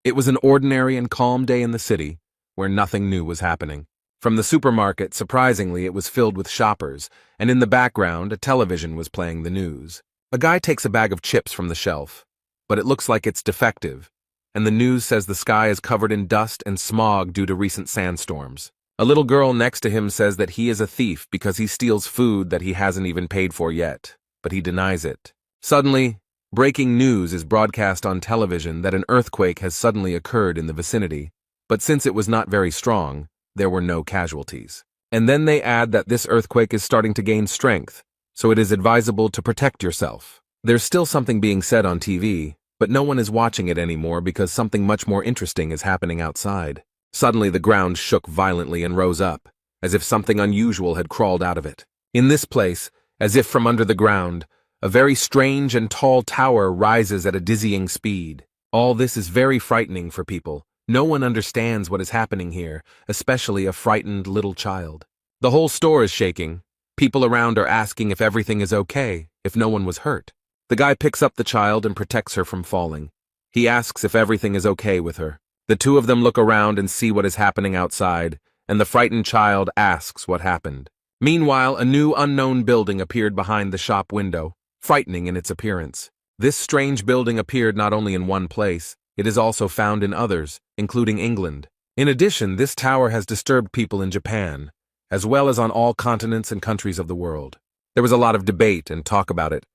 It was an ordinary and calm day in the city, where nothing new was happening. From the supermarket, surprisingly, it was filled with shoppers, and in the background, a television was playing the news. A guy takes a bag of chips from the shelf, but it looks like it's defective, and the news says the sky is covered in dust and smog due to recent sandstorms. A little girl next to him says that he is a thief because he steals food that he hasn't even paid for yet, but he denies it. Suddenly, breaking news is broadcast on television that an earthquake has suddenly occurred in the vicinity, but since it was not very strong, there were no casualties. And then they add that this earthquake is starting to gain strength, so it is advisable to protect yourself. There's still something being said on TV, but no one is watching it anymore because something much more interesting is happening outside. Suddenly the ground shook violently and rose up, as if something unusual had crawled out of it. In this place, as if from under the ground, a very strange and tall tower rises at a dizzying speed. All this is very frightening for people. No one understands what is happening here, especially a frightened little child. The whole store is shaking. People around are asking if everything is okay, if no one was hurt. The guy picks up the child and protects her from falling. He asks if everything is okay with her. The two of them look around and see what is happening outside, and the frightened child asks what happened. Meanwhile, a new unknown building appeared behind the shop window, frightening in its appearance. This strange building appeared not only in one place, it is also found in others, including England. In addition, this tower has disturbed people in Japan, as well as on all continents and countries of the world. There was a lot of debate and talk about it,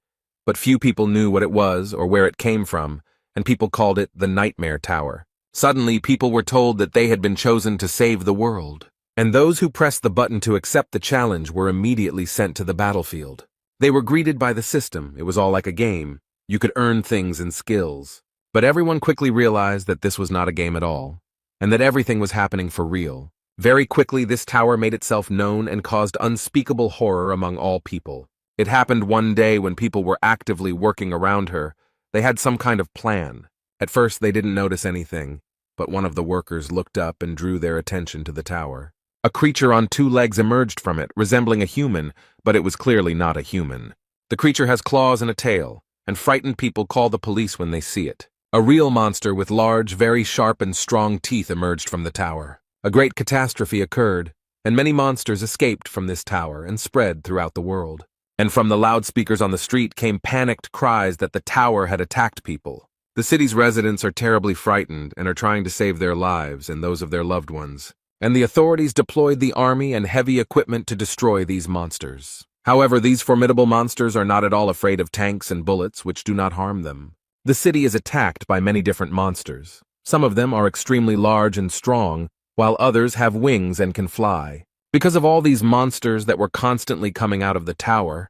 but few people knew what it was or where it came from, and people called it the Nightmare Tower. Suddenly, people were told that they had been chosen to save the world, and those who pressed the button to accept the challenge were immediately sent to the battlefield. They were greeted by the system. It was all like a game. You could earn things and skills. But everyone quickly realized that this was not a game at all, and that everything was happening for real. Very quickly, this tower made itself known and caused unspeakable horror among all people. It happened one day when people were actively working around her. They had some kind of plan. At first, they didn't notice anything, but one of the workers looked up and drew their attention to the tower. A creature on two legs emerged from it, resembling a human, but it was clearly not a human. The creature has claws and a tail, and frightened people call the police when they see it. A real monster with large, very sharp and strong teeth emerged from the tower. A great catastrophe occurred, and many monsters escaped from this tower and spread throughout the world. And from the loudspeakers on the street came panicked cries that the tower had attacked people. The city's residents are terribly frightened and are trying to save their lives and those of their loved ones. And the authorities deployed the army and heavy equipment to destroy these monsters. However, these formidable monsters are not at all afraid of tanks and bullets, which do not harm them. The city is attacked by many different monsters. Some of them are extremely large and strong, while others have wings and can fly. Because of all these monsters that were constantly coming out of the tower,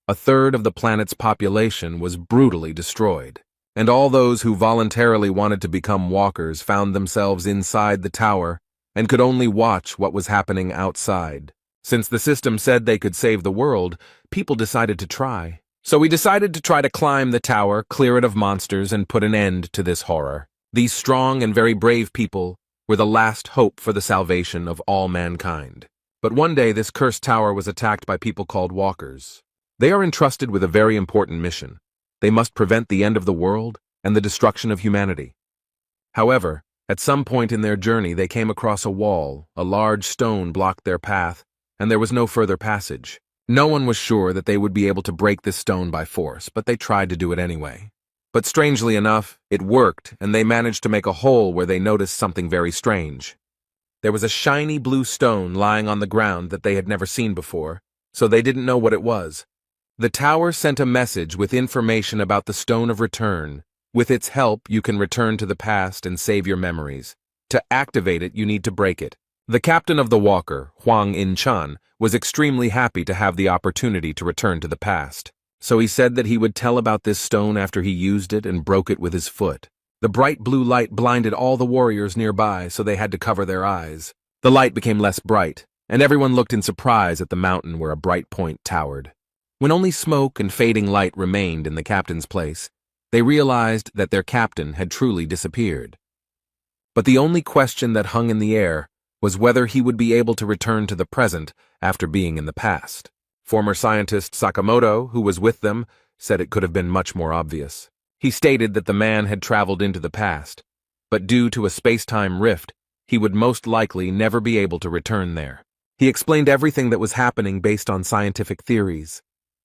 a third of the planet's population was brutally destroyed. And all those who voluntarily wanted to become walkers found themselves inside the tower and could only watch what was happening outside. Since the system said they could save the world, people decided to try. So we decided to try to climb the tower, clear it of monsters, and put an end to this horror. These strong and very brave people were the last hope for the salvation of all mankind. But one day this cursed tower was attacked by people called walkers. They are entrusted with a very important mission. They must prevent the end of the world and the destruction of humanity. However, at some point in their journey they came across a wall. A large stone blocked their path, and there was no further passage. No one was sure that they would be able to break this stone by force, but they tried to do it anyway. But strangely enough, it worked, and they managed to make a hole where they noticed something very strange. There was a shiny blue stone lying on the ground that they had never seen before, so they didn't know what it was. The tower sent a message with information about the Stone of Return. With its help, you can return to the past and save your memories. To activate it, you need to break it. The captain of the Walker, Huang In-chan, was extremely happy to have the opportunity to return to the past. So he said that he would tell about this stone after he used it and broke it with his foot. The bright blue light blinded all the warriors nearby, so they had to cover their eyes. The light became less bright, and everyone looked in surprise at the mountain where a bright point towered. When only smoke and fading light remained in the captain's place, they realized that their captain had truly disappeared. But the only question that hung in the air was whether he would be able to return to the present after being in the past. Former scientist Sakamoto, who was with them, said it could have been much more obvious. He stated that the man had traveled into the past, but due to a space-time rift, he would most likely never be able to return there. He explained everything that was happening based on scientific theories,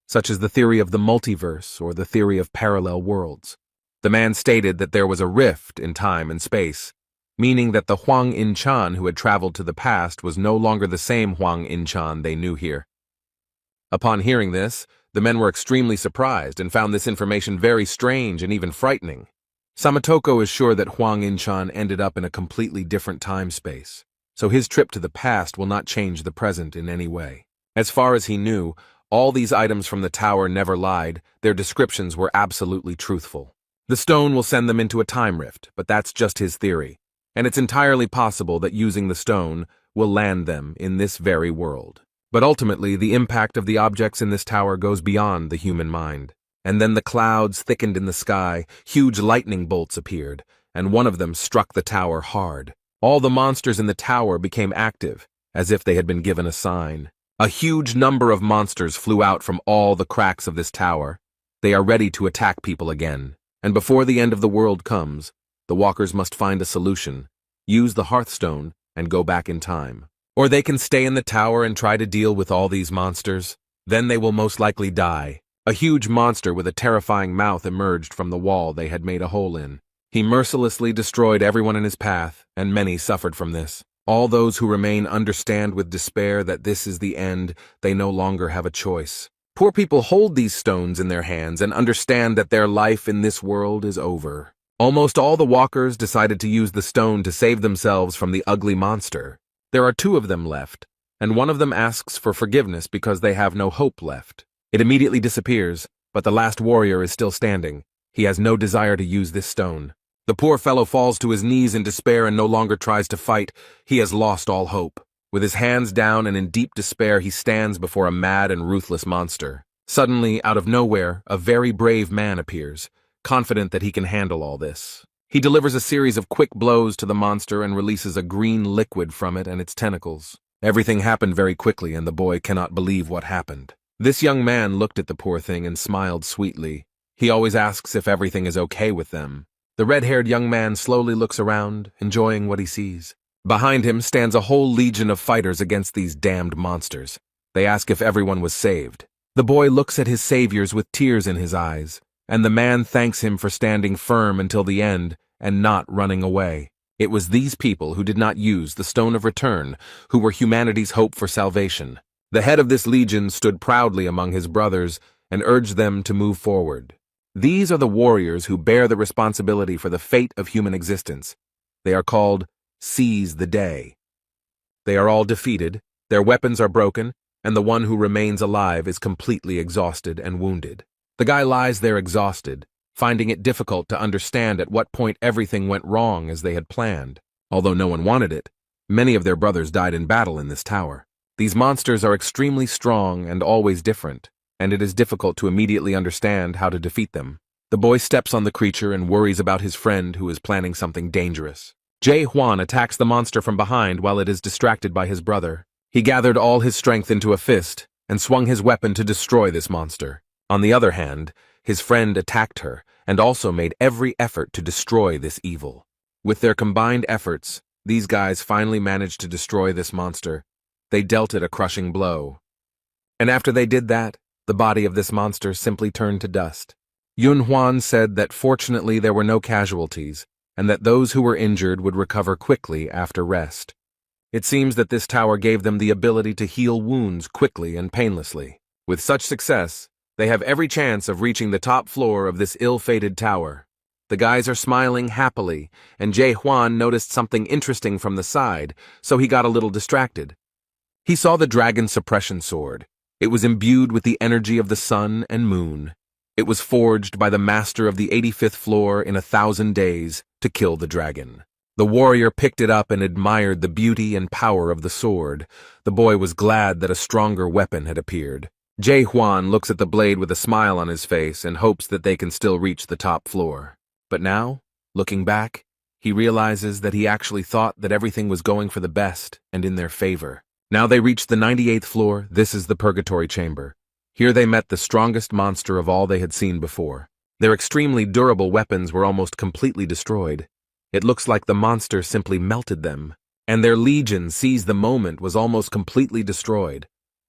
such as the theory of the multiverse or the theory of parallel worlds. The man stated that there was a rift in time and space, meaning that the Huang In-chan who had traveled to the past was no longer the same Huang In-chan they knew here. Upon hearing this, the men were extremely surprised and found this information very strange and even frightening. Samatoko is sure that Huang In-chan ended up in a completely different time-space, so his trip to the past will not change the present in any way. As far as he knew, all these items from the tower never lied, their descriptions were absolutely truthful. The stone will send them into a time rift, but that's just his theory, and it's entirely possible that using the stone will land them in this very world. But ultimately, the impact of the objects in this tower goes beyond the human mind. And then the clouds thickened in the sky, huge lightning bolts appeared, and one of them struck the tower hard. All the monsters in the tower became active, as if they had been given a sign. A huge number of monsters flew out from all the cracks of this tower. They are ready to attack people again. And before the end of the world comes, the walkers must find a solution, use the Hearthstone, and go back in time. Or they can stay in the tower and try to deal with all these monsters. Then they will most likely die. A huge monster with a terrifying mouth emerged from the wall they had made a hole in. He mercilessly destroyed everyone in his path, and many suffered from this. All those who remain understand with despair that this is the end. They no longer have a choice. Poor people hold these stones in their hands and understand that their life in this world is over. Almost all the walkers decided to use the stone to save themselves from the ugly monster. There are 2 of them left, and one of them asks for forgiveness because they have no hope left. It immediately disappears, but the last warrior is still standing. He has no desire to use this stone. The poor fellow falls to his knees in despair and no longer tries to fight. He has lost all hope. With his hands down and in deep despair, he stands before a mad and ruthless monster. Suddenly, out of nowhere, a very brave man appears, confident that he can handle all this. He delivers a series of quick blows to the monster and releases a green liquid from it and its tentacles. Everything happened very quickly, and the boy cannot believe what happened. This young man looked at the poor thing and smiled sweetly. He always asks if everything is okay with them. The red-haired young man slowly looks around, enjoying what he sees. Behind him stands a whole legion of fighters against these damned monsters. They ask if everyone was saved. The boy looks at his saviors with tears in his eyes, and the man thanks him for standing firm until the end and not running away. It was these people who did not use the Stone of Return who were humanity's hope for salvation. The head of this legion stood proudly among his brothers and urged them to move forward. These are the warriors who bear the responsibility for the fate of human existence. They are called Seize the Day. They are all defeated, their weapons are broken, and the one who remains alive is completely exhausted and wounded. The guy lies there exhausted, finding it difficult to understand at what point everything went wrong as they had planned. Although no one wanted it, many of their brothers died in battle in this tower. These monsters are extremely strong and always different, and it is difficult to immediately understand how to defeat them. The boy steps on the creature and worries about his friend who is planning something dangerous. Jae Hwan attacks the monster from behind while it is distracted by his brother. He gathered all his strength into a fist and swung his weapon to destroy this monster. On the other hand, his friend attacked her and also made every effort to destroy this evil. With their combined efforts, these guys finally managed to destroy this monster. They dealt it a crushing blow. And after they did that, the body of this monster simply turned to dust. Yun Hwan said that fortunately there were no casualties, and that those who were injured would recover quickly after rest. It seems that this tower gave them the ability to heal wounds quickly and painlessly. With such success, they have every chance of reaching the top floor of this ill-fated tower. The guys are smiling happily, and Jae Hwan noticed something interesting from the side, so he got a little distracted. He saw the dragon suppression sword. It was imbued with the energy of the sun and moon. It was forged by the master of the 85th floor in 1,000 days to kill the dragon. The warrior picked it up and admired the beauty and power of the sword. The boy was glad that a stronger weapon had appeared. Jae Hwan looks at the blade with a smile on his face and hopes that they can still reach the top floor. But now, looking back, he realizes that he actually thought that everything was going for the best and in their favor. Now they reached the 98th floor. This is the Purgatory Chamber. Here they met the strongest monster of all they had seen before. Their extremely durable weapons were almost completely destroyed. It looks like the monster simply melted them, and their legion seized the moment was almost completely destroyed.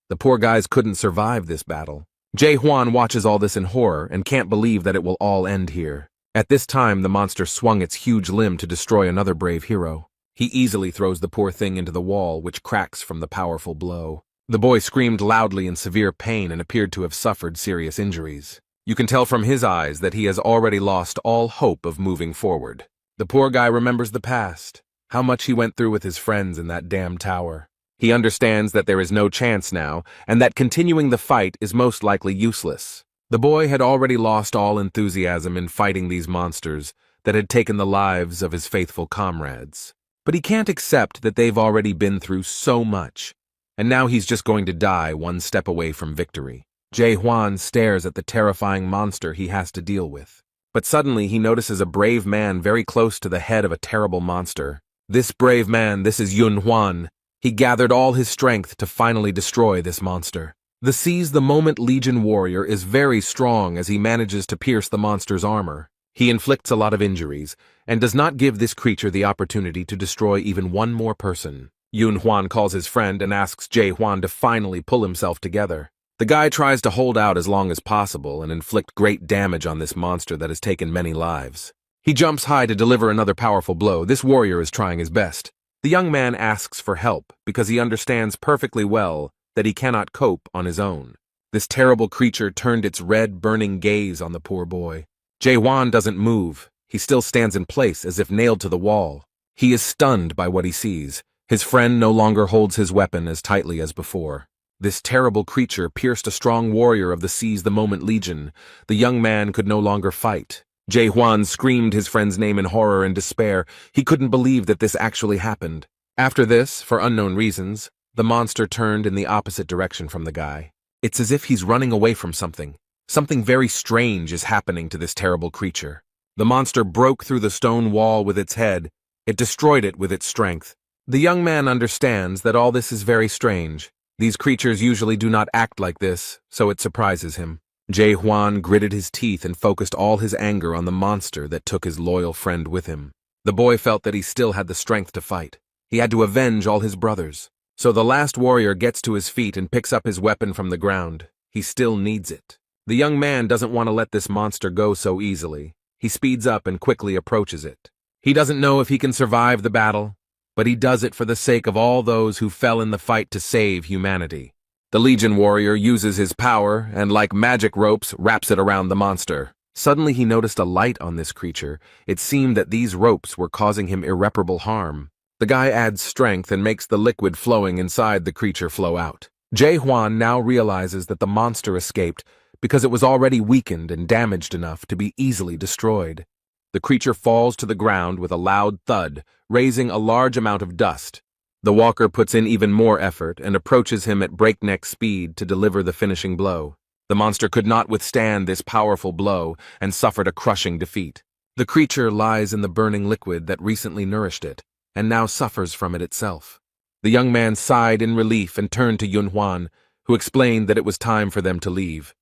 The poor guys couldn't survive this battle. Jae-hwan watches all this in horror and can't believe that it will all end here. At this time, the monster swung its huge limb to destroy another brave hero. He easily throws the poor thing into the wall, which cracks from the powerful blow. The boy screamed loudly in severe pain and appeared to have suffered serious injuries. You can tell from his eyes that he has already lost all hope of moving forward. The poor guy remembers the past, how much he went through with his friends in that damn tower. He understands that there is no chance now, and that continuing the fight is most likely useless. The boy had already lost all enthusiasm in fighting these monsters that had taken the lives of his faithful comrades. But he can't accept that they've already been through so much, and now he's just going to die one step away from victory. Jae-hwan stares at the terrifying monster he has to deal with. But suddenly he notices a brave man very close to the head of a terrible monster. This brave man, this is Yun-hwan. He gathered all his strength to finally destroy this monster. The Seize the Moment Legion warrior is very strong as he manages to pierce the monster's armor. He inflicts a lot of injuries, and does not give this creature the opportunity to destroy even one more person. Yun-hwan calls his friend and asks Jae-hwan to finally pull himself together. The guy tries to hold out as long as possible and inflict great damage on this monster that has taken many lives. He jumps high to deliver another powerful blow. This warrior is trying his best. The young man asks for help because he understands perfectly well that he cannot cope on his own. This terrible creature turned its red, burning gaze on the poor boy. Jae-hwan doesn't move. He still stands in place as if nailed to the wall. He is stunned by what he sees. His friend no longer holds his weapon as tightly as before. This terrible creature pierced a strong warrior of the Seize the Moment Legion. The young man could no longer fight. Jae-hwan screamed his friend's name in horror and despair. He couldn't believe that this actually happened. After this, for unknown reasons, the monster turned in the opposite direction from the guy. It's as if he's running away from something. Something very strange is happening to this terrible creature. The monster broke through the stone wall with its head. It destroyed it with its strength. The young man understands that all this is very strange. These creatures usually do not act like this, so it surprises him. Jae-hwan gritted his teeth and focused all his anger on the monster that took his loyal friend with him. The boy felt that he still had the strength to fight. He had to avenge all his brothers. So the last warrior gets to his feet and picks up his weapon from the ground. He still needs it. The young man doesn't want to let this monster go so easily. He speeds up and quickly approaches it. He doesn't know if he can survive the battle, but he does it for the sake of all those who fell in the fight to save humanity. The Legion warrior uses his power and, like magic ropes, wraps it around the monster. Suddenly he noticed a light on this creature. It seemed that these ropes were causing him irreparable harm. The guy adds strength and makes the liquid flowing inside the creature flow out. Jae-hwan now realizes that the monster escaped because it was already weakened and damaged enough to be easily destroyed. The creature falls to the ground with a loud thud, raising a large amount of dust. The walker puts in even more effort and approaches him at breakneck speed to deliver the finishing blow. The monster could not withstand this powerful blow and suffered a crushing defeat. The creature lies in the burning liquid that recently nourished it, and now suffers from it itself. The young man sighed in relief and turned to Yun-hwan, who explained that it was time for them to leave.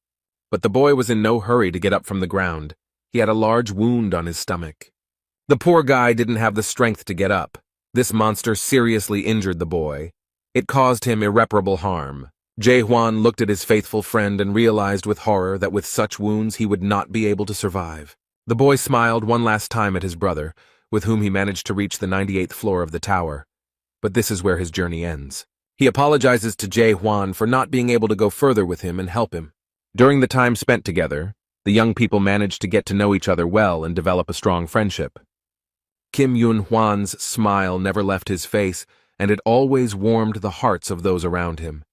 But the boy was in no hurry to get up from the ground. He had a large wound on his stomach. The poor guy didn't have the strength to get up. This monster seriously injured the boy. It caused him irreparable harm. Jae-hwan looked at his faithful friend and realized with horror that with such wounds he would not be able to survive. The boy smiled one last time at his brother, with whom he managed to reach the 98th floor of the tower. But this is where his journey ends. He apologizes to Jae-hwan for not being able to go further with him and help him. During the time spent together, the young people managed to get to know each other well and develop a strong friendship. Kim Yun-hwan's smile never left his face, and it always warmed the hearts of those around him.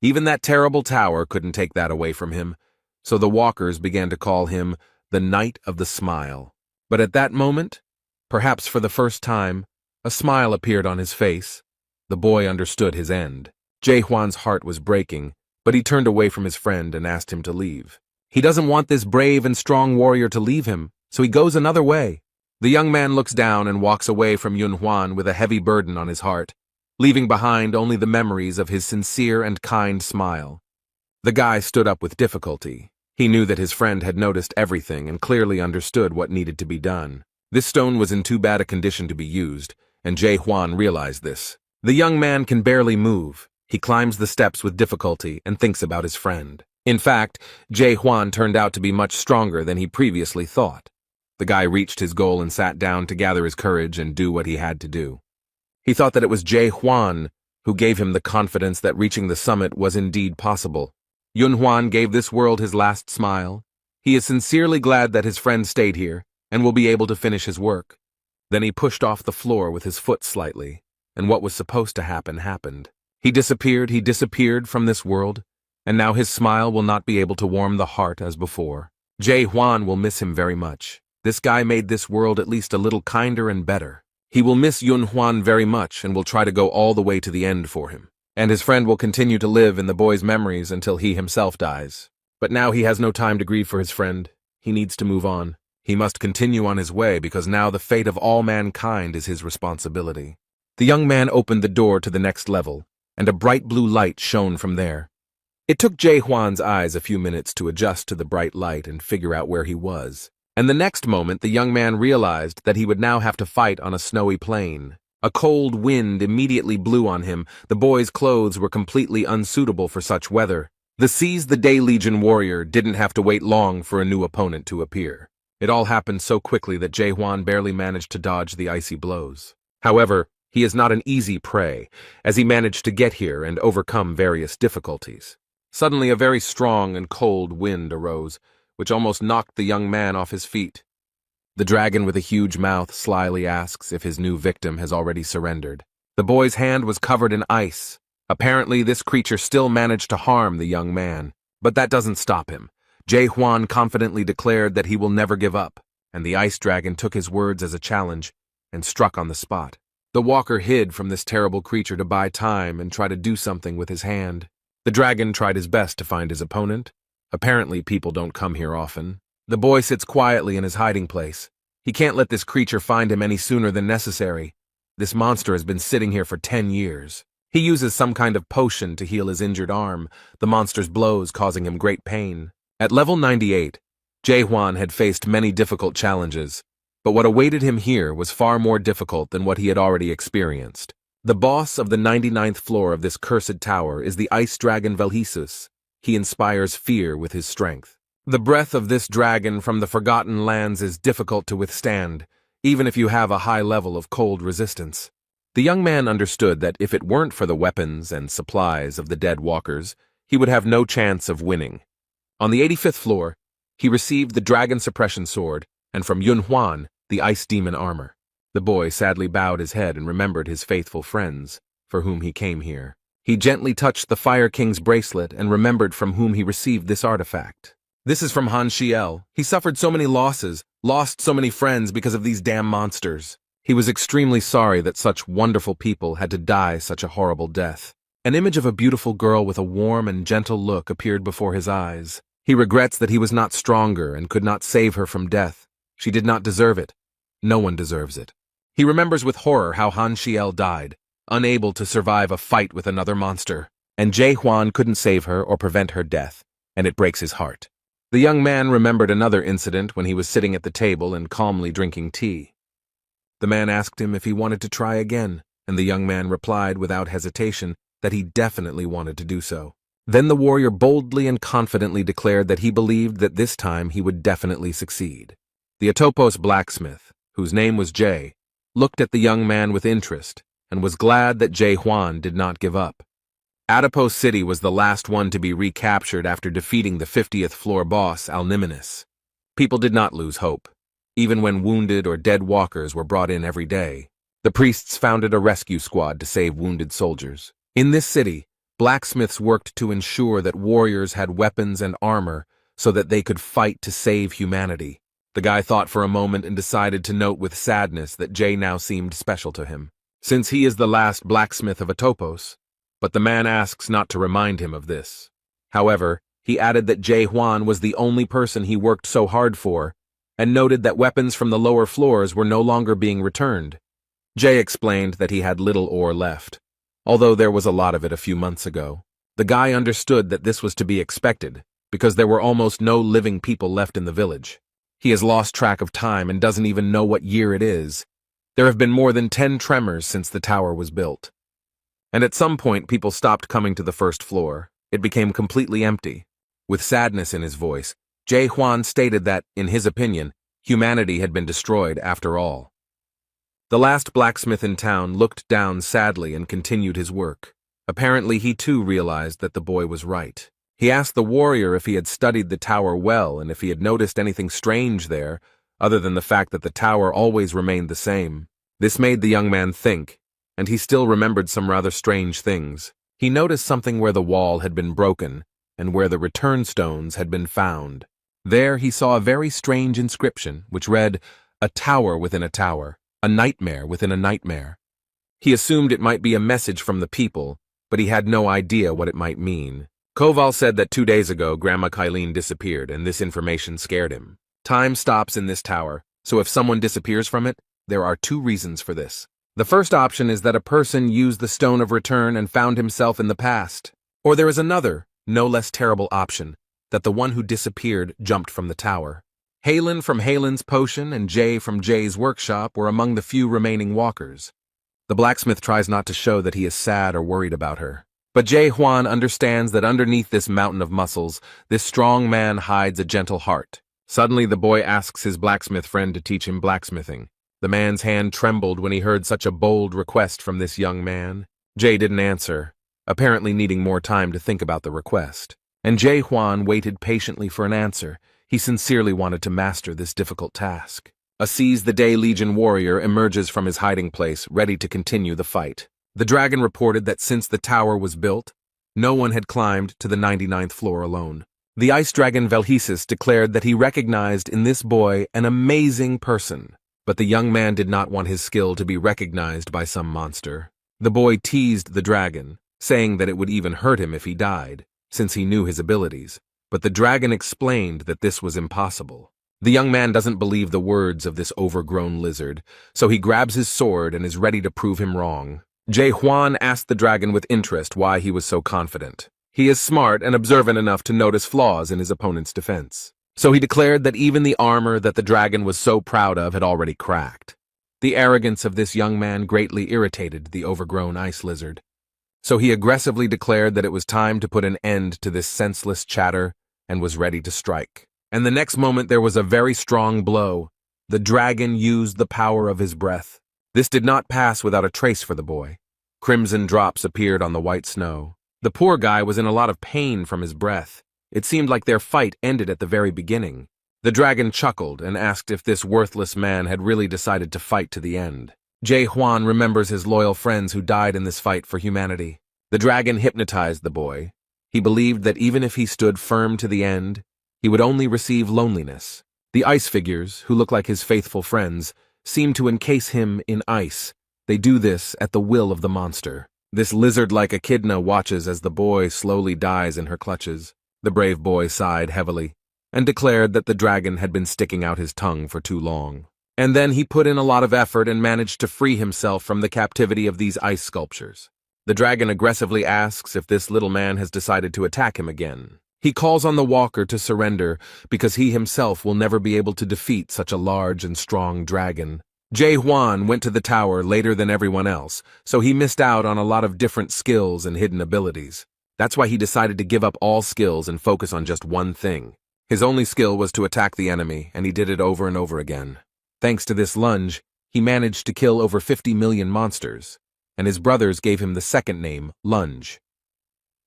Even that terrible tower couldn't take that away from him, so the walkers began to call him the Knight of the Smile. But at that moment, perhaps for the first time, a smile appeared on his face. The boy understood his end. Jae-hwan's heart was breaking, but he turned away from his friend and asked him to leave. He doesn't want this brave and strong warrior to leave him, so he goes another way. The young man looks down and walks away from Yun-hwan with a heavy burden on his heart, leaving behind only the memories of his sincere and kind smile. The guy stood up with difficulty. He knew that his friend had noticed everything and clearly understood what needed to be done. This stone was in too bad a condition to be used, and Jae-hwan realized this. The young man can barely move. He climbs the steps with difficulty and thinks about his friend. In fact, Jae-hwan turned out to be much stronger than he previously thought. The guy reached his goal and sat down to gather his courage and do what he had to do. He thought that it was Jae-hwan who gave him the confidence that reaching the summit was indeed possible. Yun-hwan gave this world his last smile. He is sincerely glad that his friend stayed here and will be able to finish his work. Then he pushed off the floor with his foot slightly, and what was supposed to happen happened. He disappeared from this world, and now his smile will not be able to warm the heart as before. Jae-hwan will miss him very much. This guy made this world at least a little kinder and better. He will miss Yun-hwan very much and will try to go all the way to the end for him. And his friend will continue to live in the boy's memories until he himself dies. But now he has no time to grieve for his friend. He needs to move on. He must continue on his way because now the fate of all mankind is his responsibility. The young man opened the door to the next level, and a bright blue light shone from there. It took Jae-hwan's eyes a few minutes to adjust to the bright light and figure out where he was. And the next moment, the young man realized that he would now have to fight on a snowy plain. A cold wind immediately blew on him. The boy's clothes were completely unsuitable for such weather. The Seize the Day Legion warrior didn't have to wait long for a new opponent to appear. It all happened so quickly that Jae-hwan barely managed to dodge the icy blows. However, he is not an easy prey, as he managed to get here and overcome various difficulties. Suddenly a very strong and cold wind arose, which almost knocked the young man off his feet. The dragon with a huge mouth slyly asks if his new victim has already surrendered. The boy's hand was covered in ice. Apparently, this creature still managed to harm the young man. But that doesn't stop him. Jae-hwan confidently declared that he will never give up, and the ice dragon took his words as a challenge and struck on the spot. The walker hid from this terrible creature to buy time and try to do something with his hand. The dragon tried his best to find his opponent. Apparently, people don't come here often. The boy sits quietly in his hiding place. He can't let this creature find him any sooner than necessary. This monster has been sitting here for 10 years. He uses some kind of potion to heal his injured arm, the monster's blows causing him great pain. At level 98, Jae-hwan had faced many difficult challenges, but what awaited him here was far more difficult than what he had already experienced. The boss of the 99th floor of this cursed tower is the ice dragon Velhisus. He inspires fear with his strength. The breath of this dragon from the Forgotten Lands is difficult to withstand, even if you have a high level of cold resistance. The young man understood that if it weren't for the weapons and supplies of the dead walkers, he would have no chance of winning. On the 85th floor, he received the dragon suppression sword, and from Yun-hwan, the ice demon armor. The boy sadly bowed his head and remembered his faithful friends, for whom he came here. He gently touched the Fire King's bracelet and remembered from whom he received this artifact. This is from Han Xiel. He suffered so many losses, lost so many friends because of these damn monsters. He was extremely sorry that such wonderful people had to die such a horrible death. An image of a beautiful girl with a warm and gentle look appeared before his eyes. He regrets that he was not stronger and could not save her from death. She did not deserve it. No one deserves it. He remembers with horror how Han Xiel died, unable to survive a fight with another monster, and Jae-hwan couldn't save her or prevent her death, and it breaks his heart. The young man remembered another incident when he was sitting at the table and calmly drinking tea. The man asked him if he wanted to try again, and the young man replied without hesitation that he definitely wanted to do so. Then the warrior boldly and confidently declared that he believed that this time he would definitely succeed. The Atopos blacksmith, whose name was Jae, looked at the young man with interest and was glad that Jae-hwan did not give up. Atopos City was the last one to be recaptured after defeating the 50th floor boss, Alniminus. People did not lose hope. Even when wounded or dead walkers were brought in every day, the priests founded a rescue squad to save wounded soldiers. In this city, blacksmiths worked to ensure that warriors had weapons and armor so that they could fight to save humanity. The guy thought for a moment and decided to note with sadness that Jae now seemed special to him, since he is the last blacksmith of Atopos, but the man asks not to remind him of this. However, he added that Jae-hwan was the only person he worked so hard for, and noted that weapons from the lower floors were no longer being returned. Jae explained that he had little ore left, although there was a lot of it a few months ago. The guy understood that this was to be expected, because there were almost no living people left in the village. He has lost track of time and doesn't even know what year it is. There have been more than 10 tremors since the tower was built. And at some point, people stopped coming to the first floor. It became completely empty. With sadness in his voice, Jae Hwan stated that, in his opinion, humanity had been destroyed after all. The last blacksmith in town looked down sadly and continued his work. Apparently, he too realized that the boy was right. He asked the warrior if he had studied the tower well and if he had noticed anything strange there, other than the fact that the tower always remained the same. This made the young man think, and he still remembered some rather strange things. He noticed something where the wall had been broken and where the return stones had been found. There he saw a very strange inscription which read, "A tower within a tower, a nightmare within a nightmare." He assumed it might be a message from the people, but he had no idea what it might mean. Koval said that 2 days ago Grandma Kylene disappeared and this information scared him. Time stops in this tower, so if someone disappears from it, there are 2 reasons for this. The first option is that a person used the Stone of Return and found himself in the past. Or there is another, no less terrible option, that the one who disappeared jumped from the tower. Halen from Halen's potion and Jay from Jay's workshop were among the few remaining walkers. The blacksmith tries not to show that he is sad or worried about her. But Jae Hwan understands that underneath this mountain of muscles, this strong man hides a gentle heart. Suddenly the boy asks his blacksmith friend to teach him blacksmithing. The man's hand trembled when he heard such a bold request from this young man. Jae didn't answer, apparently needing more time to think about the request. And Jae Hwan waited patiently for an answer. He sincerely wanted to master this difficult task. A Seize the Day Legion warrior emerges from his hiding place, ready to continue the fight. The dragon reported that since the tower was built, no one had climbed to the 99th floor alone. The ice dragon Velhesis declared that he recognized in this boy an amazing person, but the young man did not want his skill to be recognized by some monster. The boy teased the dragon, saying that it would even hurt him if he died, since he knew his abilities, but the dragon explained that this was impossible. The young man doesn't believe the words of this overgrown lizard, so he grabs his sword and is ready to prove him wrong. Jae Hwan asked the dragon with interest why he was so confident. He is smart and observant enough to notice flaws in his opponent's defense. So he declared that even the armor that the dragon was so proud of had already cracked. The arrogance of this young man greatly irritated the overgrown ice lizard. So he aggressively declared that it was time to put an end to this senseless chatter and was ready to strike. And the next moment there was a very strong blow. The dragon used the power of his breath. This did not pass without a trace for the boy. Crimson drops appeared on the white snow. The poor guy was in a lot of pain from his breath. It seemed like their fight ended at the very beginning. The dragon chuckled and asked if this worthless man had really decided to fight to the end. Jae Hwan remembers his loyal friends who died in this fight for humanity. The dragon hypnotized the boy. He believed that even if he stood firm to the end, he would only receive loneliness. The ice figures, who look like his faithful friends, seem to encase him in ice. They do this at the will of the monster. This lizard-like echidna watches as the boy slowly dies in her clutches. The brave boy sighed heavily and declared that the dragon had been sticking out his tongue for too long. And then he put in a lot of effort and managed to free himself from the captivity of these ice sculptures. The dragon aggressively asks if this little man has decided to attack him again. He calls on the walker to surrender because he himself will never be able to defeat such a large and strong dragon. Jae Hwan went to the tower later than everyone else, so he missed out on a lot of different skills and hidden abilities. That's why he decided to give up all skills and focus on just one thing. His only skill was to attack the enemy, and he did it over and over again. Thanks to this lunge, he managed to kill over 50 million monsters, and his brothers gave him the second name, Lunge.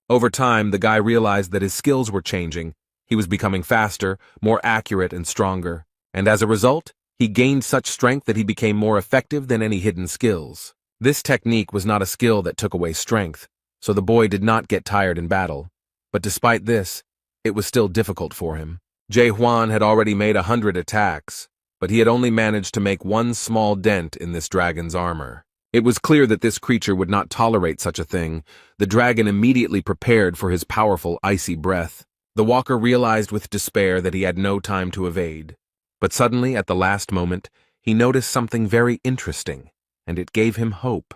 Over time, the guy realized that his skills were changing. He was becoming faster, more accurate, and stronger, and as a result, he gained such strength that he became more effective than any hidden skills. This technique was not a skill that took away strength, so the boy did not get tired in battle. But despite this, it was still difficult for him. Jae Hwan had already made 100 attacks, but he had only managed to make one small dent in this dragon's armor. It was clear that this creature would not tolerate such a thing. The dragon immediately prepared for his powerful icy breath. The walker realized with despair that he had no time to evade. But suddenly, at the last moment, he noticed something very interesting, and it gave him hope.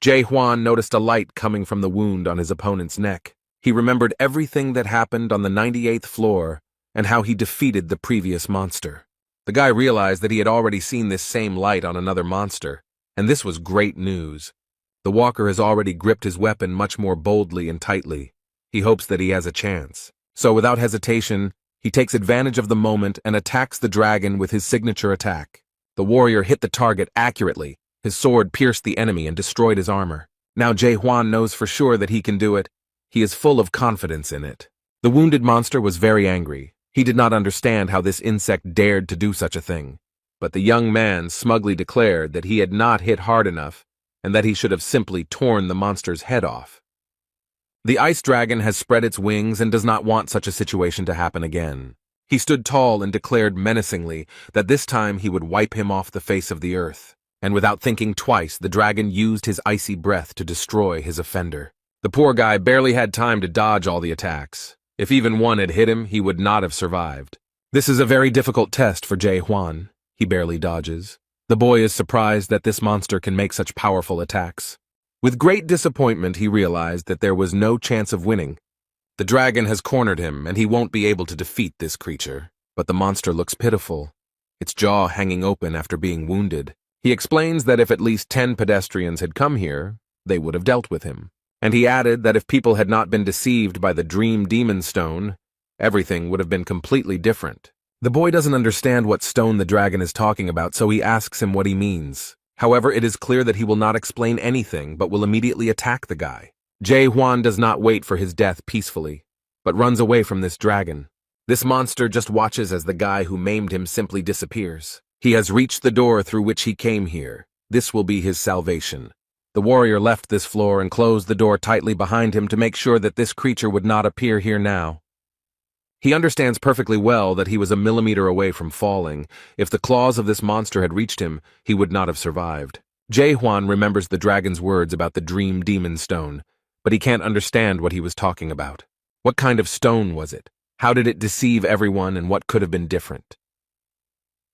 Jae Hwan noticed a light coming from the wound on his opponent's neck. He remembered everything that happened on the 98th floor and how he defeated the previous monster. The guy realized that he had already seen this same light on another monster, and this was great news. The walker has already gripped his weapon much more boldly and tightly. He hopes that he has a chance. So without hesitation, he takes advantage of the moment and attacks the dragon with his signature attack. The warrior hit the target accurately. His sword pierced the enemy and destroyed his armor. Now Jae-hwan knows for sure that he can do it. He is full of confidence in it. The wounded monster was very angry. He did not understand how this insect dared to do such a thing. But the young man smugly declared that he had not hit hard enough and that he should have simply torn the monster's head off. The ice dragon has spread its wings and does not want such a situation to happen again. He stood tall and declared menacingly that this time he would wipe him off the face of the earth. And without thinking twice, the dragon used his icy breath to destroy his offender. The poor guy barely had time to dodge all the attacks. If even one had hit him, he would not have survived. This is a very difficult test for Jae-hwan. He barely dodges. The boy is surprised that this monster can make such powerful attacks. With great disappointment, he realized that there was no chance of winning. The dragon has cornered him, and he won't be able to defeat this creature. But the monster looks pitiful, its jaw hanging open after being wounded. He explains that if at least 10 pedestrians had come here, they would have dealt with him. And he added that if people had not been deceived by the Dream Demon Stone, everything would have been completely different. The boy doesn't understand what stone the dragon is talking about, so he asks him what he means. However, it is clear that he will not explain anything, but will immediately attack the guy. Jae-hwan does not wait for his death peacefully, but runs away from this dragon. This monster just watches as the guy who maimed him simply disappears. He has reached the door through which he came here. This will be his salvation. The warrior left this floor and closed the door tightly behind him to make sure that this creature would not appear here now. He understands perfectly well that he was a millimeter away from falling. If the claws of this monster had reached him, he would not have survived. Jae-hwan remembers the dragon's words about the Dream Demon Stone, but he can't understand what he was talking about. What kind of stone was it? How did it deceive everyone, and what could have been different?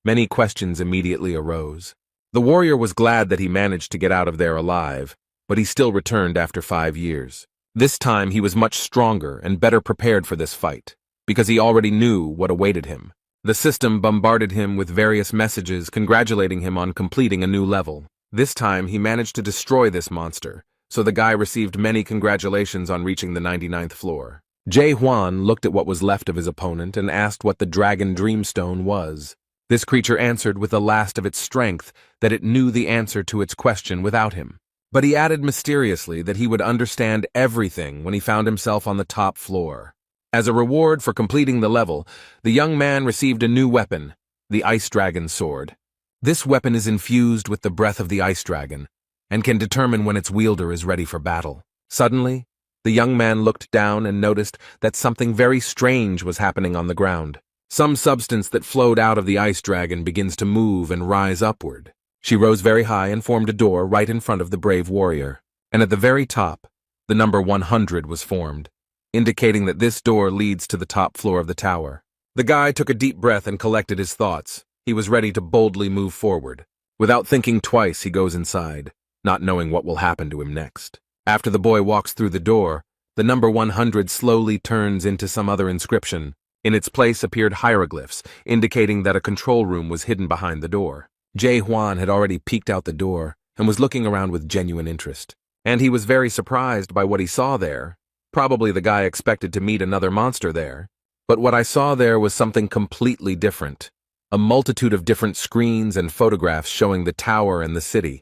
Many questions immediately arose. The warrior was glad that he managed to get out of there alive, but he still returned after 5 years. This time he was much stronger and better prepared for this fight, because he already knew what awaited him. The system bombarded him with various messages congratulating him on completing a new level. This time he managed to destroy this monster, so the guy received many congratulations on reaching the 99th floor. Jae-hwan looked at what was left of his opponent and asked what the Dragon Dreamstone was. This creature answered with the last of its strength that it knew the answer to its question without him. But he added mysteriously that he would understand everything when he found himself on the top floor. As a reward for completing the level, the young man received a new weapon, the Ice Dragon Sword. This weapon is infused with the breath of the Ice Dragon and can determine when its wielder is ready for battle. Suddenly, the young man looked down and noticed that something very strange was happening on the ground. Some substance that flowed out of the ice dragon begins to move and rise upward. She rose very high and formed a door right in front of the brave warrior. And at the very top, the number 100 was formed, indicating that this door leads to the top floor of the tower. The guy took a deep breath and collected his thoughts. He was ready to boldly move forward. Without thinking twice, he goes inside, not knowing what will happen to him next. After the boy walks through the door, the number 100 slowly turns into some other inscription. In its place appeared hieroglyphs, indicating that a control room was hidden behind the door. Jae-hwan had already peeked out the door and was looking around with genuine interest. And he was very surprised by what he saw there. Probably the guy expected to meet another monster there. But what I saw there was something completely different. A multitude of different screens and photographs showing the tower and the city.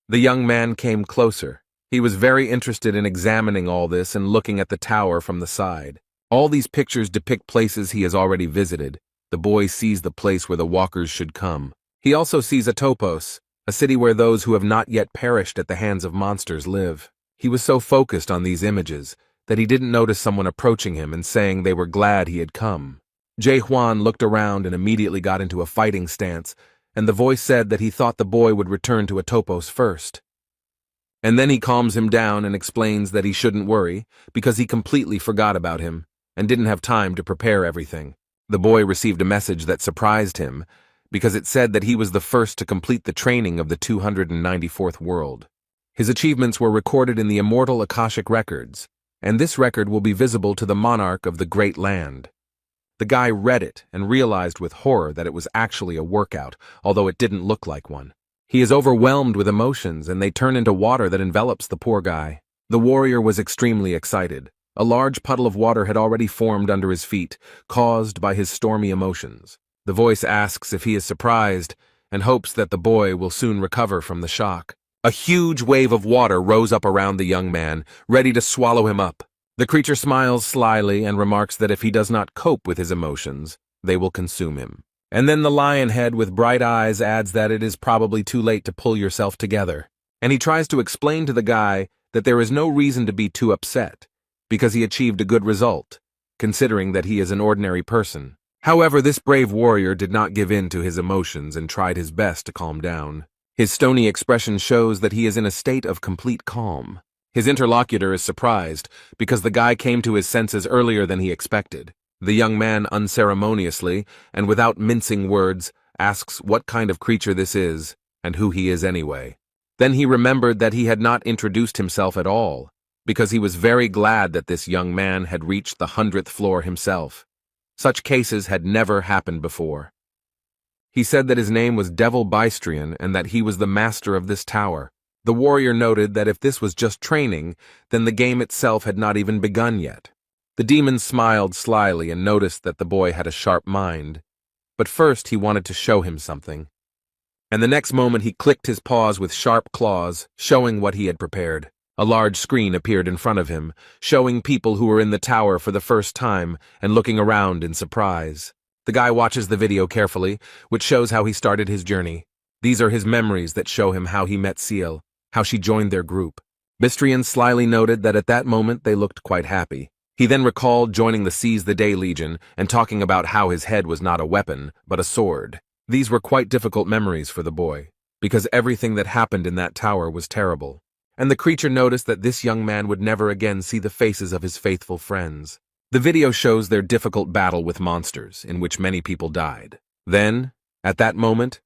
The young man came closer. He was very interested in examining all this and looking at the tower from the side. All these pictures depict places he has already visited. The boy sees the place where the walkers should come. He also sees a topos, a city where those who have not yet perished at the hands of monsters live. He was so focused on these images that he didn't notice someone approaching him and saying they were glad he had come. Jae-hwan looked around and immediately got into a fighting stance, and the voice said that he thought the boy would return to a topos first. And then he calms him down and explains that he shouldn't worry because he completely forgot about him and didn't have time to prepare everything. The boy received a message that surprised him because it said that he was the first to complete the training of the 294th world. His achievements were recorded in the immortal Akashic records, and this record will be visible to the monarch of the great land. The guy read it and realized with horror that it was actually a workout, although it didn't look like one. He is overwhelmed with emotions, and they turn into water that envelops the poor guy. The warrior was extremely excited. A large puddle of water had already formed under his feet, caused by his stormy emotions. The voice asks if he is surprised and hopes that the boy will soon recover from the shock. A huge wave of water rose up around the young man, ready to swallow him up. The creature smiles slyly and remarks that if he does not cope with his emotions, they will consume him. And then the lion head with bright eyes adds that it is probably too late to pull yourself together. And he tries to explain to the guy that there is no reason to be too upset, because he achieved a good result, considering that he is an ordinary person. However, this brave warrior did not give in to his emotions and tried his best to calm down. His stony expression shows that he is in a state of complete calm. His interlocutor is surprised because the guy came to his senses earlier than he expected. The young man unceremoniously, and without mincing words, asks what kind of creature this is and who he is anyway. Then he remembered that he had not introduced himself at all, because he was very glad that this young man had reached the 100th floor himself. Such cases had never happened before. He said that his name was Devil Bystrian and that he was the master of this tower. The warrior noted that if this was just training, then the game itself had not even begun yet. The demon smiled slyly and noticed that the boy had a sharp mind. But first he wanted to show him something. And the next moment he clicked his paws with sharp claws, showing what he had prepared. A large screen appeared in front of him, showing people who were in the tower for the first time and looking around in surprise. The guy watches the video carefully, which shows how he started his journey. These are his memories that show him how he met Seal, how she joined their group. Bystrian slyly noted that at that moment they looked quite happy. He then recalled joining the Seize the Day Legion and talking about how his head was not a weapon, but a sword. These were quite difficult memories for the boy, because everything that happened in that tower was terrible. And the creature noticed that this young man would never again see the faces of his faithful friends. The video shows their difficult battle with monsters, in which many people died. Then, at that moment,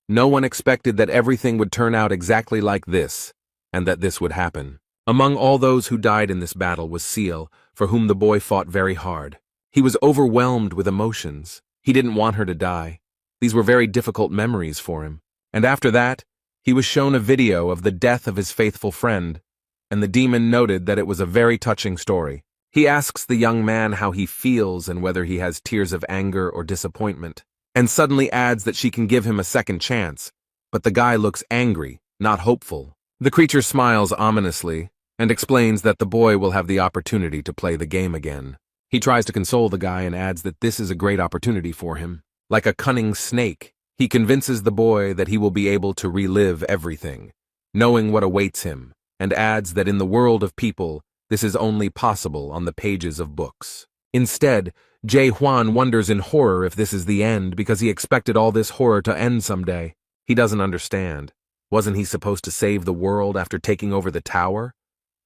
no one expected that everything would turn out exactly like this, and that this would happen. Among all those who died in this battle was Seal, for whom the boy fought very hard. He was overwhelmed with emotions. He didn't want her to die. These were very difficult memories for him. And after that, he was shown a video of the death of his faithful friend, and the demon noted that it was a very touching story. He asks the young man how he feels and whether he has tears of anger or disappointment, and suddenly adds that she can give him a second chance, but the guy looks angry, not hopeful. The creature smiles ominously and explains that the boy will have the opportunity to play the game again. He tries to console the guy and adds that this is a great opportunity for him. Like a cunning snake, he convinces the boy that he will be able to relive everything, knowing what awaits him, and adds that in the world of people, this is only possible on the pages of books. Instead, Jae Hwan wonders in horror if this is the end because he expected all this horror to end someday. He doesn't understand. Wasn't he supposed to save the world after taking over the tower?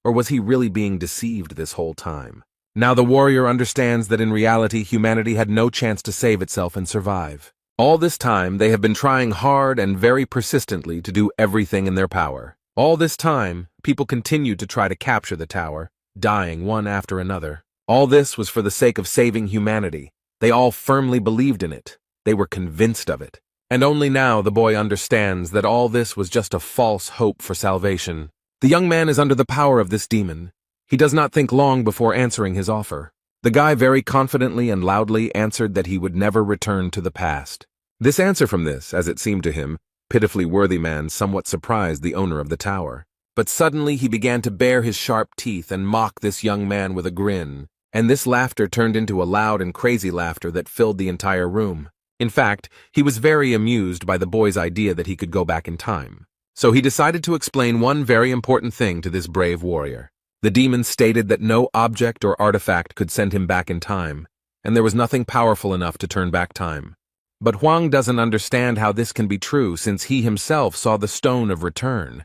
Or was he really being deceived this whole time? Now the warrior understands that in reality humanity had no chance to save itself and survive. All this time they have been trying hard and very persistently to do everything in their power. All this time, people continued to try to capture the tower, dying one after another. All this was for the sake of saving humanity. They all firmly believed in it. They were convinced of it. And only now the boy understands that all this was just a false hope for salvation. The young man is under the power of this demon. He does not think long before answering his offer. The guy very confidently and loudly answered that he would never return to the past. This answer from this, as it seemed to him, pitifully worthy man somewhat surprised the owner of the tower. But suddenly he began to bare his sharp teeth and mock this young man with a grin, and this laughter turned into a loud and crazy laughter that filled the entire room. In fact, he was very amused by the boy's idea that he could go back in time. So he decided to explain one very important thing to this brave warrior. The demon stated that no object or artifact could send him back in time, and there was nothing powerful enough to turn back time. But Huang doesn't understand how this can be true since he himself saw the stone of return.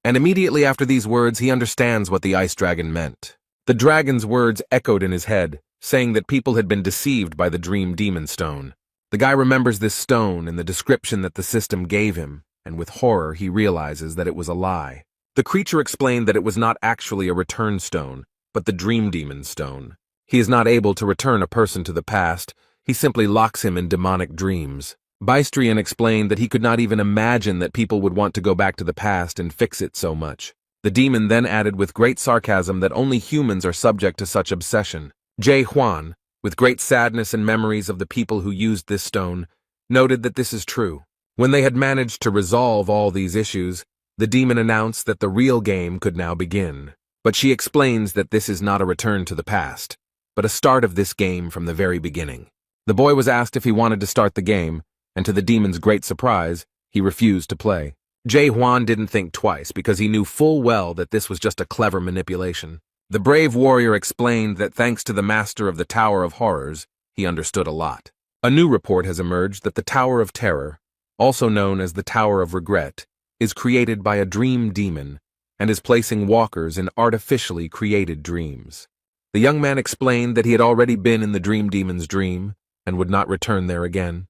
And immediately after these words he understands what the ice dragon meant. The dragon's words echoed in his head, saying that people had been deceived by the dream demon stone. The guy remembers this stone and the description that the system gave him, and with horror he realizes that it was a lie. The creature explained that it was not actually a return stone, but the dream demon stone. He is not able to return a person to the past. he simply locks him in demonic dreams. Bystrian explained that he could not even imagine that people would want to go back to the past and fix it so much. The demon then added with great sarcasm that only humans are subject to such obsession. Huan, with great sadness and memories of the people who used this stone, noted that this is true. When they had managed to resolve all these issues, the demon announced that the real game could now begin. But she explains that this is not a return to the past, but a start of this game from the very beginning. The boy was asked if he wanted to start the game, and to the demon's great surprise, he refused to play. Huan didn't think twice because he knew full well that this was just a clever manipulation. The brave warrior explained that thanks to the master of the Tower of Horrors, he understood a lot. A new report has emerged that the Tower of Terror, also known as the Tower of Regret, is created by a dream demon and is placing walkers in artificially created dreams. The young man explained that he had already been in the dream demon's dream and would not return there again.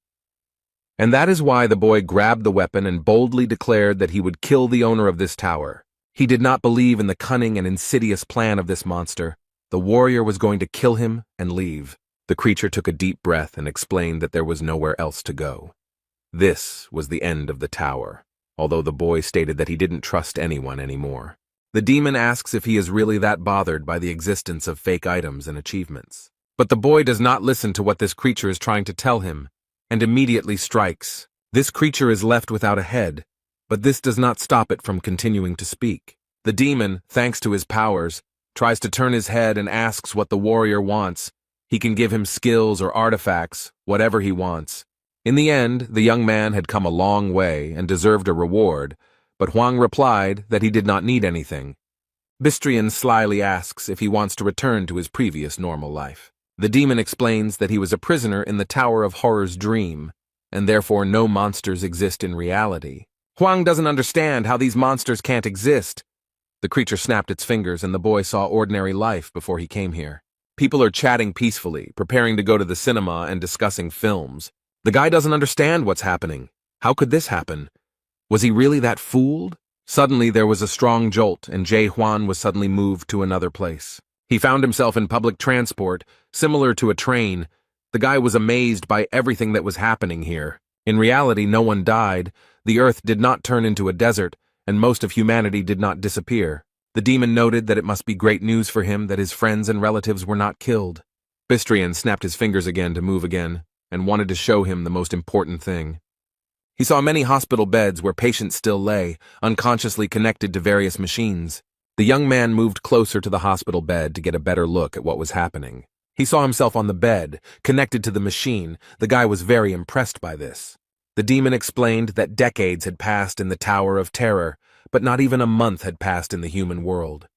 And that is why the boy grabbed the weapon and boldly declared that he would kill the owner of this tower. He did not believe in the cunning and insidious plan of this monster. The warrior was going to kill him and leave. The creature took a deep breath and explained that there was nowhere else to go. This was the end of the tower, although the boy stated that he didn't trust anyone anymore. The demon asks if he is really that bothered by the existence of fake items and achievements. But the boy does not listen to what this creature is trying to tell him, and immediately strikes. This creature is left without a head, but this does not stop it from continuing to speak. The demon, thanks to his powers, tries to turn his head and asks what the warrior wants. He can give him skills or artifacts, whatever he wants. In the end, the young man had come a long way and deserved a reward, but Huang replied that he did not need anything. Bystrian slyly asks if he wants to return to his previous normal life. The demon explains that he was a prisoner in the Tower of Horror's dream, and therefore no monsters exist in reality. Huang doesn't understand how these monsters can't exist. The creature snapped its fingers and the boy saw ordinary life before he came here. People are chatting peacefully, preparing to go to the cinema and discussing films. The guy doesn't understand what's happening. How could this happen? Was he really that fooled? Suddenly there was a strong jolt and Huan was suddenly moved to another place. He found himself in public transport, similar to a train. The guy was amazed by everything that was happening here. In reality, no one died, the earth did not turn into a desert, and most of humanity did not disappear. The demon noted that it must be great news for him that his friends and relatives were not killed. Bystrian snapped his fingers again to move again, and wanted to show him the most important thing. He saw many hospital beds where patients still lay, unconsciously connected to various machines. The young man moved closer to the hospital bed to get a better look at what was happening. He saw himself on the bed, connected to the machine. The guy was very impressed by this. The demon explained that decades had passed in the Tower of Terror, but not even a month had passed in the human world.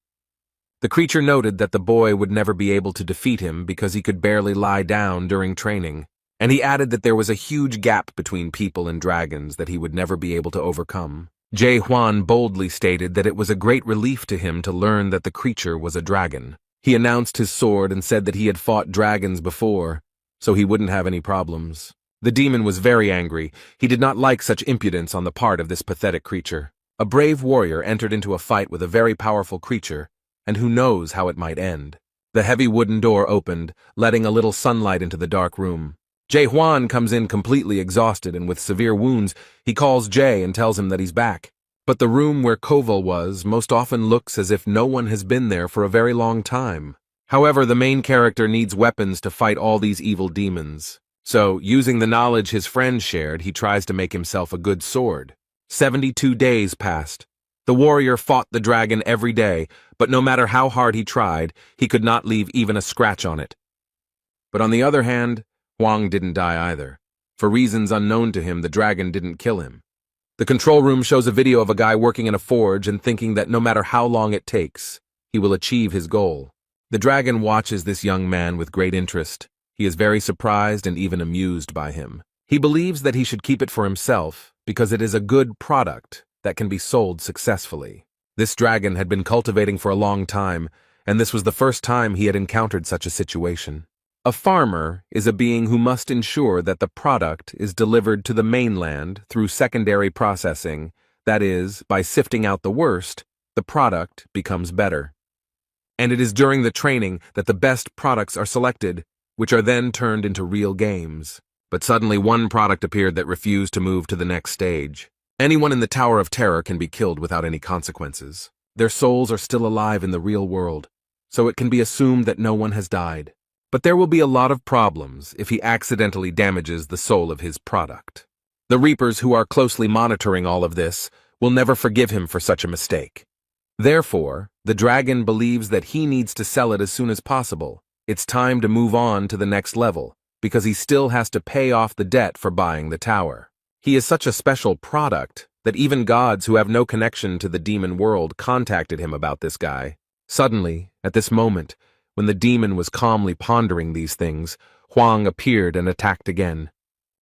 The creature noted that the boy would never be able to defeat him because he could barely lie down during training, and he added that there was a huge gap between people and dragons that he would never be able to overcome. Huan boldly stated that it was a great relief to him to learn that the creature was a dragon. He announced his sword and said that he had fought dragons before, so he wouldn't have any problems. The demon was very angry. He did not like such impudence on the part of this pathetic creature. A brave warrior entered into a fight with a very powerful creature, and who knows how it might end. The heavy wooden door opened, letting a little sunlight into the dark room. Huan comes in completely exhausted and with severe wounds. He calls Jay and tells him that he's back. But the room where Koval was most often looks as if no one has been there for a very long time. However, the main character needs weapons to fight all these evil demons. So, using the knowledge his friend shared, he tries to make himself a good sword. 72 days passed. The warrior fought the dragon every day, but no matter how hard he tried, he could not leave even a scratch on it. But on the other hand, Huang didn't die either. For reasons unknown to him, the dragon didn't kill him. The control room shows a video of a guy working in a forge and thinking that no matter how long it takes, he will achieve his goal. The dragon watches this young man with great interest. He is very surprised and even amused by him. He believes that he should keep it for himself because it is a good product that can be sold successfully. This dragon had been cultivating for a long time, and this was the first time he had encountered such a situation. A farmer is a being who must ensure that the product is delivered to the mainland through secondary processing, that is, by sifting out the worst, the product becomes better. And it is during the training that the best products are selected. which are then turned into real games. But suddenly one product appeared that refused to move to the next stage. Anyone in the Tower of Terror can be killed without any consequences. Their souls are still alive in the real world, so it can be assumed that no one has died. But there will be a lot of problems if he accidentally damages the soul of his product. The Reapers, who are closely monitoring all of this, will never forgive him for such a mistake. Therefore, the dragon believes that he needs to sell it as soon as possible. It's time to move on to the next level, because he still has to pay off the debt for buying the tower. He is such a special product that even gods who have no connection to the demon world contacted him about this guy. Suddenly, at this moment, when the demon was calmly pondering these things, Huang appeared and attacked again.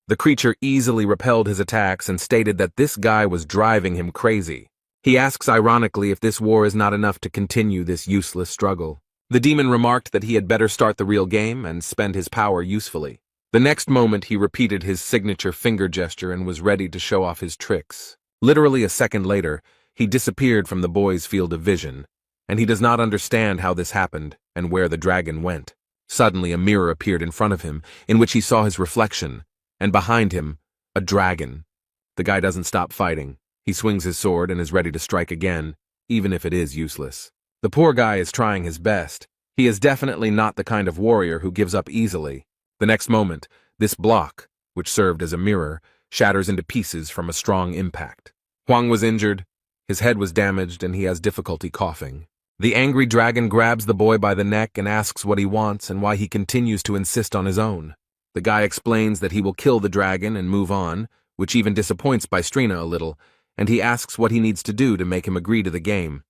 The creature easily repelled his attacks and stated that this guy was driving him crazy. He asks ironically if this war is not enough to continue this useless struggle. The demon remarked that he had better start the real game and spend his power usefully. The next moment he repeated his signature finger gesture and was ready to show off his tricks. Literally a second later, he disappeared from the boy's field of vision, and he does not understand how this happened and where the dragon went. Suddenly a mirror appeared in front of him, in which he saw his reflection, and behind him, a dragon. The guy doesn't stop fighting. He swings his sword and is ready to strike again, even if it is useless. The poor guy is trying his best. He is definitely not the kind of warrior who gives up easily. The next moment, this block, which served as a mirror, shatters into pieces from a strong impact. Huang was injured, his head was damaged, and he has difficulty coughing. The angry dragon grabs the boy by the neck and asks what he wants and why he continues to insist on his own. The guy explains that he will kill the dragon and move on, which even disappoints Bystrina a little, and he asks what he needs to do to make him agree to the game.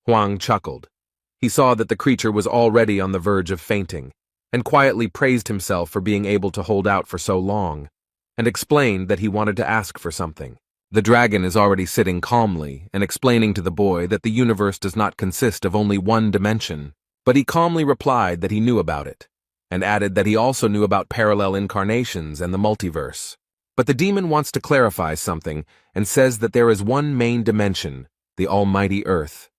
Huang chuckled. He saw that the creature was already on the verge of fainting, and quietly praised himself for being able to hold out for so long, and explained that he wanted to ask for something. The dragon is already sitting calmly and explaining to the boy that the universe does not consist of only one dimension, but he calmly replied that he knew about it, and added that he also knew about parallel incarnations and the multiverse. But the demon wants to clarify something and says that there is one main dimension, the almighty Earth.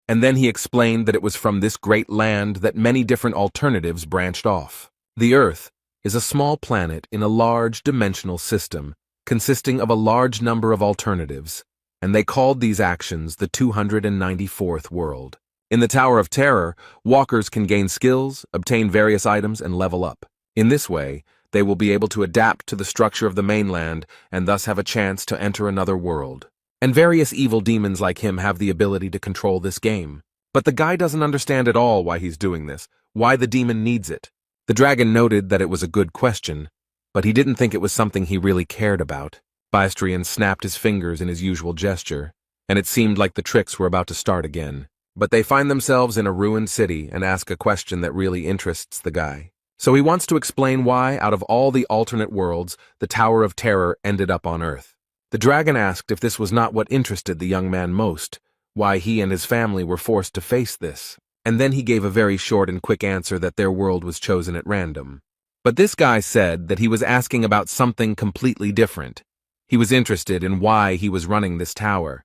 And then he explained that it was from this great land that many different alternatives branched off. The Earth is a small planet in a large dimensional system consisting of a large number of alternatives, and they called these actions the 294th world. In the Tower of Terror, walkers can gain skills, obtain various items, and level up. In this way, they will be able to adapt to the structure of the mainland and thus have a chance to enter another world. And various evil demons like him have the ability to control this game. But the guy doesn't understand at all why he's doing this, why the demon needs it. The dragon noted that it was a good question, but he didn't think it was something he really cared about. Bystrian snapped his fingers in his usual gesture, and it seemed like the tricks were about to start again. But they find themselves in a ruined city and ask a question that really interests the guy. So he wants to explain why, out of all the alternate worlds, the Tower of Terror ended up on Earth. The dragon asked if this was not what interested the young man most, why he and his family were forced to face this, and then he gave a very short and quick answer that their world was chosen at random. But this guy said that he was asking about something completely different. He was interested in why he was running this tower.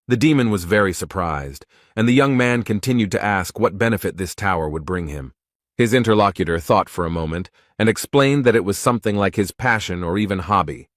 The demon was very surprised, and the young man continued to ask what benefit this tower would bring him. His interlocutor thought for a moment and explained that it was something like his passion or even hobby.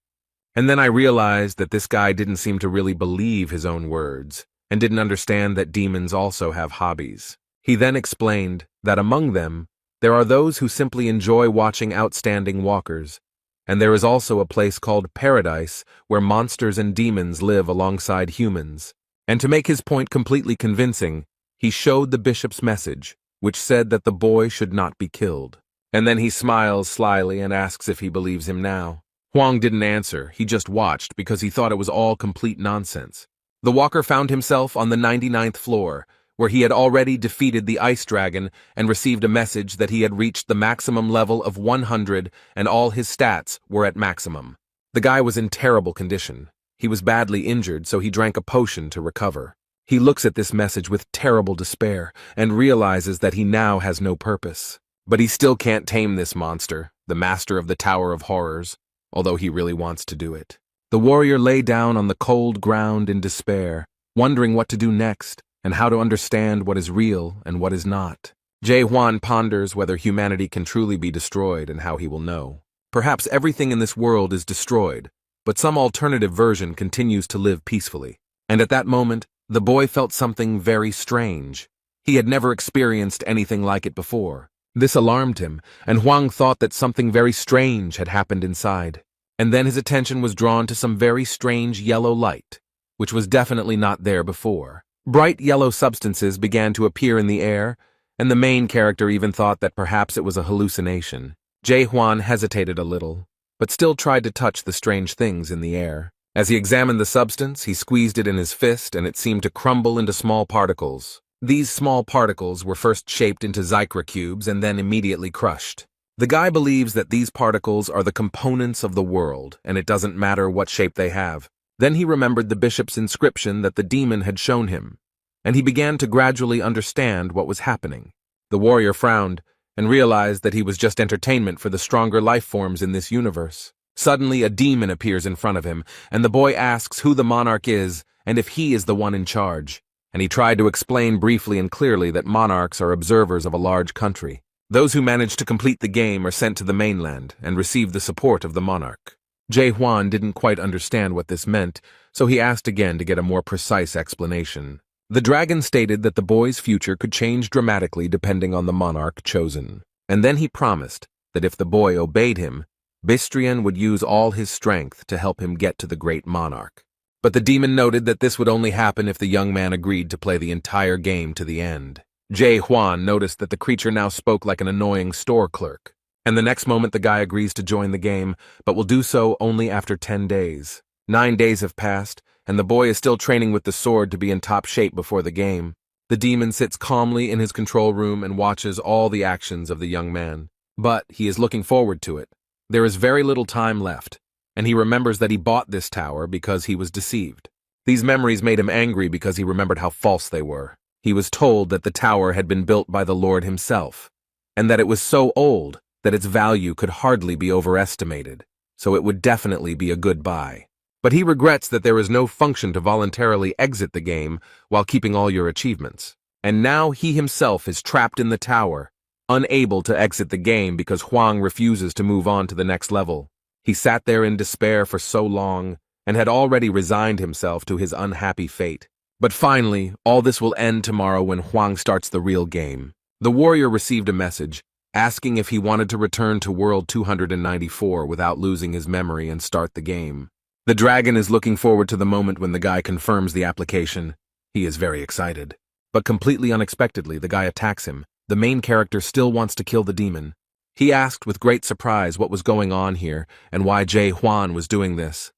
And then I realized that this guy didn't seem to really believe his own words and didn't understand that demons also have hobbies. He then explained that among them, there are those who simply enjoy watching outstanding walkers, and there is also a place called Paradise where monsters and demons live alongside humans. And to make his point completely convincing, he showed the bishop's message, which said that the boy should not be killed. And then he smiles slyly and asks if he believes him now. Huang didn't answer, he just watched because he thought it was all complete nonsense. The walker found himself on the 99th floor, where he had already defeated the ice dragon and received a message that he had reached the maximum level of 100 and all his stats were at maximum. The guy was in terrible condition. He was badly injured, so he drank a potion to recover. He looks at this message with terrible despair and realizes that he now has no purpose. But he still can't tame this monster, the master of the Tower of Horrors, although he really wants to do it. The warrior lay down on the cold ground in despair, wondering what to do next and how to understand what is real and what is not. Jae-hwan ponders whether humanity can truly be destroyed and how he will know. Perhaps everything in this world is destroyed, but some alternative version continues to live peacefully. And at that moment, the boy felt something very strange. He had never experienced anything like it before. This alarmed him, and Hwang thought that something very strange had happened inside. And then his attention was drawn to some very strange yellow light, which was definitely not there before. Bright yellow substances began to appear in the air, and the main character even thought that perhaps it was a hallucination. Jae-hwan hesitated a little, but still tried to touch the strange things in the air. As he examined the substance, he squeezed it in his fist and it seemed to crumble into small particles. These small particles were first shaped into Zycra cubes and then immediately crushed. The guy believes that these particles are the components of the world, and it doesn't matter what shape they have. Then he remembered the bishop's inscription that the demon had shown him, and he began to gradually understand what was happening. The warrior frowned and realized that he was just entertainment for the stronger life forms in this universe. Suddenly, a demon appears in front of him, and the boy asks who the monarch is and if he is the one in charge. And he tried to explain briefly and clearly that monarchs are observers of a large country. Those who manage to complete the game are sent to the mainland and receive the support of the monarch. Jae-hwan didn't quite understand what this meant, so he asked again to get a more precise explanation. The dragon stated that the boy's future could change dramatically depending on the monarch chosen. And then he promised that if the boy obeyed him, Bistrian would use all his strength to help him get to the great monarch. But the demon noted that this would only happen if the young man agreed to play the entire game to the end. Jae-hwan noticed that the creature now spoke like an annoying store clerk. And the next moment the guy agrees to join the game, but will do so only after 10 days. 9 days have passed, and the boy is still training with the sword to be in top shape before the game. The demon sits calmly in his control room and watches all the actions of the young man. But he is looking forward to it. There is very little time left, and he remembers that he bought this tower because he was deceived. These memories made him angry because he remembered how false they were. He was told that the tower had been built by the Lord himself, and that it was so old that its value could hardly be overestimated, so it would definitely be a good buy. But he regrets that there is no function to voluntarily exit the game while keeping all your achievements. And now he himself is trapped in the tower, unable to exit the game because Hwang refuses to move on to the next level. He sat there in despair for so long and had already resigned himself to his unhappy fate. But finally, all this will end tomorrow when Hwang starts the real game. The warrior received a message asking if he wanted to return to World 294 without losing his memory and start the game. The dragon is looking forward to the moment when the guy confirms the application. He is very excited. But completely unexpectedly, the guy attacks him. The main character still wants to kill the demon. He asked with great surprise what was going on here and why Jae-hwan was doing this.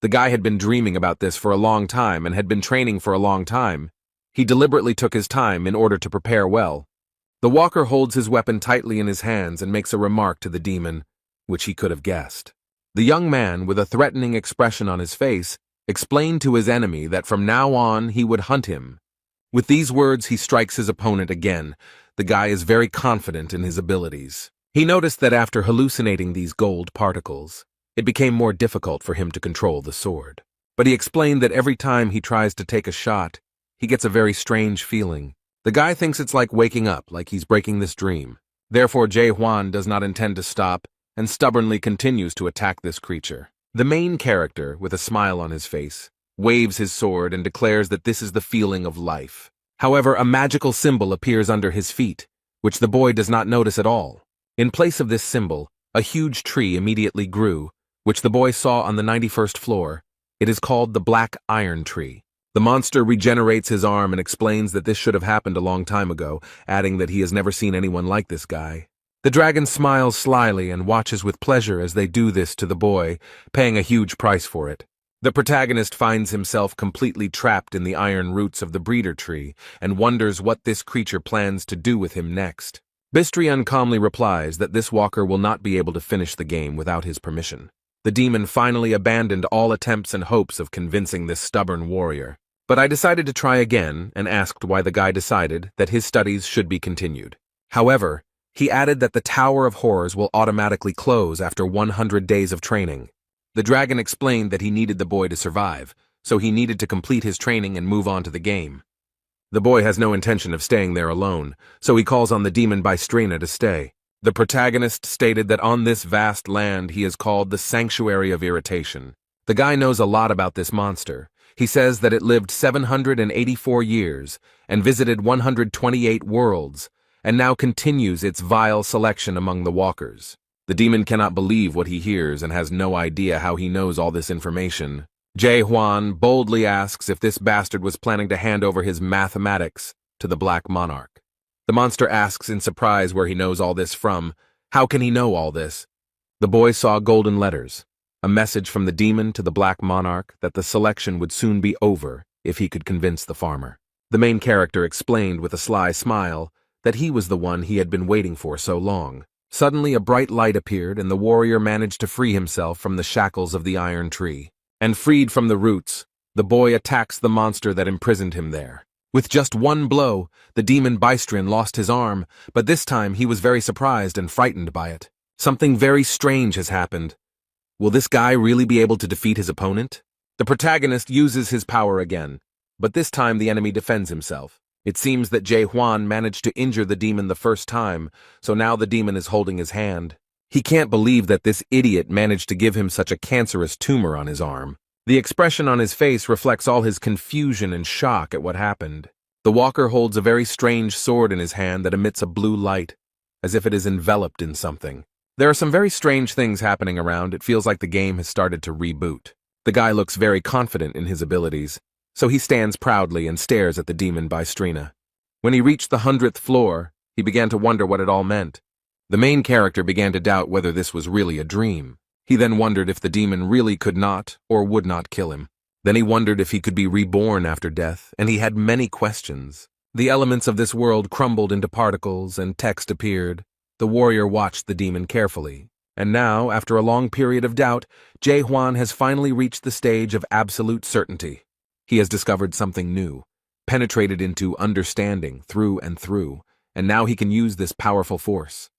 The guy had been dreaming about this for a long time and had been training for a long time. He deliberately took his time in order to prepare well. The walker holds his weapon tightly in his hands and makes a remark to the demon, which he could have guessed. The young man, with a threatening expression on his face, explained to his enemy that from now on he would hunt him. With these words, he strikes his opponent again. The guy is very confident in his abilities. He noticed that after hallucinating these gold particles, it became more difficult for him to control the sword. But he explained that every time he tries to take a shot, he gets a very strange feeling. The guy thinks it's like waking up, like he's breaking this dream. Therefore, Jae-hwan does not intend to stop and stubbornly continues to attack this creature. The main character, with a smile on his face, waves his sword and declares that this is the feeling of life. However, a magical symbol appears under his feet, which the boy does not notice at all. In place of this symbol, a huge tree immediately grew, which the boy saw on the 91st floor. It is called the Black Iron Tree. The monster regenerates his arm and explains that this should have happened a long time ago, adding that he has never seen anyone like this guy. The dragon smiles slyly and watches with pleasure as they do this to the boy, paying a huge price for it. The protagonist finds himself completely trapped in the iron roots of the breeder tree and wonders what this creature plans to do with him next. Bistrian calmly replies that this walker will not be able to finish the game without his permission. The demon finally abandoned all attempts and hopes of convincing this stubborn warrior. But I decided to try again and asked why the guy decided that his studies should be continued. However, he added that the Tower of Horrors will automatically close after 100 days of training. The dragon explained that he needed the boy to survive, so he needed to complete his training and move on to the game. The boy has no intention of staying there alone, so he calls on the demon Bystrina to stay. The protagonist stated that on this vast land he is called the Sanctuary of Irritation. The guy knows a lot about this monster. He says that it lived 784 years and visited 128 worlds, and now continues its vile selection among the walkers. The demon cannot believe what he hears and has no idea how he knows all this information. Jae-hwan boldly asks if this bastard was planning to hand over his mathematics to the Black Monarch. The monster asks in surprise where he knows all this from. How can he know all this? The boy saw golden letters, a message from the demon to the Black Monarch that the selection would soon be over if he could convince the farmer. The main character explained with a sly smile that he was the one he had been waiting for so long. Suddenly a bright light appeared and the warrior managed to free himself from the shackles of the iron tree. And freed from the roots, the boy attacks the monster that imprisoned him there. With just one blow, the demon Bystrin lost his arm, but this time he was very surprised and frightened by it. Something very strange has happened. Will this guy really be able to defeat his opponent? The protagonist uses his power again, but this time the enemy defends himself. It seems that Jae-hwan managed to injure the demon the first time, so now the demon is holding his hand. He can't believe that this idiot managed to give him such a cancerous tumor on his arm. The expression on his face reflects all his confusion and shock at what happened. The walker holds a very strange sword in his hand that emits a blue light, as if it is enveloped in something. There are some very strange things happening around. It feels like the game has started to reboot. The guy looks very confident in his abilities, so he stands proudly and stares at the demon Bystrina. When he reached the 100th floor, he began to wonder what it all meant. The main character began to doubt whether this was really a dream. He then wondered if the demon really could not or would not kill him. Then he wondered if he could be reborn after death, and he had many questions. The elements of this world crumbled into particles and text appeared. The warrior watched the demon carefully. And now, after a long period of doubt, Jae-hwan has finally reached the stage of absolute certainty. He has discovered something new, penetrated into understanding through and through, and now he can use this powerful force.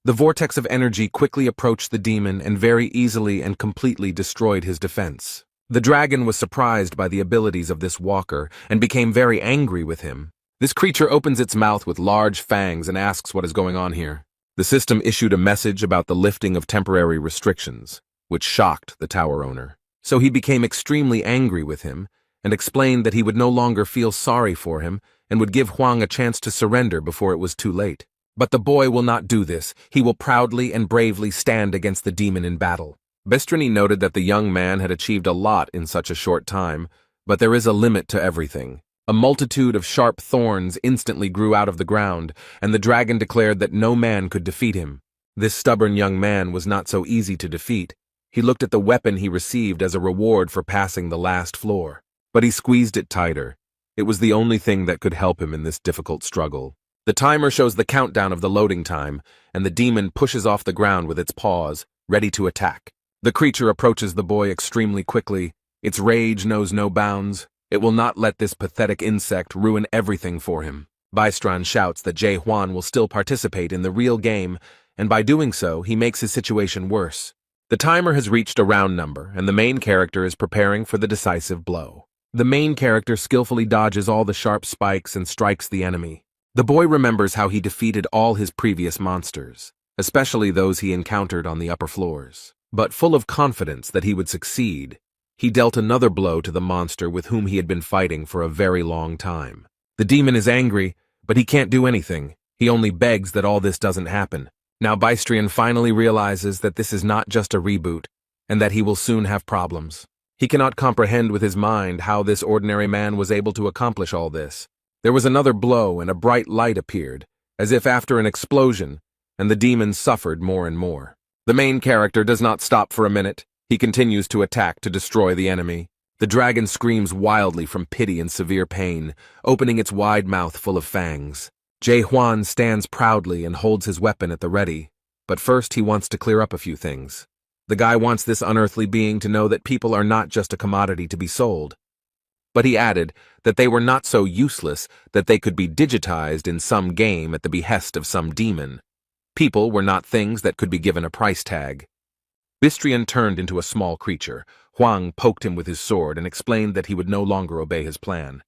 The vortex of energy quickly approached the demon and very easily and completely destroyed his defense. The dragon was surprised by the abilities of this walker and became very angry with him. This creature opens its mouth with large fangs and asks what is going on here. The system issued a message about the lifting of temporary restrictions, which shocked the tower owner. So he became extremely angry with him and explained that he would no longer feel sorry for him and would give Hwang a chance to surrender before it was too late. But the boy will not do this. He will proudly and bravely stand against the demon in battle. Bystrina noted that the young man had achieved a lot in such a short time, but there is a limit to everything. A multitude of sharp thorns instantly grew out of the ground, and the dragon declared that no man could defeat him. This stubborn young man was not so easy to defeat. He looked at the weapon he received as a reward for passing the last floor, but he squeezed it tighter. It was the only thing that could help him in this difficult struggle. The timer shows the countdown of the loading time, and the demon pushes off the ground with its paws, ready to attack. The creature approaches the boy extremely quickly. Its rage knows no bounds. It will not let this pathetic insect ruin everything for him. Bystran shouts that Jae-hwan will still participate in the real game, and by doing so, he makes his situation worse. The timer has reached a round number, and the main character is preparing for the decisive blow. The main character skillfully dodges all the sharp spikes and strikes the enemy. The boy remembers how he defeated all his previous monsters, especially those he encountered on the upper floors. But full of confidence that he would succeed, he dealt another blow to the monster with whom he had been fighting for a very long time. The demon is angry, but he can't do anything. He only begs that all this doesn't happen. Now Bystrina finally realizes that this is not just a reboot, and that he will soon have problems. He cannot comprehend with his mind how this ordinary man was able to accomplish all this. There was another blow and a bright light appeared, as if after an explosion, and the demon suffered more and more. The main character does not stop for a minute. He continues to attack to destroy the enemy. The dragon screams wildly from pity and severe pain, opening its wide mouth full of fangs. Jae-hwan stands proudly and holds his weapon at the ready, but first he wants to clear up a few things. The guy wants this unearthly being to know that people are not just a commodity to be sold. But he added that they were not so useless that they could be digitized in some game at the behest of some demon. People were not things that could be given a price tag. Bystrina turned into a small creature. Hwang poked him with his sword and explained that he would no longer obey his plan.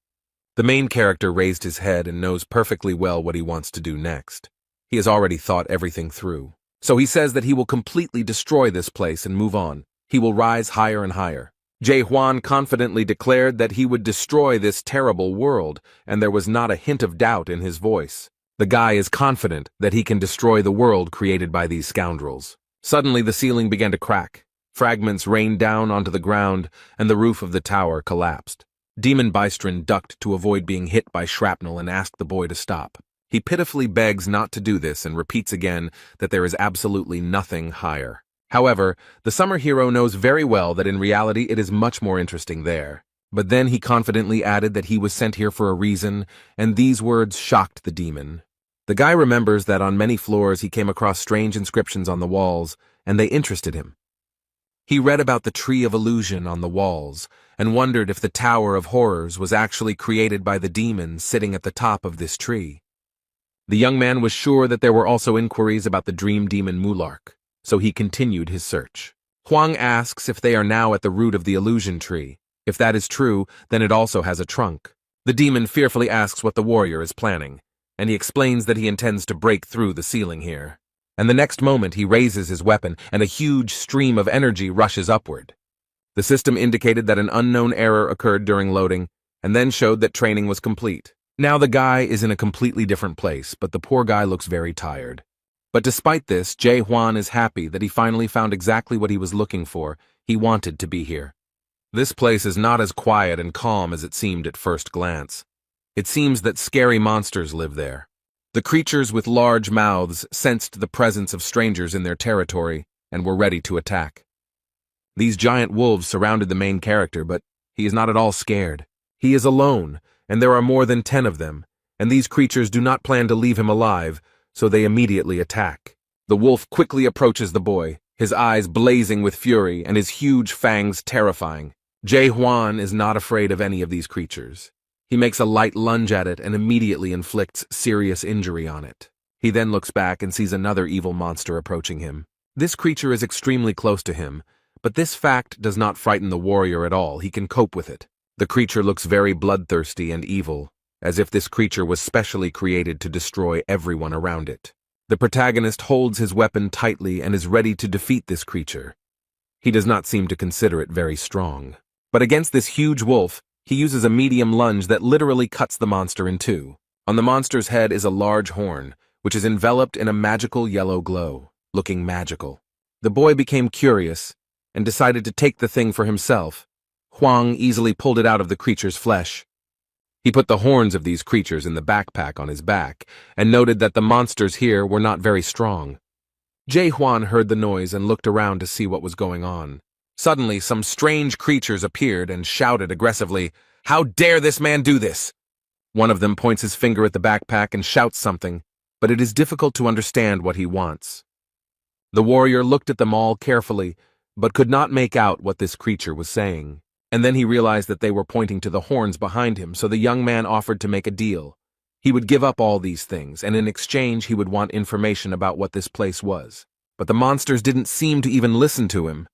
The main character raised his head and knows perfectly well what he wants to do next. He has already thought everything through. So he says that he will completely destroy this place and move on. He will rise higher and higher. Jae-hwan confidently declared that he would destroy this terrible world, and there was not a hint of doubt in his voice. The guy is confident that he can destroy the world created by these scoundrels. Suddenly the ceiling began to crack. Fragments rained down onto the ground, and the roof of the tower collapsed. Demon Bystron ducked to avoid being hit by shrapnel and asked the boy to stop. He pitifully begs not to do this and repeats again that there is absolutely nothing higher. However, the summer hero knows very well that in reality it is much more interesting there. But then he confidently added that he was sent here for a reason, and these words shocked the demon. The guy remembers that on many floors he came across strange inscriptions on the walls, and they interested him. He read about the Tree of Illusion on the walls, and wondered if the Tower of Horrors was actually created by the demon sitting at the top of this tree. The young man was sure that there were also inquiries about the dream demon Mulark, so he continued his search. Hwang asks if they are now at the root of the illusion tree. If that is true, then it also has a trunk. The demon fearfully asks what the warrior is planning, and he explains that he intends to break through the ceiling here. And the next moment he raises his weapon, and a huge stream of energy rushes upward. The system indicated that an unknown error occurred during loading, and then showed that training was complete. Now the guy is in a completely different place, but the poor guy looks very tired. But despite this, Jae-hwan is happy that he finally found exactly what he was looking for. He wanted to be here. This place is not as quiet and calm as it seemed at first glance. It seems that scary monsters live there. The creatures with large mouths sensed the presence of strangers in their territory and were ready to attack. These giant wolves surrounded the main character, but he is not at all scared. He is alone, and there are more than 10 of them, and these creatures do not plan to leave him alive, so they immediately attack. The wolf quickly approaches the boy, his eyes blazing with fury and his huge fangs terrifying. Jae-hwan is not afraid of any of these creatures. He makes a light lunge at it and immediately inflicts serious injury on it. He then looks back and sees another evil monster approaching him. This creature is extremely close to him, but this fact does not frighten the warrior at all. He can cope with it. The creature looks very bloodthirsty and evil, as if this creature was specially created to destroy everyone around it. The protagonist holds his weapon tightly and is ready to defeat this creature. He does not seem to consider it very strong. But against this huge wolf, he uses a medium lunge that literally cuts the monster in two. On the monster's head is a large horn, which is enveloped in a magical yellow glow, looking magical. The boy became curious and decided to take the thing for himself. Hwang easily pulled it out of the creature's flesh. He put the horns of these creatures in the backpack on his back and noted that the monsters here were not very strong. Jae-hwan heard the noise and looked around to see what was going on. Suddenly, some strange creatures appeared and shouted aggressively, "How dare this man do this?" One of them points his finger at the backpack and shouts something, but it is difficult to understand what he wants. The warrior looked at them all carefully, but could not make out what this creature was saying. And then he realized that they were pointing to the horns behind him, so the young man offered to make a deal. He would give up all these things, and in exchange he would want information about what this place was. But the monsters didn't seem to even listen to him,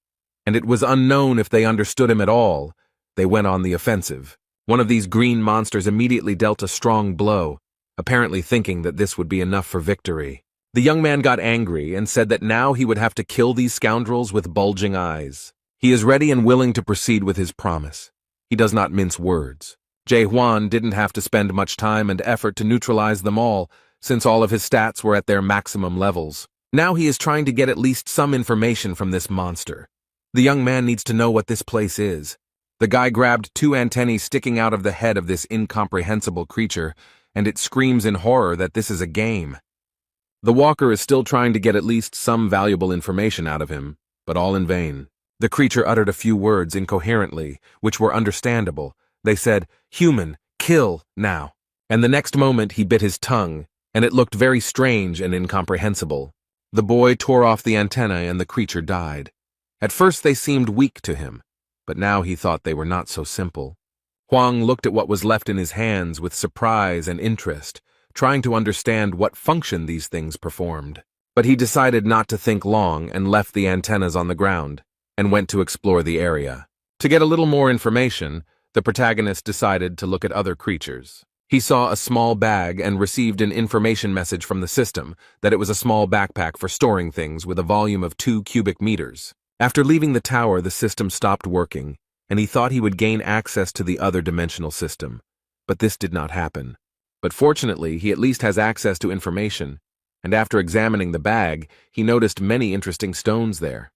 and it was unknown if they understood him at all. They went on the offensive. One of these green monsters immediately dealt a strong blow, apparently thinking that this would be enough for victory. The young man got angry and said that now he would have to kill these scoundrels with bulging eyes. He is ready and willing to proceed with his promise. He does not mince words. Jae-hwan didn't have to spend much time and effort to neutralize them all, since all of his stats were at their maximum levels. Now he is trying to get at least some information from this monster. The young man needs to know what this place is. The guy grabbed 2 antennae sticking out of the head of this incomprehensible creature, and it screams in horror that this is a game. The walker is still trying to get at least some valuable information out of him, but all in vain. The creature uttered a few words incoherently, which were understandable. They said, "Human, kill, now." And the next moment he bit his tongue, and it looked very strange and incomprehensible. The boy tore off the antenna and the creature died. At first they seemed weak to him, but now he thought they were not so simple. Hwang looked at what was left in his hands with surprise and interest, trying to understand what function these things performed. But he decided not to think long and left the antennas on the ground, and went to explore the area. To get a little more information, The protagonist decided to look at other creatures. He saw a small bag and received an information message from the system that it was a small backpack for storing things with a volume of 2 cubic meters. After leaving the tower, the system stopped working, and he thought he would gain access to the other dimensional system. But this did not happen. But fortunately, he at least has access to information, and after examining the bag, he noticed many interesting stones there.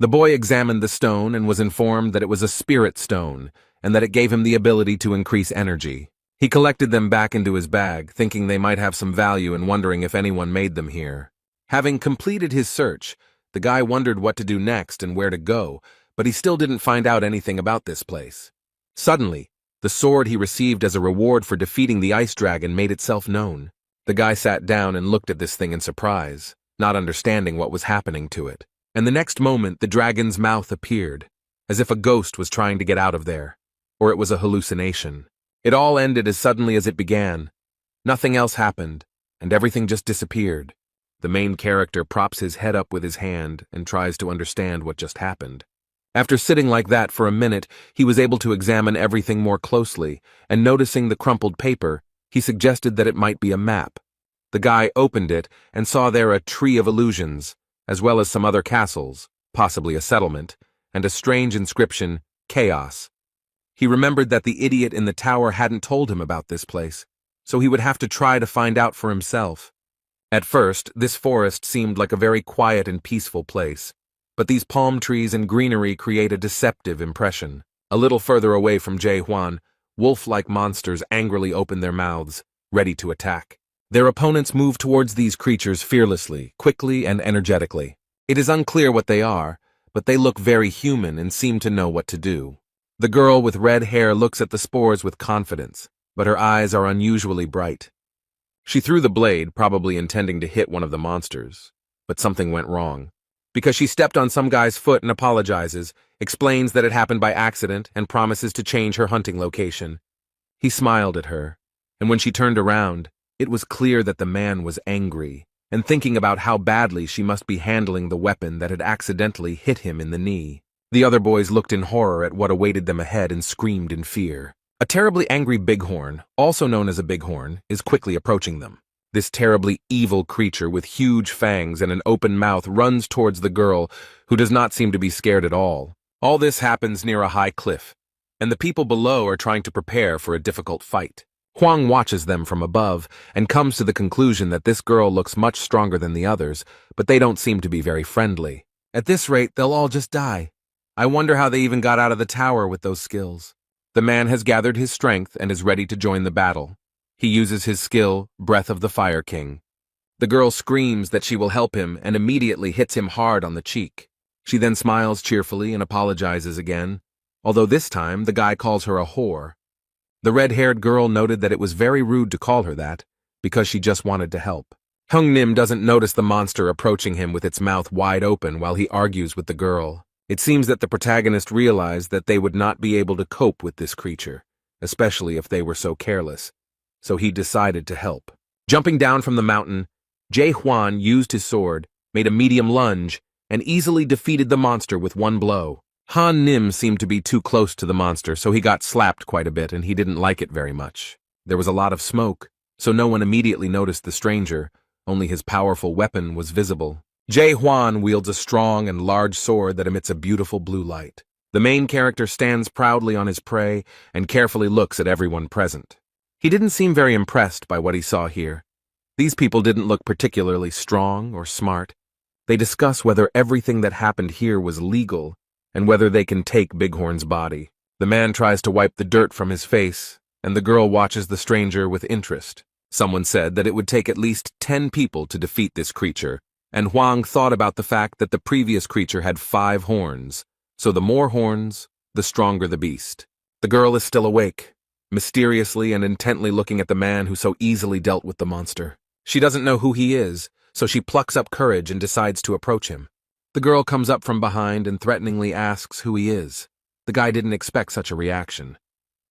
The boy examined the stone and was informed that it was a spirit stone, and that it gave him the ability to increase energy. He collected them back into his bag, thinking they might have some value and wondering if anyone made them here. Having completed his search, the guy wondered what to do next and where to go, but he still didn't find out anything about this place. Suddenly, the sword he received as a reward for defeating the ice dragon made itself known. The guy sat down and looked at this thing in surprise, not understanding what was happening to it. And the next moment, the dragon's mouth appeared, as if a ghost was trying to get out of there, or it was a hallucination. It all ended as suddenly as it began. Nothing else happened, and everything just disappeared. The main character props his head up with his hand and tries to understand what just happened. After sitting like that for a minute, he was able to examine everything more closely, and noticing the crumpled paper, he suggested that it might be a map. The guy opened it and saw there a tree of illusions, as well as some other castles, possibly a settlement, and a strange inscription, Chaos. He remembered that the idiot in the tower hadn't told him about this place, so he would have to try to find out for himself. At first, this forest seemed like a very quiet and peaceful place, but these palm trees and greenery create a deceptive impression. A little further away from Jae-hwan, wolf-like monsters angrily open their mouths, ready to attack. Their opponents move towards these creatures fearlessly, quickly, and energetically. It is unclear what they are, but they look very human and seem to know what to do. The girl with red hair looks at the spores with confidence, but her eyes are unusually bright. She threw the blade, probably intending to hit one of the monsters, but something went wrong. Because she stepped on some guy's foot and apologizes, explains that it happened by accident, and promises to change her hunting location. He smiled at her, and when she turned around, it was clear that the man was angry, and thinking about how badly she must be handling the weapon that had accidentally hit him in the knee. The other boys looked in horror at what awaited them ahead and screamed in fear. A terribly angry bighorn, also known as a bighorn, is quickly approaching them. This terribly evil creature with huge fangs and an open mouth runs towards the girl, who does not seem to be scared at all. All this happens near a high cliff, and the people below are trying to prepare for a difficult fight. Huang watches them from above and comes to the conclusion that this girl looks much stronger than the others, but they don't seem to be very friendly. At this rate, they'll all just die. I wonder how they even got out of the tower with those skills. The man has gathered his strength and is ready to join the battle. He uses his skill, Breath of the Fire King. The girl screams that she will help him and immediately hits him hard on the cheek. She then smiles cheerfully and apologizes again, although this time the guy calls her a whore. The red-haired girl noted that it was very rude to call her that, because she just wanted to help. Hung Nim doesn't notice the monster approaching him with its mouth wide open while he argues with the girl. It seems that the protagonist realized that they would not be able to cope with this creature, especially if they were so careless, so he decided to help. Jumping down from the mountain, Jae-hwan used his sword, made a medium lunge, and easily defeated the monster with one blow. Han Nim seemed to be too close to the monster, so he got slapped quite a bit and he didn't like it very much. There was a lot of smoke, so no one immediately noticed the stranger, only his powerful weapon was visible. Jae-hwan wields a strong and large sword that emits a beautiful blue light. The main character stands proudly on his prey and carefully looks at everyone present. He didn't seem very impressed by what he saw here. These people didn't look particularly strong or smart. They discuss whether everything that happened here was legal and whether they can take Bighorn's body. The man tries to wipe the dirt from his face, and the girl watches the stranger with interest. Someone said that it would take at least 10 people to defeat this creature, and Huang thought about the fact that the previous creature had 5 horns, so the more horns, the stronger the beast. The girl is still awake, mysteriously and intently looking at the man who so easily dealt with the monster. She doesn't know who he is, so she plucks up courage and decides to approach him. The girl comes up from behind and threateningly asks who he is. The guy didn't expect such a reaction.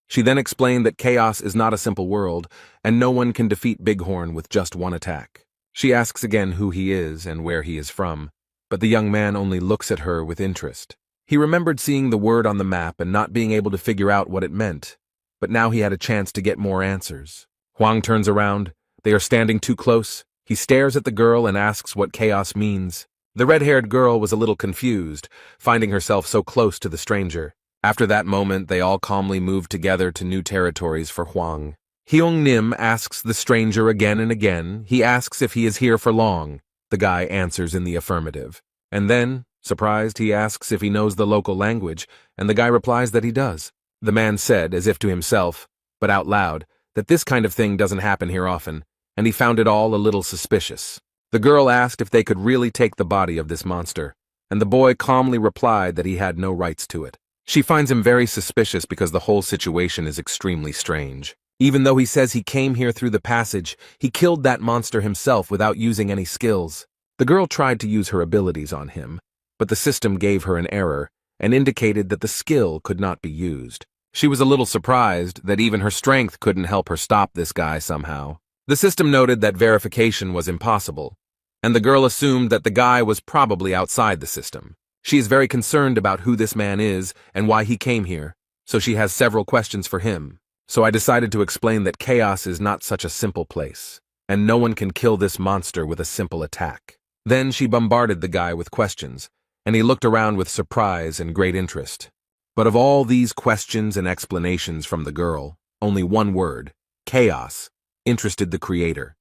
She then explained that chaos is not a simple world, and no one can defeat Bighorn with just one attack. She asks again who he is and where he is from, but the young man only looks at her with interest. He remembered seeing the word on the map and not being able to figure out what it meant, but now he had a chance to get more answers. Huang turns around. They are standing too close. He stares at the girl and asks what chaos means. The red-haired girl was a little confused, finding herself so close to the stranger. After that moment, they all calmly moved together to new territories for Huang. Hyung Nim asks the stranger again and again. He asks if he is here for long. The guy answers in the affirmative. And then, surprised, he asks if he knows the local language, and the guy replies that he does. The man said, as if to himself, but out loud, that this kind of thing doesn't happen here often, and he found it all a little suspicious. The girl asked if they could really take the body of this monster, and the boy calmly replied that he had no rights to it. She finds him very suspicious because the whole situation is extremely strange. Even though he says he came here through the passage, he killed that monster himself without using any skills. The girl tried to use her abilities on him, but the system gave her an error and indicated that the skill could not be used. She was a little surprised that even her strength couldn't help her stop this guy somehow. The system noted that verification was impossible, and the girl assumed that the guy was probably outside the system. She is very concerned about who this man is and why he came here, so she has several questions for him. So I decided to explain that chaos is not such a simple place, and no one can kill this monster with a simple attack. Then she bombarded the guy with questions, and he looked around with surprise and great interest. But of all these questions and explanations from the girl, only one word, chaos, interested the creator.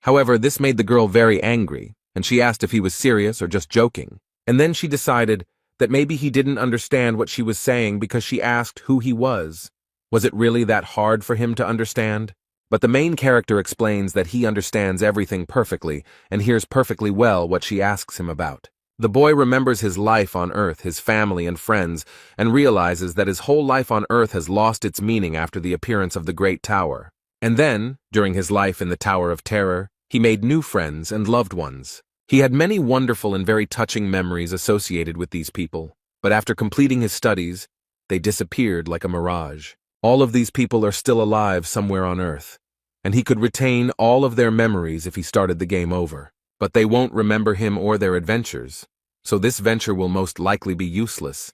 However, this made the girl very angry, and she asked if he was serious or just joking. And then she decided that maybe he didn't understand what she was saying because she asked who he was. Was it really that hard for him to understand? But the main character explains that he understands everything perfectly and hears perfectly well what she asks him about. The boy remembers his life on Earth, his family and friends, and realizes that his whole life on Earth has lost its meaning after the appearance of the Great Tower. And then, during his life in the Tower of Terror, he made new friends and loved ones. He had many wonderful and very touching memories associated with these people, but after completing his studies, they disappeared like a mirage. All of these people are still alive somewhere on Earth, and he could retain all of their memories if he started the game over. But they won't remember him or their adventures, so this venture will most likely be useless,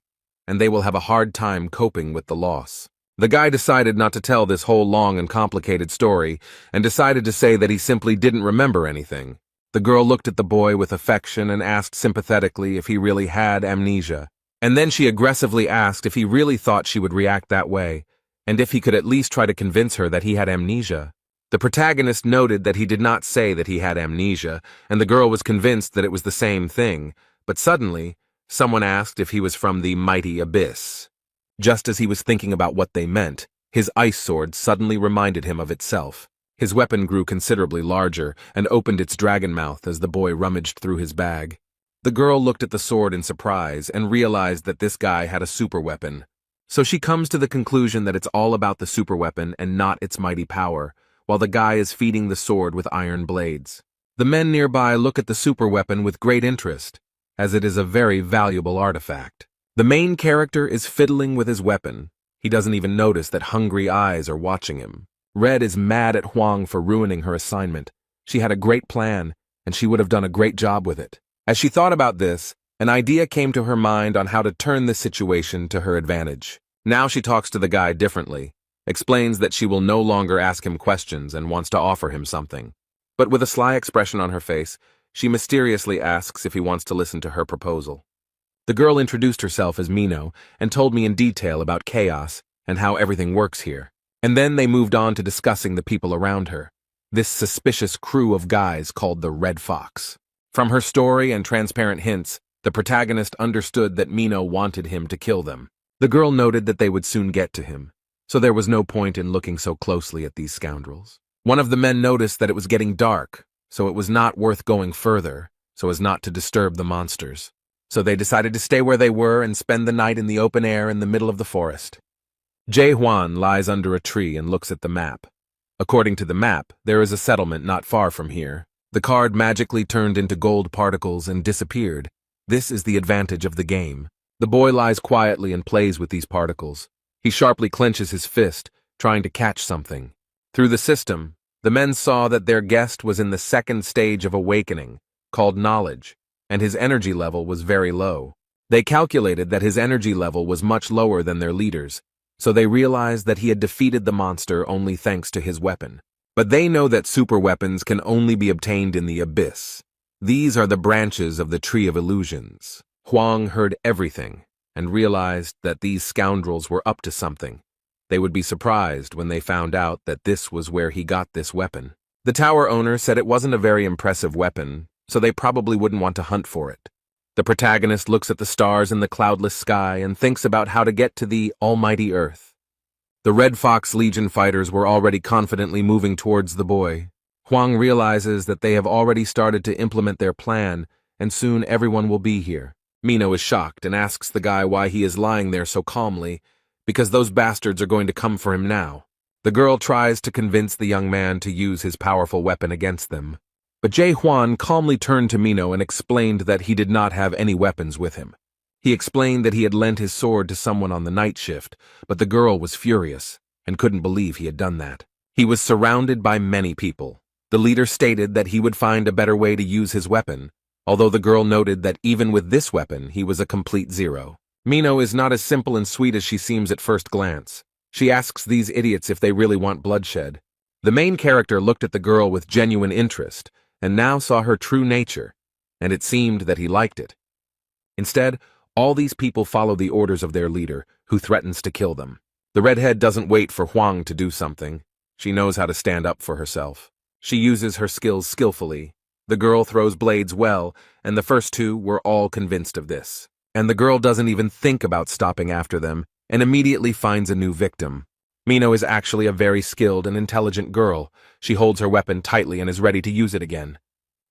and they will have a hard time coping with the loss. The guy decided not to tell this whole long and complicated story, and decided to say that he simply didn't remember anything. The girl looked at the boy with affection and asked sympathetically if he really had amnesia, and then she aggressively asked if he really thought she would react that way, and if he could at least try to convince her that he had amnesia. The protagonist noted that he did not say that he had amnesia, and the girl was convinced that it was the same thing, but suddenly, someone asked if he was from the mighty abyss. Just as he was thinking about what they meant, his ice sword suddenly reminded him of itself. His weapon grew considerably larger and opened its dragon mouth as the boy rummaged through his bag. The girl looked at the sword in surprise and realized that this guy had a super weapon. So she comes to the conclusion that it's all about the superweapon and not its mighty power, while the guy is feeding the sword with iron blades. The men nearby look at the superweapon with great interest, as it is a very valuable artifact. The main character is fiddling with his weapon. He doesn't even notice that hungry eyes are watching him. Red is mad at Huang for ruining her assignment. She had a great plan, and she would have done a great job with it. As she thought about this, an idea came to her mind on how to turn this situation to her advantage. Now she talks to the guy differently, explains that she will no longer ask him questions and wants to offer him something. But with a sly expression on her face, she mysteriously asks if he wants to listen to her proposal. The girl introduced herself as Mino and told me in detail about chaos and how everything works here. And then they moved on to discussing the people around her, this suspicious crew of guys called the Red Fox. From her story and transparent hints, the protagonist understood that Mino wanted him to kill them. The girl noted that they would soon get to him, so there was no point in looking so closely at these scoundrels. One of the men noticed that it was getting dark, so it was not worth going further, so as not to disturb the monsters. So they decided to stay where they were and spend the night in the open air in the middle of the forest. Jae Hwan lies under a tree and looks at the map. According to the map, there is a settlement not far from here. The card magically turned into gold particles and disappeared. This is the advantage of the game. The boy lies quietly and plays with these particles. He sharply clenches his fist, trying to catch something. Through the system, the men saw that their guest was in the second stage of awakening, called knowledge, and his energy level was very low. They calculated that his energy level was much lower than their leaders, so they realized that he had defeated the monster only thanks to his weapon. But they know that super weapons can only be obtained in the abyss. These are the branches of the Tree of Illusions. Huang heard everything and realized that these scoundrels were up to something. They would be surprised when they found out that this was where he got this weapon. The tower owner said it wasn't a very impressive weapon, so they probably wouldn't want to hunt for it. The protagonist looks at the stars in the cloudless sky and thinks about how to get to the almighty Earth. The Red Fox Legion fighters were already confidently moving towards the boy. Huang realizes that they have already started to implement their plan, and soon everyone will be here. Mino is shocked and asks the guy why he is lying there so calmly, because those bastards are going to come for him now. The girl tries to convince the young man to use his powerful weapon against them. But Jae Hwan calmly turned to Mino and explained that he did not have any weapons with him. He explained that he had lent his sword to someone on the night shift, but the girl was furious and couldn't believe he had done that. He was surrounded by many people. The leader stated that he would find a better way to use his weapon, although the girl noted that even with this weapon, he was a complete zero. Mino is not as simple and sweet as she seems at first glance. She asks these idiots if they really want bloodshed. The main character looked at the girl with genuine interest, and now saw her true nature, and it seemed that he liked it. Instead, all these people follow the orders of their leader, who threatens to kill them. The redhead doesn't wait for Huang to do something. She knows how to stand up for herself. She uses her skills skillfully. The girl throws blades well, and the first two were all convinced of this. And the girl doesn't even think about stopping after them, and immediately finds a new victim. Mino is actually a very skilled and intelligent girl. She holds her weapon tightly and is ready to use it again.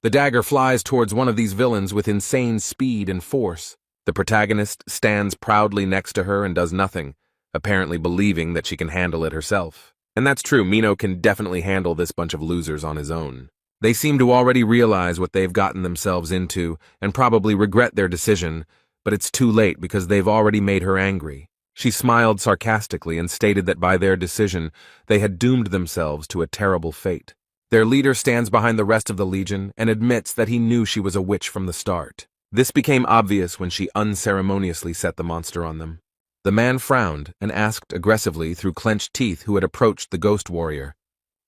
The dagger flies towards one of these villains with insane speed and force. The protagonist stands proudly next to her and does nothing, apparently believing that she can handle it herself. And that's true, Mino can definitely handle this bunch of losers on his own. They seem to already realize what they've gotten themselves into and probably regret their decision, but it's too late because they've already made her angry. She smiled sarcastically and stated that by their decision, they had doomed themselves to a terrible fate. Their leader stands behind the rest of the Legion and admits that he knew she was a witch from the start. This became obvious when she unceremoniously set the monster on them. The man frowned and asked aggressively through clenched teeth who had approached the ghost warrior.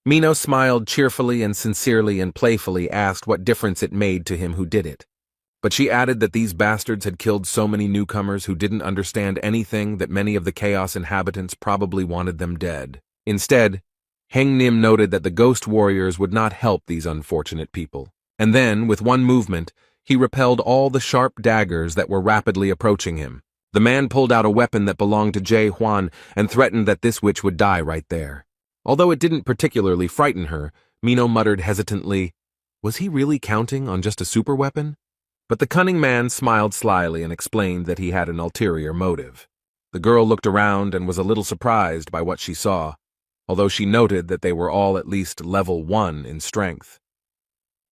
Mino smiled cheerfully and sincerely and playfully asked what difference it made to him who did it. But she added that these bastards had killed so many newcomers who didn't understand anything that many of the Chaos inhabitants probably wanted them dead. Instead, Heng Nim noted that the ghost warriors would not help these unfortunate people. And then, with one movement, he repelled all the sharp daggers that were rapidly approaching him. The man pulled out a weapon that belonged to Jae Hwan and threatened that this witch would die right there. Although it didn't particularly frighten her, Mino muttered hesitantly, "Was he really counting on just a super weapon?" But the cunning man smiled slyly and explained that he had an ulterior motive. The girl looked around and was a little surprised by what she saw, although she noted that they were all at least level 1 in strength.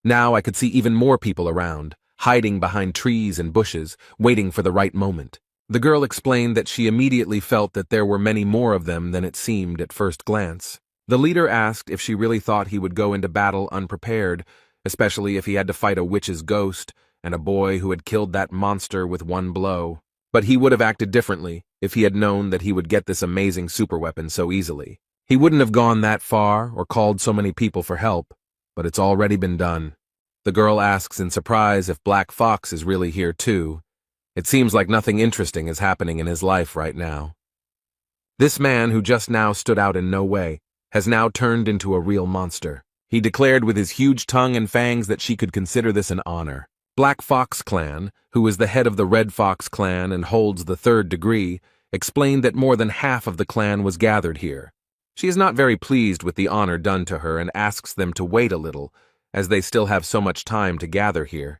Now I could see even more people around, hiding behind trees and bushes, waiting for the right moment. The girl explained that she immediately felt that there were many more of them than it seemed at first glance. The leader asked if she really thought he would go into battle unprepared, especially if he had to fight a witch's ghost and a boy who had killed that monster with one blow. But he would have acted differently if he had known that he would get this amazing superweapon so easily. He wouldn't have gone that far or called so many people for help, but it's already been done. The girl asks in surprise if Black Fox is really here too. It seems like nothing interesting is happening in his life right now. This man, who just now stood out in no way, has now turned into a real monster. He declared with his huge tongue and fangs that she could consider this an honor. Black Fox Clan, who is the head of the Red Fox Clan and holds the 3rd degree, explained that more than half of the clan was gathered here. She is not very pleased with the honor done to her and asks them to wait a little, as they still have so much time to gather here.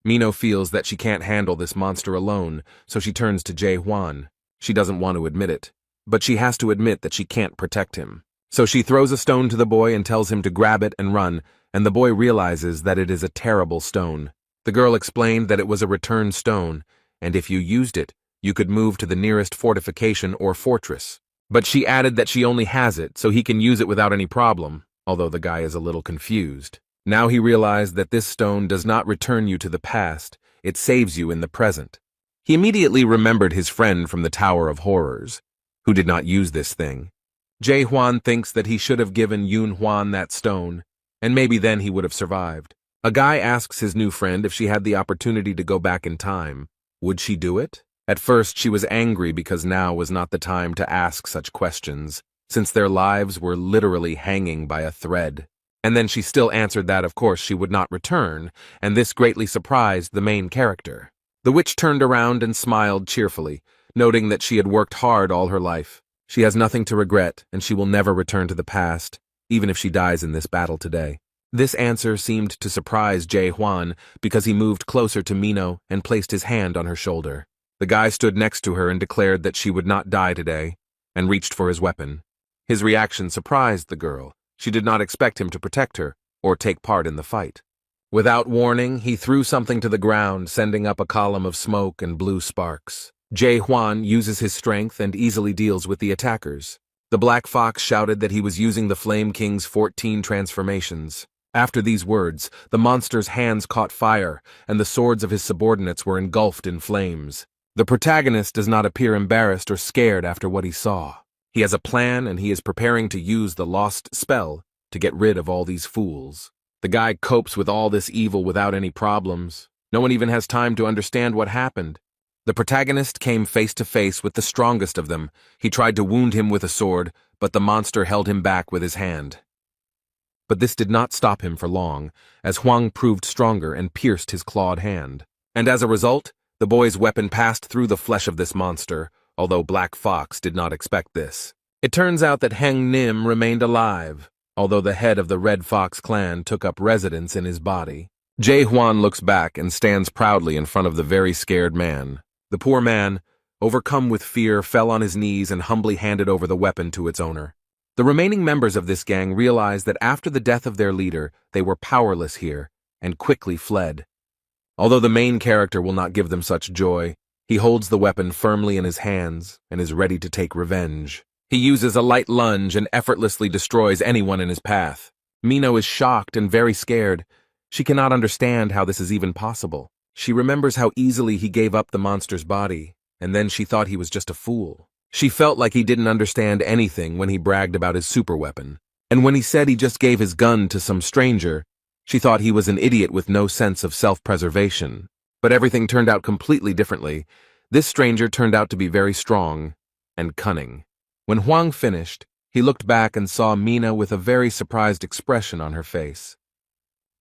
Mino feels that she can't handle this monster alone, so she turns to Jae Hwan. She doesn't want to admit it, but she has to admit that she can't protect him. So she throws a stone to the boy and tells him to grab it and run, and the boy realizes that it is a terrible stone. The girl explained that it was a return stone, and if you used it, you could move to the nearest fortification or fortress. But she added that she only has it, so he can use it without any problem, although the guy is a little confused. Now he realized that this stone does not return you to the past, it saves you in the present. He immediately remembered his friend from the Tower of Horrors, who did not use this thing. Jae Hwan thinks that he should have given Yoon Hwan that stone, and maybe then he would have survived. A guy asks his new friend if she had the opportunity to go back in time. Would she do it? At first, she was angry because now was not the time to ask such questions, since their lives were literally hanging by a thread. And then she still answered that, of course, she would not return, and this greatly surprised the main character. The witch turned around and smiled cheerfully, noting that she had worked hard all her life. She has nothing to regret, and she will never return to the past, even if she dies in this battle today. This answer seemed to surprise Jae Hwan because he moved closer to Mino and placed his hand on her shoulder. The guy stood next to her and declared that she would not die today, and reached for his weapon. His reaction surprised the girl. She did not expect him to protect her or take part in the fight. Without warning, he threw something to the ground, sending up a column of smoke and blue sparks. Jae Hwan uses his strength and easily deals with the attackers. The Black Fox shouted that he was using the Flame King's 14 transformations. After these words, the monster's hands caught fire, and the swords of his subordinates were engulfed in flames. The protagonist does not appear embarrassed or scared after what he saw. He has a plan, and he is preparing to use the lost spell to get rid of all these fools. The guy copes with all this evil without any problems. No one even has time to understand what happened. The protagonist came face to face with the strongest of them. He tried to wound him with a sword, but the monster held him back with his hand. But this did not stop him for long, as Hwang proved stronger and pierced his clawed hand. And as a result, the boy's weapon passed through the flesh of this monster, although Black Fox did not expect this. It turns out that Heng Nim remained alive, although the head of the Red Fox clan took up residence in his body. Jae Hwan looks back and stands proudly in front of the very scared man. The poor man, overcome with fear, fell on his knees and humbly handed over the weapon to its owner. The remaining members of this gang realized that after the death of their leader, they were powerless here, and quickly fled. Although the main character will not give them such joy, he holds the weapon firmly in his hands and is ready to take revenge. He uses a light lunge and effortlessly destroys anyone in his path. Mino is shocked and very scared. She cannot understand how this is even possible. She remembers how easily he gave up the monster's body, and then she thought he was just a fool. She felt like he didn't understand anything when he bragged about his super weapon. And when he said he just gave his gun to some stranger, she thought he was an idiot with no sense of self-preservation. But everything turned out completely differently. This stranger turned out to be very strong and cunning. When Hwang finished, he looked back and saw Mina with a very surprised expression on her face.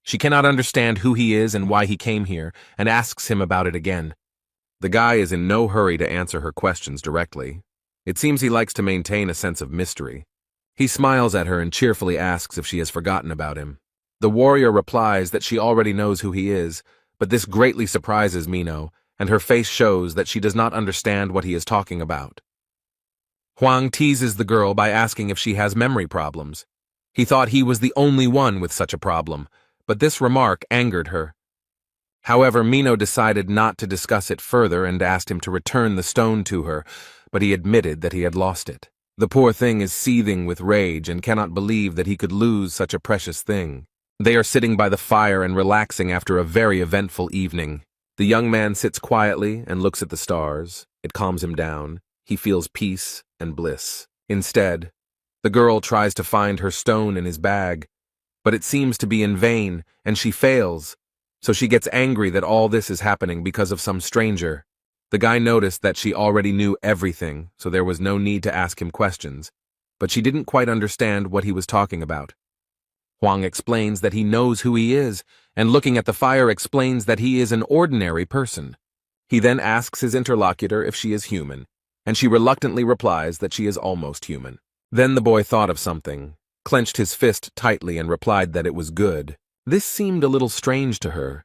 She cannot understand who he is and why he came here, and asks him about it again. The guy is in no hurry to answer her questions directly. It seems he likes to maintain a sense of mystery. He smiles at her and cheerfully asks if she has forgotten about him. The warrior replies that she already knows who he is, but this greatly surprises Mino, and her face shows that she does not understand what he is talking about. Hwang teases the girl by asking if she has memory problems. He thought he was the only one with such a problem, but this remark angered her. However, Mino decided not to discuss it further and asked him to return the stone to her, but he admitted that he had lost it. The poor thing is seething with rage and cannot believe that he could lose such a precious thing. They are sitting by the fire and relaxing after a very eventful evening. The young man sits quietly and looks at the stars. It calms him down. He feels peace and bliss. Instead, the girl tries to find her stone in his bag, but it seems to be in vain, and she fails. So she gets angry that all this is happening because of some stranger. The guy noticed that she already knew everything, so there was no need to ask him questions, but she didn't quite understand what he was talking about. Hwang explains that he knows who he is, and looking at the fire explains that he is an ordinary person. He then asks his interlocutor if she is human, and she reluctantly replies that she is almost human. Then the boy thought of something, clenched his fist tightly and replied that it was good. This seemed a little strange to her,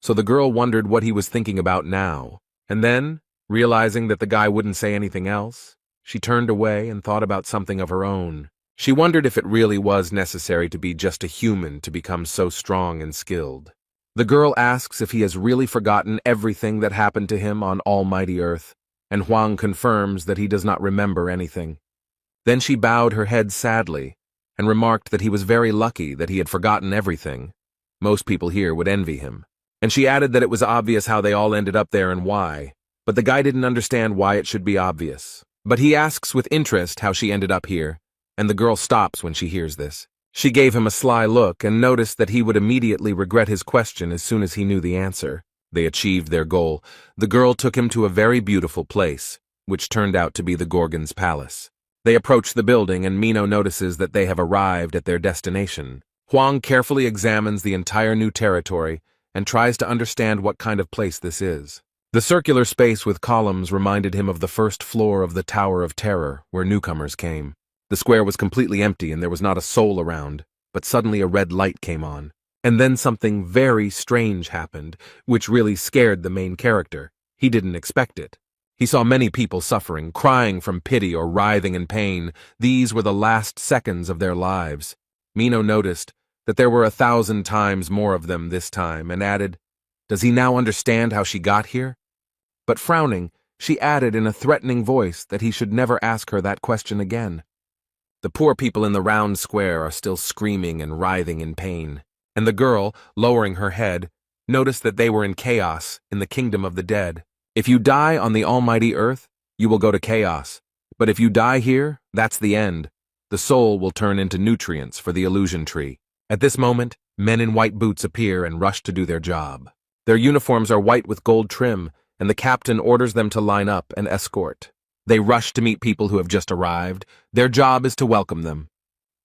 so the girl wondered what he was thinking about now. And then, realizing that the guy wouldn't say anything else, she turned away and thought about something of her own. She wondered if it really was necessary to be just a human to become so strong and skilled. The girl asks if he has really forgotten everything that happened to him on Almighty Earth, and Hwang confirms that he does not remember anything. Then she bowed her head sadly and remarked that he was very lucky that he had forgotten everything. Most people here would envy him. And she added that it was obvious how they all ended up there and why. but the guy didn't understand why it should be obvious. But he asks with interest how she ended up here, and the girl stops when she hears this. She gave him a sly look and noticed that he would immediately regret his question as soon as he knew the answer. They achieved their goal. The girl took him to a very beautiful place, which turned out to be the Gorgon's palace. They approach the building and Mino notices that they have arrived at their destination. Huang carefully examines the entire new territory and tries to understand what kind of place this is. The circular space with columns reminded him of the first floor of the Tower of Terror, where newcomers came. The square was completely empty and there was not a soul around, but suddenly a red light came on. And then something very strange happened, which really scared the main character. He didn't expect it. He saw many people suffering, crying from pity or writhing in pain. These were the last seconds of their lives. Mino noticed that there were 1,000 times more of them this time and added, "Does he now understand how she got here?" But frowning, she added in a threatening voice that he should never ask her that question again. The poor people in the round square are still screaming and writhing in pain, and the girl, lowering her head, noticed that they were in chaos in the kingdom of the dead. If you die on the almighty earth, you will go to chaos. But if you die here, that's the end. The soul will turn into nutrients for the illusion tree. At this moment, men in white boots appear and rush to do their job. Their uniforms are white with gold trim, and the captain orders them to line up and escort. They rush to meet people who have just arrived. Their job is to welcome them.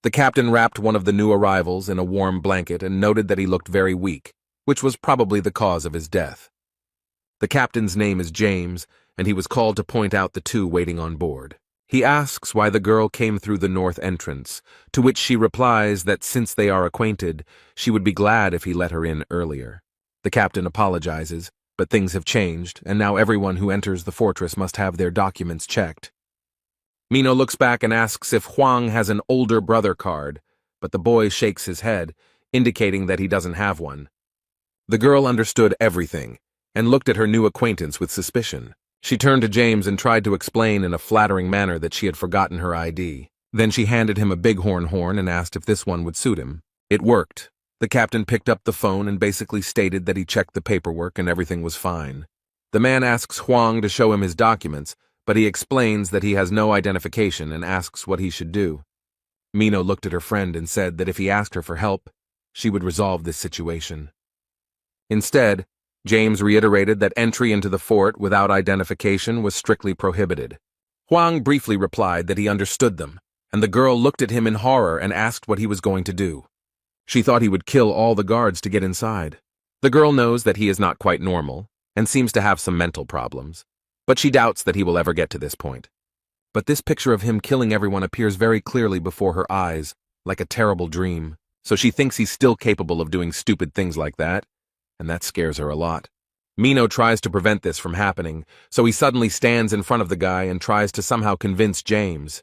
The captain wrapped one of the new arrivals in a warm blanket and noted that he looked very weak, which was probably the cause of his death. The captain's name is James, and he was called to point out the two waiting on board. He asks why the girl came through the north entrance, to which she replies that since they are acquainted, she would be glad if he let her in earlier. The captain apologizes, but things have changed, and now everyone who enters the fortress must have their documents checked. Mino looks back and asks if Huang has an older brother card, but the boy shakes his head, indicating that he doesn't have one. The girl understood everything, and looked at her new acquaintance with suspicion. She turned to James and tried to explain in a flattering manner that she had forgotten her ID. Then she handed him a bighorn horn and asked if this one would suit him. It worked. The captain picked up the phone and basically stated that he checked the paperwork and everything was fine. The man asks Huang to show him his documents, but he explains that he has no identification and asks what he should do. Mino looked at her friend and said that if he asked her for help, she would resolve this situation. Instead, James reiterated that entry into the fort without identification was strictly prohibited. Huang briefly replied that he understood them, and the girl looked at him in horror and asked what he was going to do. She thought he would kill all the guards to get inside. The girl knows that he is not quite normal, and seems to have some mental problems, but she doubts that he will ever get to this point. But this picture of him killing everyone appears very clearly before her eyes, like a terrible dream, so she thinks he's still capable of doing stupid things like that, and that scares her a lot. Mino tries to prevent this from happening, so he suddenly stands in front of the guy and tries to somehow convince James.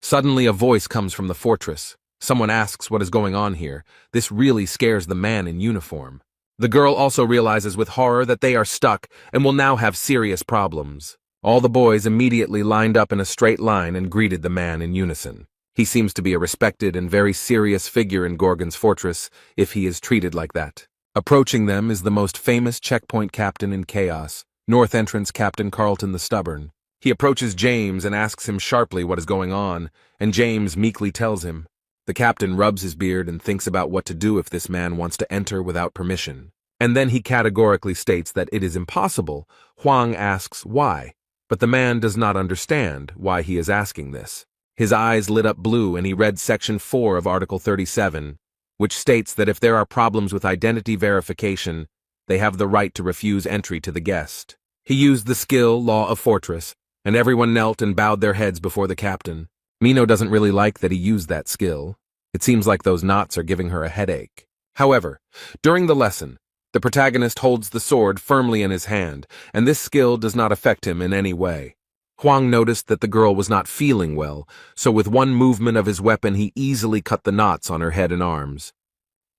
Suddenly a voice comes from the fortress. Someone asks what is going on here. This really scares the man in uniform. The girl also realizes with horror that they are stuck and will now have serious problems. All the boys immediately lined up in a straight line and greeted the man in unison. He seems to be a respected and very serious figure in Gorgon's fortress if he is treated like that. Approaching them is the most famous checkpoint captain in Chaos, North Entrance Captain Carlton the Stubborn. He approaches James and asks him sharply what is going on, and James meekly tells him. The captain rubs his beard and thinks about what to do if this man wants to enter without permission. And then he categorically states that it is impossible. Huang asks why, but the man does not understand why he is asking this. His eyes lit up blue and he read Section 4 of Article 37, which states that if there are problems with identity verification, they have the right to refuse entry to the guest. He used the skill Law of Fortress, and everyone knelt and bowed their heads before the captain. Mino doesn't really like that he used that skill. It seems like those knots are giving her a headache. However, during the lesson, the protagonist holds the sword firmly in his hand, and this skill does not affect him in any way. Huang noticed that the girl was not feeling well, so with one movement of his weapon he easily cut the knots on her head and arms.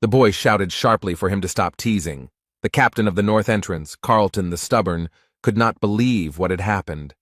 The boy shouted sharply for him to stop teasing. The captain of the North Entrance, Carlton the Stubborn, could not believe what had happened.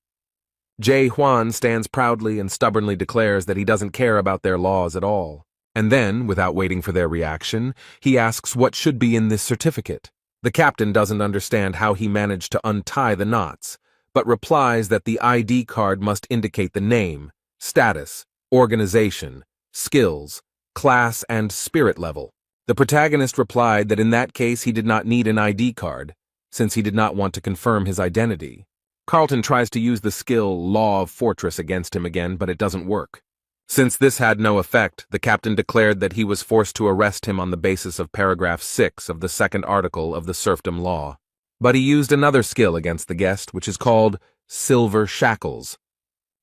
Jae Hwan stands proudly and stubbornly declares that he doesn't care about their laws at all. And then, without waiting for their reaction, he asks what should be in this certificate. The captain doesn't understand how he managed to untie the knots, but replies that the ID card must indicate the name, status, organization, skills, class, and spirit level. The protagonist replied that in that case he did not need an ID card, since he did not want to confirm his identity. Carlton tries to use the skill Law of Fortress against him again, but it doesn't work. Since this had no effect, the captain declared that he was forced to arrest him on the basis of paragraph 6 of the second article of the serfdom law. But he used another skill against the guest, which is called Silver Shackles.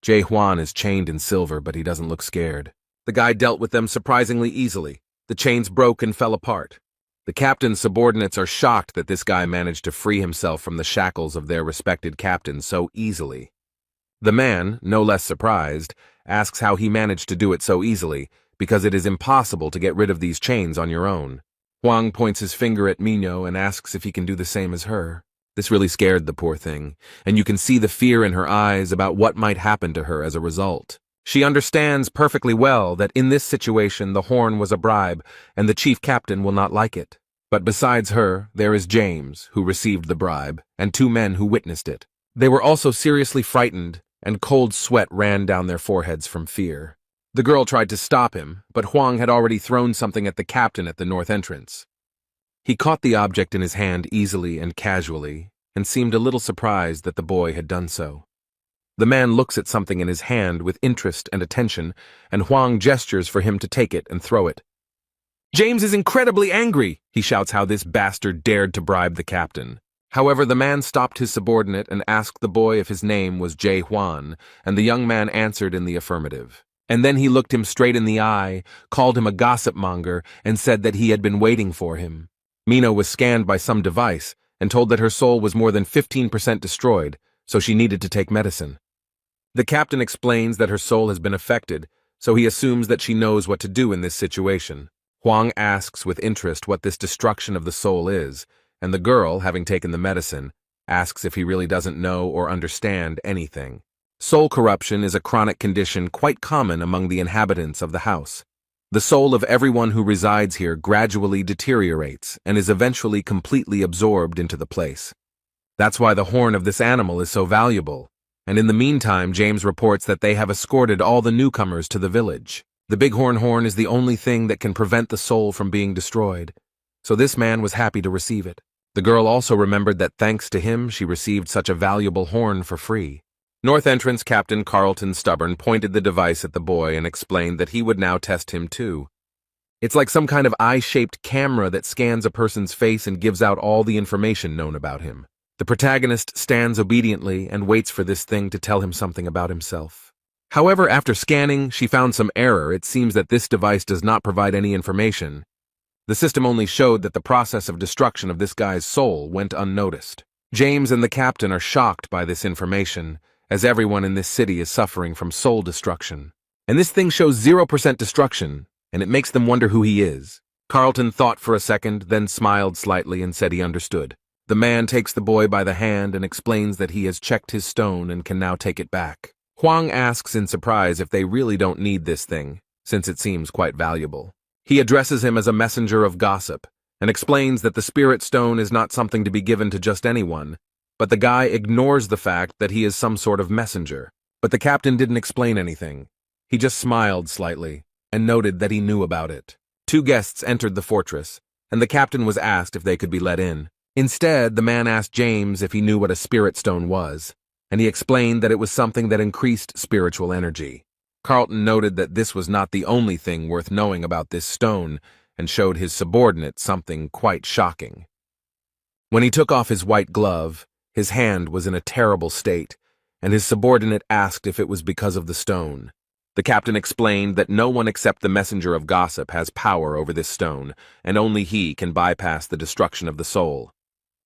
Jae-hwan is chained in silver, but he doesn't look scared. The guy dealt with them surprisingly easily. The chains broke and fell apart. The captain's subordinates are shocked that this guy managed to free himself from the shackles of their respected captain so easily. The man, no less surprised, asks how he managed to do it so easily, because it is impossible to get rid of these chains on your own. Hwang points his finger at Minho and asks if he can do the same as her. This really scared the poor thing, and you can see the fear in her eyes about what might happen to her as a result. She understands perfectly well that in this situation the horn was a bribe, and the chief captain will not like it. But besides her, there is James, who received the bribe, and 2 men who witnessed it. They were also seriously frightened, and cold sweat ran down their foreheads from fear. The girl tried to stop him, but Hwang had already thrown something at the captain at the north entrance. He caught the object in his hand easily and casually, and seemed a little surprised that the boy had done so. The man looks at something in his hand with interest and attention, and Hwang gestures for him to take it and throw it. James is incredibly angry, he shouts how this bastard dared to bribe the captain. However, the man stopped his subordinate and asked the boy if his name was Jae-hwan, and the young man answered in the affirmative. And then he looked him straight in the eye, called him a gossip monger, and said that he had been waiting for him. Minho was scanned by some device and told that her soul was more than 15% destroyed, so she needed to take medicine. The captain explains that her soul has been affected, so he assumes that she knows what to do in this situation. Hwang asks with interest what this destruction of the soul is, and the girl, having taken the medicine, asks if he really doesn't know or understand anything. Soul corruption is a chronic condition quite common among the inhabitants of the house. The soul of everyone who resides here gradually deteriorates and is eventually completely absorbed into the place. That's why the horn of this animal is so valuable, and in the meantime James reports that they have escorted all the newcomers to the village. The bighorn horn is the only thing that can prevent the soul from being destroyed, so this man was happy to receive it. The girl also remembered that thanks to him she received such a valuable horn for free. North Entrance Captain Carlton Stubborn pointed the device at the boy and explained that he would now test him too. It's like some kind of eye-shaped camera that scans a person's face and gives out all the information known about him. The protagonist stands obediently and waits for this thing to tell him something about himself. However, after scanning, she found some error. It seems that this device does not provide any information. The system only showed that the process of destruction of this guy's soul went unnoticed. James and the captain are shocked by this information, as everyone in this city is suffering from soul destruction. And this thing shows 0% destruction, and it makes them wonder who he is. Carlton thought for a second, then smiled slightly and said he understood. The man takes the boy by the hand and explains that he has checked his stone and can now take it back. Hwang asks in surprise if they really don't need this thing, since it seems quite valuable. He addresses him as a messenger of gossip, and explains that the spirit stone is not something to be given to just anyone, but the guy ignores the fact that he is some sort of messenger. But the captain didn't explain anything. He just smiled slightly, and noted that he knew about it. 2 guests entered the fortress, and the captain was asked if they could be let in. Instead, the man asked James if he knew what a spirit stone was, and he explained that it was something that increased spiritual energy. Carlton noted that this was not the only thing worth knowing about this stone, and showed his subordinate something quite shocking. When he took off his white glove, his hand was in a terrible state, and his subordinate asked if it was because of the stone. The captain explained that no one except the messenger of gossip has power over this stone, and only he can bypass the destruction of the soul.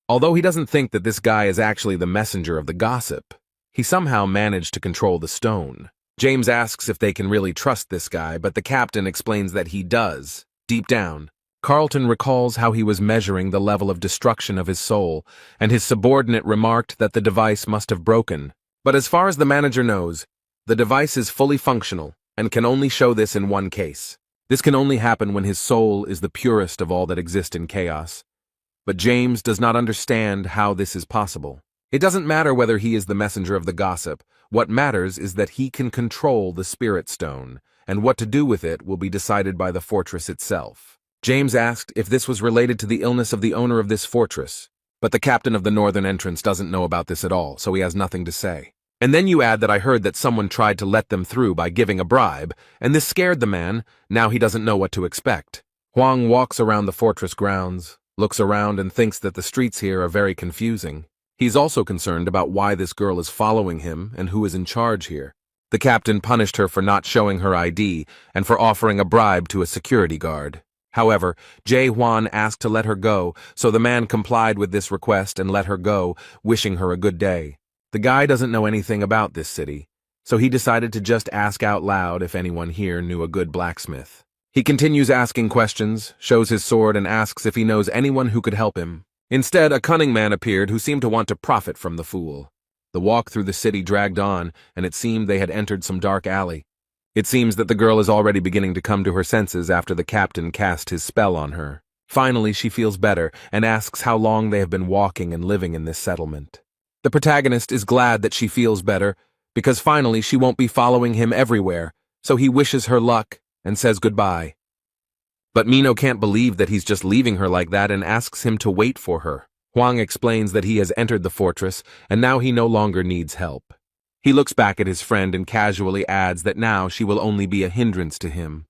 Although he doesn't think that this guy is actually the messenger of the gossip, he somehow managed to control the stone. James asks if they can really trust this guy, but the captain explains that he does, deep down. Carlton recalls how he was measuring the level of destruction of his soul, and his subordinate remarked that the device must have broken. But as far as the manager knows, the device is fully functional, and can only show this in one case. This can only happen when his soul is the purest of all that exist in chaos. But James does not understand how this is possible. It doesn't matter whether he is the messenger of the gossip. What matters is that he can control the spirit stone, and what to do with it will be decided by the fortress itself. James asked if this was related to the illness of the owner of this fortress, but the captain of the northern entrance doesn't know about this at all, so he has nothing to say. And then you add that I heard that someone tried to let them through by giving a bribe, and this scared the man. Now he doesn't know what to expect. Huang walks around the fortress grounds, looks around and thinks that the streets here are very confusing. He's also concerned about why this girl is following him and who is in charge here. The captain punished her for not showing her ID and for offering a bribe to a security guard. However, Jae Hwan asked to let her go, so the man complied with this request and let her go, wishing her a good day. The guy doesn't know anything about this city, so he decided to just ask out loud if anyone here knew a good blacksmith. He continues asking questions, shows his sword, and asks if he knows anyone who could help him. Instead, a cunning man appeared who seemed to want to profit from the fool. The walk through the city dragged on, and it seemed they had entered some dark alley. It seems that the girl is already beginning to come to her senses after the captain cast his spell on her. Finally, she feels better and asks how long they have been walking and living in this settlement. The protagonist is glad that she feels better, because finally she won't be following him everywhere, so he wishes her luck and says goodbye. But Mino can't believe that he's just leaving her like that and asks him to wait for her. Huang explains that he has entered the fortress and now he no longer needs help. He looks back at his friend and casually adds that now she will only be a hindrance to him.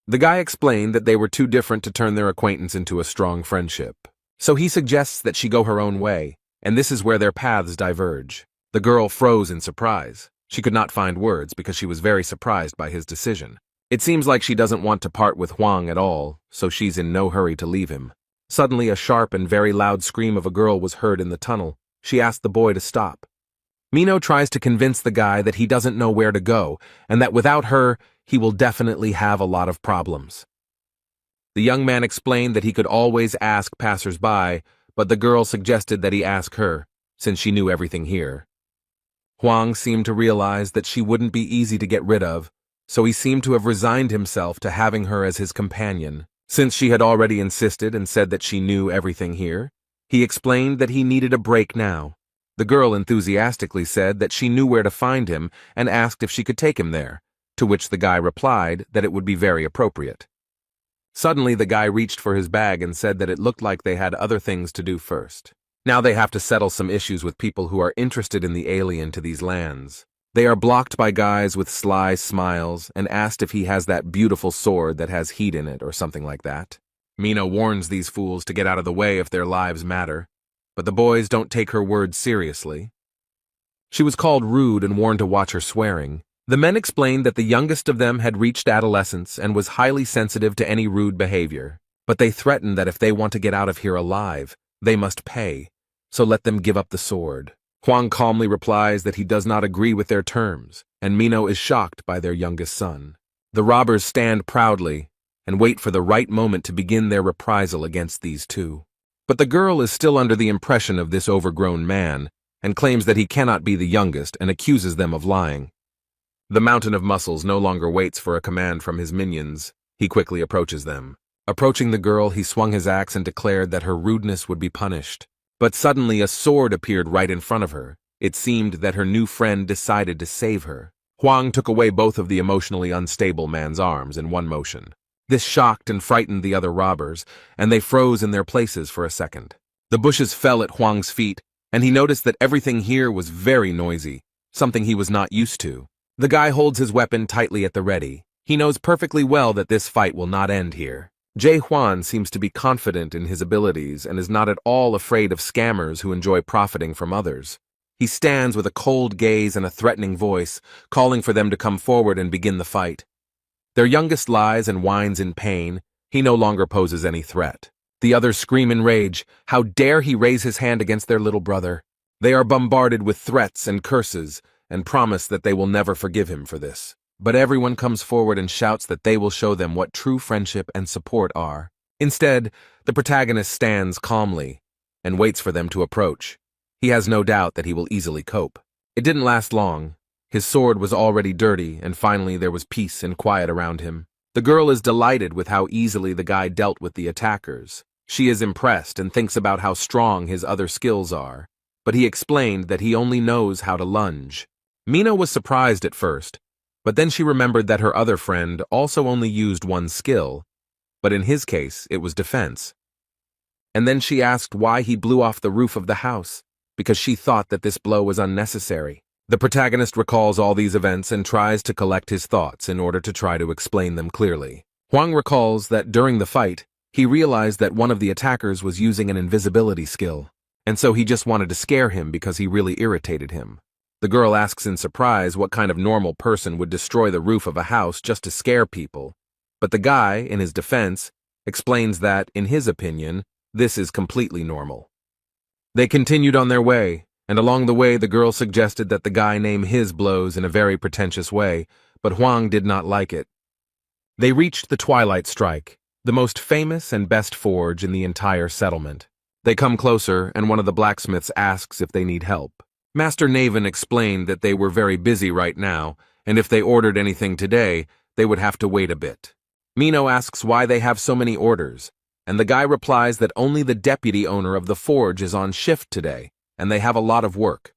The guy explained that they were too different to turn their acquaintance into a strong friendship. So he suggests that she go her own way, and this is where their paths diverge. The girl froze in surprise. She could not find words because she was very surprised by his decision. It seems like she doesn't want to part with Huang at all, so she's in no hurry to leave him. Suddenly, a sharp and very loud scream of a girl was heard in the tunnel. She asked the boy to stop. Mino tries to convince the guy that he doesn't know where to go, and that without her, he will definitely have a lot of problems. The young man explained that he could always ask passers-by, but the girl suggested that he ask her, since she knew everything here. Huang seemed to realize that she wouldn't be easy to get rid of, so he seemed to have resigned himself to having her as his companion. Since she had already insisted and said that she knew everything here, he explained that he needed a break now. The girl enthusiastically said that she knew where to find him and asked if she could take him there, to which the guy replied that it would be very appropriate. Suddenly, the guy reached for his bag and said that it looked like they had other things to do first. Now they have to settle some issues with people who are interested in the alien to these lands. They are blocked by guys with sly smiles and asked if he has that beautiful sword that has heat in it or something like that. Mina warns these fools to get out of the way if their lives matter, but the boys don't take her words seriously. She was called rude and warned to watch her swearing. The men explained that the youngest of them had reached adolescence and was highly sensitive to any rude behavior, but they threatened that if they want to get out of here alive, they must pay, so let them give up the sword. Huang calmly replies that he does not agree with their terms, and Mino is shocked by their youngest son. The robbers stand proudly and wait for the right moment to begin their reprisal against these two. But the girl is still under the impression of this overgrown man and claims that he cannot be the youngest and accuses them of lying. The Mountain of Muscles no longer waits for a command from his minions. He quickly approaches them. Approaching the girl, he swung his axe and declared that her rudeness would be punished. But suddenly a sword appeared right in front of her. It seemed that her new friend decided to save her. Huang took away both of the emotionally unstable man's arms in one motion. This shocked and frightened the other robbers, and they froze in their places for a second. The bushes fell at Huang's feet, and he noticed that everything here was very noisy, something he was not used to. The guy holds his weapon tightly at the ready. He knows perfectly well that this fight will not end here. Jae Hwan seems to be confident in his abilities and is not at all afraid of scammers who enjoy profiting from others. He stands with a cold gaze and a threatening voice, calling for them to come forward and begin the fight. Their youngest lies and whines in pain. He no longer poses any threat. The others scream in rage. How dare he raise his hand against their little brother? They are bombarded with threats and curses and promise that they will never forgive him for this. But everyone comes forward and shouts that they will show them what true friendship and support are. Instead, the protagonist stands calmly and waits for them to approach. He has no doubt that he will easily cope. It didn't last long. His sword was already dirty, and finally there was peace and quiet around him. The girl is delighted with how easily the guy dealt with the attackers. She is impressed and thinks about how strong his other skills are. but he explained that he only knows how to lunge. Mina was surprised at first, but then she remembered that her other friend also only used one skill, but in his case, it was defense. And then she asked why he blew off the roof of the house, because she thought that this blow was unnecessary. The protagonist recalls all these events and tries to collect his thoughts in order to try to explain them clearly. Hwang recalls that during the fight, he realized that one of the attackers was using an invisibility skill, and so he just wanted to scare him because he really irritated him. The girl asks in surprise what kind of normal person would destroy the roof of a house just to scare people, but the guy, in his defense, explains that, in his opinion, this is completely normal. They continued on their way, and along the way the girl suggested that the guy name his blows in a very pretentious way, but Hwang did not like it. They reached the Twilight Strike, the most famous and best forge in the entire settlement. They come closer, and one of the blacksmiths asks if they need help. Master Naven explained that they were very busy right now, and if they ordered anything today, they would have to wait a bit. Mino asks why they have so many orders, and the guy replies that only the deputy owner of the forge is on shift today, and they have a lot of work.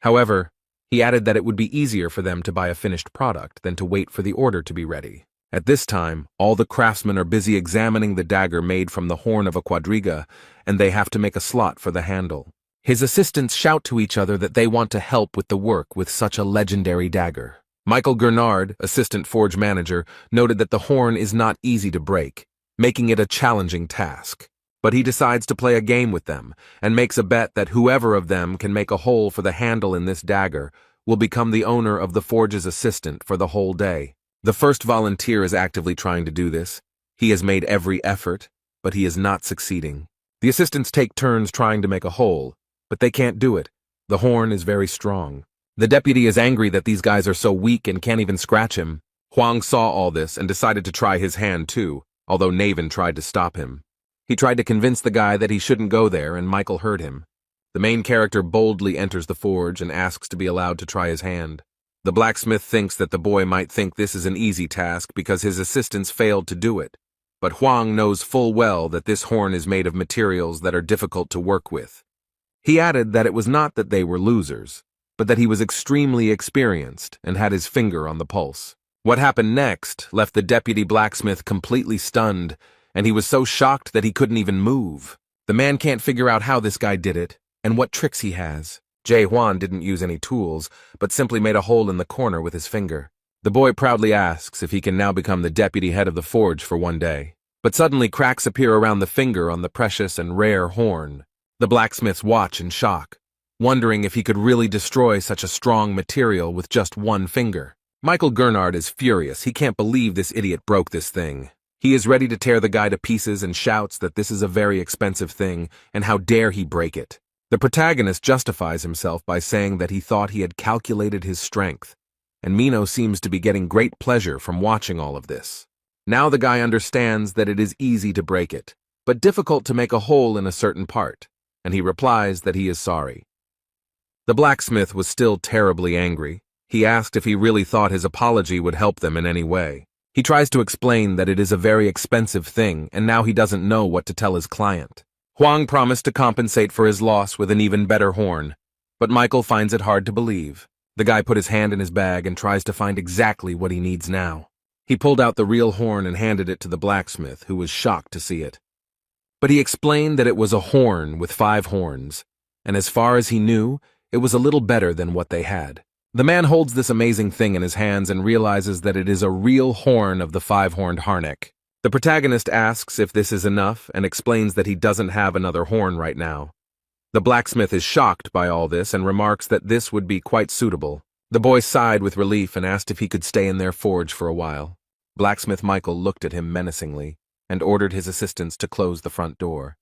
However, he added that it would be easier for them to buy a finished product than to wait for the order to be ready. At this time, all the craftsmen are busy examining the dagger made from the horn of a quadriga, and they have to make a slot for the handle. His assistants shout to each other that they want to help with the work with such a legendary dagger. Michael Gernard, assistant forge manager, noted that the horn is not easy to break, making it a challenging task. But he decides to play a game with them, and makes a bet that whoever of them can make a hole for the handle in this dagger will become the owner of the forge's assistant for the whole day. The first volunteer is actively trying to do this. He has made every effort, but he is not succeeding. The assistants take turns trying to make a hole, but they can't do it. The horn is very strong. The deputy is angry that these guys are so weak and can't even scratch him. Hwang saw all this and decided to try his hand too, although Naven tried to stop him. He tried to convince the guy that he shouldn't go there, and Michael heard him. The main character boldly enters the forge and asks to be allowed to try his hand. The blacksmith thinks that the boy might think this is an easy task because his assistants failed to do it, but Hwang knows full well that this horn is made of materials that are difficult to work with. He added that it was not that they were losers, but that he was extremely experienced and had his finger on the pulse. What happened next left the deputy blacksmith completely stunned, and he was so shocked that he couldn't even move. The man can't figure out how this guy did it and what tricks he has. Jae Hwan didn't use any tools, but simply made a hole in the corner with his finger. The boy proudly asks if he can now become the deputy head of the forge for one day. But suddenly cracks appear around the finger on the precious and rare horn. The blacksmiths watch in shock, wondering if he could really destroy such a strong material with just one finger. Michael Gernard is furious. He can't believe this idiot broke this thing. He is ready to tear the guy to pieces and shouts that this is a very expensive thing, and how dare he break it. The protagonist justifies himself by saying that he thought he had calculated his strength, and Mino seems to be getting great pleasure from watching all of this. Now the guy understands that it is easy to break it, but difficult to make a hole in a certain part, and he replies that he is sorry. The blacksmith was still terribly angry. He asked if he really thought his apology would help them in any way. He tries to explain that it is a very expensive thing, and now he doesn't know what to tell his client. Hwang promised to compensate for his loss with an even better horn, but Michael finds it hard to believe. The guy put his hand in his bag and tries to find exactly what he needs now. He pulled out the real horn and handed it to the blacksmith, who was shocked to see it. But he explained that it was a horn with 5 horns, and as far as he knew, it was a little better than what they had. The man holds this amazing thing in his hands and realizes that it is a real horn of the 5-horned harnick. The protagonist asks if this is enough and explains that he doesn't have another horn right now. The blacksmith is shocked by all this and remarks that this would be quite suitable. The boy sighed with relief and asked if he could stay in their forge for a while. Blacksmith Michael looked at him menacingly and ordered his assistants to close the front door.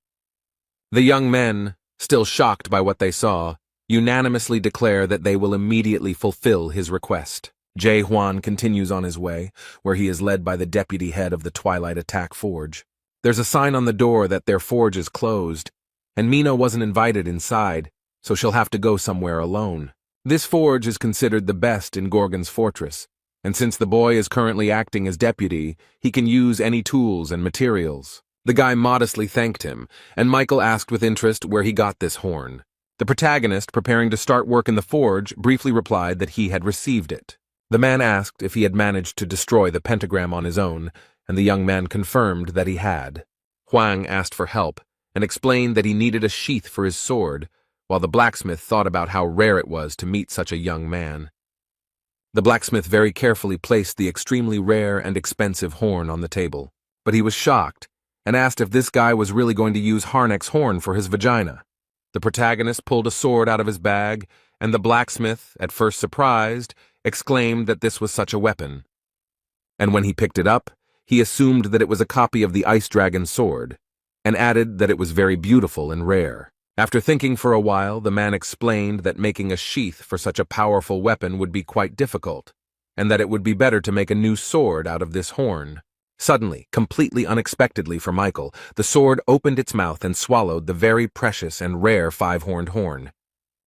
The young men, still shocked by what they saw, unanimously declare that they will immediately fulfill his request. Jae Hwan continues on his way, where he is led by the deputy head of the Twilight Attack Forge. There's a sign on the door that their forge is closed, and Mino wasn't invited inside, so she'll have to go somewhere alone. This forge is considered the best in Gorgon's fortress, and since the boy is currently acting as deputy, he can use any tools and materials. The guy modestly thanked him, and Michael asked with interest where he got this horn. The protagonist, preparing to start work in the forge, briefly replied that he had received it. The man asked if he had managed to destroy the pentagram on his own, and the young man confirmed that he had. Huang asked for help and explained that he needed a sheath for his sword, while the blacksmith thought about how rare it was to meet such a young man. The blacksmith very carefully placed the extremely rare and expensive horn on the table, but he was shocked and asked if this guy was really going to use Harnack's horn for his vagina. The protagonist pulled a sword out of his bag, and the blacksmith, at first surprised, exclaimed that this was such a weapon. And when he picked it up, he assumed that it was a copy of the Ice Dragon's sword, and added that it was very beautiful and rare. After thinking for a while, the man explained that making a sheath for such a powerful weapon would be quite difficult, and that it would be better to make a new sword out of this horn. Suddenly, completely unexpectedly for Michael, the sword opened its mouth and swallowed the very precious and rare five-horned horn.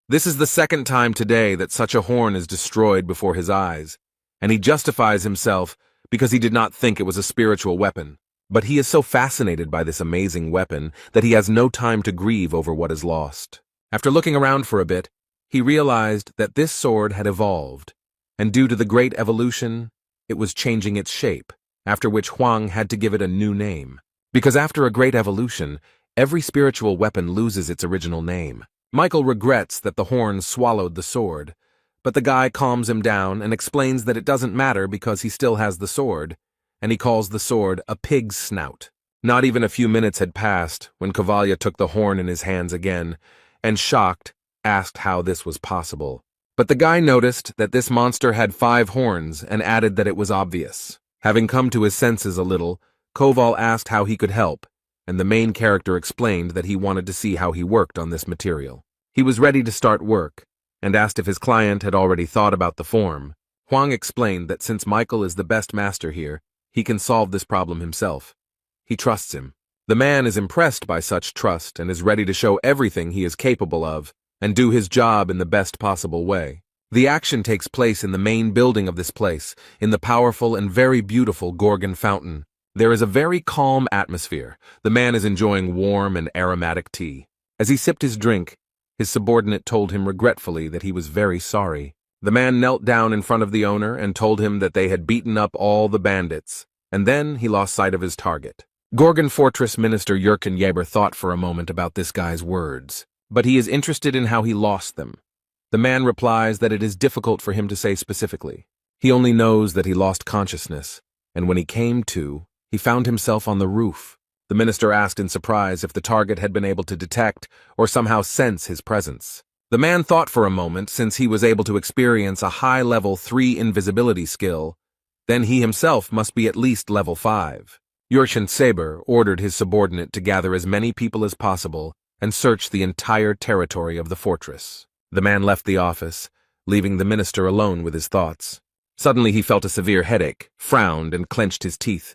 This is the second time today that such a horn is destroyed before his eyes, and he justifies himself because he did not think it was a spiritual weapon. But he is so fascinated by this amazing weapon that he has no time to grieve over what is lost. After looking around for a bit, he realized that this sword had evolved, and due to the great evolution, it was changing its shape, after which Huang had to give it a new name. Because after a great evolution, every spiritual weapon loses its original name. Michael regrets that the horn swallowed the sword, but the guy calms him down and explains that it doesn't matter because he still has the sword, and he calls the sword a pig's snout. Not even a few minutes had passed when Cavalia took the horn in his hands again, and shocked, asked how this was possible. But the guy noticed that this monster had 5 horns and added that it was obvious. Having come to his senses a little, Koval asked how he could help, and the main character explained that he wanted to see how he worked on this material. He was ready to start work, and asked if his client had already thought about the form. Huang explained that since Michael is the best master here, he can solve this problem himself. He trusts him. The man is impressed by such trust and is ready to show everything he is capable of and do his job in the best possible way. The action takes place in the main building of this place, in the powerful and very beautiful Gorgon Fountain. There is a very calm atmosphere. The man is enjoying warm and aromatic tea. As he sipped his drink, his subordinate told him regretfully that he was very sorry. The man knelt down in front of the owner and told him that they had beaten up all the bandits, and then he lost sight of his target. Gorgon Fortress Minister Jurgen Jaeber thought for a moment about this guy's words, but he is interested in how he lost them. The man replies that it is difficult for him to say specifically. He only knows that he lost consciousness, and when he came to, he found himself on the roof. The minister asked in surprise if the target had been able to detect or somehow sense his presence. The man thought for a moment, since he was able to experience a high-level 3 invisibility skill, then he himself must be at least level 5. Jurgen Saber ordered his subordinate to gather as many people as possible and search the entire territory of the fortress. The man left the office, leaving the minister alone with his thoughts. Suddenly he felt a severe headache, frowned, and clenched his teeth.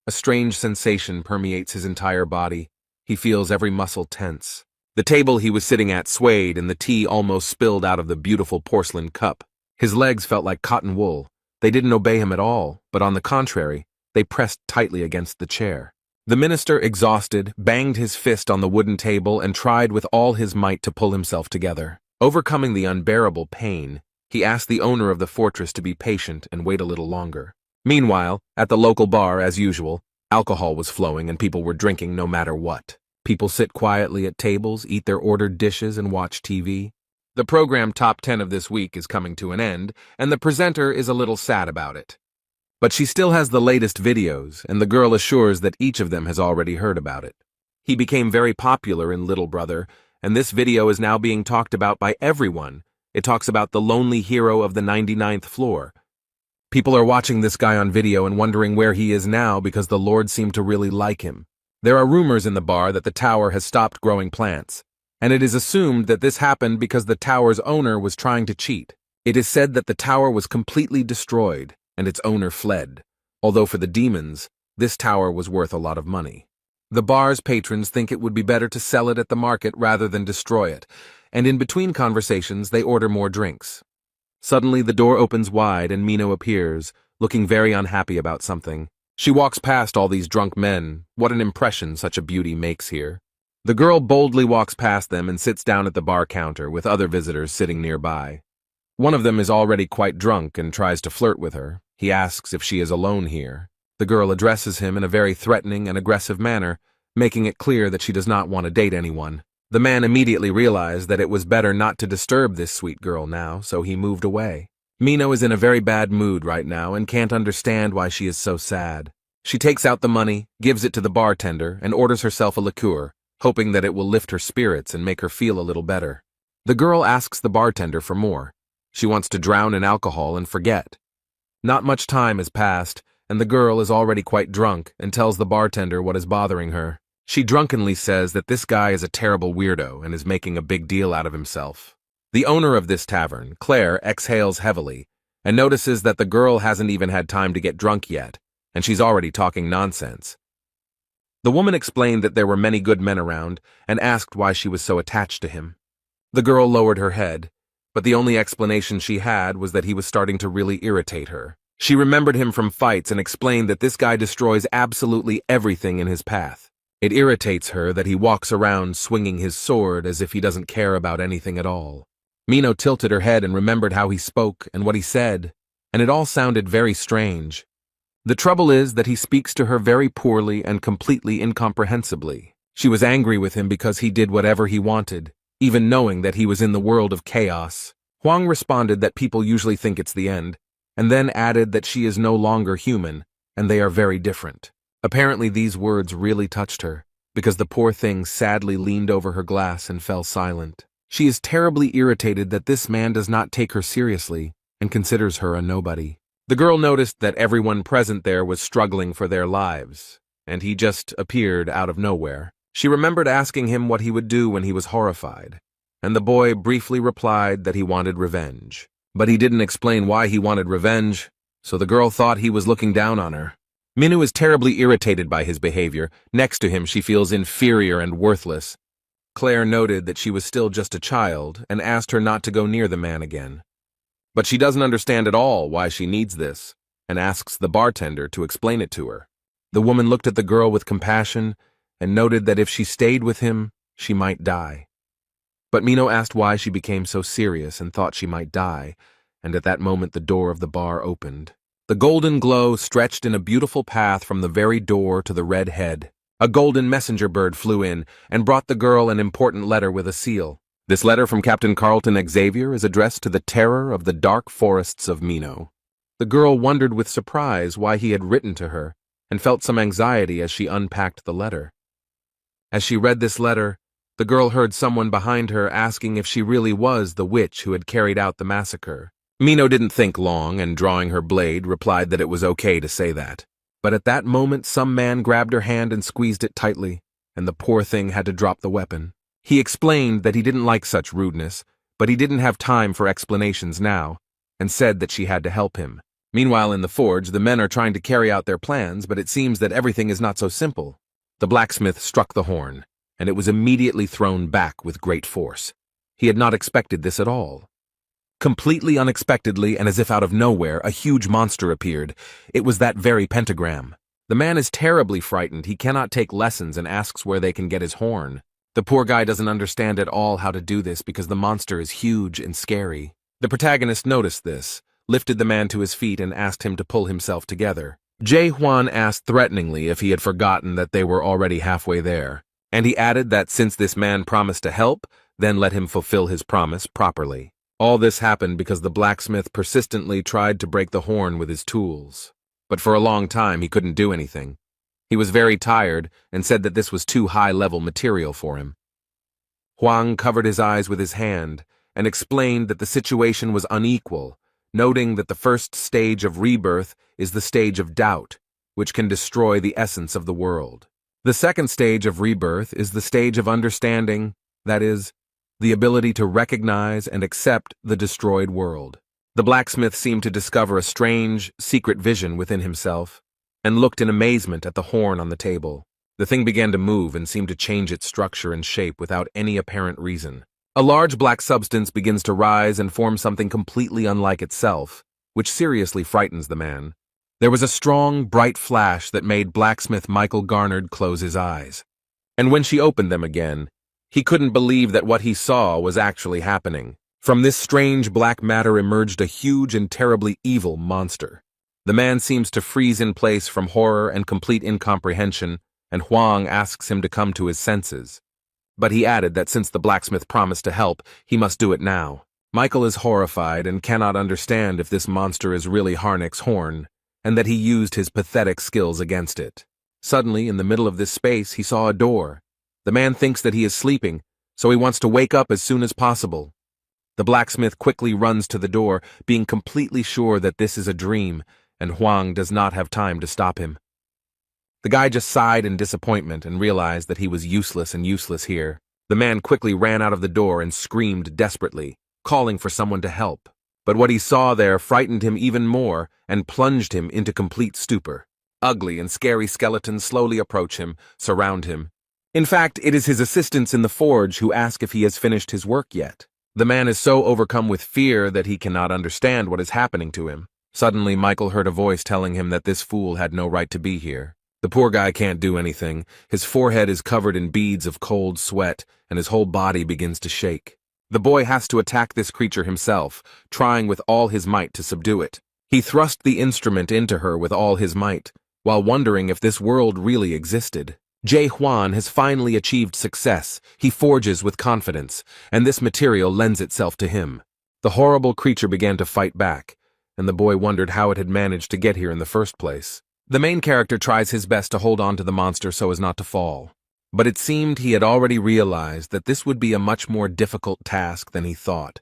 A strange sensation permeates his entire body. He feels every muscle tense. The table he was sitting at swayed and the tea almost spilled out of the beautiful porcelain cup. His legs felt like cotton wool. They didn't obey him at all, but on the contrary, they pressed tightly against the chair. The minister, exhausted, banged his fist on the wooden table and tried with all his might to pull himself together. Overcoming the unbearable pain, he asked the owner of the fortress to be patient and wait a little longer. Meanwhile, at the local bar, as usual, alcohol was flowing and people were drinking no matter what. People sit quietly at tables, eat their ordered dishes, and watch TV. The program Top 10 of this week is coming to an end, and the presenter is a little sad about it. But she still has the latest videos, and the girl assures that each of them has already heard about it. He became very popular in Little Brother, and this video is now being talked about by everyone. It talks about the lonely hero of the 99th floor. People are watching this guy on video and wondering where he is now because the Lord seemed to really like him. There are rumors in the bar that the tower has stopped growing plants, and it is assumed that this happened because the tower's owner was trying to cheat. It is said that the tower was completely destroyed, and its owner fled, although for the demons, this tower was worth a lot of money. The bar's patrons think it would be better to sell it at the market rather than destroy it, and in between conversations they order more drinks. Suddenly the door opens wide and Mino appears, looking very unhappy about something. She walks past all these drunk men. What an impression such a beauty makes here. The girl boldly walks past them and sits down at the bar counter with other visitors sitting nearby. One of them is already quite drunk and tries to flirt with her. He asks if she is alone here. The girl addresses him in a very threatening and aggressive manner, making it clear that she does not want to date anyone. The man immediately realized that it was better not to disturb this sweet girl now, so he moved away. Mino is in a very bad mood right now and can't understand why she is so sad. She takes out the money, gives it to the bartender, and orders herself a liqueur, hoping that it will lift her spirits and make her feel a little better. The girl asks the bartender for more. She wants to drown in alcohol and forget. Not much time has passed, and the girl is already quite drunk and tells the bartender what is bothering her. She drunkenly says that this guy is a terrible weirdo and is making a big deal out of himself. The owner of this tavern, Claire, exhales heavily and notices that the girl hasn't even had time to get drunk yet, and she's already talking nonsense. The woman explained that there were many good men around and asked why she was so attached to him. The girl lowered her head, but the only explanation she had was that he was starting to really irritate her. She remembered him from fights and explained that this guy destroys absolutely everything in his path. It irritates her that he walks around swinging his sword as if he doesn't care about anything at all. Mino tilted her head and remembered how he spoke and what he said, and it all sounded very strange. The trouble is that he speaks to her very poorly and completely incomprehensibly. She was angry with him because he did whatever he wanted, even knowing that he was in the world of chaos. Huang responded that people usually think it's the end, and then added that she is no longer human, and they are very different. Apparently these words really touched her, because the poor thing sadly leaned over her glass and fell silent. She is terribly irritated that this man does not take her seriously and considers her a nobody. The girl noticed that everyone present there was struggling for their lives, and he just appeared out of nowhere. She remembered asking him what he would do when he was horrified, and the boy briefly replied that he wanted revenge. But he didn't explain why he wanted revenge, so the girl thought he was looking down on her. Minu is terribly irritated by his behavior. Next to him, she feels inferior and worthless. Claire noted that she was still just a child and asked her not to go near the man again. But she doesn't understand at all why she needs this, and asks the bartender to explain it to her. The woman looked at the girl with compassion and noted that if she stayed with him, she might die. But Mino asked why she became so serious and thought she might die, and at that moment the door of the bar opened. The golden glow stretched in a beautiful path from the very door to the red head. A golden messenger bird flew in and brought the girl an important letter with a seal. This letter from Captain Carlton Xavier is addressed to the terror of the dark forests of Mino. The girl wondered with surprise why he had written to her, and felt some anxiety as she unpacked the letter. As she read this letter, the girl heard someone behind her asking if she really was the witch who had carried out the massacre. Mino didn't think long and, drawing her blade, replied that it was okay to say that. But at that moment some man grabbed her hand and squeezed it tightly, and the poor thing had to drop the weapon. He explained that he didn't like such rudeness, but he didn't have time for explanations now, and said that she had to help him. Meanwhile in the forge, the men are trying to carry out their plans, but it seems that everything is not so simple. The blacksmith struck the horn, and it was immediately thrown back with great force. He had not expected this at all. Completely unexpectedly and as if out of nowhere, a huge monster appeared. It was that very pentagram. The man is terribly frightened. He cannot take lessons and asks where they can get his horn. The poor guy doesn't understand at all how to do this because the monster is huge and scary. The protagonist noticed this, lifted the man to his feet and asked him to pull himself together. Jae Hwan asked threateningly if he had forgotten that they were already halfway there, and he added that since this man promised to help, then let him fulfill his promise properly. All this happened because the blacksmith persistently tried to break the horn with his tools. But for a long time he couldn't do anything. He was very tired and said that this was too high-level material for him. Huang covered his eyes with his hand and explained that the situation was unequal, noting that the first stage of rebirth is the stage of doubt, which can destroy the essence of the world. The second stage of rebirth is the stage of understanding, that is, the ability to recognize and accept the destroyed world. The blacksmith seemed to discover a strange, secret vision within himself, and looked in amazement at the horn on the table. The thing began to move and seemed to change its structure and shape without any apparent reason. A large black substance begins to rise and form something completely unlike itself, which seriously frightens the man. There was a strong, bright flash that made blacksmith Michael Garnard close his eyes. and when she opened them again, he couldn't believe that what he saw was actually happening. From this strange black matter emerged a huge and terribly evil monster. The man seems to freeze in place from horror and complete incomprehension, and Huang asks him to come to his senses. But he added that since the blacksmith promised to help, he must do it now. Michael is horrified and cannot understand if this monster is really Harnick's horn, and that he used his pathetic skills against it. Suddenly, in the middle of this space, he saw a door. The man thinks that he is sleeping, so he wants to wake up as soon as possible. The blacksmith quickly runs to the door, being completely sure that this is a dream, and Huang does not have time to stop him. The guy just sighed in disappointment and realized that he was useless here. The man quickly ran out of the door and screamed desperately, calling for someone to help. But what he saw there frightened him even more and plunged him into complete stupor. Ugly and scary skeletons slowly approach him, surround him. In fact, it is his assistants in the forge who ask if he has finished his work yet. The man is so overcome with fear that he cannot understand what is happening to him. Suddenly, Michael heard a voice telling him that this fool had no right to be here. The poor guy can't do anything. His forehead is covered in beads of cold sweat, and his whole body begins to shake. The boy has to attack this creature himself, trying with all his might to subdue it. He thrust the instrument into her with all his might, while wondering if this world really existed. Jay Huan has finally achieved success. He forges with confidence, and this material lends itself to him. The horrible creature began to fight back, and the boy wondered how it had managed to get here in the first place. The main character tries his best to hold on to the monster so as not to fall. But it seemed he had already realized that this would be a much more difficult task than he thought.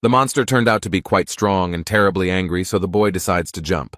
The monster turned out to be quite strong and terribly angry, so the boy decides to jump.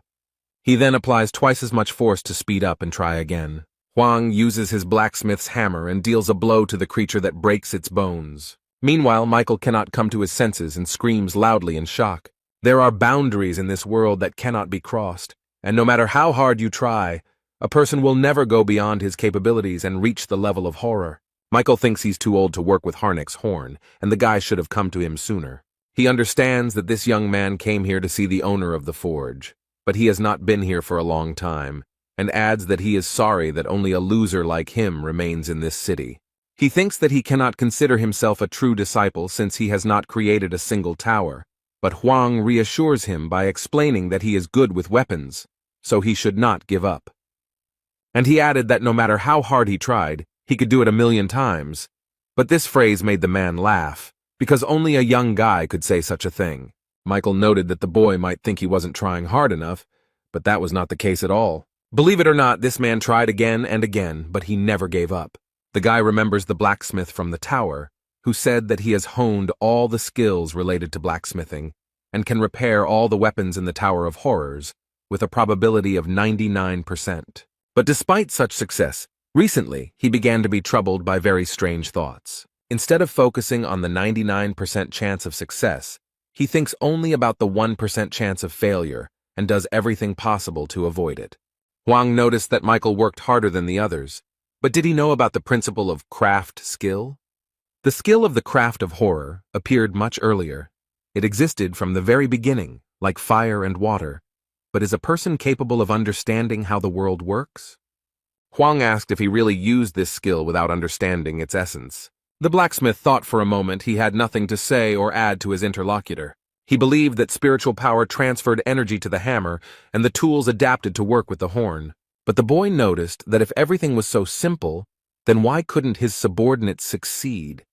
He then applies twice as much force to speed up and try again. Huang uses his blacksmith's hammer and deals a blow to the creature that breaks its bones. Meanwhile, Michael cannot come to his senses and screams loudly in shock. There are boundaries in this world that cannot be crossed, and no matter how hard you try, a person will never go beyond his capabilities and reach the level of horror. Michael thinks he's too old to work with Harnick's horn, and the guy should have come to him sooner. He understands that this young man came here to see the owner of the forge, but he has not been here for a long time, and adds that he is sorry that only a loser like him remains in this city. He thinks that he cannot consider himself a true disciple since he has not created a single tower, but Huang reassures him by explaining that he is good with weapons, so he should not give up. And he added that no matter how hard he tried, he could do it 1,000,000 times. But this phrase made the man laugh, because only a young guy could say such a thing. Michael noted that the boy might think he wasn't trying hard enough, but that was not the case at all. Believe it or not, this man tried again and again, but he never gave up. The guy remembers the blacksmith from the tower, who said that he has honed all the skills related to blacksmithing, and can repair all the weapons in the Tower of Horrors, with a probability of 99%. But despite such success, recently he began to be troubled by very strange thoughts. Instead of focusing on the 99% chance of success, he thinks only about the 1% chance of failure and does everything possible to avoid it. Huang noticed that Michael worked harder than the others, but did he know about the principle of craft skill? The skill of the craft of horror appeared much earlier. It existed from the very beginning, like fire and water. But is a person capable of understanding how the world works? Huang asked if he really used this skill without understanding its essence. The blacksmith thought for a moment he had nothing to say or add to his interlocutor. He believed that spiritual power transferred energy to the hammer and the tools adapted to work with the horn. But the boy noticed that if everything was so simple, then why couldn't his subordinates succeed?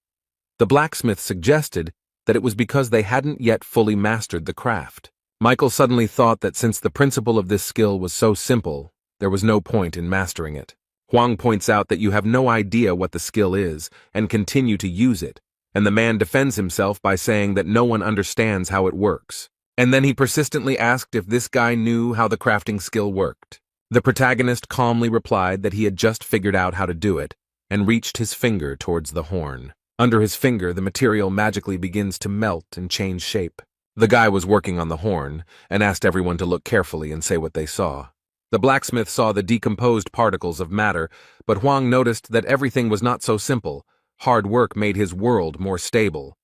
The blacksmith suggested that it was because they hadn't yet fully mastered the craft. Michael suddenly thought that since the principle of this skill was so simple, there was no point in mastering it. Huang points out that you have no idea what the skill is and continue to use it, and the man defends himself by saying that no one understands how it works. And then he persistently asked if this guy knew how the crafting skill worked. The protagonist calmly replied that he had just figured out how to do it, and reached his finger towards the horn. Under his finger, the material magically begins to melt and change shape. The guy was working on the horn, and asked everyone to look carefully and say what they saw. The blacksmith saw the decomposed particles of matter, but Huang noticed that everything was not so simple. Hard work made his world more stable.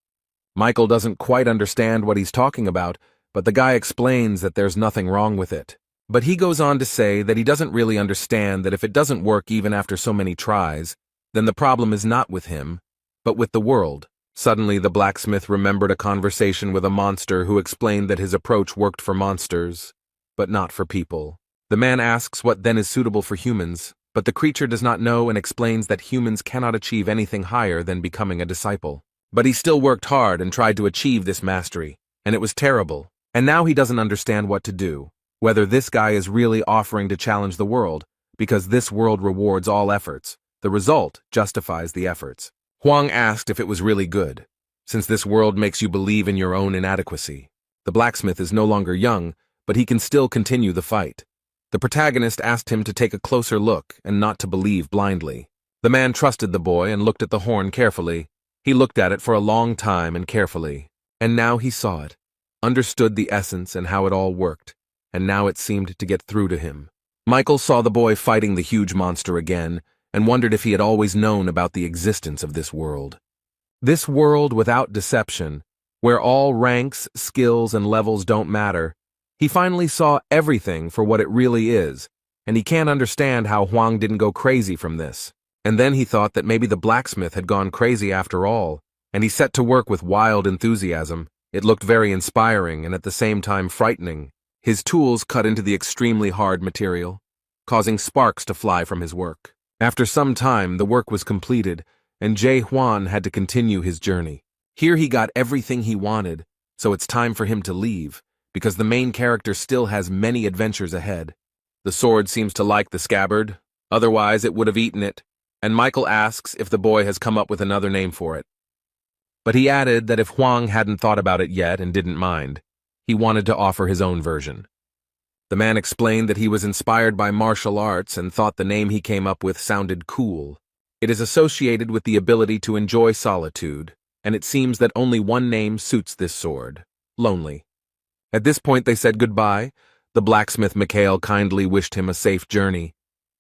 Michael doesn't quite understand what he's talking about, but the guy explains that there's nothing wrong with it. But he goes on to say that he doesn't really understand that if it doesn't work even after so many tries, then the problem is not with him, but with the world. Suddenly, the blacksmith remembered a conversation with a monster who explained that his approach worked for monsters, but not for people. The man asks what then is suitable for humans, but the creature does not know and explains that humans cannot achieve anything higher than becoming a disciple. But he still worked hard and tried to achieve this mastery, and it was terrible. And now he doesn't understand what to do, whether this guy is really offering to challenge the world, because this world rewards all efforts. The result justifies the efforts. Huang asked if it was really good, since this world makes you believe in your own inadequacy. The blacksmith is no longer young, but he can still continue the fight. The protagonist asked him to take a closer look and not to believe blindly. The man trusted the boy and looked at the horn carefully. He looked at it for a long time and carefully. And now he saw it, understood the essence and how it all worked, and now it seemed to get through to him. Michael saw the boy fighting the huge monster again and wondered if he had always known about the existence of this world. This world without deception, where all ranks, skills, and levels don't matter. He finally saw everything for what it really is, and he can't understand how Huang didn't go crazy from this. And then he thought that maybe the blacksmith had gone crazy after all, and he set to work with wild enthusiasm. It looked very inspiring and at the same time frightening. His tools cut into the extremely hard material, causing sparks to fly from his work. After some time, the work was completed, and Jae Hwan had to continue his journey. Here he got everything he wanted, so it's time for him to leave, because the main character still has many adventures ahead. The sword seems to like the scabbard, otherwise it would have eaten it, and Michael asks if the boy has come up with another name for it. But he added that if Huang hadn't thought about it yet and didn't mind, he wanted to offer his own version. The man explained that he was inspired by martial arts and thought the name he came up with sounded cool. It is associated with the ability to enjoy solitude, and it seems that only one name suits this sword: Lonely. At this point they said goodbye. The blacksmith Mikhail kindly wished him a safe journey.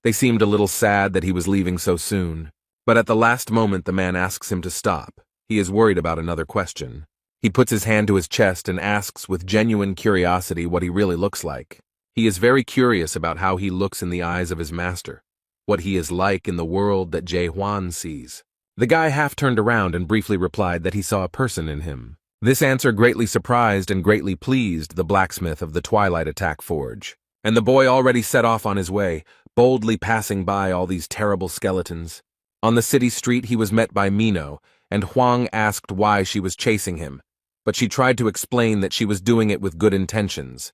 They seemed a little sad that he was leaving so soon. But at the last moment the man asks him to stop. He is worried about another question. He puts his hand to his chest and asks with genuine curiosity what he really looks like. He is very curious about how he looks in the eyes of his master, what he is like in the world that Jae Hwan sees. The guy half turned around and briefly replied that he saw a person in him. This answer greatly surprised and greatly pleased the blacksmith of the Twilight Attack Forge, and the boy already set off on his way, boldly passing by all these terrible skeletons. On the city street he was met by Mino, and Huang asked why she was chasing him, but she tried to explain that she was doing it with good intentions.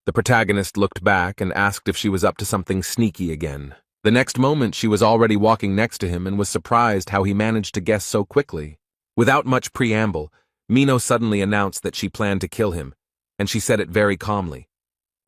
The protagonist looked back and asked if she was up to something sneaky again. The next moment she was already walking next to him and was surprised how he managed to guess so quickly. Without much preamble, Mino suddenly announced that she planned to kill him, and she said it very calmly.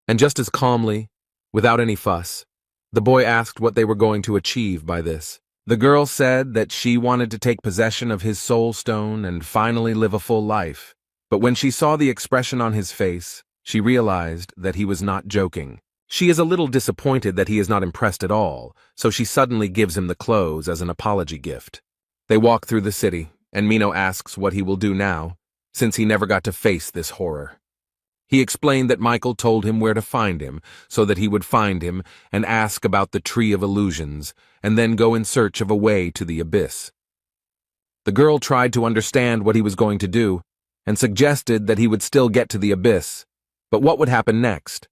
And just as calmly, without any fuss, the boy asked what they were going to achieve by this. The girl said that she wanted to take possession of his soul stone and finally live a full life. But when she saw the expression on his face, she realized that he was not joking. She is a little disappointed that he is not impressed at all, so she suddenly gives him the clothes as an apology gift. They walk through the city, and Mino asks what he will do now, since he never got to face this horror. He explained that Michael told him where to find him, so that he would find him and ask about the Tree of Illusions, and then go in search of a way to the abyss. The girl tried to understand what he was going to do, and suggested that he would still get to the abyss, but what would happen next?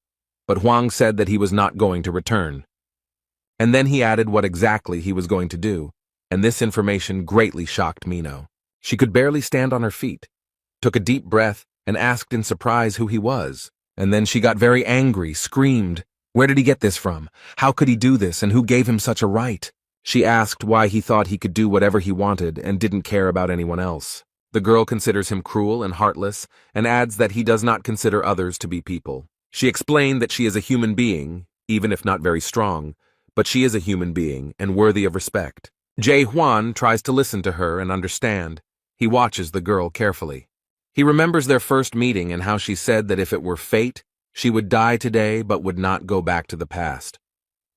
But Huang said that he was not going to return. And then he added what exactly he was going to do, and this information greatly shocked Mino. She could barely stand on her feet, took a deep breath, and asked in surprise who he was. And then she got very angry, screamed, "Where did he get this from? How could he do this, and who gave him such a right?" She asked why he thought he could do whatever he wanted and didn't care about anyone else. The girl considers him cruel and heartless, and adds that he does not consider others to be people. She explained that she is a human being, even if not very strong, but she is a human being and worthy of respect. Jae Hwan tries to listen to her and understand. He watches the girl carefully. He remembers their first meeting and how she said that if it were fate, she would die today but would not go back to the past.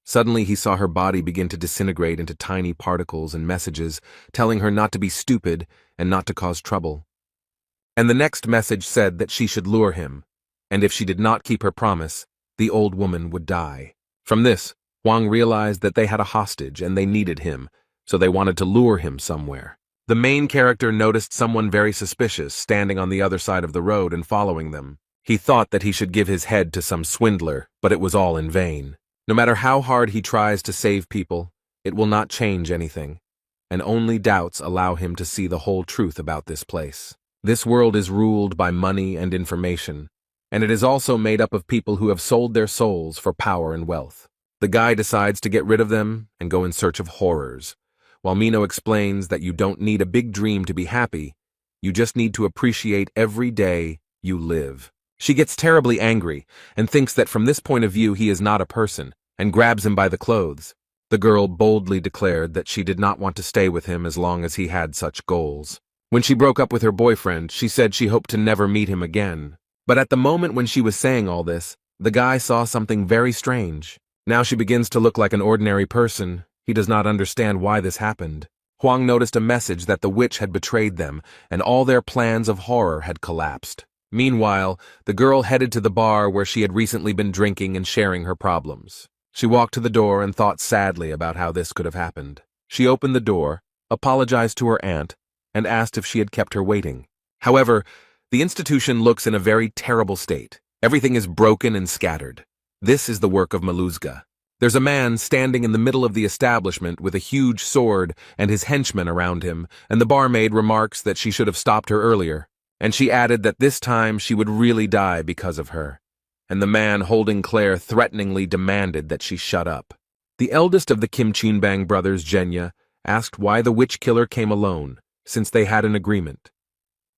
Suddenly he saw her body begin to disintegrate into tiny particles and messages, telling her not to be stupid and not to cause trouble. And the next message said that she should lure him, and if she did not keep her promise, the old woman would die. From this, Huang realized that they had a hostage and they needed him, so they wanted to lure him somewhere. The main character noticed someone very suspicious standing on the other side of the road and following them. He thought that he should give his head to some swindler, but it was all in vain. No matter how hard he tries to save people, it will not change anything, and only doubts allow him to see the whole truth about this place. This world is ruled by money and information, and it is also made up of people who have sold their souls for power and wealth. The guy decides to get rid of them and go in search of horrors, while Mino explains that you don't need a big dream to be happy, you just need to appreciate every day you live. She gets terribly angry and thinks that from this point of view he is not a person, and grabs him by the clothes. The girl boldly declared that she did not want to stay with him as long as he had such goals. When she broke up with her boyfriend, she said she hoped to never meet him again. But at the moment when she was saying all this, the guy saw something very strange. Now she begins to look like an ordinary person. He does not understand why this happened. Huang noticed a message that the witch had betrayed them, and all their plans of horror had collapsed. Meanwhile, the girl headed to the bar where she had recently been drinking and sharing her problems. She walked to the door and thought sadly about how this could have happened. She opened the door, apologized to her aunt, and asked if she had kept her waiting. However, the institution looks in a very terrible state. Everything is broken and scattered. This is the work of Maluzga. There's a man standing in the middle of the establishment with a huge sword and his henchmen around him, and the barmaid remarks that she should have stopped her earlier, and she added that this time she would really die because of her. And the man holding Claire threateningly demanded that she shut up. The eldest of the Kim Chunbang brothers, Jenya, asked why the witch killer came alone, since they had an agreement.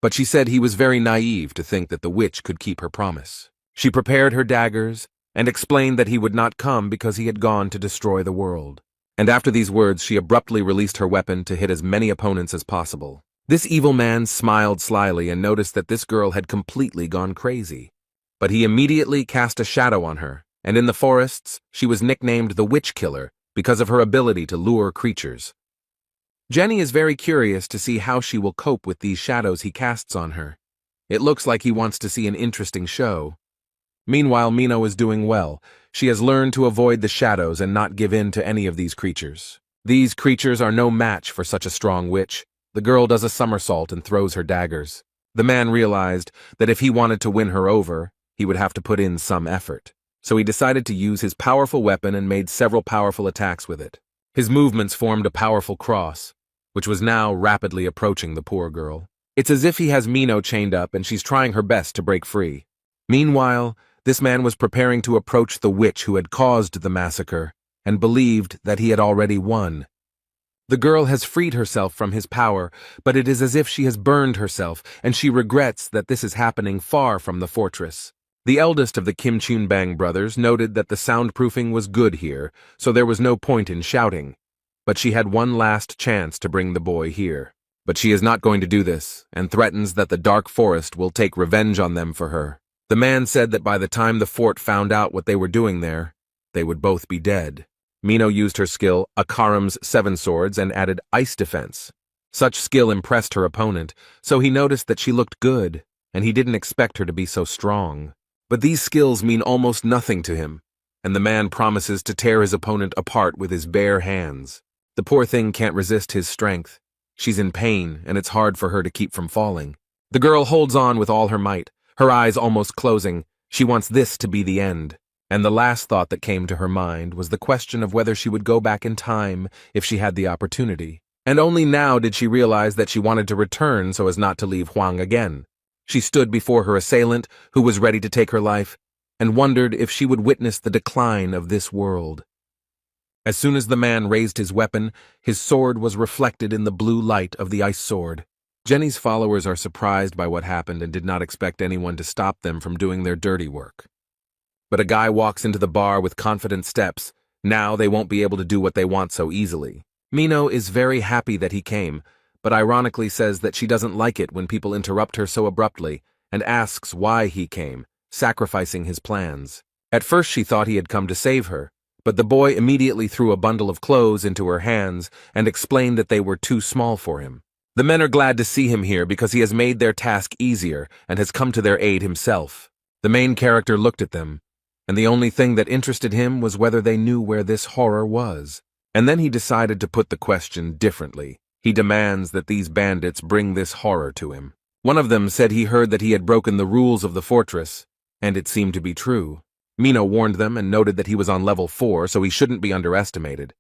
But she said he was very naive to think that the witch could keep her promise. She prepared her daggers and explained that he would not come because he had gone to destroy the world. And after these words, she abruptly released her weapon to hit as many opponents as possible. This evil man smiled slyly and noticed that this girl had completely gone crazy. But he immediately cast a shadow on her, and in the forests, she was nicknamed the Witch Killer because of her ability to lure creatures. Jenny is very curious to see how she will cope with these shadows he casts on her. It looks like he wants to see an interesting show. Meanwhile, Mino is doing well. She has learned to avoid the shadows and not give in to any of these creatures. These creatures are no match for such a strong witch. The girl does a somersault and throws her daggers. The man realized that if he wanted to win her over, he would have to put in some effort. So he decided to use his powerful weapon and made several powerful attacks with it. His movements formed a powerful cross, which was now rapidly approaching the poor girl. It's as if he has Mino chained up and she's trying her best to break free. Meanwhile, this man was preparing to approach the witch who had caused the massacre and believed that he had already won. The girl has freed herself from his power, but it is as if she has burned herself, and she regrets that this is happening far from the fortress. The eldest of the Kim Chunbang brothers noted that the soundproofing was good here, so there was no point in shouting. But she had one last chance to bring the boy here. But she is not going to do this, and threatens that the dark forest will take revenge on them for her. The man said that by the time the fort found out what they were doing there, they would both be dead. Mino used her skill, Akaram's 7 swords, and added ice defense. Such skill impressed her opponent, so he noticed that she looked good, and he didn't expect her to be so strong. But these skills mean almost nothing to him, and the man promises to tear his opponent apart with his bare hands. The poor thing can't resist his strength. She's in pain, and it's hard for her to keep from falling. The girl holds on with all her might, her eyes almost closing. She wants this to be the end. And the last thought that came to her mind was the question of whether she would go back in time if she had the opportunity. And only now did she realize that she wanted to return so as not to leave Huang again. She stood before her assailant, who was ready to take her life, and wondered if she would witness the decline of this world. As soon as the man raised his weapon, his sword was reflected in the blue light of the ice sword. Jenny's followers are surprised by what happened and did not expect anyone to stop them from doing their dirty work. But a guy walks into the bar with confident steps. Now they won't be able to do what they want so easily. Mino is very happy that he came, but ironically says that she doesn't like it when people interrupt her so abruptly and asks why he came, sacrificing his plans. At first she thought he had come to save her, but the boy immediately threw a bundle of clothes into her hands and explained that they were too small for him. The men are glad to see him here because he has made their task easier and has come to their aid himself. The main character looked at them, and the only thing that interested him was whether they knew where this horror was. And then he decided to put the question differently. He demands that these bandits bring this horror to him. One of them said he heard that he had broken the rules of the fortress, and it seemed to be true. Mino warned them and noted that he was on level 4, so he shouldn't be underestimated.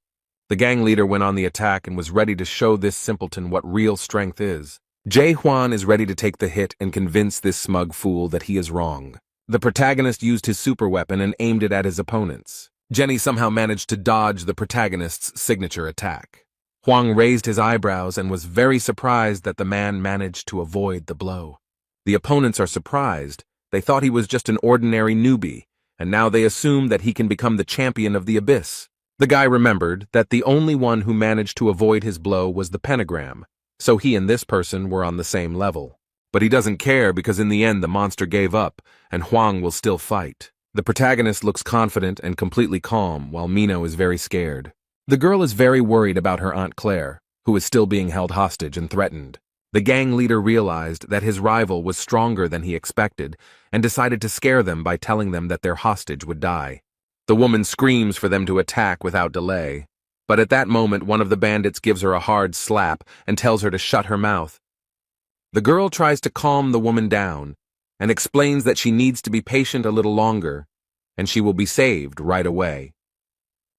The gang leader went on the attack and was ready to show this simpleton what real strength is. Jae-hwan is ready to take the hit and convince this smug fool that he is wrong. The protagonist used his super weapon and aimed it at his opponents. Jenny somehow managed to dodge the protagonist's signature attack. Hwang raised his eyebrows and was very surprised that the man managed to avoid the blow. The opponents are surprised. They thought he was just an ordinary newbie, and now they assume that he can become the champion of the abyss. The guy remembered that the only one who managed to avoid his blow was the pentagram, so he and this person were on the same level. But he doesn't care because in the end the monster gave up, and Hwang will still fight. The protagonist looks confident and completely calm, while Mino is very scared. The girl is very worried about her Aunt Claire, who is still being held hostage and threatened. The gang leader realized that his rival was stronger than he expected and decided to scare them by telling them that their hostage would die. The woman screams for them to attack without delay, but at that moment one of the bandits gives her a hard slap and tells her to shut her mouth. The girl tries to calm the woman down and explains that she needs to be patient a little longer and she will be saved right away.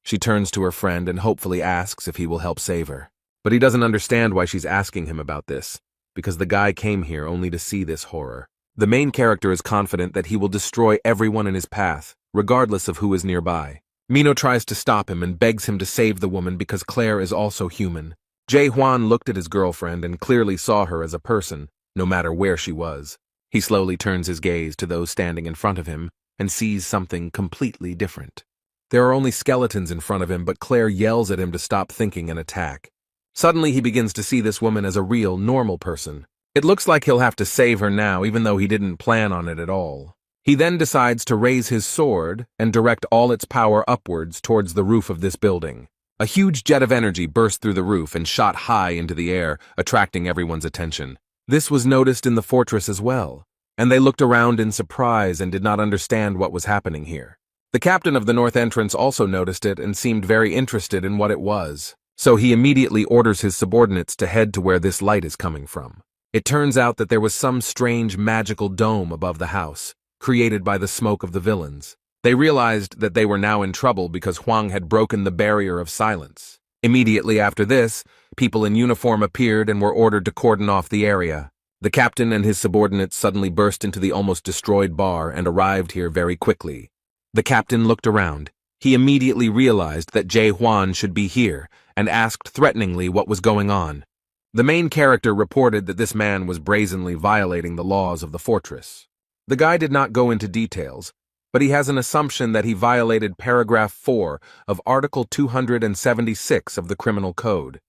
She turns to her friend and hopefully asks if he will help save her. But he doesn't understand why she's asking him about this, because the guy came here only to see this horror. The main character is confident that he will destroy everyone in his path, regardless of who is nearby. Mino tries to stop him and begs him to save the woman because Claire is also human. Jae-hwan looked at his girlfriend and clearly saw her as a person, no matter where she was. He slowly turns his gaze to those standing in front of him and sees something completely different. There are only skeletons in front of him, but Claire yells at him to stop thinking and attack. Suddenly he begins to see this woman as a real, normal person. It looks like he'll have to save her now, even though he didn't plan on it at all. He then decides to raise his sword and direct all its power upwards towards the roof of this building. A huge jet of energy burst through the roof and shot high into the air, attracting everyone's attention. This was noticed in the fortress as well, and they looked around in surprise and did not understand what was happening here. The captain of the north entrance also noticed it and seemed very interested in what it was. So he immediately orders his subordinates to head to where this light is coming from. It turns out that there was some strange magical dome above the house, created by the smoke of the villains. They realized that they were now in trouble because Hwang had broken the barrier of silence. Immediately after this, people in uniform appeared and were ordered to cordon off the area. The captain and his subordinates suddenly burst into the almost destroyed bar and arrived here very quickly. The captain looked around. He immediately realized that Jae-hwan should be here and asked threateningly what was going on. The main character reported that this man was brazenly violating the laws of the fortress. The guy did not go into details, but he has an assumption that he violated paragraph 4 of Article 276 of the Criminal Code.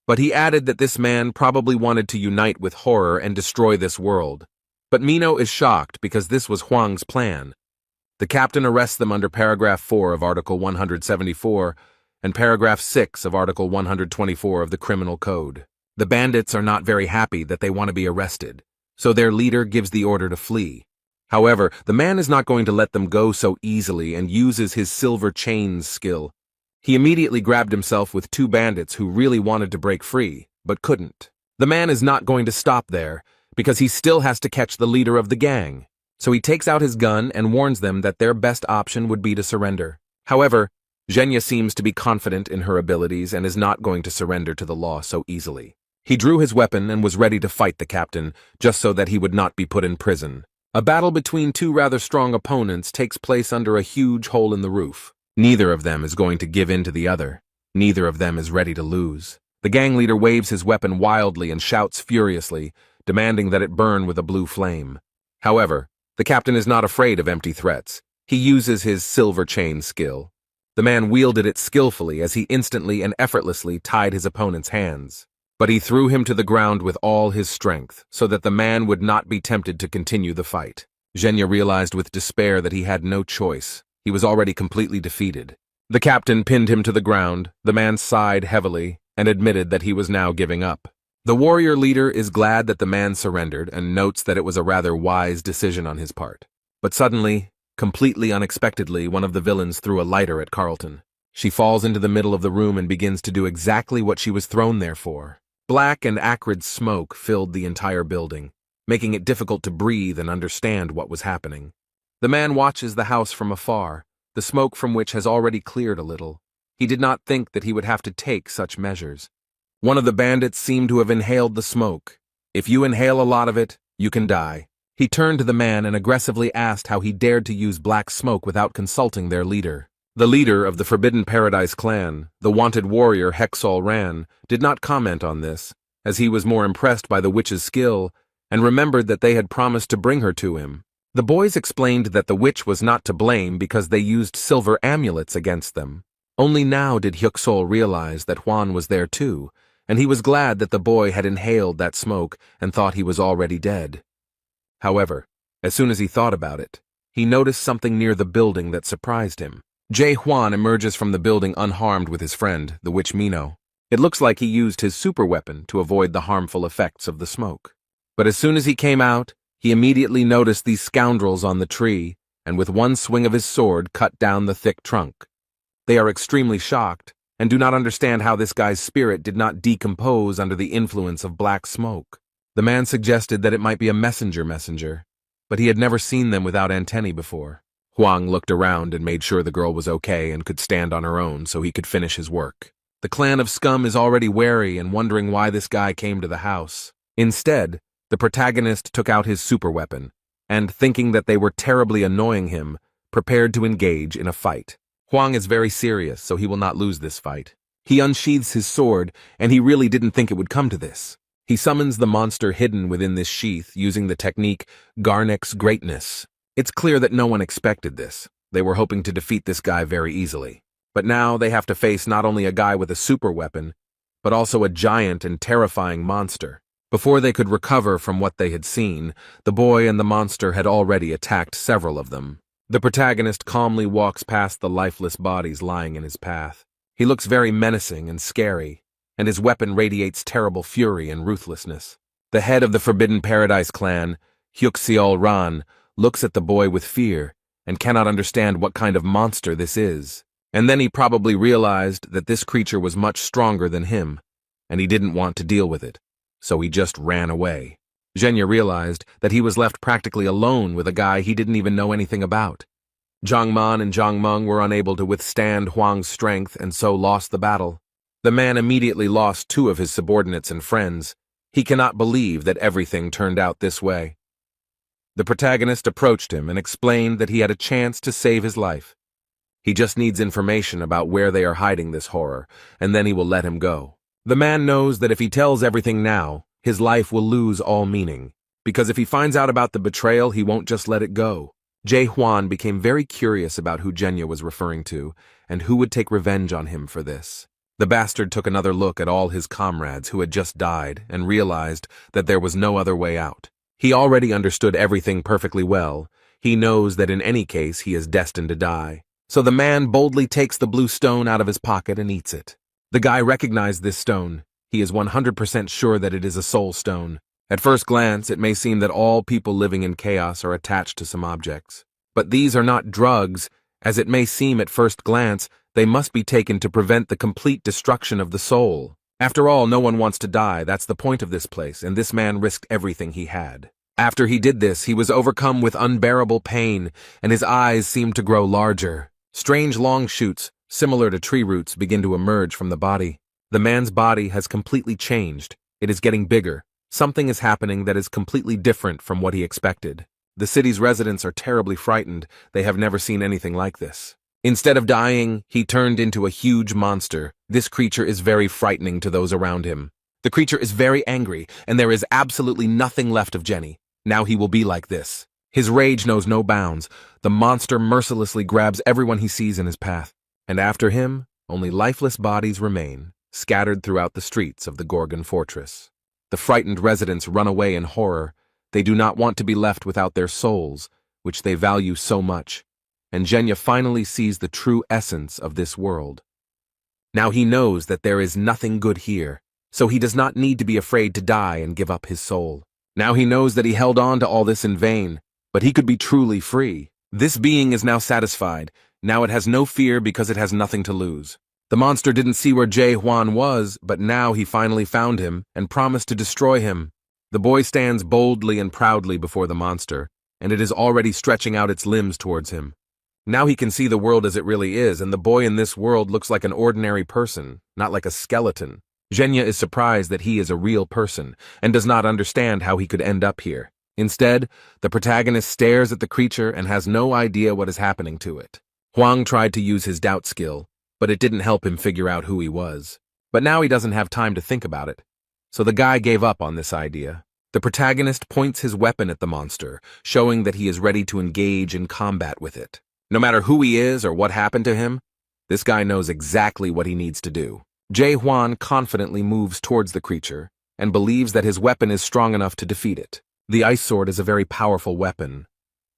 But he added that this man probably wanted to unite with horror and destroy this world. But Mino is shocked because this was Hwang's plan. The captain arrests them under paragraph 4 of Article 174 and paragraph 6 of Article 124 of the Criminal Code. The bandits are not very happy that they want to be arrested, so their leader gives the order to flee. However, the man is not going to let them go so easily and uses his silver chains skill. He immediately grabbed himself with 2 bandits who really wanted to break free, but couldn't. The man is not going to stop there, because he still has to catch the leader of the gang. So he takes out his gun and warns them that their best option would be to surrender. However, Zhenya seems to be confident in her abilities and is not going to surrender to the law so easily. He drew his weapon and was ready to fight the captain, just so that he would not be put in prison. A battle between 2 rather strong opponents takes place under a huge hole in the roof. Neither of them is going to give in to the other. Neither of them is ready to lose. The gang leader waves his weapon wildly and shouts furiously, demanding that it burn with a blue flame. However, the captain is not afraid of empty threats. He uses his silver chain skill. The man wielded it skillfully as he instantly and effortlessly tied his opponent's hands. But he threw him to the ground with all his strength, so that the man would not be tempted to continue the fight. Zhenya realized with despair that he had no choice. He was already completely defeated. The captain pinned him to the ground. The man sighed heavily and admitted that he was now giving up. The warrior leader is glad that the man surrendered and notes that it was a rather wise decision on his part. But suddenly, completely unexpectedly, one of the villains threw a lighter at Carlton. She falls into the middle of the room and begins to do exactly what she was thrown there for. Black and acrid smoke filled the entire building, making it difficult to breathe and understand what was happening. The man watches the house from afar, the smoke from which has already cleared a little. He did not think that he would have to take such measures. One of the bandits seemed to have inhaled the smoke. If you inhale a lot of it, you can die. He turned to the man and aggressively asked how he dared to use black smoke without consulting their leader. The leader of the Forbidden Paradise clan, the wanted warrior Hexal Ran, did not comment on this, as he was more impressed by the witch's skill and remembered that they had promised to bring her to him. The boys explained that the witch was not to blame because they used silver amulets against them. Only now did Hyuksol realize that Hwan was there too, and he was glad that the boy had inhaled that smoke and thought he was already dead. However, as soon as he thought about it, he noticed something near the building that surprised him. Jae Hwan emerges from the building unharmed with his friend, the witch Mino. It looks like he used his super weapon to avoid the harmful effects of the smoke. But as soon as he came out, he immediately noticed these scoundrels on the tree, and with one swing of his sword cut down the thick trunk. They are extremely shocked, and do not understand how this guy's spirit did not decompose under the influence of black smoke. The man suggested that it might be a messenger, but he had never seen them without antennae before. Huang looked around and made sure the girl was okay and could stand on her own so he could finish his work. The clan of Scum is already wary and wondering why this guy came to the house. Instead, the protagonist took out his super weapon, and, thinking that they were terribly annoying him, prepared to engage in a fight. Huang is very serious, so he will not lose this fight. He unsheathes his sword, and he really didn't think it would come to this. He summons the monster hidden within this sheath using the technique Garnek's Greatness. It's clear that no one expected this. They were hoping to defeat this guy very easily. But now they have to face not only a guy with a super weapon, but also a giant and terrifying monster. Before they could recover from what they had seen, the boy and the monster had already attacked several of them. The protagonist calmly walks past the lifeless bodies lying in his path. He looks very menacing and scary, and his weapon radiates terrible fury and ruthlessness. The head of the Forbidden Paradise clan, Hyuksol Ran, looks at the boy with fear and cannot understand what kind of monster this is. And then he probably realized that this creature was much stronger than him, and he didn't want to deal with it, so he just ran away. Zhenya realized that he was left practically alone with a guy he didn't even know anything about. Zhang Man and Zhang Meng were unable to withstand Huang's strength and so lost the battle. The man immediately lost 2 of his subordinates and friends. He cannot believe that everything turned out this way. The protagonist approached him and explained that he had a chance to save his life. He just needs information about where they are hiding this horror, and then he will let him go. The man knows that if he tells everything now, his life will lose all meaning, because if he finds out about the betrayal, he won't just let it go. Jae Hwan became very curious about who Zhenya was referring to, and who would take revenge on him for this. The bastard took another look at all his comrades who had just died and realized that there was no other way out. He already understood everything perfectly well. He knows that in any case he is destined to die. So the man boldly takes the blue stone out of his pocket and eats it. The guy recognized this stone. He is 100% sure that it is a soul stone. At first glance, it may seem that all people living in chaos are attached to some objects. But these are not drugs. As it may seem at first glance, they must be taken to prevent the complete destruction of the soul. After all, no one wants to die. That's the point of this place, and this man risked everything he had. After he did this, he was overcome with unbearable pain, and his eyes seemed to grow larger. Strange long shoots, similar to tree roots, begin to emerge from the body. The man's body has completely changed. It is getting bigger. Something is happening that is completely different from what he expected. The city's residents are terribly frightened. They have never seen anything like this. Instead of dying, he turned into a huge monster. This creature is very frightening to those around him. The creature is very angry, and there is absolutely nothing left of Jenny. Now he will be like this. His rage knows no bounds. The monster mercilessly grabs everyone he sees in his path. And after him, only lifeless bodies remain, scattered throughout the streets of the Gorgon fortress. The frightened residents run away in horror. They do not want to be left without their souls, which they value so much. And Zhenya finally sees the true essence of this world. Now he knows that there is nothing good here, so he does not need to be afraid to die and give up his soul. Now he knows that he held on to all this in vain, but he could be truly free. This being is now satisfied. Now it has no fear because it has nothing to lose. The monster didn't see where Jae-hwan was, but now he finally found him and promised to destroy him. The boy stands boldly and proudly before the monster, and it is already stretching out its limbs towards him. Now he can see the world as it really is, and the boy in this world looks like an ordinary person, not like a skeleton. Zhenya is surprised that he is a real person, and does not understand how he could end up here. Instead, the protagonist stares at the creature and has no idea what is happening to it. Hwang tried to use his doubt skill, but it didn't help him figure out who he was. But now he doesn't have time to think about it. So the guy gave up on this idea. The protagonist points his weapon at the monster, showing that he is ready to engage in combat with it. No matter who he is or what happened to him, this guy knows exactly what he needs to do. Jae-hwan confidently moves towards the creature and believes that his weapon is strong enough to defeat it. The ice sword is a very powerful weapon.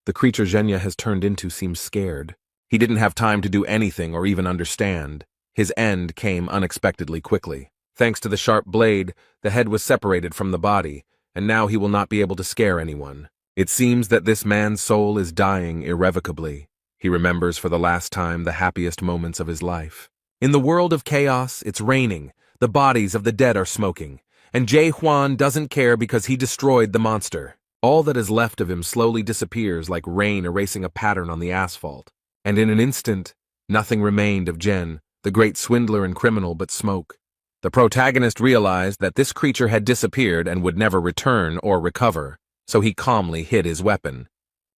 The creature Zhenya has turned into seems scared. He didn't have time to do anything or even understand. His end came unexpectedly quickly. Thanks to the sharp blade, the head was separated from the body, and now he will not be able to scare anyone. It seems that this man's soul is dying irrevocably. He remembers for the last time the happiest moments of his life. In the world of chaos, it's raining, the bodies of the dead are smoking, and Jae-hwan doesn't care because he destroyed the monster. All that is left of him slowly disappears like rain erasing a pattern on the asphalt. And in an instant, nothing remained of Jen, the great swindler and criminal, but smoke. The protagonist realized that this creature had disappeared and would never return or recover, so he calmly hid his weapon.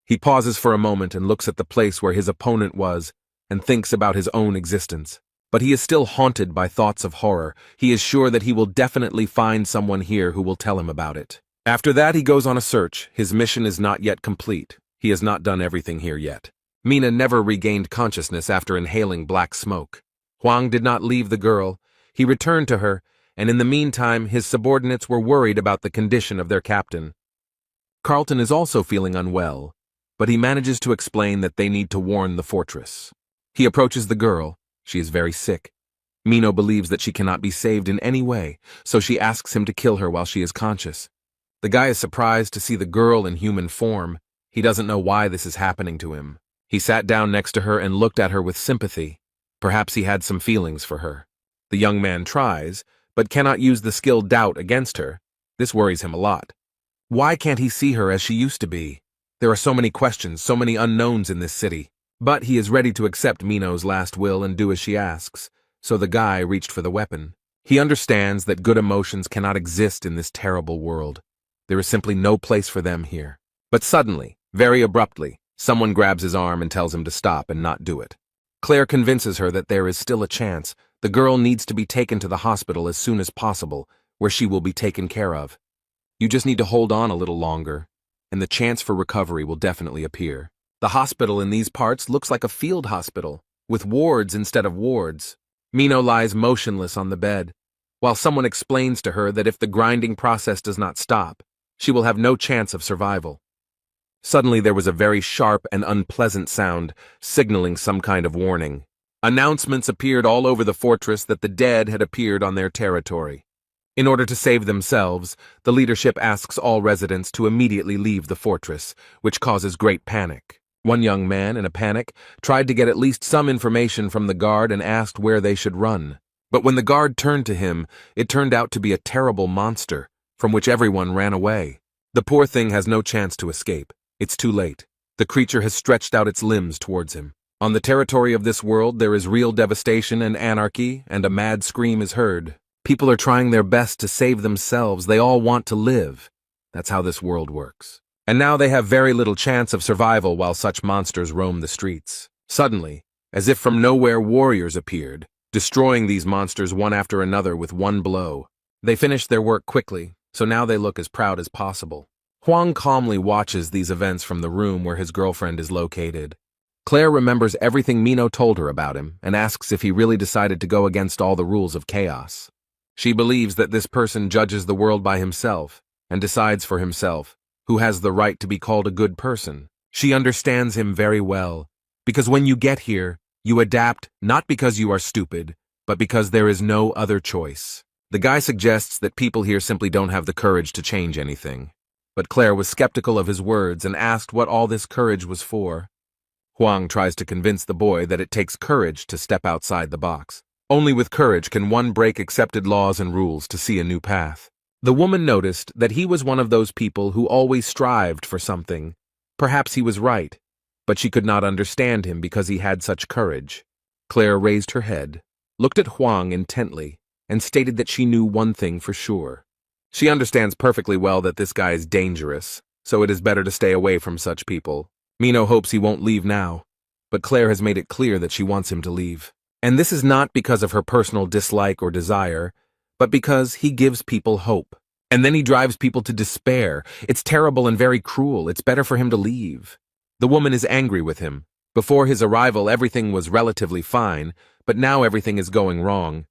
He pauses for a moment and looks at the place where his opponent was and thinks about his own existence. But he is still haunted by thoughts of horror. He is sure that he will definitely find someone here who will tell him about it. After that, he goes on a search. His mission is not yet complete. He has not done everything here yet. Mina never regained consciousness after inhaling black smoke. Hwang did not leave the girl. He returned to her, and in the meantime, his subordinates were worried about the condition of their captain. Carlton is also feeling unwell, but he manages to explain that they need to warn the fortress. He approaches the girl. She is very sick. Mino believes that she cannot be saved in any way, so she asks him to kill her while she is conscious. The guy is surprised to see the girl in human form. He doesn't know why this is happening to him. He sat down next to her and looked at her with sympathy. Perhaps he had some feelings for her. The young man tries, but cannot use the skill doubt against her. This worries him a lot. Why can't he see her as she used to be? There are so many questions, so many unknowns in this city. But he is ready to accept Mino's last will and do as she asks, so the guy reached for the weapon. He understands that good emotions cannot exist in this terrible world. There is simply no place for them here. But suddenly, very abruptly, someone grabs his arm and tells him to stop and not do it. Claire convinces her that there is still a chance. The girl needs to be taken to the hospital as soon as possible, where she will be taken care of. You just need to hold on a little longer, and the chance for recovery will definitely appear. The hospital in these parts looks like a field hospital, with wards instead of wards. Mino lies motionless on the bed, while someone explains to her that if the grinding process does not stop, she will have no chance of survival. Suddenly there was a very sharp and unpleasant sound, signaling some kind of warning. Announcements appeared all over the fortress that the dead had appeared on their territory. In order to save themselves, the leadership asks all residents to immediately leave the fortress, which causes great panic. One young man, in a panic, tried to get at least some information from the guard and asked where they should run. But when the guard turned to him, it turned out to be a terrible monster, from which everyone ran away. The poor thing has no chance to escape. It's too late. The creature has stretched out its limbs towards him. On the territory of this world, there is real devastation and anarchy, and a mad scream is heard. People are trying their best to save themselves. They all want to live. That's how this world works. And now they have very little chance of survival while such monsters roam the streets. Suddenly, as if from nowhere, warriors appeared, destroying these monsters one after another with one blow. They finished their work quickly, so now they look as proud as possible. Hwang calmly watches these events from the room where his girlfriend is located. Claire remembers everything Mino told her about him and asks if he really decided to go against all the rules of chaos. She believes that this person judges the world by himself and decides for himself who has the right to be called a good person. She understands him very well, because when you get here, you adapt not because you are stupid, but because there is no other choice. The guy suggests that people here simply don't have the courage to change anything. But Claire was skeptical of his words and asked what all this courage was for. Huang tries to convince the boy that it takes courage to step outside the box. Only with courage can one break accepted laws and rules to see a new path. The woman noticed that he was one of those people who always strived for something. Perhaps he was right, but she could not understand him because he had such courage. Claire raised her head, looked at Huang intently, and stated that she knew one thing for sure. She understands perfectly well that this guy is dangerous, so it is better to stay away from such people. Mino hopes he won't leave now, but Claire has made it clear that she wants him to leave. And this is not because of her personal dislike or desire, but because he gives people hope. And then he drives people to despair. It's terrible and very cruel. It's better for him to leave. The woman is angry with him. Before his arrival, everything was relatively fine, but now everything is going wrong.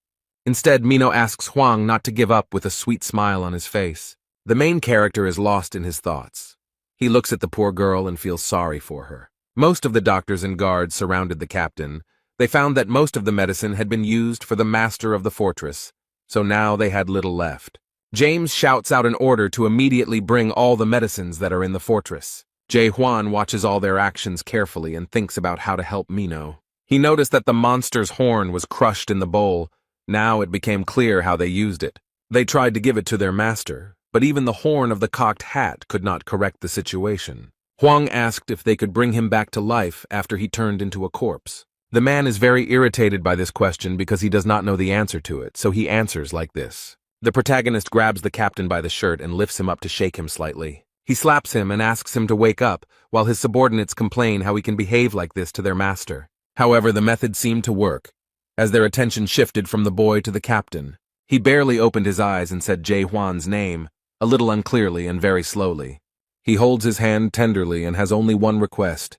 Instead, Mino asks Huang not to give up with a sweet smile on his face. The main character is lost in his thoughts. He looks at the poor girl and feels sorry for her. Most of the doctors and guards surrounded the captain. They found that most of the medicine had been used for the master of the fortress, so now they had little left. James shouts out an order to immediately bring all the medicines that are in the fortress. Jae Hwan watches all their actions carefully and thinks about how to help Mino. He noticed that the monster's horn was crushed in the bowl. Now it became clear how they used it. They tried to give it to their master, but even the horn of the cocked hat could not correct the situation. Huang asked if they could bring him back to life after he turned into a corpse. The man is very irritated by this question because he does not know the answer to it, so he answers like this. The protagonist grabs the captain by the shirt and lifts him up to shake him slightly. He slaps him and asks him to wake up, while his subordinates complain how he can behave like this to their master. However, the method seemed to work, as their attention shifted from the boy to the captain. He barely opened his eyes and said Jae Hwan's name, a little unclearly and very slowly. He holds his hand tenderly and has only one request.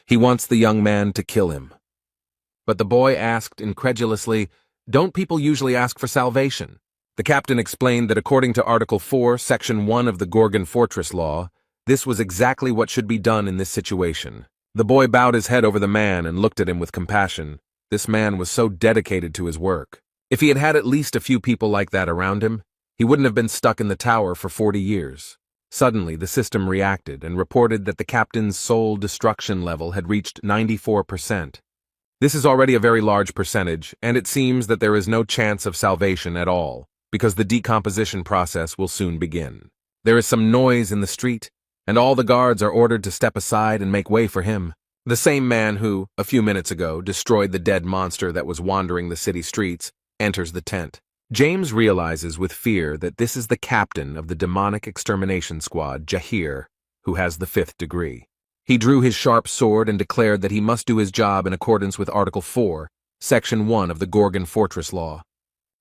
He wants the young man to kill him. But the boy asked incredulously, "Don't people usually ask for salvation?" The captain explained that according to Article 4, Section 1 of the Gorgon Fortress Law, this was exactly what should be done in this situation. The boy bowed his head over the man and looked at him with compassion. This man was so dedicated to his work. If he had had at least a few people like that around him, he wouldn't have been stuck in the tower for 40 years. Suddenly, the system reacted and reported that the captain's soul destruction level had reached 94%. This is already a very large percentage, and it seems that there is no chance of salvation at all, because the decomposition process will soon begin. There is some noise in the street, and all the guards are ordered to step aside and make way for him. The same man who, a few minutes ago, destroyed the dead monster that was wandering the city streets, enters the tent. James realizes with fear that this is the captain of the demonic extermination squad, Jahir, who has the 5th degree. He drew his sharp sword and declared that he must do his job in accordance with Article 4, Section 1 of the Gorgon Fortress Law.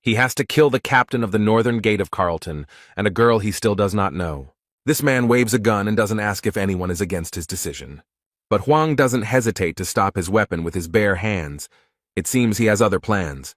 He has to kill the captain of the northern gate of Carlton and a girl he still does not know. This man waves a gun and doesn't ask if anyone is against his decision. But Huang doesn't hesitate to stop his weapon with his bare hands. It seems he has other plans.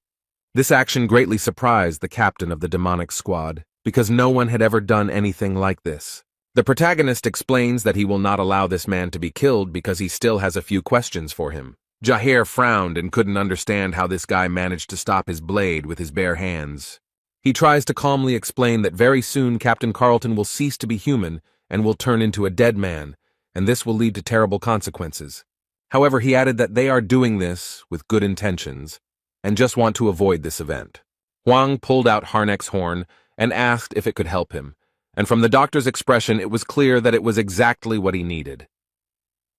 This action greatly surprised the captain of the demonic squad, because no one had ever done anything like this. The protagonist explains that he will not allow this man to be killed because he still has a few questions for him. Jahir frowned and couldn't understand how this guy managed to stop his blade with his bare hands. He tries to calmly explain that very soon Captain Carlton will cease to be human and will turn into a dead man, and this will lead to terrible consequences. However, he added that they are doing this with good intentions and just want to avoid this event. Huang pulled out Harnek's horn and asked if it could help him, and from the doctor's expression it was clear that it was exactly what he needed.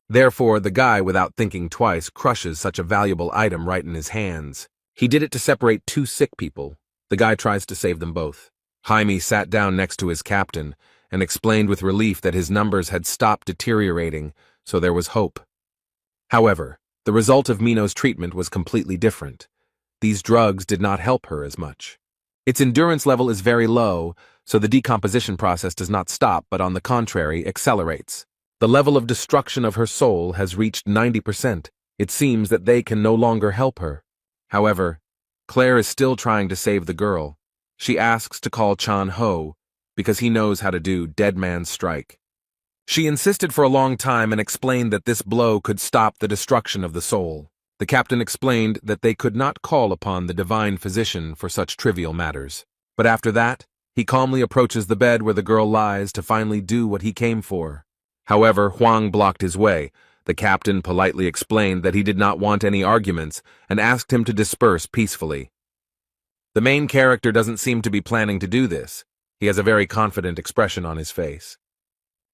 Therefore, the guy, without thinking twice, crushes such a valuable item right in his hands. He did it to separate 2 sick people. The guy tries to save them both. Jaime sat down next to his captain and explained with relief that his numbers had stopped deteriorating, so there was hope. However, the result of Mino's treatment was completely different. These drugs did not help her as much. Its endurance level is very low, so the decomposition process does not stop, but on the contrary, accelerates. The level of destruction of her soul has reached 90%. It seems that they can no longer help her. However, Claire is still trying to save the girl. She asks to call Chan Ho, because he knows how to do dead man's strike. She insisted for a long time and explained that this blow could stop the destruction of the soul. The captain explained that they could not call upon the divine physician for such trivial matters. But after that, he calmly approaches the bed where the girl lies to finally do what he came for. However, Huang blocked his way. The captain politely explained that he did not want any arguments and asked him to disperse peacefully. The main character doesn't seem to be planning to do this. He has a very confident expression on his face.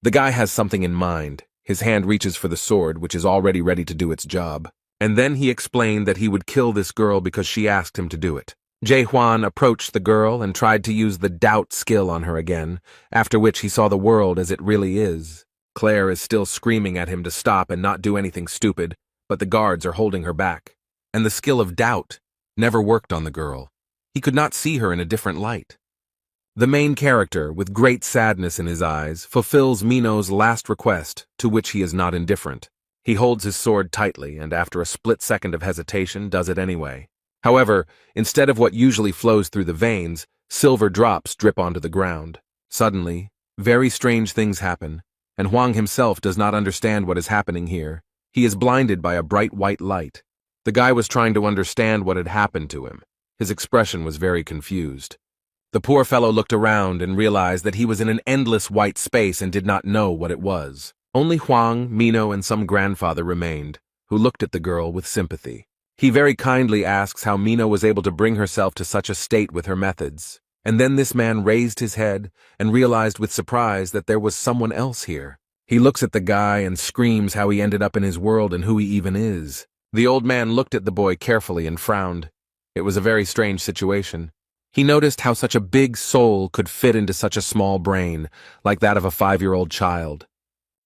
The guy has something in mind. His hand reaches for the sword, which is already ready to do its job. And then he explained that he would kill this girl because she asked him to do it. Jae-hwan approached the girl and tried to use the doubt skill on her again, after which he saw the world as it really is. Claire is still screaming at him to stop and not do anything stupid, but the guards are holding her back. And the skill of doubt never worked on the girl. He could not see her in a different light. The main character, with great sadness in his eyes, fulfills Mino's last request, to which he is not indifferent. He holds his sword tightly and after a split second of hesitation does it anyway. However, instead of what usually flows through the veins, silver drops drip onto the ground. Suddenly, very strange things happen, and Hwang himself does not understand what is happening here. He is blinded by a bright white light. The guy was trying to understand what had happened to him. His expression was very confused. The poor fellow looked around and realized that he was in an endless white space and did not know what it was. Only Hwang, Mino, and some grandfather remained, who looked at the girl with sympathy. He very kindly asks how Mino was able to bring herself to such a state with her methods. And then this man raised his head and realized with surprise that there was someone else here. He looks at the guy and screams how he ended up in his world and who he even is. The old man looked at the boy carefully and frowned. It was a very strange situation. He noticed how such a big soul could fit into such a small brain, like that of a 5-year-old child.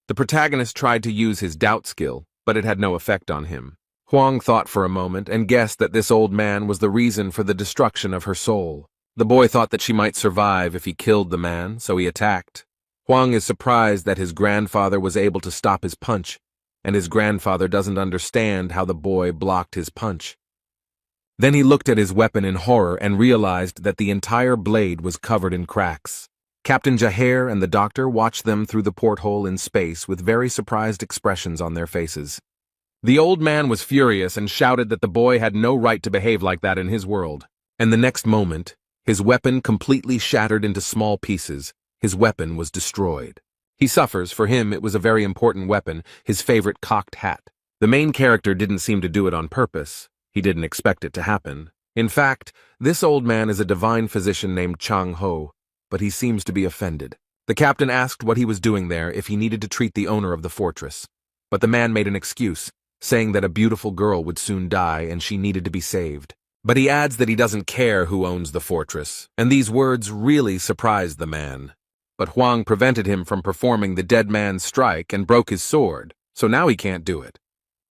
The protagonist tried to use his doubt skill, but it had no effect on him. Hwang thought for a moment and guessed that this old man was the reason for the destruction of her soul. The boy thought that she might survive if he killed the man, so he attacked. Hwang is surprised that his grandfather was able to stop his punch, and his grandfather doesn't understand how the boy blocked his punch. Then he looked at his weapon in horror and realized that the entire blade was covered in cracks. Captain Jaher and the doctor watched them through the porthole in space with very surprised expressions on their faces. The old man was furious and shouted that the boy had no right to behave like that in his world. And the next moment, his weapon completely shattered into small pieces. His weapon was destroyed. He suffers. For him, it was a very important weapon, his favorite cocked hat. The main character didn't seem to do it on purpose. He didn't expect it to happen. In fact, this old man is a divine physician named Chang Ho, but he seems to be offended. The captain asked what he was doing there, if he needed to treat the owner of the fortress. But the man made an excuse, saying that a beautiful girl would soon die and she needed to be saved. But he adds that he doesn't care who owns the fortress, and these words really surprised the man. But Hwang prevented him from performing the dead man's strike and broke his sword, so now he can't do it.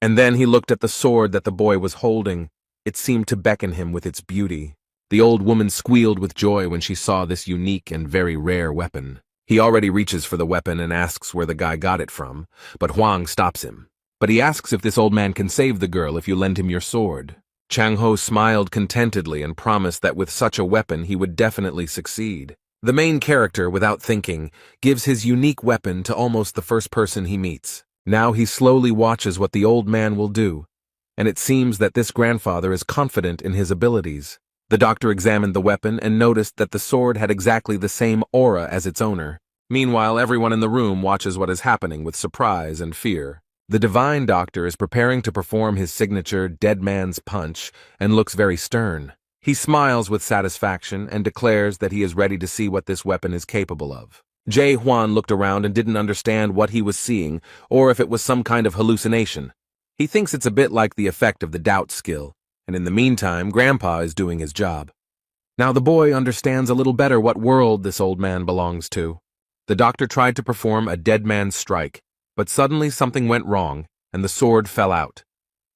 And then he looked at the sword that the boy was holding. It seemed to beckon him with its beauty. The old woman squealed with joy when she saw this unique and very rare weapon. He already reaches for the weapon and asks where the guy got it from, but Hwang stops him. But he asks if this old man can save the girl if you lend him your sword. Chang Ho smiled contentedly and promised that with such a weapon he would definitely succeed. The main character, without thinking, gives his unique weapon to almost the first person he meets. Now he slowly watches what the old man will do, and it seems that this grandfather is confident in his abilities. The doctor examined the weapon and noticed that the sword had exactly the same aura as its owner. Meanwhile, everyone in the room watches what is happening with surprise and fear. The divine doctor is preparing to perform his signature dead man's punch and looks very stern. He smiles with satisfaction and declares that he is ready to see what this weapon is capable of. Jae-hwan looked around and didn't understand what he was seeing or if it was some kind of hallucination. He thinks it's a bit like the effect of the doubt skill, and in the meantime, Grandpa is doing his job. Now the boy understands a little better what world this old man belongs to. The doctor tried to perform a dead man's strike, but suddenly something went wrong, and the sword fell out.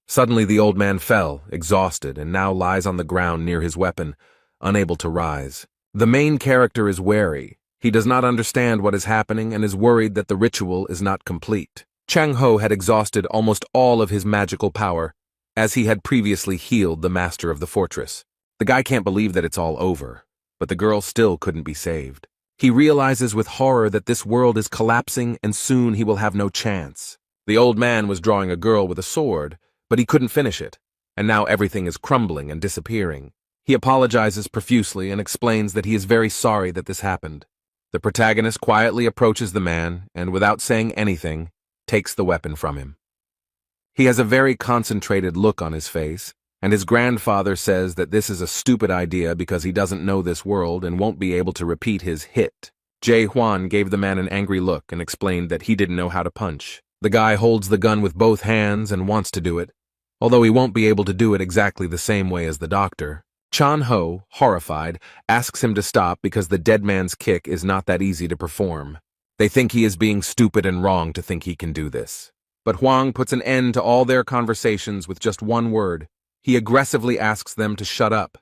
Suddenly the old man fell, exhausted, and now lies on the ground near his weapon, unable to rise. The main character is wary. He does not understand what is happening and is worried that the ritual is not complete. Chang Ho had exhausted almost all of his magical power, as he had previously healed the master of the fortress. The guy can't believe that it's all over, but the girl still couldn't be saved. He realizes with horror that this world is collapsing and soon he will have no chance. The old man was drawing a girl with a sword, but he couldn't finish it, and now everything is crumbling and disappearing. He apologizes profusely and explains that he is very sorry that this happened. The protagonist quietly approaches the man and, without saying anything, takes the weapon from him. He has a very concentrated look on his face, and his grandfather says that this is a stupid idea because he doesn't know this world and won't be able to repeat his hit. Jae-hwan gave the man an angry look and explained that he didn't know how to punch. The guy holds the gun with both hands and wants to do it, although he won't be able to do it exactly the same way as the doctor. Chan-ho, horrified, asks him to stop because the dead man's kick is not that easy to perform. They think he is being stupid and wrong to think he can do this. But Hwang puts an end to all their conversations with just one word. He aggressively asks them to shut up.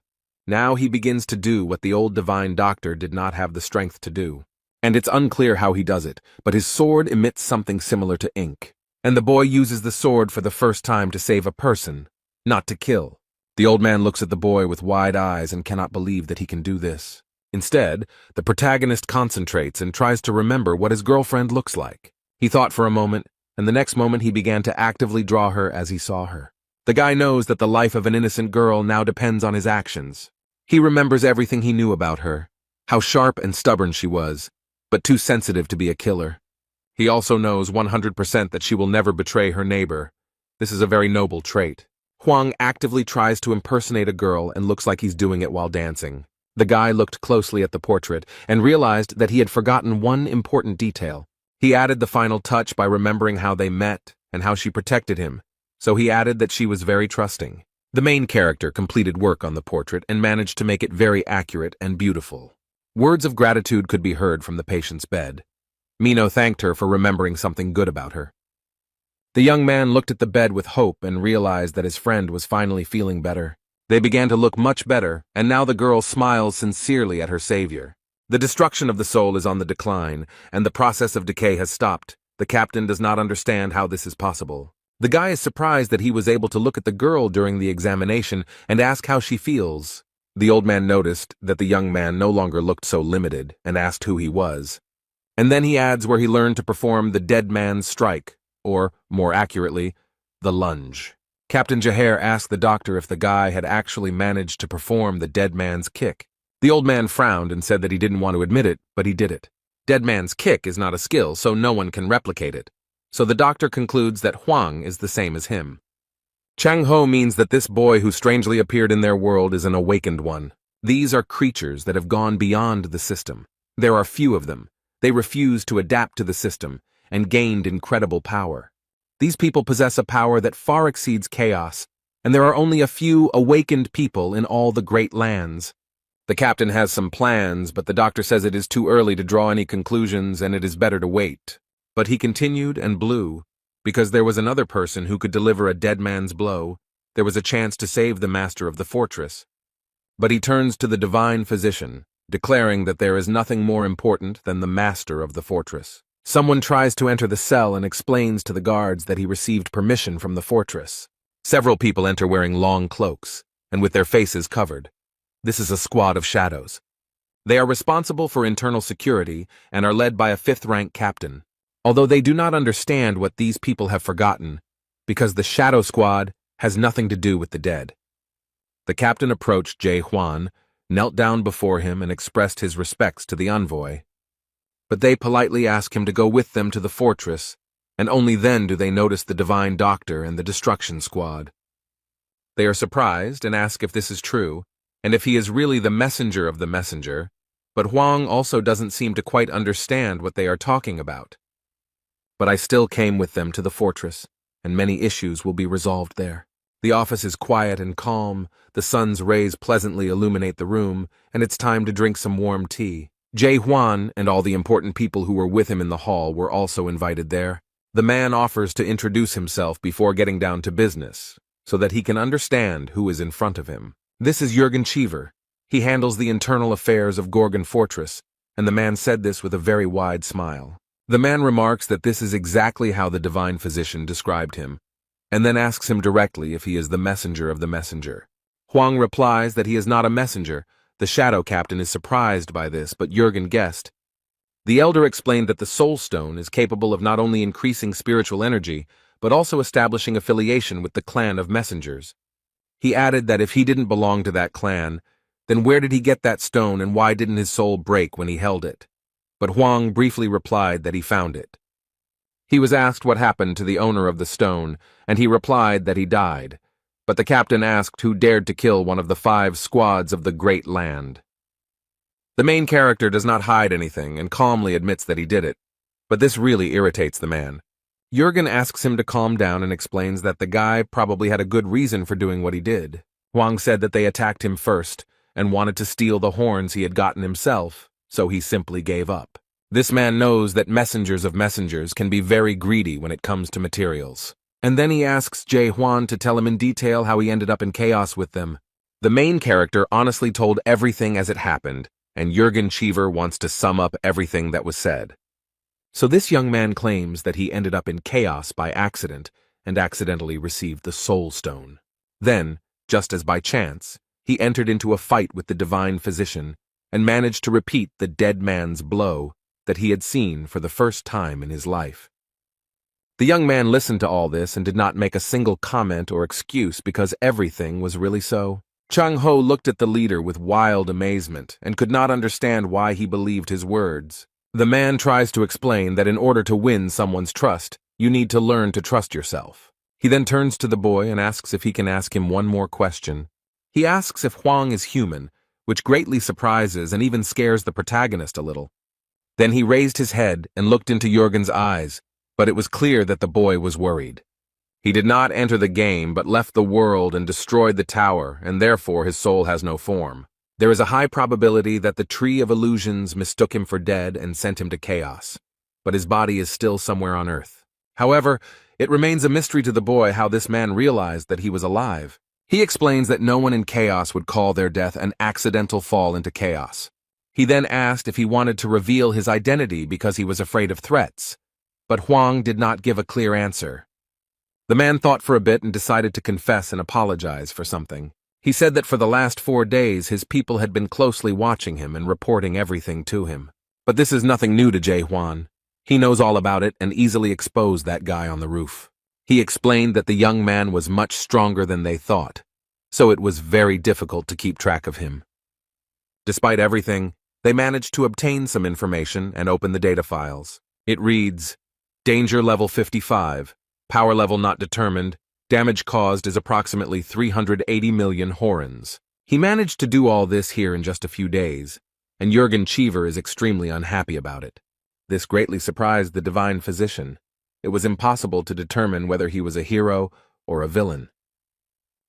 Now he begins to do what the old divine doctor did not have the strength to do. And it's unclear how he does it, but his sword emits something similar to ink. And the boy uses the sword for the first time to save a person, not to kill. The old man looks at the boy with wide eyes and cannot believe that he can do this. Instead, the protagonist concentrates and tries to remember what his girlfriend looks like. He thought for a moment, and the next moment he began to actively draw her as he saw her. The guy knows that the life of an innocent girl now depends on his actions. He remembers everything he knew about her, how sharp and stubborn she was, but too sensitive to be a killer. He also knows 100% that she will never betray her neighbor. This is a very noble trait. Hwang actively tries to impersonate a girl and looks like he's doing it while dancing. The guy looked closely at the portrait and realized that he had forgotten one important detail. He added the final touch by remembering how they met and how she protected him, so he added that she was very trusting. The main character completed work on the portrait and managed to make it very accurate and beautiful. Words of gratitude could be heard from the patient's bed. Mino thanked her for remembering something good about her. The young man looked at the bed with hope and realized that his friend was finally feeling better. They began to look much better, and now the girl smiles sincerely at her savior. The destruction of the soul is on the decline, and the process of decay has stopped. The captain does not understand how this is possible. The guy is surprised that he was able to look at the girl during the examination and ask how she feels. The old man noticed that the young man no longer looked so limited and asked who he was. And then he adds where he learned to perform the dead man's strike, or, more accurately, the lunge. Captain Jaher asked the doctor if the guy had actually managed to perform the dead man's kick. The old man frowned and said that he didn't want to admit it, but he did it. Dead man's kick is not a skill, so no one can replicate it. So the doctor concludes that Hwang is the same as him. Chang-ho means that this boy who strangely appeared in their world is an awakened one. These are creatures that have gone beyond the system. There are few of them. They refused to adapt to the system and gained incredible power. These people possess a power that far exceeds chaos, and there are only a few awakened people in all the great lands. The captain has some plans, but the doctor says it is too early to draw any conclusions and it is better to wait. But he continued and blew, because there was another person who could deliver a dead man's blow. There was a chance to save the master of the fortress. But he turns to the divine physician, declaring that there is nothing more important than the master of the fortress. Someone tries to enter the cell and explains to the guards that he received permission from the fortress. Several people enter wearing long cloaks, and with their faces covered. This is a squad of shadows. They are responsible for internal security and are led by a 5th-rank captain. Although they do not understand what these people have forgotten, because the Shadow Squad has nothing to do with the dead. The captain approached Jae-hwan, knelt down before him and expressed his respects to the envoy. But they politely ask him to go with them to the fortress, and only then do they notice the divine doctor and the destruction squad. They are surprised and ask if this is true, and if he is really the messenger of the messenger, but Hwang also doesn't seem to quite understand what they are talking about. But I still came with them to the fortress, and many issues will be resolved there. The office is quiet and calm, the sun's rays pleasantly illuminate the room, and it's time to drink some warm tea. Jae-hwan and all the important people who were with him in the hall were also invited there. The man offers to introduce himself before getting down to business, so that he can understand who is in front of him. This is Jürgen Cheever. He handles the internal affairs of Gorgon Fortress, and the man said this with a very wide smile. The man remarks that this is exactly how the divine physician described him, and then asks him directly if he is the messenger of the messenger. Hwang replies that he is not a messenger. The shadow captain is surprised by this, but Jürgen guessed. The elder explained that the soul stone is capable of not only increasing spiritual energy, but also establishing affiliation with the clan of messengers. He added that if he didn't belong to that clan, then where did he get that stone and why didn't his soul break when he held it? But Hwang briefly replied that he found it. He was asked what happened to the owner of the stone, and he replied that he died. But the captain asked who dared to kill one of the 5 squads of the Great Land. The main character does not hide anything and calmly admits that he did it, but this really irritates the man. Jurgen asks him to calm down and explains that the guy probably had a good reason for doing what he did. Hwang said that they attacked him first and wanted to steal the horns he had gotten himself, so he simply gave up. This man knows that messengers of messengers can be very greedy when it comes to materials. And then he asks Jae-hwan to tell him in detail how he ended up in chaos with them. The main character honestly told everything as it happened, and Jurgen Cheever wants to sum up everything that was said. So this young man claims that he ended up in chaos by accident and accidentally received the Soul Stone. Then, just as by chance, he entered into a fight with the divine physician and managed to repeat the dead man's blow that he had seen for the first time in his life. The young man listened to all this and did not make a single comment or excuse because everything was really so. Chang-ho looked at the leader with wild amazement and could not understand why he believed his words. The man tries to explain that in order to win someone's trust, you need to learn to trust yourself. He then turns to the boy and asks if he can ask him one more question. He asks if Hwang is human, which greatly surprises and even scares the protagonist a little. Then he raised his head and looked into Jurgen's eyes, but it was clear that the boy was worried. He did not enter the game but left the world and destroyed the tower, and therefore his soul has no form. There is a high probability that the Tree of Illusions mistook him for dead and sent him to chaos, but his body is still somewhere on Earth. However, it remains a mystery to the boy how this man realized that he was alive. He explains that no one in chaos would call their death an accidental fall into chaos. He then asked if he wanted to reveal his identity because he was afraid of threats, but Hwang did not give a clear answer. The man thought for a bit and decided to confess and apologize for something. He said that for the last 4 days his people had been closely watching him and reporting everything to him. But this is nothing new to Jae-hwan. He knows all about it and easily exposed that guy on the roof. He explained that the young man was much stronger than they thought, so it was very difficult to keep track of him. Despite everything, they managed to obtain some information and open the data files. It reads, Danger level 55, power level not determined, damage caused is approximately 380 million horns. He managed to do all this here in just a few days, and Jurgen Cheever is extremely unhappy about it. This greatly surprised the divine physician. It was impossible to determine whether he was a hero or a villain.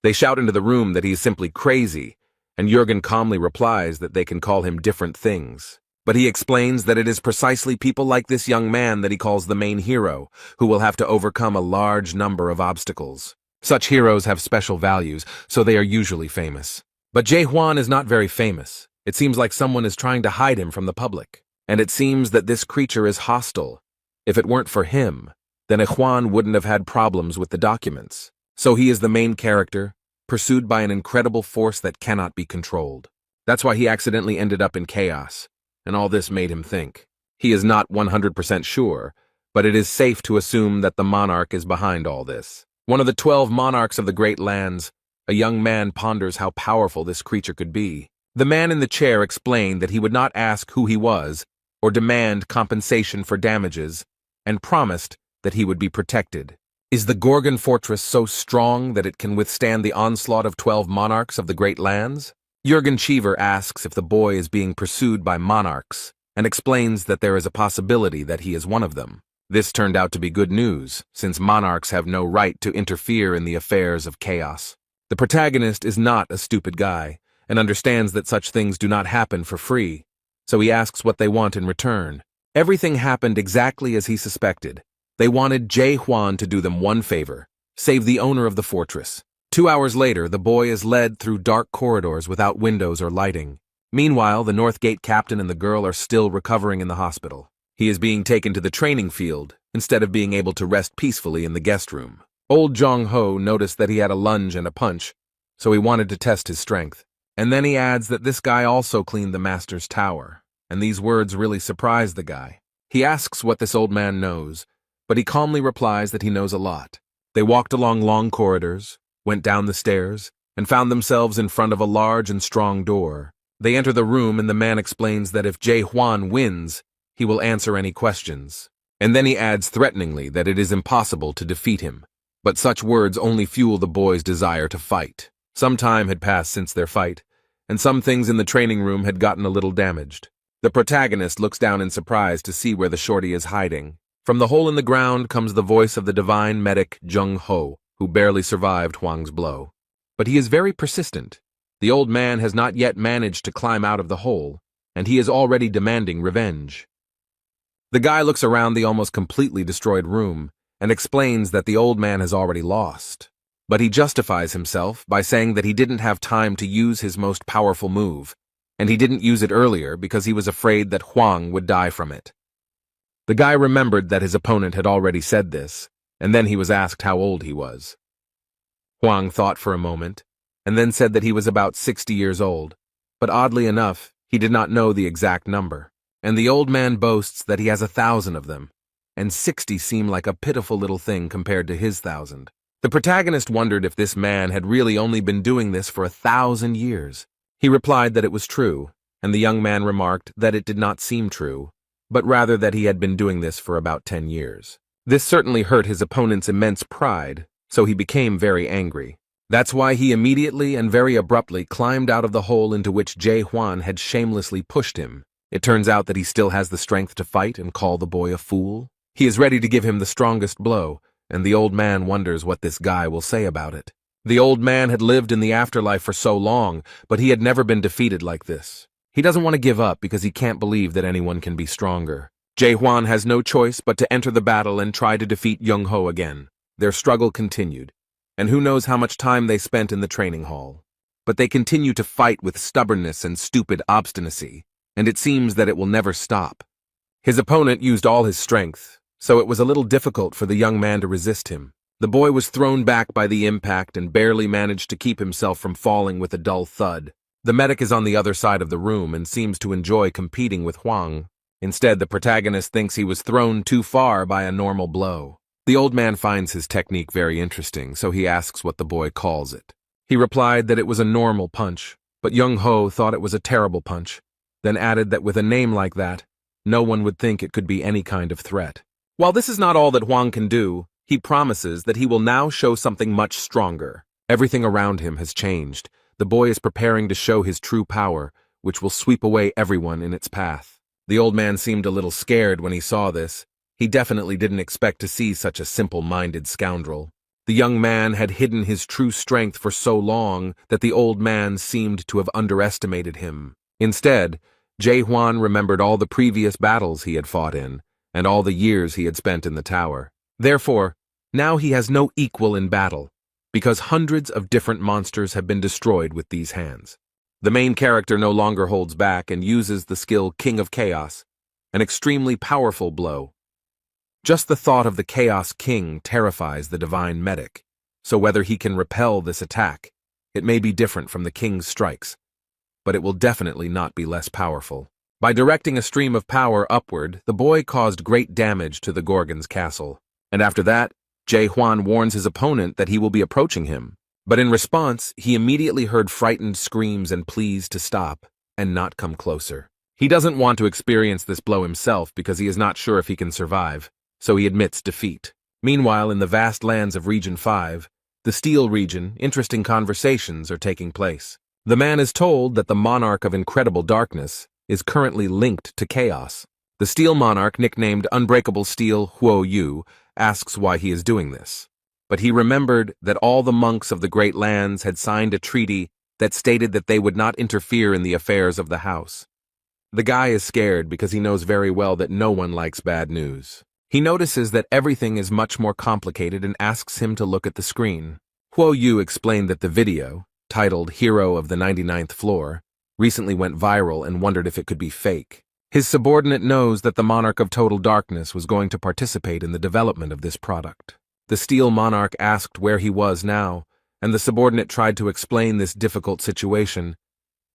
They shout into the room that he is simply crazy, and Jurgen calmly replies that they can call him different things. But he explains that it is precisely people like this young man that he calls the main hero, who will have to overcome a large number of obstacles. Such heroes have special values, so they are usually famous. But Jae-hwan is not very famous. It seems like someone is trying to hide him from the public. And it seems that this creature is hostile. If it weren't for him, then Hwan wouldn't have had problems with the documents. So he is the main character, pursued by an incredible force that cannot be controlled. That's why he accidentally ended up in chaos, and all this made him think. He is not 100% sure, but it is safe to assume that the monarch is behind all this. One of the 12 monarchs of the Great Lands, a young man ponders how powerful this creature could be. The man in the chair explained that he would not ask who he was or demand compensation for damages, and promised that he would be protected. Is the Gorgon fortress so strong that it can withstand the onslaught of 12 monarchs of the Great Lands? Jurgen Cheever asks if the boy is being pursued by monarchs, and explains that there is a possibility that he is one of them. This turned out to be good news, since monarchs have no right to interfere in the affairs of chaos. The protagonist is not a stupid guy, and understands that such things do not happen for free, so he asks what they want in return. Everything happened exactly as he suspected. They wanted Jae-hwan to do them one favor, save the owner of the fortress. 2 hours later, the boy is led through dark corridors without windows or lighting. Meanwhile, the North Gate captain and the girl are still recovering in the hospital. He is being taken to the training field, instead of being able to rest peacefully in the guest room. Old Jong-ho noticed that he had a lunge and a punch, so he wanted to test his strength. And then he adds that this guy also cleaned the master's tower, and these words really surprise the guy. He asks what this old man knows, but he calmly replies that he knows a lot. They walked along long corridors, went down the stairs, and found themselves in front of a large and strong door. They enter the room and the man explains that if Jae-hwan wins, he will answer any questions. And then he adds threateningly that it is impossible to defeat him. But such words only fuel the boy's desire to fight. Some time had passed since their fight, and some things in the training room had gotten a little damaged. The protagonist looks down in surprise to see where the shorty is hiding. From the hole in the ground comes the voice of the divine medic Jung Ho, who barely survived Huang's blow. But he is very persistent. The old man has not yet managed to climb out of the hole, and he is already demanding revenge. The guy looks around the almost completely destroyed room and explains that the old man has already lost. But he justifies himself by saying that he didn't have time to use his most powerful move, and he didn't use it earlier because he was afraid that Huang would die from it. The guy remembered that his opponent had already said this, and then he was asked how old he was. Huang thought for a moment, and then said that he was about 60 years old, but oddly enough, he did not know the exact number. And the old man boasts that he has 1,000 of them, and 60 seem like a pitiful little thing compared to his 1,000. The protagonist wondered if this man had really only been doing this for 1,000 years. He replied that it was true, and the young man remarked that it did not seem true, but rather that he had been doing this for about 10 years. This certainly hurt his opponent's immense pride, so he became very angry. That's why he immediately and very abruptly climbed out of the hole into which Jae Hwan had shamelessly pushed him. It turns out that he still has the strength to fight and call the boy a fool. He is ready to give him the strongest blow, and the old man wonders what this guy will say about it. The old man had lived in the afterlife for so long, but he had never been defeated like this. He doesn't want to give up because he can't believe that anyone can be stronger. Jae Hwan has no choice but to enter the battle and try to defeat Jung Ho again. Their struggle continued, and who knows how much time they spent in the training hall. But they continue to fight with stubbornness and stupid obstinacy, and it seems that it will never stop. His opponent used all his strength, so it was a little difficult for the young man to resist him. The boy was thrown back by the impact and barely managed to keep himself from falling with a dull thud. The medic is on the other side of the room and seems to enjoy competing with Huang. Instead, the protagonist thinks he was thrown too far by a normal blow. The old man finds his technique very interesting, so he asks what the boy calls it. He replied that it was a normal punch, but Jung Ho thought it was a terrible punch, then added that with a name like that, no one would think it could be any kind of threat. While this is not all that Huang can do, he promises that he will now show something much stronger. Everything around him has changed. The boy is preparing to show his true power, which will sweep away everyone in its path. The old man seemed a little scared when he saw this. He definitely didn't expect to see such a simple-minded scoundrel. The young man had hidden his true strength for so long that the old man seemed to have underestimated him. Instead, Jae Hwan remembered all the previous battles he had fought in, and all the years he had spent in the tower. Therefore, now he has no equal in battle, because hundreds of different monsters have been destroyed with these hands. The main character no longer holds back and uses the skill King of Chaos, an extremely powerful blow. Just the thought of the Chaos King terrifies the divine medic, so whether he can repel this attack, it may be different from the king's strikes, but it will definitely not be less powerful. By directing a stream of power upward, the boy caused great damage to the Gorgon's castle, and after that, Jae Hwan warns his opponent that he will be approaching him. But in response, he immediately heard frightened screams and pleas to stop and not come closer. He doesn't want to experience this blow himself because he is not sure if he can survive, so he admits defeat. Meanwhile, in the vast lands of Region 5, the Steel region, interesting conversations are taking place. The man is told that the Monarch of Incredible Darkness is currently linked to Chaos. The Steel Monarch, nicknamed Unbreakable Steel Huo Yu, asks why he is doing this. But he remembered that all the monks of the Great Lands had signed a treaty that stated that they would not interfere in the affairs of the house. The guy is scared because he knows very well that no one likes bad news. He notices that everything is much more complicated and asks him to look at the screen. Huo Yu explained that the video, titled Hero of the 99th Floor, recently went viral and wondered if it could be fake. His subordinate knows that the Monarch of Total Darkness was going to participate in the development of this product. The Steel Monarch asked where he was now, and the subordinate tried to explain this difficult situation,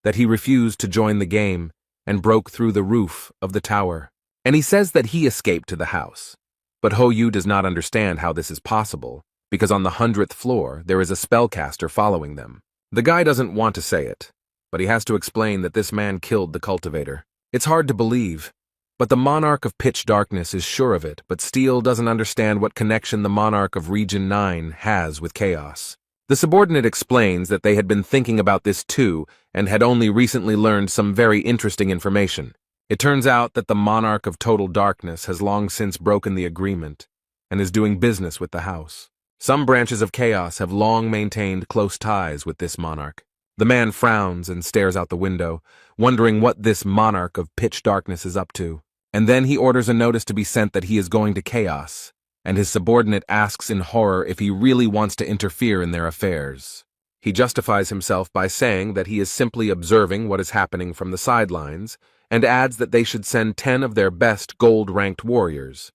that he refused to join the game and broke through the roof of the tower. And he says that he escaped to the house. But Ho Yu does not understand how this is possible, because on the 100th floor there is a spellcaster following them. The guy doesn't want to say it, but he has to explain that this man killed the cultivator. It's hard to believe, But the monarch of pitch darkness is sure of it, but still doesn't understand what connection the monarch of Region 9 has with chaos. The subordinate explains that they had been thinking about this too and had only recently learned some very interesting information. It turns out that the monarch of total darkness has long since broken the agreement and is doing business with the house. Some branches of chaos have long maintained close ties with this monarch. The man frowns and stares out the window, wondering what this monarch of pitch darkness is up to. And then he orders a notice to be sent that he is going to chaos, and his subordinate asks in horror if he really wants to interfere in their affairs. He justifies himself by saying that he is simply observing what is happening from the sidelines, and adds that they should send 10 of their best gold-ranked warriors.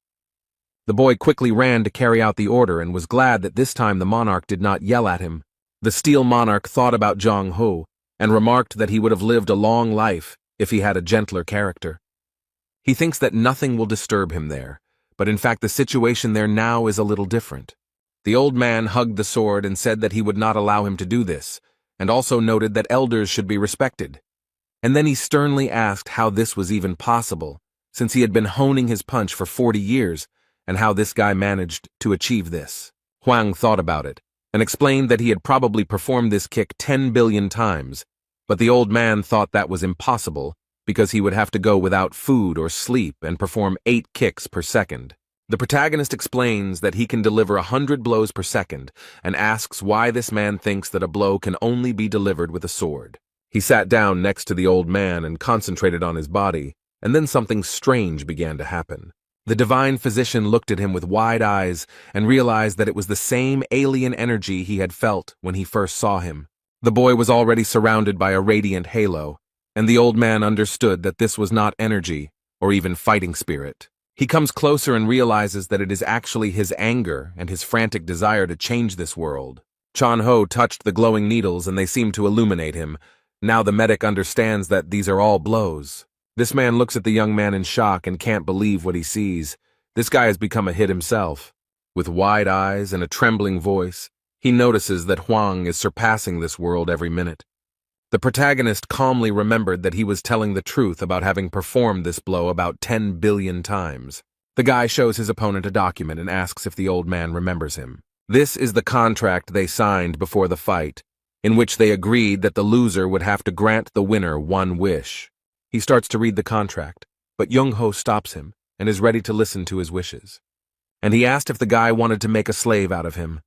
The boy quickly ran to carry out the order and was glad that this time the monarch did not yell at him. The steel monarch thought about Jong-ho and remarked that he would have lived a long life if he had a gentler character. He thinks that nothing will disturb him there, but in fact the situation there now is a little different. The old man hugged the sword and said that he would not allow him to do this, and also noted that elders should be respected. And then he sternly asked how this was even possible, since he had been honing his punch for 40 years, and how this guy managed to achieve this. Huang thought about it, and explained that he had probably performed this kick 10 billion times, but the old man thought that was impossible, because he would have to go without food or sleep and perform 8 kicks per second. The protagonist explains that he can deliver 100 blows per second, and asks why this man thinks that a blow can only be delivered with a sword. He sat down next to the old man and concentrated on his body, and then something strange began to happen. The divine physician looked at him with wide eyes and realized that it was the same alien energy he had felt when he first saw him. The boy was already surrounded by a radiant halo, and the old man understood that this was not energy or even fighting spirit. He comes closer and realizes that it is actually his anger and his frantic desire to change this world. Chan-ho touched the glowing needles and they seemed to illuminate him. Now the medic understands that these are all blows. This man looks at the young man in shock and can't believe what he sees. This guy has become a hit himself. With wide eyes and a trembling voice, he notices that Huang is surpassing this world every minute. The protagonist calmly remembered that he was telling the truth about having performed this blow about 10 billion times. The guy shows his opponent a document and asks if the old man remembers him. This is the contract they signed before the fight, in which they agreed that the loser would have to grant the winner one wish. He starts to read the contract, but Jung-ho stops him and is ready to listen to his wishes. And he asked if the guy wanted to make a slave out of him,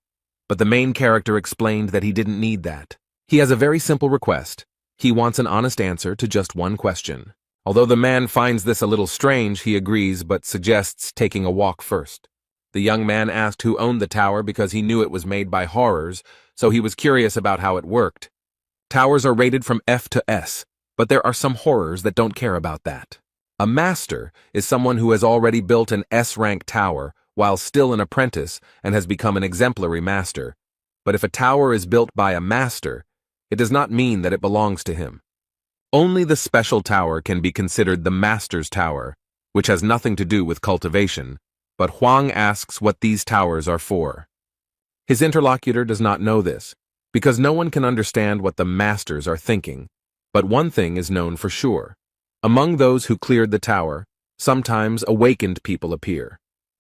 but the main character explained that he didn't need that. He has a very simple request. He wants an honest answer to just one question. Although the man finds this a little strange, he agrees but suggests taking a walk first. The young man asked who owned the tower because he knew it was made by horrors, so he was curious about how it worked. Towers are rated from F to S, but there are some horrors that don't care about that. A master is someone who has already built an S-rank tower while still an apprentice and has become an exemplary master. But if a tower is built by a master, it does not mean that it belongs to him. Only the special tower can be considered the master's tower, which has nothing to do with cultivation, but Huang asks what these towers are for. His interlocutor does not know this, because no one can understand what the masters are thinking, but one thing is known for sure. Among those who cleared the tower, sometimes awakened people appear.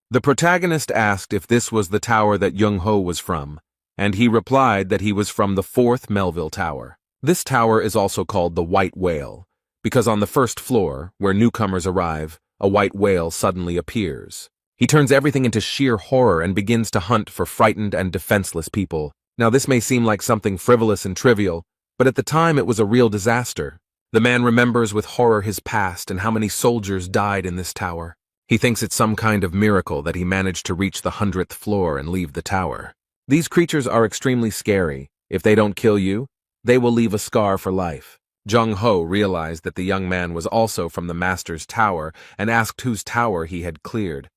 The protagonist asked if this was the tower that Jung-ho was from, and he replied that he was from the 4th Melville Tower. This tower is also called the White Whale, because on the first floor, where newcomers arrive, a white whale suddenly appears. He turns everything into sheer horror and begins to hunt for frightened and defenseless people. Now this may seem like something frivolous and trivial, but at the time it was a real disaster. The man remembers with horror his past and how many soldiers died in this tower. He thinks it's some kind of miracle that he managed to reach the 100th floor and leave the tower. These creatures are extremely scary. If they don't kill you, they will leave a scar for life. Jung-ho realized that the young man was also from the master's tower and asked whose tower he had cleared.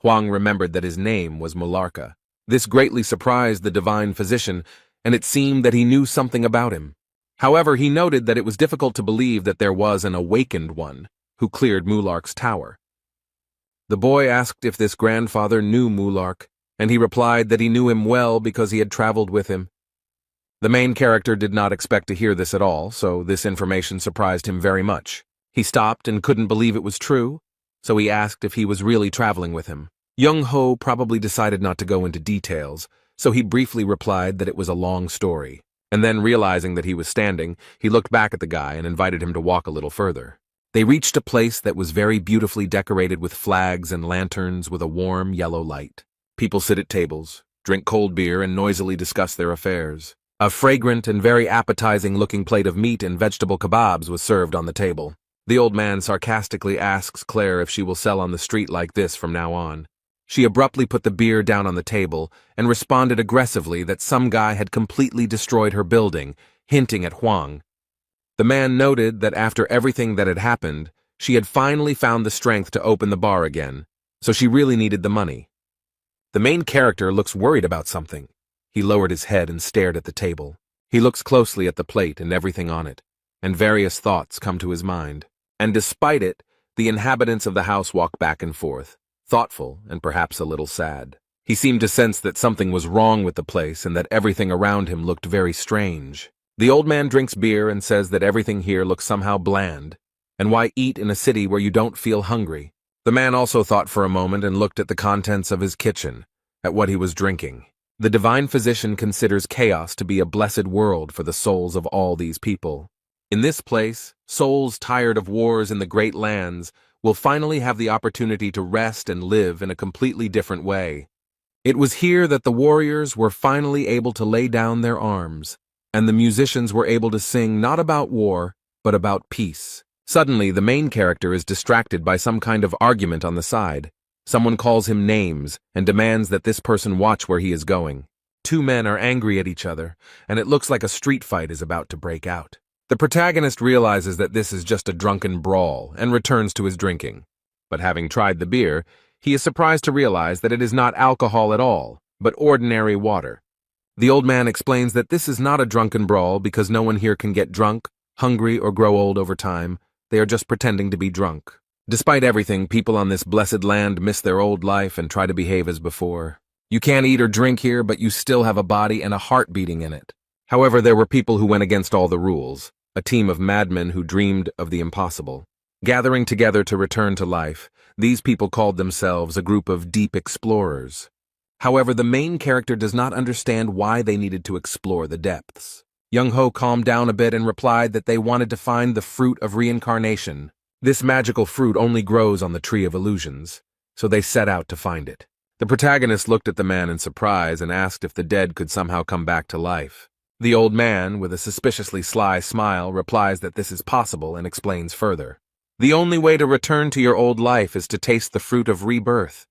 Huang remembered that his name was Mularka. This greatly surprised the divine physician, and it seemed that he knew something about him. However, he noted that it was difficult to believe that there was an awakened one who cleared Mulark's tower. The boy asked if this grandfather knew Mulark, and he replied that he knew him well because he had traveled with him. The main character did not expect to hear this at all, so this information surprised him very much. He stopped and couldn't believe it was true, so he asked if he was really traveling with him. Young-ho probably decided not to go into details, so he briefly replied that it was a long story. And then, realizing that he was standing, he looked back at the guy and invited him to walk a little further. They reached a place that was very beautifully decorated with flags and lanterns with a warm yellow light. People sit at tables, drink cold beer, and noisily discuss their affairs. A fragrant and very appetizing-looking plate of meat and vegetable kebabs was served on the table. The old man sarcastically asks Claire if she will sell on the street like this from now on. She abruptly put the beer down on the table and responded aggressively that some guy had completely destroyed her building, hinting at Huang. The man noted that after everything that had happened, she had finally found the strength to open the bar again, so she really needed the money. The main character looks worried about something. He lowered his head and stared at the table. He looks closely at the plate and everything on it, and various thoughts come to his mind. And despite it, the inhabitants of the house walk back and forth, thoughtful and perhaps a little sad. He seemed to sense that something was wrong with the place and that everything around him looked very strange. The old man drinks beer and says that everything here looks somehow bland, and why eat in a city where you don't feel hungry? The man also thought for a moment and looked at the contents of his kitchen, at what he was drinking. The divine physician considers chaos to be a blessed world for the souls of all these people. In this place, souls tired of wars in the great lands will finally have the opportunity to rest and live in a completely different way. It was here that the warriors were finally able to lay down their arms, and the musicians were able to sing not about war, but about peace. Suddenly, the main character is distracted by some kind of argument on the side. Someone calls him names and demands that this person watch where he is going. Two men are angry at each other, and it looks like a street fight is about to break out. The protagonist realizes that this is just a drunken brawl and returns to his drinking. But having tried the beer, he is surprised to realize that it is not alcohol at all, but ordinary water. The old man explains that this is not a drunken brawl because no one here can get drunk, hungry, or grow old over time. They are just pretending to be drunk. Despite everything, people on this blessed land miss their old life and try to behave as before. You can't eat or drink here, but you still have a body and a heart beating in it. However, there were people who went against all the rules, a team of madmen who dreamed of the impossible. Gathering together to return to life, these people called themselves a group of deep explorers. However, the main character does not understand why they needed to explore the depths. Young-ho calmed down a bit and replied that they wanted to find the fruit of reincarnation. This magical fruit only grows on the Tree of Illusions, so they set out to find it. The protagonist looked at the man in surprise and asked if the dead could somehow come back to life. The old man, with a suspiciously sly smile, replies that this is possible and explains further. The only way to return to your old life is to taste the fruit of rebirth.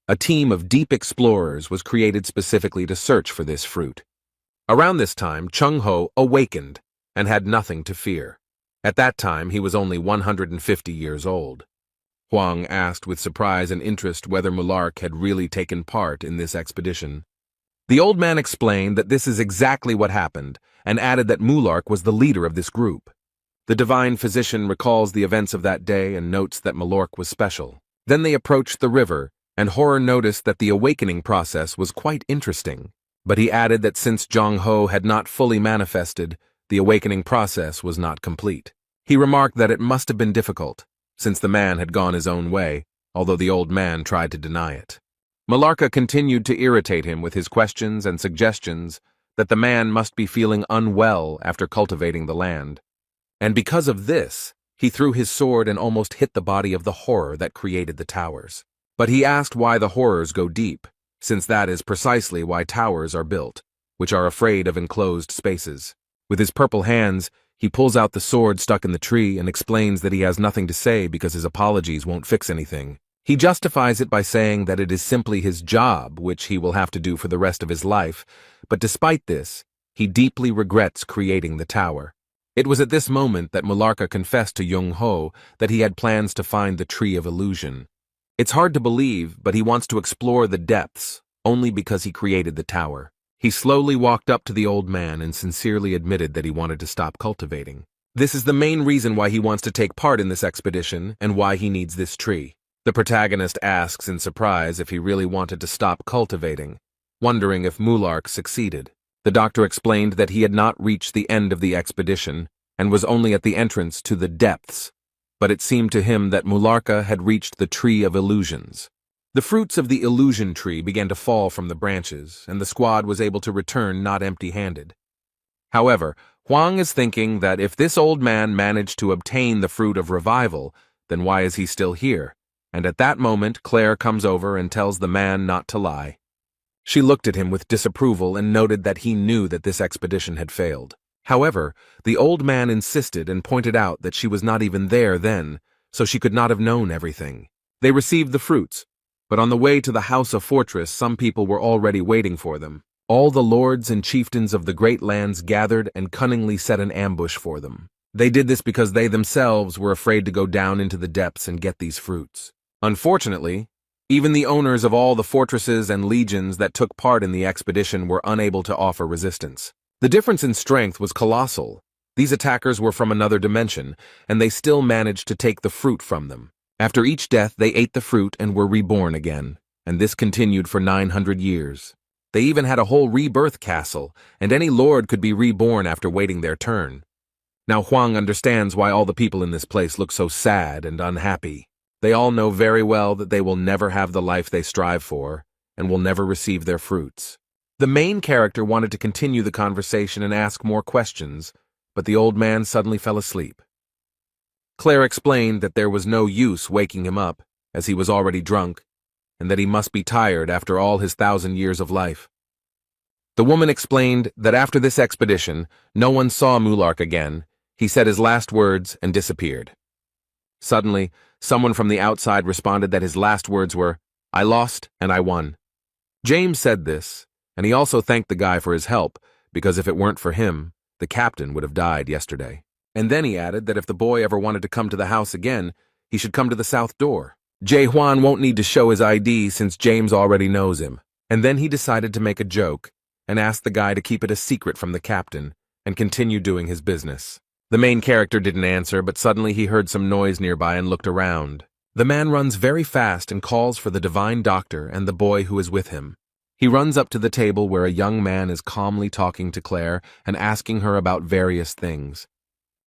A team of deep explorers was created specifically to search for this fruit. Around this time, Chung-ho awakened and had nothing to fear. At that time, he was only 150 years old. Huang asked with surprise and interest whether Mulark had really taken part in this expedition. The old man explained that this is exactly what happened, and added that Mulark was the leader of this group. The divine physician recalls the events of that day and notes that Mulark was special. Then they approached the river, and Horror noticed that the awakening process was quite interesting. But he added that since Jong-ho had not fully manifested, the awakening process was not complete. He remarked that it must have been difficult, since the man had gone his own way, although the old man tried to deny it. Mularka continued to irritate him with his questions and suggestions that the man must be feeling unwell after cultivating the land. And because of this, he threw his sword and almost hit the body of the horror that created the towers. But he asked why the horrors go deep, since that is precisely why towers are built, which are afraid of enclosed spaces. With his purple hands, he pulls out the sword stuck in the tree and explains that he has nothing to say because his apologies won't fix anything. He justifies it by saying that it is simply his job, which he will have to do for the rest of his life, but despite this, he deeply regrets creating the tower. It was at this moment that Mularka confessed to Young-ho that he had plans to find the Tree of Illusion. It's hard to believe, but he wants to explore the depths, only because he created the tower. He slowly walked up to the old man and sincerely admitted that he wanted to stop cultivating. This is the main reason why he wants to take part in this expedition and why he needs this tree. The protagonist asks in surprise if he really wanted to stop cultivating, wondering if Mulark succeeded. The doctor explained that he had not reached the end of the expedition and was only at the entrance to the depths. but it seemed to him that Mularka had reached the tree of illusions. The fruits of the illusion tree began to fall from the branches, and the squad was able to return not empty-handed. However, Huang is thinking that if this old man managed to obtain the fruit of revival, then why is he still here? And at that moment, Claire comes over and tells the man not to lie. She looked at him with disapproval and noted that he knew that this expedition had failed. However, the old man insisted and pointed out that she was not even there then, so she could not have known everything. They received the fruits, but on the way to the house of fortress, some people were already waiting for them. All the lords and chieftains of the great lands gathered and cunningly set an ambush for them. They did this because they themselves were afraid to go down into the depths and get these fruits. Unfortunately, even the owners of all the fortresses and legions that took part in the expedition were unable to offer resistance. The difference in strength was colossal. These attackers were from another dimension, and they still managed to take the fruit from them. After each death, they ate the fruit and were reborn again, and this continued for 900 years. They even had a whole rebirth castle, and any lord could be reborn after waiting their turn. Now Huang understands why all the people in this place look so sad and unhappy. They all know very well that they will never have the life they strive for, and will never receive their fruits. The main character wanted to continue the conversation and ask more questions, but the old man suddenly fell asleep. Claire explained that there was no use waking him up, as he was already drunk, and that he must be tired after all his 1,000 years of life. The woman explained that after this expedition, no one saw Mulark again. He said his last words and disappeared. Suddenly, someone from the outside responded that his last words were, "I lost and I won." James said this, and he also thanked the guy for his help, because if it weren't for him, the captain would have died yesterday. And then he added that if the boy ever wanted to come to the house again, he should come to the south door. Jae Hwan won't need to show his ID since James already knows him. And then he decided to make a joke and asked the guy to keep it a secret from the captain and continue doing his business. The main character didn't answer, but suddenly he heard some noise nearby and looked around. The man runs very fast and calls for the divine doctor and the boy who is with him. He runs up to the table where a young man is calmly talking to Claire and asking her about various things.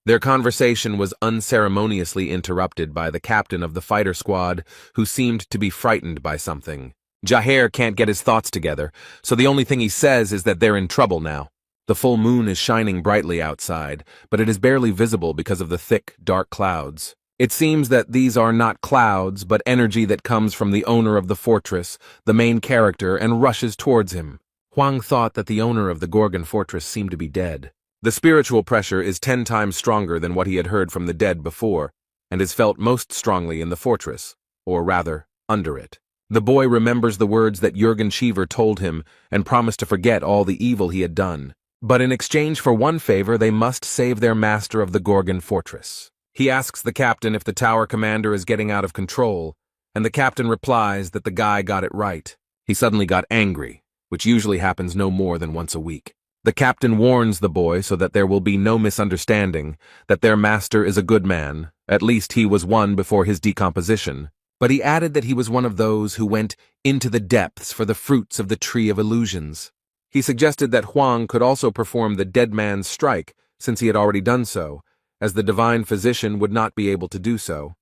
Their conversation was unceremoniously interrupted by the captain of the fighter squad, who seemed to be frightened by something. Jaher can't get his thoughts together, so the only thing he says is that they're in trouble now. The full moon is shining brightly outside, but it is barely visible because of the thick, dark clouds. It seems that these are not clouds, but energy that comes from the owner of the fortress, the main character, and rushes towards him. Huang thought that the owner of the Gorgon fortress seemed to be dead. The spiritual pressure is 10 times stronger than what he had heard from the dead before, and is felt most strongly in the fortress, or rather, under it. The boy remembers the words that Jürgen Cheever told him and promised to forget all the evil he had done. But in exchange for one favor, they must save their master of the Gorgon fortress. He asks the captain if the tower commander is getting out of control, and the captain replies that the guy got it right. He suddenly got angry, which usually happens no more than once a week. The captain warns the boy so that there will be no misunderstanding, that their master is a good man, at least he was one before his decomposition, but he added that he was one of those who went into the depths for the fruits of the tree of illusions. He suggested that Huang could also perform the dead man's strike, since he had already done so, as the divine physician would not be able to do so.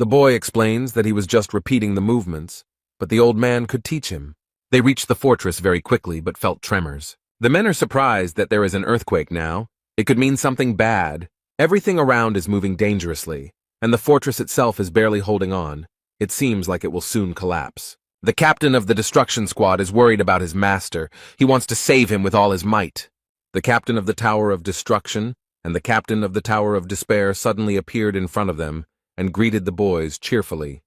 The boy explains that he was just repeating the movements, but the old man could teach him. They reached the fortress very quickly, but felt tremors. The men are surprised that there is an earthquake now. It could mean something bad. Everything around is moving dangerously, and the fortress itself is barely holding on. It seems like it will soon collapse. The captain of the destruction squad is worried about his master. He wants to save him with all his might. The captain of the Tower of Destruction and the captain of the Tower of Despair suddenly appeared in front of them and greeted the boys cheerfully.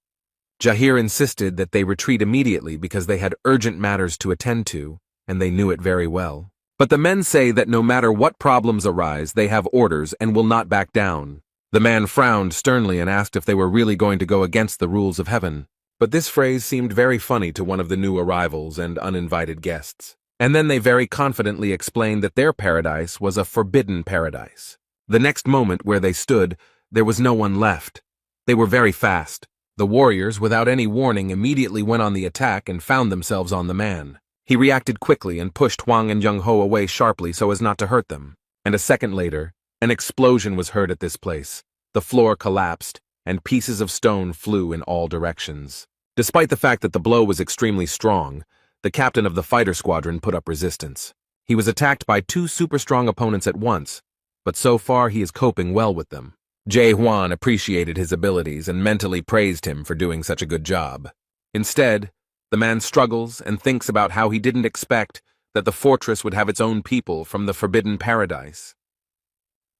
Jahir insisted that they retreat immediately because they had urgent matters to attend to, and they knew it very well. But the men say that no matter what problems arise, they have orders and will not back down. The man frowned sternly and asked if they were really going to go against the rules of heaven. But this phrase seemed very funny to one of the new arrivals and uninvited guests. And then they very confidently explained that their paradise was a forbidden paradise. The next moment where they stood, there was no one left. They were very fast. The warriors, without any warning, immediately went on the attack and found themselves on the man. He reacted quickly and pushed Huang and Young Ho away sharply so as not to hurt them. And a second later, an explosion was heard at this place. The floor collapsed, and pieces of stone flew in all directions. Despite the fact that the blow was extremely strong, the captain of the fighter squadron put up resistance. He was attacked by two super-strong opponents at once, but so far he is coping well with them. Jae Hwan appreciated his abilities and mentally praised him for doing such a good job. Instead, the man struggles and thinks about how he didn't expect that the fortress would have its own people from the Forbidden Paradise.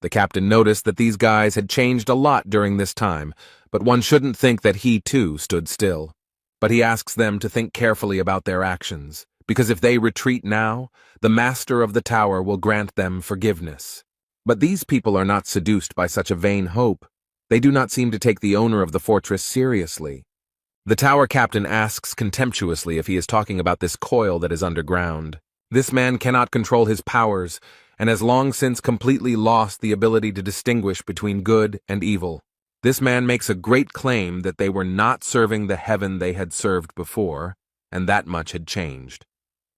The captain noticed that these guys had changed a lot during this time, but one shouldn't think that he too stood still. But he asks them to think carefully about their actions, because if they retreat now, the master of the tower will grant them forgiveness. But these people are not seduced by such a vain hope. They do not seem to take the owner of the fortress seriously. The tower captain asks contemptuously if he is talking about this coil that is underground. This man cannot control his powers, and has long since completely lost the ability to distinguish between good and evil. This man makes a great claim that they were not serving the heaven they had served before, and that much had changed.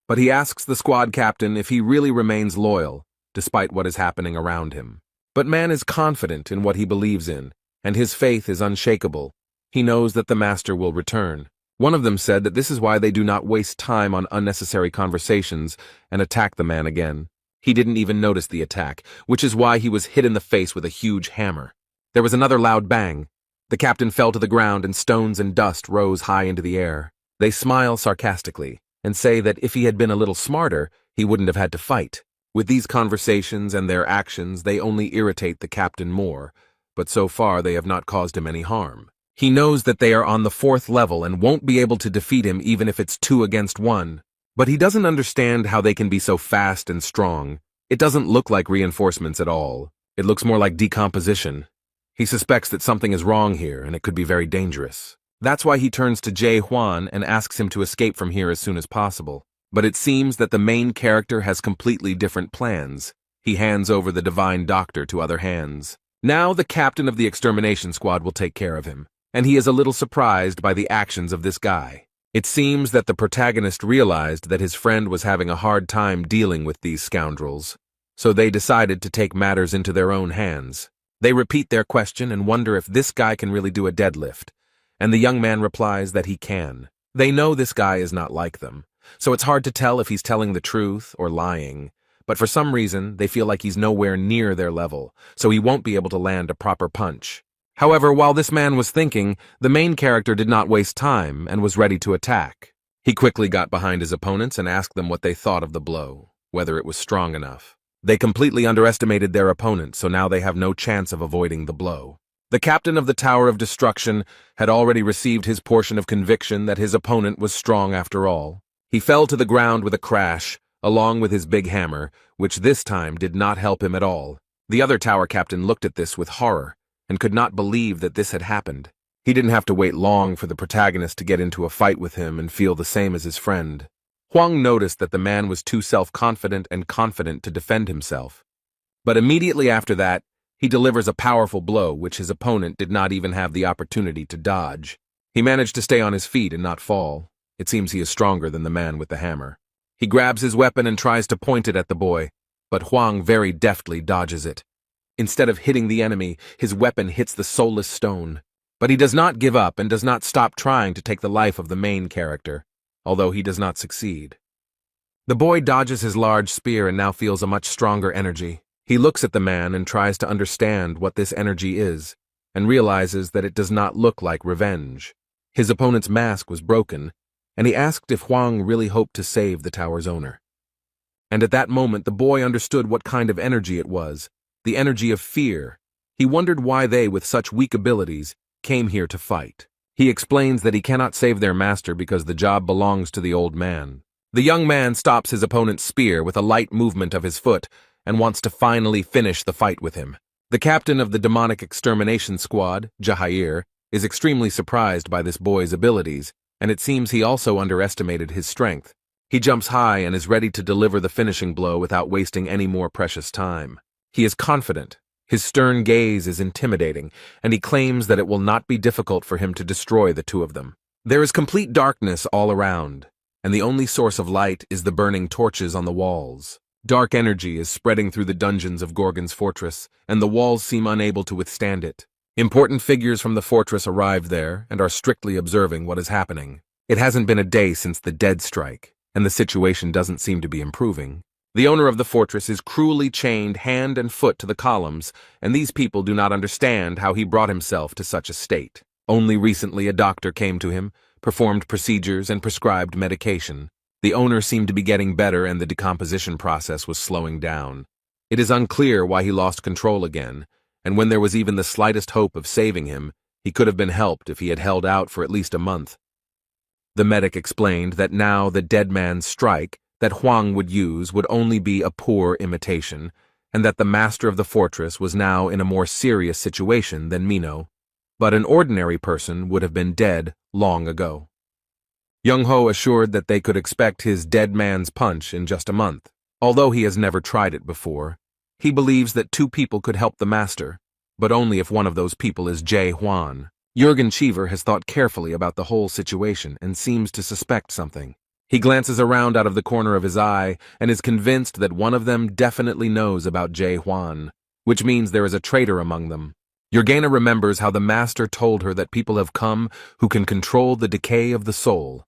But he asks the squad captain if he really remains loyal, despite what is happening around him. But man is confident in what he believes in, and his faith is unshakable. He knows that the master will return. One of them said that this is why they do not waste time on unnecessary conversations and attack the man again. He didn't even notice the attack, which is why he was hit in the face with a huge hammer. There was another loud bang. The captain fell to the ground and stones and dust rose high into the air. They smile sarcastically and say that if he had been a little smarter, he wouldn't have had to fight. With these conversations and their actions, they only irritate the captain more, but so far they have not caused him any harm. He knows that they are on the 4th level and won't be able to defeat him even if it's 2 against 1. But he doesn't understand how they can be so fast and strong. It doesn't look like reinforcements at all. It looks more like decomposition. He suspects that something is wrong here and it could be very dangerous. That's why he turns to Jae Hwan and asks him to escape from here as soon as possible. But it seems that the main character has completely different plans. He hands over the divine doctor to other hands. Now the captain of the extermination squad will take care of him, and he is a little surprised by the actions of this guy. It seems that the protagonist realized that his friend was having a hard time dealing with these scoundrels, so they decided to take matters into their own hands. They repeat their question and wonder if this guy can really do a deadlift, and the young man replies that he can. They know this guy is not like them, so it's hard to tell if he's telling the truth or lying, but for some reason they feel like he's nowhere near their level, so he won't be able to land a proper punch. However, while this man was thinking, the main character did not waste time and was ready to attack. He quickly got behind his opponents and asked them what they thought of the blow, whether it was strong enough. They completely underestimated their opponent, so now they have no chance of avoiding the blow. The captain of the Tower of Destruction had already received his portion of conviction that his opponent was strong after all. He fell to the ground with a crash, along with his big hammer, which this time did not help him at all. The other tower captain looked at this with horror, and could not believe that this had happened. He didn't have to wait long for the protagonist to get into a fight with him and feel the same as his friend. Huang noticed that the man was too self-confident and confident to defend himself. But immediately after that, he delivers a powerful blow which his opponent did not even have the opportunity to dodge. He managed to stay on his feet and not fall. It seems he is stronger than the man with the hammer. He grabs his weapon and tries to point it at the boy, but Huang very deftly dodges it. Instead of hitting the enemy, his weapon hits the soulless stone. But he does not give up and does not stop trying to take the life of the main character, although he does not succeed. The boy dodges his large spear and now feels a much stronger energy. He looks at the man and tries to understand what this energy is, and realizes that it does not look like revenge. His opponent's mask was broken, and he asked if Huang really hoped to save the tower's owner. And at that moment the boy understood what kind of energy it was. The energy of fear. He wondered why they, with such weak abilities, came here to fight. He explains that he cannot save their master because the job belongs to the old man. The young man stops his opponent's spear with a light movement of his foot and wants to finally finish the fight with him. The captain of the demonic extermination squad, Jahair, is extremely surprised by this boy's abilities, and it seems he also underestimated his strength. He jumps high and is ready to deliver the finishing blow without wasting any more precious time. He is confident, his stern gaze is intimidating, and he claims that it will not be difficult for him to destroy the two of them. There is complete darkness all around, and the only source of light is the burning torches on the walls. Dark energy is spreading through the dungeons of Gorgon's fortress, and the walls seem unable to withstand it. Important figures from the fortress arrived there and are strictly observing what is happening. It hasn't been a day since the dead strike, and the situation doesn't seem to be improving. The owner of the fortress is cruelly chained hand and foot to the columns, and these people do not understand how he brought himself to such a state. Only recently a doctor came to him, performed procedures, and prescribed medication. The owner seemed to be getting better and the decomposition process was slowing down. It is unclear why he lost control again, and when there was even the slightest hope of saving him, he could have been helped if he had held out for at least a month. The medic explained that now the dead man's strike that Huang would use would only be a poor imitation, and that the master of the fortress was now in a more serious situation than Mino. But an ordinary person would have been dead long ago. Young-ho assured that they could expect his dead man's punch in just a month. Although he has never tried it before, he believes that 2 people could help the master, but only if one of those people is Jae Hwan. Jurgen Cheever has thought carefully about the whole situation and seems to suspect something. He glances around out of the corner of his eye and is convinced that one of them definitely knows about Jae Hwan, which means there is a traitor among them. Jurgena remembers how the master told her that people have come who can control the decay of the soul,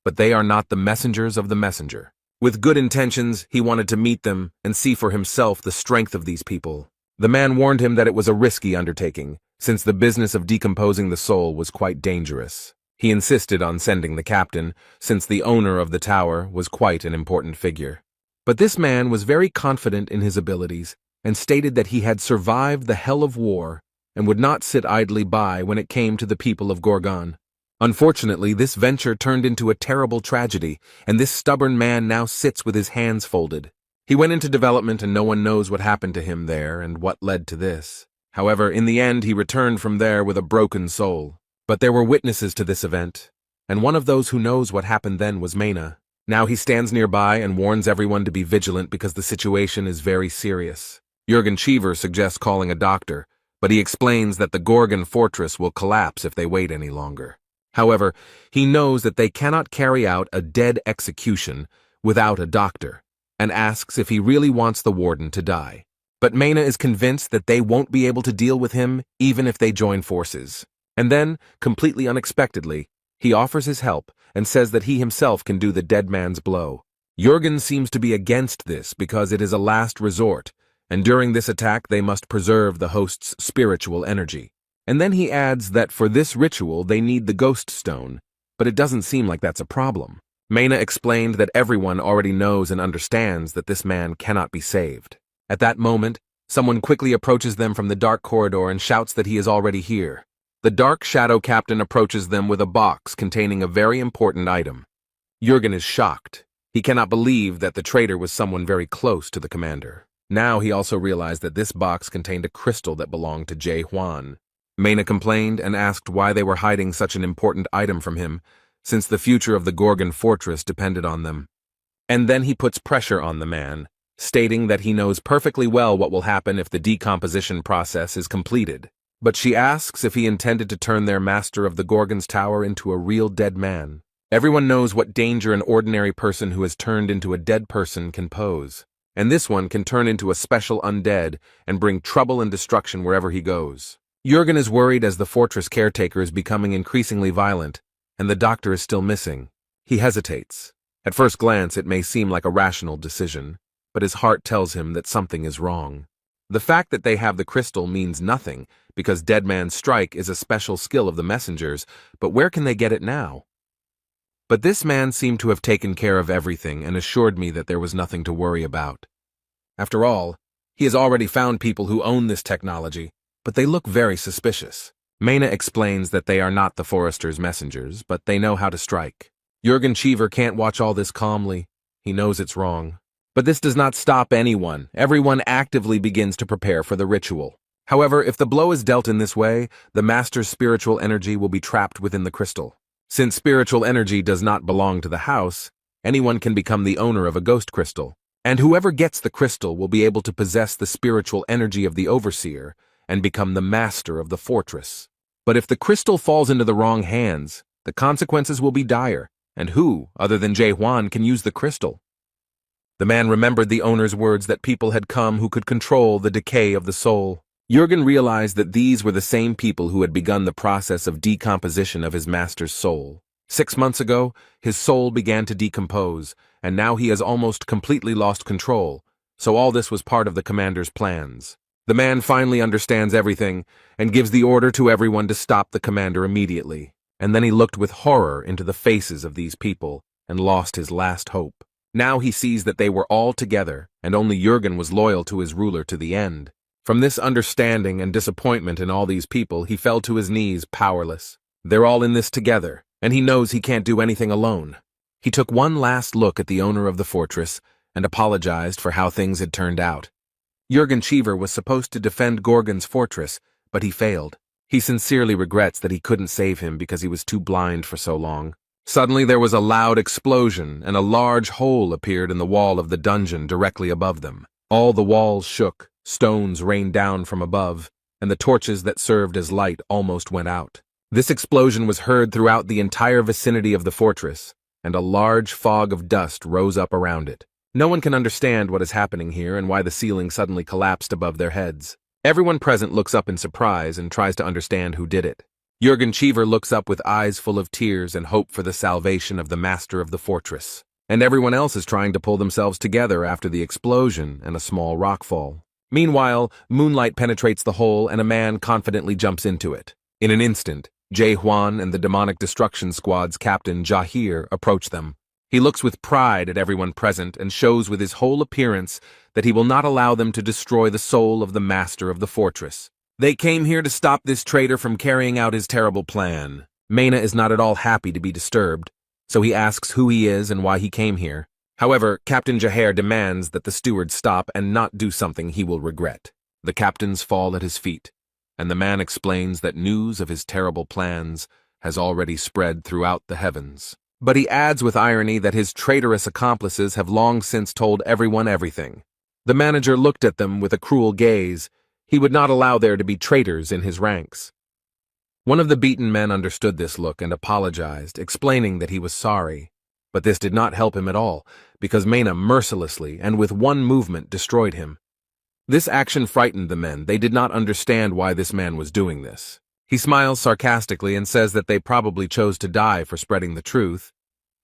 but they are not the messengers of the messenger. With good intentions, he wanted to meet them and see for himself the strength of these people. The man warned him that it was a risky undertaking, since the business of decomposing the soul was quite dangerous. He insisted on sending the captain, since the owner of the tower was quite an important figure. But this man was very confident in his abilities, and stated that he had survived the hell of war, and would not sit idly by when it came to the people of Gorgon. Unfortunately, this venture turned into a terrible tragedy, and this stubborn man now sits with his hands folded. He went into development and no one knows what happened to him there and what led to this. However, in the end he returned from there with a broken soul. But there were witnesses to this event, and one of those who knows what happened then was Mena. Now he stands nearby and warns everyone to be vigilant because the situation is very serious. Jurgen Cheever suggests calling a doctor, but he explains that the Gorgon fortress will collapse if they wait any longer. However, he knows that they cannot carry out a dead execution without a doctor, and asks if he really wants the warden to die. But Mena is convinced that they won't be able to deal with him even if they join forces. And then, completely unexpectedly, he offers his help and says that he himself can do the dead man's blow. Jurgen seems to be against this because it is a last resort, and during this attack they must preserve the host's spiritual energy. And then he adds that for this ritual they need the ghost stone, but it doesn't seem like that's a problem. Mena explained that everyone already knows and understands that this man cannot be saved. At that moment, someone quickly approaches them from the dark corridor and shouts that he is already here. The dark shadow captain approaches them with a box containing a very important item. Jurgen is shocked. He cannot believe that the traitor was someone very close to the commander. Now he also realized that this box contained a crystal that belonged to Jae Hwan. Mena complained and asked why they were hiding such an important item from him, since the future of the Gorgon fortress depended on them. And then he puts pressure on the man, stating that he knows perfectly well what will happen if the decomposition process is completed. But she asks if he intended to turn their master of the Gorgon's tower into a real dead man. Everyone knows what danger an ordinary person who has turned into a dead person can pose, and this one can turn into a special undead and bring trouble and destruction wherever he goes. Jurgen is worried as the fortress caretaker is becoming increasingly violent, and the doctor is still missing. He hesitates. At first glance, it may seem like a rational decision, but his heart tells him that something is wrong. The fact that they have the crystal means nothing, because Dead Man's Strike is a special skill of the messengers, but where can they get it now? But this man seemed to have taken care of everything and assured me that there was nothing to worry about. After all, he has already found people who own this technology, but they look very suspicious. Mena explains that they are not the Forester's messengers, but they know how to strike. Jurgen Cheever can't watch all this calmly. He knows it's wrong. But this does not stop anyone. Everyone actively begins to prepare for the ritual. However, if the blow is dealt in this way, the master's spiritual energy will be trapped within the crystal. Since spiritual energy does not belong to the house, anyone can become the owner of a ghost crystal. And whoever gets the crystal will be able to possess the spiritual energy of the overseer and become the master of the fortress. But if the crystal falls into the wrong hands, the consequences will be dire, and who, other than Jae Hwan, can use the crystal? The man remembered the owner's words that people had come who could control the decay of the soul. Jurgen realized that these were the same people who had begun the process of decomposition of his master's soul. 6 months ago, his soul began to decompose, and now he has almost completely lost control, so all this was part of the commander's plans. The man finally understands everything and gives the order to everyone to stop the commander immediately, and then he looked with horror into the faces of these people and lost his last hope. Now he sees that they were all together, and only Jurgen was loyal to his ruler to the end. From this understanding and disappointment in all these people, he fell to his knees, powerless. They're all in this together, and he knows he can't do anything alone. He took one last look at the owner of the fortress and apologized for how things had turned out. Jurgen Cheever was supposed to defend Gorgon's fortress, but he failed. He sincerely regrets that he couldn't save him because he was too blind for so long. Suddenly there was a loud explosion, and a large hole appeared in the wall of the dungeon directly above them. All the walls shook, stones rained down from above, and the torches that served as light almost went out. This explosion was heard throughout the entire vicinity of the fortress, and a large fog of dust rose up around it. No one can understand what is happening here and why the ceiling suddenly collapsed above their heads. Everyone present looks up in surprise and tries to understand who did it. Jurgen Cheever looks up with eyes full of tears and hope for the salvation of the master of the fortress. And everyone else is trying to pull themselves together after the explosion and a small rockfall. Meanwhile, moonlight penetrates the hole and a man confidently jumps into it. In an instant, Jae Hwan and the demonic destruction squad's captain Jahir approach them. He looks with pride at everyone present and shows with his whole appearance that he will not allow them to destroy the soul of the master of the fortress. They came here to stop this traitor from carrying out his terrible plan. Mena is not at all happy to be disturbed, so he asks who he is and why he came here. However, Captain Jahir demands that the steward stop and not do something he will regret. The captains fall at his feet, and the man explains that news of his terrible plans has already spread throughout the heavens. But he adds with irony that his traitorous accomplices have long since told everyone everything. The manager looked at them with a cruel gaze. He would not allow there to be traitors in his ranks. One of the beaten men understood this look and apologized, explaining that he was sorry. But this did not help him at all, because Mena mercilessly and with one movement destroyed him. This action frightened the men. They did not understand why this man was doing this. He smiles sarcastically and says that they probably chose to die for spreading the truth,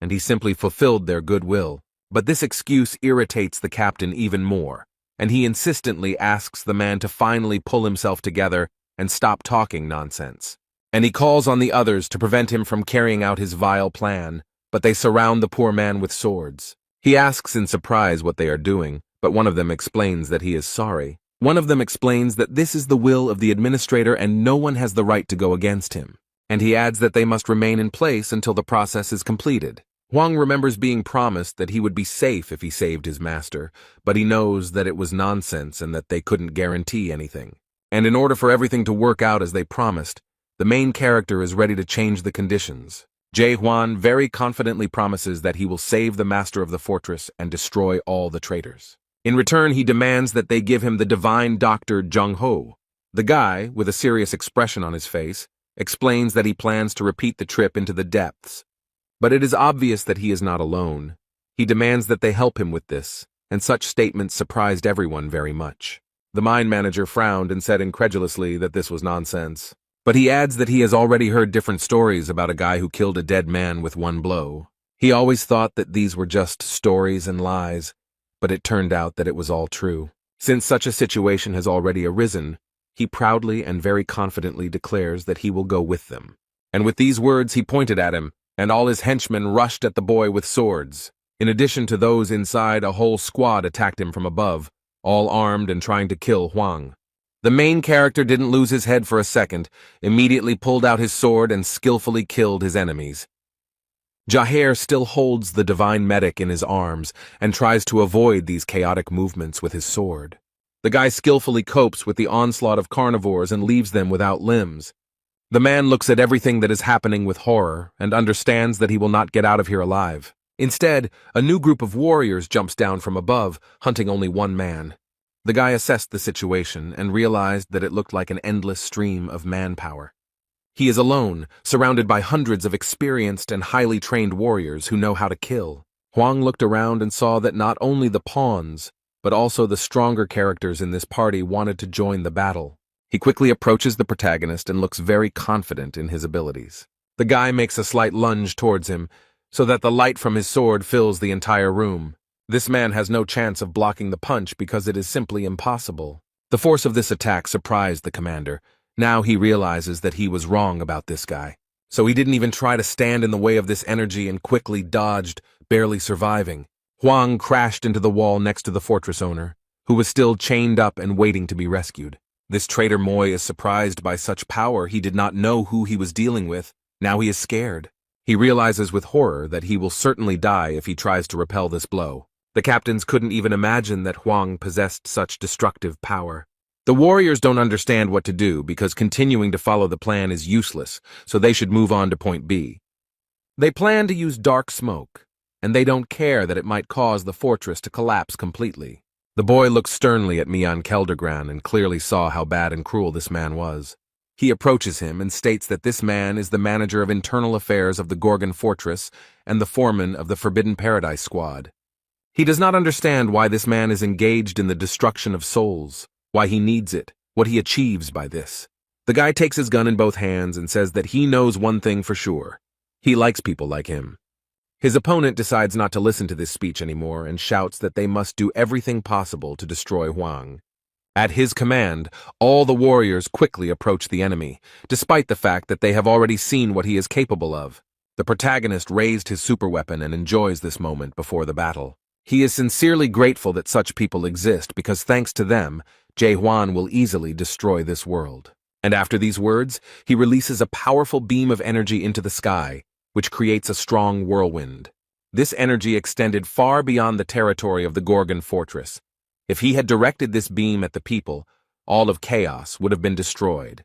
and he simply fulfilled their goodwill. But this excuse irritates the captain even more, and he insistently asks the man to finally pull himself together and stop talking nonsense. And he calls on the others to prevent him from carrying out his vile plan, but they surround the poor man with swords. He asks in surprise what they are doing, but one of them explains that he is sorry. One of them explains that this is the will of the administrator and no one has the right to go against him. And he adds that they must remain in place until the process is completed. Huang remembers being promised that he would be safe if he saved his master, but he knows that it was nonsense and that they couldn't guarantee anything. And in order for everything to work out as they promised, the main character is ready to change the conditions. Jae Hwan very confidently promises that he will save the master of the fortress and destroy all the traitors. In return, he demands that they give him the divine doctor Jung Ho. The guy, with a serious expression on his face, explains that he plans to repeat the trip into the depths. But it is obvious that he is not alone. He demands that they help him with this, and such statements surprised everyone very much. The mine manager frowned and said incredulously that this was nonsense. But he adds that he has already heard different stories about a guy who killed a dead man with one blow. He always thought that these were just stories and lies, but it turned out that it was all true. Since such a situation has already arisen, he proudly and very confidently declares that he will go with them. And with these words he pointed at him, and all his henchmen rushed at the boy with swords. In addition to those inside, a whole squad attacked him from above, all armed and trying to kill Huang. The main character didn't lose his head for a second, immediately pulled out his sword and skillfully killed his enemies. Jahir still holds the divine medic in his arms and tries to avoid these chaotic movements with his sword. The guy skillfully copes with the onslaught of carnivores and leaves them without limbs. The man looks at everything that is happening with horror and understands that he will not get out of here alive. Instead, a new group of warriors jumps down from above, hunting only one man. The guy assessed the situation and realized that it looked like an endless stream of manpower. He is alone, surrounded by hundreds of experienced and highly trained warriors who know how to kill. Huang looked around and saw that not only the pawns, but also the stronger characters in this party wanted to join the battle. He quickly approaches the protagonist and looks very confident in his abilities. The guy makes a slight lunge towards him, so that the light from his sword fills the entire room. This man has no chance of blocking the punch because it is simply impossible. The force of this attack surprised the commander. Now he realizes that he was wrong about this guy. So he didn't even try to stand in the way of this energy and quickly dodged, barely surviving. Huang crashed into the wall next to the fortress owner, who was still chained up and waiting to be rescued. This traitor Moy is surprised by such power he did not know who he was dealing with. Now he is scared. He realizes with horror that he will certainly die if he tries to repel this blow. The captains couldn't even imagine that Huang possessed such destructive power. The warriors don't understand what to do because continuing to follow the plan is useless, so they should move on to point B. They plan to use dark smoke, and they don't care that it might cause the fortress to collapse completely. The boy looked sternly at Mian Keldergran and clearly saw how bad and cruel this man was. He approaches him and states that this man is the manager of internal affairs of the Gorgon Fortress and the foreman of the Forbidden Paradise Squad. He does not understand why this man is engaged in the destruction of souls, why he needs it, what he achieves by this. The guy takes his gun in both hands and says that he knows one thing for sure. He likes people like him. His opponent decides not to listen to this speech anymore and shouts that they must do everything possible to destroy Huang. At his command, all the warriors quickly approach the enemy, despite the fact that they have already seen what he is capable of. The protagonist raised his superweapon and enjoys this moment before the battle. He is sincerely grateful that such people exist because thanks to them, Jae-hwan will easily destroy this world. And after these words, he releases a powerful beam of energy into the sky, which creates a strong whirlwind. This energy extended far beyond the territory of the Gorgon Fortress. If he had directed this beam at the people, all of chaos would have been destroyed.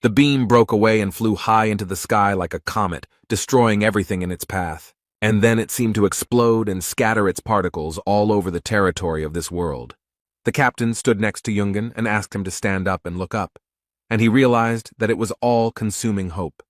The beam broke away and flew high into the sky like a comet, destroying everything in its path. And then it seemed to explode and scatter its particles all over the territory of this world. The captain stood next to Yungen and asked him to stand up and look up, and he realized that it was all-consuming hope.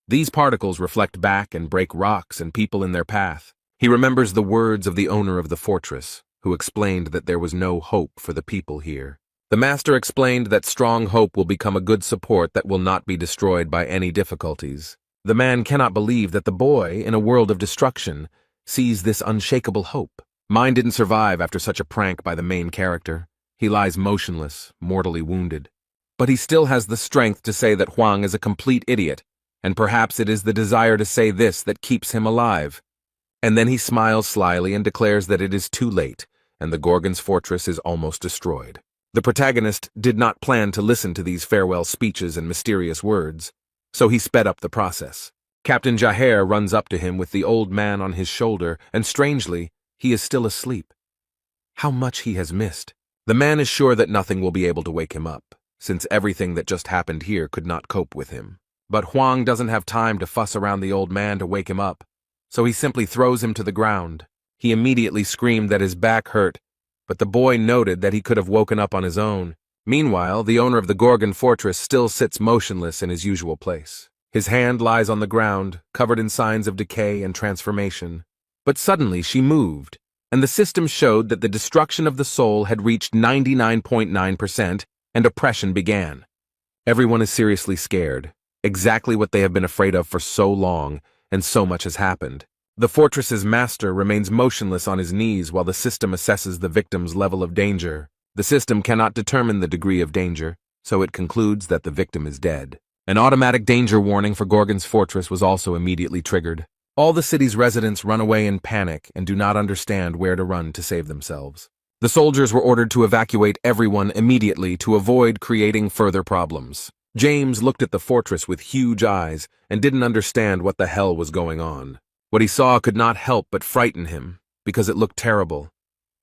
These particles reflect back and break rocks and people in their path. He remembers the words of the owner of the fortress, who explained that there was no hope for the people here. The master explained that strong hope will become a good support that will not be destroyed by any difficulties. The man cannot believe that the boy, in a world of destruction, sees this unshakable hope. Mine didn't survive after such a prank by the main character. He lies motionless, mortally wounded. But he still has the strength to say that Huang is a complete idiot, and perhaps it is the desire to say this that keeps him alive. And then he smiles slyly and declares that it is too late, and the Gorgon's fortress is almost destroyed. The protagonist did not plan to listen to these farewell speeches and mysterious words, so he sped up the process. Captain Jaher runs up to him with the old man on his shoulder, and strangely, he is still asleep. How much he has missed. The man is sure that nothing will be able to wake him up, since everything that just happened here could not cope with him. But Huang doesn't have time to fuss around the old man to wake him up, so he simply throws him to the ground. He immediately screamed that his back hurt, but the boy noted that he could have woken up on his own. Meanwhile, the owner of the Gorgon Fortress still sits motionless in his usual place. His hand lies on the ground, covered in signs of decay and transformation. But suddenly she moved, and the system showed that the destruction of the soul had reached 99.9%, and oppression began. Everyone is seriously scared, exactly what they have been afraid of for so long, and so much has happened. The fortress's master remains motionless on his knees while the system assesses the victim's level of danger. The system cannot determine the degree of danger, so it concludes that the victim is dead. An automatic danger warning for Gorgon's fortress was also immediately triggered. All the city's residents run away in panic and do not understand where to run to save themselves. The soldiers were ordered to evacuate everyone immediately to avoid creating further problems. James looked at the fortress with huge eyes and didn't understand what the hell was going on. What he saw could not help but frighten him, because it looked terrible,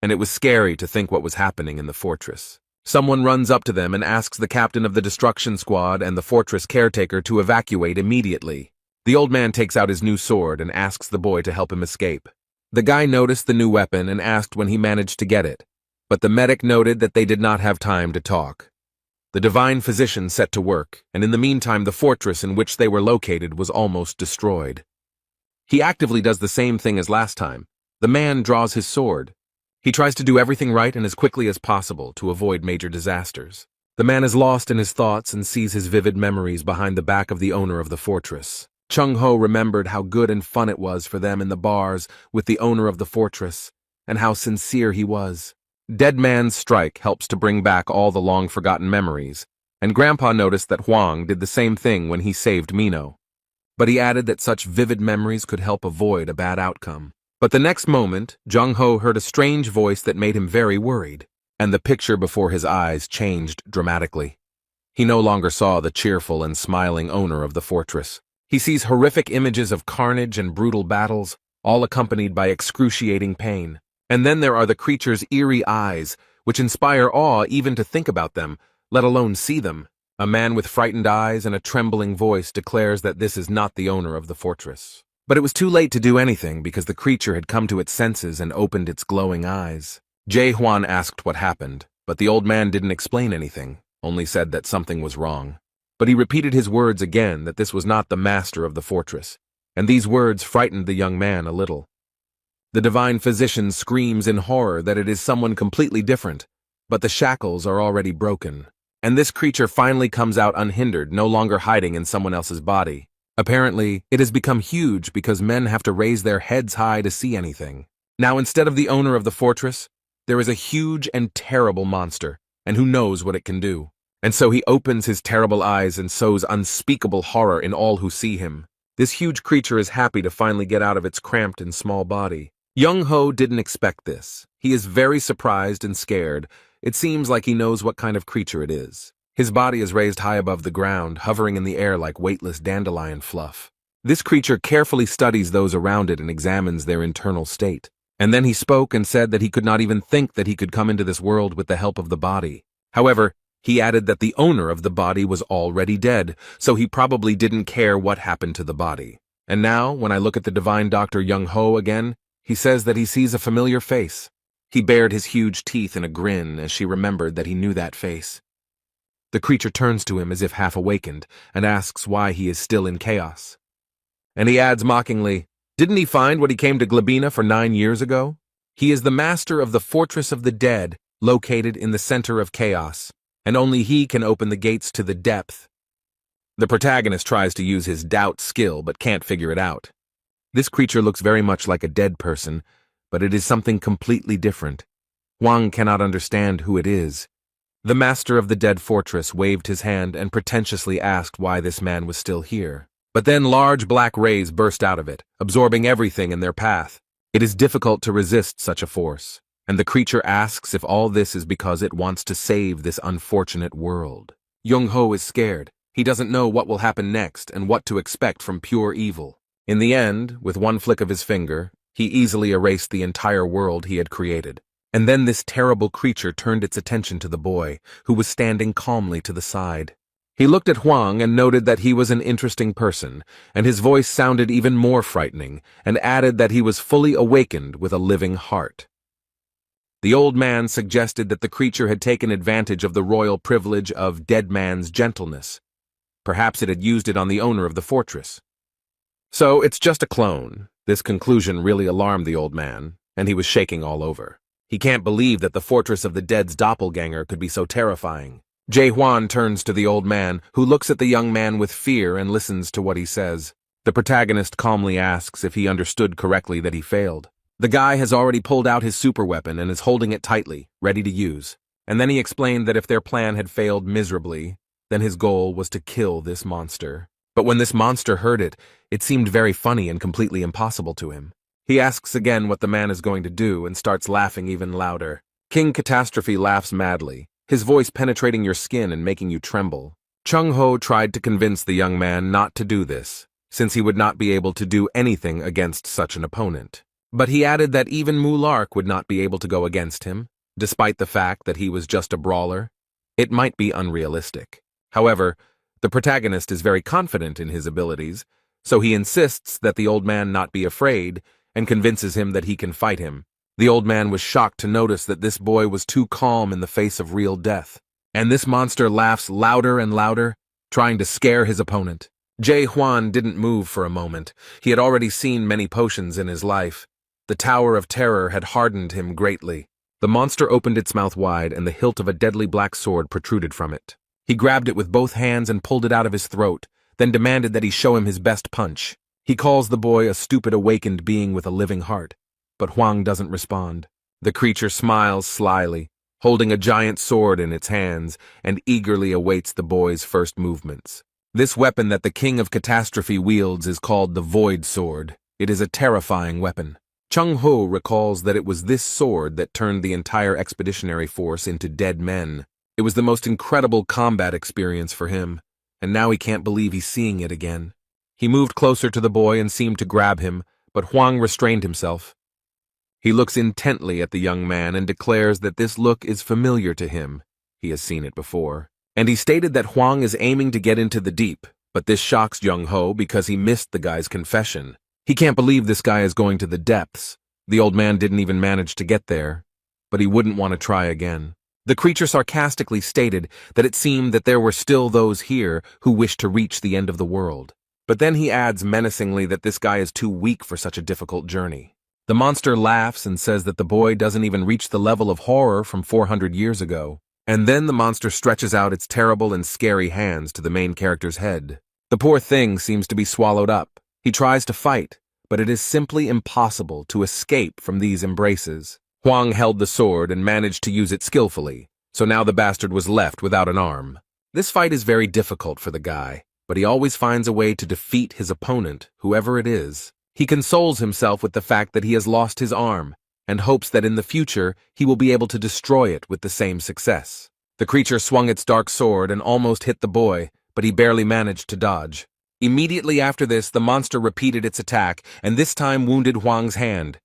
and it was scary to think what was happening in the fortress. Someone runs up to them and asks the captain of the destruction squad and the fortress caretaker to evacuate immediately. The old man takes out his new sword and asks the boy to help him escape. The guy noticed the new weapon and asked when he managed to get it, but the medic noted that they did not have time to talk. The divine physician set to work, and in the meantime the fortress in which they were located was almost destroyed. He actively does the same thing as last time. The man draws his sword. He tries to do everything right and as quickly as possible to avoid major disasters. The man is lost in his thoughts and sees his vivid memories behind the back of the owner of the fortress. Chung-ho remembered how good and fun it was for them in the bars with the owner of the fortress, and how sincere he was. Dead Man's Strike helps to bring back all the long-forgotten memories, and Grandpa noticed that Huang did the same thing when he saved Mino. But he added that such vivid memories could help avoid a bad outcome. But the next moment, Jung-ho heard a strange voice that made him very worried, and the picture before his eyes changed dramatically. He no longer saw the cheerful and smiling owner of the fortress. He sees horrific images of carnage and brutal battles, all accompanied by excruciating pain. And then there are the creature's eerie eyes, which inspire awe even to think about them, let alone see them. A man with frightened eyes and a trembling voice declares that this is not the owner of the fortress. But it was too late to do anything because the creature had come to its senses and opened its glowing eyes. Jae-hwan asked what happened, but the old man didn't explain anything, only said that something was wrong. But he repeated his words again that this was not the master of the fortress, and these words frightened the young man a little. The divine physician screams in horror that it is someone completely different, but the shackles are already broken, and this creature finally comes out unhindered, no longer hiding in someone else's body. Apparently, it has become huge because men have to raise their heads high to see anything. Now, instead of the owner of the fortress, there is a huge and terrible monster, and who knows what it can do. And so he opens his terrible eyes and sows unspeakable horror in all who see him. This huge creature is happy to finally get out of its cramped and small body. Jung-ho didn't expect this. He is very surprised and scared. It seems like he knows what kind of creature it is. His body is raised high above the ground, hovering in the air like weightless dandelion fluff. This creature carefully studies those around it and examines their internal state. And then he spoke and said that he could not even think that he could come into this world with the help of the body. However, he added that the owner of the body was already dead, so he probably didn't care what happened to the body. And now, when I look at the divine Dr. Jung-ho again, he says that he sees a familiar face. He bared his huge teeth in a grin as she remembered that he knew that face. The creature turns to him as if half awakened and asks why he is still in chaos. And he adds mockingly, "Didn't he find what he came to Glebina for 9 years ago? He is the master of the Fortress of the Dead, located in the center of chaos, and only he can open the gates to the depth." The protagonist tries to use his doubt skill but can't figure it out. This creature looks very much like a dead person, but it is something completely different. Huang cannot understand who it is. The master of the dead fortress waved his hand and pretentiously asked why this man was still here. But then large black rays burst out of it, absorbing everything in their path. It is difficult to resist such a force, and the creature asks if all this is because it wants to save this unfortunate world. Jung-ho is scared. He doesn't know what will happen next and what to expect from pure evil. In the end, with one flick of his finger, he easily erased the entire world he had created. And then this terrible creature turned its attention to the boy, who was standing calmly to the side. He looked at Huang and noted that he was an interesting person, and his voice sounded even more frightening, and added that he was fully awakened with a living heart. The old man suggested that the creature had taken advantage of the royal privilege of dead man's gentleness. Perhaps it had used it on the owner of the fortress. So it's just a clone. This conclusion really alarmed the old man, and he was shaking all over. He can't believe that the Fortress of the Dead's doppelganger could be so terrifying. Jae-hwan turns to the old man, who looks at the young man with fear and listens to what he says. The protagonist calmly asks if he understood correctly that he failed. The guy has already pulled out his superweapon and is holding it tightly, ready to use. And then he explained that if their plan had failed miserably, then his goal was to kill this monster. But when this monster heard it, it seemed very funny and completely impossible to him. He asks again what the man is going to do and starts laughing even louder. King Catastrophe laughs madly, his voice penetrating your skin and making you tremble. Chung-ho tried to convince the young man not to do this, since he would not be able to do anything against such an opponent. But he added that even Mulark would not be able to go against him, despite the fact that he was just a brawler. It might be unrealistic. However, the protagonist is very confident in his abilities, so he insists that the old man not be afraid and convinces him that he can fight him. The old man was shocked to notice that this boy was too calm in the face of real death. And this monster laughs louder and louder, trying to scare his opponent. Jae-hwan didn't move for a moment. He had already seen many potions in his life. The Tower of Terror had hardened him greatly. The monster opened its mouth wide and the hilt of a deadly black sword protruded from it. He grabbed it with both hands and pulled it out of his throat, then demanded that he show him his best punch. He calls the boy a stupid awakened being with a living heart, but Huang doesn't respond. The creature smiles slyly, holding a giant sword in its hands, and eagerly awaits the boy's first movements. This weapon that the King of Catastrophe wields is called the Void Sword. It is a terrifying weapon. Chung Ho recalls that it was this sword that turned the entire expeditionary force into dead men. It was the most incredible combat experience for him, and now he can't believe he's seeing it again. He moved closer to the boy and seemed to grab him, but Huang restrained himself. He looks intently at the young man and declares that this look is familiar to him. He has seen it before. And he stated that Huang is aiming to get into the deep, but this shocks Jung Ho because he missed the guy's confession. He can't believe this guy is going to the depths. The old man didn't even manage to get there, but he wouldn't want to try again. The creature sarcastically stated that it seemed that there were still those here who wished to reach the end of the world. But then he adds menacingly that this guy is too weak for such a difficult journey. The monster laughs and says that the boy doesn't even reach the level of horror from 400 years ago. And then the monster stretches out its terrible and scary hands to the main character's head. The poor thing seems to be swallowed up. He tries to fight, but it is simply impossible to escape from these embraces. Huang held the sword and managed to use it skillfully, so now the bastard was left without an arm. This fight is very difficult for the guy, but he always finds a way to defeat his opponent, whoever it is. He consoles himself with the fact that he has lost his arm, and hopes that in the future he will be able to destroy it with the same success. The creature swung its dark sword and almost hit the boy, but he barely managed to dodge. Immediately after this, the monster repeated its attack, and this time wounded Huang's hand.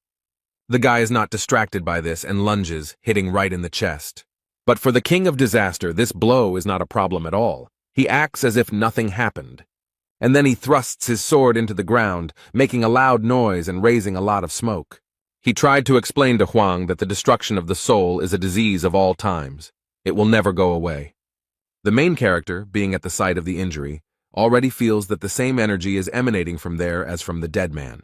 The guy is not distracted by this and lunges, hitting right in the chest. But for the King of Disaster, this blow is not a problem at all. He acts as if nothing happened. And then he thrusts his sword into the ground, making a loud noise and raising a lot of smoke. He tried to explain to Huang that the destruction of the soul is a disease of all times. It will never go away. The main character, being at the site of the injury, already feels that the same energy is emanating from there as from the dead man.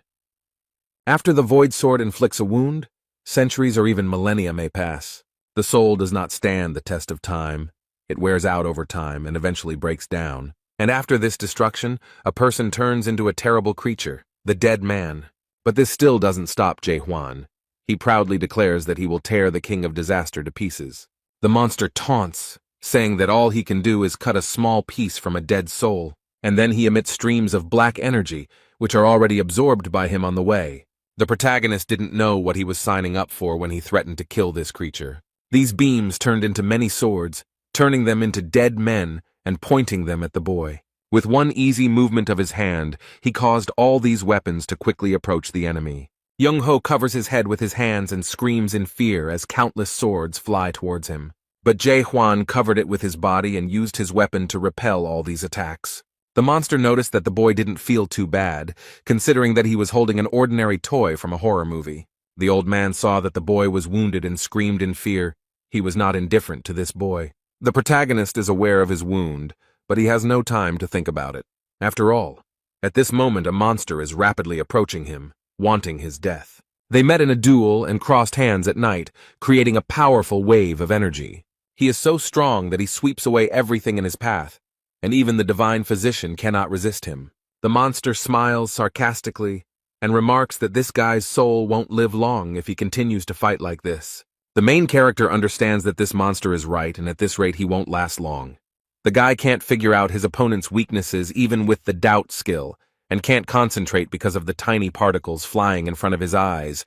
After the void sword inflicts a wound, centuries or even millennia may pass. The soul does not stand the test of time. It wears out over time and eventually breaks down. And after this destruction, a person turns into a terrible creature, the dead man. But this still doesn't stop Jae Hwan. He proudly declares that he will tear the King of Disaster to pieces. The monster taunts, saying that all he can do is cut a small piece from a dead soul, and then he emits streams of black energy, which are already absorbed by him on the way. The protagonist didn't know what he was signing up for when he threatened to kill this creature. These beams turned into many swords, turning them into dead men and pointing them at the boy. With one easy movement of his hand, he caused all these weapons to quickly approach the enemy. Young Ho covers his head with his hands and screams in fear as countless swords fly towards him. But Jae Hwan covered it with his body and used his weapon to repel all these attacks. The monster noticed that the boy didn't feel too bad, considering that he was holding an ordinary toy from a horror movie. The old man saw that the boy was wounded and screamed in fear. He was not indifferent to this boy. The protagonist is aware of his wound, but he has no time to think about it. After all, at this moment a monster is rapidly approaching him, wanting his death. They met in a duel and crossed hands at night, creating a powerful wave of energy. He is so strong that he sweeps away everything in his path, and even the divine physician cannot resist him. The monster smiles sarcastically and remarks that this guy's soul won't live long if he continues to fight like this. The main character understands that this monster is right, and at this rate he won't last long. The guy can't figure out his opponent's weaknesses even with the doubt skill, and can't concentrate because of the tiny particles flying in front of his eyes.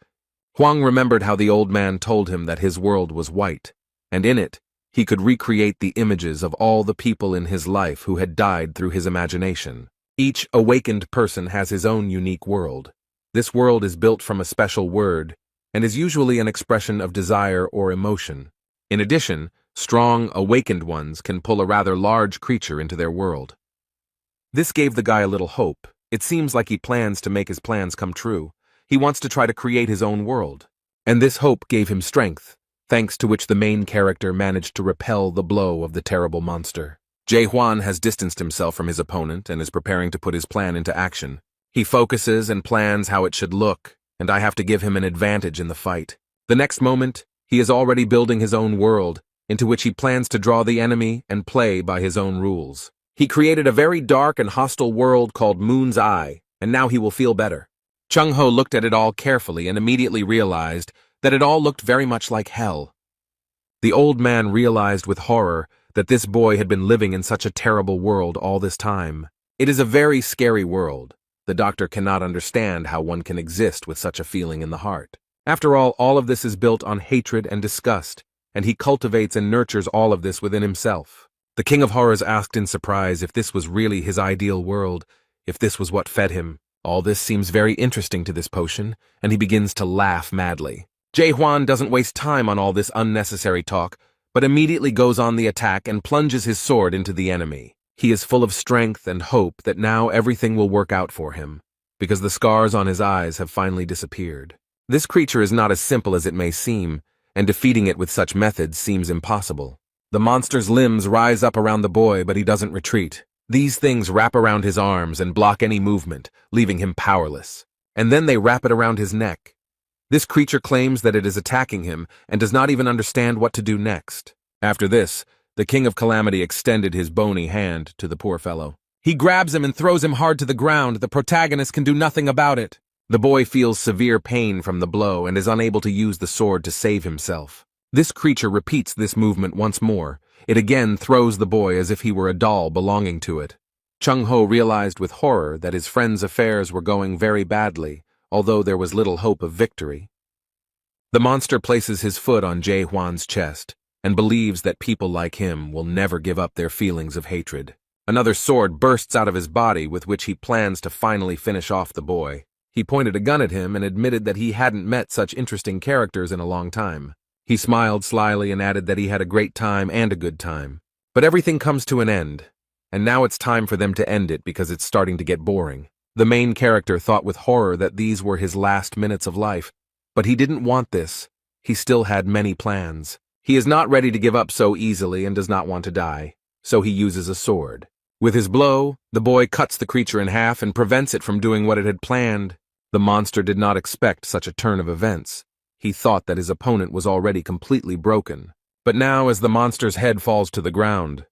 Huang remembered how the old man told him that his world was white, and in it, he could recreate the images of all the people in his life who had died through his imagination. Each awakened person has his own unique world. This world is built from a special word, and is usually an expression of desire or emotion. In addition, strong, awakened ones can pull a rather large creature into their world. This gave the guy a little hope. It seems like he plans to make his plans come true. He wants to try to create his own world. And this hope gave him strength, thanks to which the main character managed to repel the blow of the terrible monster. Jae Hwan has distanced himself from his opponent and is preparing to put his plan into action. He focuses and plans how it should look, and I have to give him an advantage in the fight. The next moment, He is already building his own world, into which he plans to draw the enemy and play by his own rules. He created a very dark and hostile world called Moon's Eye, and now he will feel better. Chung-ho looked at it all carefully and immediately realized that it all looked very much like hell. The old man realized with horror that this boy had been living in such a terrible world all this time. It is a very scary world. The doctor cannot understand how one can exist with such a feeling in the heart. After all of this is built on hatred and disgust, and he cultivates and nurtures all of this within himself. The King of Horrors asked in surprise if this was really his ideal world, if this was what fed him. All this seems very interesting to this potion, and he begins to laugh madly. Jae-hwan doesn't waste time on all this unnecessary talk, but immediately goes on the attack and plunges his sword into the enemy. He is full of strength and hope that now everything will work out for him, because the scars on his eyes have finally disappeared. This creature is not as simple as it may seem, and defeating it with such methods seems impossible. The monster's limbs rise up around the boy, but he doesn't retreat. These things wrap around his arms and block any movement, leaving him powerless. And then they wrap it around his neck. This creature claims that it is attacking him and does not even understand what to do next. After this, the King of Calamity extended his bony hand to the poor fellow. He grabs him and throws him hard to the ground. The protagonist can do nothing about it. The boy feels severe pain from the blow and is unable to use the sword to save himself. This creature repeats this movement once more. It again throws the boy as if he were a doll belonging to it. Chung-ho realized with horror that his friend's affairs were going very badly, although there was little hope of victory. The monster places his foot on Jae-hwan's chest and believes that people like him will never give up their feelings of hatred. Another sword bursts out of his body with which he plans to finally finish off the boy. He pointed a gun at him and admitted that he hadn't met such interesting characters in a long time. He smiled slyly and added that he had a great time and a good time. But everything comes to an end, and now it's time for them to end it because it's starting to get boring. The main character thought with horror that these were his last minutes of life, but he didn't want this. He still had many plans. He is not ready to give up so easily and does not want to die, so he uses a sword. With his blow, the boy cuts the creature in half and prevents it from doing what it had planned. The monster did not expect such a turn of events. He thought that his opponent was already completely broken. But now, as the monster's head falls to the ground,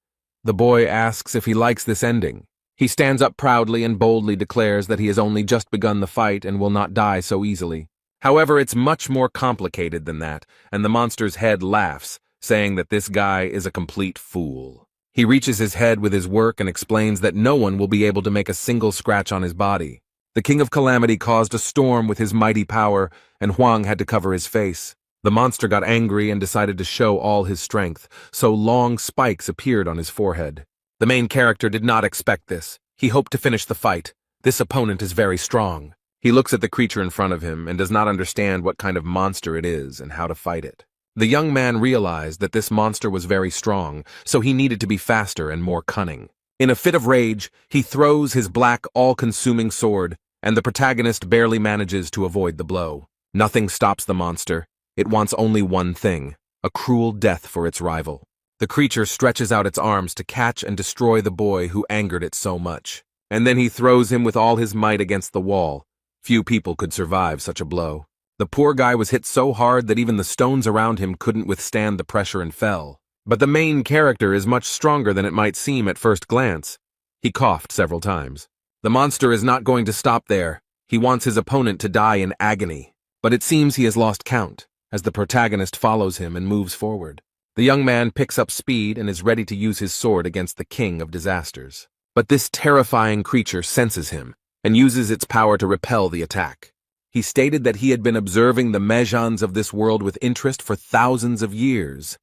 the boy asks if he likes this ending. He stands up proudly and boldly declares that he has only just begun the fight and will not die so easily. However, it's much more complicated than that, and the monster's head laughs, saying that this guy is a complete fool. He reaches his head with his work and explains that no one will be able to make a single scratch on his body. The King of Calamity caused a storm with his mighty power, and Hwang had to cover his face. The monster got angry and decided to show all his strength, so long spikes appeared on his forehead. The main character did not expect this. He hoped to finish the fight. This opponent is very strong. He looks at the creature in front of him and does not understand what kind of monster it is and how to fight it. The young man realized that this monster was very strong, so he needed to be faster and more cunning. In a fit of rage, he throws his black, all-consuming sword, and the protagonist barely manages to avoid the blow. Nothing stops the monster. It wants only one thing: a cruel death for its rival. The creature stretches out its arms to catch and destroy the boy who angered it so much. And then he throws him with all his might against the wall. Few people could survive such a blow. The poor guy was hit so hard that even the stones around him couldn't withstand the pressure and fell. But the main character is much stronger than it might seem at first glance. He coughed several times. The monster is not going to stop there. He wants his opponent to die in agony. But it seems he has lost count, as the protagonist follows him and moves forward. The young man picks up speed and is ready to use his sword against the king of disasters. But this terrifying creature senses him and uses its power to repel the attack. He stated that he had been observing the mejans of this world with interest for thousands of years.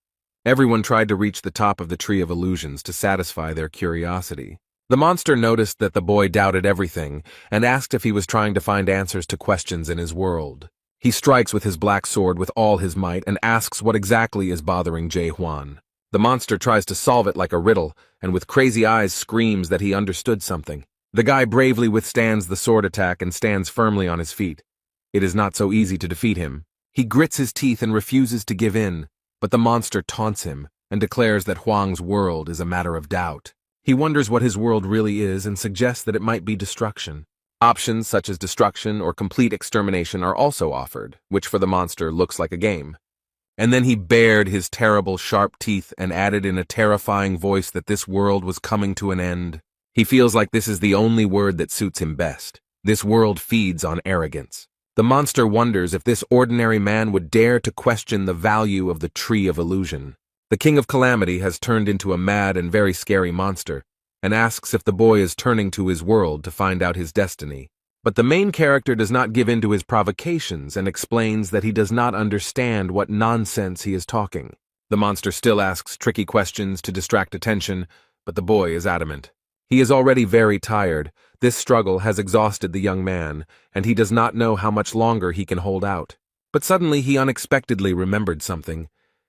Everyone tried to reach the top of the Tree of Illusions to satisfy their curiosity. The monster noticed that the boy doubted everything and asked if he was trying to find answers to questions in his world. He strikes with his black sword with all his might and asks what exactly is bothering Jae-hwan. The monster tries to solve it like a riddle, and with crazy eyes screams that he understood something. The guy bravely withstands the sword attack and stands firmly on his feet. It is not so easy to defeat him. He grits his teeth and refuses to give in, but the monster taunts him and declares that Hwang's world is a matter of doubt. He wonders what his world really is and suggests that it might be destruction. Options such as destruction or complete extermination are also offered, which for the monster looks like a game. And then he bared his terrible sharp teeth and added in a terrifying voice that this world was coming to an end. He feels like this is the only word that suits him best. This world feeds on arrogance. The monster wonders if this ordinary man would dare to question the value of the Tree of Illusion. The King of Calamity has turned into a mad and very scary monster, and asks if the boy is turning to his world to find out his destiny. But the main character does not give in to his provocations and explains that he does not understand what nonsense he is talking. The monster still asks tricky questions to distract attention, but the boy is adamant. He is already very tired. This struggle has exhausted the young man, and he does not know how much longer he can hold out. But suddenly he unexpectedly remembered something,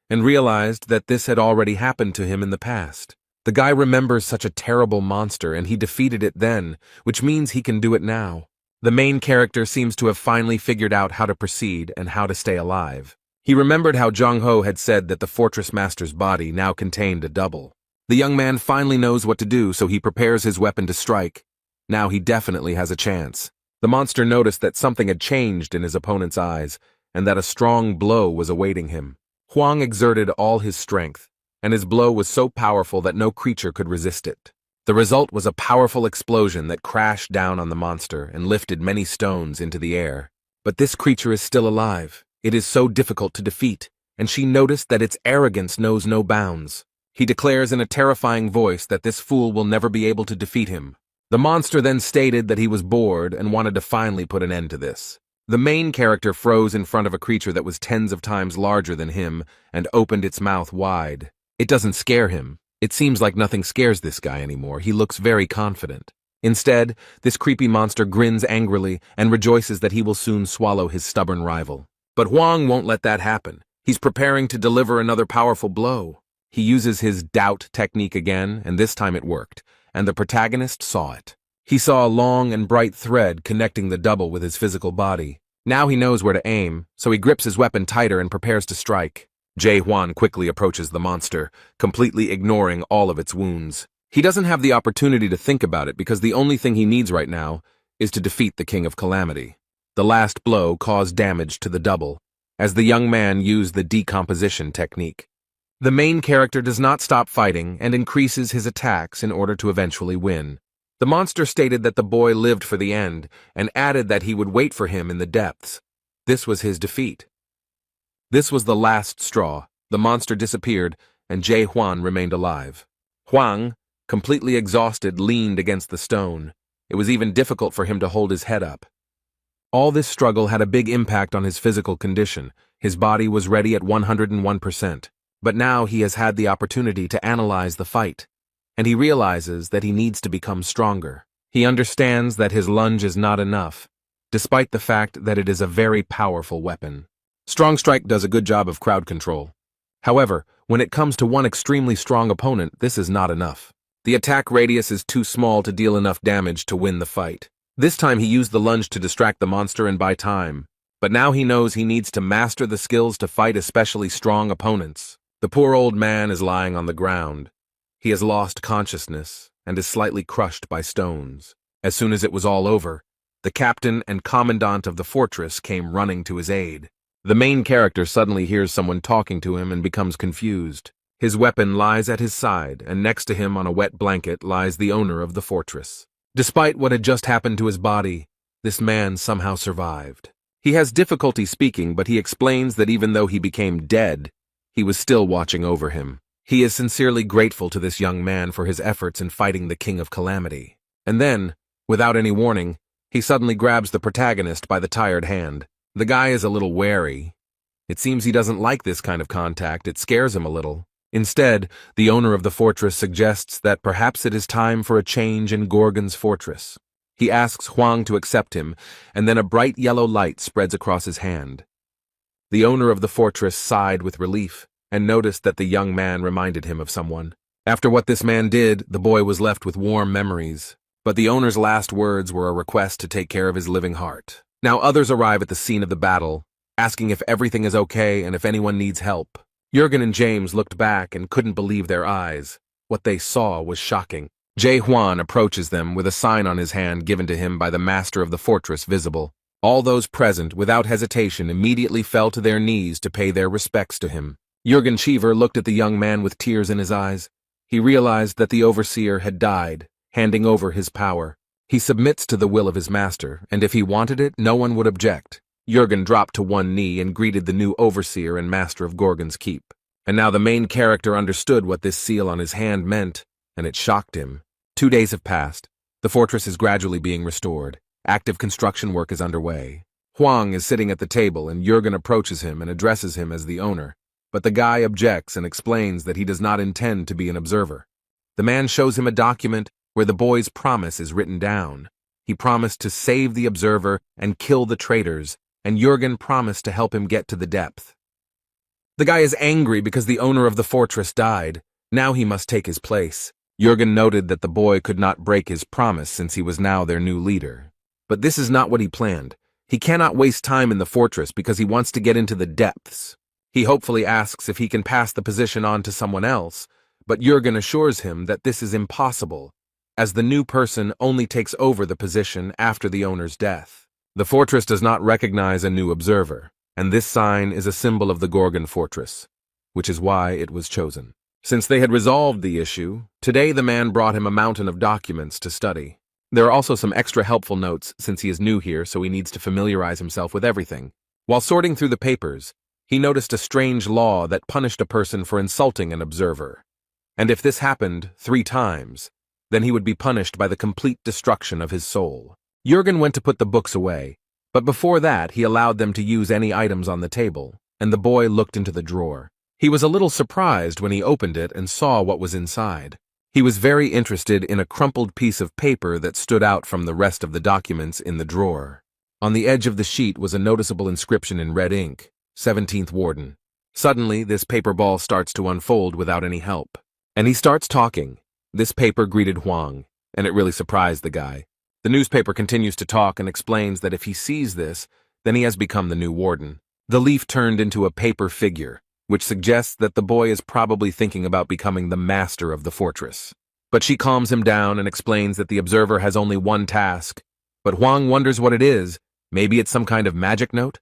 and realized that this had already happened to him in the past. The guy remembers such a terrible monster, and he defeated it then, which means he can do it now. The main character seems to have finally figured out how to proceed and how to stay alive. He remembered how Jong-ho had said that the fortress master's body now contained a double. The young man finally knows what to do, so he prepares his weapon to strike. Now he definitely has a chance. The monster noticed that something had changed in his opponent's eyes, and that a strong blow was awaiting him. Hwang exerted all his strength, and his blow was so powerful that no creature could resist it. The result was a powerful explosion that crashed down on the monster and lifted many stones into the air. But this creature is still alive. It is so difficult to defeat, and she noticed that its arrogance knows no bounds. He declares in a terrifying voice that this fool will never be able to defeat him. The monster then stated that he was bored and wanted to finally put an end to this. The main character froze in front of a creature that was tens of times larger than him and opened its mouth wide. It doesn't scare him. It seems like nothing scares this guy anymore. He looks very confident. Instead, this creepy monster grins angrily and rejoices that he will soon swallow his stubborn rival. But Hwang won't let that happen. He's preparing to deliver another powerful blow. He uses his doubt technique again, and this time it worked, and the protagonist saw it. He saw a long and bright thread connecting the double with his physical body. Now he knows where to aim, so he grips his weapon tighter and prepares to strike. Jae-hwan quickly approaches the monster, completely ignoring all of its wounds. He doesn't have the opportunity to think about it because the only thing he needs right now is to defeat the King of Calamity. The last blow caused damage to the double, as the young man used the decomposition technique. The main character does not stop fighting and increases his attacks in order to eventually win. The monster stated that the boy lived for the end and added that he would wait for him in the depths. This was his defeat. This was the last straw. The monster disappeared and Jae-hwan remained alive. Hwang, completely exhausted, leaned against the stone. It was even difficult for him to hold his head up. All this struggle had a big impact on his physical condition. His body was ready at 101%. But now he has had the opportunity to analyze the fight, and he realizes that he needs to become stronger. He understands that his lunge is not enough, despite the fact that it is a very powerful weapon. Strong Strike does a good job of crowd control. However, when it comes to one extremely strong opponent, this is not enough. The attack radius is too small to deal enough damage to win the fight. This time he used the lunge to distract the monster and buy time, but now he knows he needs to master the skills to fight especially strong opponents. The poor old man is lying on the ground. He has lost consciousness and is slightly crushed by stones. As soon as it was all over, the captain and commandant of the fortress came running to his aid. The main character suddenly hears someone talking to him and becomes confused. His weapon lies at his side, and next to him on a wet blanket lies the owner of the fortress. Despite what had just happened to his body, this man somehow survived. He has difficulty speaking, but he explains that even though he became dead, he was still watching over him. He is sincerely grateful to this young man for his efforts in fighting the King of Calamity. And then, without any warning, he suddenly grabs the protagonist by the tired hand. The guy is a little wary. It seems he doesn't like this kind of contact. It scares him a little. Instead, the owner of the fortress suggests that perhaps it is time for a change in Gorgon's fortress. He asks Hwang to accept him, and then a bright yellow light spreads across his hand. The owner of the fortress sighed with relief and noticed that the young man reminded him of someone. After what this man did, the boy was left with warm memories, but the owner's last words were a request to take care of his living heart. Now others arrive at the scene of the battle, asking if everything is okay and if anyone needs help. Jurgen and James looked back and couldn't believe their eyes. What they saw was shocking. Jae-hwan approaches them with a sign on his hand given to him by the master of the fortress visible. All those present, without hesitation, immediately fell to their knees to pay their respects to him. Jürgen Cheever looked at the young man with tears in his eyes. He realized that the overseer had died, handing over his power. He submits to the will of his master, and if he wanted it, no one would object. Jürgen dropped to one knee and greeted the new overseer and master of Gorgon's Keep. And now the main character understood what this seal on his hand meant, and it shocked him. 2 days have passed. The fortress is gradually being restored. Active construction work is underway. Huang is sitting at the table, and Jürgen approaches him and addresses him as the owner. But the guy objects and explains that he does not intend to be an observer. The man shows him a document where the boy's promise is written down. He promised to save the observer and kill the traitors, and Jürgen promised to help him get to the depth. The guy is angry because the owner of the fortress died. Now he must take his place. Jürgen noted that the boy could not break his promise since he was now their new leader. But this is not what he planned. He cannot waste time in the fortress because he wants to get into the depths. He hopefully asks if he can pass the position on to someone else, but Jürgen assures him that this is impossible, as the new person only takes over the position after the owner's death. The fortress does not recognize a new observer, and this sign is a symbol of the Gorgon fortress, which is why it was chosen. Since they had resolved the issue, today the man brought him a mountain of documents to study. There are also some extra helpful notes since he is new here, so he needs to familiarize himself with everything. While sorting through the papers, he noticed a strange law that punished a person for insulting an observer. And if this happened 3 times, then he would be punished by the complete destruction of his soul. Jürgen went to put the books away, but before that he allowed them to use any items on the table, and the boy looked into the drawer. He was a little surprised when he opened it and saw what was inside. He was very interested in a crumpled piece of paper that stood out from the rest of the documents in the drawer. On the edge of the sheet was a noticeable inscription in red ink, 17th Warden. Suddenly, this paper ball starts to unfold without any help. And he starts talking. This paper greeted Huang, and it really surprised the guy. The newspaper continues to talk and explains that if he sees this, then he has become the new warden. The leaf turned into a paper figure, which suggests that the boy is probably thinking about becoming the master of the fortress. But she calms him down and explains that the observer has only one task. But Huang wonders what it is. Maybe it's some kind of magic note?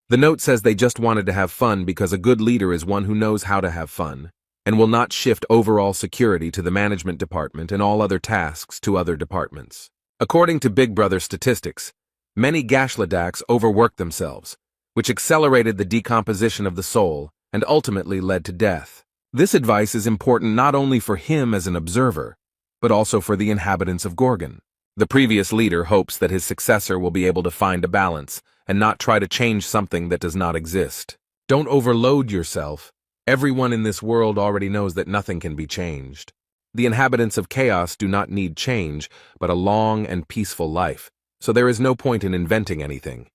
The note says they just wanted to have fun because a good leader is one who knows how to have fun, and will not shift overall security to the management department and all other tasks to other departments. According to Big Brother statistics, many Gashladaks overworked themselves, which accelerated the decomposition of the soul and ultimately led to death. This advice is important not only for him as an observer, but also for the inhabitants of Gorgon. The previous leader hopes that his successor will be able to find a balance and not try to change something that does not exist. Don't overload yourself. Everyone in this world already knows that nothing can be changed. The inhabitants of chaos do not need change, but a long and peaceful life, so there is no point in inventing anything.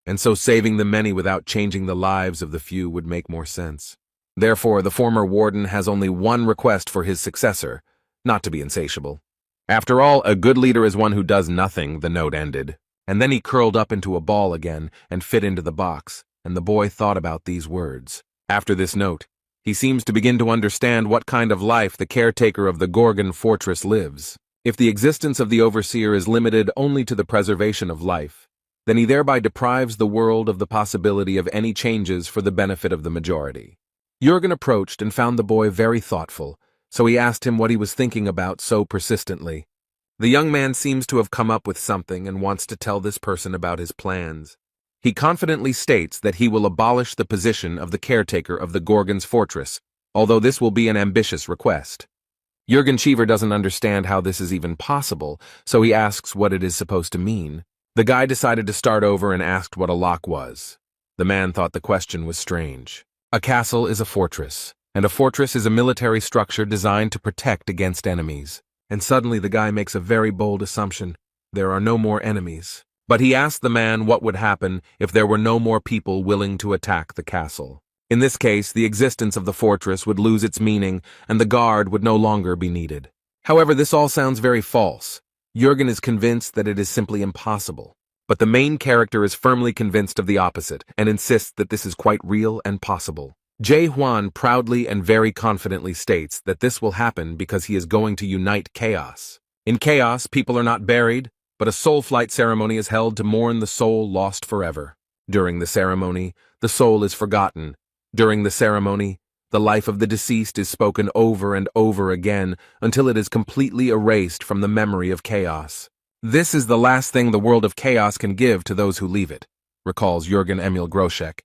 And so saving the many without changing the lives of the few would make more sense. Therefore, the former warden has only one request for his successor, not to be insatiable. After all, a good leader is one who does nothing, the note ended. And then he curled up into a ball again and fit into the box, and the boy thought about these words. After this note, he seems to begin to understand what kind of life the caretaker of the Gorgon fortress lives. If the existence of the overseer is limited only to the preservation of life, then he thereby deprives the world of the possibility of any changes for the benefit of the majority. Jürgen approached and found the boy very thoughtful, so he asked him what he was thinking about so persistently. The young man seems to have come up with something and wants to tell this person about his plans. He confidently states that he will abolish the position of the caretaker of the Gorgon's fortress, although this will be an ambitious request. Jürgen Cheever doesn't understand how this is even possible, so he asks what it is supposed to mean. The guy decided to start over and asked what a lock was. The man thought the question was strange. A castle is a fortress, and a fortress is a military structure designed to protect against enemies. And suddenly the guy makes a very bold assumption. There are no more enemies. But he asked the man what would happen if there were no more people willing to attack the castle. In this case, the existence of the fortress would lose its meaning, and the guard would no longer be needed. However, this all sounds very false. Jürgen is convinced that it is simply impossible. But the main character is firmly convinced of the opposite, and insists that this is quite real and possible. Jae Hwan proudly and very confidently states that this will happen because he is going to unite chaos. In chaos, people are not buried, but a soul flight ceremony is held to mourn the soul lost forever. During the ceremony, the soul is forgotten. During the ceremony, the life of the deceased is spoken over and over again until it is completely erased from the memory of chaos. This is the last thing the world of chaos can give to those who leave it, recalls Jürgen Emil Groschek.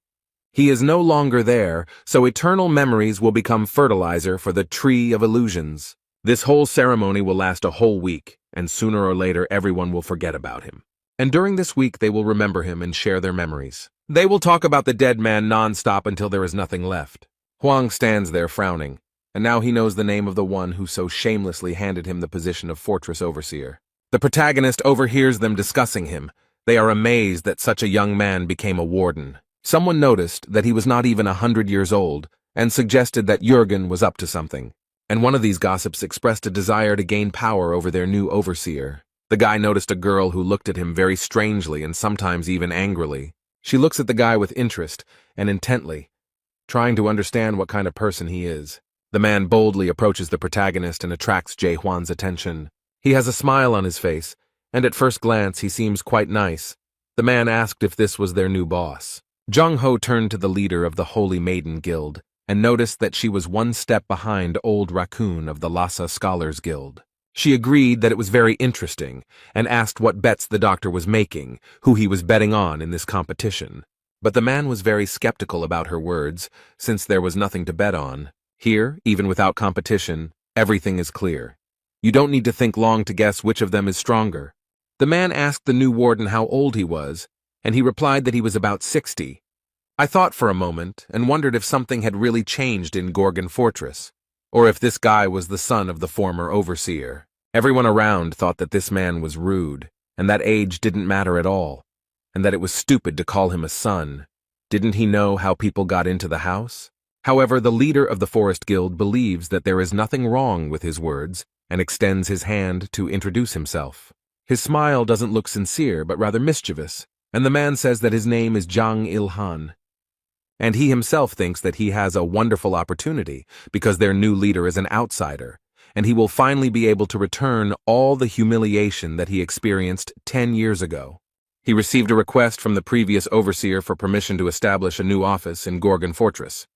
He is no longer there, so eternal memories will become fertilizer for the tree of illusions. This whole ceremony will last a whole week, and sooner or later everyone will forget about him. And during this week they will remember him and share their memories. They will talk about the dead man non-stop until there is nothing left. Huang stands there frowning, and now he knows the name of the one who so shamelessly handed him the position of fortress overseer. The protagonist overhears them discussing him. They are amazed that such a young man became a warden. Someone noticed that he was not even 100 years old and suggested that Jürgen was up to something. And one of these gossips expressed a desire to gain power over their new overseer. The guy noticed a girl who looked at him very strangely and sometimes even angrily. She looks at the guy with interest and intently, trying to understand what kind of person he is. The man boldly approaches the protagonist and attracts Jae Hwan's attention. He has a smile on his face, and at first glance he seems quite nice. The man asked if this was their new boss. Jung Ho turned to the leader of the Holy Maiden Guild and noticed that she was one step behind Old Raccoon of the Lhasa Scholars Guild. She agreed that it was very interesting and asked what bets the doctor was making, who he was betting on in this competition. But the man was very skeptical about her words, since there was nothing to bet on. Here, even without competition, everything is clear. You don't need to think long to guess which of them is stronger. The man asked the new warden how old he was, and he replied that he was about 60. I thought for a moment and wondered if something had really changed in Gorgon Fortress, or if this guy was the son of the former overseer. Everyone around thought that this man was rude, and that age didn't matter at all, and that it was stupid to call him a son. Didn't he know how people got into the house? However, the leader of the Forest Guild believes that there is nothing wrong with his words and extends his hand to introduce himself. His smile doesn't look sincere, but rather mischievous, and the man says that his name is Jang Il-han. And he himself thinks that he has a wonderful opportunity because their new leader is an outsider, and he will finally be able to return all the humiliation that he experienced 10 years ago. He received a request from the previous overseer for permission to establish a new office in Gorgon Fortress.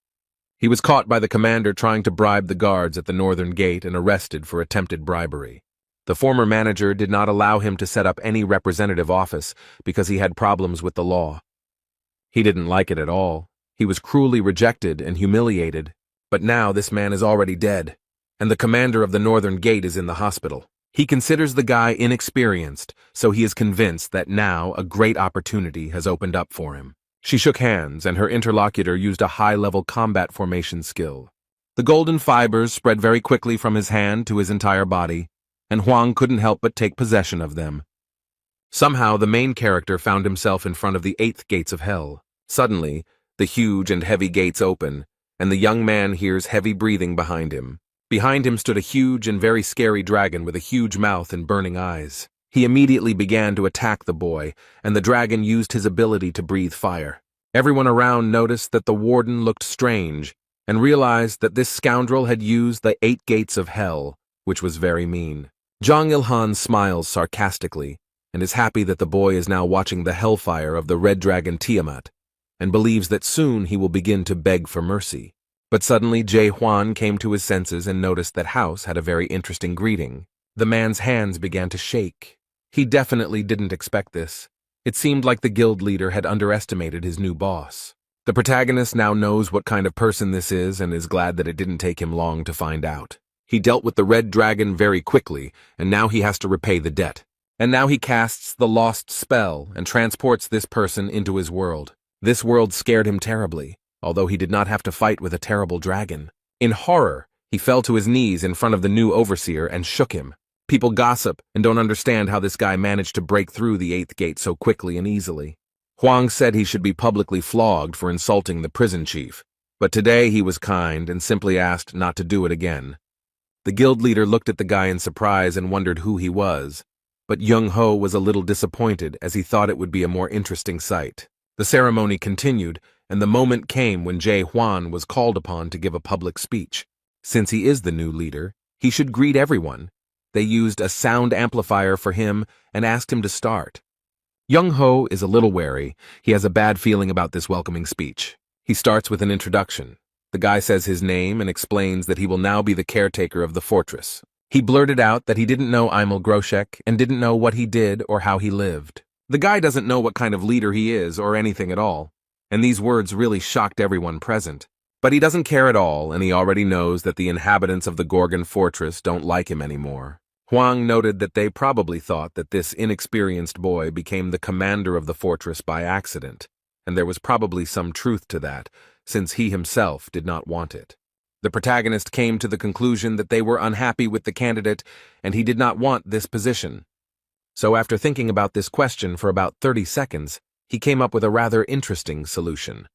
He was caught by the commander trying to bribe the guards at the northern gate and arrested for attempted bribery. The former manager did not allow him to set up any representative office because he had problems with the law. He didn't like it at all. He was cruelly rejected and humiliated. But now this man is already dead, and the commander of the northern gate is in the hospital. He considers the guy inexperienced, so he is convinced that now a great opportunity has opened up for him. She shook hands, and her interlocutor used a high-level combat formation skill. The golden fibers spread very quickly from his hand to his entire body, and Huang couldn't help but take possession of them. Somehow the main character found himself in front of the 8th gates of hell. Suddenly, the huge and heavy gates open, and the young man hears heavy breathing behind him. Behind him stood a huge and very scary dragon with a huge mouth and burning eyes. He immediately began to attack the boy, and the dragon used his ability to breathe fire. Everyone around noticed that the warden looked strange, and realized that this scoundrel had used the 8 gates of hell, which was very mean. Jang Il-han smiles sarcastically, and is happy that the boy is now watching the hellfire of the red dragon Tiamat, and believes that soon he will begin to beg for mercy. But suddenly Jae Hwan came to his senses and noticed that House had a very interesting greeting. The man's hands began to shake. He definitely didn't expect this. It seemed like the guild leader had underestimated his new boss. The protagonist now knows what kind of person this is and is glad that it didn't take him long to find out. He dealt with the red dragon very quickly, and now he has to repay the debt. And now he casts the lost spell and transports this person into his world. This world scared him terribly, although he did not have to fight with a terrible dragon. In horror, he fell to his knees in front of the new overseer and shook him. People gossip and don't understand how this guy managed to break through the 8th gate so quickly and easily. Huang said he should be publicly flogged for insulting the prison chief, but today he was kind and simply asked not to do it again. The guild leader looked at the guy in surprise and wondered who he was, but Jung Ho was a little disappointed as he thought it would be a more interesting sight. The ceremony continued, and the moment came when Jae Hwan was called upon to give a public speech. Since he is the new leader, he should greet everyone, They used a sound amplifier for him and asked him to start. Young-ho is a little wary. He has a bad feeling about this welcoming speech. He starts with an introduction. The guy says his name and explains that he will now be the caretaker of the fortress. He blurted out that he didn't know Imel Groshek and didn't know what he did or how he lived. The guy doesn't know what kind of leader he is or anything at all, and these words really shocked everyone present. But he doesn't care at all, and he already knows that the inhabitants of the Gorgon fortress don't like him anymore. Hwang noted that they probably thought that this inexperienced boy became the commander of the fortress by accident, and there was probably some truth to that, since he himself did not want it. The protagonist came to the conclusion that they were unhappy with the candidate, and he did not want this position. So after thinking about this question for about 30 seconds, he came up with a rather interesting solution.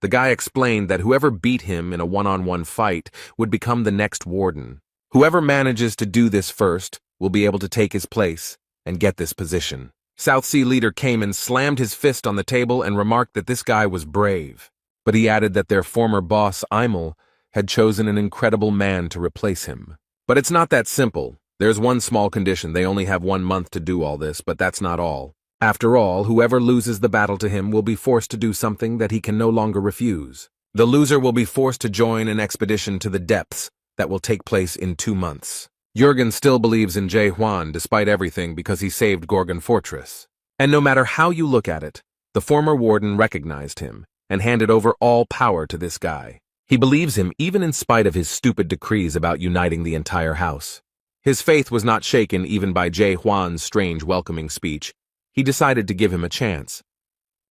The guy explained that whoever beat him in a one-on-one fight would become the next warden. Whoever manages to do this first will be able to take his place and get this position. South Sea leader came and slammed his fist on the table and remarked that this guy was brave. But he added that their former boss, Imel, had chosen an incredible man to replace him. But it's not that simple. There's one small condition. They only have 1 month to do all this, but that's not all. After all, whoever loses the battle to him will be forced to do something that he can no longer refuse. The loser will be forced to join an expedition to the depths that will take place in 2 months. Jurgen still believes in Jae Hwan despite everything because he saved Gorgon Fortress. And no matter how you look at it, the former warden recognized him and handed over all power to this guy. He believes him even in spite of his stupid decrees about uniting the entire house. His faith was not shaken even by Jae Hwan's strange welcoming speech. He decided to give him a chance.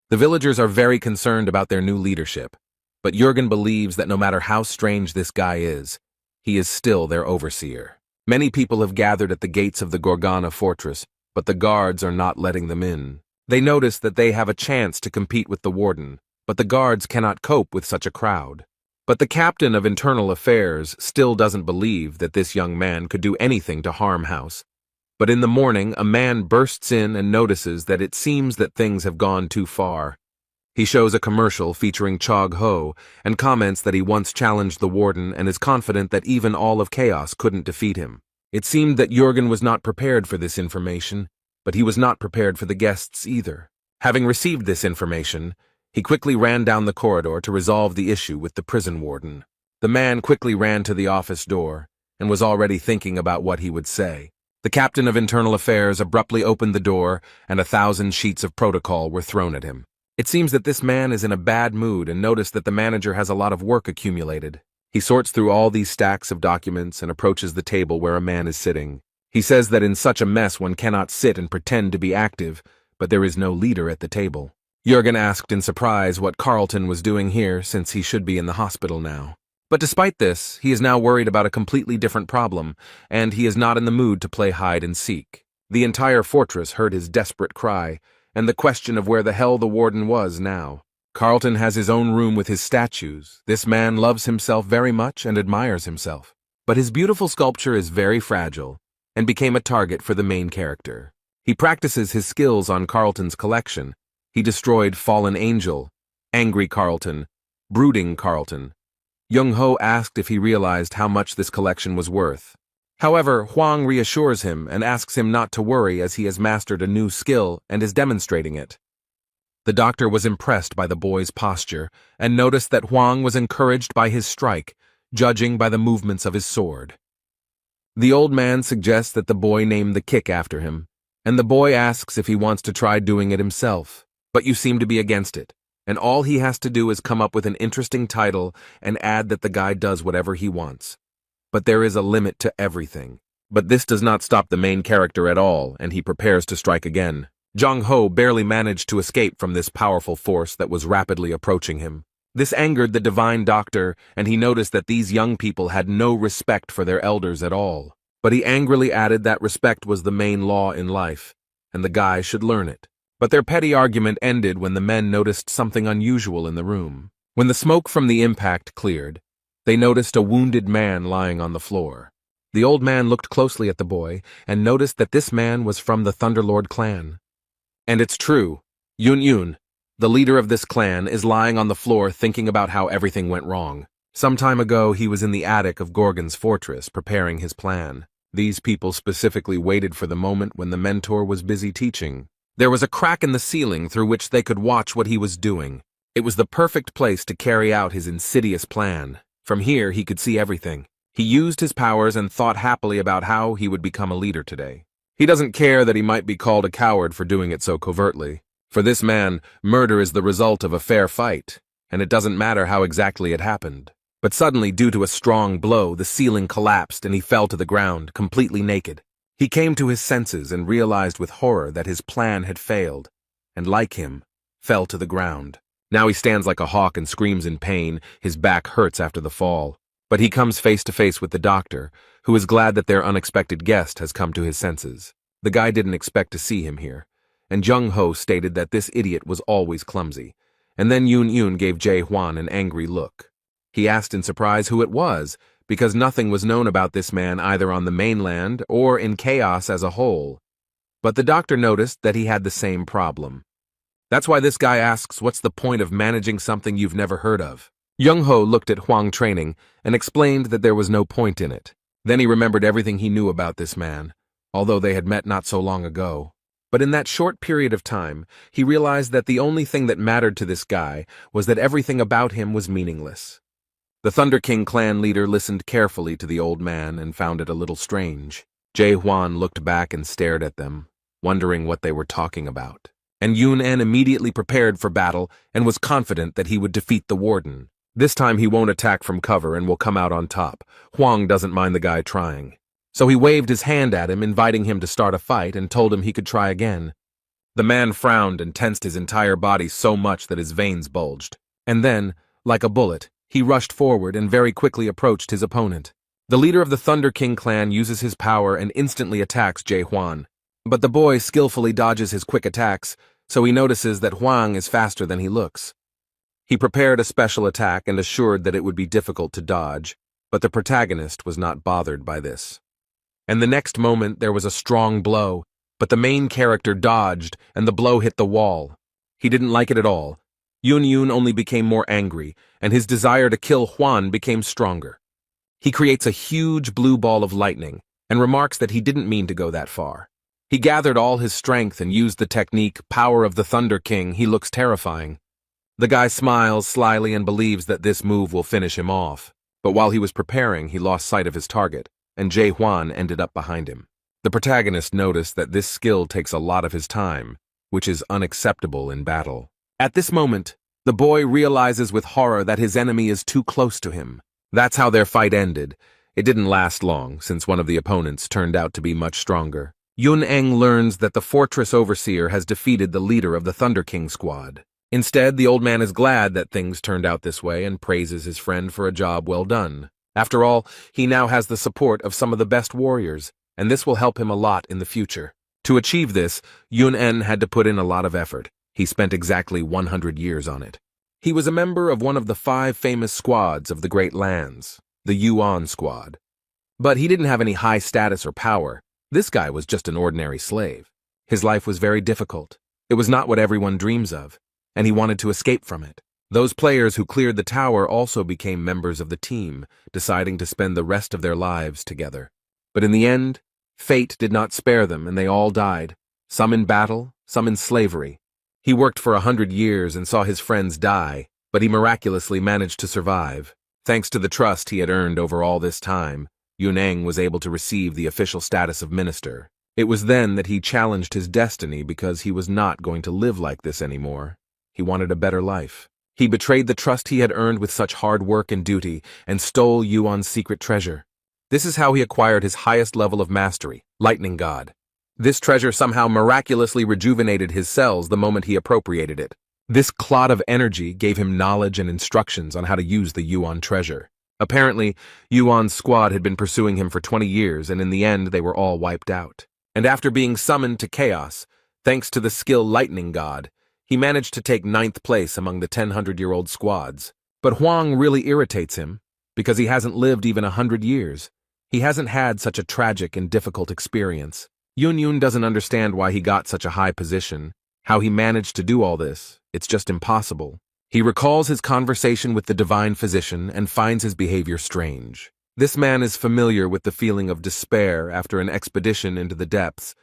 The villagers are very concerned about their new leadership, but Jurgen believes that no matter how strange this guy is, he is still their overseer. Many people have gathered at the gates of the Gorgana fortress, but the guards are not letting them in. They notice that they have a chance to compete with the warden, but the guards cannot cope with such a crowd. But the captain of internal affairs still doesn't believe that this young man could do anything to harm House. But in the morning, a man bursts in and notices that it seems that things have gone too far. He shows a commercial featuring Chog Ho and comments that he once challenged the warden and is confident that even all of Chaos couldn't defeat him. It seemed that Jurgen was not prepared for this information, but he was not prepared for the guests either. Having received this information, he quickly ran down the corridor to resolve the issue with the prison warden. The man quickly ran to the office door and was already thinking about what he would say. The captain of internal affairs abruptly opened the door and 1,000 sheets of protocol were thrown at him. It seems that this man is in a bad mood and noticed that the manager has a lot of work accumulated. He sorts through all these stacks of documents and approaches the table where a man is sitting. He says that in such a mess one cannot sit and pretend to be active, but there is no leader at the table. Jurgen asked in surprise what Carlton was doing here since he should be in the hospital now. But despite this, he is now worried about a completely different problem, and he is not in the mood to play hide and seek. The entire fortress heard his desperate cry, and the question of where the hell the warden was now. Carlton has his own room with his statues. This man loves himself very much and admires himself. But his beautiful sculpture is very fragile, and became a target for the main character. He practices his skills on Carlton's collection. He destroyed Fallen Angel, Angry Carlton, Brooding Carlton. Young-ho asked if he realized how much this collection was worth. However, Hwang reassures him and asks him not to worry as he has mastered a new skill and is demonstrating it. The doctor was impressed by the boy's posture and noticed that Hwang was encouraged by his strike, judging by the movements of his sword. The old man suggests that the boy name the kick after him, and the boy asks if he wants to try doing it himself. But you seem to be against it, and all he has to do is come up with an interesting title and add that the guy does whatever he wants. But there is a limit to everything. But this does not stop the main character at all, and he prepares to strike again. Jong-ho barely managed to escape from this powerful force that was rapidly approaching him. This angered the divine doctor, and he noticed that these young people had no respect for their elders at all. But he angrily added that respect was the main law in life, and the guy should learn it. But their petty argument ended when the men noticed something unusual in the room. When the smoke from the impact cleared, they noticed a wounded man lying on the floor. The old man looked closely at the boy and noticed that this man was from the Thunderlord clan. And it's true. Yun, the leader of this clan, is lying on the floor thinking about how everything went wrong. Some time ago, he was in the attic of Gorgon's fortress preparing his plan. These people specifically waited for the moment when the mentor was busy teaching. There was a crack in the ceiling through which they could watch what he was doing. It was the perfect place to carry out his insidious plan. From here, he could see everything. He used his powers and thought happily about how he would become a leader today. He doesn't care that he might be called a coward for doing it so covertly. For this man, murder is the result of a fair fight, and it doesn't matter how exactly it happened. But suddenly, due to a strong blow, the ceiling collapsed and he fell to the ground, completely naked. He came to his senses and realized with horror that his plan had failed, and like him, fell to the ground. Now he stands like a hawk and screams in pain. His back hurts after the fall. But he comes face to face with the doctor, who is glad that their unexpected guest has come to his senses. The guy didn't expect to see him here, and Jung-ho stated that this idiot was always clumsy. And then Yoon gave Jae-hwan an angry look. He asked in surprise who it was, because nothing was known about this man either on the mainland or in chaos as a whole. But the doctor noticed that he had the same problem. That's why this guy asks, what's the point of managing something you've never heard of? Jung-ho looked at Hwang training and explained that there was no point in it. Then he remembered everything he knew about this man, although they had met not so long ago. But in that short period of time, he realized that the only thing that mattered to this guy was that everything about him was meaningless. The Thunder King clan leader listened carefully to the old man and found it a little strange. Jae-hwan looked back and stared at them, wondering what they were talking about. And Yoon-en immediately prepared for battle and was confident that he would defeat the warden. This time he won't attack from cover and will come out on top. Hwang doesn't mind the guy trying. So he waved his hand at him, inviting him to start a fight, and told him he could try again. The man frowned and tensed his entire body so much that his veins bulged. And then, like a bullet, he rushed forward and very quickly approached his opponent. The leader of the Thunder King clan uses his power and instantly attacks Jae-hwan. But the boy skillfully dodges his quick attacks, so he notices that Hwang is faster than he looks. He prepared a special attack and assured that it would be difficult to dodge, but the protagonist was not bothered by this. And the next moment there was a strong blow, but the main character dodged and the blow hit the wall. He didn't like it at all. Yoon only became more angry, and his desire to kill Hwan became stronger. He creates a huge blue ball of lightning and remarks that he didn't mean to go that far. He gathered all his strength and used the technique, Power of the Thunder King. He looks terrifying. The guy smiles slyly and believes that this move will finish him off. But while he was preparing, he lost sight of his target, and Jae-hwan ended up behind him. The protagonist noticed that this skill takes a lot of his time, which is unacceptable in battle. At this moment, the boy realizes with horror that his enemy is too close to him. That's how their fight ended. It didn't last long, since one of the opponents turned out to be much stronger. Yoon learns that the fortress overseer has defeated the leader of the Thunder King squad. Instead, the old man is glad that things turned out this way and praises his friend for a job well done. After all, he now has the support of some of the best warriors, and this will help him a lot in the future. To achieve this, Yoon had to put in a lot of effort. He spent exactly 100 years on it. He was a member of one of the 5 famous squads of the Great Lands, the Yuan squad. But he didn't have any high status or power. This guy was just an ordinary slave. His life was very difficult. It was not what everyone dreams of, and he wanted to escape from it. Those players who cleared the tower also became members of the team, deciding to spend the rest of their lives together. But in the end, fate did not spare them, and they all died, some in battle, some in slavery. He worked for 100 years and saw his friends die, but he miraculously managed to survive. Thanks to the trust he had earned over all this time, Yoon was able to receive the official status of minister. It was then that he challenged his destiny because he was not going to live like this anymore. He wanted a better life. He betrayed the trust he had earned with such hard work and duty and stole Yuan's secret treasure. This is how he acquired his highest level of mastery, Lightning God. This treasure somehow miraculously rejuvenated his cells the moment he appropriated it. This clot of energy gave him knowledge and instructions on how to use the Yuan treasure. Apparently, Yuan's squad had been pursuing him for 20 years, and in the end they were all wiped out. And after being summoned to chaos, thanks to the skill Lightning God, he managed to take 9th place among the 1,000-year-old squads. But Hwang really irritates him, because he hasn't lived even 100 years. He hasn't had such a tragic and difficult experience. Yoon doesn't understand why he got such a high position, how he managed to do all this. It's just impossible. He recalls his conversation with the divine physician and finds his behavior strange. This man is familiar with the feeling of despair after an expedition into the depths,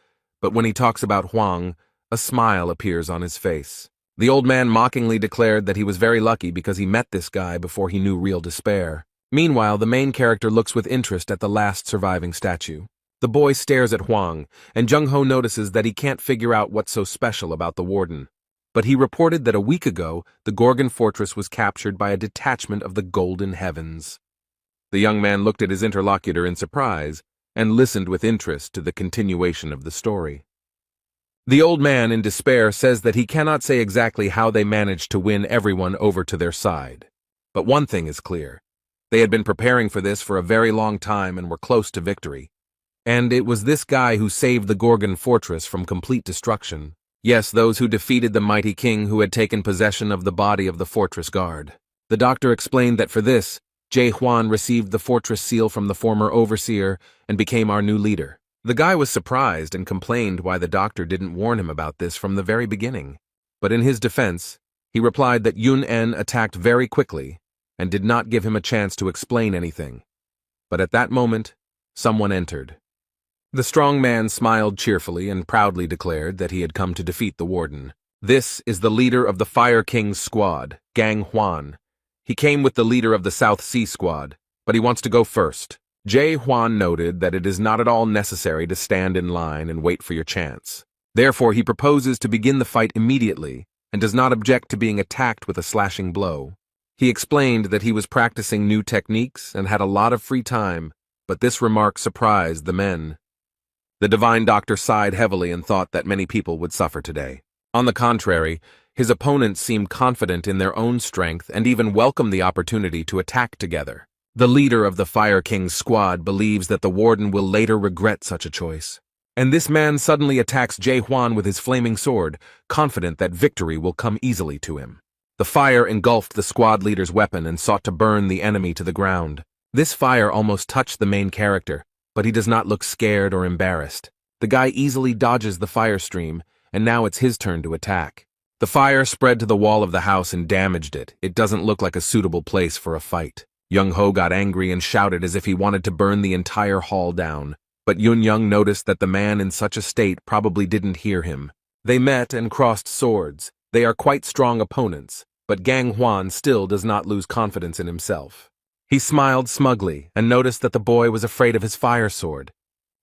but when he talks about Huang, a smile appears on his face. The old man mockingly declared that he was very lucky because he met this guy before he knew real despair. Meanwhile, the main character looks with interest at the last surviving statue. The boy stares at Huang, and Jung-ho notices that he can't figure out what's so special about the warden. But he reported that a week ago, the Gorgon fortress was captured by a detachment of the Golden Heavens. The young man looked at his interlocutor in surprise and listened with interest to the continuation of the story. The old man, in despair, says that he cannot say exactly how they managed to win everyone over to their side. But one thing is clear. They had been preparing for this for a very long time and were close to victory. And it was this guy who saved the Gorgon fortress from complete destruction. Yes, those who defeated the mighty king who had taken possession of the body of the fortress guard. The doctor explained that for this, Jae Hwan received the fortress seal from the former overseer and became our new leader. The guy was surprised and complained why the doctor didn't warn him about this from the very beginning. But in his defense, he replied that Yun-en attacked very quickly and did not give him a chance to explain anything. But at that moment, someone entered. The strong man smiled cheerfully and proudly declared that he had come to defeat the warden. This is the leader of the Fire King's squad, Gang Hwan. He came with the leader of the South Sea squad, but he wants to go first. Jae Hwan noted that it is not at all necessary to stand in line and wait for your chance. Therefore, he proposes to begin the fight immediately and does not object to being attacked with a slashing blow. He explained that he was practicing new techniques and had a lot of free time, but this remark surprised the men. The divine doctor sighed heavily and thought that many people would suffer today. On the contrary, his opponents seemed confident in their own strength and even welcomed the opportunity to attack together. The leader of the Fire King's squad believes that the warden will later regret such a choice. And this man suddenly attacks Jae Hwan with his flaming sword, confident that victory will come easily to him. The fire engulfed the squad leader's weapon and sought to burn the enemy to the ground. This fire almost touched the main character, but he does not look scared or embarrassed. The guy easily dodges the fire stream, and now it's his turn to attack. The fire spread to the wall of the house and damaged it. It doesn't look like a suitable place for a fight. Jung-ho got angry and shouted as if he wanted to burn the entire hall down, but Yun-young noticed that the man in such a state probably didn't hear him. They met and crossed swords. They are quite strong opponents, but Gang Hwan still does not lose confidence in himself. He smiled smugly and noticed that the boy was afraid of his fire sword.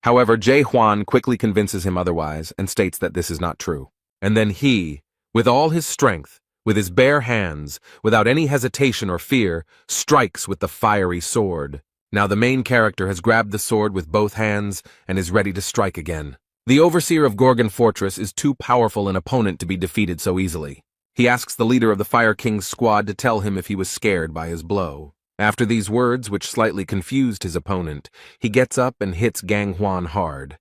However, Jae Hwan quickly convinces him otherwise and states that this is not true. And then he, with all his strength, with his bare hands, without any hesitation or fear, strikes with the fiery sword. Now the main character has grabbed the sword with both hands and is ready to strike again. The overseer of Gorgon Fortress is too powerful an opponent to be defeated so easily. He asks the leader of the Fire King's squad to tell him if he was scared by his blow. After these words, which slightly confused his opponent, he gets up and hits Gang Hwan hard.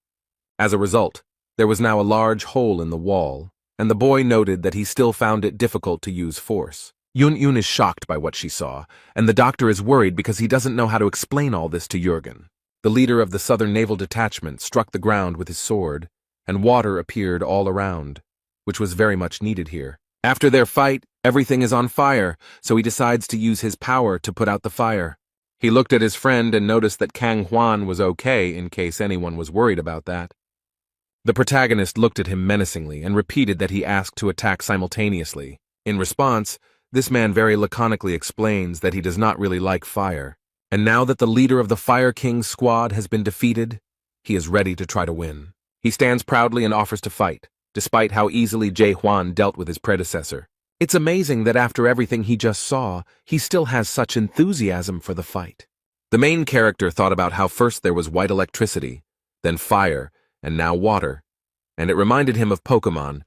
As a result, there was now a large hole in the wall, and the boy noted that he still found it difficult to use force. Yun-yun is shocked by what she saw, and the doctor is worried because he doesn't know how to explain all this to Jurgen. The leader of the Southern Naval Detachment struck the ground with his sword, and water appeared all around, which was very much needed here. After their fight, everything is on fire, so he decides to use his power to put out the fire. He looked at his friend and noticed that Kang Hwan was okay in case anyone was worried about that. The protagonist looked at him menacingly and repeated that he asked to attack simultaneously. In response, this man very laconically explains that he does not really like fire, and now that the leader of the Fire King's squad has been defeated, he is ready to try to win. He stands proudly and offers to fight, despite how easily Jae Hwan dealt with his predecessor. It's amazing that after everything he just saw, he still has such enthusiasm for the fight. The main character thought about how first there was white electricity, then fire, and now water, and it reminded him of Pokemon.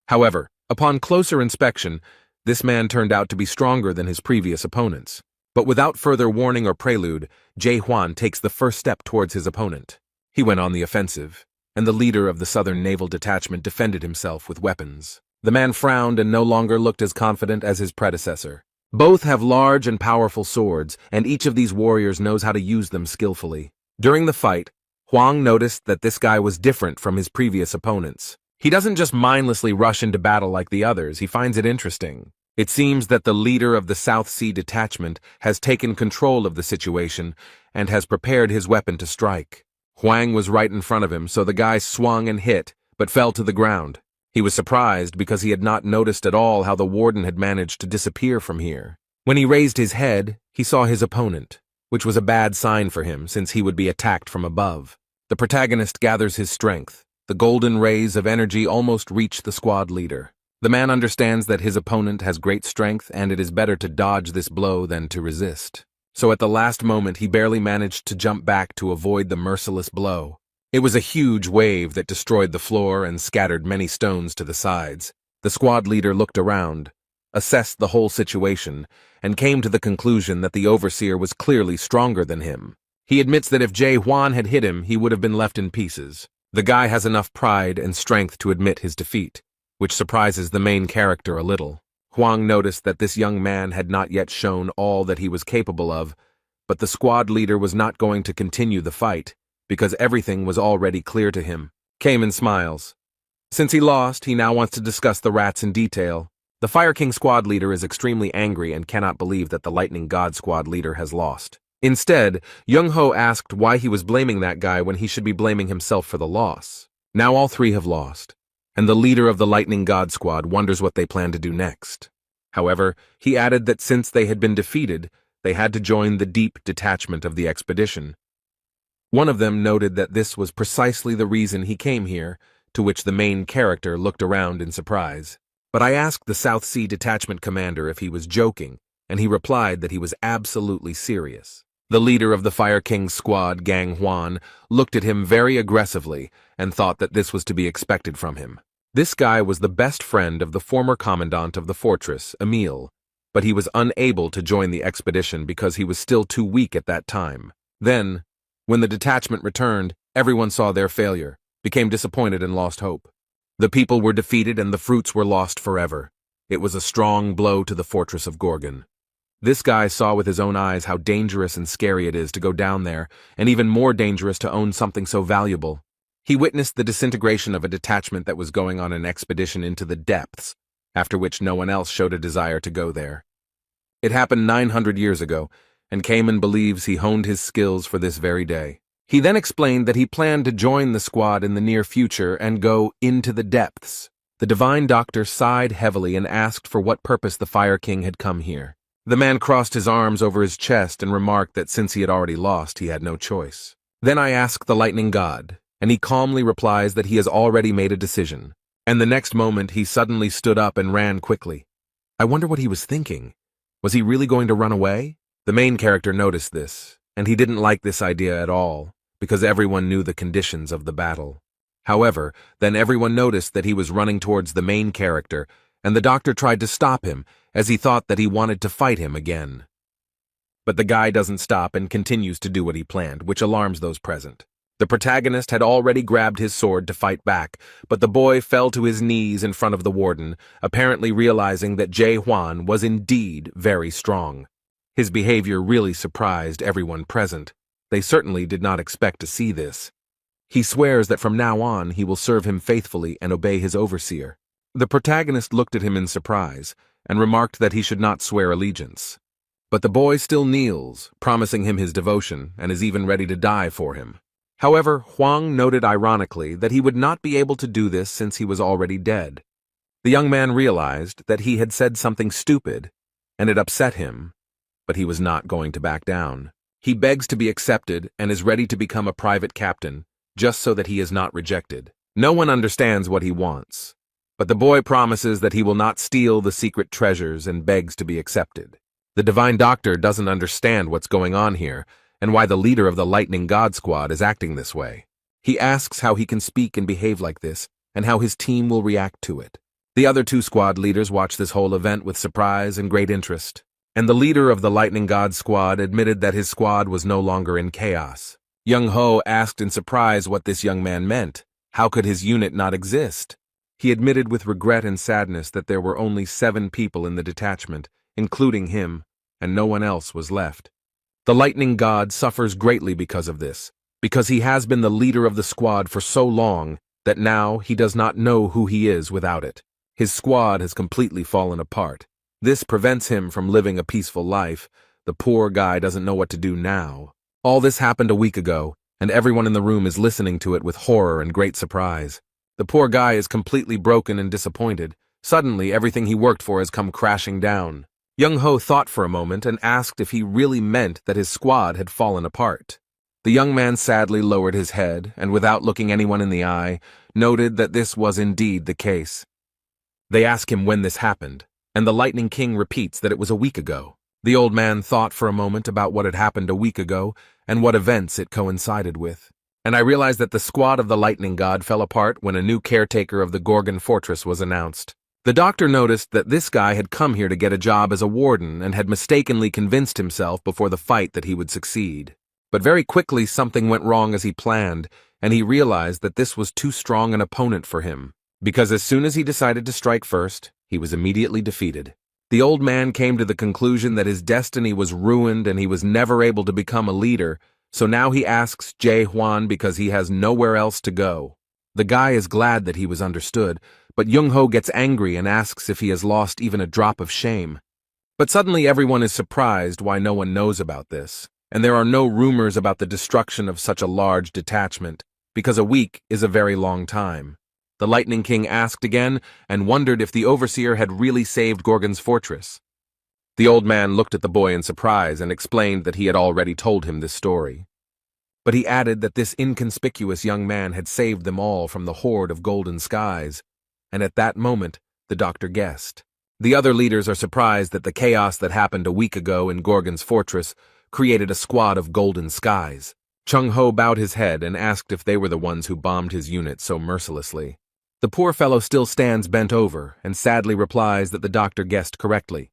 However, upon closer inspection, this man turned out to be stronger than his previous opponents. But without further warning or prelude, Jae Hwan takes the first step towards his opponent. He went on the offensive, and the leader of the Southern Naval Detachment defended himself with weapons. The man frowned and no longer looked as confident as his predecessor. Both have large and powerful swords, and each of these warriors knows how to use them skillfully. During the fight, Huang noticed that this guy was different from his previous opponents. He doesn't just mindlessly rush into battle like the others, he finds it interesting. It seems that the leader of the South Sea detachment has taken control of the situation and has prepared his weapon to strike. Huang was right in front of him, so the guy swung and hit, but fell to the ground. He was surprised because he had not noticed at all how the warden had managed to disappear from here. When he raised his head, he saw his opponent, which was a bad sign for him since he would be attacked from above. The protagonist gathers his strength. The golden rays of energy almost reach the squad leader. The man understands that his opponent has great strength and it is better to dodge this blow than to resist. So at the last moment he barely managed to jump back to avoid the merciless blow. It was a huge wave that destroyed the floor and scattered many stones to the sides. The squad leader looked around, assessed the whole situation, and came to the conclusion that the overseer was clearly stronger than him. He admits that if Jay Huan had hit him, he would have been left in pieces. The guy has enough pride and strength to admit his defeat, which surprises the main character a little. Huang noticed that this young man had not yet shown all that he was capable of, but the squad leader was not going to continue the fight, because everything was already clear to him. Cayman smiles. Since he lost, he now wants to discuss the rats in detail. The Fire King squad leader is extremely angry and cannot believe that the Lightning God squad leader has lost. Instead, Young Ho asked why he was blaming that guy when he should be blaming himself for the loss. Now all three have lost, and the leader of the Lightning God squad wonders what they plan to do next. However, he added that since they had been defeated, they had to join the deep detachment of the expedition. One of them noted that this was precisely the reason he came here, to which the main character looked around in surprise. But I asked the South Sea Detachment commander if he was joking, and he replied that he was absolutely serious. The leader of the Fire King's squad, Gang Huan, looked at him very aggressively and thought that this was to be expected from him. This guy was the best friend of the former commandant of the fortress, Emile, but he was unable to join the expedition because he was still too weak at that time. Then, when the detachment returned, everyone saw their failure, became disappointed and lost hope. The people were defeated and the fruits were lost forever. It was a strong blow to the fortress of Gorgon. This guy saw with his own eyes how dangerous and scary it is to go down there, and even more dangerous to own something so valuable. He witnessed the disintegration of a detachment that was going on an expedition into the depths, after which no one else showed a desire to go there. It happened 900 years ago, and Cayman believes he honed his skills for this very day. He then explained that he planned to join the squad in the near future and go into the depths. The divine doctor sighed heavily and asked for what purpose the Fire King had come here. The man crossed his arms over his chest and remarked that since he had already lost, he had no choice. Then I asked the Lightning God, and he calmly replies that he has already made a decision. And the next moment, he suddenly stood up and ran quickly. I wonder what he was thinking. Was he really going to run away? The main character noticed this, and he didn't like this idea at all, because everyone knew the conditions of the battle. However, then everyone noticed that he was running towards the main character, and the doctor tried to stop him, as he thought that he wanted to fight him again. But the guy doesn't stop and continues to do what he planned, which alarms those present. The protagonist had already grabbed his sword to fight back, but the boy fell to his knees in front of the warden, apparently realizing that Jay Huan was indeed very strong. His behavior really surprised everyone present. They certainly did not expect to see this. He swears that from now on he will serve him faithfully and obey his overseer. The protagonist looked at him in surprise and remarked that he should not swear allegiance. But the boy still kneels, promising him his devotion, and is even ready to die for him. However, Huang noted ironically that he would not be able to do this since he was already dead. The young man realized that he had said something stupid, and it upset him, but he was not going to back down. He begs to be accepted and is ready to become a private captain, just so that he is not rejected. No one understands what he wants, but the boy promises that he will not steal the secret treasures and begs to be accepted. The divine doctor doesn't understand what's going on here and why the leader of the Lightning God Squad is acting this way. He asks how he can speak and behave like this and how his team will react to it. The other two squad leaders watch this whole event with surprise and great interest, and the leader of the Lightning God Squad admitted that his squad was no longer in chaos. Young Ho asked in surprise what this young man meant. How could his unit not exist? He admitted with regret and sadness that there were only 7 people in the detachment, including him, and no one else was left. The Lightning God suffers greatly because of this, because he has been the leader of the squad for so long that now he does not know who he is without it. His squad has completely fallen apart, This prevents him from living a peaceful life. The poor guy doesn't know what to do now. All this happened a week ago, and everyone in the room is listening to it with horror and great surprise. The poor guy is completely broken and disappointed. Suddenly, everything he worked for has come crashing down. Young-ho thought for a moment and asked if he really meant that his squad had fallen apart. The young man sadly lowered his head and, without looking anyone in the eye, noted that this was indeed the case. They ask him when this happened, and the Lightning King repeats that it was a week ago. The old man thought for a moment about what had happened a week ago and what events it coincided with. And I realized that the squad of the Lightning God fell apart when a new caretaker of the Gorgon Fortress was announced. The doctor noticed that this guy had come here to get a job as a warden and had mistakenly convinced himself before the fight that he would succeed. But very quickly something went wrong as he planned, and he realized that this was too strong an opponent for him, because as soon as he decided to strike first, he was immediately defeated. The old man came to the conclusion that his destiny was ruined and he was never able to become a leader, so now he asks Jae Hwan because he has nowhere else to go. The guy is glad that he was understood, but Young-ho gets angry and asks if he has lost even a drop of shame. But suddenly everyone is surprised why no one knows about this, and there are no rumors about the destruction of such a large detachment, because a week is a very long time. The Lightning King asked again and wondered if the overseer had really saved Gorgon's fortress. The old man looked at the boy in surprise and explained that he had already told him this story. But he added that this inconspicuous young man had saved them all from the horde of golden skies, and at that moment the doctor guessed. The other leaders are surprised that the chaos that happened a week ago in Gorgon's fortress created a squad of golden skies. Chung-ho bowed his head and asked if they were the ones who bombed his unit so mercilessly. The poor fellow still stands bent over and sadly replies that the doctor guessed correctly.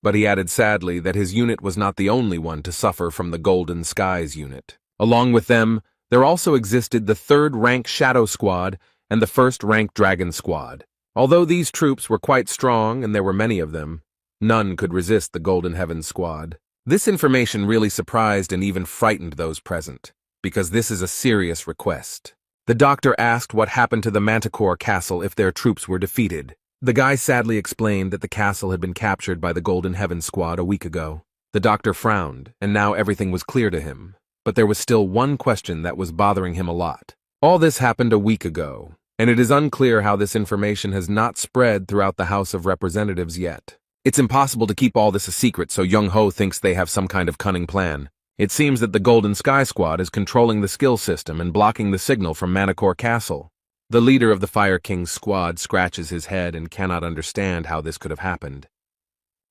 But he added sadly that his unit was not the only one to suffer from the Golden Skies unit. Along with them, there also existed the 3rd rank Shadow Squad and the 1st rank Dragon Squad. Although these troops were quite strong and there were many of them, none could resist the Golden Heavens Squad. This information really surprised and even frightened those present, because this is a serious request. The doctor asked what happened to the Manticore castle if their troops were defeated. The guy sadly explained that the castle had been captured by the Golden Heavens Squad a week ago. The doctor frowned, and now everything was clear to him. But there was still one question that was bothering him a lot. All this happened a week ago, and it is unclear how this information has not spread throughout the House of Representatives yet. It's impossible to keep all this a secret, so Young-ho thinks they have some kind of cunning plan. It seems that the Golden Sky Squad is controlling the skill system and blocking the signal from Manticore Castle. The leader of the Fire King's squad scratches his head and cannot understand how this could have happened.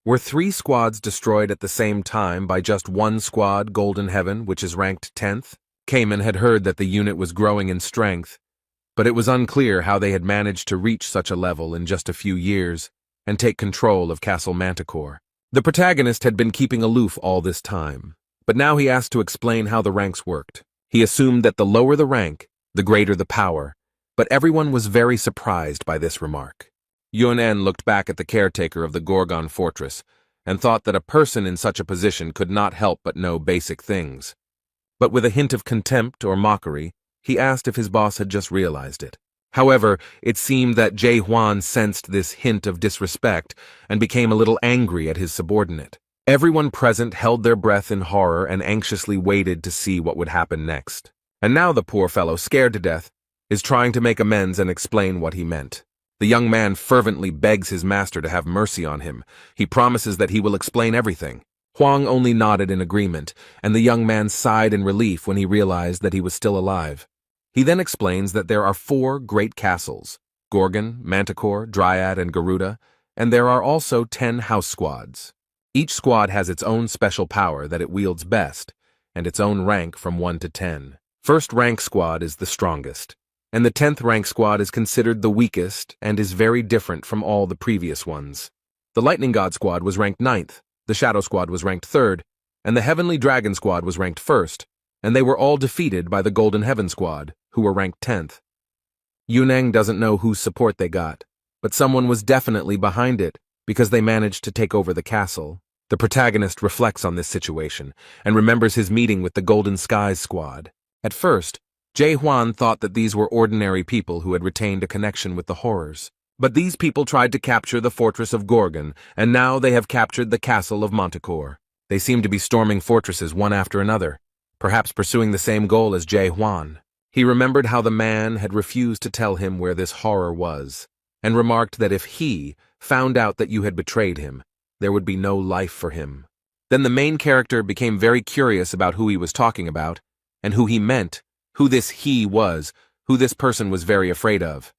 Were 3 squads destroyed at the same time by just one squad, Golden Heaven, which is ranked 10th? Cayman had heard that the unit was growing in strength, but it was unclear how they had managed to reach such a level in just a few years and take control of Castle Manticore. The protagonist had been keeping aloof all this time, but now he asked to explain how the ranks worked. He assumed that the lower the rank, the greater the power, but everyone was very surprised by this remark. Yun-en looked back at the caretaker of the Gorgon fortress and thought that a person in such a position could not help but know basic things. But with a hint of contempt or mockery, he asked if his boss had just realized it. However, it seemed that Jae Hwan sensed this hint of disrespect and became a little angry at his subordinate. Everyone present held their breath in horror and anxiously waited to see what would happen next. And now the poor fellow, scared to death, is trying to make amends and explain what he meant. The young man fervently begs his master to have mercy on him. He promises that he will explain everything. Hwang only nodded in agreement, and the young man sighed in relief when he realized that he was still alive. He then explains that there are 4 great castles, Gorgon, Manticore, Dryad, and Garuda, and there are also 10 house squads. Each squad has its own special power that it wields best, and its own rank from 1 to 10. First rank squad is the strongest, and the 10th rank squad is considered the weakest and is very different from all the previous ones. The Lightning God squad was ranked 9th, the Shadow squad was ranked 3rd, and the Heavenly Dragon squad was ranked 1st, and they were all defeated by the Golden Heaven squad, who were ranked 10th. Yuneng doesn't know whose support they got, but someone was definitely behind it because they managed to take over the castle. The protagonist reflects on this situation and remembers his meeting with the Golden Skies squad. At first, Jae Hwan thought that these were ordinary people who had retained a connection with the horrors. But these people tried to capture the fortress of Gorgon, and now they have captured the castle of Manticore. They seem to be storming fortresses one after another, perhaps pursuing the same goal as Jae-hwan. He remembered how the man had refused to tell him where this horror was, and remarked that if he found out that you had betrayed him, there would be no life for him. Then the main character became very curious about who he was talking about, and who he meant, who this he was, who this person was very afraid of.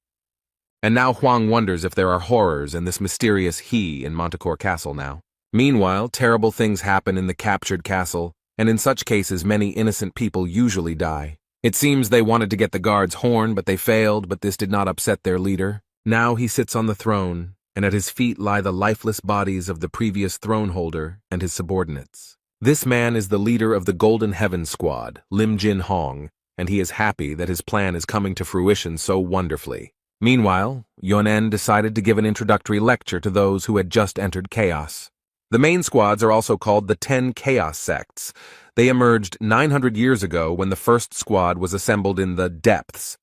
And now Hwang wonders if there are horrors in this mysterious he in Manticore Castle now. Meanwhile, terrible things happen in the captured castle, and in such cases many innocent people usually die. It seems they wanted to get the guard's horn, but they failed, but this did not upset their leader. Now he sits on the throne, and at his feet lie the lifeless bodies of the previous throne holder and his subordinates. This man is the leader of the Golden Heaven Squad, Lim Jin-hong, and he is happy that his plan is coming to fruition so wonderfully. Meanwhile, Yonen decided to give an introductory lecture to those who had just entered Chaos. The main squads are also called the 10 Chaos Sects. They emerged 900 years ago when the first squad was assembled in the Depths.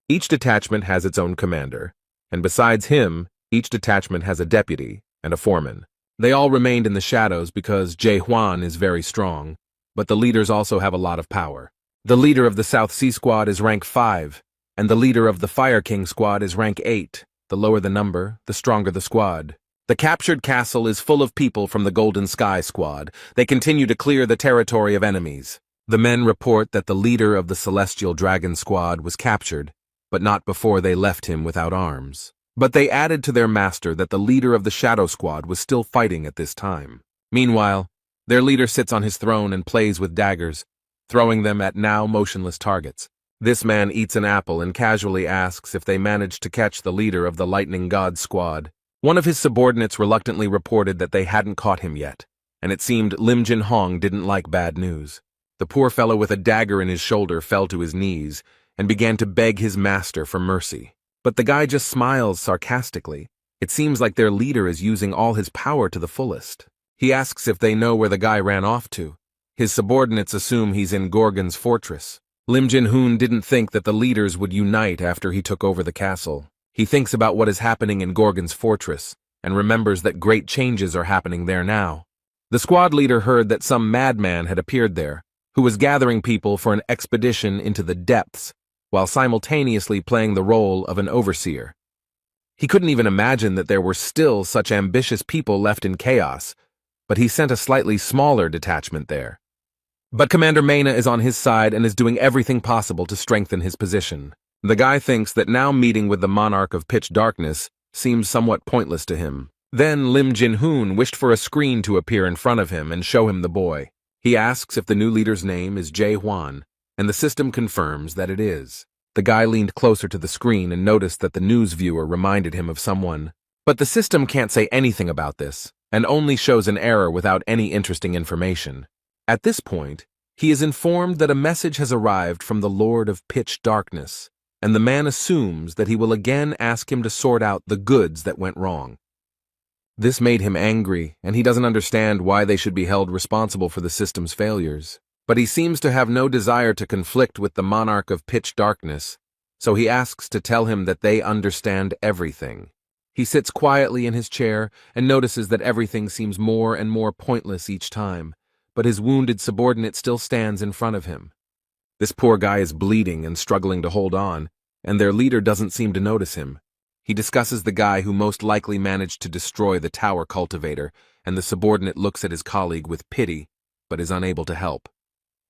Each detachment has its own commander, and besides him, each detachment has a deputy and a foreman. They all remained in the shadows because Jae-hwan is very strong, but the leaders also have a lot of power. The leader of the South Sea Squad is rank 5, and the leader of the Fire King Squad is rank 8. The lower the number, the stronger the squad. The captured castle is full of people from the Golden Sky Squad. They continue to clear the territory of enemies. The men report that the leader of the Celestial Dragon Squad was captured, but not before they left him without arms. But they added to their master that the leader of the Shadow Squad was still fighting at this time. Meanwhile, their leader sits on his throne and plays with daggers, throwing them at now motionless targets. This man eats an apple and casually asks if they managed to catch the leader of the Lightning God Squad. One of his subordinates reluctantly reported that they hadn't caught him yet, and it seemed Lim Jin-hong didn't like bad news. The poor fellow with a dagger in his shoulder fell to his knees and began to beg his master for mercy. But the guy just smiles sarcastically. It seems like their leader is using all his power to the fullest. He asks if they know where the guy ran off to. His subordinates assume he's in Gorgon's fortress. Lim Jin-hoon didn't think that the leaders would unite after he took over the castle. He thinks about what is happening in Gorgon's fortress, and remembers that great changes are happening there now. The squad leader heard that some madman had appeared there, who was gathering people for an expedition into the depths, while simultaneously playing the role of an overseer. He couldn't even imagine that there were still such ambitious people left in Chaos, but he sent a slightly smaller detachment there. But Commander Mena is on his side and is doing everything possible to strengthen his position. The guy thinks that now meeting with the monarch of pitch darkness seems somewhat pointless to him. Then Lim Jin-hoon wished for a screen to appear in front of him and show him the boy. He asks if the new leader's name is Jae-hwan, and the system confirms that it is. The guy leaned closer to the screen and noticed that the news viewer reminded him of someone. But the system can't say anything about this, and only shows an error without any interesting information. At this point, he is informed that a message has arrived from the Lord of Pitch Darkness, and the man assumes that he will again ask him to sort out the goods that went wrong. This made him angry, and he doesn't understand why they should be held responsible for the system's failures. But he seems to have no desire to conflict with the monarch of pitch darkness, so he asks to tell him that they understand everything. He sits quietly in his chair and notices that everything seems more and more pointless each time, but his wounded subordinate still stands in front of him. This poor guy is bleeding and struggling to hold on, and their leader doesn't seem to notice him. He discusses the guy who most likely managed to destroy the tower cultivator, and the subordinate looks at his colleague with pity, but is unable to help.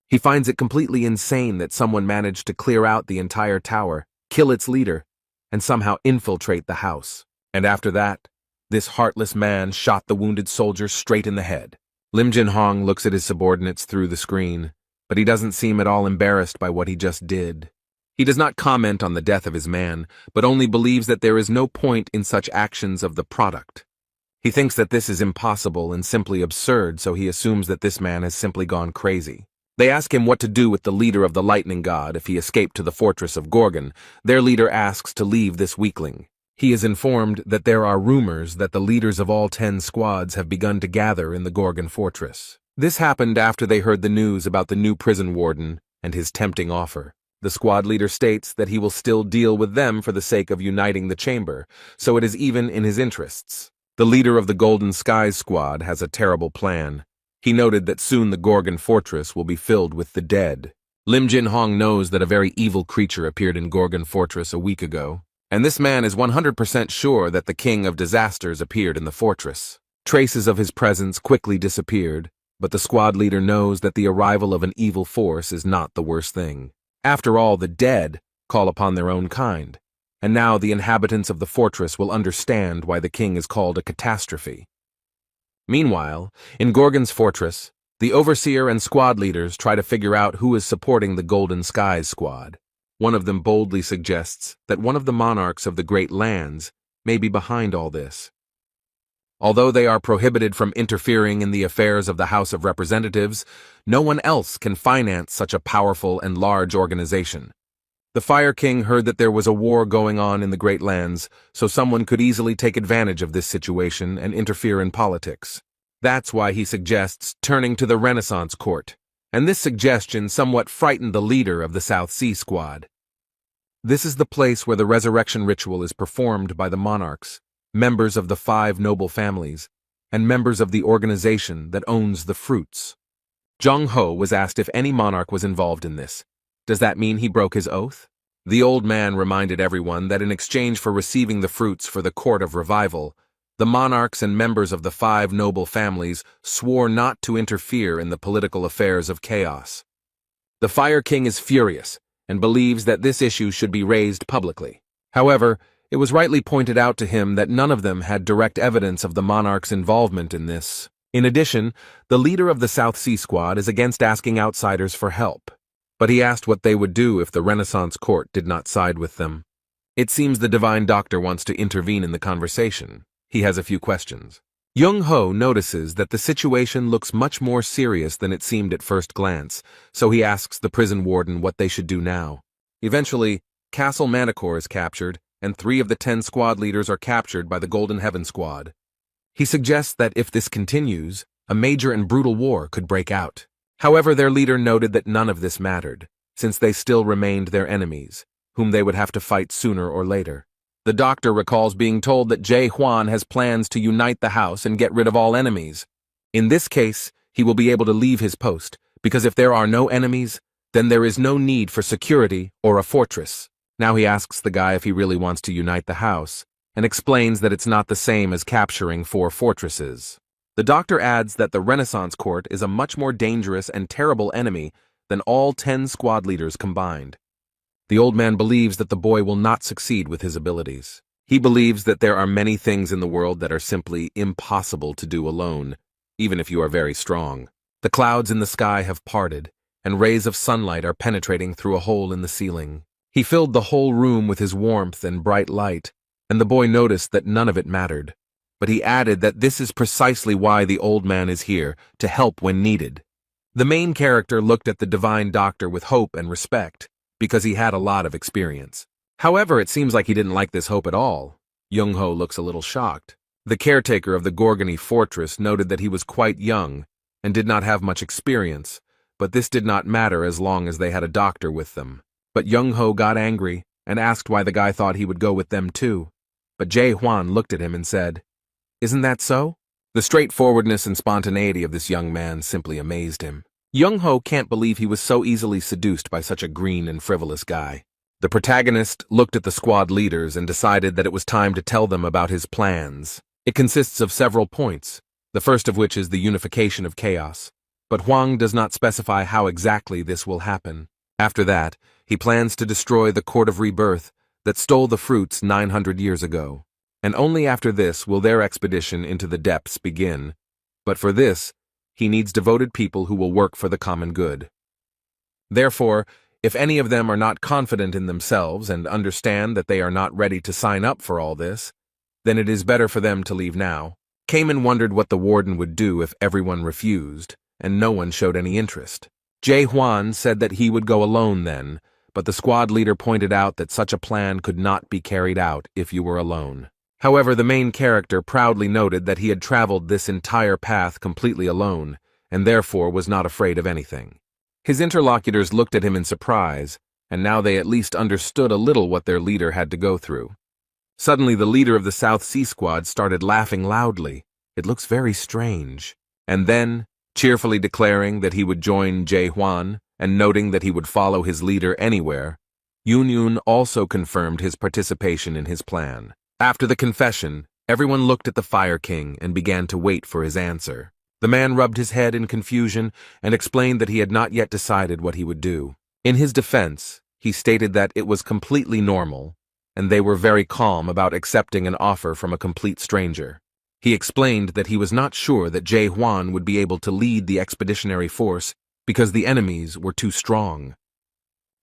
He finds it completely insane that someone managed to clear out the entire tower, kill its leader, and somehow infiltrate the house. And after that, this heartless man shot the wounded soldier straight in the head. Lim Jin-hong looks at his subordinates through the screen, but he doesn't seem at all embarrassed by what he just did. He does not comment on the death of his man, but only believes that there is no point in such actions of the product. He thinks that this is impossible and simply absurd, so he assumes that this man has simply gone crazy. They ask him what to do with the leader of the lightning god if he escaped to the fortress of Gorgon. Their leader asks to leave this weakling. He is informed that there are rumors that the leaders of all 10 squads have begun to gather in the Gorgon fortress. This happened after they heard the news about the new prison warden and his tempting offer. The squad leader states that he will still deal with them for the sake of uniting the chamber, so it is even in his interests. The leader of the Golden Skies squad has a terrible plan. He noted that soon the Gorgon fortress will be filled with the dead. Lim Jin Hong knows that a very evil creature appeared in Gorgon fortress a week ago, and this man is 100% sure that the king of disasters appeared in the fortress. Traces of his presence quickly disappeared, but the squad leader knows that the arrival of an evil force is not the worst thing. After all, the dead call upon their own kind, and now the inhabitants of the fortress will understand why the king is called a catastrophe. Meanwhile, in Gorgon's fortress, the overseer and squad leaders try to figure out who is supporting the Golden Skies squad. One of them boldly suggests that one of the monarchs of the Great Lands may be behind all this. Although they are prohibited from interfering in the affairs of the House of Representatives, no one else can finance such a powerful and large organization. The Fire King heard that there was a war going on in the Great Lands, so someone could easily take advantage of this situation and interfere in politics. That's why he suggests turning to the Renaissance Court, and this suggestion somewhat frightened the leader of the South Sea Squad. This is the place where the resurrection ritual is performed by the monarchs, members of the 5 noble families, and members of the organization that owns the fruits. Zhang Ho was asked if any monarch was involved in this. Does that mean he broke his oath? The old man reminded everyone that in exchange for receiving the fruits for the Court of Revival, the monarchs and members of the 5 noble families swore not to interfere in the political affairs of chaos. The Fire King is furious and believes that this issue should be raised publicly. However, it was rightly pointed out to him that none of them had direct evidence of the monarch's involvement in this. In addition, the leader of the South Sea Squad is against asking outsiders for help, but he asked what they would do if the Renaissance Court did not side with them. It seems the Divine Doctor wants to intervene in the conversation. He has a few questions. Young Ho notices that the situation looks much more serious than it seemed at first glance, so he asks the prison warden what they should do now. Eventually, Castle Manticore is captured, and 3 of the 10 squad leaders are captured by the Golden Heaven Squad. He suggests that if this continues, a major and brutal war could break out. However, their leader noted that none of this mattered, since they still remained their enemies, whom they would have to fight sooner or later. The doctor recalls being told that Jae Hwan has plans to unite the house and get rid of all enemies. In this case, he will be able to leave his post, because if there are no enemies, then there is no need for security or a fortress. Now he asks the guy if he really wants to unite the house, and explains that it's not the same as capturing 4 fortresses. The doctor adds that the Renaissance Court is a much more dangerous and terrible enemy than all 10 squad leaders combined. The old man believes that the boy will not succeed with his abilities. He believes that there are many things in the world that are simply impossible to do alone, even if you are very strong. The clouds in the sky have parted, and rays of sunlight are penetrating through a hole in the ceiling. He filled the whole room with his warmth and bright light, and the boy noticed that none of it mattered. But he added that this is precisely why the old man is here, to help when needed. The main character looked at the Divine Doctor with hope and respect, because he had a lot of experience. However, it seems like he didn't like this hope at all. Young-ho looks a little shocked. The caretaker of the Gorgony fortress noted that he was quite young and did not have much experience, but this did not matter as long as they had a doctor with them. But Young-ho got angry and asked why the guy thought he would go with them too. But Jae Hwan looked at him and said, "Isn't that so?" The straightforwardness and spontaneity of this young man simply amazed him. Young-ho can't believe he was so easily seduced by such a green and frivolous guy. The protagonist looked at the squad leaders and decided that it was time to tell them about his plans. It consists of several points, the first of which is the unification of chaos. But Hwang does not specify how exactly this will happen. After that, he plans to destroy the Court of Rebirth that stole the fruits 900 years ago. And only after this will their expedition into the depths begin. But for this, he needs devoted people who will work for the common good. Therefore, if any of them are not confident in themselves and understand that they are not ready to sign up for all this, then it is better for them to leave now. Cayman wondered what the warden would do if everyone refused, and no one showed any interest. Jae Hwan said that he would go alone then, but the squad leader pointed out that such a plan could not be carried out if you were alone. However, the main character proudly noted that he had traveled this entire path completely alone, and therefore was not afraid of anything. His interlocutors looked at him in surprise, and now they at least understood a little what their leader had to go through. Suddenly, the leader of the South Sea Squad started laughing loudly. It looks very strange. And then, cheerfully declaring that he would join Jae-hwan and noting that he would follow his leader anywhere, Yoon also confirmed his participation in his plan. After the confession, everyone looked at the Fire King and began to wait for his answer. The man rubbed his head in confusion and explained that he had not yet decided what he would do. In his defense, he stated that it was completely normal, and they were very calm about accepting an offer from a complete stranger. He explained that he was not sure that Jae-hwan would be able to lead the expeditionary force because the enemies were too strong.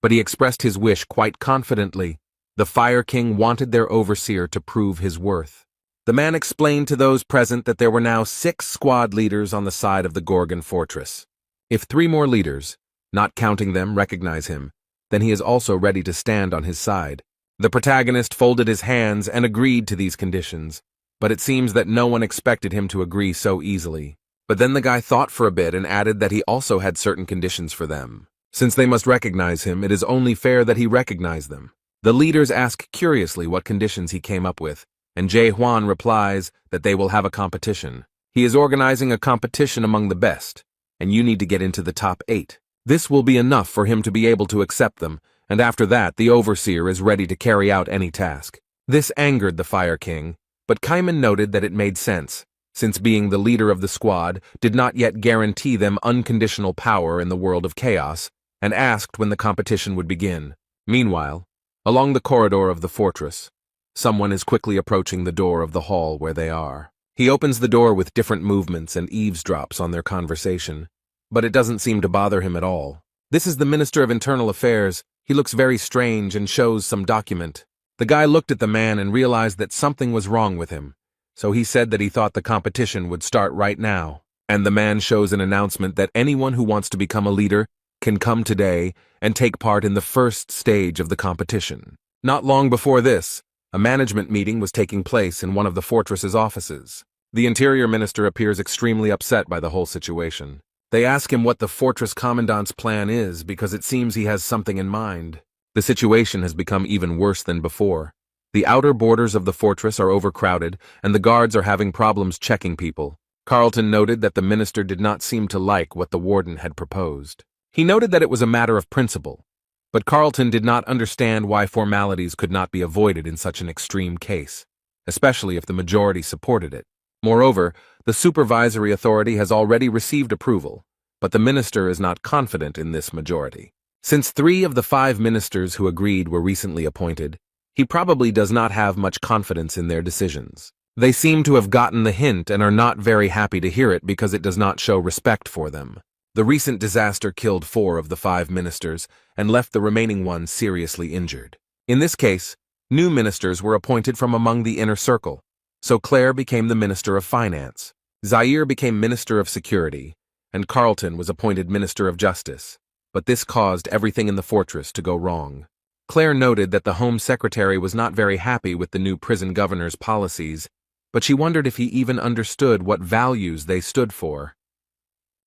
But he expressed his wish quite confidently. The Fire King wanted their overseer to prove his worth. The man explained to those present that there were now 6 squad leaders on the side of the Gorgon fortress. If 3 more leaders, not counting them, recognize him, then he is also ready to stand on his side. The protagonist folded his hands and agreed to these conditions, but it seems that no one expected him to agree so easily. But then the guy thought for a bit and added that he also had certain conditions for them. Since they must recognize him, it is only fair that he recognize them. The leaders ask curiously what conditions he came up with, and Jae-hwan replies that they will have a competition. He is organizing a competition among the best, and you need to get into the top 8. This will be enough for him to be able to accept them, and after that the overseer is ready to carry out any task. This angered the Fire King, but Kaiman noted that it made sense, since being the leader of the squad did not yet guarantee them unconditional power in the world of chaos, and asked when the competition would begin. Meanwhile, along the corridor of the fortress, someone is quickly approaching the door of the hall where they are. He opens the door with different movements and eavesdrops on their conversation, but it doesn't seem to bother him at all. This is the Minister of Internal Affairs. He looks very strange and shows some document. The guy looked at the man and realized that something was wrong with him, so he said that he thought the competition would start right now. And the man shows an announcement that anyone who wants to become a leader can come today and take part in the first stage of the competition. Not long before this, a management meeting was taking place in one of the fortress's offices. The Interior Minister appears extremely upset by the whole situation. They ask him what the fortress commandant's plan is because it seems he has something in mind. The situation has become even worse than before. The outer borders of the fortress are overcrowded, and the guards are having problems checking people. Carlton noted that the minister did not seem to like what the warden had proposed. He noted that it was a matter of principle, but Carlton did not understand why formalities could not be avoided in such an extreme case, especially if the majority supported it. Moreover, the supervisory authority has already received approval, but the minister is not confident in this majority. Since 3 of the 5 ministers who agreed were recently appointed, he probably does not have much confidence in their decisions. They seem to have gotten the hint and are not very happy to hear it because it does not show respect for them. The recent disaster killed 4 of the 5 ministers and left the remaining ones seriously injured. In this case, new ministers were appointed from among the inner circle, so Claire became the Minister of Finance, Zaire became Minister of Security, and Carlton was appointed Minister of Justice. But this caused everything in the fortress to go wrong. Claire noted that the Home Secretary was not very happy with the new prison governor's policies, but she wondered if he even understood what values they stood for.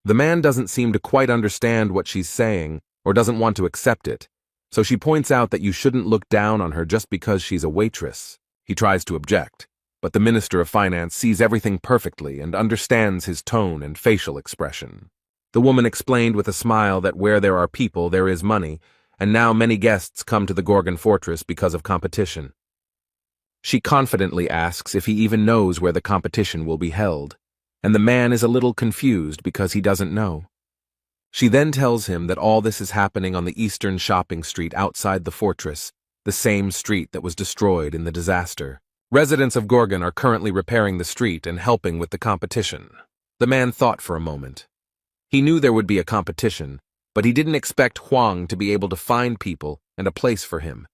The man doesn't seem to quite understand what she's saying or doesn't want to accept it, so she points out that you shouldn't look down on her just because she's a waitress. He tries to object, but the Minister of Finance sees everything perfectly and understands his tone and facial expression. The woman explained with a smile that where there are people, there is money, and now many guests come to the Gorgon fortress because of competition. She confidently asks if he even knows where the competition will be held, and the man is a little confused because he doesn't know. She then tells him that all this is happening on the eastern shopping street outside the fortress, the same street that was destroyed in the disaster. Residents of Gorgon are currently repairing the street and helping with the competition. The man thought for a moment. He knew there would be a competition, but he didn't expect Huang to be able to find people and a place for him.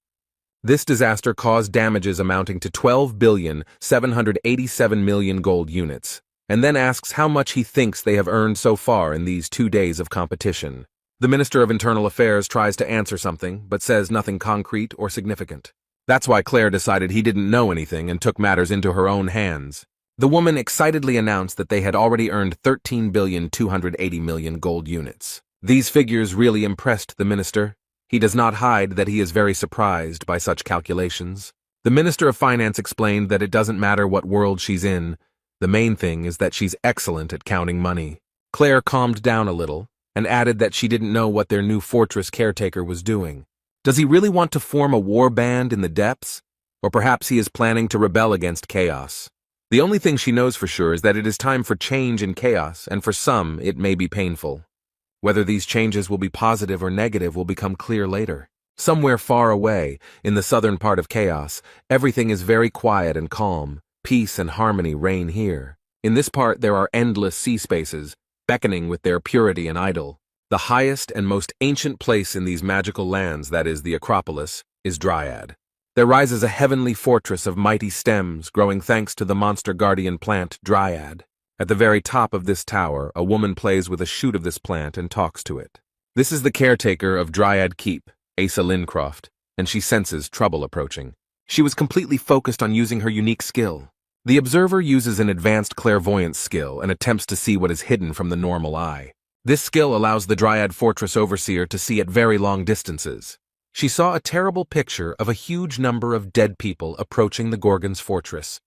This disaster caused damages amounting to 12,787,000,000 gold units, and then asks how much he thinks they have earned so far in these 2 days of competition. The Minister of Internal Affairs tries to answer something, but says nothing concrete or significant. That's why Claire decided he didn't know anything and took matters into her own hands. The woman excitedly announced that they had already earned 13,280,000,000 gold units. These figures really impressed the minister. He does not hide that he is very surprised by such calculations. The Minister of Finance explained that it doesn't matter what world she's in, the main thing is that she's excellent at counting money. Claire calmed down a little and added that she didn't know what their new fortress caretaker was doing. Does he really want to form a war band in the depths? Or perhaps he is planning to rebel against chaos? The only thing she knows for sure is that it is time for change in chaos, and for some, it may be painful. Whether these changes will be positive or negative will become clear later. Somewhere far away, in the southern part of chaos, everything is very quiet and calm. Peace and harmony reign here. In this part there are endless sea spaces, beckoning with their purity and idol. The highest and most ancient place in these magical lands, that is the Acropolis, is Dryad. There rises a heavenly fortress of mighty stems growing thanks to the monster guardian plant Dryad. At the very top of this tower, a woman plays with a shoot of this plant and talks to it. This is the caretaker of Dryad Keep, Asa Lincroft, and she senses trouble approaching. She was completely focused on using her unique skill. The observer uses an advanced clairvoyance skill and attempts to see what is hidden from the normal eye. This skill allows the Dryad Fortress Overseer to see at very long distances. She saw a terrible picture of a huge number of dead people approaching the Gorgon's fortress.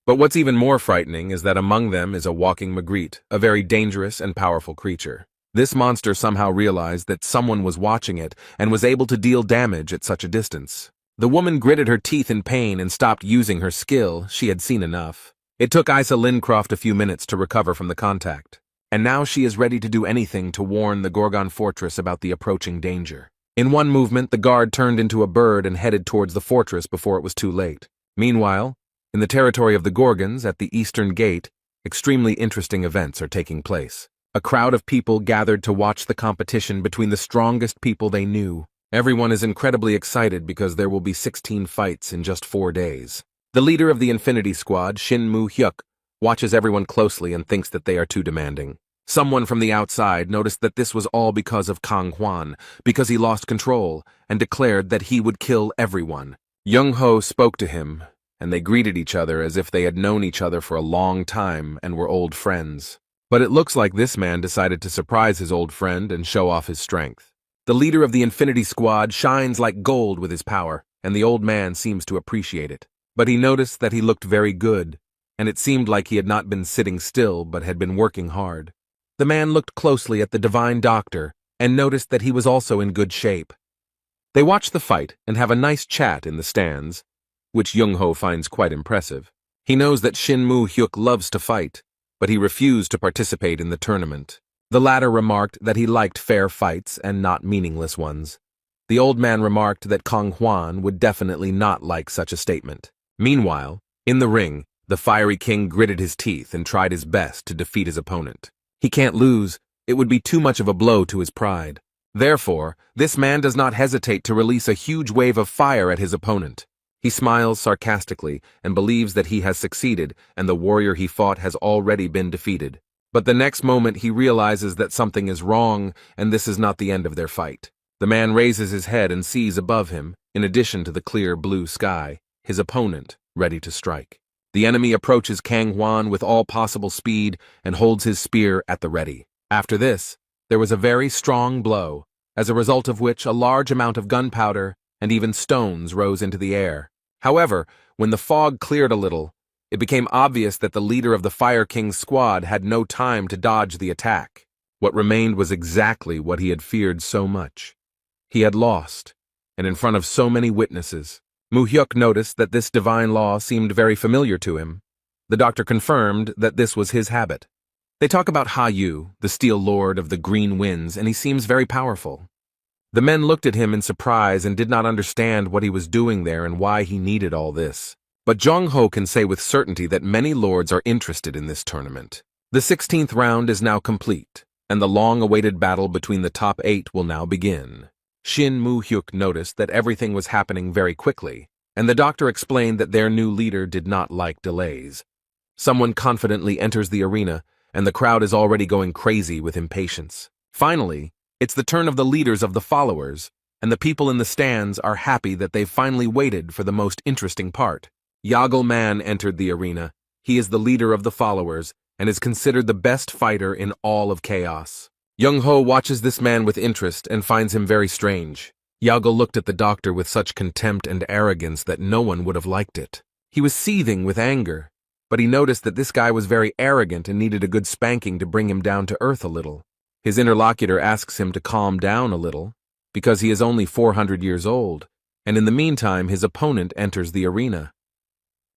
But what's even more frightening is that among them is a walking Magritte, a very dangerous and powerful creature. This monster somehow realized that someone was watching it and was able to deal damage at such a distance. The woman gritted her teeth in pain and stopped using her skill. She had seen enough. It took Asa Lincroft a few minutes to recover from the contact. And now she is ready to do anything to warn the Gorgon fortress about the approaching danger. In one movement, the guard turned into a bird and headed towards the fortress before it was too late. Meanwhile, in the territory of the Gorgons, at the eastern gate, extremely interesting events are taking place. A crowd of people gathered to watch the competition between the strongest people they knew. Everyone is incredibly excited because there will be 16 fights in just 4 days. The leader of the Infinity Squad, Shin Moo-hyuk, watches everyone closely and thinks that they are too demanding. Someone from the outside noticed that this was all because of Kang Hwan, because he lost control, and declared that he would kill everyone. Young-ho spoke to him, and they greeted each other as if they had known each other for a long time and were old friends. But it looks like this man decided to surprise his old friend and show off his strength. The leader of the Infinity Squad shines like gold with his power, and the old man seems to appreciate it. But he noticed that he looked very good, and it seemed like he had not been sitting still but had been working hard. The man looked closely at the divine doctor and noticed that he was also in good shape. They watch the fight and have a nice chat in the stands, which Young-ho finds quite impressive. He knows that Shin Moo-hyuk loves to fight, but he refused to participate in the tournament. The latter remarked that he liked fair fights and not meaningless ones. The old man remarked that Kang Hwan would definitely not like such a statement. Meanwhile, in the ring, the fiery king gritted his teeth and tried his best to defeat his opponent. He can't lose. It would be too much of a blow to his pride. Therefore, this man does not hesitate to release a huge wave of fire at his opponent. He smiles sarcastically and believes that he has succeeded and the warrior he fought has already been defeated. But the next moment he realizes that something is wrong and this is not the end of their fight. The man raises his head and sees above him, in addition to the clear blue sky, his opponent ready to strike. The enemy approaches Kang Hwan with all possible speed and holds his spear at the ready. After this, there was a very strong blow, as a result of which a large amount of gunpowder and even stones rose into the air. However, when the fog cleared a little, it became obvious that the leader of the Fire King's squad had no time to dodge the attack. What remained was exactly what he had feared so much. He had lost, and in front of so many witnesses. Moo-hyuk noticed that this divine law seemed very familiar to him. The doctor confirmed that this was his habit. They talk about Ha-yu, the Steel Lord of the Green Winds, and he seems very powerful. The men looked at him in surprise and did not understand what he was doing there and why he needed all this. But Jong-ho can say with certainty that many lords are interested in this tournament. The 16th round is now complete, and the long-awaited battle between the top 8 will now begin. Shin Moo-hyuk noticed that everything was happening very quickly, and the doctor explained that their new leader did not like delays. Someone confidently enters the arena, and the crowd is already going crazy with impatience. Finally, it's the turn of the leaders of the followers, and the people in the stands are happy that they've finally waited for the most interesting part. Yagello Man entered the arena. He is the leader of the followers, and is considered the best fighter in all of Chaos. Young-ho watches this man with interest and finds him very strange. Yago looked at the doctor with such contempt and arrogance that no one would have liked it. He was seething with anger, but he noticed that this guy was very arrogant and needed a good spanking to bring him down to earth a little. His interlocutor asks him to calm down a little, because he is only 400 years old, and in the meantime his opponent enters the arena.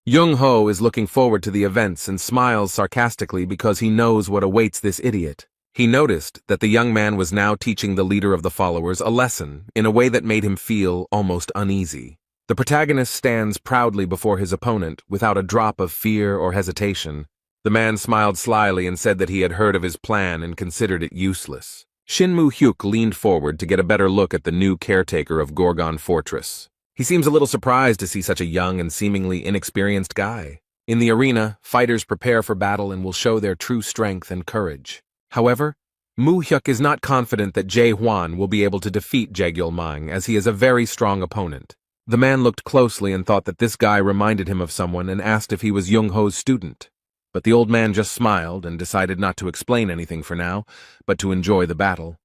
Young-ho is looking forward to the events and smiles sarcastically because he knows what awaits this idiot. He noticed that the young man was now teaching the leader of the followers a lesson in a way that made him feel almost uneasy. The protagonist stands proudly before his opponent without a drop of fear or hesitation. The man smiled slyly and said that he had heard of his plan and considered it useless. Shinmu Hyuk leaned forward to get a better look at the new caretaker of Gorgon Fortress. He seems a little surprised to see such a young and seemingly inexperienced guy. In the arena, fighters prepare for battle and will show their true strength and courage. However, Mu Hyuk is not confident that Jae Hwan will be able to defeat Jaegyul Mang, as he is a very strong opponent. The man looked closely and thought that this guy reminded him of someone and asked if he was Young-ho's student. But the old man just smiled and decided not to explain anything for now, but to enjoy the battle.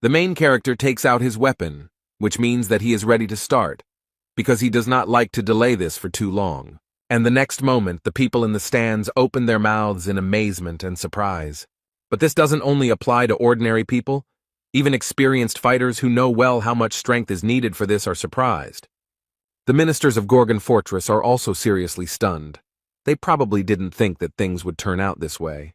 The main character takes out his weapon, which means that he is ready to start, because he does not like to delay this for too long. And the next moment, the people in the stands open their mouths in amazement and surprise. But this doesn't only apply to ordinary people. Even experienced fighters who know well how much strength is needed for this are surprised. The ministers of Gorgon Fortress are also seriously stunned. They probably didn't think that things would turn out this way.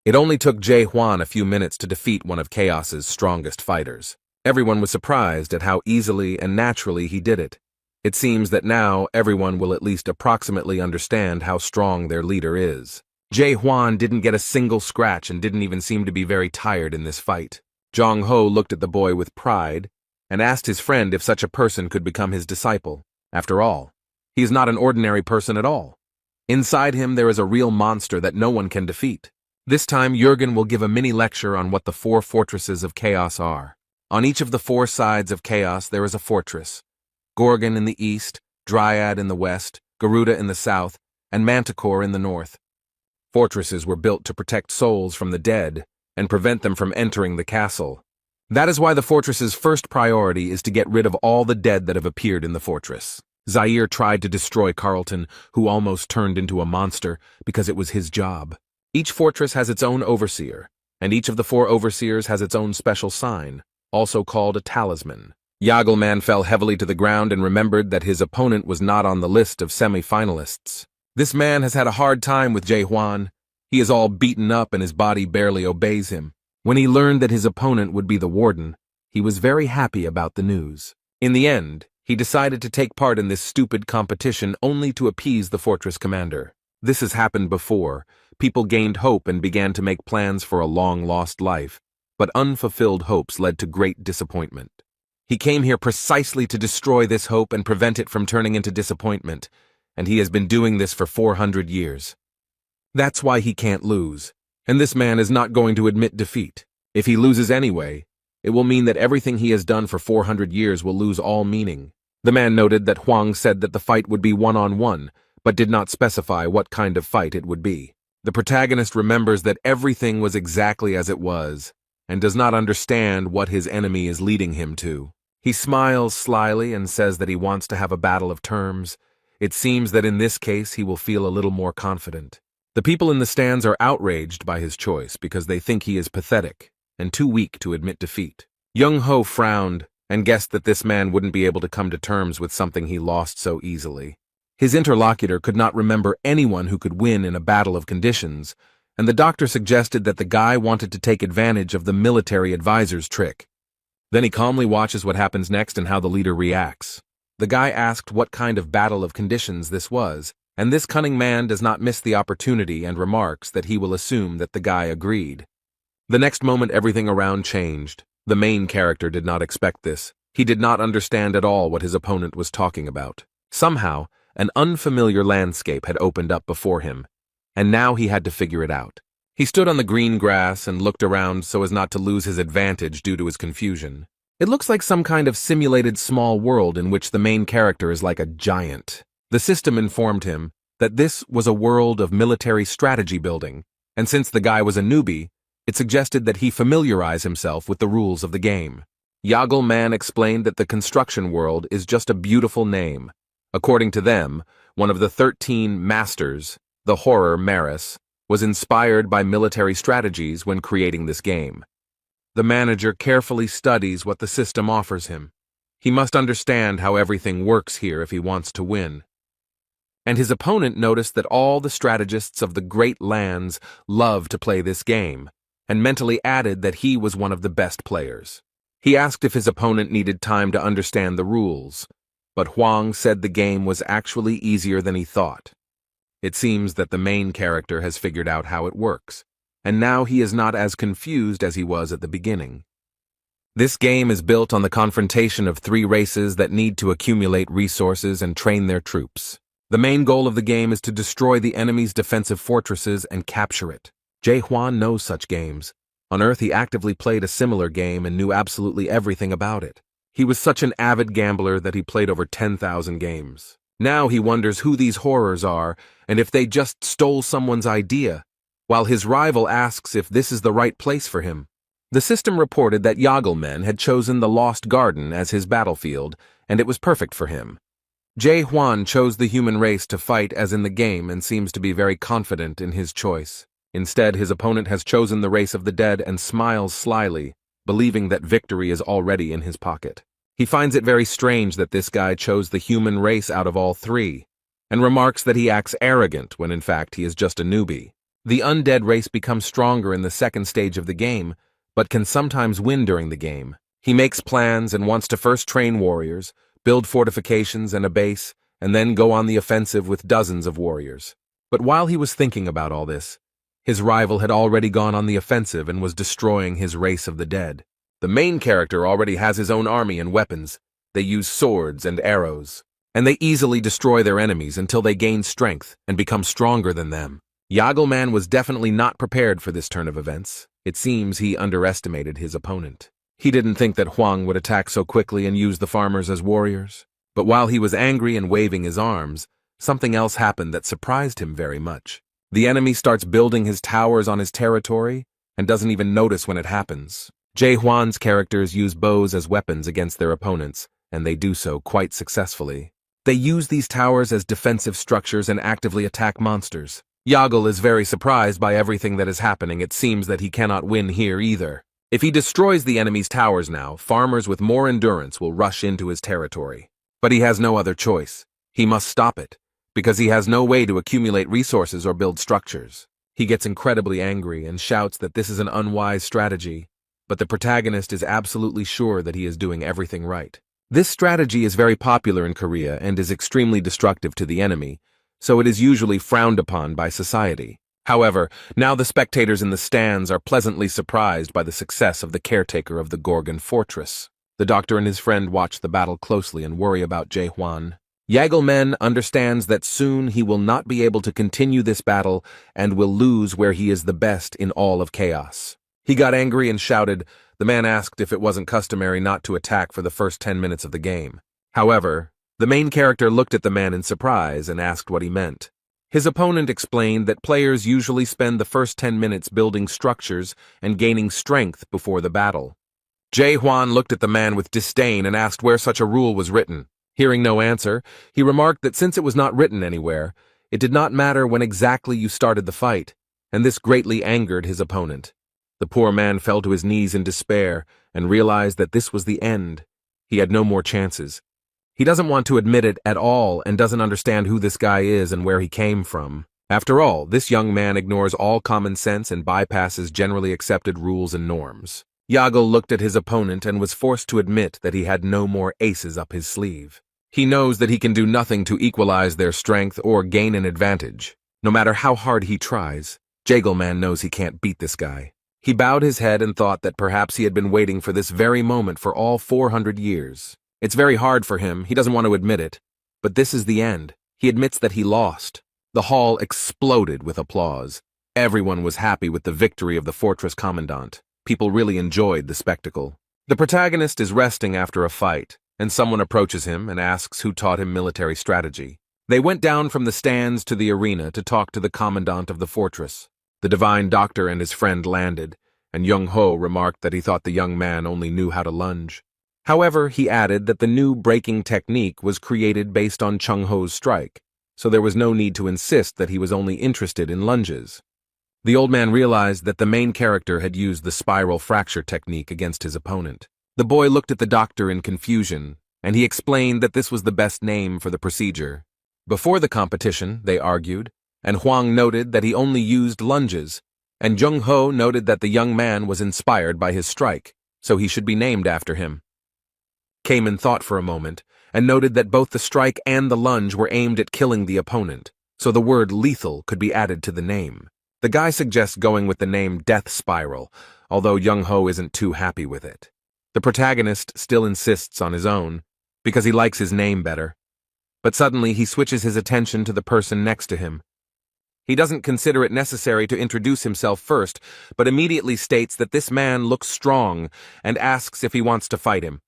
It only took Jae Hwan a few minutes to defeat one of Chaos's strongest fighters. Everyone was surprised at how easily and naturally he did it. It seems that now everyone will at least approximately understand how strong their leader is. Jae Hwan didn't get a single scratch and didn't even seem to be very tired in this fight. Jong-ho looked at the boy with pride and asked his friend if such a person could become his disciple. After all, he is not an ordinary person at all. Inside him there is a real monster that no one can defeat. This time Jurgen will give a mini lecture on what the 4 fortresses of Chaos are. On each of the 4 sides of Chaos there is a fortress. Gorgon in the east, Dryad in the west, Garuda in the south, and Manticore in the north. Fortresses were built to protect souls from the dead and prevent them from entering the castle. That is why the fortress's first priority is to get rid of all the dead that have appeared in the fortress. Zaire tried to destroy Carlton, who almost turned into a monster, because it was his job. Each fortress has its own overseer, and each of the 4 overseers has its own special sign, also called a talisman. Yagelman fell heavily to the ground and remembered that his opponent was not on the list of semi-finalists. This man has had a hard time with Jae Hwan. He is all beaten up and his body barely obeys him. When he learned that his opponent would be the warden, he was very happy about the news. In the end, he decided to take part in this stupid competition only to appease the fortress commander. This has happened before. People gained hope and began to make plans for a long-lost life, but unfulfilled hopes led to great disappointment. He came here precisely to destroy this hope and prevent it from turning into disappointment, and he has been doing this for 400 years. That's why he can't lose, and this man is not going to admit defeat. If he loses anyway, it will mean that everything he has done for 400 years will lose all meaning. The man noted that Huang said that the fight would be one-on-one, but did not specify what kind of fight it would be. The protagonist remembers that everything was exactly as it was, and does not understand what his enemy is leading him to. He smiles slyly and says that he wants to have a battle of terms. It seems that in this case he will feel a little more confident. The people in the stands are outraged by his choice because they think he is pathetic and too weak to admit defeat. Young-ho frowned and guessed that this man wouldn't be able to come to terms with something he lost so easily. His interlocutor could not remember anyone who could win in a battle of conditions, and the doctor suggested that the guy wanted to take advantage of the military advisor's trick. Then he calmly watches what happens next and how the leader reacts. The guy asked what kind of battle of conditions this was, and this cunning man does not miss the opportunity and remarks that he will assume that the guy agreed. The next moment everything around changed. The main character did not expect this. He did not understand at all what his opponent was talking about. Somehow, an unfamiliar landscape had opened up before him, and now he had to figure it out. He stood on the green grass and looked around so as not to lose his advantage due to his confusion. It looks like some kind of simulated small world in which the main character is like a giant. The system informed him that this was a world of military strategy building, and since the guy was a newbie, it suggested that he familiarize himself with the rules of the game. Yagelman explained that the construction world is just a beautiful name. According to them, one of the 13 masters, the horror Maris, was inspired by military strategies when creating this game. The manager carefully studies what the system offers him. He must understand how everything works here if he wants to win. And his opponent noticed that all the strategists of the Great Lands love to play this game, and mentally added that he was one of the best players. He asked if his opponent needed time to understand the rules, but Huang said the game was actually easier than he thought. It seems that the main character has figured out how it works, and now he is not as confused as he was at the beginning. This game is built on the confrontation of 3 races that need to accumulate resources and train their troops. The main goal of the game is to destroy the enemy's defensive fortresses and capture it. Jae Hwan knows such games. On Earth, he actively played a similar game and knew absolutely everything about it. He was such an avid gambler that he played over 10,000 games. Now he wonders who these horrors are and if they just stole someone's idea, while his rival asks if this is the right place for him. The system reported that Yagelman had chosen the Lost Garden as his battlefield, and it was perfect for him. Jae Hwan chose the human race to fight as in the game and seems to be very confident in his choice. Instead, his opponent has chosen the race of the dead and smiles slyly, believing that victory is already in his pocket. He finds it very strange that this guy chose the human race out of all 3, and remarks that he acts arrogant when in fact he is just a newbie. The undead race becomes stronger in the second stage of the game, but can sometimes win during the game. He makes plans and wants to first train warriors, build fortifications and a base, and then go on the offensive with dozens of warriors. But while he was thinking about all this, his rival had already gone on the offensive and was destroying his race of the dead. The main character already has his own army and weapons. They use swords and arrows, and they easily destroy their enemies until they gain strength and become stronger than them. Yagelman was definitely not prepared for this turn of events. It seems he underestimated his opponent. He didn't think that Huang would attack so quickly and use the farmers as warriors. But while he was angry and waving his arms, something else happened that surprised him very much. The enemy starts building his towers on his territory and doesn't even notice when it happens. Jae Hwan's characters use bows as weapons against their opponents, and they do so quite successfully. They use these towers as defensive structures and actively attack monsters. Yagel is very surprised by everything that is happening. It seems that he cannot win here either. If he destroys the enemy's towers now, farmers with more endurance will rush into his territory. But he has no other choice. He must stop it, because he has no way to accumulate resources or build structures. He gets incredibly angry and shouts that this is an unwise strategy, but the protagonist is absolutely sure that he is doing everything right. This strategy is very popular in Korea and is extremely destructive to the enemy, so it is usually frowned upon by society. However, now the spectators in the stands are pleasantly surprised by the success of the caretaker of the Gorgon fortress. The doctor and his friend watch the battle closely and worry about Jae Hwan. Yagelman understands that soon he will not be able to continue this battle and will lose where he is the best in all of chaos. He got angry and shouted. The man asked if it wasn't customary not to attack for the first 10 minutes of the game. However, the main character looked at the man in surprise and asked what he meant. His opponent explained that players usually spend the first 10 minutes building structures and gaining strength before the battle. Jae Hwan looked at the man with disdain and asked where such a rule was written. Hearing no answer, he remarked that since it was not written anywhere, it did not matter when exactly you started the fight, and this greatly angered his opponent. The poor man fell to his knees in despair and realized that this was the end. He had no more chances. He doesn't want to admit it at all and doesn't understand who this guy is and where he came from. After all, this young man ignores all common sense and bypasses generally accepted rules and norms. Yagel looked at his opponent and was forced to admit that he had no more aces up his sleeve. He knows that he can do nothing to equalize their strength or gain an advantage. No matter how hard he tries, Jagelman knows he can't beat this guy. He bowed his head and thought that perhaps he had been waiting for this very moment for all 400 years. It's very hard for him, he doesn't want to admit it, but this is the end. He admits that he lost. The hall exploded with applause. Everyone was happy with the victory of the fortress commandant. People really enjoyed the spectacle. The protagonist is resting after a fight, and someone approaches him and asks who taught him military strategy. They went down from the stands to the arena to talk to the commandant of the fortress. The divine doctor and his friend landed, and Young Ho remarked that he thought the young man only knew how to lunge. However, he added that the new breaking technique was created based on Chung-Ho's strike, so there was no need to insist that he was only interested in lunges. The old man realized that the main character had used the spiral fracture technique against his opponent. The boy looked at the doctor in confusion, and he explained that this was the best name for the procedure. Before the competition, they argued, and Huang noted that he only used lunges, and Jung-Ho noted that the young man was inspired by his strike, so he should be named after him. Kamen thought for a moment, and noted that both the strike and the lunge were aimed at killing the opponent, so the word lethal could be added to the name. The guy suggests going with the name Death Spiral, although Jung-Ho isn't too happy with it. The protagonist still insists on his own, because he likes his name better. But suddenly he switches his attention to the person next to him. He doesn't consider it necessary to introduce himself first, but immediately states that this man looks strong and asks if he wants to fight him.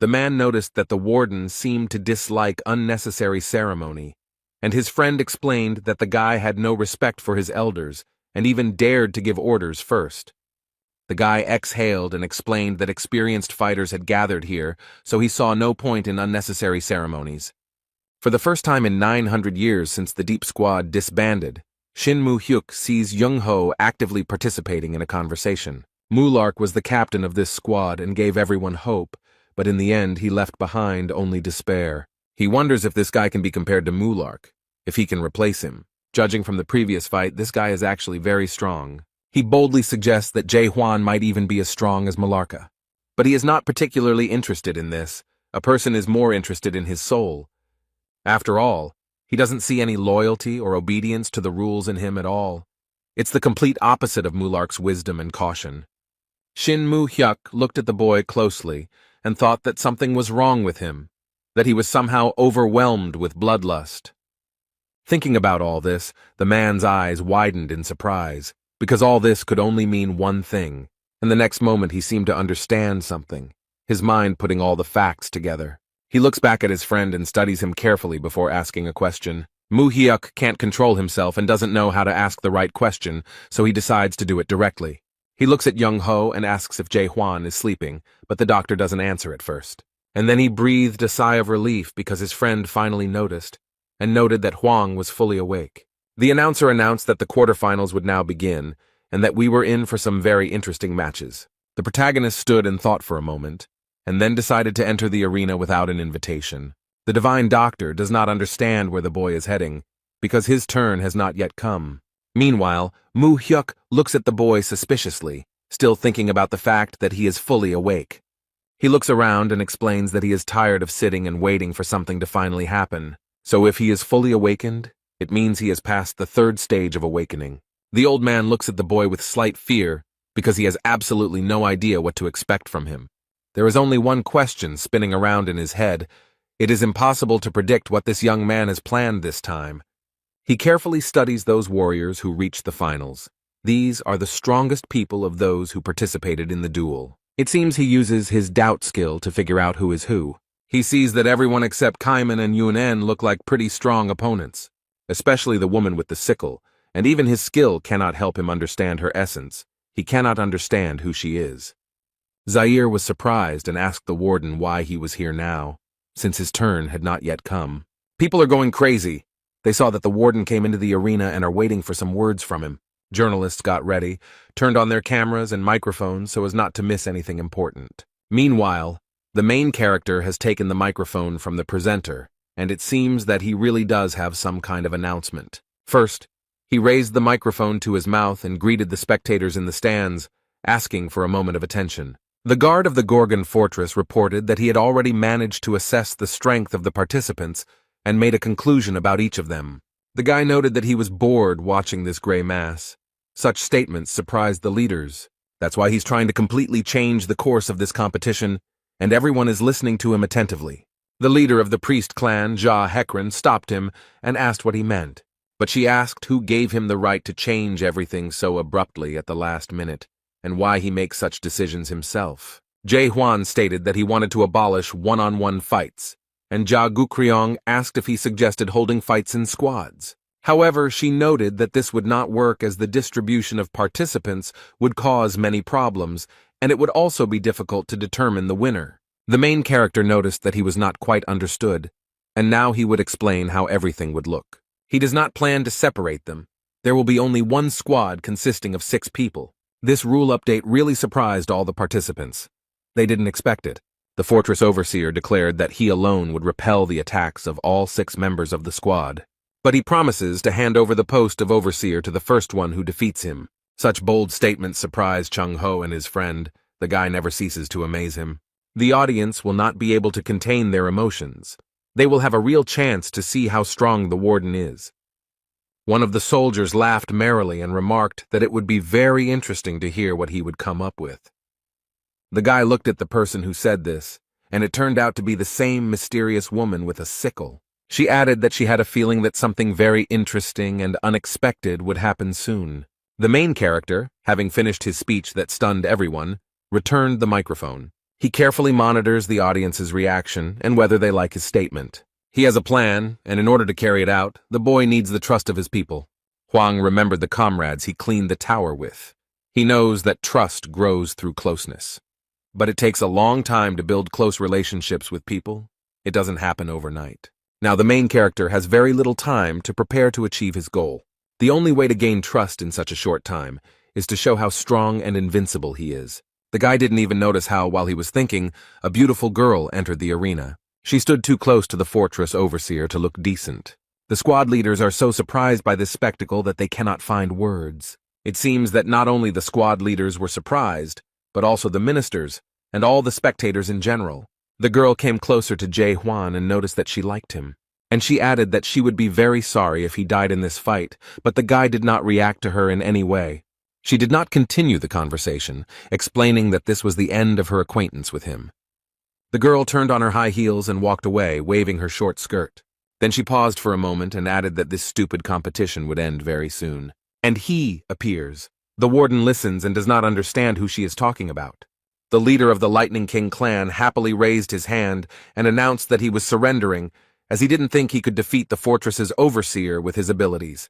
The man noticed that the warden seemed to dislike unnecessary ceremony, and his friend explained that the guy had no respect for his elders and even dared to give orders first. The guy exhaled and explained that experienced fighters had gathered here, so he saw no point in unnecessary ceremonies. For the first time in 900 years since the Deep Squad disbanded, Shin Mu-hyuk sees Jung-Ho actively participating in a conversation. Mulark was the captain of this squad and gave everyone hope, but in the end he left behind only despair. He wonders if this guy can be compared to Mulark, if he can replace him. Judging from the previous fight, this guy is actually very strong. He boldly suggests that Jae-hwan might even be as strong as Malarka. But he is not particularly interested in this. A person is more interested in his soul. After all, he doesn't see any loyalty or obedience to the rules in him at all. It's the complete opposite of Mulark's wisdom and caution. Shin Mu-hyuk looked at the boy closely and thought that something was wrong with him, that he was somehow overwhelmed with bloodlust. Thinking about all this, the man's eyes widened in surprise, because all this could only mean one thing, and the next moment he seemed to understand something, his mind putting all the facts together. He looks back at his friend and studies him carefully before asking a question. Mu-hyuk can't control himself and doesn't know how to ask the right question, so he decides to do it directly. He looks at Jung-Ho and asks if Jae-hwan is sleeping, but the doctor doesn't answer at first. And then he breathed a sigh of relief because his friend finally noticed, and noted that Hwang was fully awake. The announcer announced that the quarterfinals would now begin, and that we were in for some very interesting matches. The protagonist stood and thought for a moment, and then decided to enter the arena without an invitation. The divine doctor does not understand where the boy is heading, because his turn has not yet come. Meanwhile, Mu-hyuk looks at the boy suspiciously, still thinking about the fact that he is fully awake. He looks around and explains that he is tired of sitting and waiting for something to finally happen. So if he is fully awakened, it means he has passed the third stage of awakening. The old man looks at the boy with slight fear, because he has absolutely no idea what to expect from him. There is only one question spinning around in his head. It is impossible to predict what this young man has planned this time. He carefully studies those warriors who reached the finals. These are the strongest people of those who participated in the duel. It seems he uses his doubt skill to figure out who is who. He sees that everyone except Kaiman and Yun-en look like pretty strong opponents, especially the woman with the sickle, and even his skill cannot help him understand her essence. He cannot understand who she is. Zaire was surprised and asked the warden why he was here now, since his turn had not yet come. People are going crazy. They saw that the warden came into the arena and are waiting for some words from him. Journalists got ready, turned on their cameras and microphones so as not to miss anything important. Meanwhile, the main character has taken the microphone from the presenter, and it seems that he really does have some kind of announcement. First, he raised the microphone to his mouth and greeted the spectators in the stands, asking for a moment of attention. The guard of the Gorgon fortress reported that he had already managed to assess the strength of the participants and made a conclusion about each of them. The guy noted that he was bored watching this gray mass. Such statements surprised the leaders. That's why he's trying to completely change the course of this competition, and everyone is listening to him attentively. The leader of the priest clan, Ja Hekran, stopped him and asked what he meant, but she asked who gave him the right to change everything so abruptly at the last minute, and why he makes such decisions himself. Jae-hwan stated that he wanted to abolish one-on-one fights, and Ja Gukryong asked if he suggested holding fights in squads. However, she noted that this would not work as the distribution of participants would cause many problems, and it would also be difficult to determine the winner. The main character noticed that he was not quite understood, and now he would explain how everything would look. He does not plan to separate them. There will be only one squad consisting of 6 people. This rule update really surprised all the participants. They didn't expect it. The fortress overseer declared that he alone would repel the attacks of all 6 members of the squad. But he promises to hand over the post of overseer to the first one who defeats him. Such bold statements surprise Chung-ho and his friend. The guy never ceases to amaze him. The audience will not be able to contain their emotions. They will have a real chance to see how strong the warden is. One of the soldiers laughed merrily and remarked that it would be very interesting to hear what he would come up with. The guy looked at the person who said this, and it turned out to be the same mysterious woman with a sickle. She added that she had a feeling that something very interesting and unexpected would happen soon. The main character, having finished his speech that stunned everyone, returned the microphone. He carefully monitors the audience's reaction and whether they like his statement. He has a plan, and in order to carry it out, the boy needs the trust of his people. Hwang remembered the comrades he cleaned the tower with. He knows that trust grows through closeness. But it takes a long time to build close relationships with people. It doesn't happen overnight. Now, the main character has very little time to prepare to achieve his goal. The only way to gain trust in such a short time is to show how strong and invincible he is. The guy didn't even notice how, while he was thinking, a beautiful girl entered the arena. She stood too close to the fortress overseer to look decent. The squad leaders are so surprised by this spectacle that they cannot find words. It seems that not only the squad leaders were surprised, but also the ministers, and all the spectators in general. The girl came closer to Jae-hwan and noticed that she liked him. And she added that she would be very sorry if he died in this fight, but the guy did not react to her in any way. She did not continue the conversation, explaining that this was the end of her acquaintance with him. The girl turned on her high heels and walked away, waving her short skirt. Then she paused for a moment and added that this stupid competition would end very soon. And he appears. The warden listens and does not understand who she is talking about. The leader of the Lightning King clan happily raised his hand and announced that he was surrendering, as he didn't think he could defeat the fortress's overseer with his abilities.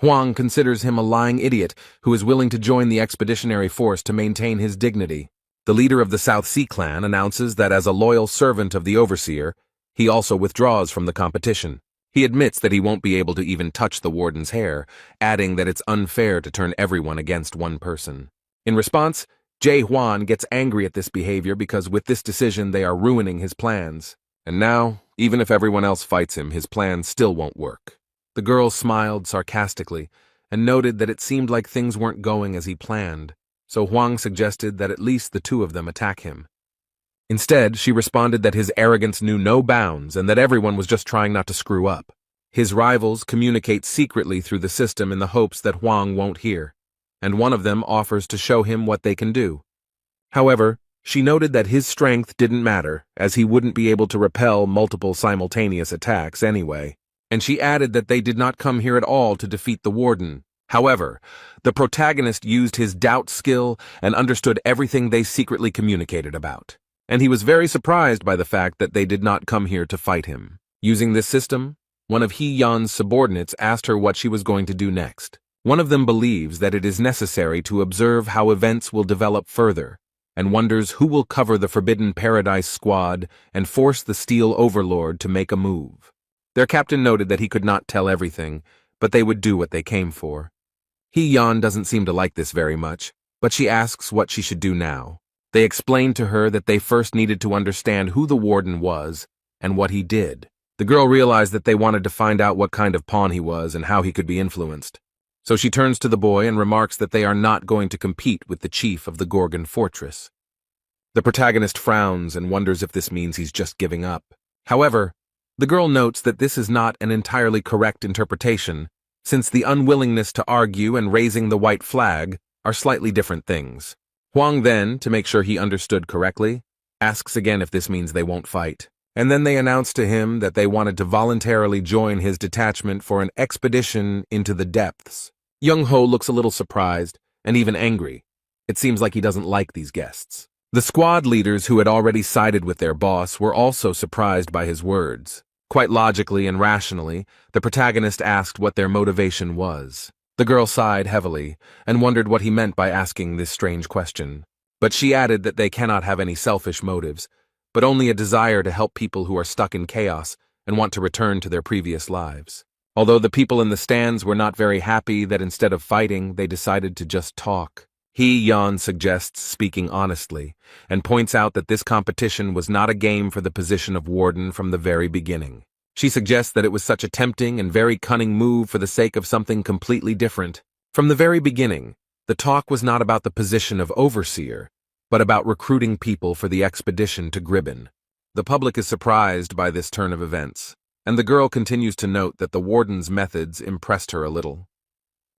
Hwang considers him a lying idiot who is willing to join the expeditionary force to maintain his dignity. The leader of the South Sea clan announces that as a loyal servant of the overseer, he also withdraws from the competition. He admits that he won't be able to even touch the warden's hair, adding that it's unfair to turn everyone against one person. In response, Jae-hwan gets angry at this behavior because with this decision they are ruining his plans. And now, even if everyone else fights him, his plan still won't work. The girl smiled sarcastically and noted that it seemed like things weren't going as he planned, so Hwang suggested that at least the 2 of them attack him. Instead, she responded that his arrogance knew no bounds and that everyone was just trying not to screw up. His rivals communicate secretly through the system in the hopes that Hwang won't hear, and one of them offers to show him what they can do. However, she noted that his strength didn't matter, as he wouldn't be able to repel multiple simultaneous attacks anyway. And she added that they did not come here at all to defeat the warden. However, the protagonist used his doubt skill and understood everything they secretly communicated about. And he was very surprised by the fact that they did not come here to fight him. Using this system, one of Hee-yeon's subordinates asked her what she was going to do next. One of them believes that it is necessary to observe how events will develop further, and wonders who will cover the Forbidden Paradise squad and force the Steel Overlord to make a move. Their captain noted that he could not tell everything, but they would do what they came for. Hee-yeon doesn't seem to like this very much, but she asks what she should do now. They explained to her that they first needed to understand who the warden was and what he did. The girl realized that they wanted to find out what kind of pawn he was and how he could be influenced. So she turns to the boy and remarks that they are not going to compete with the chief of the Gorgon fortress. The protagonist frowns and wonders if this means he's just giving up. However, the girl notes that this is not an entirely correct interpretation, since the unwillingness to argue and raising the white flag are slightly different things. Hwang then, to make sure he understood correctly, asks again if this means they won't fight. And then they announce to him that they wanted to voluntarily join his detachment for an expedition into the depths. Young-ho looks a little surprised and even angry. It seems like he doesn't like these guests. The squad leaders who had already sided with their boss were also surprised by his words. Quite logically and rationally, the protagonist asked what their motivation was. The girl sighed heavily and wondered what he meant by asking this strange question. But she added that they cannot have any selfish motives, but only a desire to help people who are stuck in chaos and want to return to their previous lives. Although the people in the stands were not very happy that instead of fighting, they decided to just talk. Yan suggests speaking honestly, and points out that this competition was not a game for the position of warden from the very beginning. She suggests that it was such a tempting and very cunning move for the sake of something completely different. From the very beginning, the talk was not about the position of overseer, but about recruiting people for the expedition to Gribben. The public is surprised by this turn of events, and the girl continues to note that the warden's methods impressed her a little.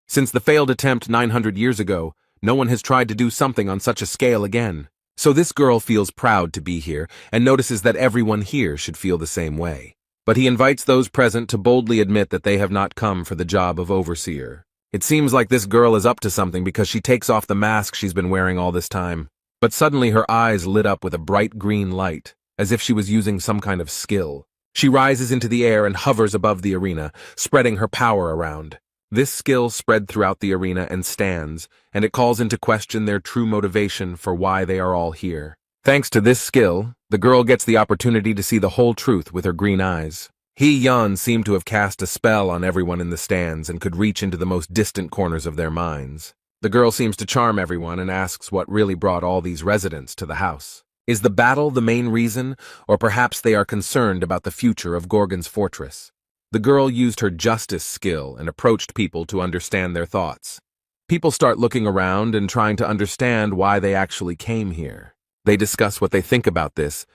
Since the failed attempt 900 years ago, no one has tried to do something on such a scale again. So this girl feels proud to be here and notices that everyone here should feel the same way. But he invites those present to boldly admit that they have not come for the job of overseer. It seems like this girl is up to something because she takes off the mask she's been wearing all this time. But suddenly her eyes lit up with a bright green light, as if she was using some kind of skill. She rises into the air and hovers above the arena, spreading her power around. This skill spread throughout the arena and stands, and it calls into question their true motivation for why they are all here. Thanks to this skill, the girl gets the opportunity to see the whole truth with her green eyes. Yan seemed to have cast a spell on everyone in the stands and could reach into the most distant corners of their minds. The girl seems to charm everyone and asks what really brought all these residents to the house. Is the battle the main reason, or perhaps they are concerned about the future of Gorgon's fortress? The girl used her justice skill and approached people to understand their thoughts. People start looking around and trying to understand why they actually came here. They discuss what they think about this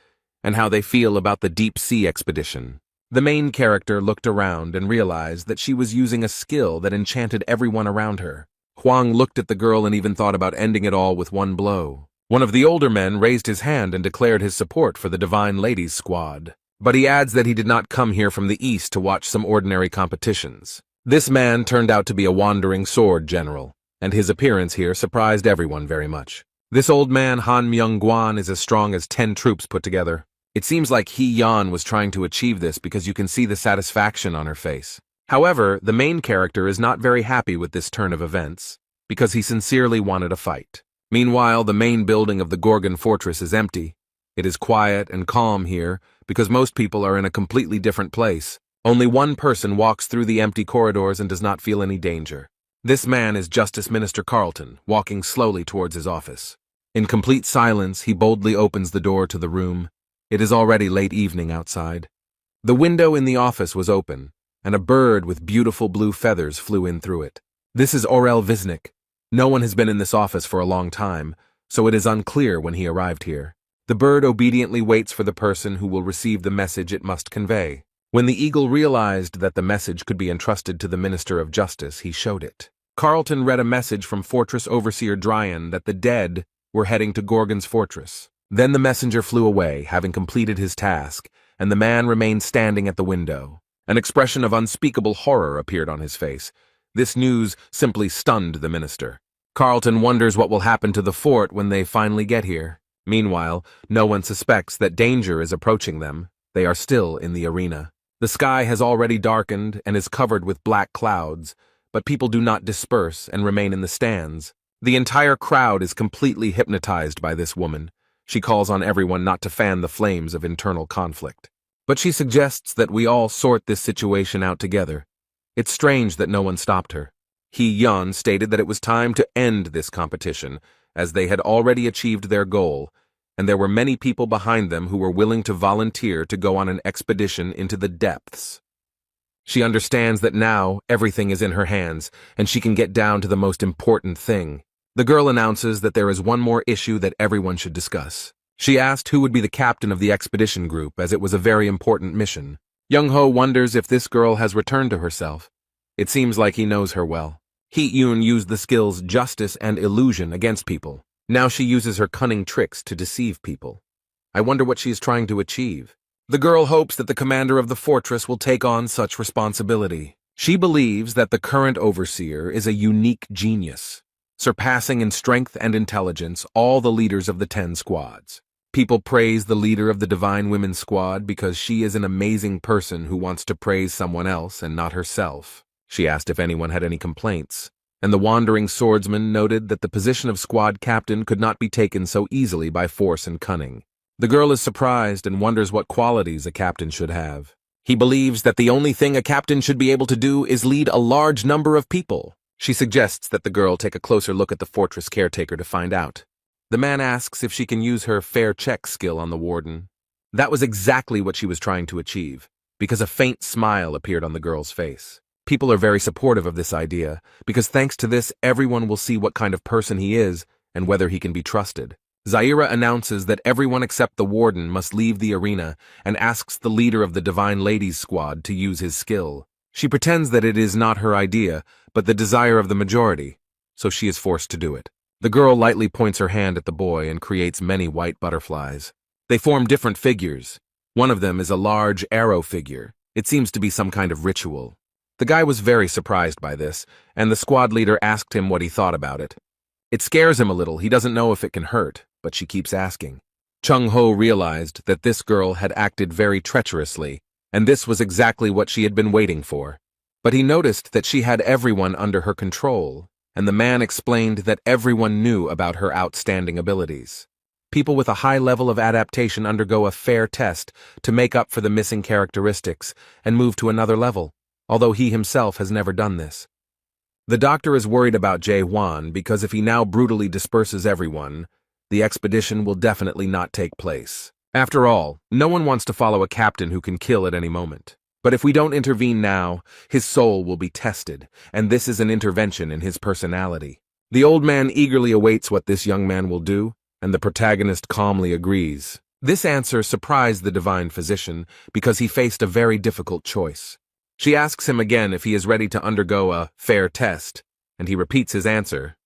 and how they feel about the deep sea expedition. The main character looked around and realized that she was using a skill that enchanted everyone around her. Huang looked at the girl and even thought about ending it all with one blow. One of the older men raised his hand and declared his support for the Divine Ladies squad. But he adds that he did not come here from the east to watch some ordinary competitions. This man turned out to be a wandering sword general, and his appearance here surprised everyone very much. This old man, Han Myung-gwan, is as strong as 10 troops put together. It seems like Yan was trying to achieve this because you can see the satisfaction on her face. However, the main character is not very happy with this turn of events, because he sincerely wanted a fight. Meanwhile, the main building of the Gorgon fortress is empty. It is quiet and calm here, because most people are in a completely different place. Only one person walks through the empty corridors and does not feel any danger. This man is Justice Minister Carlton, walking slowly towards his office. In complete silence, he boldly opens the door to the room. It is already late evening outside. The window in the office was open, and a bird with beautiful blue feathers flew in through it. This is Orel Visnik. No one has been in this office for a long time, so it is unclear when he arrived here. The bird obediently waits for the person who will receive the message it must convey. When the eagle realized that the message could be entrusted to the Minister of Justice, he showed it. Carlton read a message from Fortress Overseer Dryan that the dead were heading to Gorgon's fortress. Then the messenger flew away, having completed his task, and the man remained standing at the window. An expression of unspeakable horror appeared on his face. This news simply stunned the minister. Carlton wonders what will happen to the fort when they finally get here. Meanwhile, no one suspects that danger is approaching them. They are still in the arena. The sky has already darkened and is covered with black clouds, but people do not disperse and remain in the stands. The entire crowd is completely hypnotized by this woman. She calls on everyone not to fan the flames of internal conflict. But she suggests that we all sort this situation out together. It's strange that no one stopped her. Yan stated that it was time to end this competition, as they had already achieved their goal, and there were many people behind them who were willing to volunteer to go on an expedition into the depths. She understands that now everything is in her hands, and she can get down to the most important thing. The girl announces that there is one more issue that everyone should discuss. She asked who would be the captain of the expedition group, as it was a very important mission. Young-ho wonders if this girl has returned to herself. It seems like he knows her well. Hee-yoon used the skills justice and illusion against people. Now she uses her cunning tricks to deceive people. I wonder what she is trying to achieve. The girl hopes that the commander of the fortress will take on such responsibility. She believes that the current overseer is a unique genius, surpassing in strength and intelligence all the leaders of the 10 squads. People praise the leader of the Divine Women's Squad because she is an amazing person who wants to praise someone else and not herself. She asked if anyone had any complaints, and the wandering swordsman noted that the position of squad captain could not be taken so easily by force and cunning. The girl is surprised and wonders what qualities a captain should have. He believes that the only thing a captain should be able to do is lead a large number of people. She suggests that the girl take a closer look at the fortress caretaker to find out. The man asks if she can use her fair check skill on the warden. That was exactly what she was trying to achieve, because a faint smile appeared on the girl's face. People are very supportive of this idea, because thanks to this, everyone will see what kind of person he is and whether he can be trusted. Zaira announces that everyone except the warden must leave the arena and asks the leader of the Divine Ladies Squad to use his skill. She pretends that it is not her idea, but the desire of the majority, so she is forced to do it. The girl lightly points her hand at the boy and creates many white butterflies. They form different figures. One of them is a large arrow figure. It seems to be some kind of ritual. The guy was very surprised by this, and the squad leader asked him what he thought about it. It scares him a little. He doesn't know if it can hurt, but she keeps asking. Chung-ho realized that this girl had acted very treacherously, and this was exactly what she had been waiting for. But he noticed that she had everyone under her control, and the man explained that everyone knew about her outstanding abilities. People with a high level of adaptation undergo a fair test to make up for the missing characteristics and move to another level, although he himself has never done this. The doctor is worried about Jae-hwan because if he now brutally disperses everyone, the expedition will definitely not take place. After all, no one wants to follow a captain who can kill at any moment. But if we don't intervene now, his soul will be tested, and this is an intervention in his personality. The old man eagerly awaits what this young man will do, and the protagonist calmly agrees. This answer surprised the divine physician because he faced a very difficult choice. She asks him again if he is ready to undergo a fair test, and he repeats his answer.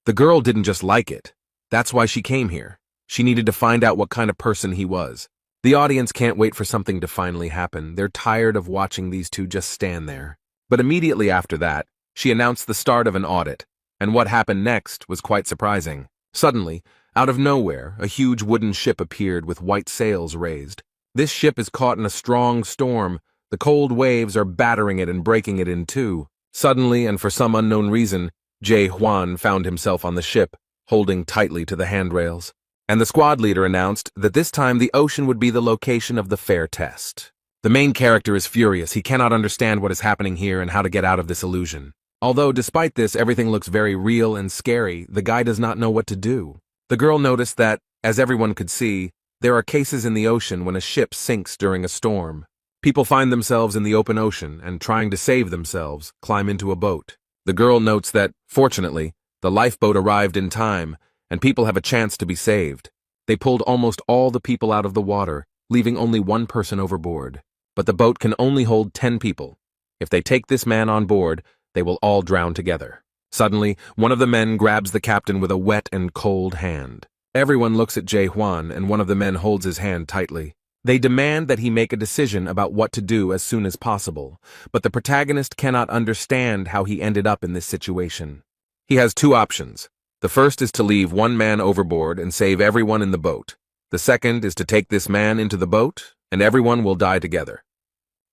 The girl didn't just like it. That's why she came here. She needed to find out what kind of person he was. The audience can't wait for something to finally happen. They're tired of watching these two just stand there. But immediately after that, she announced the start of an audit, and what happened next was quite surprising. Suddenly, out of nowhere, a huge wooden ship appeared with white sails raised. This ship is caught in a strong storm. The cold waves are battering it and breaking it in two. Suddenly, and for some unknown reason, Jae-hwan found himself on the ship, holding tightly to the handrails. And the squad leader announced that this time the ocean would be the location of the fair test. The main character is furious. He cannot understand what is happening here and how to get out of this illusion. Although, despite this, everything looks very real and scary, the guy does not know what to do. The girl noticed that, as everyone could see, there are cases in the ocean when a ship sinks during a storm. People find themselves in the open ocean and, trying to save themselves, climb into a boat. The girl notes that, fortunately, the lifeboat arrived in time, and people have a chance to be saved. They pulled almost all the people out of the water, leaving only one person overboard. But the boat can only hold 10 people. If they take this man on board, they will all drown together. Suddenly, one of the men grabs the captain with a wet and cold hand. Everyone looks at Jae-hwan, and one of the men holds his hand tightly. They demand that he make a decision about what to do as soon as possible, but the protagonist cannot understand how he ended up in this situation. He has two options. The first is to leave one man overboard and save everyone in the boat. The second is to take this man into the boat, and everyone will die together.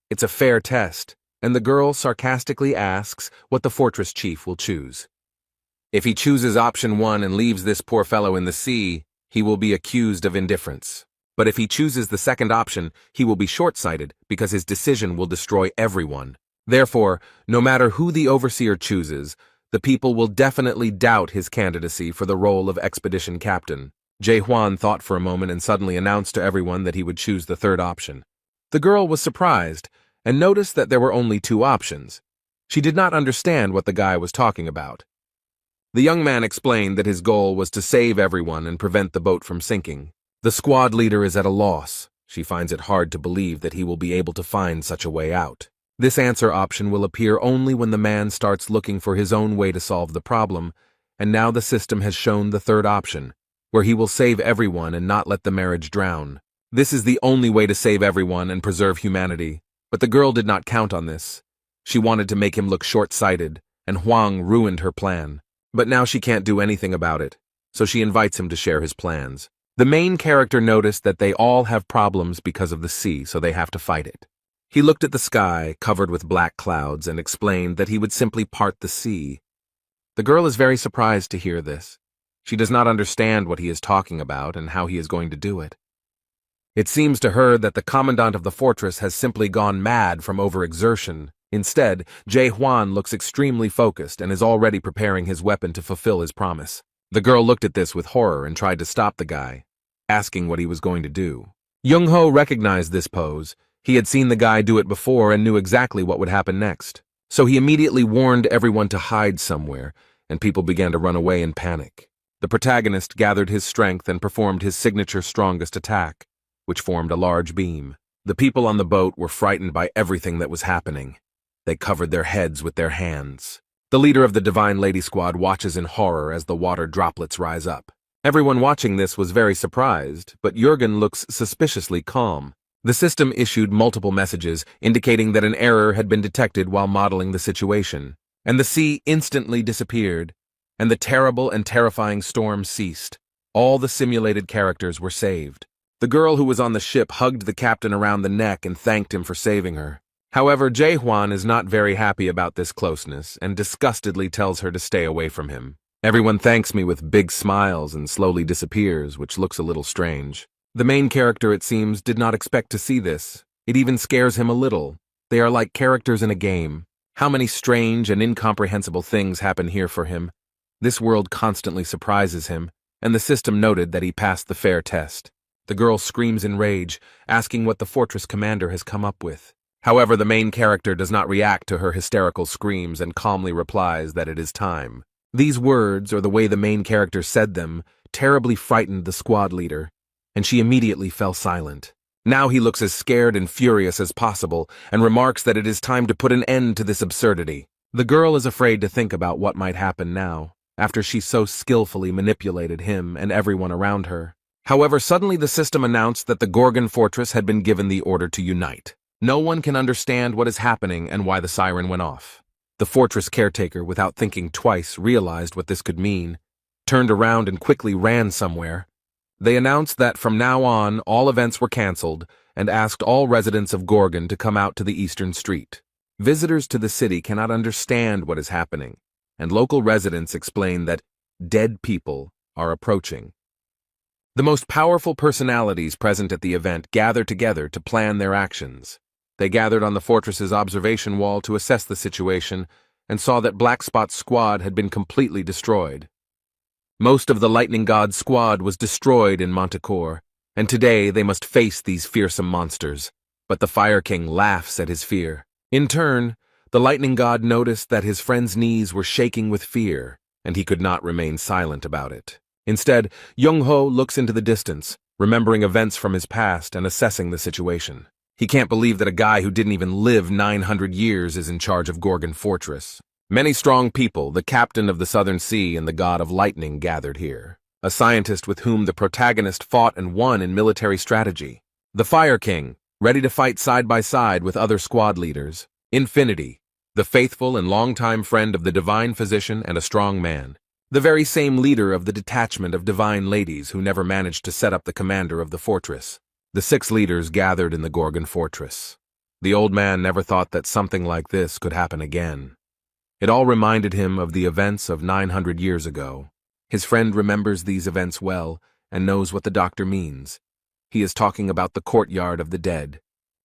It's a fair test, and the girl sarcastically asks what the fortress chief will choose. If he chooses option 1 and leaves this poor fellow in the sea, he will be accused of indifference. But if he chooses the second option, he will be short-sighted because his decision will destroy everyone. Therefore, no matter who the overseer chooses, the people will definitely doubt his candidacy for the role of expedition captain. Jae-hwan thought for a moment and suddenly announced to everyone that he would choose the third option. The girl was surprised and noticed that there were only 2 options. She did not understand what the guy was talking about. The young man explained that his goal was to save everyone and prevent the boat from sinking. The squad leader is at a loss. She finds it hard to believe that he will be able to find such a way out. This answer option will appear only when the man starts looking for his own way to solve the problem, and now the system has shown the third option, where he will save everyone and not let the marriage drown. This is the only way to save everyone and preserve humanity, but the girl did not count on this. She wanted to make him look short-sighted, and Hwang ruined her plan. But now she can't do anything about it, so she invites him to share his plans. The main character noticed that they all have problems because of the sea, so they have to fight it. He looked at the sky, covered with black clouds, and explained that he would simply part the sea. The girl is very surprised to hear this. She does not understand what he is talking about and how he is going to do it. It seems to her that the commandant of the fortress has simply gone mad from overexertion. Instead, Jae-hwan looks extremely focused and is already preparing his weapon to fulfill his promise. The girl looked at this with horror and tried to stop the guy, asking what he was going to do. Young-ho recognized this pose. He had seen the guy do it before and knew exactly what would happen next. So he immediately warned everyone to hide somewhere, and people began to run away in panic. The protagonist gathered his strength and performed his signature strongest attack, which formed a large beam. The people on the boat were frightened by everything that was happening. They covered their heads with their hands. The leader of the Divine Lady Squad watches in horror as the water droplets rise up. Everyone watching this was very surprised, but Jurgen looks suspiciously calm. The system issued multiple messages indicating that an error had been detected while modeling the situation, and the sea instantly disappeared, and the terrible and terrifying storm ceased. All the simulated characters were saved. The girl who was on the ship hugged the captain around the neck and thanked him for saving her. However, Jae-hwan is not very happy about this closeness and disgustedly tells her to stay away from him. Everyone thanks me with big smiles and slowly disappears, which looks a little strange. The main character, it seems, did not expect to see this. It even scares him a little. They are like characters in a game. How many strange and incomprehensible things happen here for him. This world constantly surprises him, and the system noted that he passed the fair test. The girl screams in rage, asking what the fortress commander has come up with. However, the main character does not react to her hysterical screams and calmly replies that it is time. These words, or the way the main character said them, terribly frightened the squad leader, and she immediately fell silent. Now he looks as scared and furious as possible and remarks that it is time to put an end to this absurdity. The girl is afraid to think about what might happen now, after she so skillfully manipulated him and everyone around her. However, suddenly the system announced that the Gorgon fortress had been given the order to unite. No one can understand what is happening and why the siren went off. The fortress caretaker, without thinking twice, realized what this could mean, turned around and quickly ran somewhere. They announced that from now on, all events were cancelled and asked all residents of Gorgon to come out to the eastern street. Visitors to the city cannot understand what is happening, and local residents explain that dead people are approaching. The most powerful personalities present at the event gather together to plan their actions. They gathered on the fortress's observation wall to assess the situation and saw that Black Spot's squad had been completely destroyed. Most of the Lightning God's squad was destroyed in Manticore, and today they must face these fearsome monsters. But the Fire King laughs at his fear. In turn, the Lightning God noticed that his friend's knees were shaking with fear, and he could not remain silent about it. Instead, Young-ho looks into the distance, remembering events from his past and assessing the situation. He can't believe that a guy who didn't even live 900 years is in charge of Gorgon Fortress. Many strong people, the captain of the Southern Sea and the god of lightning, gathered here. A scientist with whom the protagonist fought and won in military strategy. The Fire King, ready to fight side by side with other squad leaders. Infinity, the faithful and longtime friend of the divine physician and a strong man. The very same leader of the detachment of divine ladies who never managed to set up the commander of the fortress. The 6 leaders gathered in the Gorgon fortress. The old man never thought that something like this could happen again. It all reminded him of the events of 900 years ago. His friend remembers these events well and knows what the doctor means. He is talking about the courtyard of the dead.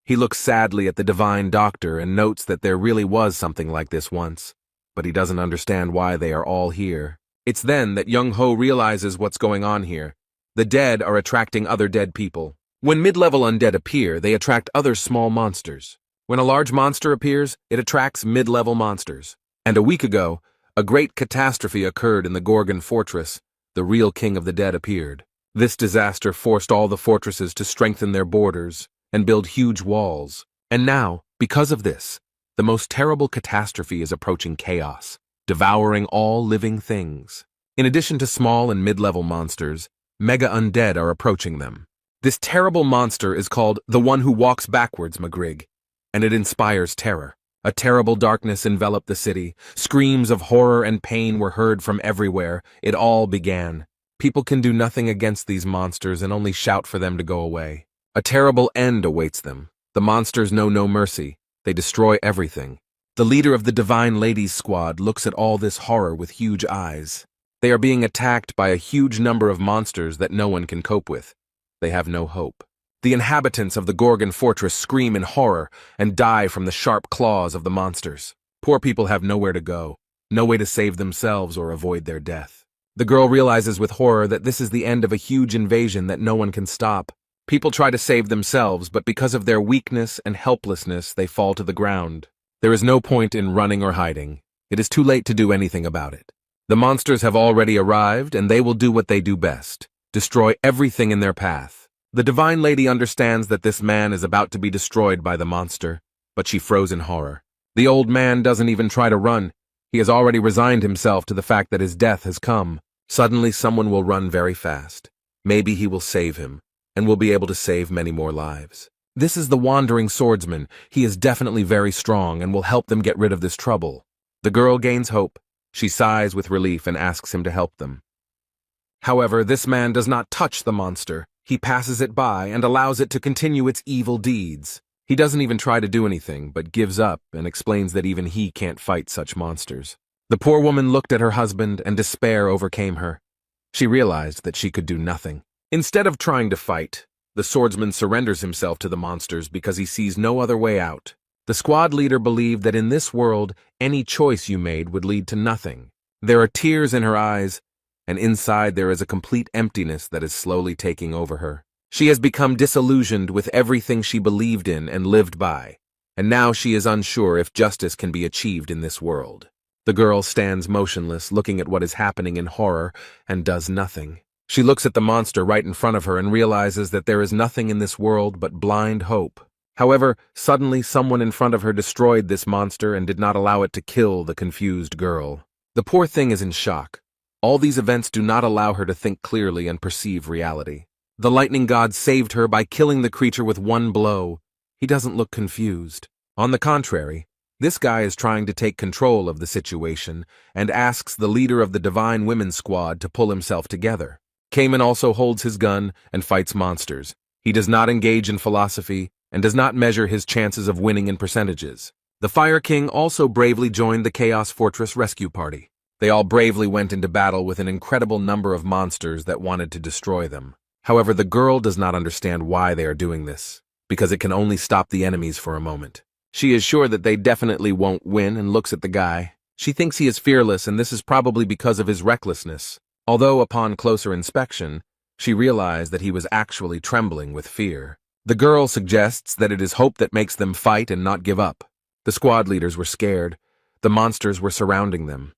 He looks sadly at the divine doctor and notes that there really was something like this once, but he doesn't understand why they are all here. It's then that Young-ho realizes what's going on here. The dead are attracting other dead people. When mid-level undead appear, they attract other small monsters. When a large monster appears, it attracts mid-level monsters. And a week ago, a great catastrophe occurred in the Gorgon fortress. The real king of the dead appeared. This disaster forced all the fortresses to strengthen their borders and build huge walls. And now, because of this, the most terrible catastrophe is approaching chaos, devouring all living things. In addition to small and mid-level monsters, mega undead are approaching them. This terrible monster is called the One Who Walks Backwards, Magrig, and it inspires terror. A terrible darkness enveloped the city. Screams of horror and pain were heard from everywhere. It all began. People can do nothing against these monsters and only shout for them to go away. A terrible end awaits them. The monsters know no mercy. They destroy everything. The leader of the Divine Ladies Squad looks at all this horror with huge eyes. They are being attacked by a huge number of monsters that no one can cope with. They have no hope. The inhabitants of the Gorgon fortress scream in horror and die from the sharp claws of the monsters. Poor people have nowhere to go, no way to save themselves or avoid their death. The girl realizes with horror that this is the end of a huge invasion that no one can stop. People try to save themselves, but because of their weakness and helplessness, they fall to the ground. There is no point in running or hiding. It is too late to do anything about it. The monsters have already arrived, and they will do what they do best: destroy everything in their path. The Divine Lady understands that this man is about to be destroyed by the monster, but she froze in horror. The old man doesn't even try to run. He has already resigned himself to the fact that his death has come. Suddenly, someone will run very fast. Maybe he will save him, and will be able to save many more lives. This is the wandering swordsman. He is definitely very strong and will help them get rid of this trouble. The girl gains hope. She sighs with relief and asks him to help them. However, this man does not touch the monster. He passes it by and allows it to continue its evil deeds. He doesn't even try to do anything, but gives up and explains that even he can't fight such monsters. The poor woman looked at her husband and despair overcame her. She realized that she could do nothing. Instead of trying to fight, the swordsman surrenders himself to the monsters because he sees no other way out. The squad leader believed that in this world, any choice you made would lead to nothing. There are tears in her eyes, and inside there is a complete emptiness that is slowly taking over her. She has become disillusioned with everything she believed in and lived by, and now she is unsure if justice can be achieved in this world. The girl stands motionless, looking at what is happening in horror, and does nothing. She looks at the monster right in front of her and realizes that there is nothing in this world but blind hope. However, suddenly someone in front of her destroyed this monster and did not allow it to kill the confused girl. The poor thing is in shock. All these events do not allow her to think clearly and perceive reality. The lightning god saved her by killing the creature with one blow. He doesn't look confused. On the contrary, this guy is trying to take control of the situation and asks the leader of the Divine Women's Squad to pull himself together. Cayman also holds his gun and fights monsters. He does not engage in philosophy and does not measure his chances of winning in percentages. The Fire King also bravely joined the Chaos Fortress rescue party. They all bravely went into battle with an incredible number of monsters that wanted to destroy them. However, the girl does not understand why they are doing this, because it can only stop the enemies for a moment. She is sure that they definitely won't win and looks at the guy. She thinks he is fearless, and this is probably because of his recklessness. Although upon closer inspection, she realized that he was actually trembling with fear. The girl suggests that it is hope that makes them fight and not give up. The squad leaders were scared. The monsters were surrounding them.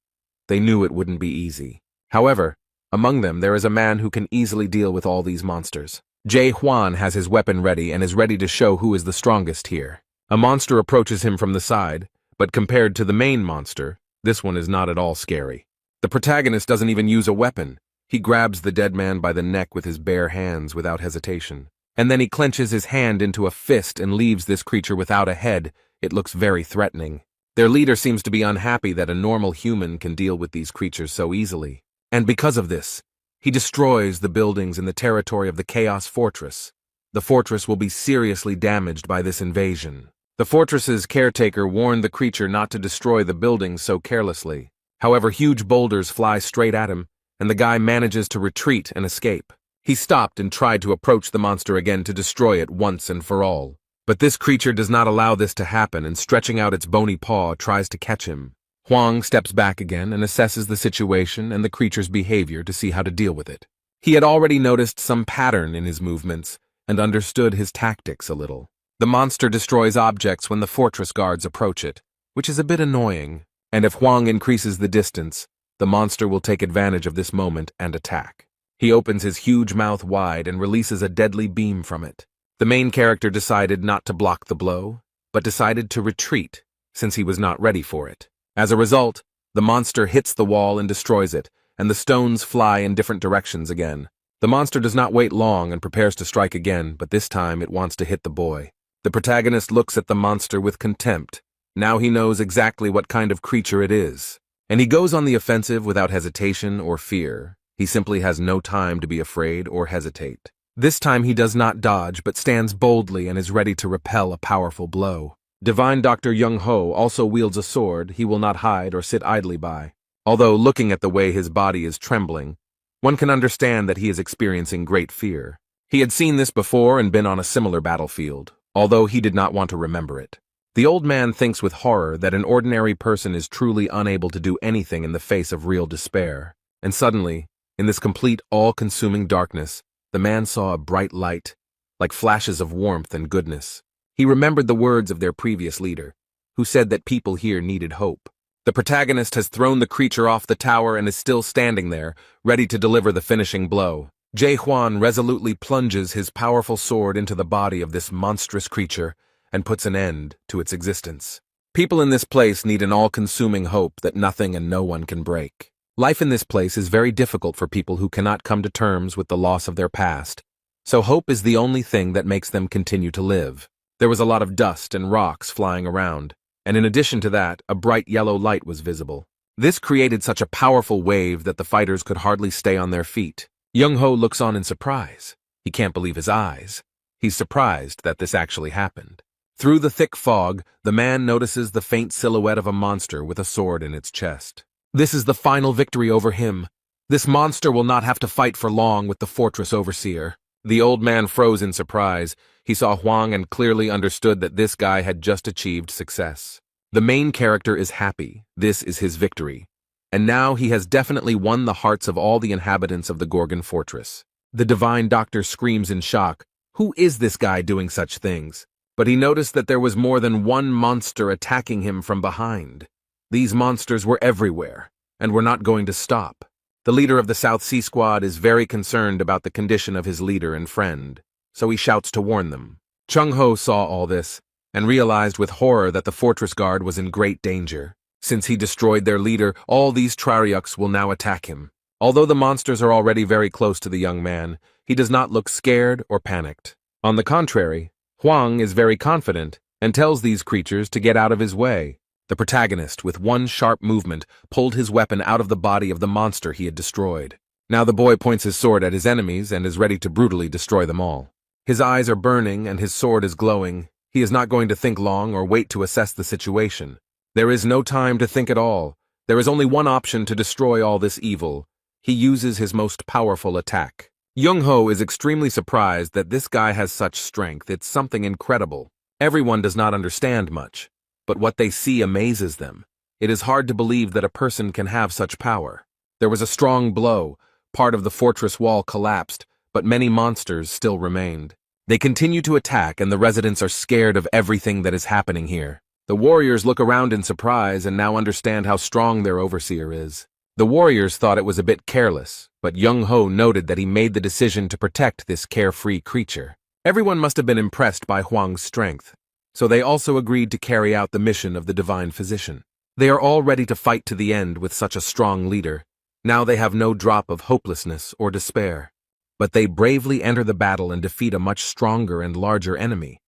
They knew it wouldn't be easy. However, among them there is a man who can easily deal with all these monsters. Jae Hwan has his weapon ready and is ready to show who is the strongest here. A monster approaches him from the side, but compared to the main monster, this one is not at all scary. The protagonist doesn't even use a weapon. He grabs the dead man by the neck with his bare hands without hesitation. And then he clenches his hand into a fist and leaves this creature without a head. It looks very threatening. Their leader seems to be unhappy that a normal human can deal with these creatures so easily. And because of this, he destroys the buildings in the territory of the Chaos Fortress. The fortress will be seriously damaged by this invasion. The fortress's caretaker warned the creature not to destroy the buildings so carelessly. However, huge boulders fly straight at him, and the guy manages to retreat and escape. He stopped and tried to approach the monster again to destroy it once and for all. But this creature does not allow this to happen and stretching out its bony paw tries to catch him. Huang steps back again and assesses the situation and the creature's behavior to see how to deal with it. He had already noticed some pattern in his movements and understood his tactics a little. The monster destroys objects when the fortress guards approach it, which is a bit annoying, and if Huang increases the distance, the monster will take advantage of this moment and attack. He opens his huge mouth wide and releases a deadly beam from it. The main character decided not to block the blow, but decided to retreat, since he was not ready for it. As a result, the monster hits the wall and destroys it, and the stones fly in different directions again. The monster does not wait long and prepares to strike again, but this time it wants to hit the boy. The protagonist looks at the monster with contempt. Now he knows exactly what kind of creature it is. And he goes on the offensive without hesitation or fear. He simply has no time to be afraid or hesitate. This time he does not dodge, but stands boldly and is ready to repel a powerful blow. Divine Dr. Young Ho also wields a sword he will not hide or sit idly by. Although looking at the way his body is trembling, one can understand that he is experiencing great fear. He had seen this before and been on a similar battlefield, although he did not want to remember it. The old man thinks with horror that an ordinary person is truly unable to do anything in the face of real despair. And suddenly, in this complete, all-consuming darkness, the man saw a bright light, like flashes of warmth and goodness. He remembered the words of their previous leader, who said that people here needed hope. The protagonist has thrown the creature off the tower and is still standing there, ready to deliver the finishing blow. Jae Hwan resolutely plunges his powerful sword into the body of this monstrous creature and puts an end to its existence. People in this place need an all-consuming hope that nothing and no one can break. Life in this place is very difficult for people who cannot come to terms with the loss of their past, so hope is the only thing that makes them continue to live. There was a lot of dust and rocks flying around, and in addition to that, a bright yellow light was visible. This created such a powerful wave that the fighters could hardly stay on their feet. Young-ho looks on in surprise. He can't believe his eyes. He's surprised that this actually happened. Through the thick fog, the man notices the faint silhouette of a monster with a sword in its chest. This is the final victory over him. This monster will not have to fight for long with the fortress overseer. The old man froze in surprise. He saw Huang and clearly understood that this guy had just achieved success. The main character is happy. This is his victory. And now he has definitely won the hearts of all the inhabitants of the Gorgon fortress. The divine doctor screams in shock. Who is this guy doing such things? But he noticed that there was more than one monster attacking him from behind. These monsters were everywhere, and were not going to stop. The leader of the South Sea Squad is very concerned about the condition of his leader and friend, so he shouts to warn them. Chung-ho saw all this, and realized with horror that the fortress guard was in great danger. Since he destroyed their leader, all these Traryuks will now attack him. Although the monsters are already very close to the young man, he does not look scared or panicked. On the contrary, Huang is very confident and tells these creatures to get out of his way. The protagonist, with one sharp movement, pulled his weapon out of the body of the monster he had destroyed. Now the boy points his sword at his enemies and is ready to brutally destroy them all. His eyes are burning and his sword is glowing. He is not going to think long or wait to assess the situation. There is no time to think at all. There is only one option to destroy all this evil. He uses his most powerful attack. Young-ho is extremely surprised that this guy has such strength. It's something incredible. Everyone does not understand much, but what they see amazes them. It is hard to believe that a person can have such power. There was a strong blow. Part of the fortress wall collapsed, but many monsters still remained. They continue to attack, and the residents are scared of everything that is happening here. The warriors look around in surprise and now understand how strong their overseer is. The warriors thought it was a bit careless, but Young-ho noted that he made the decision to protect this carefree creature. Everyone must have been impressed by Huang's strength, so they also agreed to carry out the mission of the divine physician. They are all ready to fight to the end with such a strong leader. Now they have no drop of hopelessness or despair. But they bravely enter the battle and defeat a much stronger and larger enemy.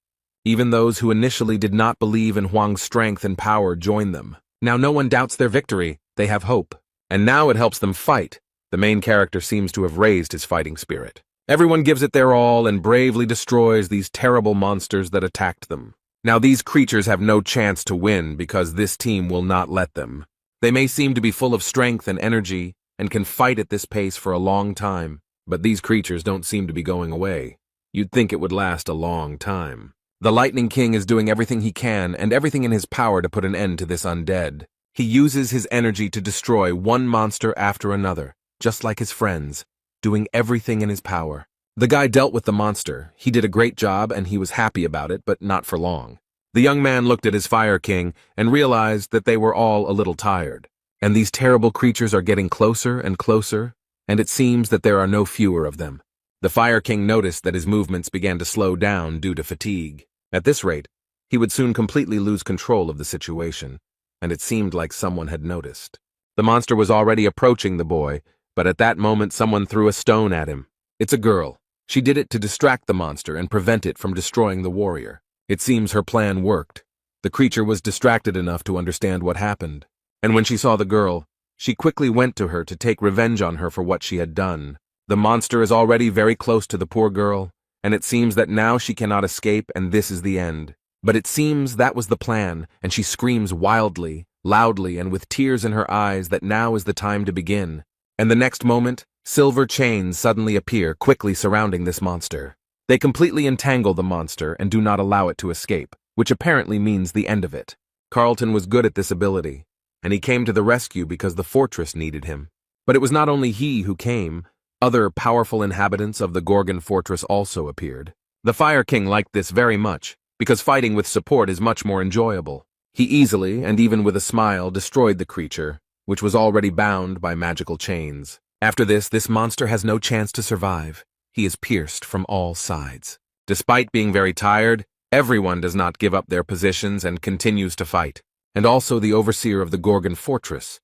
Even those who initially did not believe in Huang's strength and power join them. Now no one doubts their victory. They have hope. And now it helps them fight. The main character seems to have raised his fighting spirit. Everyone gives it their all and bravely destroys these terrible monsters that attacked them. Now these creatures have no chance to win because this team will not let them. They may seem to be full of strength and energy and can fight at this pace for a long time, but these creatures don't seem to be going away. You'd think it would last a long time. The Lightning King is doing everything he can and everything in his power to put an end to this undead. He uses his energy to destroy one monster after another, just like his friends, doing everything in his power. The guy dealt with the monster. He did a great job and he was happy about it, but not for long. The young man looked at his Fire King and realized that they were all a little tired. And these terrible creatures are getting closer and closer, and it seems that there are no fewer of them. The Fire King noticed that his movements began to slow down due to fatigue. At this rate, he would soon completely lose control of the situation, and it seemed like someone had noticed. The monster was already approaching the boy, but at that moment someone threw a stone at him. It's a girl. She did it to distract the monster and prevent it from destroying the warrior. It seems her plan worked. The creature was distracted enough to understand what happened, and when she saw the girl, she quickly went to her to take revenge on her for what she had done. The monster is already very close to the poor girl, and it seems that now she cannot escape and this is the end. But it seems that was the plan, and she screams wildly, loudly, and with tears in her eyes that now is the time to begin. And the next moment, Silver chains suddenly appear, quickly surrounding this monster. They completely entangle the monster and do not allow it to escape, which apparently means the end of it. Carlton was good at this ability, and he came to the rescue because the fortress needed him. But it was not only he who came. Other powerful inhabitants of the Gorgon fortress also appeared. The Fire King liked this very much, because fighting with support is much more enjoyable. He easily, and even with a smile, destroyed the creature, which was already bound by magical chains. After this monster has no chance to survive. He is pierced from all sides. Despite being very tired, everyone does not give up their positions and continues to fight. And also the overseer of the Gorgon fortress,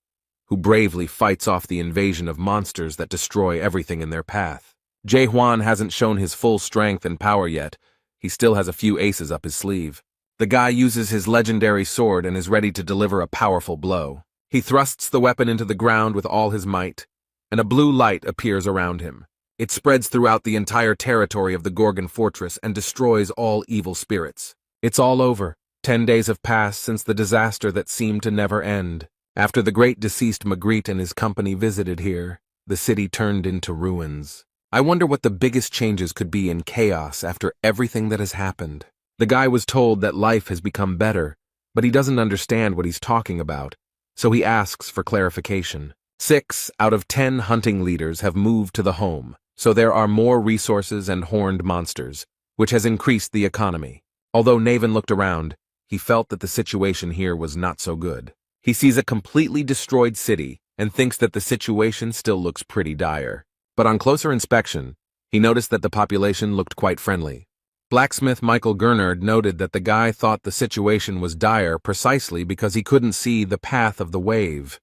who bravely fights off the invasion of monsters that destroy everything in their path. Jae-hwan hasn't shown his full strength and power yet. He still has a few aces up his sleeve. The guy uses his legendary sword and is ready to deliver a powerful blow. He thrusts the weapon into the ground with all his might, and a blue light appears around him. It spreads throughout the entire territory of the Gorgon fortress and destroys all evil spirits. It's all over. 10 days have passed since the disaster that seemed to never end. After the great deceased Magritte and his company visited here, the city turned into ruins. I wonder what the biggest changes could be in chaos after everything that has happened. The guy was told that life has become better, but he doesn't understand what he's talking about, so he asks for clarification. 6 out of 10 hunting leaders have moved to the home, so there are more resources and horned monsters, which has increased the economy. Although Naven looked around, he felt that the situation here was not so good. He sees a completely destroyed city and thinks that the situation still looks pretty dire. But on closer inspection, he noticed that the population looked quite friendly. Blacksmith Michael Gernard noted that the guy thought the situation was dire precisely because he couldn't see the path of the wave.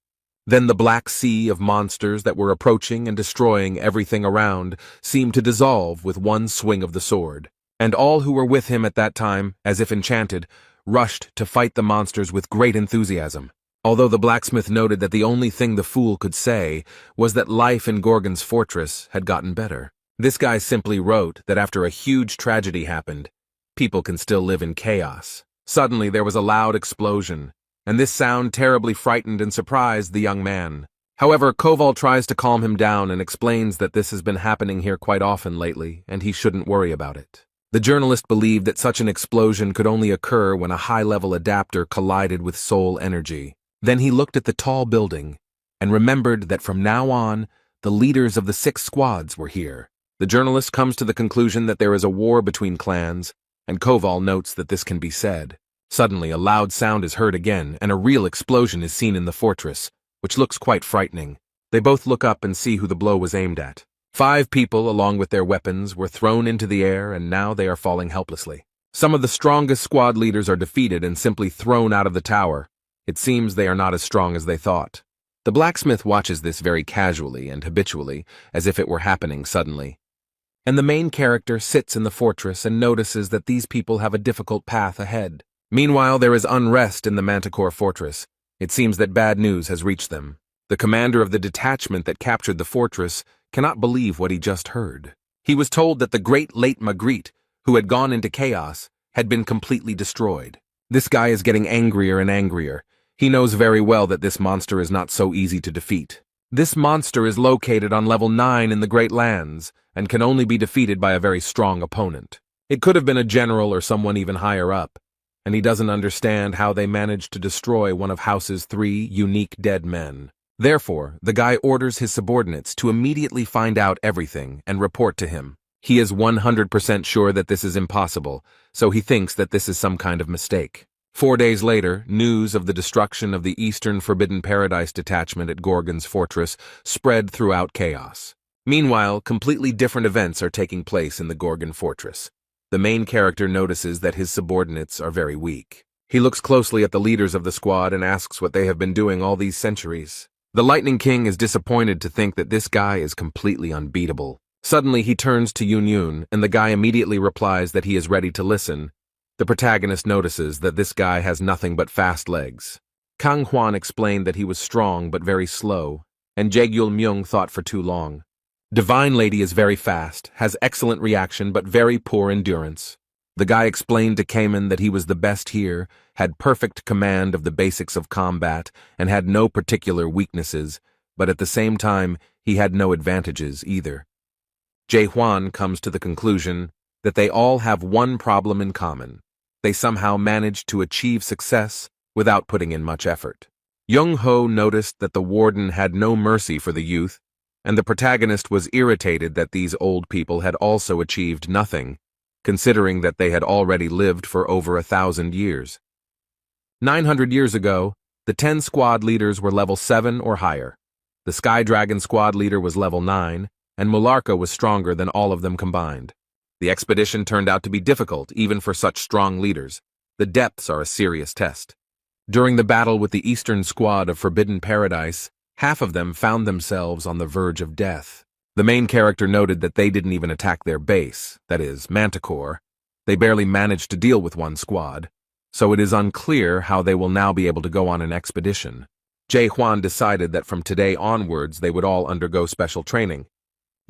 Then the black sea of monsters that were approaching and destroying everything around seemed to dissolve with one swing of the sword. And all who were with him at that time, as if enchanted, rushed to fight the monsters with great enthusiasm. Although the blacksmith noted that the only thing the fool could say was that life in Gorgon's fortress had gotten better. This guy simply wrote that after a huge tragedy happened, people can still live in chaos. Suddenly there was a loud explosion, and this sound terribly frightened and surprised the young man. However, Koval tries to calm him down and explains that this has been happening here quite often lately, and he shouldn't worry about it. The journalist believed that such an explosion could only occur when a high-level adapter collided with soul energy. Then he looked at the tall building and remembered that from now on, the leaders of the 6 squads were here. The journalist comes to the conclusion that there is a war between clans, and Koval notes that this can be said. Suddenly, a loud sound is heard again, and a real explosion is seen in the fortress, which looks quite frightening. They both look up and see who the blow was aimed at. 5 people, along with their weapons, were thrown into the air, and now they are falling helplessly. Some of the strongest squad leaders are defeated and simply thrown out of the tower. It seems they are not as strong as they thought. The blacksmith watches this very casually and habitually, as if it were happening suddenly. And the main character sits in the fortress and notices that these people have a difficult path ahead. Meanwhile, there is unrest in the Manticore fortress. It seems that bad news has reached them. The commander of the detachment that captured the fortress cannot believe what he just heard. He was told that the great late Magritte, who had gone into chaos, had been completely destroyed. This guy is getting angrier and angrier. He knows very well that this monster is not so easy to defeat. This monster is located on level 9 in the Great Lands and can only be defeated by a very strong opponent. It could have been a general or someone even higher up, and he doesn't understand how they managed to destroy one of House's 3 unique dead men. Therefore, the guy orders his subordinates to immediately find out everything and report to him. He is 100% sure that this is impossible, so he thinks that this is some kind of mistake. 4 days later, news of the destruction of the Eastern Forbidden Paradise detachment at Gorgon's fortress spread throughout chaos. Meanwhile, completely different events are taking place in the Gorgon fortress. The main character notices that his subordinates are very weak. He looks closely at the leaders of the squad and asks what they have been doing all these centuries. The Lightning King is disappointed to think that this guy is completely unbeatable. Suddenly, he turns to Yun Yun, and the guy immediately replies that he is ready to listen. The protagonist notices that this guy has nothing but fast legs. Kang Hwan explained that he was strong but very slow, and Jaegyul Myung thought for too long. Divine Lady is very fast, has excellent reaction but very poor endurance. The guy explained to Cayman that he was the best here, had perfect command of the basics of combat, and had no particular weaknesses, but at the same time, he had no advantages either. Jae-hwan comes to the conclusion that they all have one problem in common. They somehow managed to achieve success without putting in much effort. Young-ho noticed that the warden had no mercy for the youth, and the protagonist was irritated that these old people had also achieved nothing, considering that they had already lived for over 1,000 years. 900 years ago, the 10 squad leaders were level 7 or higher. The Sky Dragon squad leader was level 9, and Mularka was stronger than all of them combined. The expedition turned out to be difficult, even for such strong leaders. The depths are a serious test. During the battle with the Eastern Squad of Forbidden Paradise, half of them found themselves on the verge of death. The main character noted that they didn't even attack their base, that is, Manticore. They barely managed to deal with one squad, so it is unclear how they will now be able to go on an expedition. Jae-hwan decided that from today onwards they would all undergo special training.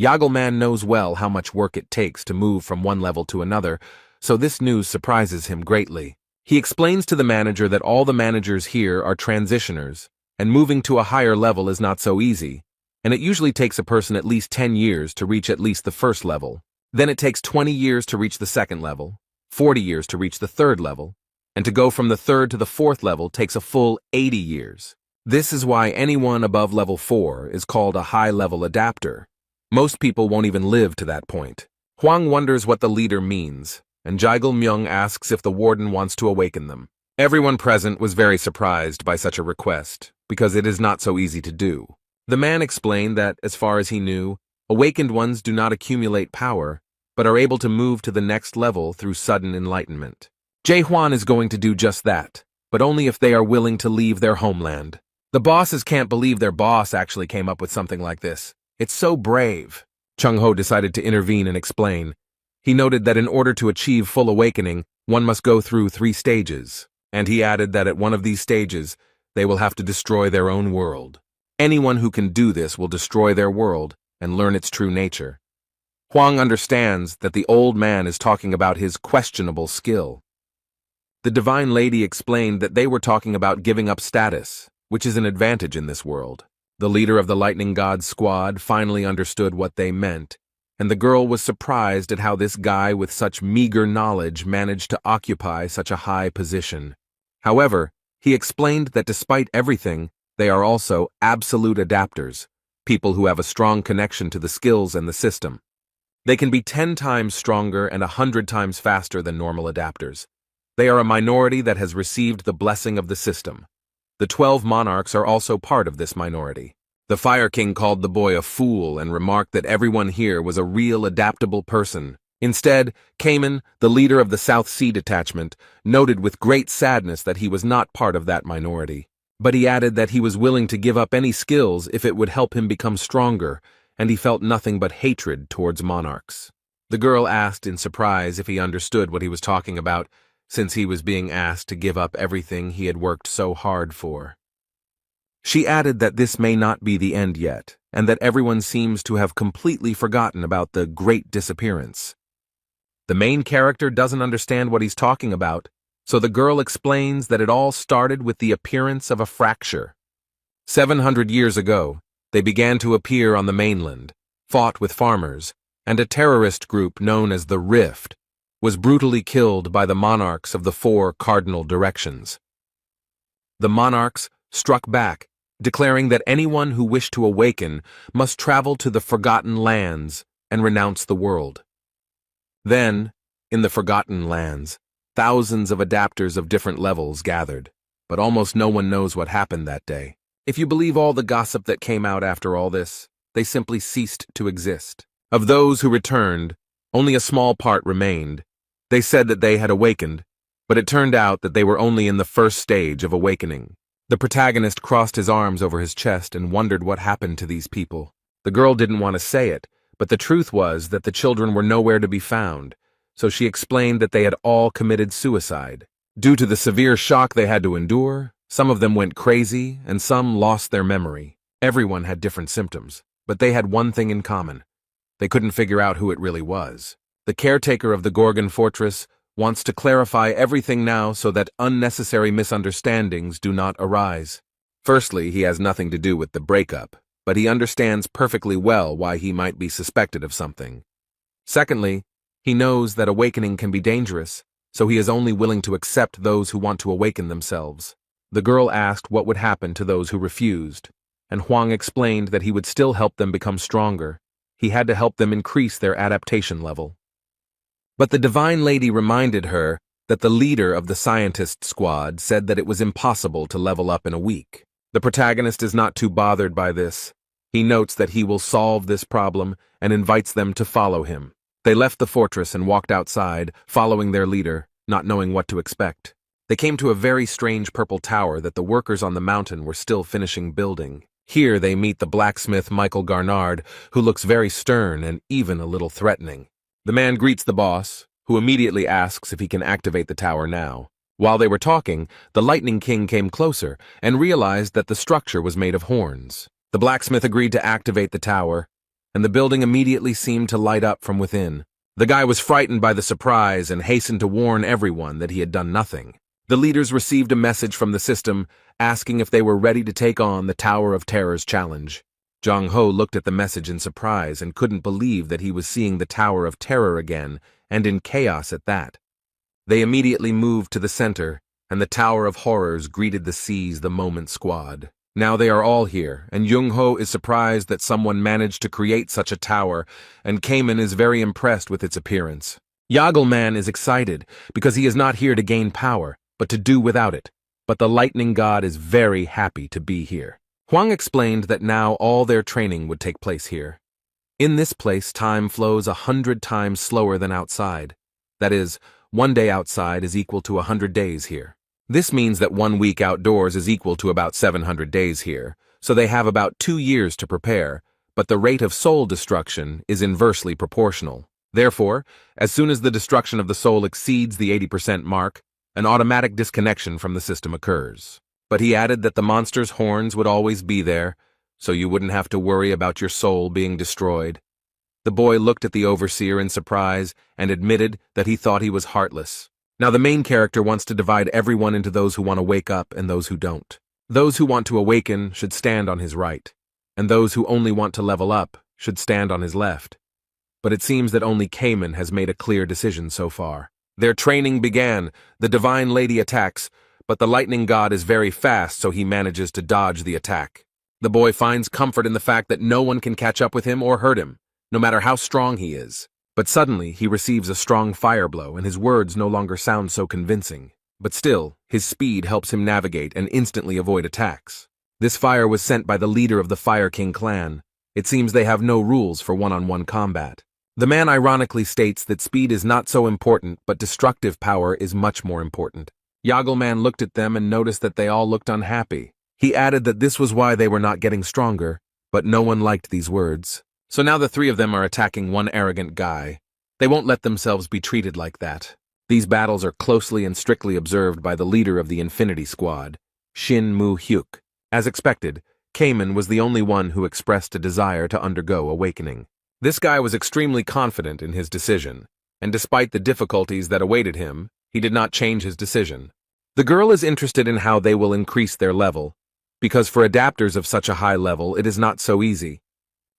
Yagelman knows well how much work it takes to move from one level to another, so this news surprises him greatly. He explains to the manager that all the managers here are transitioners, and moving to a higher level is not so easy, and it usually takes a person at least 10 years to reach at least the first level. Then it takes 20 years to reach the second level, 40 years to reach the third level, and to go from the third to the fourth level takes a full 80 years. This is why anyone above level 4 is called a high-level adapter. Most people won't even live to that point. Hwang wonders what the leader means, and Jaegil-myung asks if the warden wants to awaken them. Everyone present was very surprised by such a request, because it is not so easy to do. The man explained that, as far as he knew, awakened ones do not accumulate power, but are able to move to the next level through sudden enlightenment. Jae-hwan is going to do just that, but only if they are willing to leave their homeland. The bosses can't believe their boss actually came up with something like this. It's so brave. Chung-ho decided to intervene and explain. He noted that in order to achieve full awakening, one must go through 3 stages, and he added that at one of these stages, they will have to destroy their own world. Anyone who can do this will destroy their world and learn its true nature. Hwang understands that the old man is talking about his questionable skill. The Divine Lady explained that they were talking about giving up status, which is an advantage in this world. The leader of the Lightning God's squad finally understood what they meant, and the girl was surprised at how this guy with such meager knowledge managed to occupy such a high position. However, he explained that despite everything, they are also absolute adapters, people who have a strong connection to the skills and the system. They can be 10 times stronger and 100 times faster than normal adapters. They are a minority that has received the blessing of the system. The 12 monarchs are also part of this minority. The Fire King called the boy a fool and remarked that everyone here was a real adaptable person. Instead, Kamen, the leader of the South Sea detachment, noted with great sadness that he was not part of that minority. But he added that he was willing to give up any skills if it would help him become stronger, and he felt nothing but hatred towards monarchs. The girl asked in surprise if he understood what he was talking about, since he was being asked to give up everything he had worked so hard for. She added that this may not be the end yet, and that everyone seems to have completely forgotten about the Great Disappearance. The main character doesn't understand what he's talking about, so the girl explains that it all started with the appearance of a fracture. 700 years ago, they began to appear on the mainland, fought with farmers, and a terrorist group known as the Rift was brutally killed by the monarchs of the 4 cardinal directions. The monarchs struck back, declaring that anyone who wished to awaken must travel to the Forgotten Lands and renounce the world. Then, in the Forgotten Lands, thousands of adapters of different levels gathered, but almost no one knows what happened that day. If you believe all the gossip that came out after all this, they simply ceased to exist. Of those who returned, only a small part remained. They said that they had awakened, but it turned out that they were only in the first stage of awakening. The protagonist crossed his arms over his chest and wondered what happened to these people. The girl didn't want to say it, but the truth was that the children were nowhere to be found, so she explained that they had all committed suicide. Due to the severe shock they had to endure, some of them went crazy and some lost their memory. Everyone had different symptoms, but they had one thing in common. They couldn't figure out who it really was. The caretaker of the Gorgon Fortress wants to clarify everything now so that unnecessary misunderstandings do not arise. Firstly, he has nothing to do with the breakup. but he understands perfectly well why he might be suspected of something. Secondly, he knows that awakening can be dangerous, so he is only willing to accept those who want to awaken themselves. The girl asked what would happen to those who refused, and Huang explained that he would still help them become stronger. He had to help them increase their adaptation level. But the Divine Lady reminded her that the leader of the scientist squad said that it was impossible to level up in a week. The protagonist is not too bothered by this. He notes that he will solve this problem and invites them to follow him. They left the fortress and walked outside, following their leader, not knowing what to expect. They came to a very strange purple tower that the workers on the mountain were still finishing building. Here they meet the blacksmith Michael Garnard, who looks very stern and even a little threatening. The man greets the boss, who immediately asks if he can activate the tower now. While they were talking, the Lightning King came closer and realized that the structure was made of horns. The blacksmith agreed to activate the tower, and the building immediately seemed to light up from within. The guy was frightened by the surprise and hastened to warn everyone that he had done nothing. The leaders received a message from the system asking if they were ready to take on the Tower of Terror's challenge. Zhang Ho looked at the message in surprise and couldn't believe that he was seeing the Tower of Terror again, and in chaos at that. They immediately moved to the center, and the Tower of Horrors greeted the Seize the Moment squad. Now they are all here, and Jung Ho is surprised that someone managed to create such a tower, and Cayman is very impressed with its appearance. Yagelman is excited, because he is not here to gain power, but to do without it. But the Lightning God is very happy to be here. Huang explained that now all their training would take place here. In this place, time flows 100 times slower than outside. That is, 1 day outside is equal to 100 days here. This means that 1 week outdoors is equal to about 700 days here, so they have about 2 years to prepare, but the rate of soul destruction is inversely proportional. Therefore, as soon as the destruction of the soul exceeds the 80% mark, an automatic disconnection from the system occurs. But he added that the monster's horns would always be there, so you wouldn't have to worry about your soul being destroyed. The boy looked at the overseer in surprise and admitted that he thought he was heartless. Now the main character wants to divide everyone into those who want to wake up and those who don't. Those who want to awaken should stand on his right, and those who only want to level up should stand on his left. But it seems that only Cayman has made a clear decision so far. Their training began. The Divine Lady attacks, but the Lightning God is very fast, so he manages to dodge the attack. The boy finds comfort in the fact that no one can catch up with him or hurt him, no matter how strong he is. But suddenly, he receives a strong fire blow, and his words no longer sound so convincing. But still, his speed helps him navigate and instantly avoid attacks. This fire was sent by the leader of the Fire King clan. It seems they have no rules for one-on-one combat. The man ironically states that speed is not so important, but destructive power is much more important. Yagelman looked at them and noticed that they all looked unhappy. He added that this was why they were not getting stronger, but no one liked these words. So now the 3 of them are attacking one arrogant guy. They won't let themselves be treated like that. These battles are closely and strictly observed by the leader of the Infinity Squad, Shin Mu-hyuk. As expected, Cayman was the only one who expressed a desire to undergo awakening. This guy was extremely confident in his decision, and despite the difficulties that awaited him, he did not change his decision. The girl is interested in how they will increase their level, because for adapters of such a high level, it is not so easy.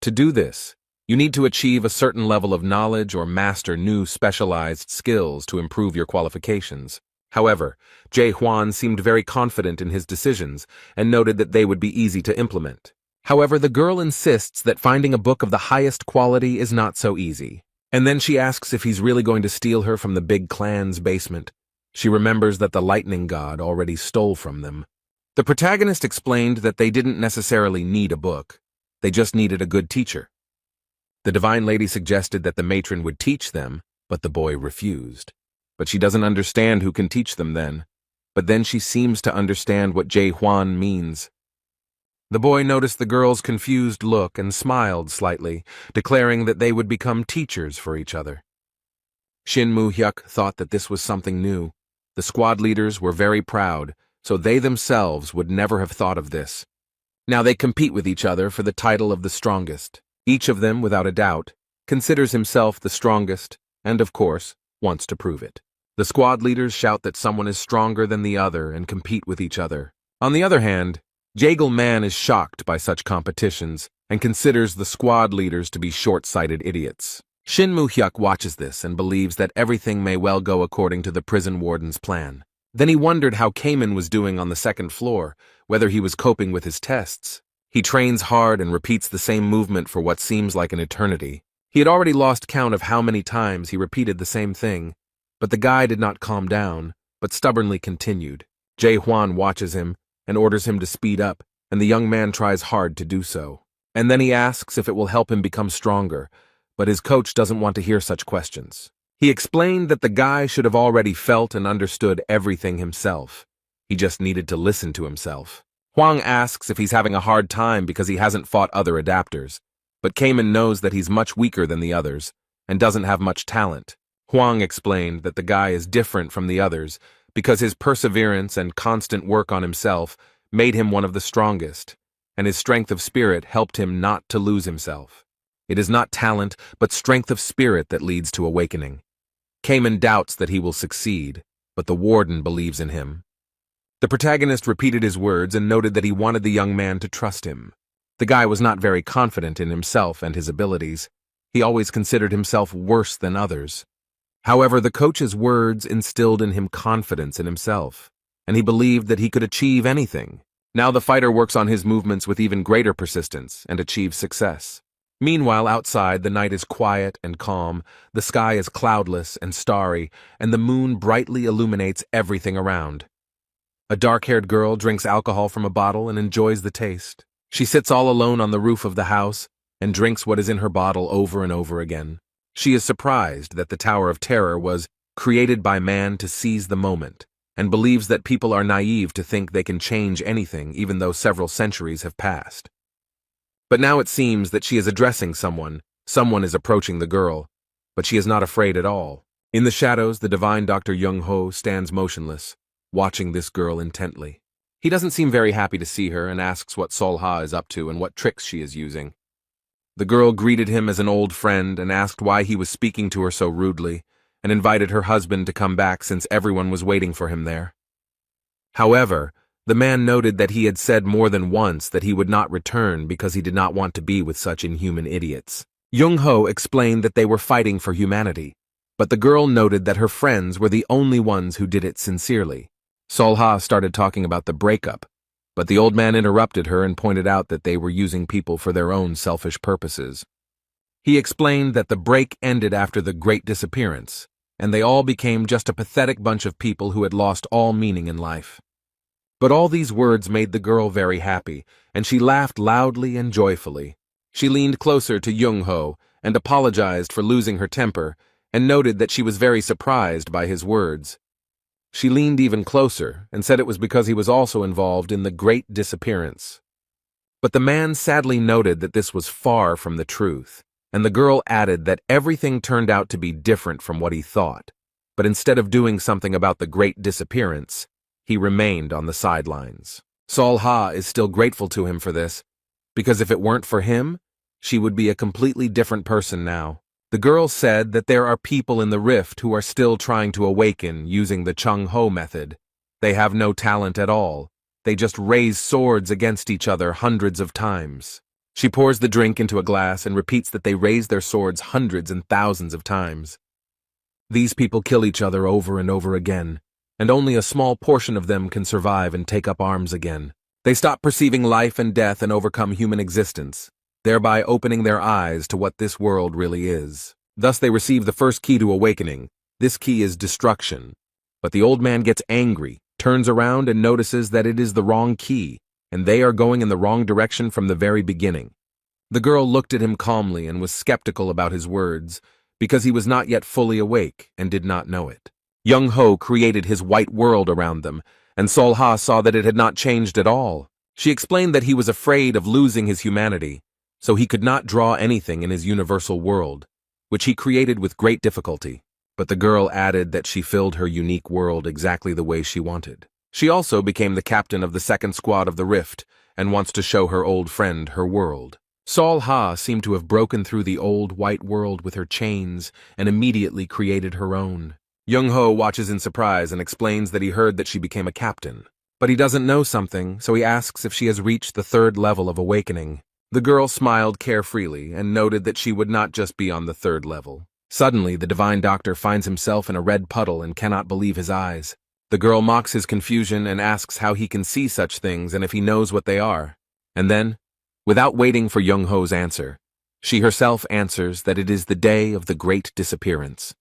To do this, you need to achieve a certain level of knowledge or master new specialized skills to improve your qualifications. However, Jae Hwan seemed very confident in his decisions and noted that they would be easy to implement. However, the girl insists that finding a book of the highest quality is not so easy. And then she asks if he's really going to steal her from the big clan's basement. She remembers that the Lightning God already stole from them. The protagonist explained that they didn't necessarily need a book. They just needed a good teacher. The Divine Lady suggested that the matron would teach them, but the boy refused. But she doesn't understand who can teach them then. But then she seems to understand what Jae Hwan means. The boy noticed the girl's confused look and smiled slightly, declaring that they would become teachers for each other. Shin Mu-hyuk thought that this was something new. The squad leaders were very proud, so they themselves would never have thought of this. Now they compete with each other for the title of the strongest. Each of them, without a doubt, considers himself the strongest and, of course, wants to prove it. The squad leaders shout that someone is stronger than the other and compete with each other. On the other hand, Jagelman is shocked by such competitions and considers the squad leaders to be short-sighted idiots. Shin Moo-hyuk watches this and believes that everything may well go according to the prison warden's plan. Then he wondered how Cayman was doing on the second floor, whether he was coping with his tests. He trains hard and repeats the same movement for what seems like an eternity. He had already lost count of how many times he repeated the same thing, but the guy did not calm down, but stubbornly continued. Jae-hwan watches him and orders him to speed up, and the young man tries hard to do so. And then he asks if it will help him become stronger, but his coach doesn't want to hear such questions. He explained that the guy should have already felt and understood everything himself. He just needed to listen to himself. Hwang asks if he's having a hard time because he hasn't fought other adapters, but Cayman knows that he's much weaker than the others and doesn't have much talent. Hwang explained that the guy is different from the others because his perseverance and constant work on himself made him one of the strongest, and his strength of spirit helped him not to lose himself. It is not talent, but strength of spirit that leads to awakening. Cayman doubts that he will succeed, but the warden believes in him. The protagonist repeated his words and noted that he wanted the young man to trust him. The guy was not very confident in himself and his abilities. He always considered himself worse than others. However, the coach's words instilled in him confidence in himself, and he believed that he could achieve anything. Now the fighter works on his movements with even greater persistence and achieves success. Meanwhile, outside, the night is quiet and calm, the sky is cloudless and starry, and the moon brightly illuminates everything around. A dark-haired girl drinks alcohol from a bottle and enjoys the taste. She sits all alone on the roof of the house and drinks what is in her bottle over and over again. She is surprised that the Tower of Terror was created by man to seize the moment, and believes that people are naive to think they can change anything even though several centuries have passed. But now it seems that she is addressing someone is approaching the girl, but she is not afraid at all. In the shadows, the divine Dr. Young-ho stands motionless, watching this girl intently. He doesn't seem very happy to see her and asks what Sol-ha is up to and what tricks she is using. The girl greeted him as an old friend and asked why he was speaking to her so rudely, and invited her husband to come back since everyone was waiting for him there. However, the man noted that he had said more than once that he would not return because he did not want to be with such inhuman idiots. Young-ho explained that they were fighting for humanity, but the girl noted that her friends were the only ones who did it sincerely. Sol-ha started talking about the breakup, but the old man interrupted her and pointed out that they were using people for their own selfish purposes. He explained that the break ended after the Great Disappearance, and they all became just a pathetic bunch of people who had lost all meaning in life. But all these words made the girl very happy, and she laughed loudly and joyfully. She leaned closer to Young-ho and apologized for losing her temper, and noted that she was very surprised by his words. She leaned even closer and said it was because he was also involved in the Great Disappearance. But the man sadly noted that this was far from the truth, and the girl added that everything turned out to be different from what he thought, but instead of doing something about the Great Disappearance, he remained on the sidelines. Sol-ha is still grateful to him for this, because if it weren't for him, she would be a completely different person now. The girl said that there are people in the rift who are still trying to awaken using the Chung-ho method. They have no talent at all. They just raise swords against each other hundreds of times. She pours the drink into a glass and repeats that they raise their swords hundreds and thousands of times. These people kill each other over and over again, and only a small portion of them can survive and take up arms again. They stop perceiving life and death and overcome human existence, thereby opening their eyes to what this world really is. Thus they receive the first key to awakening. This key is destruction. But the old man gets angry, turns around and notices that it is the wrong key, and they are going in the wrong direction from the very beginning. The girl looked at him calmly and was skeptical about his words, because he was not yet fully awake and did not know it. Young-ho created his white world around them, and Sol-ha saw that it had not changed at all. She explained that he was afraid of losing his humanity, so he could not draw anything in his universal world, which he created with great difficulty. But the girl added that she filled her unique world exactly the way she wanted. She also became the captain of the second squad of the Rift, and wants to show her old friend her world. Sol-ha seemed to have broken through the old white world with her chains and immediately created her own. Young-ho watches in surprise and explains that he heard that she became a captain. But he doesn't know something, so he asks if she has reached the third level of awakening. The girl smiled carefreely and noted that she would not just be on the third level. Suddenly, the divine doctor finds himself in a red puddle and cannot believe his eyes. The girl mocks his confusion and asks how he can see such things and if he knows what they are. And then, without waiting for Young-ho's answer, she herself answers that it is the day of the great disappearance.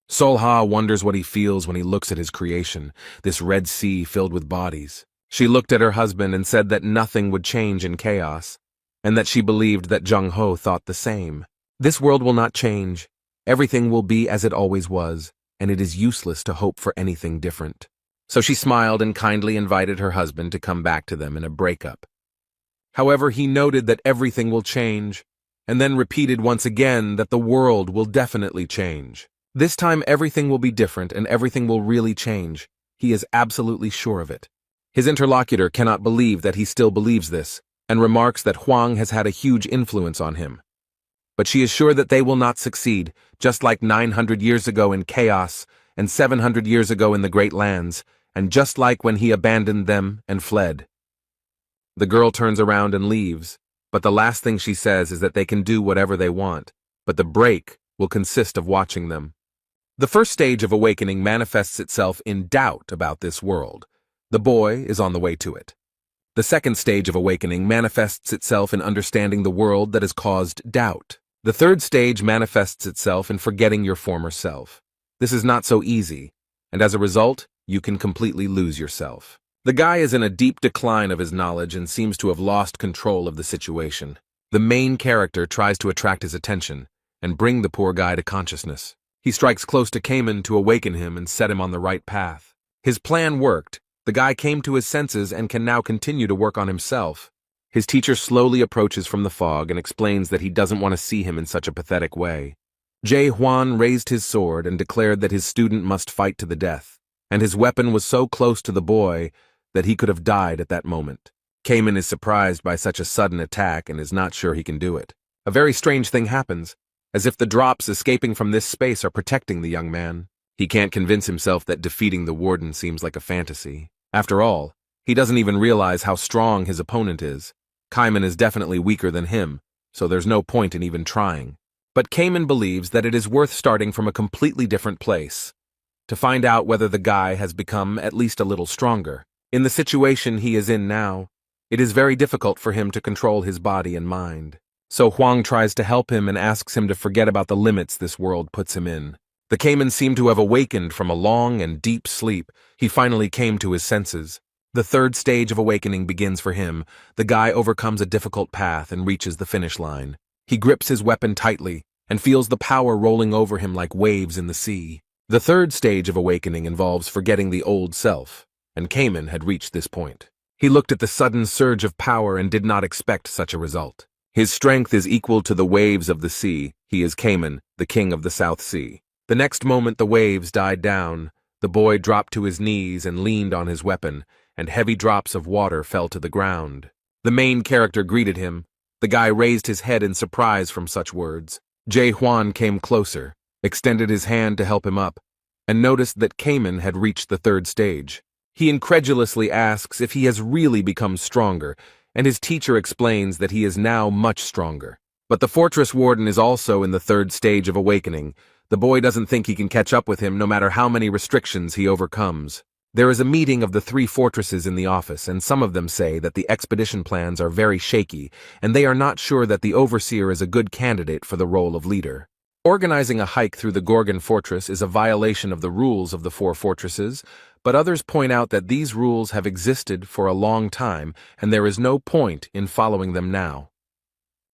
Sol-ha wonders what he feels when he looks at his creation, this red sea filled with bodies. She looked at her husband and said that nothing would change in chaos, and that she believed that Jung-ho thought the same. This world will not change. Everything will be as it always was, and it is useless to hope for anything different. So she smiled and kindly invited her husband to come back to them in a breakup. However, he noted that everything will change, and then repeated once again that the world will definitely change. This time everything will be different and everything will really change. He is absolutely sure of it. His interlocutor cannot believe that he still believes this, and remarks that Huang has had a huge influence on him. But she is sure that they will not succeed, just like 900 years ago in chaos, and 700 years ago in the Great Lands, and just like when he abandoned them and fled. The girl turns around and leaves, but the last thing she says is that they can do whatever they want, but the break will consist of watching them. The first stage of awakening manifests itself in doubt about this world. The boy is on the way to it. The second stage of awakening manifests itself in understanding the world that has caused doubt. The third stage manifests itself in forgetting your former self. This is not so easy, and as a result, you can completely lose yourself. The guy is in a deep decline of his knowledge and seems to have lost control of the situation. The main character tries to attract his attention and bring the poor guy to consciousness. He strikes close to Cayman to awaken him and set him on the right path. His plan worked. The guy came to his senses and can now continue to work on himself. His teacher slowly approaches from the fog and explains that he doesn't want to see him in such a pathetic way. Jae Hwan raised his sword and declared that his student must fight to the death, and his weapon was so close to the boy that he could have died at that moment. Cayman is surprised by such a sudden attack and is not sure he can do it. A very strange thing happens, as if the drops escaping from this space are protecting the young man. He can't convince himself that defeating the warden seems like a fantasy. After all, he doesn't even realize how strong his opponent is. Cayman is definitely weaker than him, so there's no point in even trying. But Cayman believes that it is worth starting from a completely different place, to find out whether the guy has become at least a little stronger. In the situation he is in now, it is very difficult for him to control his body and mind. So Huang tries to help him and asks him to forget about the limits this world puts him in. The Cayman seemed to have awakened from a long and deep sleep. He finally came to his senses. The third stage of awakening begins for him. The guy overcomes a difficult path and reaches the finish line. He grips his weapon tightly and feels the power rolling over him like waves in the sea. The third stage of awakening involves forgetting the old self, and Cayman had reached this point. He looked at the sudden surge of power and did not expect such a result. His strength is equal to the waves of the sea. He is Cayman, the king of the South Sea. The next moment the waves died down. The boy dropped to his knees and leaned on his weapon, and heavy drops of water fell to the ground. The main character greeted him. The guy raised his head in surprise from such words. Jae Hwan came closer, extended his hand to help him up, and noticed that Cayman had reached the third stage. He incredulously asks if he has really become stronger, and his teacher explains that he is now much stronger. But the fortress warden is also in the third stage of awakening. The boy doesn't think he can catch up with him no matter how many restrictions he overcomes. There is a meeting of the three fortresses in the office, and some of them say that the expedition plans are very shaky, and they are not sure that the overseer is a good candidate for the role of leader. Organizing a hike through the Gorgon fortress is a violation of the rules of the four fortresses, but others point out that these rules have existed for a long time, and there is no point in following them now.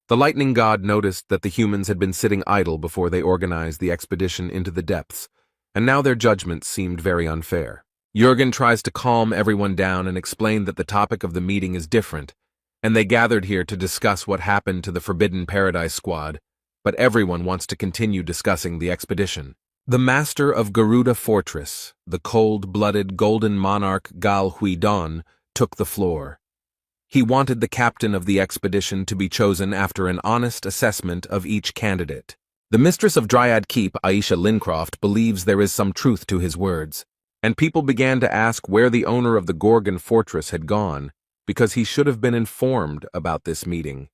The lightning god noticed that the humans had been sitting idle before they organized the expedition into the depths, and now their judgment seemed very unfair. Jurgen tries to calm everyone down and explain that the topic of the meeting is different, and they gathered here to discuss what happened to the Forbidden Paradise squad, but everyone wants to continue discussing the expedition. The master of Garuda Fortress, the cold-blooded golden monarch Gal Huidon, took the floor. He wanted the captain of the expedition to be chosen after an honest assessment of each candidate. The mistress of Dryad Keep, Aisha Lincroft, believes there is some truth to his words, and people began to ask where the owner of the Gorgon Fortress had gone, because he should have been informed about this meeting.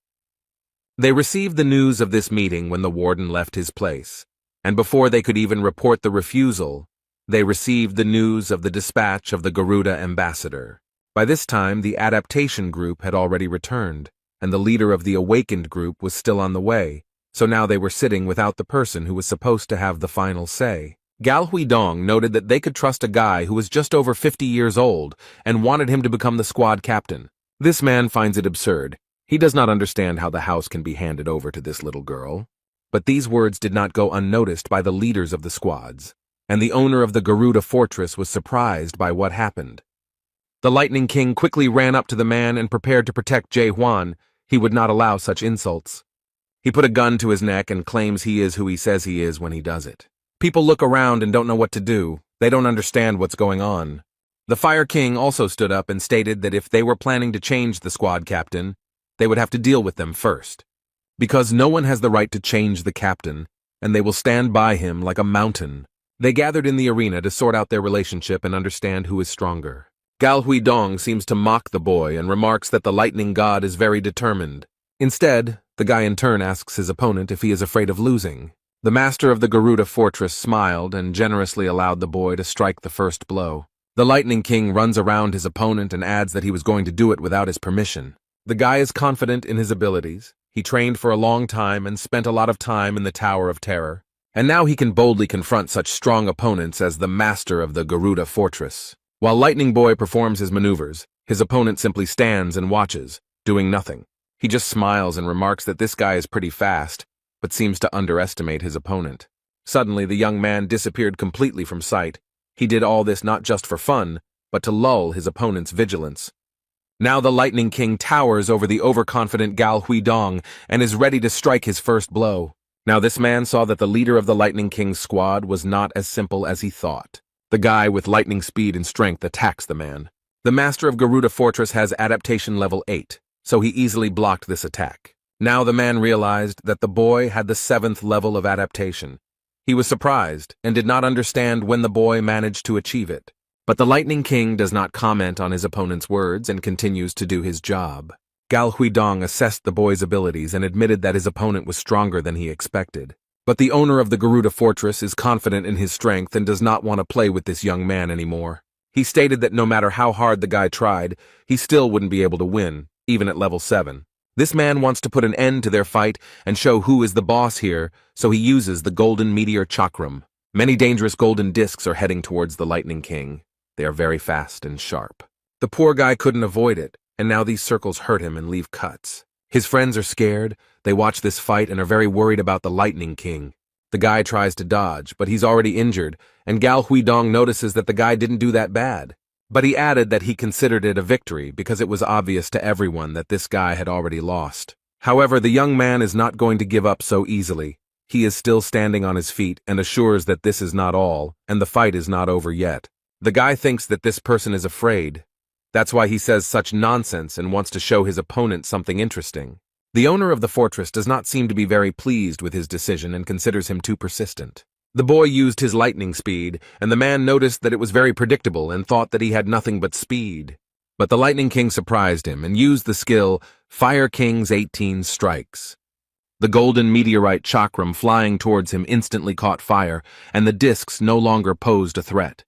They received the news of this meeting when the warden left his place, and before they could even report the refusal, they received the news of the dispatch of the Garuda ambassador. By this time, the adaptation group had already returned, and the leader of the awakened group was still on the way, so now they were sitting without the person who was supposed to have the final say. Gal Huidong noted that they could trust a guy who was just over 50 years old and wanted him to become the squad captain. This man finds it absurd. He does not understand how the house can be handed over to this little girl. But these words did not go unnoticed by the leaders of the squads, and the owner of the Garuda fortress was surprised by what happened. The Lightning King quickly ran up to the man and prepared to protect Jae Hwan. He would not allow such insults. He put a gun to his neck and claims he is who he says he is when he does it. People look around and don't know what to do. They don't understand what's going on. The Fire King also stood up and stated that if they were planning to change the squad captain, they would have to deal with them first. Because no one has the right to change the captain, and they will stand by him like a mountain. They gathered in the arena to sort out their relationship and understand who is stronger. Gal Huidong seems to mock the boy and remarks that the lightning god is very determined. Instead, the guy in turn asks his opponent if he is afraid of losing. The master of the Garuda fortress smiled and generously allowed the boy to strike the first blow. The Lightning King runs around his opponent and adds that he was going to do it without his permission. The guy is confident in his abilities. He trained for a long time and spent a lot of time in the Tower of Terror. And now he can boldly confront such strong opponents as the master of the Garuda fortress. While Lightning Boy performs his maneuvers, his opponent simply stands and watches, doing nothing. He just smiles and remarks that this guy is pretty fast, but seems to underestimate his opponent. Suddenly, the young man disappeared completely from sight. He did all this not just for fun, but to lull his opponent's vigilance. Now the Lightning King towers over the overconfident Gal Huidong and is ready to strike his first blow. Now this man saw that the leader of the Lightning King's squad was not as simple as he thought. The guy with lightning speed and strength attacks the man. The master of Garuda Fortress has adaptation level 8, so he easily blocked this attack. Now the man realized that the boy had the 7th level of adaptation. He was surprised and did not understand when the boy managed to achieve it. But the Lightning King does not comment on his opponent's words and continues to do his job. Gal Huidong assessed the boy's abilities and admitted that his opponent was stronger than he expected. But the owner of the Garuda Fortress is confident in his strength and does not want to play with this young man anymore. He stated that no matter how hard the guy tried, he still wouldn't be able to win, even at level 7. This man wants to put an end to their fight and show who is the boss here, so he uses the Golden Meteor Chakram. Many dangerous golden discs are heading towards the Lightning King. They are very fast and sharp. The poor guy couldn't avoid it, and now these circles hurt him and leave cuts. His friends are scared, they watch this fight and are very worried about the Lightning King. The guy tries to dodge, but he's already injured, and Gal Huidong notices that the guy didn't do that bad. But he added that he considered it a victory because it was obvious to everyone that this guy had already lost. However, the young man is not going to give up so easily. He is still standing on his feet and assures that this is not all, and the fight is not over yet. The guy thinks that this person is afraid. That's why he says such nonsense and wants to show his opponent something interesting. The owner of the fortress does not seem to be very pleased with his decision and considers him too persistent. The boy used his lightning speed, and the man noticed that it was very predictable and thought that he had nothing but speed. But the Lightning King surprised him and used the skill Fire King's 18 Strikes. The golden meteorite chakram flying towards him instantly caught fire, and the discs no longer posed a threat.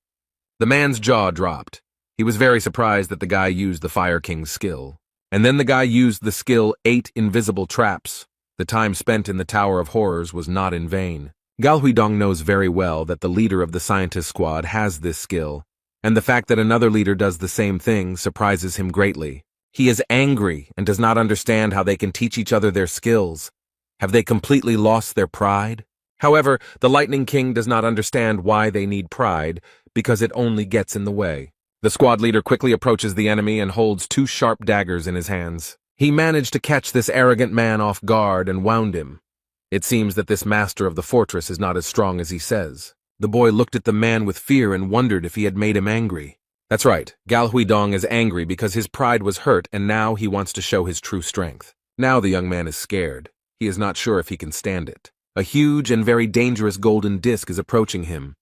The man's jaw dropped. He was very surprised that the guy used the Fire King's skill. And then the guy used the skill 8 Invisible Traps. The time spent in the Tower of Horrors was not in vain. Gal Huidong knows very well that the leader of the scientist squad has this skill, and the fact that another leader does the same thing surprises him greatly. He is angry and does not understand how they can teach each other their skills. Have they completely lost their pride? However, the Lightning King does not understand why they need pride, because it only gets in the way. The squad leader quickly approaches the enemy and holds 2 sharp daggers in his hands. He managed to catch this arrogant man off guard and wound him. It seems that this master of the fortress is not as strong as he says. The boy looked at the man with fear and wondered if he had made him angry. That's right, Gal Huidong is angry because his pride was hurt and now he wants to show his true strength. Now the young man is scared. He is not sure if he can stand it. A huge and very dangerous golden disc is approaching him.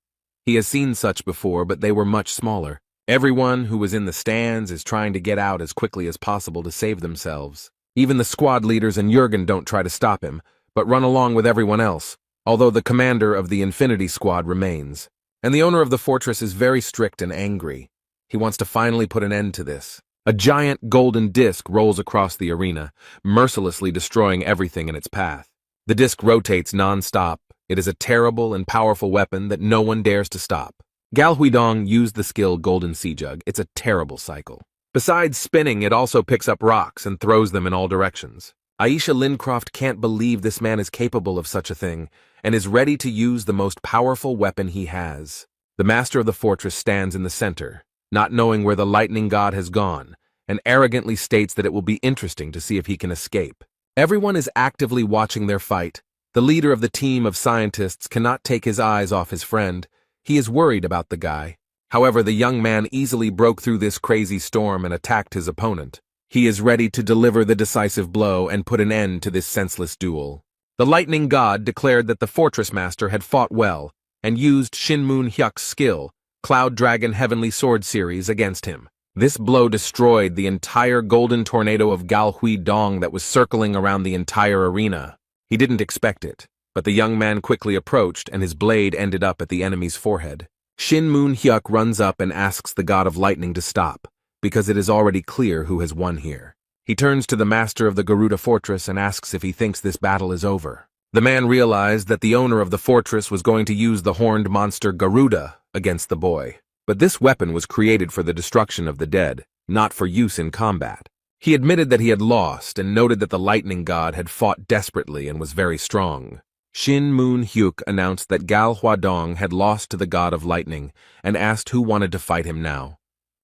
He has seen such before, but they were much smaller. Everyone who was in the stands is trying to get out as quickly as possible to save themselves. Even the squad leaders and Jurgen don't try to stop him, but run along with everyone else, although the commander of the Infinity Squad remains. And the owner of the fortress is very strict and angry. He wants to finally put an end to this. A giant golden disc rolls across the arena, mercilessly destroying everything in its path. The disc rotates non-stop. It is a terrible and powerful weapon that no one dares to stop. Gal Huidong used the skill Golden Sea Jug. It's a terrible cycle. Besides spinning, it also picks up rocks and throws them in all directions. Aisha Lincroft can't believe this man is capable of such a thing, and is ready to use the most powerful weapon he has. The master of the fortress stands in the center, not knowing where the lightning god has gone, and arrogantly states that it will be interesting to see if he can escape. Everyone is actively watching their fight. The leader of the team of scientists cannot take his eyes off his friend. He is worried about the guy. However, the young man easily broke through this crazy storm and attacked his opponent. He is ready to deliver the decisive blow and put an end to this senseless duel. The lightning god declared that the fortress master had fought well and used Shinmun Hyuk's skill, Cloud Dragon Heavenly Sword series, against him. This blow destroyed the entire golden tornado of Gal Huidong that was circling around the entire arena. He didn't expect it, but the young man quickly approached and his blade ended up at the enemy's forehead. Shinmun Hyuk runs up and asks the god of lightning to stop, because it is already clear who has won here. He turns to the master of the Garuda fortress and asks if he thinks this battle is over. The man realized that the owner of the fortress was going to use the horned monster Garuda against the boy. But this weapon was created for the destruction of the dead, not for use in combat. He admitted that he had lost and noted that the lightning god had fought desperately and was very strong. Shin Moon Hyuk announced that Gal Huadong had lost to the god of lightning and asked who wanted to fight him now.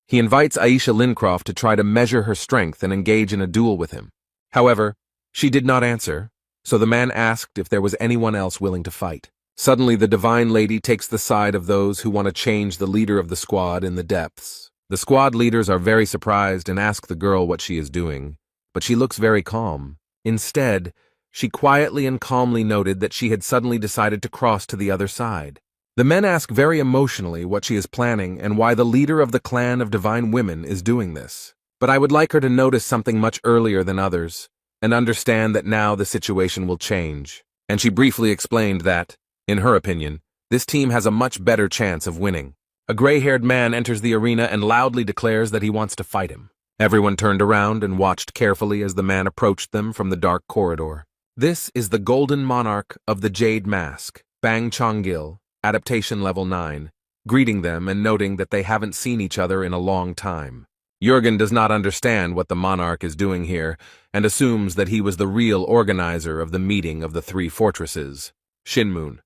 He invites Aisha Lincroft to try to measure her strength and engage in a duel with him. However, she did not answer, so the man asked if there was anyone else willing to fight. Suddenly, the divine lady takes the side of those who want to change the leader of the squad in the depths. The squad leaders are very surprised and ask the girl what she is doing, but she looks very calm. Instead, she quietly and calmly noted that she had suddenly decided to cross to the other side. The men ask very emotionally what she is planning and why the leader of the clan of divine women is doing this. But I would like her to notice something much earlier than others, and understand that now the situation will change. And she briefly explained that, in her opinion, this team has a much better chance of winning. A gray-haired man enters the arena and loudly declares that he wants to fight him. Everyone turned around and watched carefully as the man approached them from the dark corridor. This is the Golden Monarch of the Jade Mask, Bang Chonggil, Adaptation Level 9, greeting them and noting that they haven't seen each other in a long time. Jurgen does not understand what the monarch is doing here and assumes that he was the real organizer of the meeting of the three fortresses. Shinmun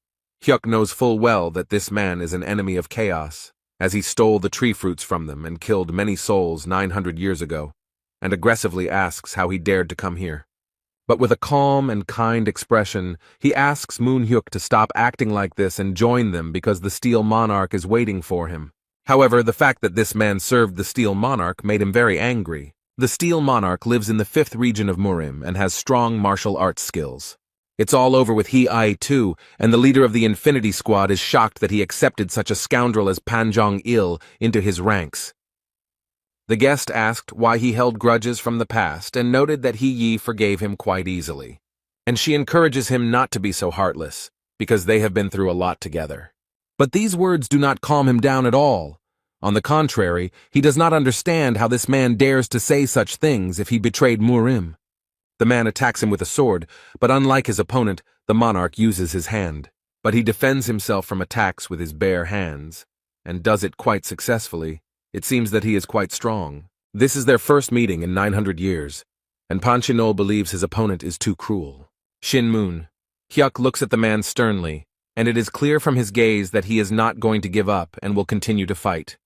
Hyuk knows full well that this man is an enemy of chaos, as he stole the tree fruits from them and killed many souls 900 years ago, and aggressively asks how he dared to come here. But with a calm and kind expression, he asks Moon Hyuk to stop acting like this and join them because the Steel Monarch is waiting for him. However, the fact that this man served the Steel Monarch made him very angry. The Steel Monarch lives in the 5th region of Murim and has strong martial arts skills. It's all over with He-Ai too, and the leader of the Infinity Squad is shocked that he accepted such a scoundrel as Panjong-il into his ranks. The guest asked why he held grudges from the past and noted that He-Yi forgave him quite easily. And she encourages him not to be so heartless, because they have been through a lot together. But these words do not calm him down at all. On the contrary, he does not understand how this man dares to say such things if he betrayed Murim. The man attacks him with a sword, but unlike his opponent, the monarch uses his hand. But he defends himself from attacks with his bare hands, and does it quite successfully. It seems that he is quite strong. This is their first meeting in 900 years, and Panchinol believes his opponent is too cruel. Shinmun Hyuk looks at the man sternly, and it is clear from his gaze that he is not going to give up and will continue to fight.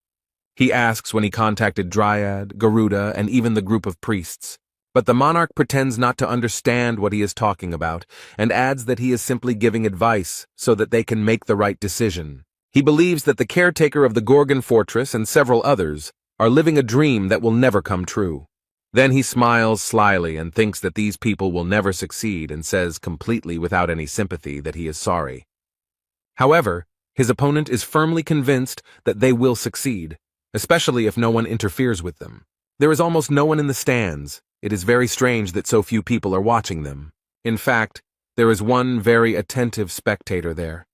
He asks when he contacted Dryad, Garuda, and even the group of priests. But the monarch pretends not to understand what he is talking about, and adds that he is simply giving advice so that they can make the right decision. He believes that the caretaker of the Gorgon Fortress and several others are living a dream that will never come true. Then he smiles slyly and thinks that these people will never succeed and says completely without any sympathy that he is sorry. However, his opponent is firmly convinced that they will succeed, especially if no one interferes with them. There is almost no one in the stands. it is very strange that so few people are watching them. In fact, there is one very attentive spectator there.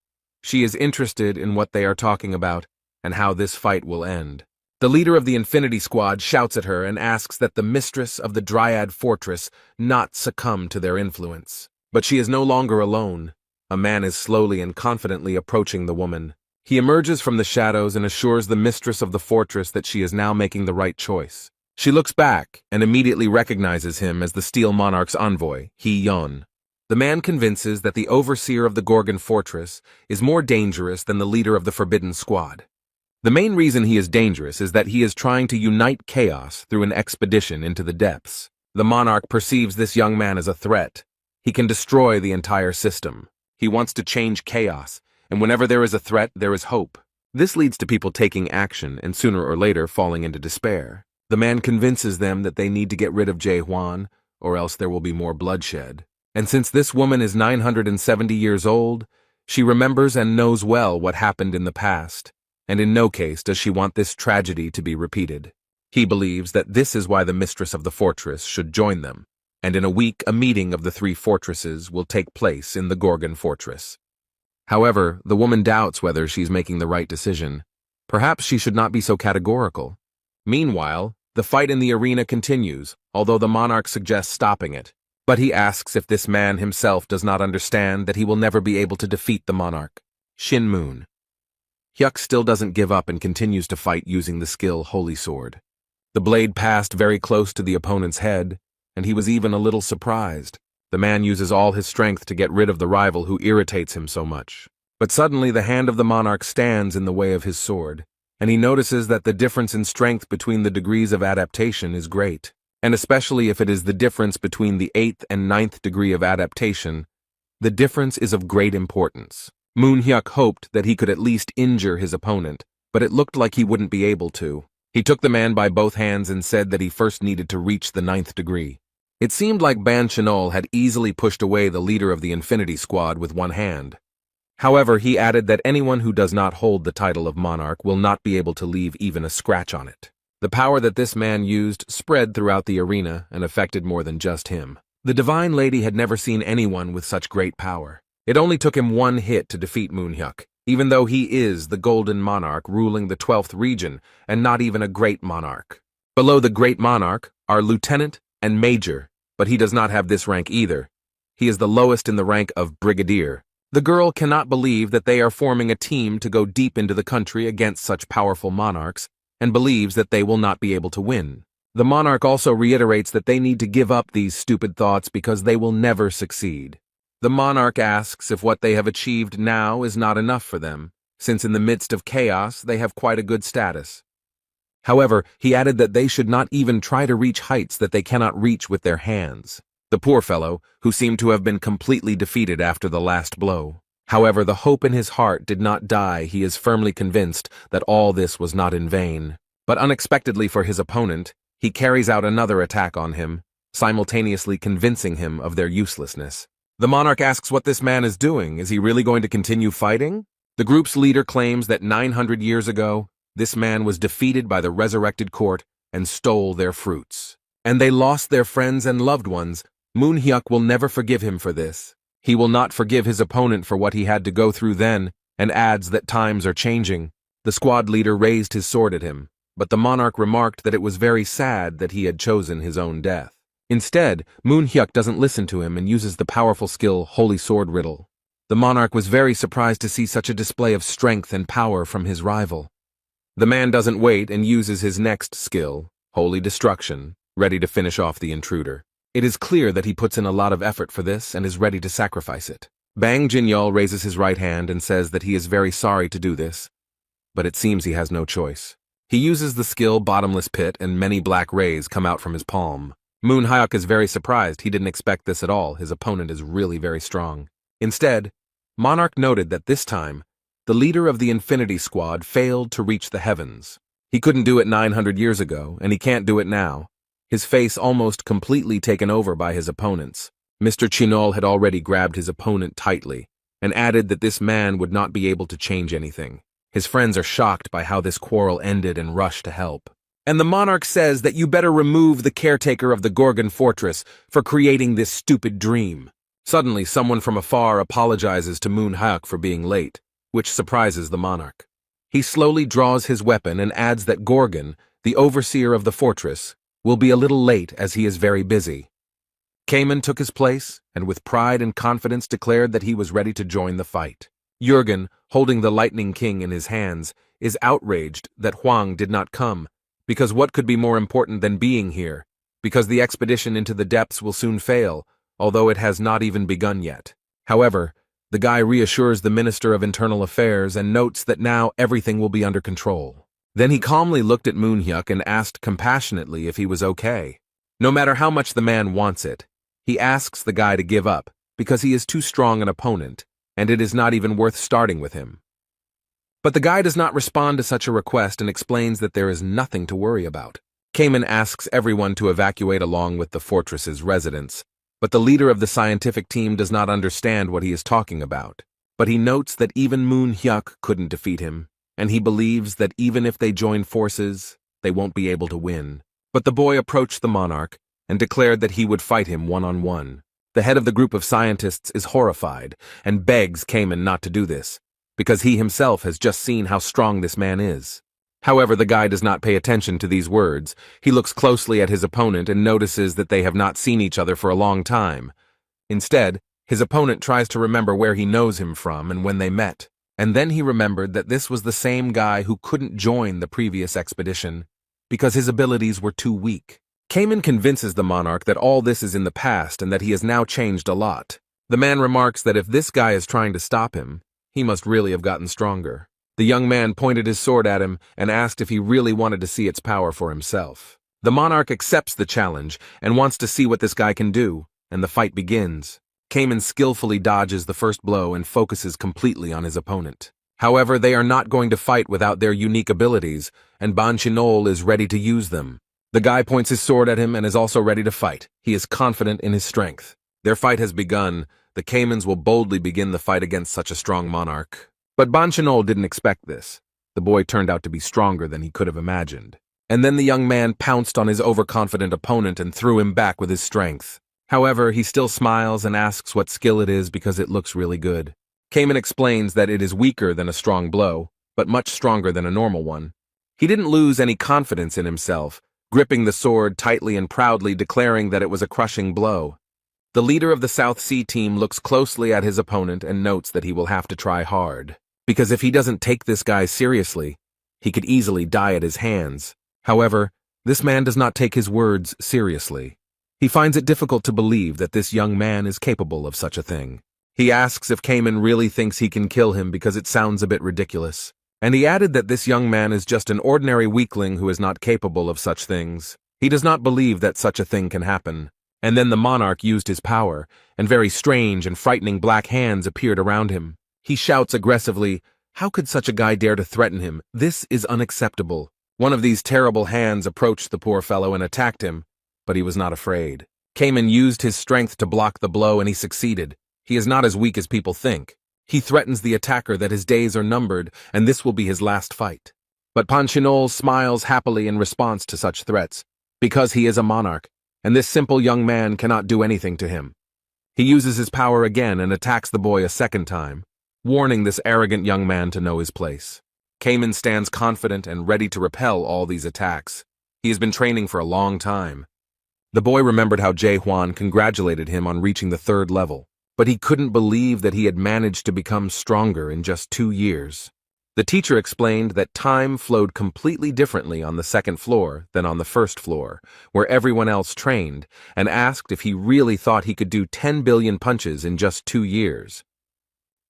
She is interested in what they are talking about and how this fight will end. The leader of the Infinity Squad shouts at her and asks that the mistress of the Dryad Fortress not succumb to their influence. But she is no longer alone. A man is slowly and confidently approaching the woman. He emerges from the shadows and assures the mistress of the fortress that she is now making the right choice. She looks back and immediately recognizes him as the Steel Monarch's envoy, He-Yon. The man convinces that the overseer of the Gorgon Fortress is more dangerous than the leader of the Forbidden Squad. The main reason he is dangerous is that he is trying to unite chaos through an expedition into the depths. The monarch perceives this young man as a threat. He can destroy the entire system. He wants to change chaos, and whenever there is a threat, there is hope. This leads to people taking action and sooner or later falling into despair. The man convinces them that they need to get rid of Jae-Hwan, or else there will be more bloodshed. And since this woman is 970 years old, she remembers and knows well what happened in the past, and in no case does she want this tragedy to be repeated. He believes that this is why the mistress of the fortress should join them, and in a week a meeting of the three fortresses will take place in the Gorgon Fortress. However, the woman doubts whether she's making the right decision. Perhaps she should not be so categorical. Meanwhile, the fight in the arena continues, although the monarch suggests stopping it. But he asks if this man himself does not understand that he will never be able to defeat the monarch. Shin Moon. Hyuk still doesn't give up and continues to fight using the skill Holy Sword. The blade passed very close to the opponent's head, and he was even a little surprised. The man uses all his strength to get rid of the rival who irritates him so much. But suddenly the hand of the monarch stands in the way of his sword, and he notices that the difference in strength between the degrees of adaptation is great. And especially if it is the difference between the 8th and 9th degree of adaptation, the difference is of great importance. Moon Hyuk hoped that he could at least injure his opponent, but it looked like he wouldn't be able to. He took the man by both hands and said that he first needed to reach the 9th degree. It seemed like Ban Chenol had easily pushed away the leader of the Infinity Squad with one hand. However, he added that anyone who does not hold the title of monarch will not be able to leave even a scratch on it. The power that this man used spread throughout the arena and affected more than just him. The Divine Lady had never seen anyone with such great power. It only took him one hit to defeat Moon Hyuk, even though he is the Golden Monarch ruling the 12th region and not even a Great Monarch. Below the Great Monarch are Lieutenant and Major, but he does not have this rank either. He is the lowest in the rank of Brigadier. The girl cannot believe that they are forming a team to go deep into the country against such powerful monarchs, and believes that they will not be able to win. The monarch also reiterates that they need to give up these stupid thoughts because they will never succeed. The monarch asks if what they have achieved now is not enough for them, since in the midst of chaos they have quite a good status. However, he added that they should not even try to reach heights that they cannot reach with their hands. The poor fellow, who seemed to have been completely defeated after the last blow. However, the hope in his heart did not die. He is firmly convinced that all this was not in vain. But unexpectedly for his opponent, he carries out another attack on him, simultaneously convincing him of their uselessness. The monarch asks what this man is doing. Is he really going to continue fighting? The group's leader claims that 900 years ago, this man was defeated by the resurrected court and stole their fruits. And they lost their friends and loved ones. Moon Hyuk will never forgive him for this. He will not forgive his opponent for what he had to go through then, and adds that times are changing. The squad leader raised his sword at him, but the monarch remarked that it was very sad that he had chosen his own death. Instead, Moon Hyuk doesn't listen to him and uses the powerful skill Holy Sword Riddle. The monarch was very surprised to see such a display of strength and power from his rival. The man doesn't wait and uses his next skill, Holy Destruction, ready to finish off the intruder. It is clear that he puts in a lot of effort for this and is ready to sacrifice it. Bang Jinyol raises his right hand and says that he is very sorry to do this, but it seems he has no choice. He uses the skill Bottomless Pit and many black rays come out from his palm. Moon Hyuk is very surprised. He didn't expect this at all. His opponent is really very strong. Instead, Monarch noted that this time, the leader of the Infinity Squad failed to reach the heavens. He couldn't do it 900 years ago, and he can't do it now. His face almost completely taken over by his opponents. Mr. Chinol had already grabbed his opponent tightly, and added that this man would not be able to change anything. His friends are shocked by how this quarrel ended and rush to help. And the monarch says that you better remove the caretaker of the Gorgon fortress for creating this stupid dream. Suddenly, someone from afar apologizes to Manhwa for being late, which surprises the monarch. He slowly draws his weapon and adds that Gorgon, the overseer of the fortress, will be a little late as he is very busy. Cayman took his place, and with pride and confidence declared that he was ready to join the fight. Jürgen, holding the Lightning King in his hands, is outraged that Huang did not come, because what could be more important than being here? Because the expedition into the depths will soon fail, although it has not even begun yet. However, the guy reassures the Minister of Internal Affairs and notes that now everything will be under control. Then he calmly looked at Manhwa and asked compassionately if he was okay. No matter how much the man wants it, he asks the guy to give up, because he is too strong an opponent, and it is not even worth starting with him. But the guy does not respond to such a request and explains that there is nothing to worry about. Cayman asks everyone to evacuate along with the fortress's residents, but the leader of the scientific team does not understand what he is talking about. But he notes that even Manhwa couldn't defeat him, and he believes that even if they join forces, they won't be able to win. But the boy approached the monarch and declared that he would fight him one-on-one. The head of the group of scientists is horrified and begs Cayman not to do this, because he himself has just seen how strong this man is. However, the guy does not pay attention to these words. He looks closely at his opponent and notices that they have not seen each other for a long time. Instead, his opponent tries to remember where he knows him from and when they met. And then he remembered that this was the same guy who couldn't join the previous expedition because his abilities were too weak. Cayman convinces the monarch that all this is in the past and that he has now changed a lot. The man remarks that if this guy is trying to stop him, he must really have gotten stronger. The young man pointed his sword at him and asked if he really wanted to see its power for himself. The monarch accepts the challenge and wants to see what this guy can do, and the fight begins. Cayman skillfully dodges the first blow and focuses completely on his opponent. However, they are not going to fight without their unique abilities, and Banchinol is ready to use them. The guy points his sword at him and is also ready to fight. He is confident in his strength. Their fight has begun. The Caymans will boldly begin the fight against such a strong monarch. But Banchinol didn't expect this. The boy turned out to be stronger than he could have imagined. And then the young man pounced on his overconfident opponent and threw him back with his strength. However, he still smiles and asks what skill it is because it looks really good. Cayman explains that it is weaker than a strong blow, but much stronger than a normal one. He didn't lose any confidence in himself, gripping the sword tightly and proudly declaring that it was a crushing blow. The leader of the South Sea team looks closely at his opponent and notes that he will have to try hard, because if he doesn't take this guy seriously, he could easily die at his hands. However, this man does not take his words seriously. He finds it difficult to believe that this young man is capable of such a thing. He asks if Cayman really thinks he can kill him because it sounds a bit ridiculous. And he added that this young man is just an ordinary weakling who is not capable of such things. He does not believe that such a thing can happen. And then the monarch used his power, and very strange and frightening black hands appeared around him. He shouts aggressively, "How could such a guy dare to threaten him? This is unacceptable." One of these terrible hands approached the poor fellow and attacked him, but he was not afraid. Cayman used his strength to block the blow and he succeeded. He is not as weak as people think. He threatens the attacker that his days are numbered and this will be his last fight. But Banchinol smiles happily in response to such threats, because he is a monarch, and this simple young man cannot do anything to him. He uses his power again and attacks the boy a second time, warning this arrogant young man to know his place. Cayman stands confident and ready to repel all these attacks. He has been training for a long time. The boy remembered how Jae Hwan congratulated him on reaching the 3rd level, but he couldn't believe that he had managed to become stronger in just 2 years. The teacher explained that time flowed completely differently on the 2nd floor than on the 1st floor, where everyone else trained, and asked if he really thought he could do 10 billion punches in just 2 years.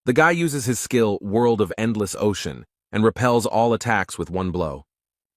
The guy uses his skill World of Endless Ocean and repels all attacks with one blow.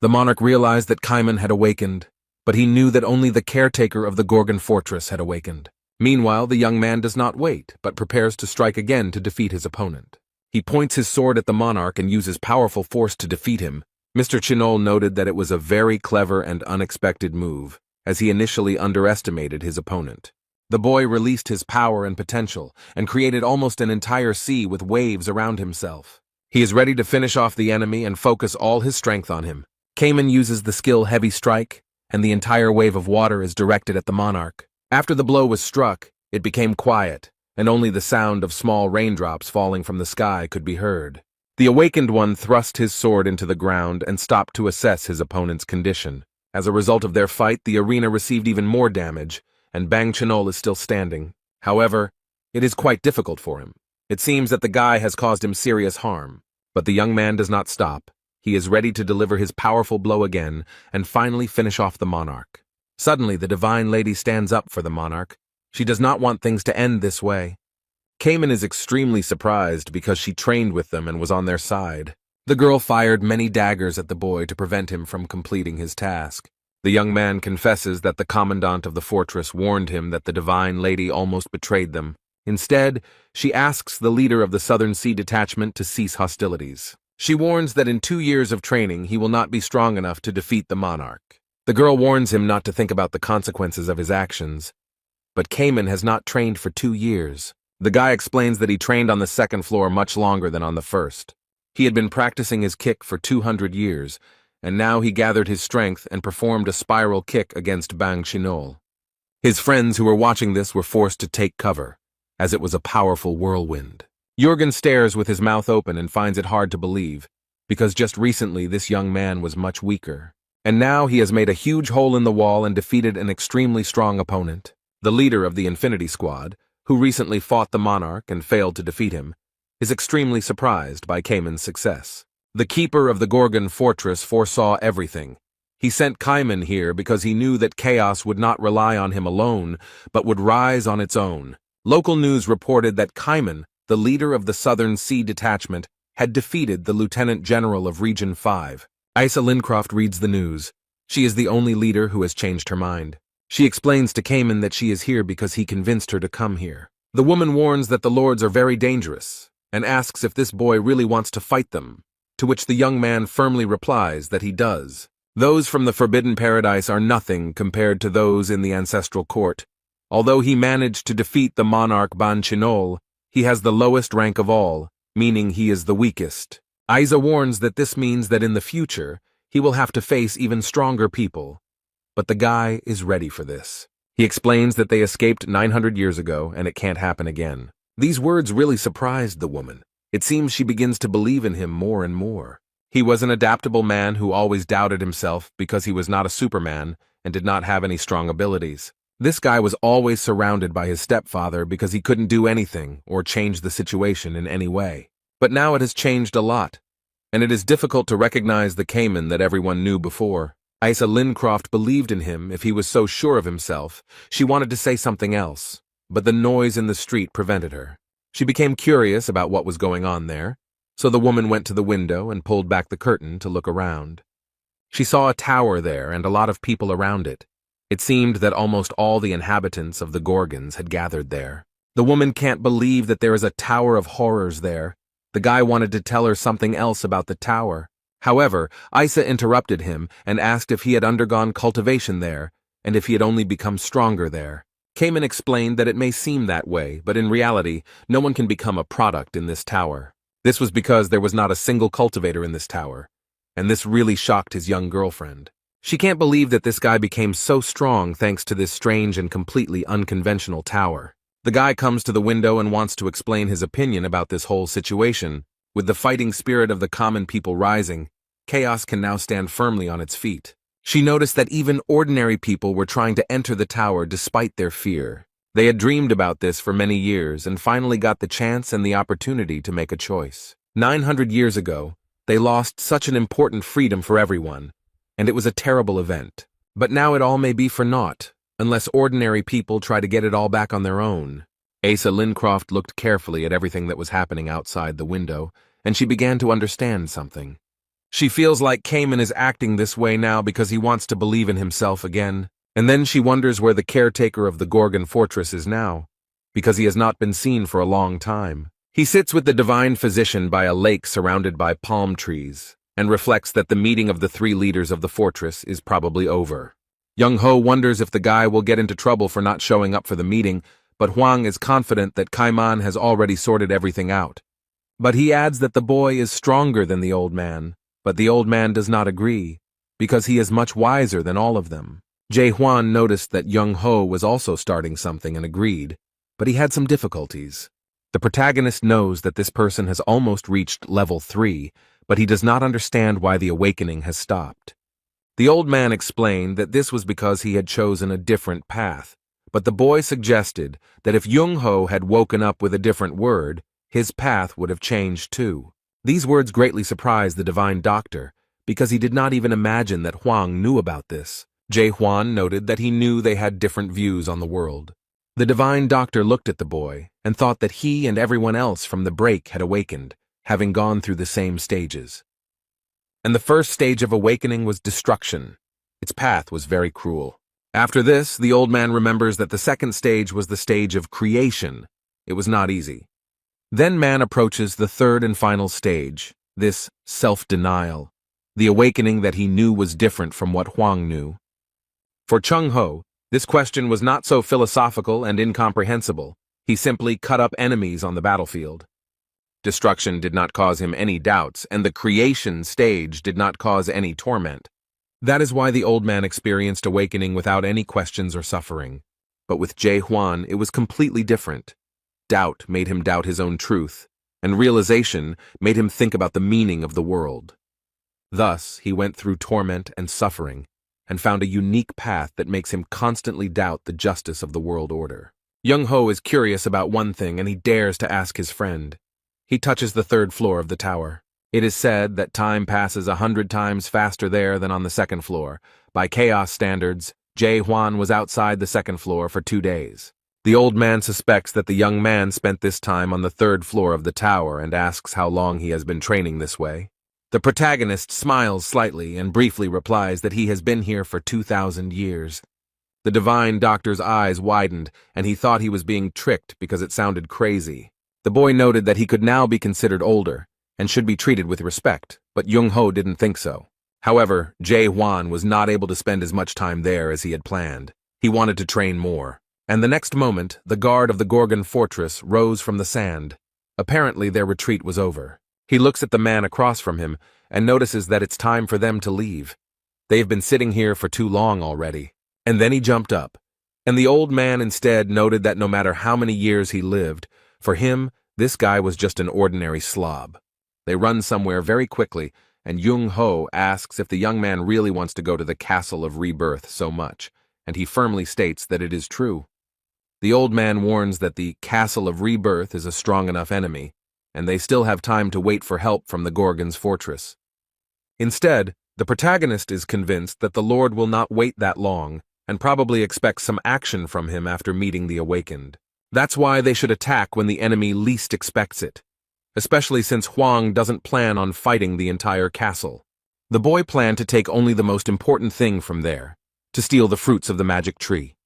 The monarch realized that Cayman had awakened, but he knew that only the caretaker of the Gorgon fortress had awakened. Meanwhile, the young man does not wait, but prepares to strike again to defeat his opponent. He points his sword at the monarch and uses powerful force to defeat him. Mr. Chinol noted that it was a very clever and unexpected move, as he initially underestimated his opponent. The boy released his power and potential, and created almost an entire sea with waves around himself. He is ready to finish off the enemy and focus all his strength on him. Cayman uses the skill Heavy Strike, and the entire wave of water is directed at the monarch. After the blow was struck, it became quiet, and only the sound of small raindrops falling from the sky could be heard. The awakened one thrust his sword into the ground and stopped to assess his opponent's condition. As a result of their fight, the arena received even more damage, and Bang Chenol is still standing. However, it is quite difficult for him. It seems that the guy has caused him serious harm. But the young man does not stop. He is ready to deliver his powerful blow again and finally finish off the monarch. Suddenly, the divine lady stands up for the monarch. She does not want things to end this way. Cayman is extremely surprised because she trained with them and was on their side. The girl fired many daggers at the boy to prevent him from completing his task. The young man confesses that the commandant of the fortress warned him that the divine lady almost betrayed them. Instead, she asks the leader of the Southern Sea Detachment to cease hostilities. She warns that in 2 years of training he will not be strong enough to defeat the monarch. The girl warns him not to think about the consequences of his actions. But Cayman has not trained for 2 years. The guy explains that he trained on the second floor much longer than on the first. He had been practicing his kick for 200 years, and now he gathered his strength and performed a spiral kick against Bang Chenol. His friends who were watching this were forced to take cover, as it was a powerful whirlwind. Jürgen stares with his mouth open and finds it hard to believe, because just recently this young man was much weaker. And now he has made a huge hole in the wall and defeated an extremely strong opponent. The leader of the Infinity Squad, who recently fought the monarch and failed to defeat him, is extremely surprised by Cayman's success. The keeper of the Gorgon fortress foresaw everything. He sent Cayman here because he knew that chaos would not rely on him alone, but would rise on its own. Local news reported that Cayman, the leader of the Southern Sea Detachment, had defeated the Lieutenant General of Region 5. Isa Lincroft reads the news. She is the only leader who has changed her mind. She explains to Cayman that she is here because he convinced her to come here. The woman warns that the lords are very dangerous, and asks if this boy really wants to fight them, to which the young man firmly replies that he does. Those from the Forbidden Paradise are nothing compared to those in the Ancestral Court. Although he managed to defeat the monarch Bang Chenol, he has the lowest rank of all, meaning he is the weakest. Isa warns that this means that in the future, he will have to face even stronger people. But the guy is ready for this. He explains that they escaped 900 years ago and it can't happen again. These words really surprised the woman. It seems she begins to believe in him more and more. He was an adaptable man who always doubted himself because he was not a Superman and did not have any strong abilities. This guy was always surrounded by his stepfather because he couldn't do anything or change the situation in any way. But now it has changed a lot, and it is difficult to recognize the Cayman that everyone knew before. Isa Lincroft believed in him if he was so sure of himself. She wanted to say something else, but the noise in the street prevented her. She became curious about what was going on there, so the woman went to the window and pulled back the curtain to look around. She saw a tower there and a lot of people around it. It seemed that almost all the inhabitants of the Gorgons had gathered there. The woman can't believe that there is a tower of horrors there. The guy wanted to tell her something else about the tower. However, Isa interrupted him and asked if he had undergone cultivation there, and if he had only become stronger there. Cayman explained that it may seem that way, but in reality, no one can become a product in this tower. This was because there was not a single cultivator in this tower, and this really shocked his young girlfriend. She can't believe that this guy became so strong thanks to this strange and completely unconventional tower. The guy comes to the window and wants to explain his opinion about this whole situation. With the fighting spirit of the common people rising, chaos can now stand firmly on its feet. She noticed that even ordinary people were trying to enter the tower despite their fear. They had dreamed about this for many years and finally got the chance and the opportunity to make a choice. 900 years ago, they lost such an important freedom for everyone, and it was a terrible event. But now it all may be for naught, unless ordinary people try to get it all back on their own. Asa Lincroft looked carefully at everything that was happening outside the window, and she began to understand something. She feels like Cayman is acting this way now because he wants to believe in himself again, and then she wonders where the caretaker of the Gorgon fortress is now, because he has not been seen for a long time. He sits with the divine physician by a lake surrounded by palm trees, and reflects that the meeting of the 3 leaders of the fortress is probably over. Young Ho wonders if the guy will get into trouble for not showing up for the meeting, but Huang is confident that Cayman has already sorted everything out. But he adds that the boy is stronger than the old man, but the old man does not agree. because he is much wiser than all of them. Jae-hwan noticed that Young-ho was also starting something and agreed, but he had some difficulties. The protagonist knows that this person has almost reached level 3, but he does not understand why the awakening has stopped. The old man explained that this was because he had chosen a different path, but the boy suggested that if Young-ho had woken up with a different word, his path would have changed too. These words greatly surprised the divine doctor, because he did not even imagine that Hwang knew about this. Jae-hwan noted that he knew they had different views on the world. The divine doctor looked at the boy and thought that he and everyone else from the break had awakened, having gone through the same stages. And the first stage of awakening was destruction. Its path was very cruel. After this, the old man remembers that the second stage was the stage of creation. It was not easy. Then man approaches the third and final stage, this self-denial, the awakening that he knew was different from what Hwang knew. For Chung-ho, this question was not so philosophical and incomprehensible. He simply cut up enemies on the battlefield. Destruction did not cause him any doubts, and the creation stage did not cause any torment. That is why the old man experienced awakening without any questions or suffering. But with Jae-hwan, it was completely different. Doubt made him doubt his own truth, and realization made him think about the meaning of the world. Thus, he went through torment and suffering, and found a unique path that makes him constantly doubt the justice of the world order. Young-ho is curious about one thing, and he dares to ask his friend. He touches the third floor of the tower. It is said that time passes 100 times faster there than on the second floor. By chaos standards, Jae-hwan was outside the second floor for 2 days. The old man suspects that the young man spent this time on the third floor of the tower and asks how long he has been training this way. The protagonist smiles slightly and briefly replies that he has been here for 2,000 years. The divine doctor's eyes widened, and he thought he was being tricked because it sounded crazy. The boy noted that he could now be considered older and should be treated with respect, but Young-ho didn't think so. However, Jae-hwan was not able to spend as much time there as he had planned. He wanted to train more. And the next moment, the guard of the Gorgon fortress rose from the sand. Apparently, their retreat was over. He looks at the man across from him and notices that it's time for them to leave. They've been sitting here for too long already. And then he jumped up. And the old man instead noted that no matter how many years he lived, for him, this guy was just an ordinary slob. They run somewhere very quickly, and Young-ho asks if the young man really wants to go to the Castle of Rebirth so much, and he firmly states that it is true. The old man warns that the Castle of Rebirth is a strong enough enemy, and they still have time to wait for help from the Gorgon's fortress. Instead, the protagonist is convinced that the Lord will not wait that long, and probably expects some action from him after meeting the awakened. That's why they should attack when the enemy least expects it, especially since Hwang doesn't plan on fighting the entire castle. The boy planned to take only the most important thing from there, to steal the fruits of the magic tree.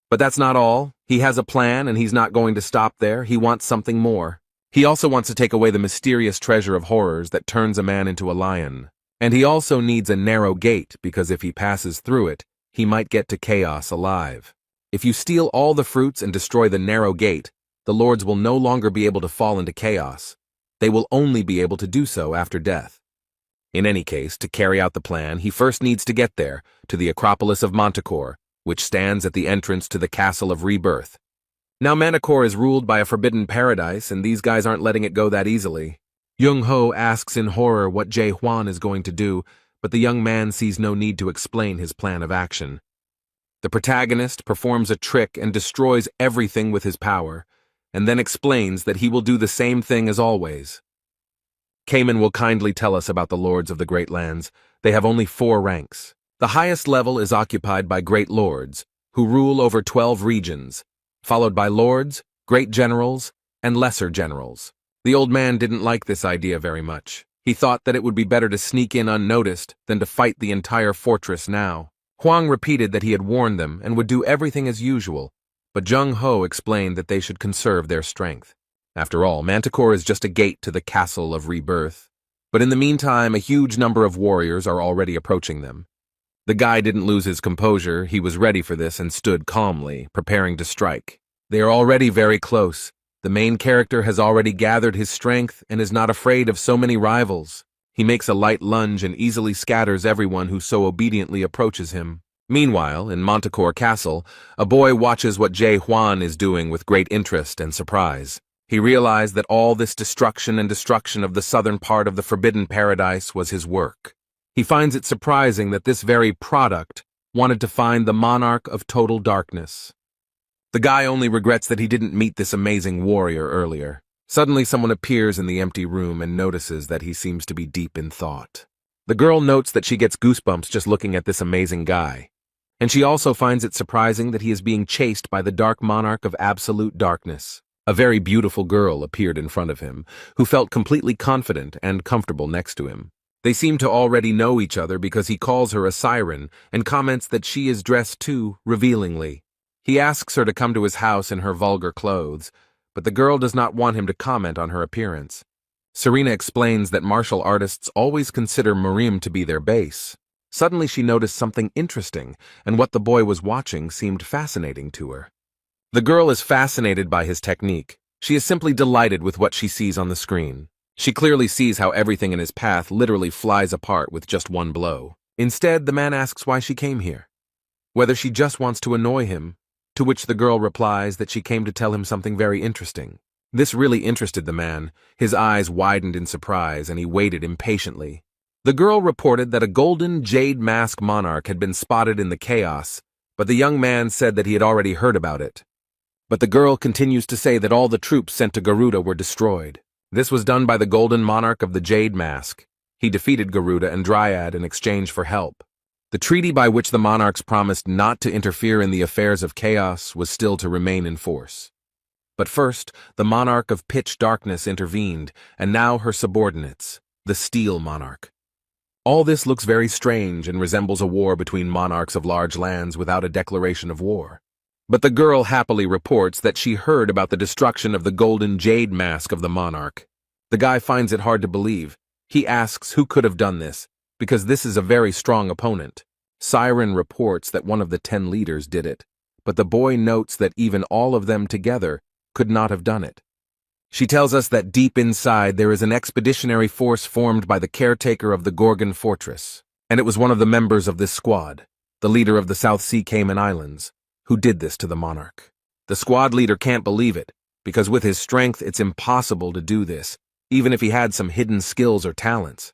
But that's not all. He has a plan, and he's not going to stop there. He wants something more. He also wants to take away the mysterious treasure of horrors that turns a man into a lion. And he also needs a narrow gate, because if he passes through it, he might get to chaos alive. If you steal all the fruits and destroy the narrow gate, the lords will no longer be able to fall into chaos. They will only be able to do so after death. In any case, to carry out the plan, he first needs to get there, to the Acropolis of Manticore, which stands at the entrance to the Castle of Rebirth. Now Manticore is ruled by a forbidden paradise, and these guys aren't letting it go that easily. Young-ho asks in horror what Jae-hwan is going to do, but the young man sees no need to explain his plan of action. The protagonist performs a trick and destroys everything with his power, and then explains that he will do the same thing as always. Cayman will kindly tell us about the lords of the Great Lands. They have only 4 ranks. The highest level is occupied by great lords, who rule over 12 regions, followed by lords, great generals, and lesser generals. The old man didn't like this idea very much. He thought that it would be better to sneak in unnoticed than to fight the entire fortress now. Hwang repeated that he had warned them and would do everything as usual, but Jung-ho explained that they should conserve their strength. After all, Manticore is just a gate to the Castle of Rebirth. But in the meantime, a huge number of warriors are already approaching them. The guy didn't lose his composure. He was ready for this and stood calmly, preparing to strike. They are already very close. The main character has already gathered his strength and is not afraid of so many rivals. He makes a light lunge and easily scatters everyone who so obediently approaches him. Meanwhile, in Manticore Castle, a boy watches what Jae Hwan is doing with great interest and surprise. He realized that all this destruction of the southern part of the Forbidden Paradise was his work. He finds it surprising that this very product wanted to find the monarch of total darkness. The guy only regrets that he didn't meet this amazing warrior earlier. Suddenly someone appears in the empty room and notices that he seems to be deep in thought. The girl notes that she gets goosebumps just looking at this amazing guy. And she also finds it surprising that he is being chased by the dark monarch of absolute darkness. A very beautiful girl appeared in front of him, who felt completely confident and comfortable next to him. They seem to already know each other because he calls her a siren and comments that she is dressed too revealingly. He asks her to come to his house in her vulgar clothes, but the girl does not want him to comment on her appearance. Serena explains that martial artists always consider Marim to be their base. Suddenly she noticed something interesting, and what the boy was watching seemed fascinating to her. The girl is fascinated by his technique. She is simply delighted with what she sees on the screen. She clearly sees how everything in his path literally flies apart with just one blow. Instead, the man asks why she came here, whether she just wants to annoy him, to which the girl replies that she came to tell him something very interesting. This really interested the man. His eyes widened in surprise, and he waited impatiently. The girl reported that a golden jade mask monarch had been spotted in the chaos, but the young man said that he had already heard about it. But the girl continues to say that all the troops sent to Garuda were destroyed. This was done by the golden monarch of the jade mask. He defeated Garuda and Dryad in exchange for help. The treaty by which the monarchs promised not to interfere in the affairs of chaos was still to remain in force. But first, the monarch of pitch darkness intervened, and now her subordinates, the steel monarch. All this looks very strange and resembles a war between monarchs of large lands without a declaration of war. But the girl happily reports that she heard about the destruction of the golden jade mask of the monarch. The guy finds it hard to believe. He asks who could have done this, because this is a very strong opponent. Siren reports that one of the 10 leaders did it, but the boy notes that even all of them together could not have done it. She tells us that deep inside there is an expeditionary force formed by the caretaker of the Gorgon fortress, and it was one of the members of this squad, the leader of the South Sea Cayman Islands, who did this to the monarch. The squad leader can't believe it, because with his strength it's impossible to do this, even if he had some hidden skills or talents.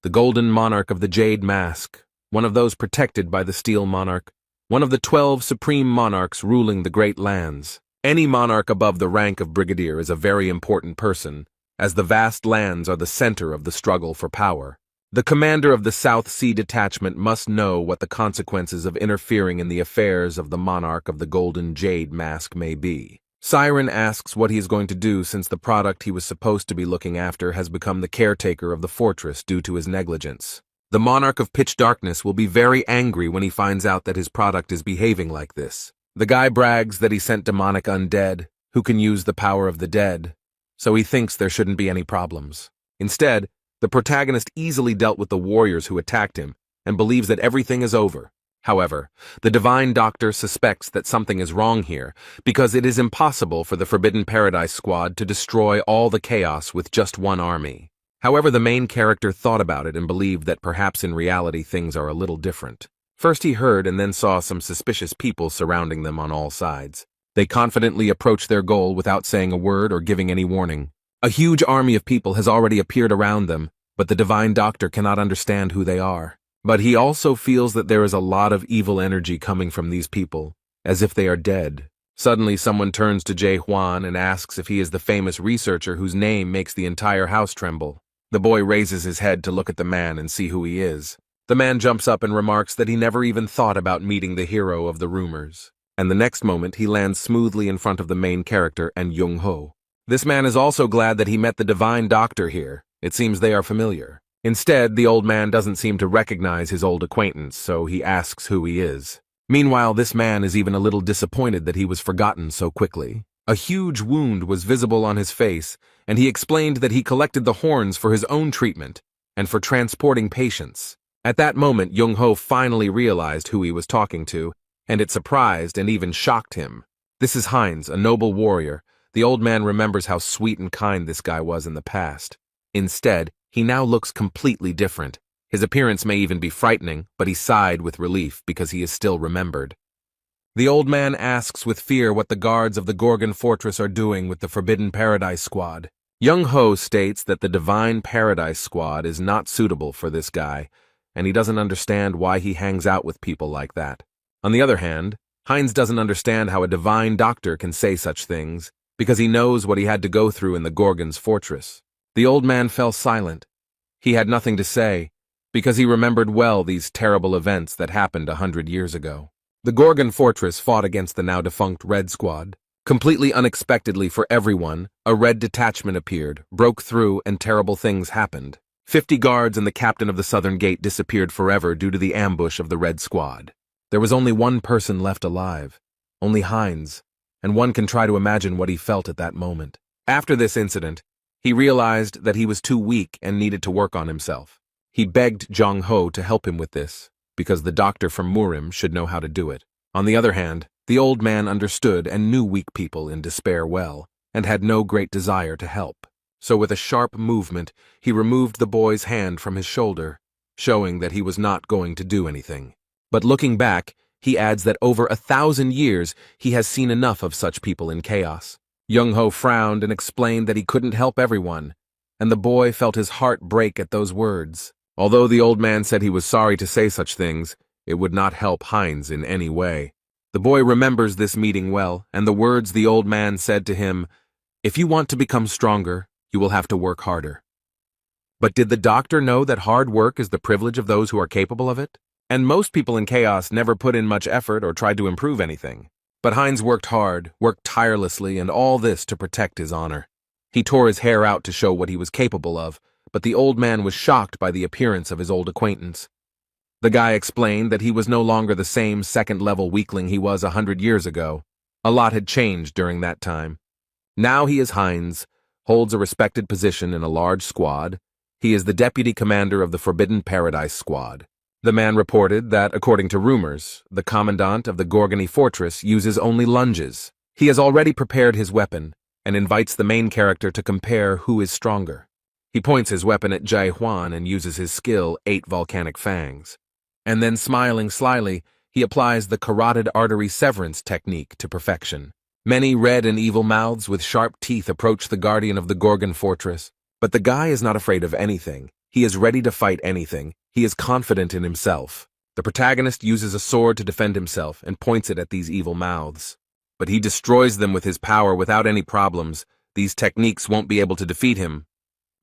The golden monarch of the jade mask, one of those protected by the steel monarch, one of the 12 supreme monarchs ruling the great lands. Any monarch above the rank of brigadier is a very important person, as the vast lands are the center of the struggle for power. The commander of the South Sea Detachment must know what the consequences of interfering in the affairs of the monarch of the golden jade mask may be. Siren asks what he is going to do since the product he was supposed to be looking after has become the caretaker of the fortress due to his negligence. The monarch of pitch darkness will be very angry when he finds out that his product is behaving like this. The guy brags that he sent demonic undead, who can use the power of the dead, so he thinks there shouldn't be any problems. Instead, the protagonist easily dealt with the warriors who attacked him and believes that everything is over. However, the divine doctor suspects that something is wrong here because it is impossible for the Forbidden Paradise squad to destroy all the chaos with just one army. However, the main character thought about it and believed that perhaps in reality things are a little different. First he heard and then saw some suspicious people surrounding them on all sides. They confidently approached their goal without saying a word or giving any warning. A huge army of people has already appeared around them, but the divine doctor cannot understand who they are. But he also feels that there is a lot of evil energy coming from these people, as if they are dead. Suddenly someone turns to Jae Hwan and asks if he is the famous researcher whose name makes the entire house tremble. The boy raises his head to look at the man and see who he is. The man jumps up and remarks that he never even thought about meeting the hero of the rumors. And the next moment he lands smoothly in front of the main character and Young-ho. This man is also glad that he met the divine doctor here. It seems they are familiar. Instead, the old man doesn't seem to recognize his old acquaintance, so he asks who he is. Meanwhile, this man is even a little disappointed that he was forgotten so quickly. A huge wound was visible on his face, and he explained that he collected the horns for his own treatment and for transporting patients. At that moment, Young-ho finally realized who he was talking to, and it surprised and even shocked him. This is Heinz, a noble warrior. The old man remembers how sweet and kind this guy was in the past. Instead, He now looks completely different. His appearance may even be frightening, but he sighed with relief because he is still remembered. The old man asks with fear what the guards of the Gorgon Fortress are doing with the Forbidden Paradise Squad. Young Ho states that the Divine Paradise Squad is not suitable for this guy, and he doesn't understand why he hangs out with people like that. On the other hand, Heinz doesn't understand how a divine doctor can say such things, because he knows what he had to go through in the Gorgon's fortress. The old man fell silent. He had nothing to say, because he remembered well these terrible events that happened 100 years ago. The Gorgon Fortress fought against the now-defunct Red Squad. Completely unexpectedly for everyone, a red detachment appeared, broke through, and terrible things happened. 50 guards and the captain of the southern gate disappeared forever due to the ambush of the Red Squad. There was only one person left alive, only Heinz, and one can try to imagine what he felt at that moment. After this incident, he realized that he was too weak and needed to work on himself. He begged Jong Ho to help him with this, because the doctor from Murim should know how to do it. On the other hand, the old man understood and knew weak people in despair well, and had no great desire to help. So with a sharp movement, he removed the boy's hand from his shoulder, showing that he was not going to do anything. But looking back, he adds that over 1,000 years he has seen enough of such people in chaos. Young Ho frowned and explained that he couldn't help everyone, and the boy felt his heart break at those words. Although the old man said he was sorry to say such things, it would not help Heinz in any way. The boy remembers this meeting well, and the words the old man said to him, "If you want to become stronger, you will have to work harder." But did the doctor know that hard work is the privilege of those who are capable of it? And most people in chaos never put in much effort or tried to improve anything. But Heinz worked hard, worked tirelessly, and all this to protect his honor. He tore his hair out to show what he was capable of, but the old man was shocked by the appearance of his old acquaintance. The guy explained that he was no longer the same second-level weakling he was 100 years ago. A lot had changed during that time. Now he is Heinz, holds a respected position in a large squad. He is the deputy commander of the Forbidden Paradise Squad. The man reported that, according to rumors, the commandant of the Gorgony Fortress uses only lunges. He has already prepared his weapon and invites the main character to compare who is stronger. He points his weapon at Jae Hwan and uses his skill, 8 volcanic fangs. And then, smiling slyly, he applies the carotid artery severance technique to perfection. Many red and evil mouths with sharp teeth approach the guardian of the Gorgon Fortress. But the guy is not afraid of anything. He is ready to fight anything. He is confident in himself. The protagonist uses a sword to defend himself and points it at these evil mouths. But he destroys them with his power without any problems. These techniques won't be able to defeat him.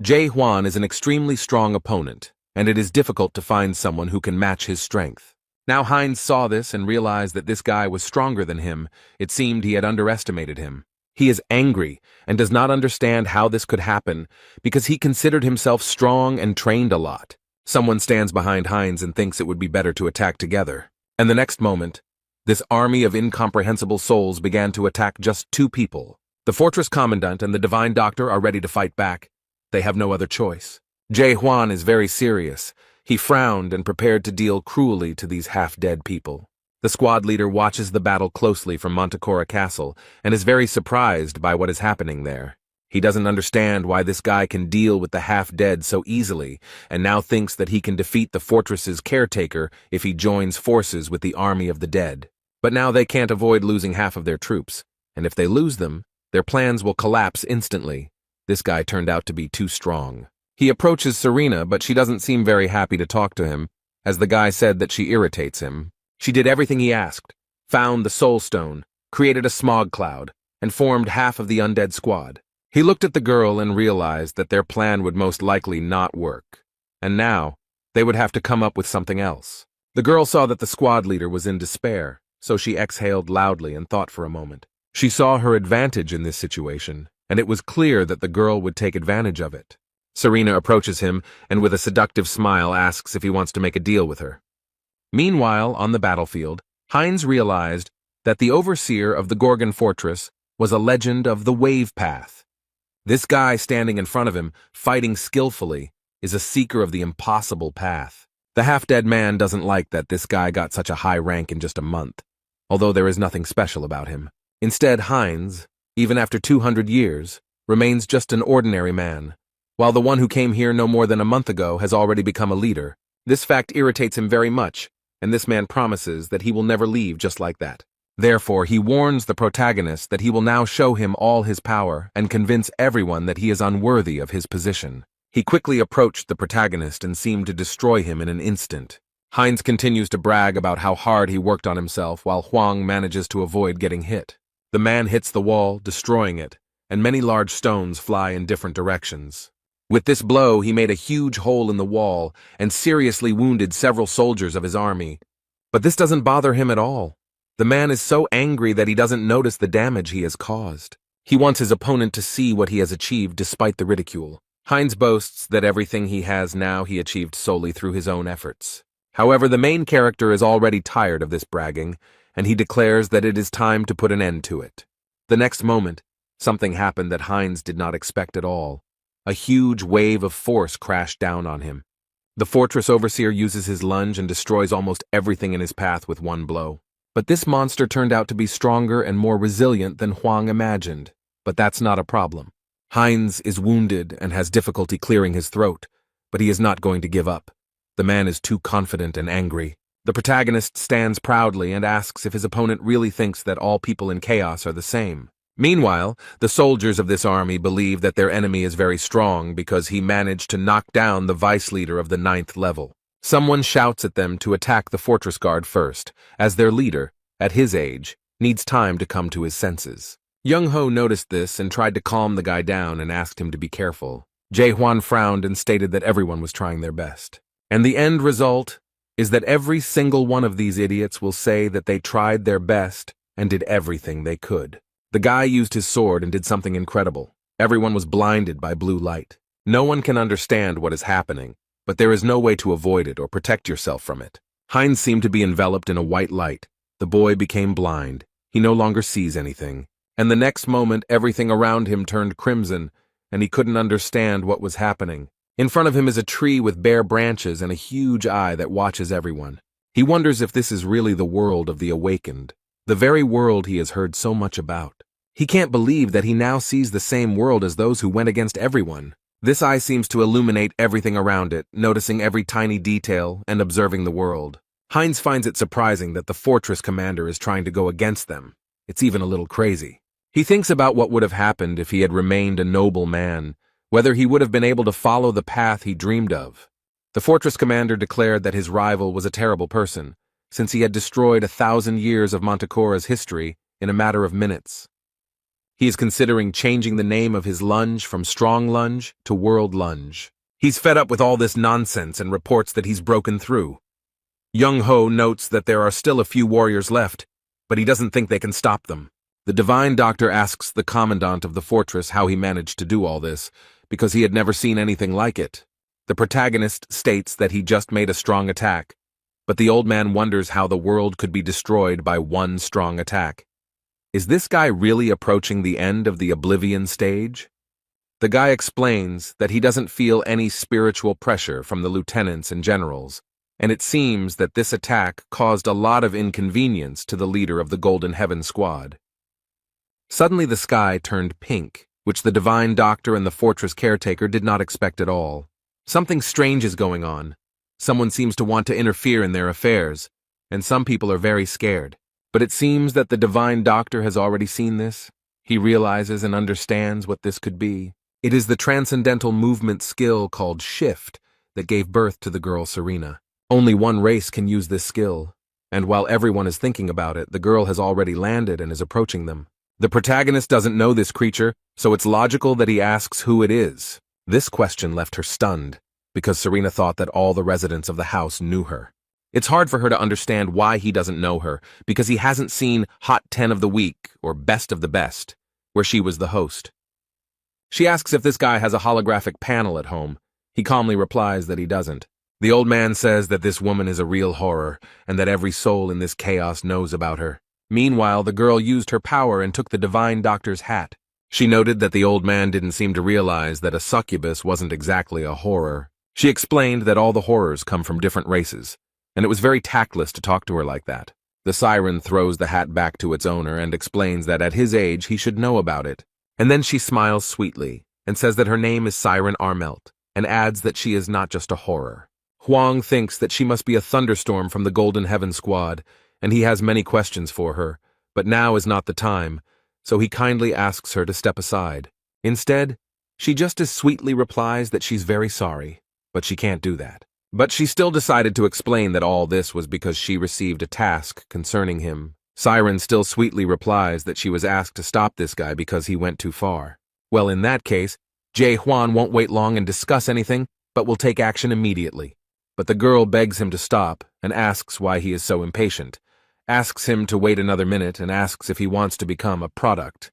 Jae Hwan is an extremely strong opponent, and it is difficult to find someone who can match his strength. Now Heinz saw this and realized that this guy was stronger than him. It seemed he had underestimated him. He is angry and does not understand how this could happen because he considered himself strong and trained a lot. Someone stands behind Heinz and thinks it would be better to attack together. And the next moment, this army of incomprehensible souls began to attack just 2 people. The fortress commandant and the divine doctor are ready to fight back. They have no other choice. Jae Hwan is very serious. He frowned and prepared to deal cruelly to these half-dead people. The squad leader watches the battle closely from Manticora Castle and is very surprised by what is happening there. He doesn't understand why this guy can deal with the half-dead so easily, and now thinks that he can defeat the fortress's caretaker if he joins forces with the army of the dead. But now they can't avoid losing half of their troops, and if they lose them, their plans will collapse instantly. This guy turned out to be too strong. He approaches Serena, but she doesn't seem very happy to talk to him, as the guy said that she irritates him. She did everything he asked, found the soul stone, created a smog cloud, and formed half of the undead squad. He looked at the girl and realized that their plan would most likely not work, and now they would have to come up with something else. The girl saw that the squad leader was in despair, so she exhaled loudly and thought for a moment. She saw her advantage in this situation, and it was clear that the girl would take advantage of it. Serena approaches him and with a seductive smile asks if he wants to make a deal with her. Meanwhile, on the battlefield, Heinz realized that the overseer of the Gorgon Fortress was a legend of the Wave Path. This guy standing in front of him, fighting skillfully, is a seeker of the impossible path. The half-dead man doesn't like that this guy got such a high rank in just a month, although there is nothing special about him. Instead, Heinz, even after 200 years, remains just an ordinary man, while the one who came here no more than a month ago has already become a leader. This fact irritates him very much, and this man promises that he will never leave just like that. Therefore, he warns the protagonist that he will now show him all his power and convince everyone that he is unworthy of his position. He quickly approached the protagonist and seemed to destroy him in an instant. Heinz continues to brag about how hard he worked on himself while Huang manages to avoid getting hit. The man hits the wall, destroying it, and many large stones fly in different directions. With this blow, he made a huge hole in the wall and seriously wounded several soldiers of his army. But this doesn't bother him at all. The man is so angry that he doesn't notice the damage he has caused. He wants his opponent to see what he has achieved despite the ridicule. Heinz boasts that everything he has now he achieved solely through his own efforts. However, the main character is already tired of this bragging, and he declares that it is time to put an end to it. The next moment, something happened that Heinz did not expect at all. A huge wave of force crashed down on him. The fortress overseer uses his lunge and destroys almost everything in his path with one blow. But this monster turned out to be stronger and more resilient than Huang imagined. But that's not a problem. Heinz is wounded and has difficulty clearing his throat, but he is not going to give up. The man is too confident and angry. The protagonist stands proudly and asks if his opponent really thinks that all people in chaos are the same. Meanwhile, the soldiers of this army believe that their enemy is very strong because he managed to knock down the vice leader of the 9th level. Someone shouts at them to attack the fortress guard first, as their leader, at his age, needs time to come to his senses. Young Ho noticed this and tried to calm the guy down and asked him to be careful. Jae Hwan frowned and stated that everyone was trying their best. And the end result is that every single one of these idiots will say that they tried their best and did everything they could. The guy used his sword and did something incredible. Everyone was blinded by blue light. No one can understand what is happening, but there is no way to avoid it or protect yourself from it. Heinz seemed to be enveloped in a white light. The boy became blind. He no longer sees anything. And the next moment, everything around him turned crimson, and he couldn't understand what was happening. In front of him is a tree with bare branches and a huge eye that watches everyone. He wonders if this is really the world of the awakened, the very world he has heard so much about. He can't believe that he now sees the same world as those who went against everyone. This eye seems to illuminate everything around it, noticing every tiny detail and observing the world. Heinz finds it surprising that the fortress commander is trying to go against them. It's even a little crazy. He thinks about what would have happened if he had remained a noble man, whether he would have been able to follow the path he dreamed of. The fortress commander declared that his rival was a terrible person, since he had destroyed 1,000 years of Manticora's history in a matter of minutes. He is considering changing the name of his lunge from Strong Lunge to World Lunge. He's fed up with all this nonsense and reports that he's broken through. Young Ho notes that there are still a few warriors left, but he doesn't think they can stop them. The divine doctor asks the commandant of the fortress how he managed to do all this, because he had never seen anything like it. The protagonist states that he just made a strong attack, but the old man wonders how the world could be destroyed by one strong attack. Is this guy really approaching the end of the oblivion stage? The guy explains that he doesn't feel any spiritual pressure from the lieutenants and generals, and it seems that this attack caused a lot of inconvenience to the leader of the Golden Heaven Squad. Suddenly the sky turned pink, which the divine doctor and the fortress caretaker did not expect at all. Something strange is going on. Someone seems to want to interfere in their affairs, and some people are very scared. But it seems that the divine doctor has already seen this. He realizes and understands what this could be. It is the transcendental movement skill called Shift that gave birth to the girl Serena. Only one race can use this skill, and while everyone is thinking about it, the girl has already landed and is approaching them. The protagonist doesn't know this creature, so it's logical that he asks who it is. This question left her stunned, because Serena thought that all the residents of the house knew her. It's hard for her to understand why he doesn't know her, because he hasn't seen Hot 10 of the Week or Best of the Best, where she was the host. She asks if this guy has a holographic panel at home. He calmly replies that he doesn't. The old man says that this woman is a real horror, and that every soul in this chaos knows about her. Meanwhile, the girl used her power and took the divine doctor's hat. She noted that the old man didn't seem to realize that a succubus wasn't exactly a horror. She explained that all the horrors come from different races, and it was very tactless to talk to her like that. The siren throws the hat back to its owner and explains that at his age he should know about it. And then she smiles sweetly, and says that her name is Siren Armelt, and adds that she is not just a horror. Huang thinks that she must be a thunderstorm from the Golden Heaven Squad, and he has many questions for her, but now is not the time, so he kindly asks her to step aside. Instead, she just as sweetly replies that she's very sorry, but she can't do that. But she still decided to explain that all this was because she received a task concerning him. Siren still sweetly replies that she was asked to stop this guy because he went too far. Well, in that case, Jae Hwan won't wait long and discuss anything, but will take action immediately. But the girl begs him to stop and asks why he is so impatient, asks him to wait another minute and asks if he wants to become a product.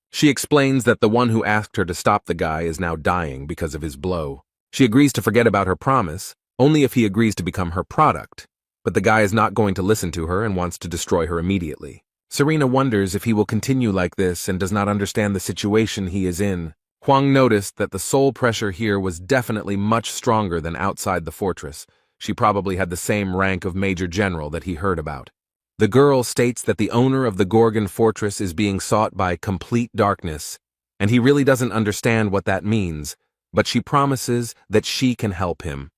She explains that the one who asked her to stop the guy is now dying because of his blow. She agrees to forget about her promise, only if he agrees to become her product. But the guy is not going to listen to her and wants to destroy her immediately. Serena wonders if he will continue like this and does not understand the situation he is in. Huang noticed that the soul pressure here was definitely much stronger than outside the fortress. She probably had the same rank of Major General that he heard about. The girl states that the owner of the Gorgon Fortress is being sought by complete darkness, and he really doesn't understand what that means, but she promises that she can help him.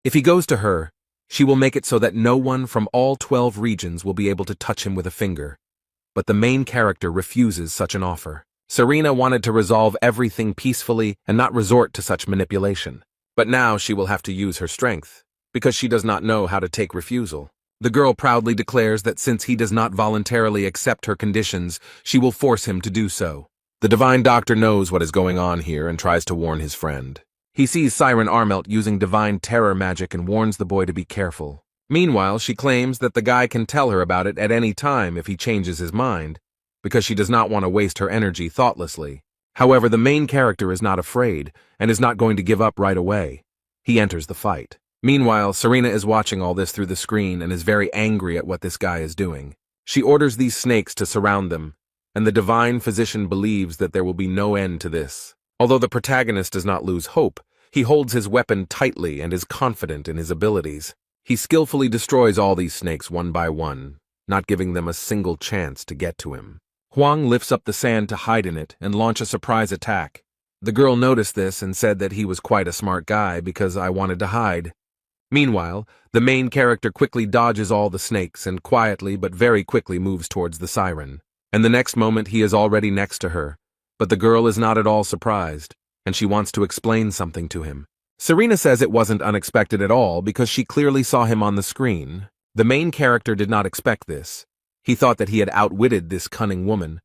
If he goes to her, she will make it so that no one from all 12 regions will be able to touch him with a finger. But the main character refuses such an offer. Serena wanted to resolve everything peacefully and not resort to such manipulation. But now she will have to use her strength, because she does not know how to take refusal. The girl proudly declares that since he does not voluntarily accept her conditions, she will force him to do so. The Divine Doctor knows what is going on here and tries to warn his friend. He sees Siren Armelt using divine terror magic and warns the boy to be careful. Meanwhile, she claims that the guy can tell her about it at any time if he changes his mind, because she does not want to waste her energy thoughtlessly. However, the main character is not afraid and is not going to give up right away. He enters the fight. Meanwhile, Serena is watching all this through the screen and is very angry at what this guy is doing. She orders these snakes to surround them, and the divine physician believes that there will be no end to this. Although the protagonist does not lose hope, he holds his weapon tightly and is confident in his abilities. He skillfully destroys all these snakes one by one, not giving them a single chance to get to him. Huang lifts up the sand to hide in it and launch a surprise attack. The girl noticed this and said that he was quite a smart guy because I wanted to hide. Meanwhile, the main character quickly dodges all the snakes and quietly but very quickly moves towards the siren. And the next moment he is already next to her. But the girl is not at all surprised, and she wants to explain something to him. Serena says it wasn't unexpected at all because she clearly saw him on the screen. The main character did not expect this. He thought that he had outwitted this cunning woman,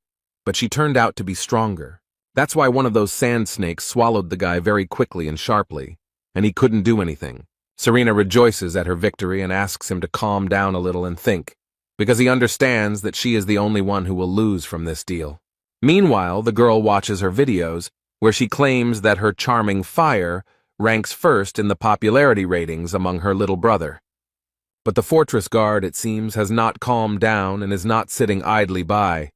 but she turned out to be stronger. That's why one of those sand snakes swallowed the guy very quickly and sharply, and he couldn't do anything. Serena rejoices at her victory and asks him to calm down a little and think, because he understands that she is the only one who will lose from this deal. Meanwhile, the girl watches her videos, where she claims that her charming fire ranks first in the popularity ratings among her little brother. But the fortress guard, it seems, has not calmed down and is not sitting idly by,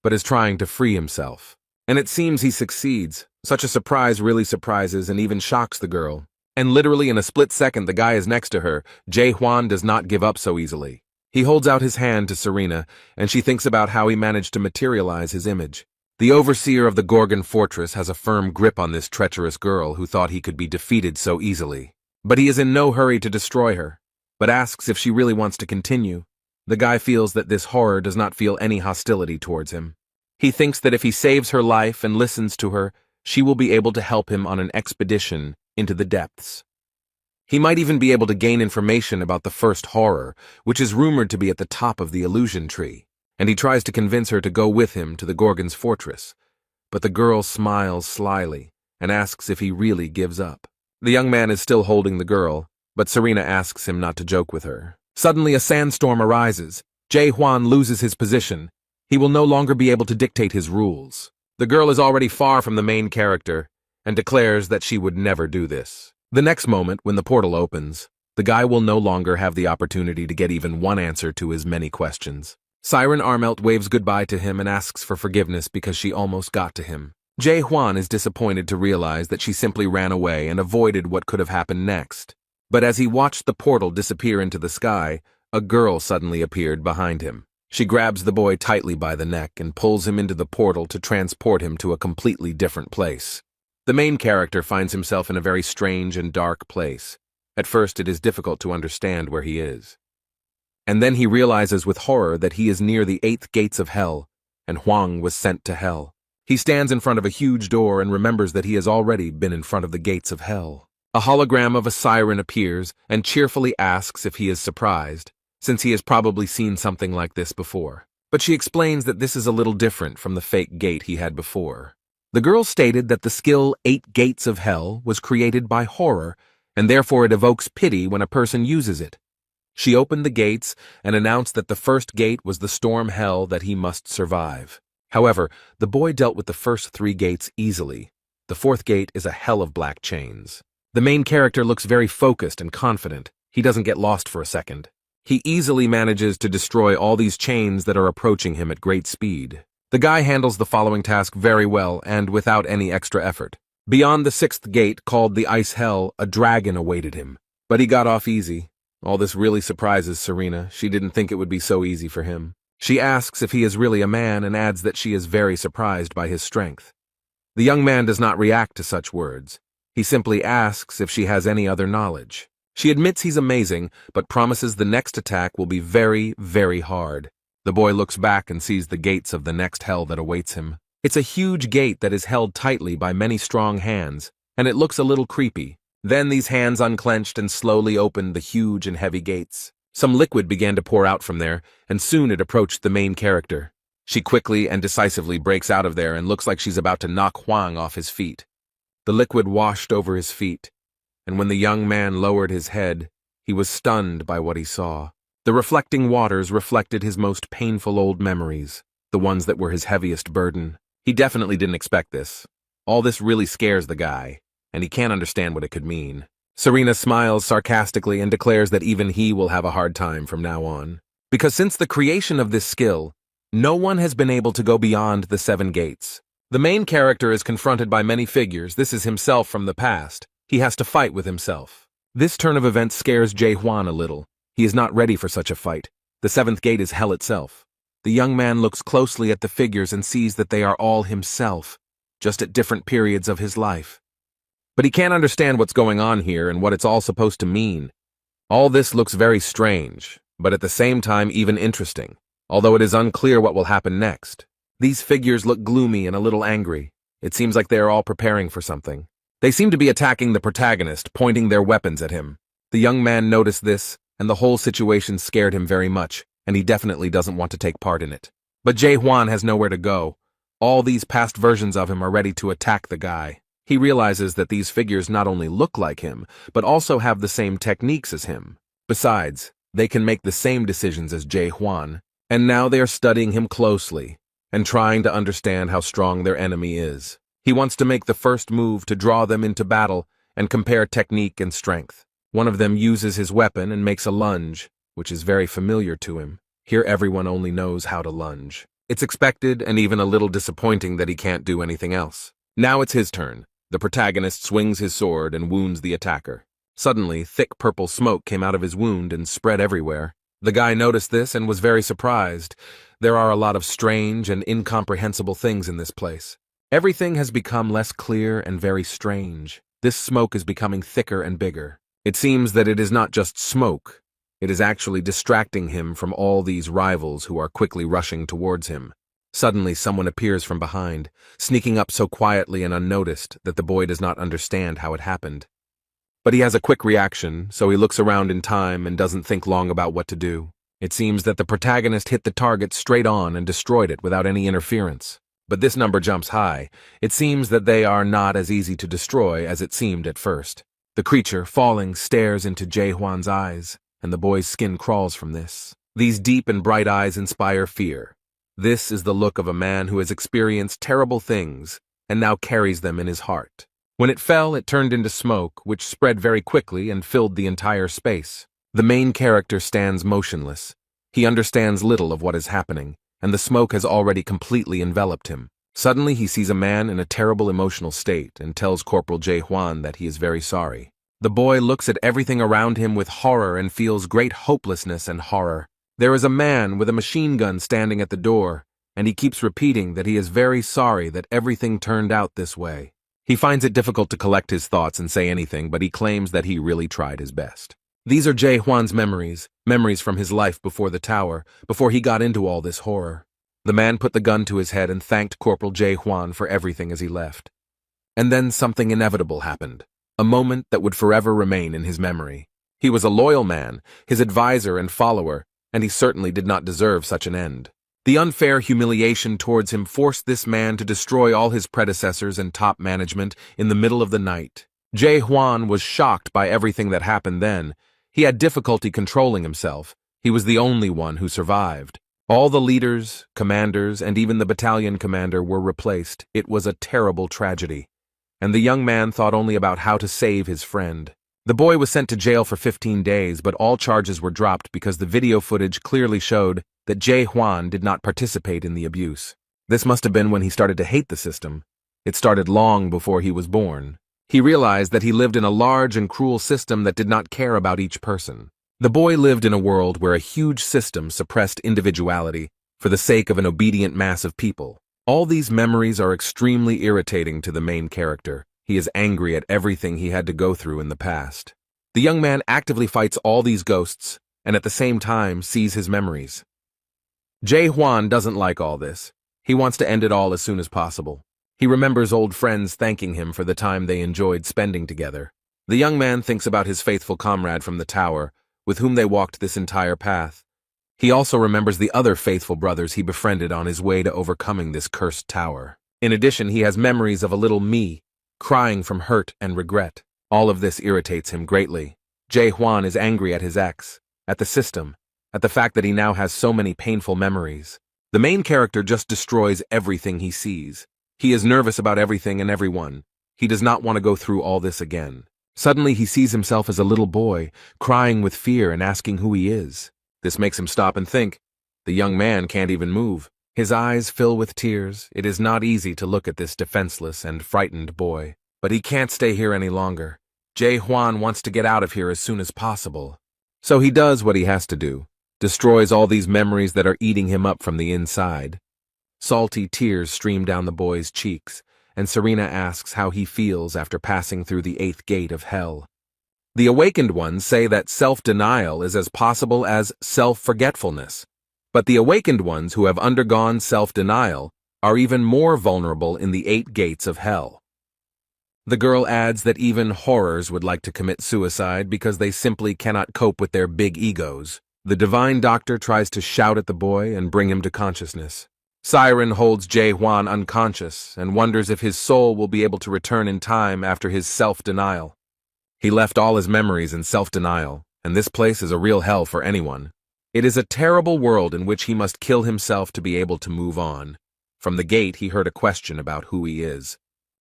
but is trying to free himself. And it seems he succeeds. Such a surprise really surprises and even shocks the girl. And literally in a split second the guy is next to her. Jae Hwan does not give up so easily. He holds out his hand to Serena, and she thinks about how he managed to materialize his image. The overseer of the Gorgon fortress has a firm grip on this treacherous girl who thought he could be defeated so easily. But he is in no hurry to destroy her, but asks if she really wants to continue. The guy feels that this horror does not feel any hostility towards him. He thinks that if he saves her life and listens to her, she will be able to help him on an expedition into the depths. He might even be able to gain information about the first horror, which is rumored to be at the top of the illusion tree, and he tries to convince her to go with him to the Gorgon's fortress. But the girl smiles slyly and asks if he really gives up. The young man is still holding the girl, but Serena asks him not to joke with her. Suddenly a sandstorm arises. Jae Hwan loses his position. He will no longer be able to dictate his rules. The girl is already far from the main character and declares that she would never do this. The next moment, when the portal opens, the guy will no longer have the opportunity to get even one answer to his many questions. Siren Armelt waves goodbye to him and asks for forgiveness because she almost got to him. Jae Hwan is disappointed to realize that she simply ran away and avoided what could have happened next. But as he watched the portal disappear into the sky, a girl suddenly appeared behind him. She grabs the boy tightly by the neck and pulls him into the portal to transport him to a completely different place. The main character finds himself in a very strange and dark place. At first, it is difficult to understand where he is. And then he realizes with horror that he is near the 8th gates of hell, and Huang was sent to hell. He stands in front of a huge door and remembers that he has already been in front of the gates of hell. A hologram of a siren appears and cheerfully asks if he is surprised, since he has probably seen something like this before. But she explains that this is a little different from the fake gate he had before. The girl stated that the skill 8 Gates of Hell was created by horror, and therefore it evokes pity when a person uses it. She opened the gates and announced that the first gate was the storm hell that he must survive. However, the boy dealt with the first 3 gates easily. The 4th gate is a hell of black chains. The main character looks very focused and confident. He doesn't get lost for a second. He easily manages to destroy all these chains that are approaching him at great speed. The guy handles the following task very well and without any extra effort. Beyond the 6th gate, called the Ice Hell, a dragon awaited him. But he got off easy. All this really surprises Serena. She didn't think it would be so easy for him. She asks if he is really a man and adds that she is very surprised by his strength. The young man does not react to such words. He simply asks if she has any other knowledge. She admits he's amazing, but promises the next attack will be very, very hard. The boy looks back and sees the gates of the next hell that awaits him. It's a huge gate that is held tightly by many strong hands, and it looks a little creepy. Then these hands unclenched and slowly opened the huge and heavy gates. Some liquid began to pour out from there, and soon it approached the main character. She quickly and decisively breaks out of there and looks like she's about to knock Huang off his feet. The liquid washed over his feet, and when the young man lowered his head, he was stunned by what he saw. The reflecting waters reflected his most painful old memories, the ones that were his heaviest burden. He definitely didn't expect this. All this really scares the guy, and he can't understand what it could mean. Serena smiles sarcastically and declares that even he will have a hard time from now on. Because since the creation of this skill, no one has been able to go beyond the 7 gates. The main character is confronted by many figures. This is himself from the past. He has to fight with himself. This turn of events scares Jae-hwan a little. He is not ready for such a fight. The 7th gate is hell itself. The young man looks closely at the figures and sees that they are all himself, just at different periods of his life. But he can't understand what's going on here and what it's all supposed to mean. All this looks very strange, but at the same time even interesting, although it is unclear what will happen next. These figures look gloomy and a little angry. It seems like they are all preparing for something. They seem to be attacking the protagonist, pointing their weapons at him. The young man noticed this, and the whole situation scared him very much, and he definitely doesn't want to take part in it. But Jae-hwan has nowhere to go. All these past versions of him are ready to attack the guy. He realizes that these figures not only look like him, but also have the same techniques as him. Besides, they can make the same decisions as Jae-hwan, and now they are studying him closely and trying to understand how strong their enemy is. He wants to make the first move to draw them into battle and compare technique and strength. One of them uses his weapon and makes a lunge, which is very familiar to him. Here everyone only knows how to lunge. It's expected and even a little disappointing that he can't do anything else. Now it's his turn. The protagonist swings his sword and wounds the attacker. Suddenly, thick purple smoke came out of his wound and spread everywhere. The guy noticed this and was very surprised. There are a lot of strange and incomprehensible things in this place. Everything has become less clear and very strange. This smoke is becoming thicker and bigger. It seems that it is not just smoke. It is actually distracting him from all these rivals who are quickly rushing towards him. Suddenly, someone appears from behind, sneaking up so quietly and unnoticed that the boy does not understand how it happened. But he has a quick reaction, so he looks around in time and doesn't think long about what to do. It seems that the protagonist hit the target straight on and destroyed it without any interference. But this number jumps high. It seems that they are not as easy to destroy as it seemed at first. The creature, falling, stares into Jae-hwan's eyes, and the boy's skin crawls from this. These deep and bright eyes inspire fear. This is the look of a man who has experienced terrible things and now carries them in his heart. When it fell, it turned into smoke, which spread very quickly and filled the entire space. The main character stands motionless. He understands little of what is happening, and the smoke has already completely enveloped him. Suddenly, he sees a man in a terrible emotional state and tells Corporal Jae-hwan that he is very sorry. The boy looks at everything around him with horror and feels great hopelessness and horror. There is a man with a machine gun standing at the door, and he keeps repeating that he is very sorry that everything turned out this way. He finds it difficult to collect his thoughts and say anything, but he claims that he really tried his best. These are Jae Hwan's memories from his life before the tower, before he got into all this horror. The man put the gun to his head and thanked Corporal Jae Hwan for everything as he left. And then something inevitable happened, a moment that would forever remain in his memory. He was a loyal man, his advisor and follower, and he certainly did not deserve such an end. The unfair humiliation towards him forced this man to destroy all his predecessors and top management in the middle of the night. Jae Hwan was shocked by everything that happened then. He had difficulty controlling himself. He was the only one who survived. All the leaders, commanders, and even the battalion commander were replaced. It was a terrible tragedy. And the young man thought only about how to save his friend. The boy was sent to jail for 15 days, but all charges were dropped because the video footage clearly showed that Jae Hwan did not participate in the abuse. This must have been when he started to hate the system. It started long before he was born. He realized that he lived in a large and cruel system that did not care about each person. The boy lived in a world where a huge system suppressed individuality for the sake of an obedient mass of people. All these memories are extremely irritating to the main character. He is angry at everything he had to go through in the past. The young man actively fights all these ghosts and at the same time sees his memories. Jae Hwan doesn't like all this. He wants to end it all as soon as possible. He remembers old friends thanking him for the time they enjoyed spending together. The young man thinks about his faithful comrade from the tower, with whom they walked this entire path. He also remembers the other faithful brothers he befriended on his way to overcoming this cursed tower. In addition, he has memories of a little me, crying from hurt and regret. All of this irritates him greatly. Jae Hwan is angry at his ex, at the system, at the fact that he now has so many painful memories. The main character just destroys everything he sees. He is nervous about everything and everyone. He does not want to go through all this again. Suddenly he sees himself as a little boy, crying with fear and asking who he is. This makes him stop and think. The young man can't even move. His eyes fill with tears. It is not easy to look at this defenseless and frightened boy. But he can't stay here any longer. Jae Hwan wants to get out of here as soon as possible. So he does what he has to do. Destroys all these memories that are eating him up from the inside. Salty tears stream down the boy's cheeks, and Serena asks how he feels after passing through the 8th gate of hell. The awakened ones say that self-denial is as possible as self-forgetfulness. But the awakened ones who have undergone self-denial are even more vulnerable in the 8 gates of hell. The girl adds that even horrors would like to commit suicide because they simply cannot cope with their big egos. The divine doctor tries to shout at the boy and bring him to consciousness. Siren holds Jae Hwan unconscious and wonders if his soul will be able to return in time after his self-denial. He left all his memories in self-denial, and this place is a real hell for anyone. It is a terrible world in which he must kill himself to be able to move on. From the gate, he heard a question about who he is.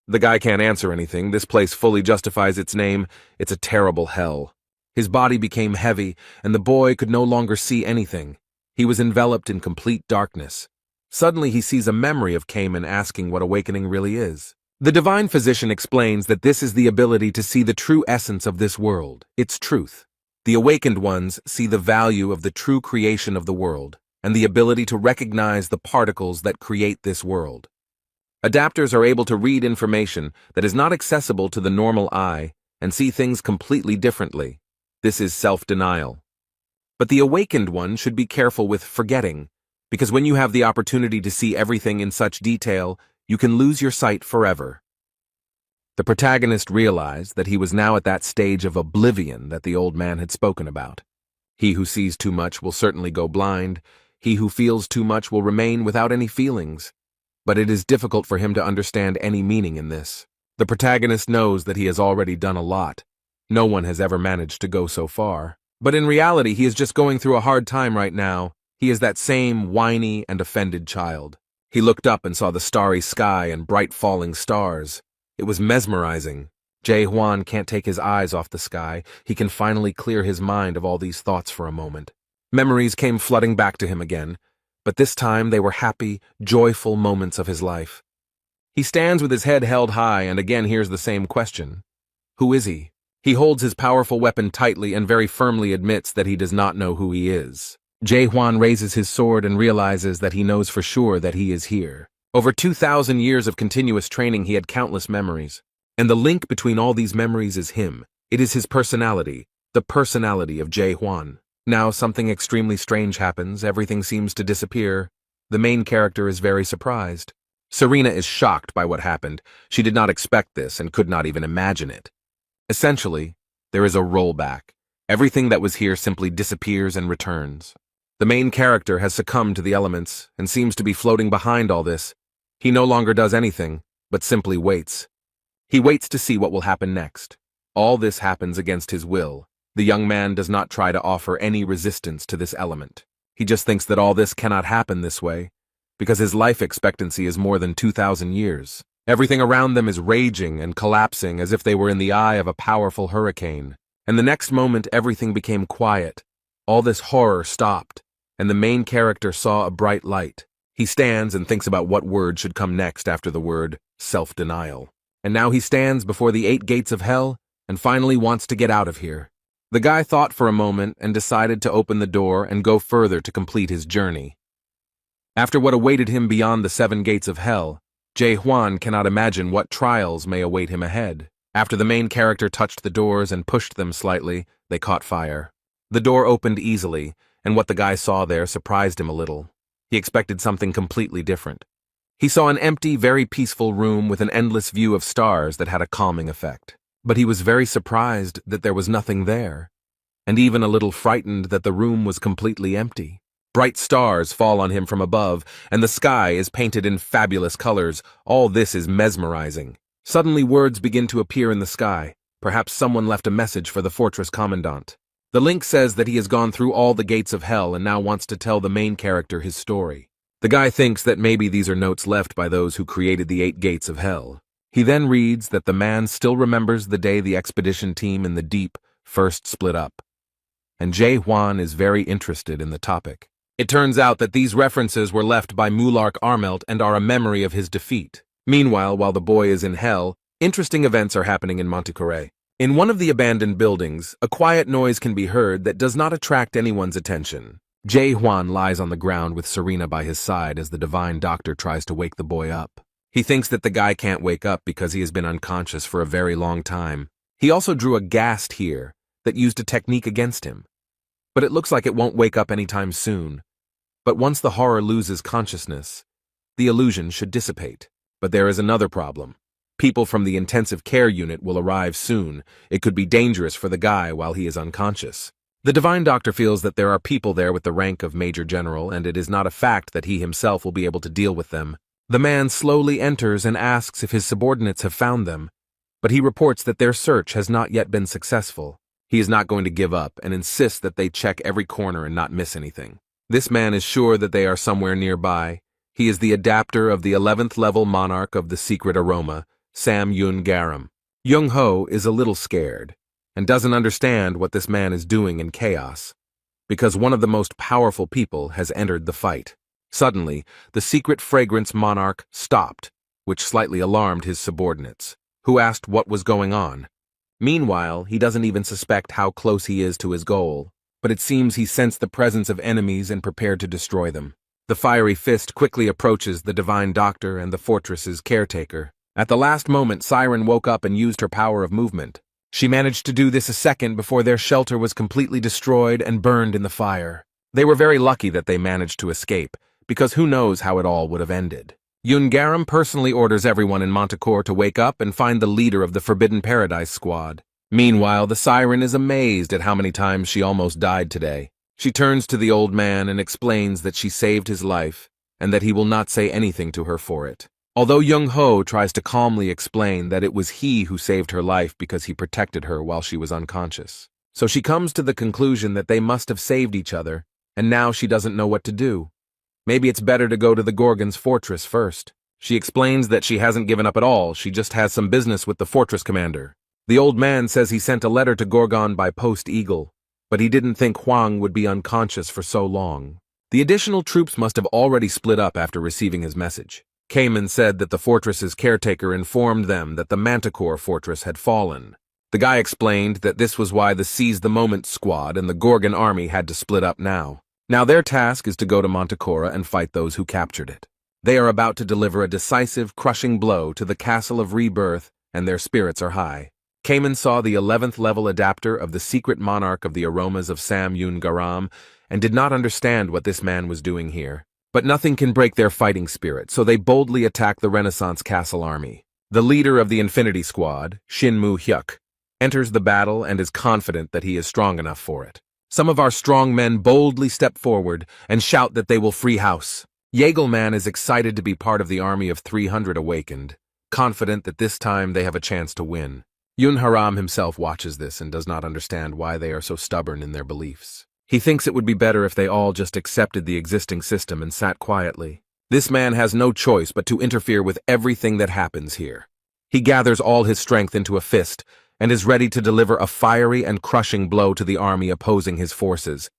The guy can't answer anything. This place fully justifies its name. It's a terrible hell. His body became heavy, and the boy could no longer see anything. He was enveloped in complete darkness. Suddenly he sees a memory of Cayman asking what awakening really is. The divine physician explains that this is the ability to see the true essence of this world, its truth. The awakened ones see the value of the true creation of the world, and the ability to recognize the particles that create this world. Adapters are able to read information that is not accessible to the normal eye and see things completely differently. This is self-denial. But the awakened one should be careful with forgetting, because when you have the opportunity to see everything in such detail, you can lose your sight forever. The protagonist realized that he was now at that stage of oblivion that the old man had spoken about. He who sees too much will certainly go blind. He who feels too much will remain without any feelings. But it is difficult for him to understand any meaning in this. The protagonist knows that he has already done a lot. No one has ever managed to go so far. But in reality, he is just going through a hard time right now. He is that same whiny and offended child. He looked up and saw the starry sky and bright falling stars. It was mesmerizing. Jae Hwan can't take his eyes off the sky. He can finally clear his mind of all these thoughts for a moment. Memories came flooding back to him again, but this time they were happy, joyful moments of his life. He stands with his head held high and again hears the same question. Who is he? He holds his powerful weapon tightly and very firmly admits that he does not know who he is. Jae Hwan raises his sword and realizes that he knows for sure that he is here. Over 2,000 years of continuous training, he had countless memories. And the link between all these memories is him. It is his personality, the personality of Jae-hwan. Now something extremely strange happens, everything seems to disappear. The main character is very surprised. Serena is shocked by what happened. She did not expect this and could not even imagine it. Essentially, there is a rollback. Everything that was here simply disappears and returns. The main character has succumbed to the elements and seems to be floating behind all this. He no longer does anything, but simply waits. He waits to see what will happen next. All this happens against his will. The young man does not try to offer any resistance to this element. He just thinks that all this cannot happen this way, because his life expectancy is more than 2,000 years. Everything around them is raging and collapsing as if they were in the eye of a powerful hurricane. And the next moment everything became quiet. All this horror stopped, and the main character saw a bright light. He stands and thinks about what word should come next after the word self-denial. And now he stands before the 8 gates of hell and finally wants to get out of here. The guy thought for a moment and decided to open the door and go further to complete his journey. After what awaited him beyond the 7 gates of hell, Jae-hwan cannot imagine what trials may await him ahead. After the main character touched the doors and pushed them slightly, they caught fire. The door opened easily, and what the guy saw there surprised him a little. He expected something completely different. He saw an empty, very peaceful room with an endless view of stars that had a calming effect. But he was very surprised that there was nothing there, and even a little frightened that the room was completely empty. Bright stars fall on him from above, and the sky is painted in fabulous colors. All this is mesmerizing. Suddenly words begin to appear in the sky. Perhaps someone left a message for the fortress commandant. The link says that he has gone through all the gates of hell and now wants to tell the main character his story. The guy thinks that maybe these are notes left by those who created the 8 gates of hell. He then reads that the man still remembers the day the expedition team in the deep first split up. And Jae-hwan is very interested in the topic. It turns out that these references were left by Mulark Armelt and are a memory of his defeat. Meanwhile, while the boy is in hell, interesting events are happening in Montecore. In one of the abandoned buildings, a quiet noise can be heard that does not attract anyone's attention. Jae-hwan lies on the ground with Serena by his side as the divine doctor tries to wake the boy up. He thinks that the guy can't wake up because he has been unconscious for a very long time. He also drew a ghast here that used a technique against him. But it looks like it won't wake up anytime soon. But once the horror loses consciousness, the illusion should dissipate. But there is another problem. People from the intensive care unit will arrive soon. It could be dangerous for the guy while he is unconscious. The divine doctor feels that there are people there with the rank of Major General, and it is not a fact that he himself will be able to deal with them. The man slowly enters and asks if his subordinates have found them, but he reports that their search has not yet been successful. He is not going to give up and insists that they check every corner and not miss anything. This man is sure that they are somewhere nearby. He is the adapter of the 11th level monarch of the secret aroma, Sam Yun-garam. Young-ho is a little scared and doesn't understand what this man is doing in chaos, because one of the most powerful people has entered the fight. Suddenly, the secret fragrance monarch stopped, which slightly alarmed his subordinates, who asked what was going on. Meanwhile, he doesn't even suspect how close he is to his goal, but it seems he sensed the presence of enemies and prepared to destroy them. The fiery fist quickly approaches the divine doctor and the fortress's caretaker. At the last moment, Siren woke up and used her power of movement. She managed to do this a second before their shelter was completely destroyed and burned in the fire. They were very lucky that they managed to escape, because who knows how it all would have ended. Yun-garam personally orders everyone in Montecore to wake up and find the leader of the Forbidden Paradise squad. Meanwhile, the Siren is amazed at how many times she almost died today. She turns to the old man and explains that she saved his life and that he will not say anything to her for it. Although Young-ho tries to calmly explain that it was he who saved her life because he protected her while she was unconscious. So she comes to the conclusion that they must have saved each other, and now she doesn't know what to do. Maybe it's better to go to the Gorgon's fortress first. She explains that she hasn't given up at all, she just has some business with the fortress commander. The old man says he sent a letter to Gorgon by Post Eagle, but he didn't think Huang would be unconscious for so long. The additional troops must have already split up after receiving his message. Cayman said that the fortress's caretaker informed them that the Manticore fortress had fallen. The guy explained that this was why the Seize the Moment squad and the Gorgon army had to split up now. Now their task is to go to Manticore and fight those who captured it. They are about to deliver a decisive, crushing blow to the Castle of Rebirth and their spirits are high. Cayman saw the 11th level adapter of the secret monarch of the aromas of Sam Yun Garam and did not understand what this man was doing here. But nothing can break their fighting spirit, so they boldly attack the Renaissance Castle army. The leader of the Infinity Squad, Shin Mu Hyuk, enters the battle and is confident that he is strong enough for it. Some of our strong men boldly step forward and shout that they will free house. Yagelman is excited to be part of the army of 300 awakened, confident that this time they have a chance to win. Yun Haram himself watches this and does not understand why they are so stubborn in their beliefs. He thinks it would be better if they all just accepted the existing system and sat quietly. This man has no choice but to interfere with everything that happens here. He gathers all his strength into a fist and is ready to deliver a fiery and crushing blow to the army opposing his forces.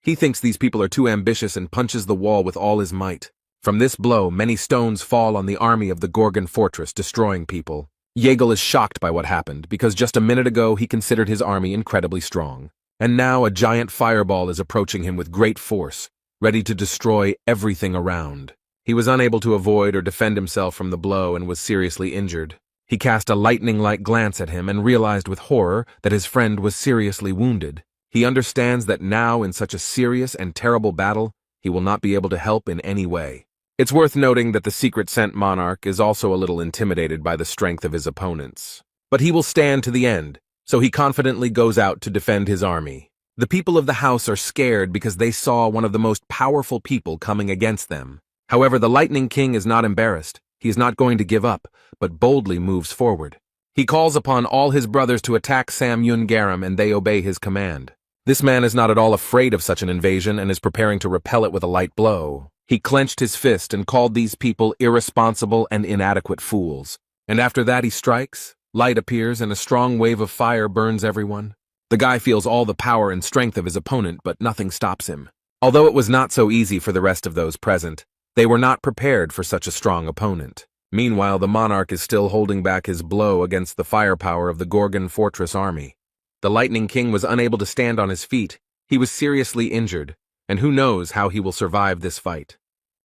He thinks these people are too ambitious and punches the wall with all his might. From this blow, many stones fall on the army of the Gorgon fortress, destroying people. Yegel is shocked by what happened, because just a minute ago he considered his army incredibly strong. And now a giant fireball is approaching him with great force, ready to destroy everything around. He was unable to avoid or defend himself from the blow and was seriously injured. He cast a lightning-like glance at him and realized with horror that his friend was seriously wounded. He understands that now, in such a serious and terrible battle, he will not be able to help in any way. It's worth noting that the secret sent monarch is also a little intimidated by the strength of his opponents. But he will stand to the end, so he confidently goes out to defend his army. The people of the house are scared because they saw one of the most powerful people coming against them. However, the Lightning King is not embarrassed. He is not going to give up, but boldly moves forward. He calls upon all his brothers to attack Sam Yun Garam, and they obey his command. This man is not at all afraid of such an invasion and is preparing to repel it with a light blow. He clenched his fist and called these people irresponsible and inadequate fools. And after that he strikes, light appears, and a strong wave of fire burns everyone. The guy feels all the power and strength of his opponent, but nothing stops him. Although it was not so easy for the rest of those present, they were not prepared for such a strong opponent. Meanwhile, the monarch is still holding back his blow against the firepower of the Gorgon fortress army. The Lightning King was unable to stand on his feet. He was seriously injured, and who knows how he will survive this fight.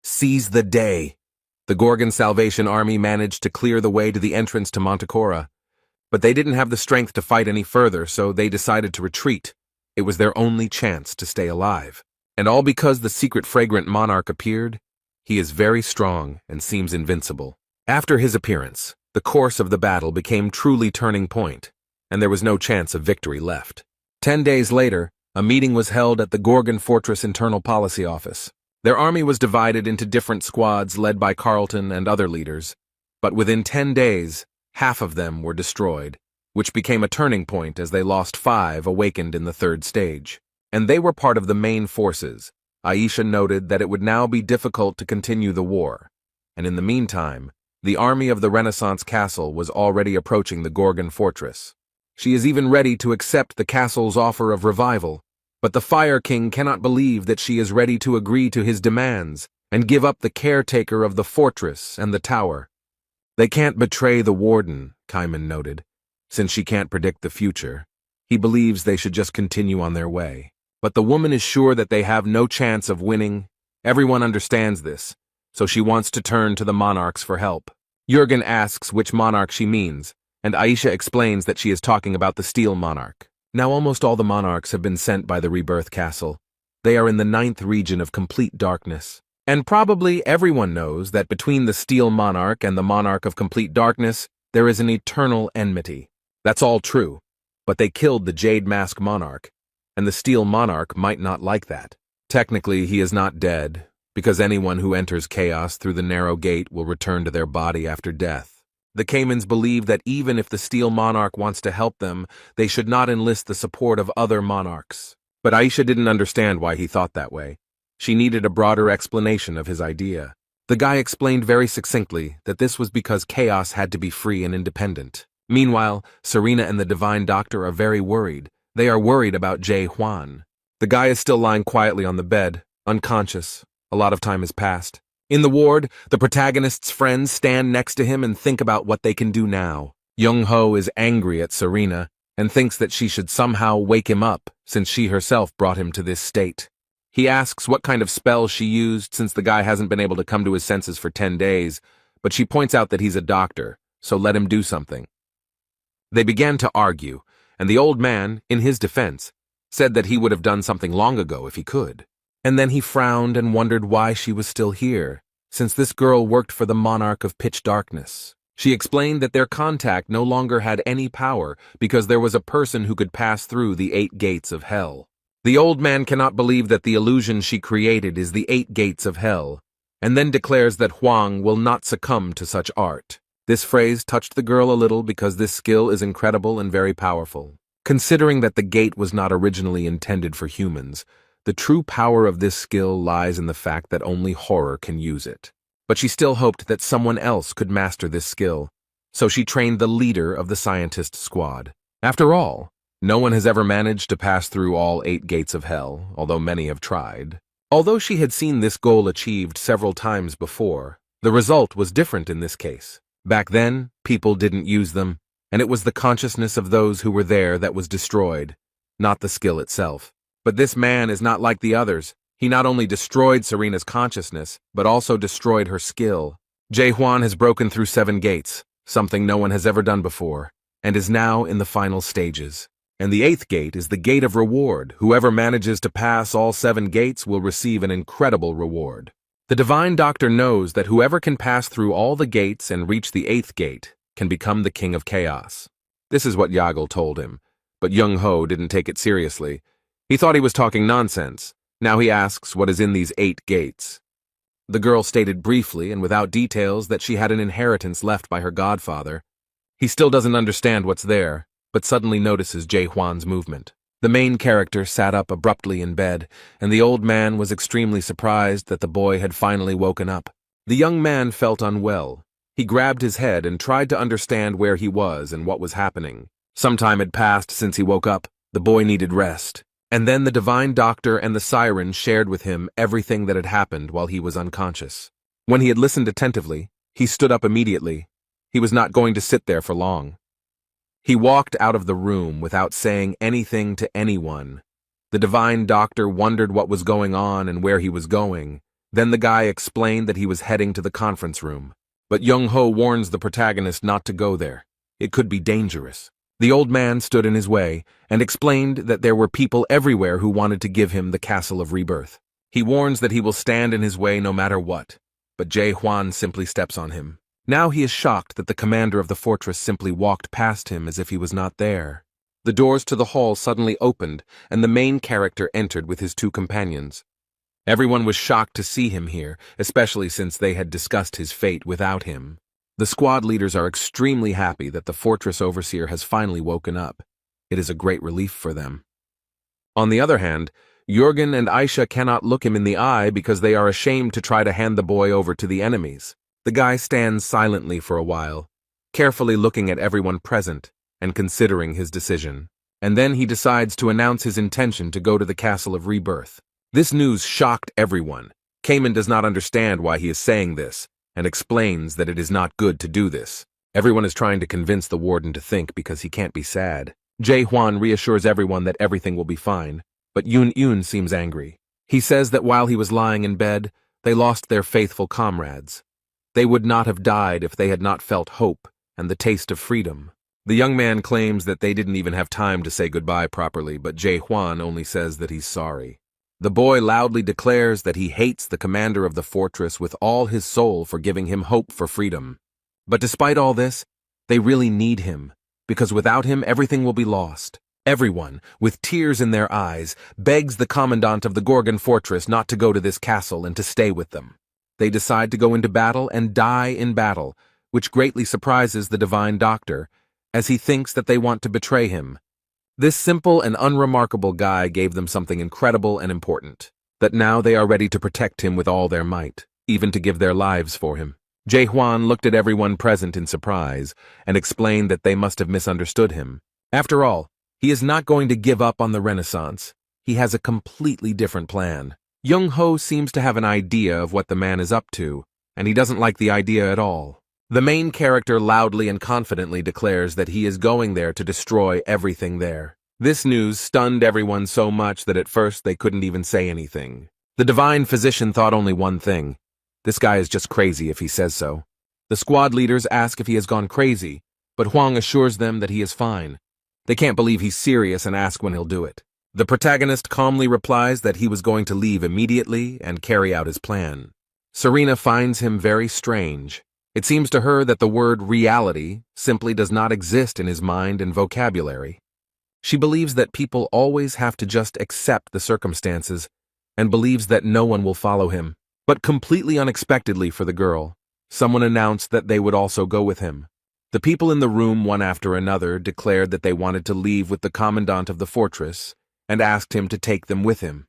Seize the day! The Gorgon Salvation Army managed to clear the way to the entrance to Montecora, but they didn't have the strength to fight any further, so they decided to retreat. It was their only chance to stay alive. And all because the secret fragrant monarch appeared. He is very strong and seems invincible. After his appearance, the course of the battle became truly turning point, and there was no chance of victory left. 10 days later, a meeting was held at the Gorgon Fortress Internal Policy Office. Their army was divided into different squads led by Carlton and other leaders, but within 10 days, half of them were destroyed, which became a turning point as they lost 5 awakened in the 3rd stage. And they were part of the main forces. Aisha noted that it would now be difficult to continue the war, and in the meantime, the army of the Renaissance Castle was already approaching the Gorgon fortress. She is even ready to accept the castle's offer of revival, but the Fire King cannot believe that she is ready to agree to his demands and give up the caretaker of the fortress and the tower. They can't betray the warden, Kaiman noted, since she can't predict the future. He believes they should just continue on their way. But the woman is sure that they have no chance of winning. Everyone understands this, so she wants to turn to the monarchs for help. Jürgen asks which monarch she means, and Aisha explains that she is talking about the Steel Monarch. Now almost all the monarchs have been sent by the Rebirth Castle. They are in the 9th region of complete darkness. And probably everyone knows that between the Steel Monarch and the Monarch of Complete Darkness, there is an eternal enmity. That's all true, but they killed the Jade Mask Monarch, and the Steel Monarch might not like that. Technically, he is not dead, because anyone who enters chaos through the narrow gate will return to their body after death. The Caymans believe that even if the Steel Monarch wants to help them, they should not enlist the support of other monarchs. But Aisha didn't understand why he thought that way. She needed a broader explanation of his idea. The guy explained very succinctly that this was because chaos had to be free and independent. Meanwhile, Serena and the Divine Doctor are very worried. They are worried about Jay Huan. The guy is still lying quietly on the bed, unconscious. A lot of time has passed. In the ward, the protagonist's friends stand next to him and think about what they can do now. Young-ho is angry at Serena and thinks that she should somehow wake him up since she herself brought him to this state. He asks what kind of spell she used since the guy hasn't been able to come to his senses for 10 days, but she points out that he's a doctor, so let him do something. They began to argue, and the old man, in his defense, said that he would have done something long ago if he could. And then he frowned and wondered why she was still here, since this girl worked for the monarch of pitch darkness. She explained that their contact no longer had any power because there was a person who could pass through the 8 gates of hell. The old man cannot believe that the illusion she created is the 8 gates of hell, and then declares that Huang will not succumb to such art. This phrase touched the girl a little because this skill is incredible and very powerful. Considering that the gate was not originally intended for humans, the true power of this skill lies in the fact that only horror can use it. But she still hoped that someone else could master this skill, so she trained the leader of the scientist squad. After all, no one has ever managed to pass through all 8 gates of hell, although many have tried. Although she had seen this goal achieved several times before, the result was different in this case. Back then, people didn't use them, and it was the consciousness of those who were there that was destroyed, not the skill itself. But this man is not like the others. He not only destroyed Serena's consciousness, but also destroyed her skill. Jae-hwan has broken through 7 gates, something no one has ever done before, and is now in the final stages. And the 8th gate is the gate of reward. Whoever manages to pass all 7 gates will receive an incredible reward. The Divine Doctor knows that whoever can pass through all the gates and reach the 8th gate can become the King of Chaos. This is what Yahello told him, but Young-ho didn't take it seriously. He thought he was talking nonsense. Now he asks what is in these 8 gates. The girl stated briefly and without details that she had an inheritance left by her godfather. He still doesn't understand what's there, but suddenly notices Jae-hwan's movement. The main character sat up abruptly in bed, and the old man was extremely surprised that the boy had finally woken up. The young man felt unwell. He grabbed his head and tried to understand where he was and what was happening. Some time had passed since he woke up. The boy needed rest. And then the Divine Doctor and the Siren shared with him everything that had happened while he was unconscious. When he had listened attentively, he stood up immediately. He was not going to sit there for long. He walked out of the room without saying anything to anyone. The Divine Doctor wondered what was going on and where he was going. Then the guy explained that he was heading to the conference room. But Young-ho warns the protagonist not to go there. It could be dangerous. The old man stood in his way and explained that there were people everywhere who wanted to give him the Castle of Rebirth. He warns that he will stand in his way no matter what, but Jae-hwan simply steps on him. Now he is shocked that the commander of the fortress simply walked past him as if he was not there. The doors to the hall suddenly opened, and the main character entered with his 2 companions. Everyone was shocked to see him here, especially since they had discussed his fate without him. The squad leaders are extremely happy that the fortress overseer has finally woken up. It is a great relief for them. On the other hand, Jürgen and Aisha cannot look him in the eye because they are ashamed to try to hand the boy over to the enemies. The guy stands silently for a while, carefully looking at everyone present and considering his decision. And then he decides to announce his intention to go to the Castle of Rebirth. This news shocked everyone. Cayman does not understand why he is saying this, and explains that it is not good to do this. Everyone is trying to convince the warden to think because he can't be sad. Jae-hwan reassures everyone that everything will be fine, but Yoon seems angry. He says that while he was lying in bed, they lost their faithful comrades. They would not have died if they had not felt hope and the taste of freedom. The young man claims that they didn't even have time to say goodbye properly, but Jae-hwan only says that he's sorry. The boy loudly declares that he hates the commander of the fortress with all his soul for giving him hope for freedom. But despite all this, they really need him, because without him everything will be lost. Everyone, with tears in their eyes, begs the commandant of the Gorgon fortress not to go to this castle and to stay with them. They decide to go into battle and die in battle, which greatly surprises the Divine Doctor, as he thinks that they want to betray him. This simple and unremarkable guy gave them something incredible and important, that now they are ready to protect him with all their might, even to give their lives for him. Jae-hwan looked at everyone present in surprise and explained that they must have misunderstood him. After all, he is not going to give up on the Renaissance. He has a completely different plan. Young-ho seems to have an idea of what the man is up to, and he doesn't like the idea at all. The main character loudly and confidently declares that he is going there to destroy everything there. This news stunned everyone so much that at first they couldn't even say anything. The divine physician thought only one thing: this guy is just crazy if he says so. The squad leaders ask if he has gone crazy, but Huang assures them that he is fine. They can't believe he's serious and ask when he'll do it. The protagonist calmly replies that he was going to leave immediately and carry out his plan. Serena finds him very strange. It seems to her that the word reality simply does not exist in his mind and vocabulary. She believes that people always have to just accept the circumstances and believes that no one will follow him. But completely unexpectedly for the girl, someone announced that they would also go with him. The people in the room, one after another, declared that they wanted to leave with the commandant of the fortress and asked him to take them with him.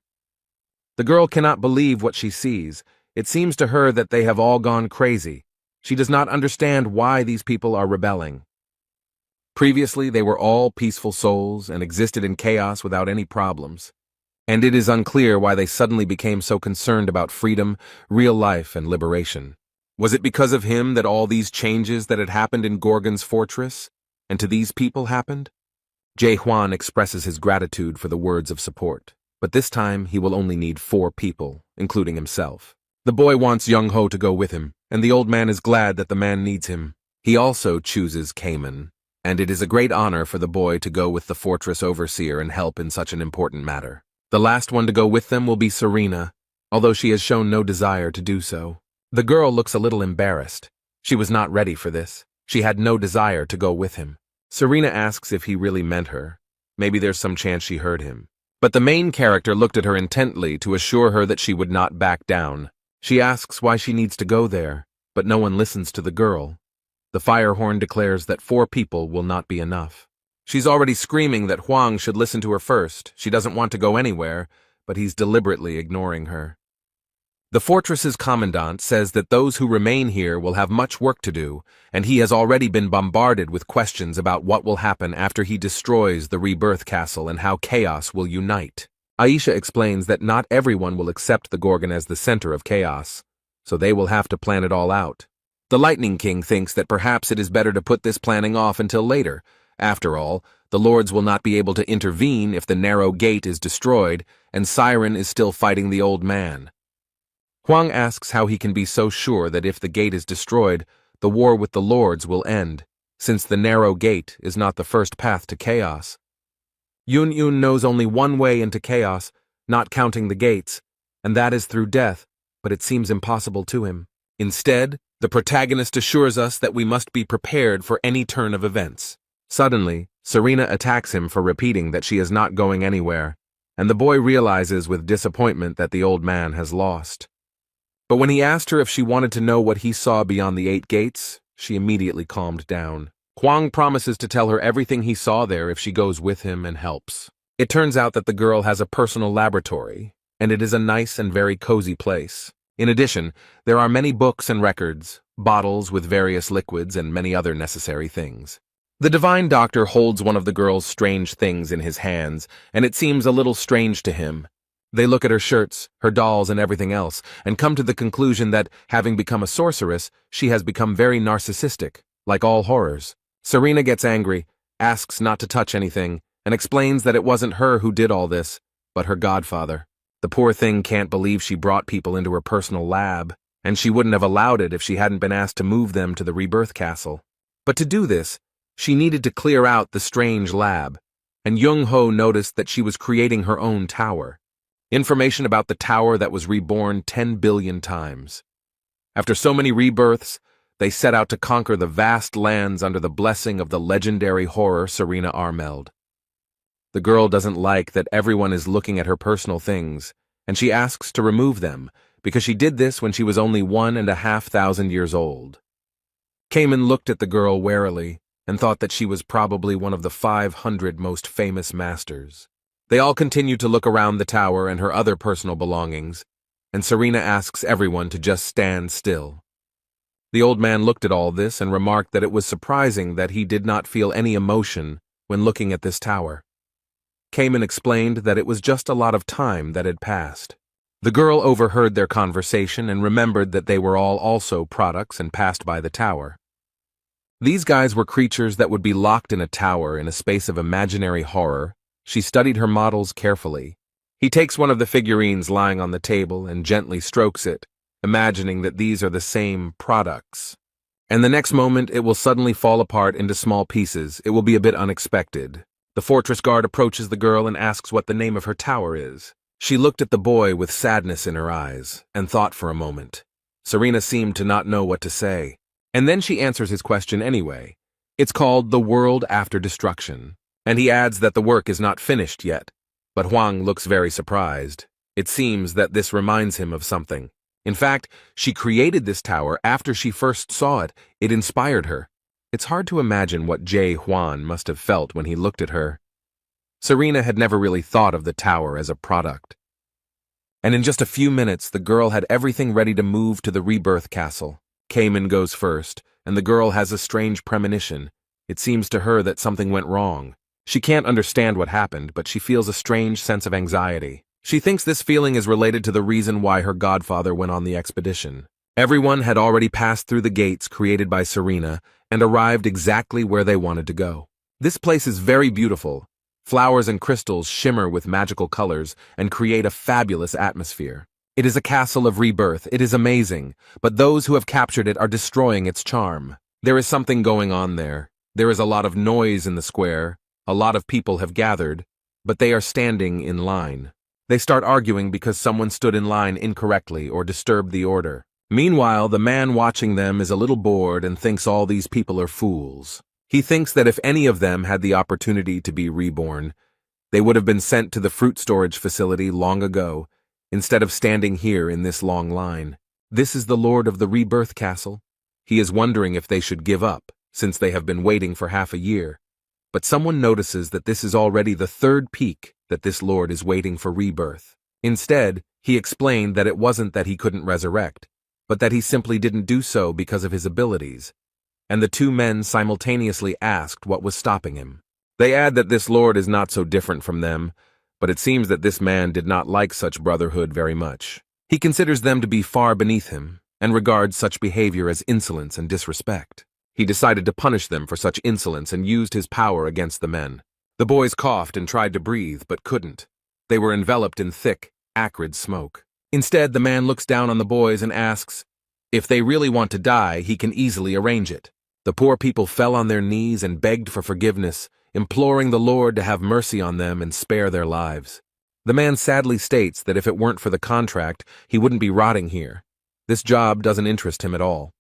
The girl cannot believe what she sees. It seems to her that they have all gone crazy. She does not understand why these people are rebelling. Previously, they were all peaceful souls and existed in chaos without any problems. And it is unclear why they suddenly became so concerned about freedom, real life, and liberation. Was it because of him that all these changes that had happened in Gorgon's fortress and to these people happened? Jae Hwan expresses his gratitude for the words of support, but this time he will only need 4 people, including himself. The boy wants Young Ho to go with him, and the old man is glad that the man needs him. He also chooses Cayman, and it is a great honor for the boy to go with the fortress overseer and help in such an important matter. The last one to go with them will be Serena, although she has shown no desire to do so. The girl looks a little embarrassed. She was not ready for this. She had no desire to go with him. Serena asks if he really meant her. Maybe there's some chance she heard him. But the main character looked at her intently to assure her that she would not back down. She asks why she needs to go there, but no one listens to the girl. The fire horn declares that 4 people will not be enough. She's already screaming that Huang should listen to her first. She doesn't want to go anywhere, but he's deliberately ignoring her. The fortress's commandant says that those who remain here will have much work to do, and he has already been bombarded with questions about what will happen after he destroys the rebirth castle and how chaos will unite. Aisha explains that not everyone will accept the Gorgon as the center of chaos, so they will have to plan it all out. The Lightning King thinks that perhaps it is better to put this planning off until later. After all, the lords will not be able to intervene if the narrow gate is destroyed and Siren is still fighting the old man. Huang asks how he can be so sure that if the gate is destroyed, the war with the lords will end, since the narrow gate is not the first path to chaos. Yun knows only one way into chaos, not counting the gates, and that is through death, but it seems impossible to him. Instead, the protagonist assures us that we must be prepared for any turn of events. Suddenly, Serena attacks him for repeating that she is not going anywhere, and the boy realizes with disappointment that the old man has lost. But when he asked her if she wanted to know what he saw beyond the 8 gates, she immediately calmed down. Huang promises to tell her everything he saw there if she goes with him and helps. It turns out that the girl has a personal laboratory, and it is a nice and very cozy place. In addition, there are many books and records, bottles with various liquids, and many other necessary things. The divine doctor holds one of the girl's strange things in his hands, and it seems a little strange to him. They look at her shirts, her dolls, and everything else, and come to the conclusion that, having become a sorceress, she has become very narcissistic, like all horrors. Serena gets angry, asks not to touch anything, and explains that it wasn't her who did all this, but her godfather. The poor thing can't believe she brought people into her personal lab, and she wouldn't have allowed it if she hadn't been asked to move them to the rebirth castle. But to do this, she needed to clear out the strange lab, and Young Ho noticed that she was creating her own tower. Information about the tower that was reborn 10 billion times. After so many rebirths, they set out to conquer the vast lands under the blessing of the legendary horror Serena Armeld. The girl doesn't like that everyone is looking at her personal things, and she asks to remove them, because she did this when she was only 1,500 years old. Cayman looked at the girl warily, and thought that she was probably one of the 500 most famous masters. They all continue to look around the tower and her other personal belongings, and Serena asks everyone to just stand still. The old man looked at all this and remarked that it was surprising that he did not feel any emotion when looking at this tower. Cayman explained that it was just a lot of time that had passed. The girl overheard their conversation and remembered that they were all also products and passed by the tower. These guys were creatures that would be locked in a tower in a space of imaginary horror. She studied her models carefully. He takes one of the figurines lying on the table and gently strokes it, imagining that these are the same products. and the next moment it will suddenly fall apart into small pieces. It will be a bit unexpected. The fortress guard approaches the girl and asks what the name of her tower is. She looked at the boy with sadness in her eyes and thought for a moment. Serena seemed to not know what to say. And then she answers his question anyway. It's called The World After Destruction. And he adds that the work is not finished yet. But Huang looks very surprised. It seems that this reminds him of something. In fact, she created this tower after she first saw it. It inspired her. It's hard to imagine what Jay Huan must have felt when he looked at her. Serena had never really thought of the tower as a product. And in just a few minutes, the girl had everything ready to move to the rebirth castle. Cayman goes first, and the girl has a strange premonition. It seems to her that something went wrong. She can't understand what happened, but she feels a strange sense of anxiety. She thinks this feeling is related to the reason why her godfather went on the expedition. Everyone had already passed through the gates created by Serena and arrived exactly where they wanted to go. This place is very beautiful. Flowers and crystals shimmer with magical colors and create a fabulous atmosphere. It is a castle of rebirth. It is amazing, but those who have captured it are destroying its charm. There is something going on there. There is a lot of noise in the square. A lot of people have gathered, but they are standing in line. They start arguing because someone stood in line incorrectly or disturbed the order. Meanwhile, the man watching them is a little bored and thinks all these people are fools. He thinks that if any of them had the opportunity to be reborn, they would have been sent to the fruit storage facility long ago, instead of standing here in this long line. This is the Lord of the Rebirth Castle. He is wondering if they should give up, since they have been waiting for half a year. But someone notices that this is already the third peak that this Lord is waiting for rebirth. Instead, he explained that it wasn't that he couldn't resurrect, but that he simply didn't do so because of his abilities. And the two men simultaneously asked what was stopping him. They add that this Lord is not so different from them, but it seems that this man did not like such brotherhood very much. He considers them to be far beneath him, and regards such behavior as insolence and disrespect. He decided to punish them for such insolence and used his power against the men. The boys coughed and tried to breathe, but couldn't. They were enveloped in thick, acrid smoke. Instead, the man looks down on the boys and asks, if they really want to die, he can easily arrange it. The poor people fell on their knees and begged for forgiveness, imploring the Lord to have mercy on them and spare their lives. The man sadly states that if it weren't for the contract, he wouldn't be rotting here. This job doesn't interest him at all.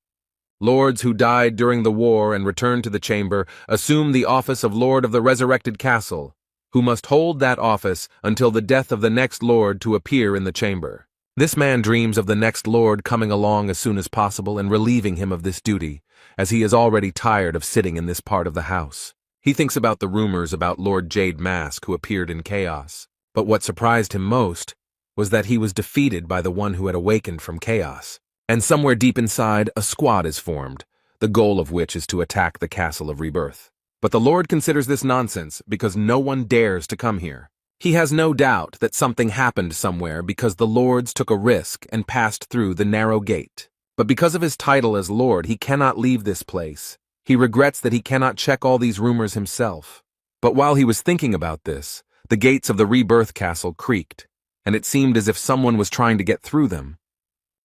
Lords who died during the war and returned to the chamber assume the office of Lord of the Resurrected Castle, who must hold that office until the death of the next Lord to appear in the chamber. This man dreams of the next Lord coming along as soon as possible and relieving him of this duty, as he is already tired of sitting in this part of the house. He thinks about the rumors about Lord Jade Mask who appeared in chaos, but what surprised him most was that he was defeated by the one who had awakened from chaos. And somewhere deep inside, a squad is formed, the goal of which is to attack the Castle of Rebirth. But the Lord considers this nonsense because no one dares to come here. He has no doubt that something happened somewhere because the Lords took a risk and passed through the narrow gate. But because of his title as Lord, he cannot leave this place. He regrets that he cannot check all these rumors himself. But while he was thinking about this, the gates of the Rebirth Castle creaked, and it seemed as if someone was trying to get through them.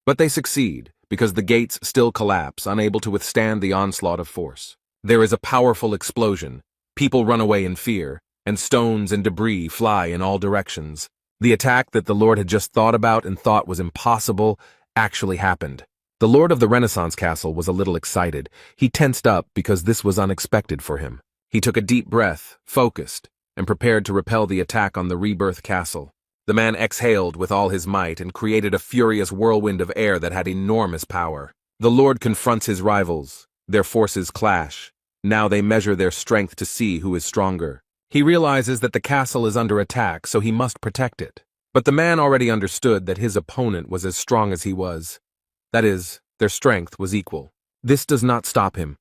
But they succeed, because the gates still collapse, unable to withstand the onslaught of force. There is a powerful explosion, people run away in fear, and stones and debris fly in all directions. The attack that the Lord had just thought about and thought was impossible actually happened. The Lord of the Renaissance Castle was a little excited. He tensed up because this was unexpected for him. He took a deep breath, focused, and prepared to repel the attack on the Rebirth Castle. The man exhaled with all his might and created a furious whirlwind of air that had enormous power. The Lord confronts his rivals. Their forces clash. Now they measure their strength to see who is stronger. He realizes that the castle is under attack, so he must protect it. But the man already understood that his opponent was as strong as he was. That is, their strength was equal. This does not stop him.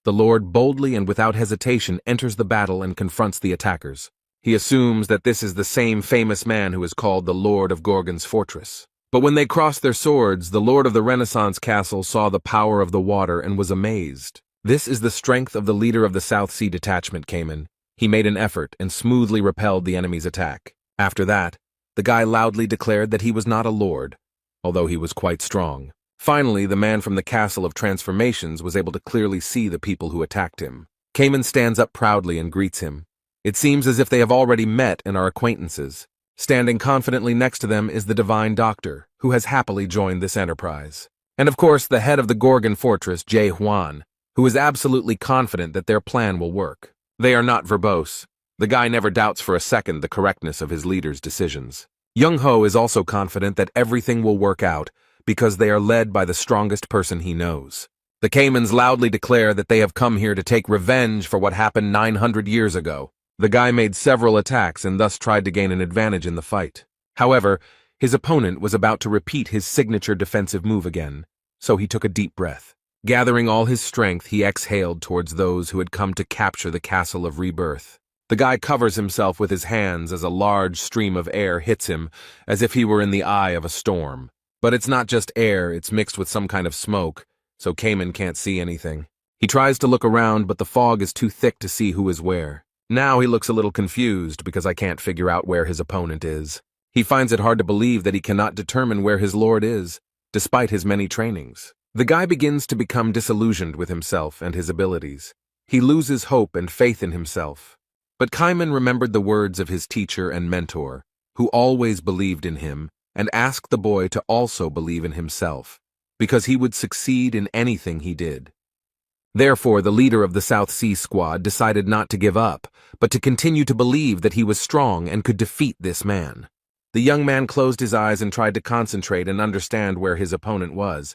The Lord boldly and without hesitation enters the battle and confronts the attackers. He assumes that this is the same famous man who is called the Lord of Gorgon's Fortress. But when they crossed their swords, the Lord of the Renaissance Castle saw the power of the water and was amazed. This is the strength of the leader of the South Sea Detachment, Cayman. He made an effort and smoothly repelled the enemy's attack. After that, the guy loudly declared that he was not a lord, although he was quite strong. Finally, the man from the Castle of Transformations was able to clearly see the people who attacked him. Cayman stands up proudly and greets him. It seems as if they have already met and are acquaintances. Standing confidently next to them is the Divine Doctor, who has happily joined this enterprise. And of course, the head of the Gorgon Fortress, Jae Hwan, who is absolutely confident that their plan will work. They are not verbose. The guy never doubts for a second the correctness of his leader's decisions. Young-ho is also confident that everything will work out because they are led by the strongest person he knows. The Caymans loudly declare that they have come here to take revenge for what happened 900 years ago. The guy made several attacks and thus tried to gain an advantage in the fight. However, his opponent was about to repeat his signature defensive move again, so he took a deep breath. Gathering all his strength, he exhaled towards those who had come to capture the Castle of Rebirth. The guy covers himself with his hands as a large stream of air hits him, as if he were in the eye of a storm. But it's not just air, it's mixed with some kind of smoke, so Cayman can't see anything. He tries to look around, but the fog is too thick to see who is where. Now he looks a little confused because I can't figure out where his opponent is. He finds it hard to believe that he cannot determine where his lord is, despite his many trainings. The guy begins to become disillusioned with himself and his abilities. He loses hope and faith in himself. But Cayman remembered the words of his teacher and mentor, who always believed in him, and asked the boy to also believe in himself, because he would succeed in anything he did. Therefore, the leader of the South Sea Squad decided not to give up, but to continue to believe that he was strong and could defeat this man. The young man closed his eyes and tried to concentrate and understand where his opponent was.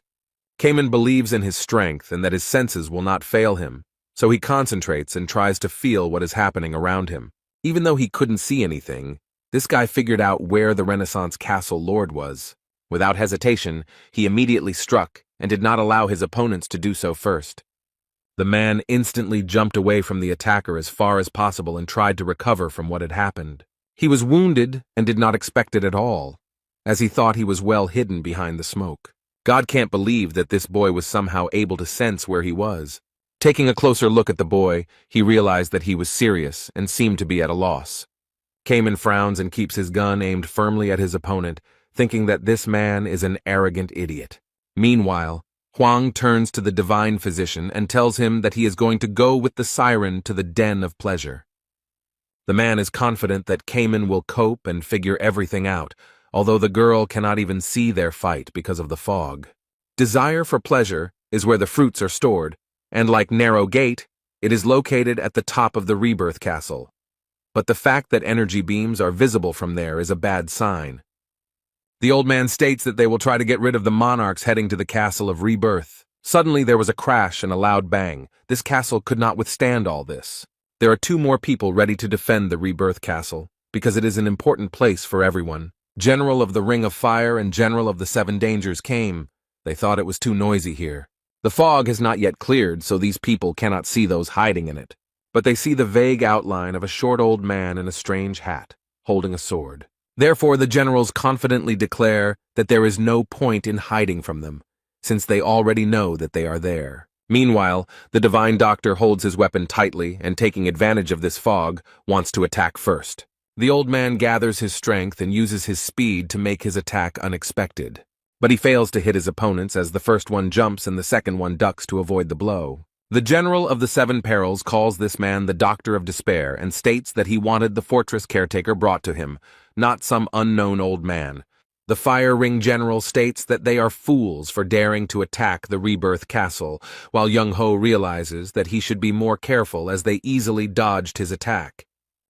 Cayman believes in his strength and that his senses will not fail him, so he concentrates and tries to feel what is happening around him. Even though he couldn't see anything, this guy figured out where the Renaissance Castle Lord was. Without hesitation, he immediately struck and did not allow his opponents to do so first. The man instantly jumped away from the attacker as far as possible and tried to recover from what had happened. He was wounded and did not expect it at all, as he thought he was well hidden behind the smoke. God can't believe that this boy was somehow able to sense where he was. Taking a closer look at the boy, he realized that he was serious and seemed to be at a loss. Cayman frowns and keeps his gun aimed firmly at his opponent, thinking that this man is an arrogant idiot. Meanwhile, Huang turns to the divine physician and tells him that he is going to go with the siren to the den of pleasure. The man is confident that Cayman will cope and figure everything out, although the girl cannot even see their fight because of the fog. Desire for pleasure is where the fruits are stored, and like Narrow Gate, it is located at the top of the Rebirth Castle. But the fact that energy beams are visible from there is a bad sign. The old man states that they will try to get rid of the monarchs heading to the Castle of Rebirth. Suddenly there was a crash and a loud bang. This castle could not withstand all this. There are 2 more people ready to defend the Rebirth Castle, because it is an important place for everyone. General of the Ring of Fire and General of the 7 Dangers came. They thought it was too noisy here. The fog has not yet cleared, so these people cannot see those hiding in it. But they see the vague outline of a short old man in a strange hat, holding a sword. Therefore, the generals confidently declare that there is no point in hiding from them, since they already know that they are there. Meanwhile, the Divine Doctor holds his weapon tightly and, taking advantage of this fog, wants to attack first. The old man gathers his strength and uses his speed to make his attack unexpected. But he fails to hit his opponents as the first one jumps and the second one ducks to avoid the blow. The General of the 7 Perils calls this man the Doctor of Despair and states that he wanted the fortress caretaker brought to him, not some unknown old man. The Fire Ring General states that they are fools for daring to attack the Rebirth Castle, while Young-ho realizes that he should be more careful as they easily dodged his attack.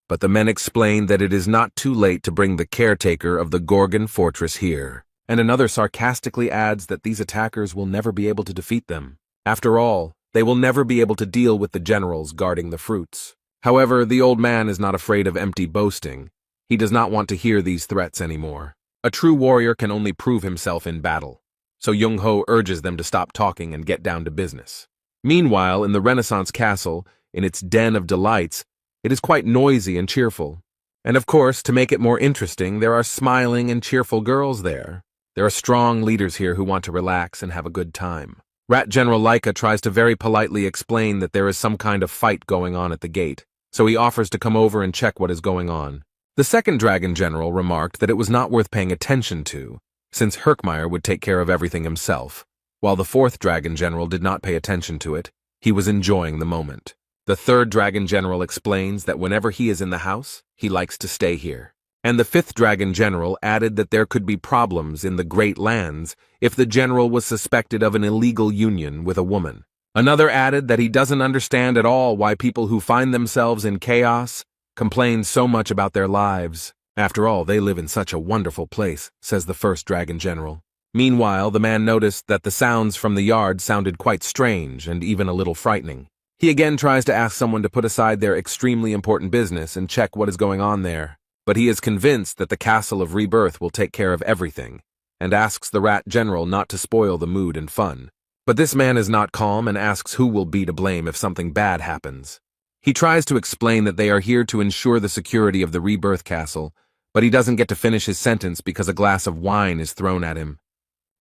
But the men explain that it is not too late to bring the caretaker of the Gorgon Fortress here. And another sarcastically adds that these attackers will never be able to defeat them. After all, they will never be able to deal with the generals guarding the fruits. However, the old man is not afraid of empty boasting. He does not want to hear these threats anymore. A true warrior can only prove himself in battle, so Young-ho urges them to stop talking and get down to business. Meanwhile, in the Renaissance Castle, in its den of delights, it is quite noisy and cheerful. And of course, to make it more interesting, there are smiling and cheerful girls there. There are strong leaders here who want to relax and have a good time. Rat General Laika tries to very politely explain that there is some kind of fight going on at the gate, so he offers to come over and check what is going on. The second Dragon General remarked that it was not worth paying attention to, since Herkmeyer would take care of everything himself. while the fourth dragon general did not pay attention to it. He was enjoying the moment. The third dragon general explains that whenever he is in the house, he likes to stay here. And the fifth dragon general added that there could be problems in the Great Lands if the general was suspected of an illegal union with a woman. Another added that he doesn't understand at all why people who find themselves in chaos complain so much about their lives. After all, they live in such a wonderful place, says the first dragon general. Meanwhile, the man noticed that the sounds from the yard sounded quite strange and even a little frightening. He again tries to ask someone to put aside their extremely important business and check what is going on there. But he is convinced that the Castle of Rebirth will take care of everything, and asks the rat general not to spoil the mood and fun. But this man is not calm and asks who will be to blame if something bad happens. He tries to explain that they are here to ensure the security of the Rebirth Castle, but he doesn't get to finish his sentence because a glass of wine is thrown at him.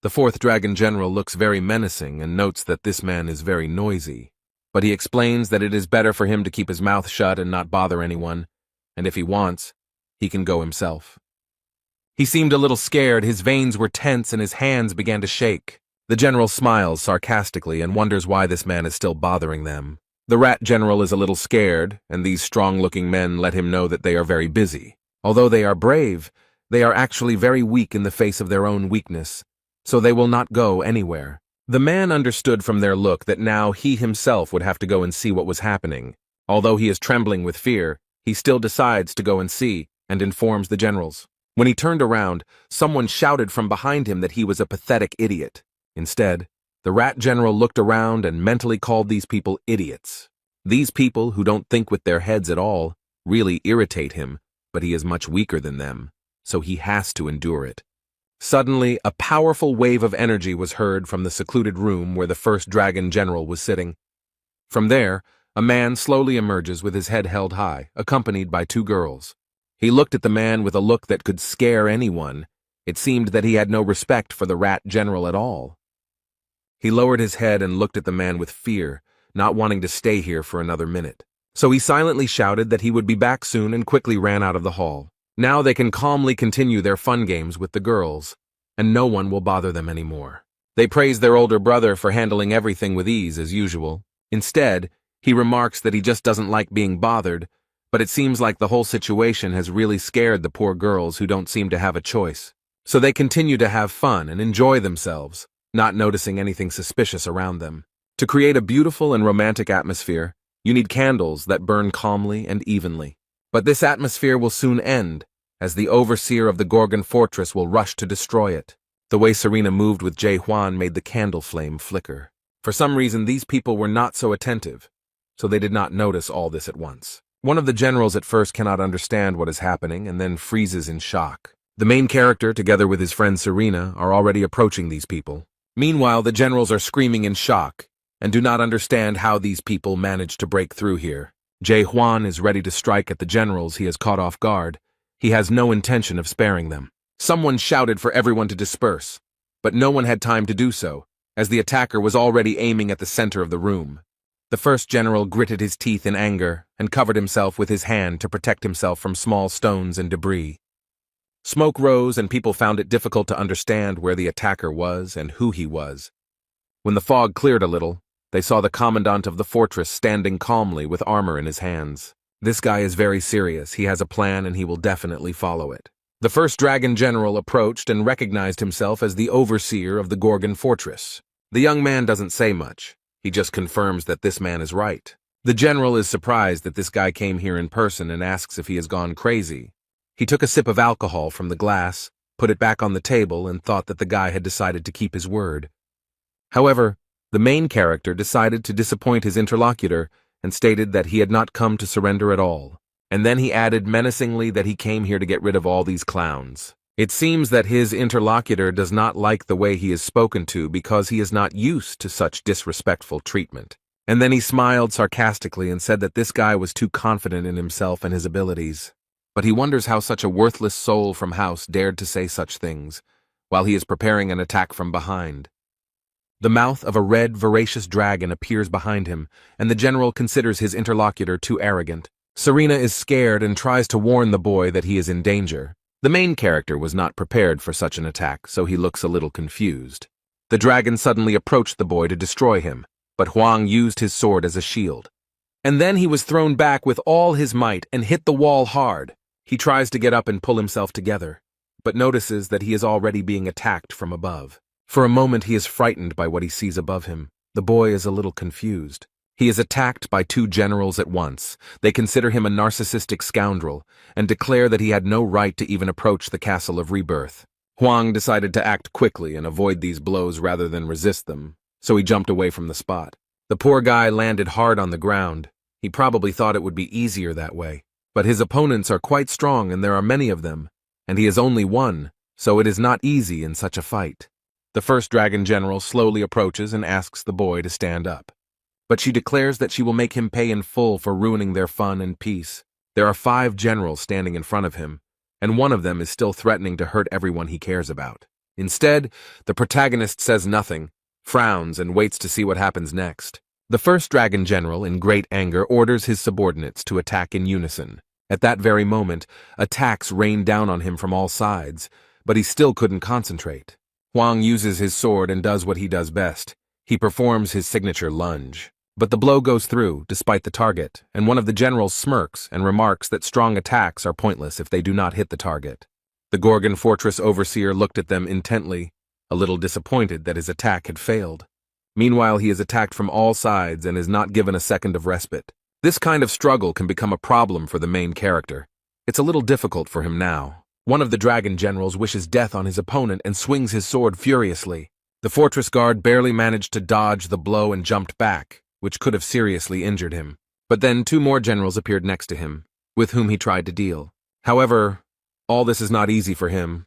The fourth dragon general looks very menacing and notes that this man is very noisy. But he explains that it is better for him to keep his mouth shut and not bother anyone, and if he wants, he can go himself. He seemed a little scared, his veins were tense and his hands began to shake. The general smiles sarcastically and wonders why this man is still bothering them. The rat general is a little scared, and these strong-looking men let him know that they are very busy. Although they are brave, they are actually very weak in the face of their own weakness, so they will not go anywhere. The man understood from their look that now he himself would have to go and see what was happening. Although he is trembling with fear, he still decides to go and see, and informs the generals. When he turned around, someone shouted from behind him that he was a pathetic idiot. Instead, the rat general looked around and mentally called these people idiots. These people, who don't think with their heads at all, really irritate him, but he is much weaker than them, so he has to endure it. Suddenly, a powerful wave of energy was heard from the secluded room where the first dragon general was sitting. From there, a man slowly emerges with his head held high, accompanied by two girls. He looked at the man with a look that could scare anyone. It seemed that he had no respect for the rat general at all. He lowered his head and looked at the man with fear, not wanting to stay here for another minute. So he silently shouted that he would be back soon and quickly ran out of the hall. Now they can calmly continue their fun games with the girls, and no one will bother them anymore. They praise their older brother for handling everything with ease as usual. Instead, he remarks that he just doesn't like being bothered, but it seems like the whole situation has really scared the poor girls who don't seem to have a choice. So they continue to have fun and enjoy themselves, not noticing anything suspicious around them. To create a beautiful and romantic atmosphere, you need candles that burn calmly and evenly. But this atmosphere will soon end, as the overseer of the Gorgon fortress will rush to destroy it. The way Serena moved with Jae-hwan made the candle flame flicker. For some reason, these people were not so attentive, so they did not notice all this at once. One of the generals at first cannot understand what is happening and then freezes in shock. The main character, together with his friend Serena, are already approaching these people. Meanwhile, the generals are screaming in shock and do not understand how these people managed to break through here. Jae-hwan is ready to strike at the generals he has caught off guard. He has no intention of sparing them. Someone shouted for everyone to disperse, but no one had time to do so, as the attacker was already aiming at the center of the room. The first general gritted his teeth in anger and covered himself with his hand to protect himself from small stones and debris. Smoke rose and people found it difficult to understand where the attacker was and who he was. When the fog cleared a little, they saw the commandant of the fortress standing calmly with armor in his hands. This guy is very serious. He has a plan and he will definitely follow it. The first dragon general approached and recognized himself as the overseer of the Gorgon fortress. The young man doesn't say much. He just confirms that this man is right. The general is surprised that this guy came here in person and asks if he has gone crazy. He took a sip of alcohol from the glass, put it back on the table, and thought that the guy had decided to keep his word. However, the main character decided to disappoint his interlocutor and stated that he had not come to surrender at all. And then he added menacingly that he came here to get rid of all these clowns. It seems that his interlocutor does not like the way he is spoken to because he is not used to such disrespectful treatment. And then he smiled sarcastically and said that this guy was too confident in himself and his abilities. But he wonders how such a worthless soul from House dared to say such things, while he is preparing an attack from behind. The mouth of a red, voracious dragon appears behind him, and the general considers his interlocutor too arrogant. Serena is scared and tries to warn the boy that he is in danger. The main character was not prepared for such an attack, so he looks a little confused. The dragon suddenly approached the boy to destroy him, but Huang used his sword as a shield. And then he was thrown back with all his might and hit the wall hard. He tries to get up and pull himself together, but notices that he is already being attacked from above. For a moment he is frightened by what he sees above him. The boy is a little confused. He is attacked by two generals at once. They consider him a narcissistic scoundrel and declare that he had no right to even approach the Castle of Rebirth. Huang decided to act quickly and avoid these blows rather than resist them, so he jumped away from the spot. The poor guy landed hard on the ground. He probably thought it would be easier that way. But his opponents are quite strong and there are many of them, and he is only one, so it is not easy in such a fight. The first dragon general slowly approaches and asks the boy to stand up. But she declares that she will make him pay in full for ruining their fun and peace. There are 5 generals standing in front of him, and one of them is still threatening to hurt everyone he cares about. Instead, the protagonist says nothing, frowns, and waits to see what happens next. The first dragon general, in great anger, orders his subordinates to attack in unison. At that very moment, attacks rained down on him from all sides, but he still couldn't concentrate. Huang uses his sword and does what he does best. He performs his signature lunge. But the blow goes through, despite the target, and one of the generals smirks and remarks that strong attacks are pointless if they do not hit the target. The Gorgon Fortress overseer looked at them intently, a little disappointed that his attack had failed. Meanwhile, he is attacked from all sides and is not given a second of respite. This kind of struggle can become a problem for the main character. It's a little difficult for him now. One of the dragon generals wishes death on his opponent and swings his sword furiously. The fortress guard barely managed to dodge the blow and jumped back, which could have seriously injured him. But then 2 more generals appeared next to him, with whom he tried to deal. However, all this is not easy for him,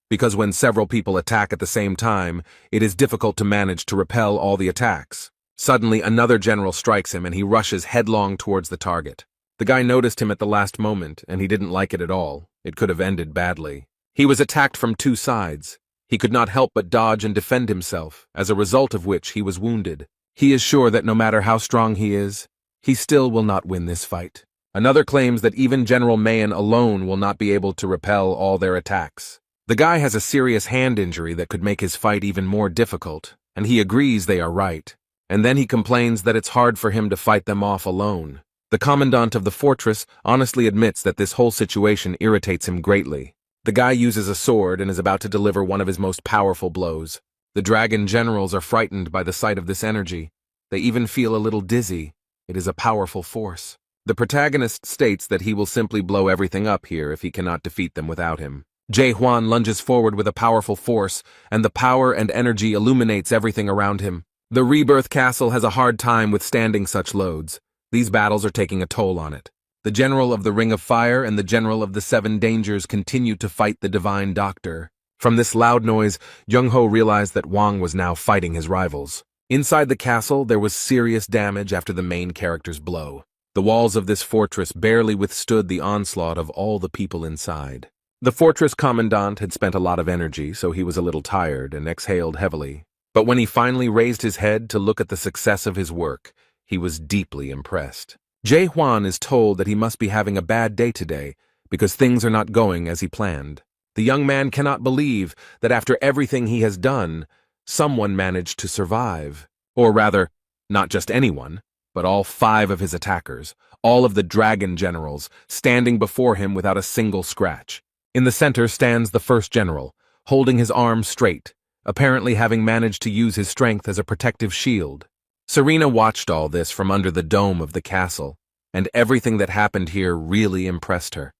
because when several people attack at the same time, it is difficult to manage to repel all the attacks. Suddenly, another general strikes him and he rushes headlong towards the target. The guy noticed him at the last moment, and he didn't like it at all. It could have ended badly. He was attacked from 2 sides. He could not help but dodge and defend himself, as a result of which he was wounded. He is sure that no matter how strong he is, he still will not win this fight. Another claims that even General Mayan alone will not be able to repel all their attacks. The guy has a serious hand injury that could make his fight even more difficult, and he agrees they are right. And then he complains that it's hard for him to fight them off alone. The commandant of the fortress honestly admits that this whole situation irritates him greatly. The guy uses a sword and is about to deliver one of his most powerful blows. The dragon generals are frightened by the sight of this energy. They even feel a little dizzy. It is a powerful force. The protagonist states that he will simply blow everything up here if he cannot defeat them without him. Jae Hwan lunges forward with a powerful force, and the power and energy illuminates everything around him. The Rebirth Castle has a hard time withstanding such loads. These battles are taking a toll on it. The General of the Ring of Fire and the General of the 7 Dangers continue to fight the Divine Doctor. From this loud noise, Jung-ho realized that Wang was now fighting his rivals. Inside the castle, there was serious damage after the main character's blow. The walls of this fortress barely withstood the onslaught of all the people inside. The fortress commandant had spent a lot of energy, so he was a little tired and exhaled heavily. But when he finally raised his head to look at the success of his work, he was deeply impressed. Jae Hwan is told that he must be having a bad day today because things are not going as he planned. The young man cannot believe that after everything he has done, someone managed to survive. Or rather, not just anyone, but all 5 of his attackers, all of the dragon generals, standing before him without a single scratch. In the center stands the first general, holding his arm straight, apparently having managed to use his strength as a protective shield. Serena watched all this from under the dome of the castle, and everything that happened here really impressed her.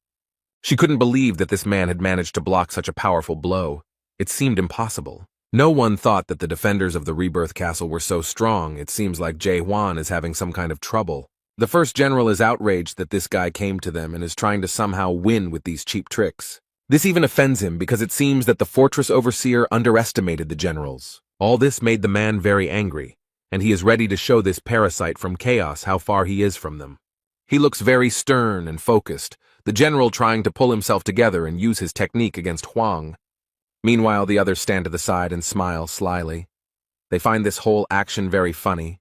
She couldn't believe that this man had managed to block such a powerful blow. It seemed impossible. No one thought that the defenders of the Rebirth Castle were so strong. It seems like Jae Hwan is having some kind of trouble. The first general is outraged that this guy came to them and is trying to somehow win with these cheap tricks. This even offends him because it seems that the fortress overseer underestimated the generals. All this made the man very angry, and he is ready to show this parasite from chaos how far he is from them. He looks very stern and focused, the general trying to pull himself together and use his technique against Huang. Meanwhile, the others stand to the side and smile slyly. They find this whole action very funny.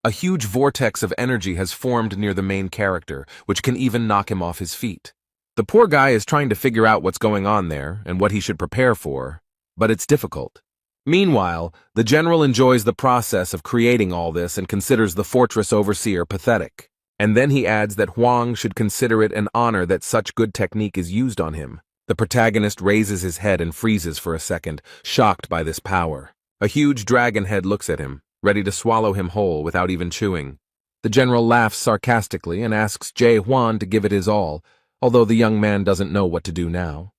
A huge vortex of energy has formed near the main character, which can even knock him off his feet. The poor guy is trying to figure out what's going on there and what he should prepare for, but it's difficult. Meanwhile, the general enjoys the process of creating all this and considers the fortress overseer pathetic. And then he adds that Huang should consider it an honor that such good technique is used on him. The protagonist raises his head and freezes for a second, shocked by this power. A huge dragon head looks at him, ready to swallow him whole without even chewing. The general laughs sarcastically and asks Jae Hwan to give it his all, although the young man doesn't know what to do now.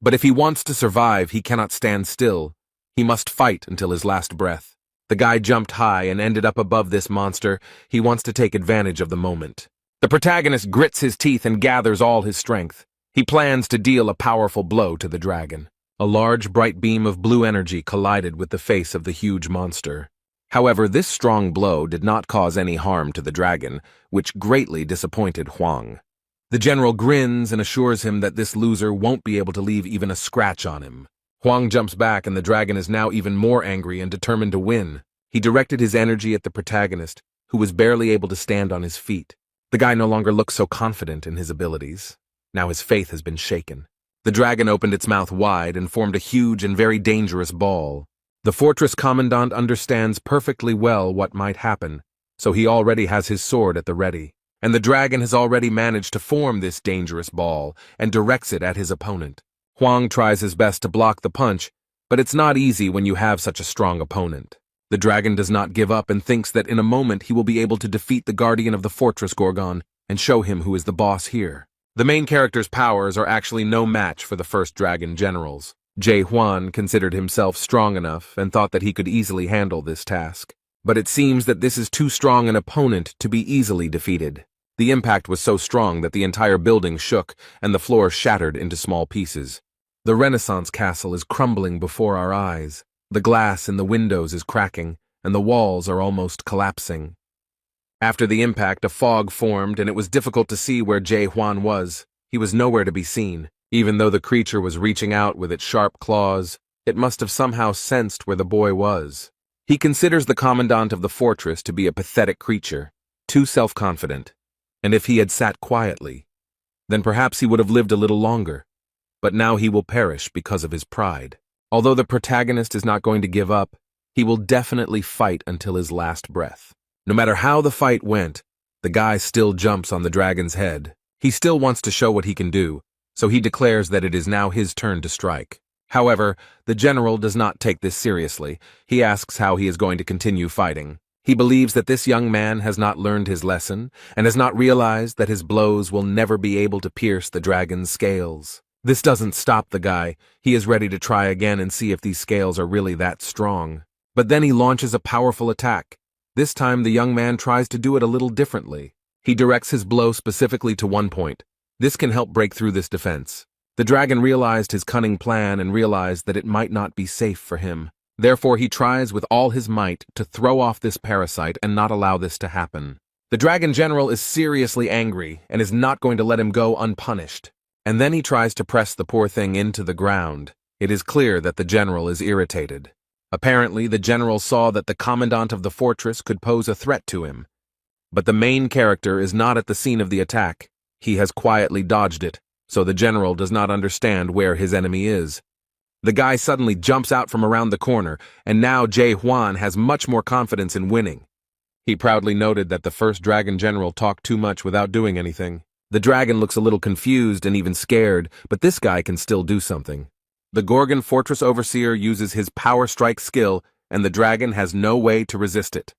But if he wants to survive, he cannot stand still. He must fight until his last breath. The guy jumped high and ended up above this monster. He wants to take advantage of the moment. The protagonist grits his teeth and gathers all his strength. He plans to deal a powerful blow to the dragon. A large, bright beam of blue energy collided with the face of the huge monster. However, this strong blow did not cause any harm to the dragon, which greatly disappointed Huang. The general grins and assures him that this loser won't be able to leave even a scratch on him. Huang jumps back and the dragon is now even more angry and determined to win. He directed his energy at the protagonist, who was barely able to stand on his feet. The guy no longer looks so confident in his abilities. Now his faith has been shaken. The dragon opened its mouth wide and formed a huge and very dangerous ball. The fortress commandant understands perfectly well what might happen, so he already has his sword at the ready. And the dragon has already managed to form this dangerous ball and directs it at his opponent. Huang tries his best to block the punch, but it's not easy when you have such a strong opponent. The dragon does not give up and thinks that in a moment he will be able to defeat the guardian of the fortress Gorgon and show him who is the boss here. The main character's powers are actually no match for the first dragon generals. Jae Hwan considered himself strong enough and thought that he could easily handle this task. But it seems that this is too strong an opponent to be easily defeated. The impact was so strong that the entire building shook and the floor shattered into small pieces. The Renaissance castle is crumbling before our eyes. The glass in the windows is cracking, and the walls are almost collapsing. After the impact, a fog formed, and it was difficult to see where Jae Hwan was. He was nowhere to be seen. Even though the creature was reaching out with its sharp claws, it must have somehow sensed where the boy was. He considers the commandant of the fortress to be a pathetic creature, too self-confident. And if he had sat quietly, then perhaps he would have lived a little longer. But now he will perish because of his pride. Although the protagonist is not going to give up, he will definitely fight until his last breath. No matter how the fight went, the guy still jumps on the dragon's head. He still wants to show what he can do, so he declares that it is now his turn to strike. However, the general does not take this seriously. He asks how he is going to continue fighting. He believes that this young man has not learned his lesson and has not realized that his blows will never be able to pierce the dragon's scales. This doesn't stop the guy. He is ready to try again and see if these scales are really that strong. But then he launches a powerful attack. This time the young man tries to do it a little differently. He directs his blow specifically to one point. This can help break through this defense. The dragon realized his cunning plan and realized that it might not be safe for him. Therefore he tries with all his might to throw off this parasite and not allow this to happen. The dragon general is seriously angry and is not going to let him go unpunished. And then he tries to press the poor thing into the ground. It is clear that the general is irritated. Apparently, the general saw that the commandant of the fortress could pose a threat to him. But the main character is not at the scene of the attack. He has quietly dodged it, so the general does not understand where his enemy is. The guy suddenly jumps out from around the corner, and now Jae Hwan has much more confidence in winning. He proudly noted that the first dragon general talked too much without doing anything. The dragon looks a little confused and even scared, but this guy can still do something. The Gorgon Fortress Overseer uses his power strike skill, and the dragon has no way to resist it.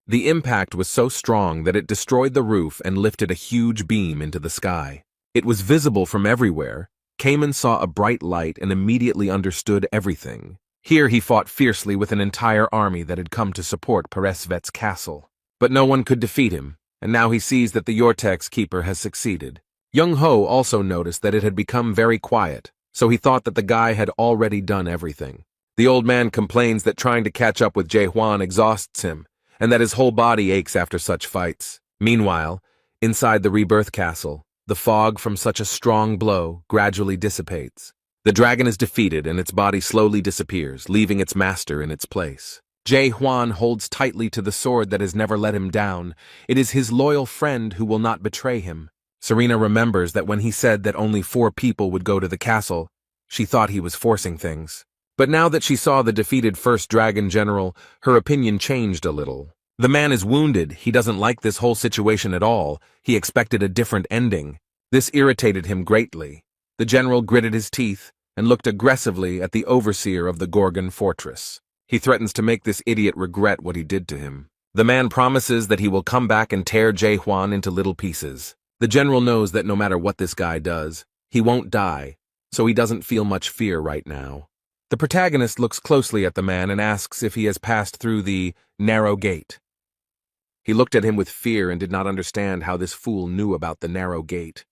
The impact was so strong that it destroyed the roof and lifted a huge beam into the sky. It was visible from everywhere. Cayman saw a bright light and immediately understood everything. Here he fought fiercely with an entire army that had come to support Peresvet's castle. But no one could defeat him, and now he sees that the Yortex keeper has succeeded. Young Ho also noticed that it had become very quiet, so he thought that the guy had already done everything. The old man complains that trying to catch up with Jae Hwan exhausts him, and that his whole body aches after such fights. Meanwhile, inside the Rebirth Castle, the fog from such a strong blow gradually dissipates. The dragon is defeated and its body slowly disappears, leaving its master in its place. Jae Hwan holds tightly to the sword that has never let him down. It is his loyal friend who will not betray him. Serena remembers that when he said that only 4 people would go to the castle, she thought he was forcing things. But now that she saw the defeated first dragon general, her opinion changed a little. The man is wounded, he doesn't like this whole situation at all, he expected a different ending. This irritated him greatly. The general gritted his teeth and looked aggressively at the overseer of the Gorgon fortress. He threatens to make this idiot regret what he did to him. The man promises that he will come back and tear Jae-hwan into little pieces. The general knows that no matter what this guy does, he won't die, so he doesn't feel much fear right now. The protagonist looks closely at the man and asks if he has passed through the narrow gate. He looked at him with fear and did not understand how this fool knew about the narrow gate.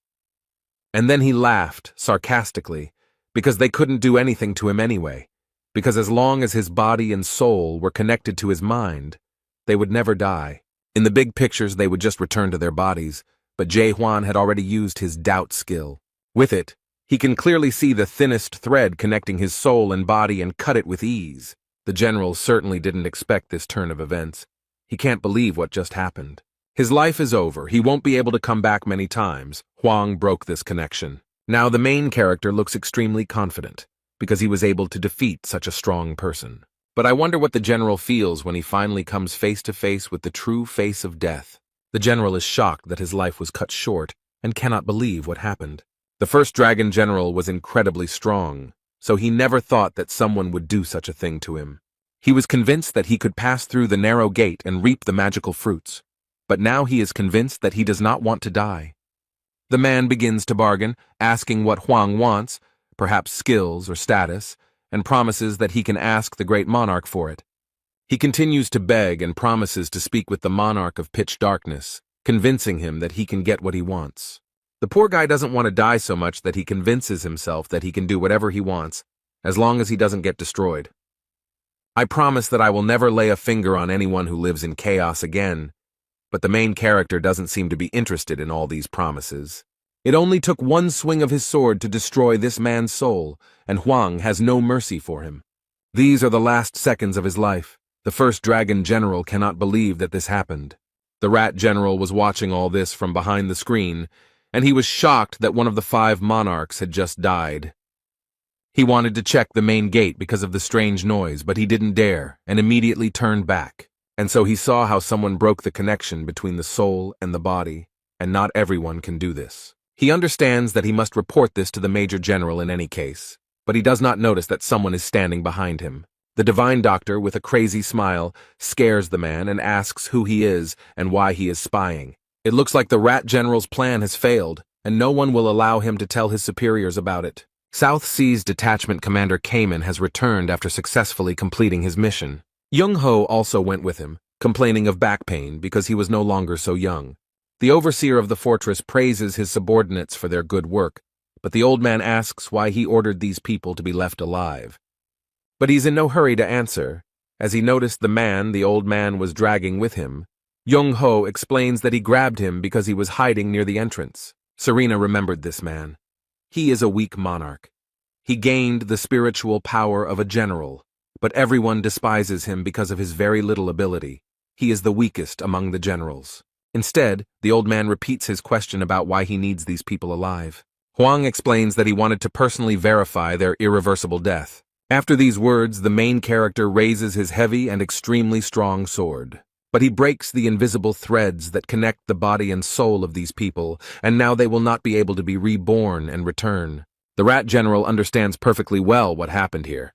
And then he laughed, sarcastically, because they couldn't do anything to him anyway, because as long as his body and soul were connected to his mind, they would never die. In the big pictures, they would just return to their bodies, but Jae-hwan had already used his doubt skill. With it, he can clearly see the thinnest thread connecting his soul and body and cut it with ease. The general certainly didn't expect this turn of events. He can't believe what just happened. His life is over. He won't be able to come back many times. Hwang broke this connection. Now the main character looks extremely confident, because he was able to defeat such a strong person. But I wonder what the general feels when he finally comes face to face with the true face of death. The general is shocked that his life was cut short and cannot believe what happened. The first dragon general was incredibly strong, so he never thought that someone would do such a thing to him. He was convinced that he could pass through the narrow gate and reap the magical fruits. But now he is convinced that he does not want to die. The man begins to bargain, asking what Hwang wants, perhaps skills or status, and promises that he can ask the great monarch for it. He continues to beg and promises to speak with the monarch of pitch darkness, convincing him that he can get what he wants. The poor guy doesn't want to die so much that he convinces himself that he can do whatever he wants, as long as he doesn't get destroyed. I promise that I will never lay a finger on anyone who lives in chaos again, but the main character doesn't seem to be interested in all these promises. It only took one swing of his sword to destroy this man's soul, and Hwang has no mercy for him. These are the last seconds of his life. The first dragon general cannot believe that this happened. The rat general was watching all this from behind the screen, and he was shocked that one of the 5 monarchs had just died. He wanted to check the main gate because of the strange noise, but he didn't dare, and immediately turned back. And so he saw how someone broke the connection between the soul and the body, and not everyone can do this. He understands that he must report this to the major general in any case, but he does not notice that someone is standing behind him. The divine doctor, with a crazy smile, scares the man and asks who he is and why he is spying. It looks like the rat general's plan has failed, and no one will allow him to tell his superiors about it. South Seas Detachment Commander Kamen has returned after successfully completing his mission. Young-ho also went with him, complaining of back pain because he was no longer so young. The overseer of the fortress praises his subordinates for their good work, but the old man asks why he ordered these people to be left alive. But he's in no hurry to answer, as he noticed the man the old man was dragging with him. Young-ho explains that he grabbed him because he was hiding near the entrance. Serena remembered this man. He is a weak monarch. He gained the spiritual power of a general, but everyone despises him because of his very little ability. He is the weakest among the generals. Instead, the old man repeats his question about why he needs these people alive. Hwang explains that he wanted to personally verify their irreversible death. After these words, the main character raises his heavy and extremely strong sword. But he breaks the invisible threads that connect the body and soul of these people, and now they will not be able to be reborn and return. The rat general understands perfectly well what happened here,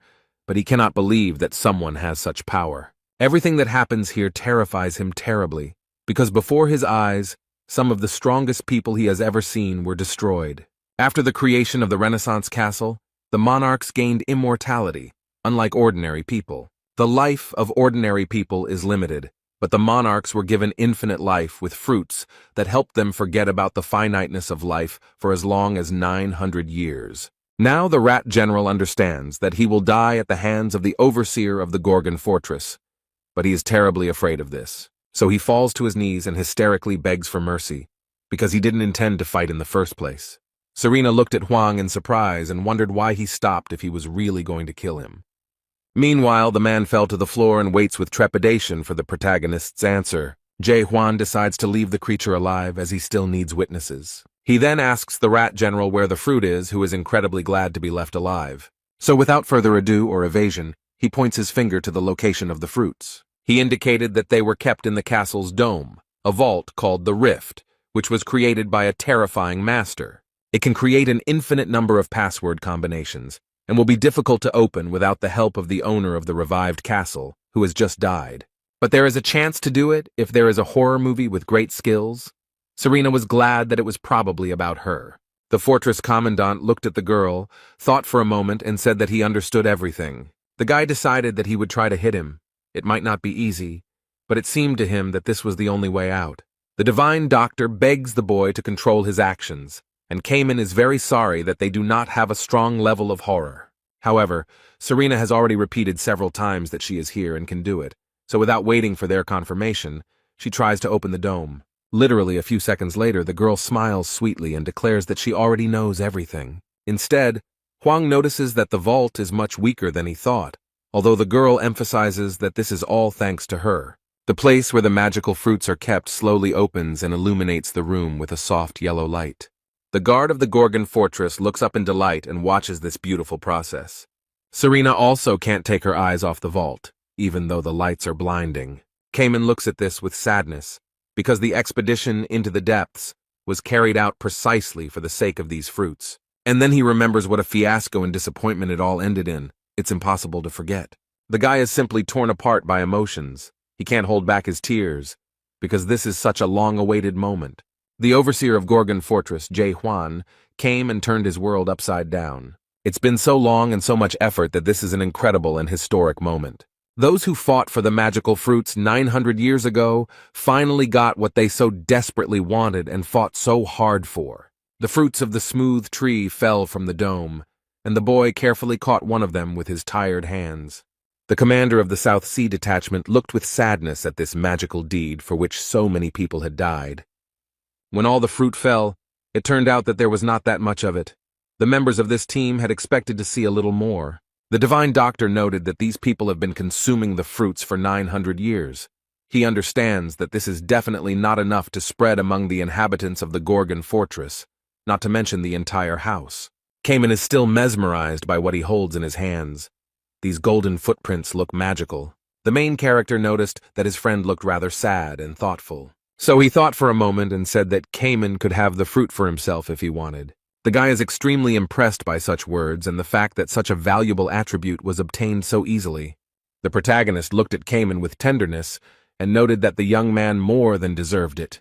but he cannot believe that someone has such power. Everything that happens here terrifies him terribly, because before his eyes, some of the strongest people he has ever seen were destroyed. After the creation of the Renaissance castle, the monarchs gained immortality, unlike ordinary people. The life of ordinary people is limited, but the monarchs were given infinite life with fruits that helped them forget about the finiteness of life for as long as 900 years. Now the rat general understands that he will die at the hands of the overseer of the Gorgon fortress, but he is terribly afraid of this. So he falls to his knees and hysterically begs for mercy, because he didn't intend to fight in the first place. Serena looked at Hwang in surprise and wondered why he stopped if he was really going to kill him. Meanwhile, the man fell to the floor and waits with trepidation for the protagonist's answer. Jae-hwan decides to leave the creature alive as he still needs witnesses. He then asks the rat general where the fruit is, who is incredibly glad to be left alive. So without further ado or evasion, he points his finger to the location of the fruits. He indicated that they were kept in the castle's dome, a vault called the Rift, which was created by a terrifying master. It can create an infinite number of password combinations, and will be difficult to open without the help of the owner of the revived castle, who has just died. But there is a chance to do it if there is a horror movie with great skills. Serena was glad that it was probably about her. The fortress commandant looked at the girl, thought for a moment, and said that he understood everything. The guy decided that he would try to hit him. It might not be easy, but it seemed to him that this was the only way out. The divine doctor begs the boy to control his actions, and Cayman is very sorry that they do not have a strong level of horror. However, Serena has already repeated several times that she is here and can do it, so without waiting for their confirmation, she tries to open the dome. Literally a few seconds later, the girl smiles sweetly and declares that she already knows everything. Instead, Huang notices that the vault is much weaker than he thought, although the girl emphasizes that this is all thanks to her. The place where the magical fruits are kept slowly opens and illuminates the room with a soft yellow light. The guard of the Gorgon fortress looks up in delight and watches this beautiful process. Serena also can't take her eyes off the vault, even though the lights are blinding. Cayman looks at this with sadness, because the expedition into the depths was carried out precisely for the sake of these fruits. And then he remembers what a fiasco and disappointment it all ended in. It's impossible to forget. The guy is simply torn apart by emotions. He can't hold back his tears, because this is such a long-awaited moment. The overseer of Gorgon Fortress, Jay Huan, came and turned his world upside down. It's been so long and so much effort that this is an incredible and historic moment. Those who fought for the magical fruits 900 years ago finally got what they so desperately wanted and fought so hard for. The fruits of the smooth tree fell from the dome, and the boy carefully caught one of them with his tired hands. The commander of the South Sea detachment looked with sadness at this magical deed for which so many people had died. When all the fruit fell, it turned out that there was not that much of it. The members of this team had expected to see a little more. The divine doctor noted that these people have been consuming the fruits for 900 years. He understands that this is definitely not enough to spread among the inhabitants of the Gorgon fortress, not to mention the entire house. Cayman is still mesmerized by what he holds in his hands. These golden footprints look magical. The main character noticed that his friend looked rather sad and thoughtful. So he thought for a moment and said that Cayman could have the fruit for himself if he wanted. The guy is extremely impressed by such words and the fact that such a valuable attribute was obtained so easily. The protagonist looked at Cayman with tenderness and noted that the young man more than deserved it.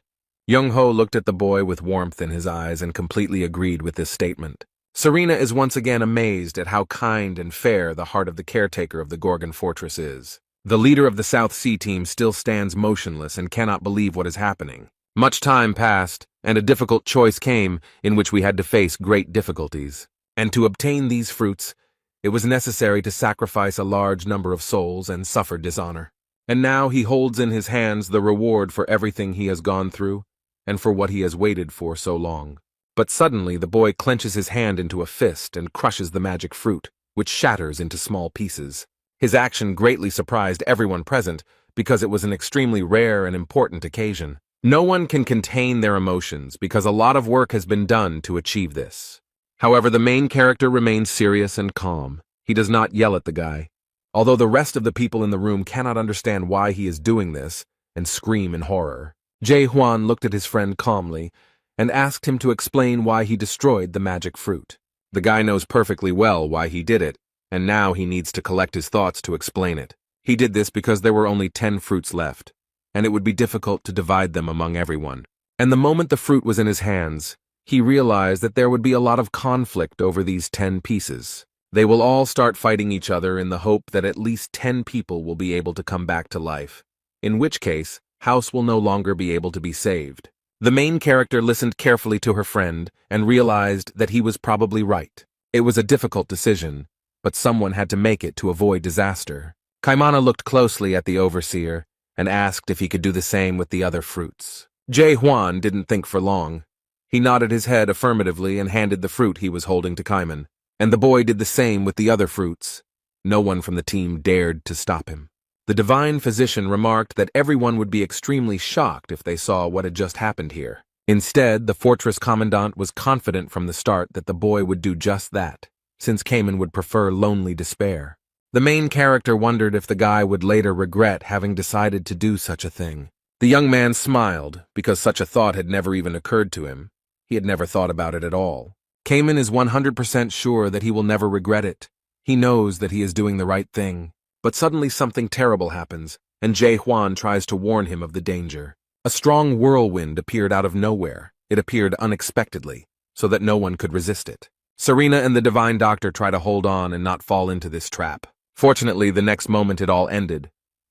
Young-ho looked at the boy with warmth in his eyes and completely agreed with this statement. Serena is once again amazed at how kind and fair the heart of the caretaker of the Gorgon fortress is. The leader of the South Sea team still stands motionless and cannot believe what is happening. Much time passed, and a difficult choice came in which we had to face great difficulties. And to obtain these fruits, it was necessary to sacrifice a large number of souls and suffer dishonor. And now he holds in his hands the reward for everything he has gone through, and for what he has waited for so long. But suddenly the boy clenches his hand into a fist and crushes the magic fruit, which shatters into small pieces. His action greatly surprised everyone present, because it was an extremely rare and important occasion. No one can contain their emotions because a lot of work has been done to achieve this. However, the main character remains serious and calm. He does not yell at the guy, although the rest of the people in the room cannot understand why he is doing this and scream in horror. Jay Huan looked at his friend calmly and asked him to explain why he destroyed the magic fruit. The guy knows perfectly well why he did it, and now he needs to collect his thoughts to explain it. He did this because there were only 10 fruits left, and it would be difficult to divide them among everyone. And the moment the fruit was in his hands, he realized that there would be a lot of conflict over these 10 pieces. They will all start fighting each other in the hope that at least 10 people will be able to come back to life, in which case, House will no longer be able to be saved. The main character listened carefully to her friend and realized that he was probably right. It was a difficult decision, but someone had to make it to avoid disaster. Kaimana looked closely at the overseer and asked if he could do the same with the other fruits. Jay Huan didn't think for long. He nodded his head affirmatively and handed the fruit he was holding to Kaiman, and the boy did the same with the other fruits. No one from the team dared to stop him. The divine physician remarked that everyone would be extremely shocked if they saw what had just happened here. Instead, the fortress commandant was confident from the start that the boy would do just that. since Cayman would prefer lonely despair. The main character wondered if the guy would later regret having decided to do such a thing. The young man smiled, because such a thought had never even occurred to him. He had never thought about it at all. Cayman is 100% sure that he will never regret it. He knows that he is doing the right thing. But suddenly something terrible happens, and Jae-hwan tries to warn him of the danger. A strong whirlwind appeared out of nowhere. It appeared unexpectedly, so that no one could resist it. Serena and the Divine Doctor try to hold on and not fall into this trap. Fortunately, the next moment it all ended.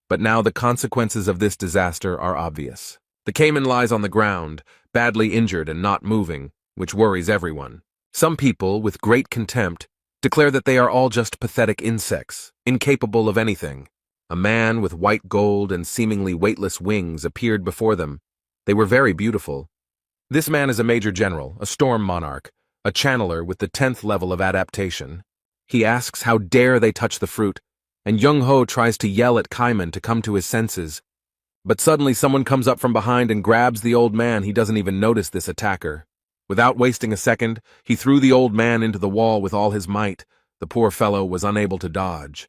But now the consequences of this disaster are obvious. The Cayman lies on the ground, badly injured and not moving, which worries everyone. Some people, with great contempt, declare that they are all just pathetic insects, incapable of anything. A man with white gold and seemingly weightless wings appeared before them. They were very beautiful. This man is a major general, a storm monarch, a channeler with the 10th level of adaptation. He asks how dare they touch the fruit, and Young-ho tries to yell at Kaiman to come to his senses. But suddenly someone comes up from behind and grabs the old man. He doesn't even notice this attacker. Without wasting a second, he threw the old man into the wall with all his might. The poor fellow was unable to dodge.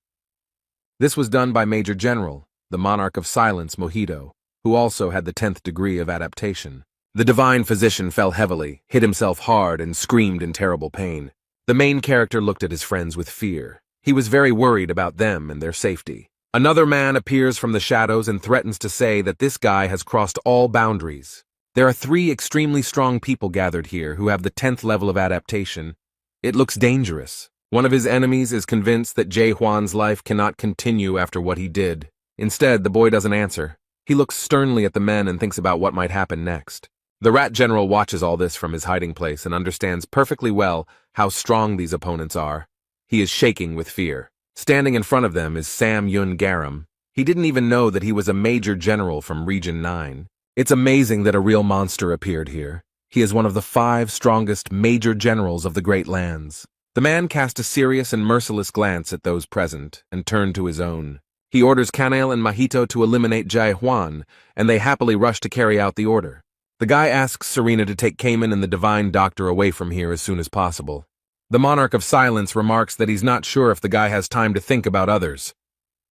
This was done by Major General, the Monarch of Silence, Mojito, who also had the 10th degree of adaptation. The divine physician fell heavily, hit himself hard, and screamed in terrible pain. The main character looked at his friends with fear. He was very worried about them and their safety. Another man appears from the shadows and threatens to say that this guy has crossed all boundaries. There are 3 extremely strong people gathered here who have the 10th level of adaptation. It looks dangerous. One of his enemies is convinced that Jae-hwan's life cannot continue after what he did. Instead, the boy doesn't answer. He looks sternly at the men and thinks about what might happen next. The Rat General watches all this from his hiding place and understands perfectly well how strong these opponents are. He is shaking with fear. Standing in front of them is Sam Yun Garam. He didn't even know that he was a major general from Region 9. It's amazing that a real monster appeared here. He is one of the 5 strongest major generals of the Great Lands. The man cast a serious and merciless glance at those present and turned to his own. He orders Kanail and Mahito to eliminate Jae-hwan, and they happily rush to carry out the order. The guy asks Serena to take Cayman and the Divine Doctor away from here as soon as possible. The Monarch of Silence remarks that he's not sure if the guy has time to think about others.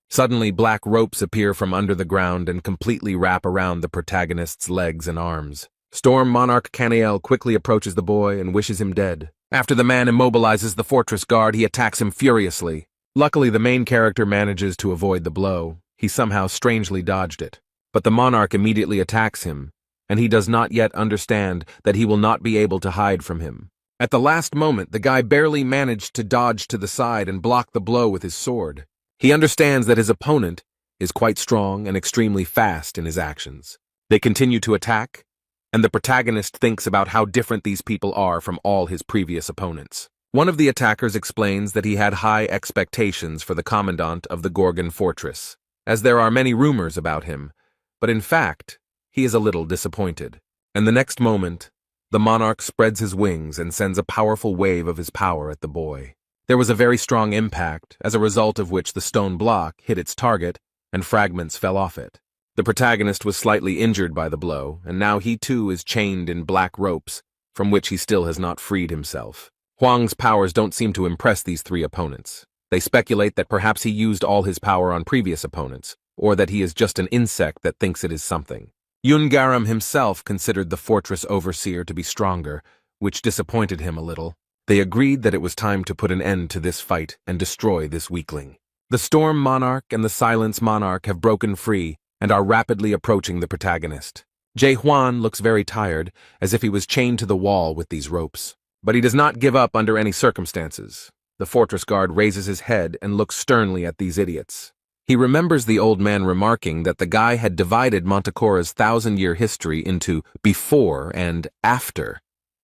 Suddenly, black ropes appear from under the ground and completely wrap around the protagonist's legs and arms. Storm Monarch Kanail quickly approaches the boy and wishes him dead. After the man immobilizes the fortress guard, he attacks him furiously. Luckily, the main character manages to avoid the blow. He somehow strangely dodged it. But the monarch immediately attacks him, and he does not yet understand that he will not be able to hide from him. At the last moment, the guy barely managed to dodge to the side and block the blow with his sword. He understands that his opponent is quite strong and extremely fast in his actions. They continue to attack, and the protagonist thinks about how different these people are from all his previous opponents. One of the attackers explains that he had high expectations for the commandant of the Gorgon fortress, as there are many rumors about him, but in fact, he is a little disappointed. And the next moment, the monarch spreads his wings and sends a powerful wave of his power at the boy. There was a very strong impact, as a result of which the stone block hit its target and fragments fell off it. The protagonist was slightly injured by the blow, and now he too is chained in black ropes, from which he still has not freed himself. Hwang's powers don't seem to impress these 3 opponents. They speculate that perhaps he used all his power on previous opponents, or that he is just an insect that thinks it is something. Yun Garam himself considered the fortress overseer to be stronger, which disappointed him a little. They agreed that it was time to put an end to this fight and destroy this weakling. The Storm Monarch and the Silence Monarch have broken free and are rapidly approaching the protagonist. Jae-hwan looks very tired, as if he was chained to the wall with these ropes. But he does not give up under any circumstances. The fortress guard raises his head and looks sternly at these idiots. He remembers the old man remarking that the guy had divided Montecora's 1,000-year history into before and after.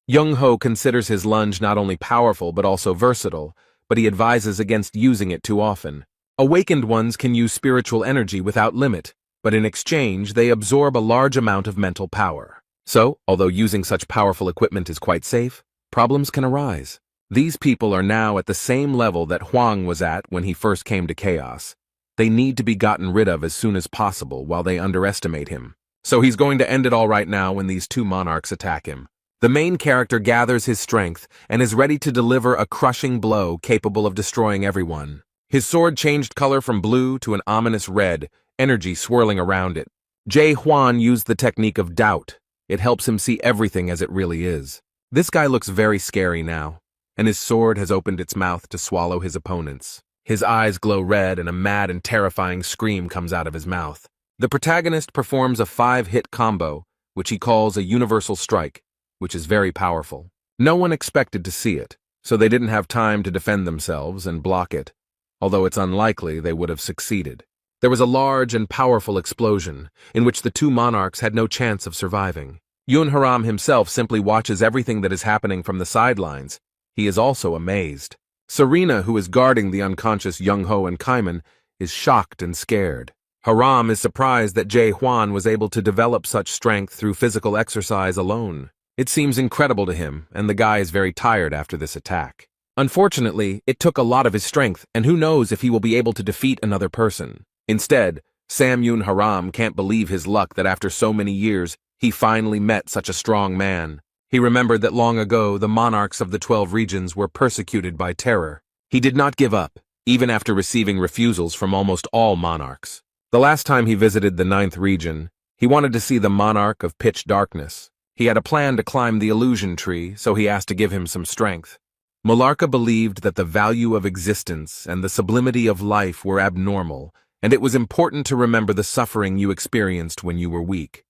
Young-ho considers his lunge not only powerful but also versatile, but he advises against using it too often. Awakened ones can use spiritual energy without limit, but in exchange they absorb a large amount of mental power. So, although using such powerful equipment is quite safe, problems can arise. These people are now at the same level that Hwang was at when he first came to Chaos. They need to be gotten rid of as soon as possible while they underestimate him. So he's going to end it all right now when these 2 monarchs attack him. The main character gathers his strength and is ready to deliver a crushing blow capable of destroying everyone. His sword changed color from blue to an ominous red, energy swirling around it. Jae Hwan used the technique of doubt. It helps him see everything as it really is. This guy looks very scary now, and his sword has opened its mouth to swallow his opponents. His eyes glow red and a mad and terrifying scream comes out of his mouth. The protagonist performs a 5-hit combo, which he calls a universal strike, which is very powerful. No one expected to see it, so they didn't have time to defend themselves and block it, although it's unlikely they would have succeeded. There was a large and powerful explosion, in which the two monarchs had no chance of surviving. Yoon Haram himself simply watches everything that is happening from the sidelines. He is also amazed. Serena, who is guarding the unconscious Young-ho and Kaiman, is shocked and scared. Haram is surprised that Jae Hwan was able to develop such strength through physical exercise alone. It seems incredible to him, and the guy is very tired after this attack. Unfortunately, it took a lot of his strength, and who knows if he will be able to defeat another person. Instead, Sam Yoon Haram can't believe his luck that after so many years, he finally met such a strong man. He remembered that long ago the monarchs of the 12 regions were persecuted by terror. He did not give up, even after receiving refusals from almost all monarchs. The last time he visited the 9th region, he wanted to see the monarch of pitch darkness. He had a plan to climb the illusion tree, so he asked to give him some strength. Mularka believed that the value of existence and the sublimity of life were abnormal, and it was important to remember the suffering you experienced when you were weak.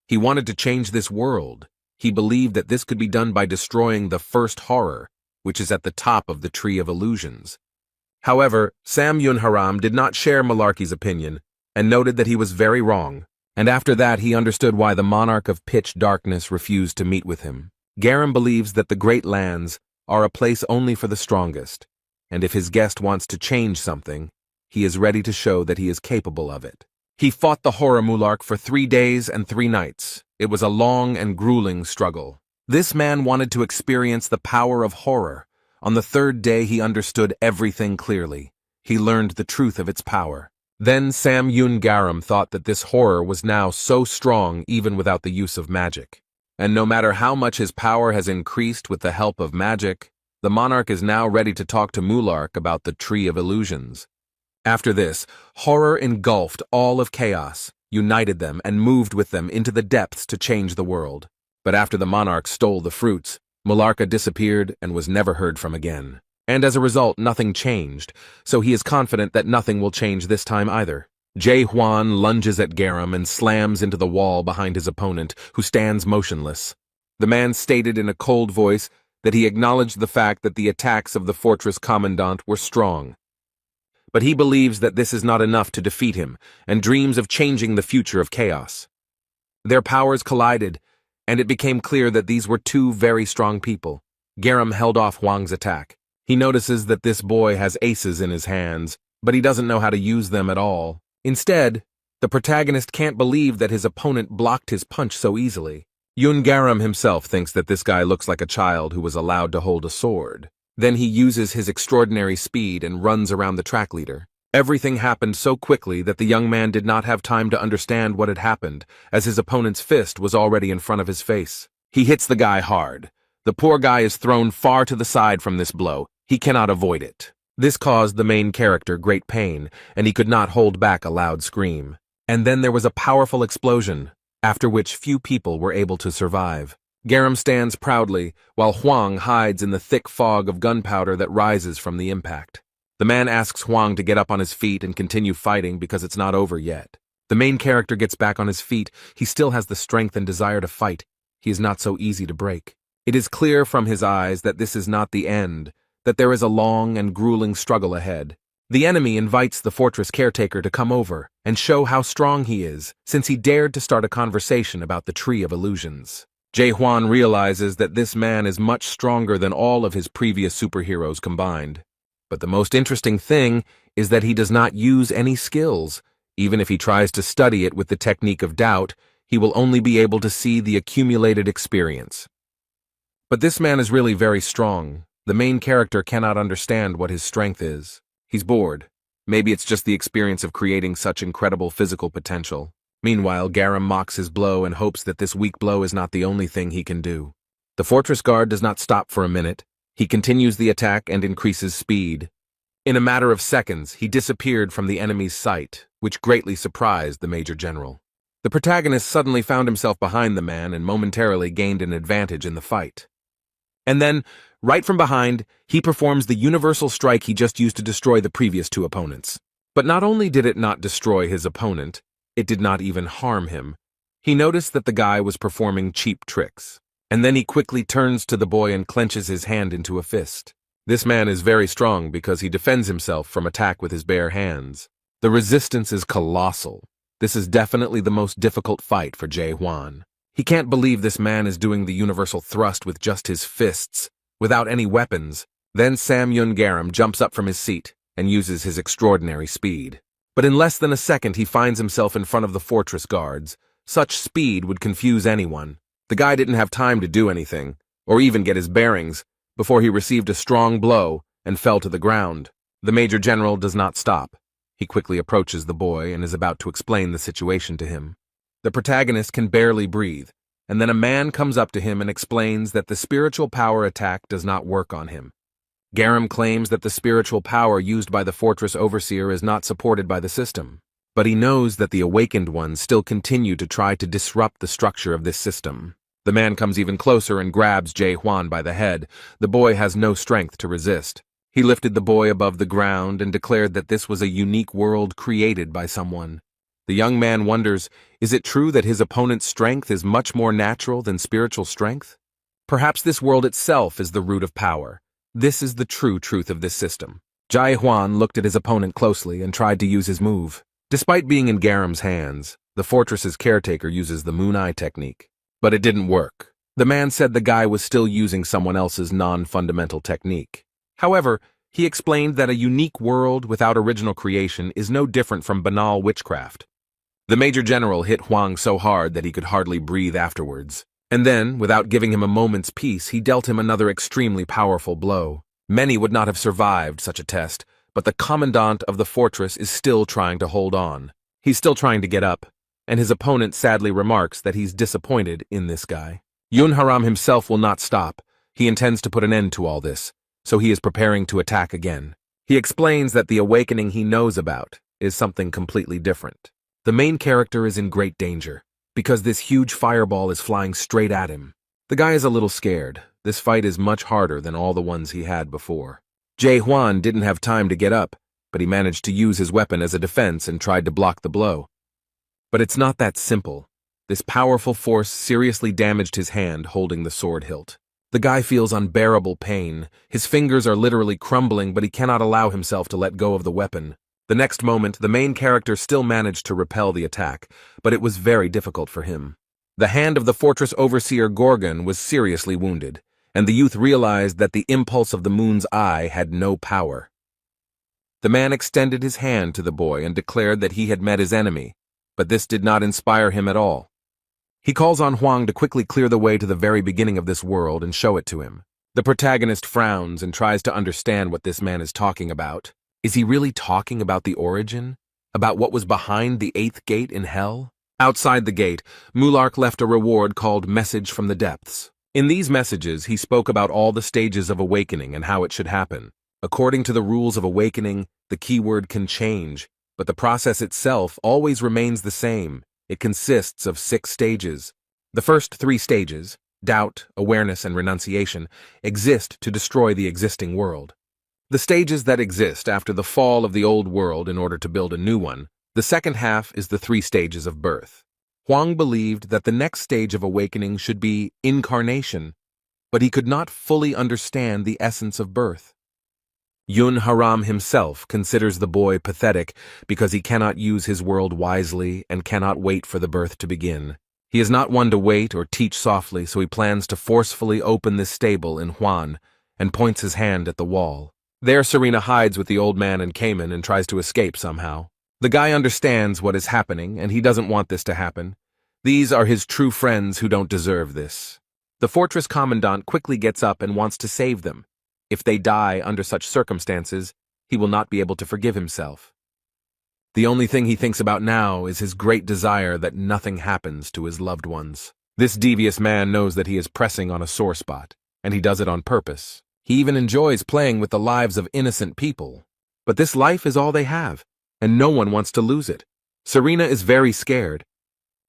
He wanted to change this world. He believed that this could be done by destroying the first horror, which is at the top of the Tree of Illusions. However, Sam Yoon Haram did not share Malarkey's opinion and noted that he was very wrong, and after that he understood why the monarch of pitch darkness refused to meet with him. Garam believes that the Great Lands are a place only for the strongest, and if his guest wants to change something, he is ready to show that he is capable of it. He fought the horror Mulark for 3 days and 3 nights. It was a long and grueling struggle. This man wanted to experience the power of horror. On the 3rd day he understood everything clearly. He learned the truth of its power. Then Sam Yoon Garam thought that this horror was now so strong even without the use of magic. And no matter how much his power has increased with the help of magic, the monarch is now ready to talk to Mulark about the Tree of Illusions. After this, horror engulfed all of chaos, united them, and moved with them into the depths to change the world. But after the monarch stole the fruits, Mularka disappeared and was never heard from again. And as a result, nothing changed, so he is confident that nothing will change this time either. Jae Hwan lunges at Garam and slams into the wall behind his opponent, who stands motionless. The man stated in a cold voice that he acknowledged the fact that the attacks of the fortress commandant were strong. But he believes that this is not enough to defeat him, and dreams of changing the future of chaos. Their powers collided, and it became clear that these were two very strong people. Garam held off Hwang's attack. He notices that this boy has aces in his hands, but he doesn't know how to use them at all. Instead, the protagonist can't believe that his opponent blocked his punch so easily. Yoon Garam himself thinks that this guy looks like a child who was allowed to hold a sword. Then he uses his extraordinary speed and runs around the track leader. Everything happened so quickly that the young man did not have time to understand what had happened, as his opponent's fist was already in front of his face. He hits the guy hard. The poor guy is thrown far to the side from this blow. He cannot avoid it. This caused the main character great pain, and he could not hold back a loud scream. And then there was a powerful explosion, after which few people were able to survive. Garam stands proudly, while Hwang hides in the thick fog of gunpowder that rises from the impact. The man asks Hwang to get up on his feet and continue fighting because it's not over yet. The main character gets back on his feet. He still has the strength and desire to fight. He is not so easy to break. It is clear from his eyes that this is not the end, that there is a long and grueling struggle ahead. The enemy invites the fortress caretaker to come over and show how strong he is, since he dared to start a conversation about the Tree of Illusions. Jae Hwan realizes that this man is much stronger than all of his previous superheroes combined. But the most interesting thing is that he does not use any skills. Even if he tries to study it with the technique of doubt, he will only be able to see the accumulated experience. But this man is really very strong. The main character cannot understand what his strength is. He's bored. Maybe it's just the experience of creating such incredible physical potential. Meanwhile, Garam mocks his blow and hopes that this weak blow is not the only thing he can do. The fortress guard does not stop for a minute. He continues the attack and increases speed. In a matter of seconds, he disappeared from the enemy's sight, which greatly surprised the Major General. The protagonist suddenly found himself behind the man and momentarily gained an advantage in the fight. And then, right from behind, he performs the universal strike he just used to destroy the previous two opponents. But not only did it not destroy his opponent, it did not even harm him. He noticed that the guy was performing cheap tricks. And then he quickly turns to the boy and clenches his hand into a fist. This man is very strong because he defends himself from attack with his bare hands. The resistance is colossal. This is definitely the most difficult fight for Jae Hwan. He can't believe this man is doing the universal thrust with just his fists, without any weapons. Then Sam Yun Garam jumps up from his seat and uses his extraordinary speed. But in less than a second he finds himself in front of the fortress guards. Such speed would confuse anyone. The guy didn't have time to do anything, or even get his bearings, before he received a strong blow and fell to the ground. The Major General does not stop. He quickly approaches the boy and is about to explain the situation to him. The protagonist can barely breathe, and then a man comes up to him and explains that the spiritual power attack does not work on him. Garam claims that the spiritual power used by the fortress overseer is not supported by the system, but he knows that the awakened ones still continue to try to disrupt the structure of this system. The man comes even closer and grabs Jae Hwan by the head. The boy has no strength to resist. He lifted the boy above the ground and declared that this was a unique world created by someone. The young man wonders, is it true that his opponent's strength is much more natural than spiritual strength? Perhaps this world itself is the root of power. This is the true truth of this system. Jae Hwan looked at his opponent closely and tried to use his move. Despite being in Garam's hands, the fortress's caretaker uses the moon eye technique. But it didn't work. The man said the guy was still using someone else's non-fundamental technique. However, he explained that a unique world without original creation is no different from banal witchcraft. The Major General hit Hwang so hard that he could hardly breathe afterwards. And then, without giving him a moment's peace, he dealt him another extremely powerful blow. Many would not have survived such a test, but the commandant of the fortress is still trying to hold on. He's still trying to get up, and his opponent sadly remarks that he's disappointed in this guy. Yun Haram himself will not stop. He intends to put an end to all this, so he is preparing to attack again. He explains that the awakening he knows about is something completely different. The main character is in great danger, because this huge fireball is flying straight at him. The guy is a little scared. This fight is much harder than all the ones he had before. Jae Hwan didn't have time to get up, but he managed to use his weapon as a defense and tried to block the blow. But it's not that simple. This powerful force seriously damaged his hand holding the sword hilt. The guy feels unbearable pain. His fingers are literally crumbling, but he cannot allow himself to let go of the weapon. The next moment, the main character still managed to repel the attack, but it was very difficult for him. The hand of the fortress overseer Gorgon was seriously wounded, and the youth realized that the impulse of the moon's eye had no power. The man extended his hand to the boy and declared that he had met his enemy, but this did not inspire him at all. He calls on Hwang to quickly clear the way to the very beginning of this world and show it to him. The protagonist frowns and tries to understand what this man is talking about. Is he really talking about the origin? About what was behind the 8th gate in hell? Outside the gate, Mulark left a reward called Message from the Depths. In these messages, he spoke about all the stages of awakening and how it should happen. According to the rules of awakening, the keyword can change, but the process itself always remains the same. It consists of 6 stages. The first 3 stages, doubt, awareness, and renunciation, exist to destroy the existing world. The stages that exist after the fall of the old world in order to build a new one, the second half is the 3 stages of birth. Hwang believed that the next stage of awakening should be incarnation, but he could not fully understand the essence of birth. Yun Haram himself considers the boy pathetic because he cannot use his world wisely and cannot wait for the birth to begin. He is not one to wait or teach softly, so he plans to forcefully open this stable in Hwan and points his hand at the wall. There Serena hides with the old man and Cayman and tries to escape somehow. The guy understands what is happening and he doesn't want this to happen. These are his true friends who don't deserve this. The fortress commandant quickly gets up and wants to save them. If they die under such circumstances, he will not be able to forgive himself. The only thing he thinks about now is his great desire that nothing happens to his loved ones. This devious man knows that he is pressing on a sore spot, and he does it on purpose. He even enjoys playing with the lives of innocent people. But this life is all they have, and no one wants to lose it. Serena is very scared.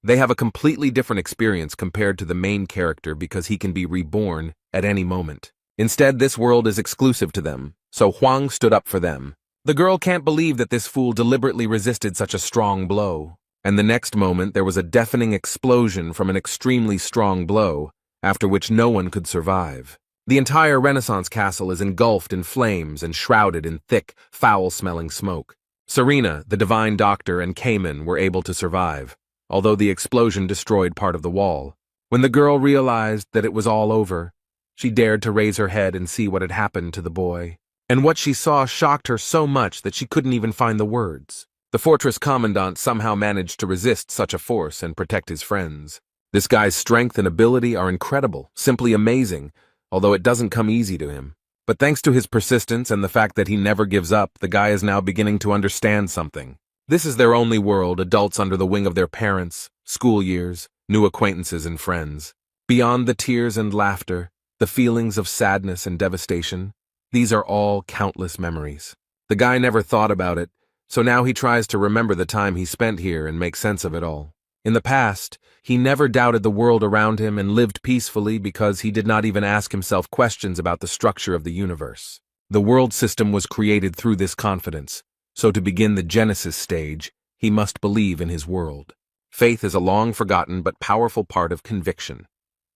They have a completely different experience compared to the main character because he can be reborn at any moment. Instead, this world is exclusive to them, so Huang stood up for them. The girl can't believe that this fool deliberately resisted such a strong blow. And the next moment there was a deafening explosion from an extremely strong blow, after which no one could survive. The entire Renaissance castle is engulfed in flames and shrouded in thick, foul-smelling smoke. Serena, the divine doctor, and Cayman were able to survive, although the explosion destroyed part of the wall. When the girl realized that it was all over, she dared to raise her head and see what had happened to the boy. And what she saw shocked her so much that she couldn't even find the words. The fortress commandant somehow managed to resist such a force and protect his friends. This guy's strength and ability are incredible, simply amazing, although it doesn't come easy to him. But thanks to his persistence and the fact that he never gives up, the guy is now beginning to understand something. This is their only world, adults under the wing of their parents, school years, new acquaintances and friends. Beyond the tears and laughter, the feelings of sadness and devastation, these are all countless memories. The guy never thought about it, so now he tries to remember the time he spent here and make sense of it all. In the past, he never doubted the world around him and lived peacefully because he did not even ask himself questions about the structure of the universe. The world system was created through this confidence, so to begin the Genesis stage, he must believe in his world. Faith is a long-forgotten but powerful part of conviction.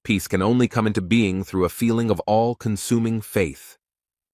Peace can only come into being through a feeling of all-consuming faith.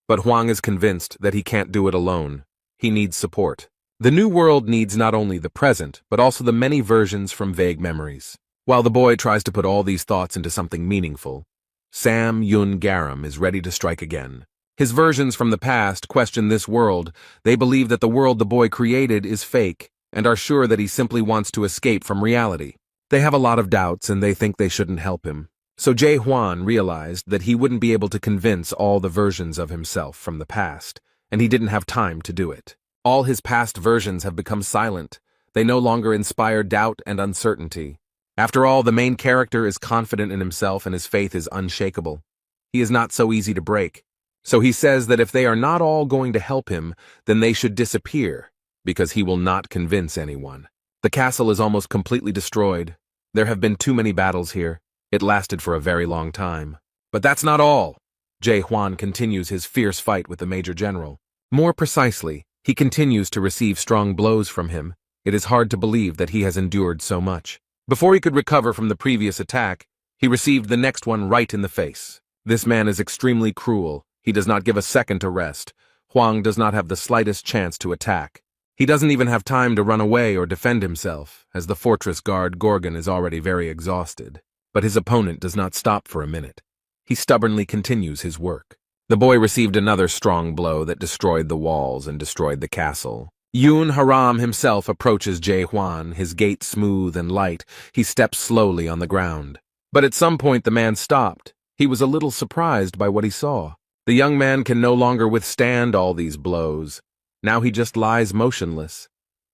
But Huang is convinced that he can't do it alone. He needs support. The new world needs not only the present, but also the many versions from vague memories. While the boy tries to put all these thoughts into something meaningful, Sam Yun Garam is ready to strike again. His versions from the past question this world. They believe that the world the boy created is fake, and are sure that he simply wants to escape from reality. They have a lot of doubts, and they think they shouldn't help him. So Jae Hwan realized that he wouldn't be able to convince all the versions of himself from the past, and he didn't have time to do it. All his past versions have become silent. They no longer inspire doubt and uncertainty. After all, the main character is confident in himself and his faith is unshakable. He is not so easy to break. So he says that if they are not all going to help him, then they should disappear, because he will not convince anyone. The castle is almost completely destroyed. There have been too many battles here. It lasted for a very long time. But that's not all. Jae Hwan continues his fierce fight with the Major General. More precisely, he continues to receive strong blows from him. It is hard to believe that he has endured so much. Before he could recover from the previous attack, he received the next one right in the face. This man is extremely cruel. He does not give a second to rest. Huang does not have the slightest chance to attack. He doesn't even have time to run away or defend himself, as the fortress guard Gorgon is already very exhausted. But his opponent does not stop for a minute. He stubbornly continues his work. The boy received another strong blow that destroyed the walls and destroyed the castle. Yoon Haram himself approaches Jae Hwan, his gait smooth and light. He steps slowly on the ground. But at some point the man stopped. He was a little surprised by what he saw. The young man can no longer withstand all these blows. Now he just lies motionless.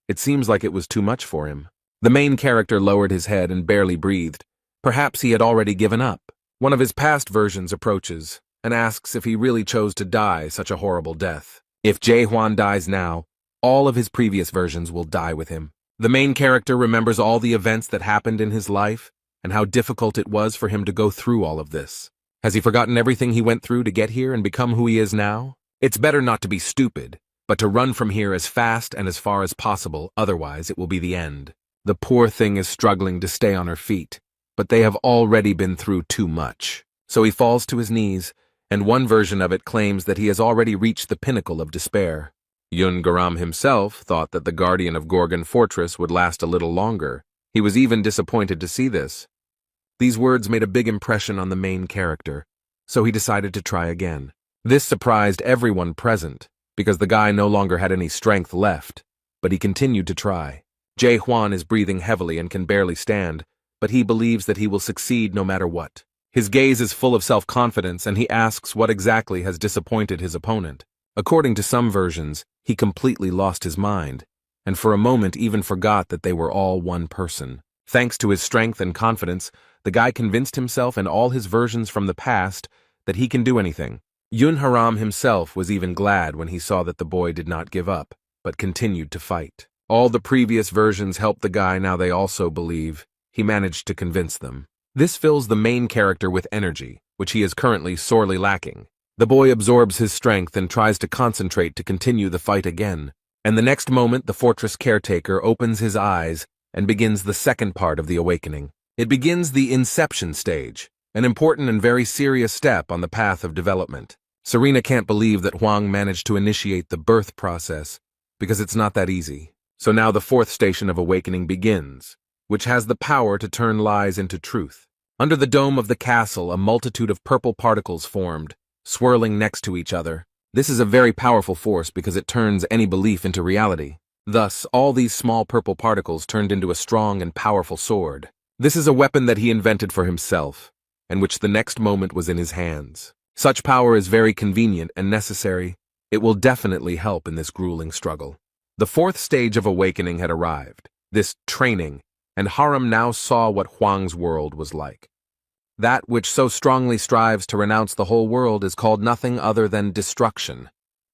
It seems like it was too much for him. The main character lowered his head and barely breathed. Perhaps he had already given up. One of his past versions approaches and asks if he really chose to die such a horrible death. If Jae Hwan dies now, all of his previous versions will die with him. The main character remembers all the events that happened in his life and how difficult it was for him to go through all of this. Has he forgotten everything he went through to get here and become who he is now? It's better not to be stupid, but to run from here as fast and as far as possible, otherwise it will be the end. The poor thing is struggling to stay on her feet, but they have already been through too much. So he falls to his knees, and one version of it claims that he has already reached the pinnacle of despair. Yun Garam himself thought that the guardian of Gorgon Fortress would last a little longer. He was even disappointed to see this. These words made a big impression on the main character, so he decided to try again. This surprised everyone present, because the guy no longer had any strength left, but he continued to try. Jae Hwan is breathing heavily and can barely stand, but he believes that he will succeed no matter what. His gaze is full of self-confidence, and he asks what exactly has disappointed his opponent. According to some versions, he completely lost his mind, and for a moment even forgot that they were all one person. Thanks to his strength and confidence, the guy convinced himself and all his versions from the past that he can do anything. Yun Haram himself was even glad when he saw that the boy did not give up, but continued to fight. All the previous versions helped the guy, now they also believe. He managed to convince them. This fills the main character with energy, which he is currently sorely lacking. The boy absorbs his strength and tries to concentrate to continue the fight again. And the next moment, the fortress caretaker opens his eyes and begins the second part of the awakening. It begins the inception stage, an important and very serious step on the path of development. Serena can't believe that Huang managed to initiate the birth process, because it's not that easy. So now the fourth station of awakening begins, which has the power to turn lies into truth. Under the dome of the castle, a multitude of purple particles formed, swirling next to each other. This is a very powerful force because it turns any belief into reality. Thus, all these small purple particles turned into a strong and powerful sword. This is a weapon that he invented for himself, and which the next moment was in his hands. Such power is very convenient and necessary. It will definitely help in this grueling struggle. The fourth stage of awakening had arrived, this training, and Haram now saw what Huang's world was like. That which so strongly strives to renounce the whole world is called nothing other than destruction.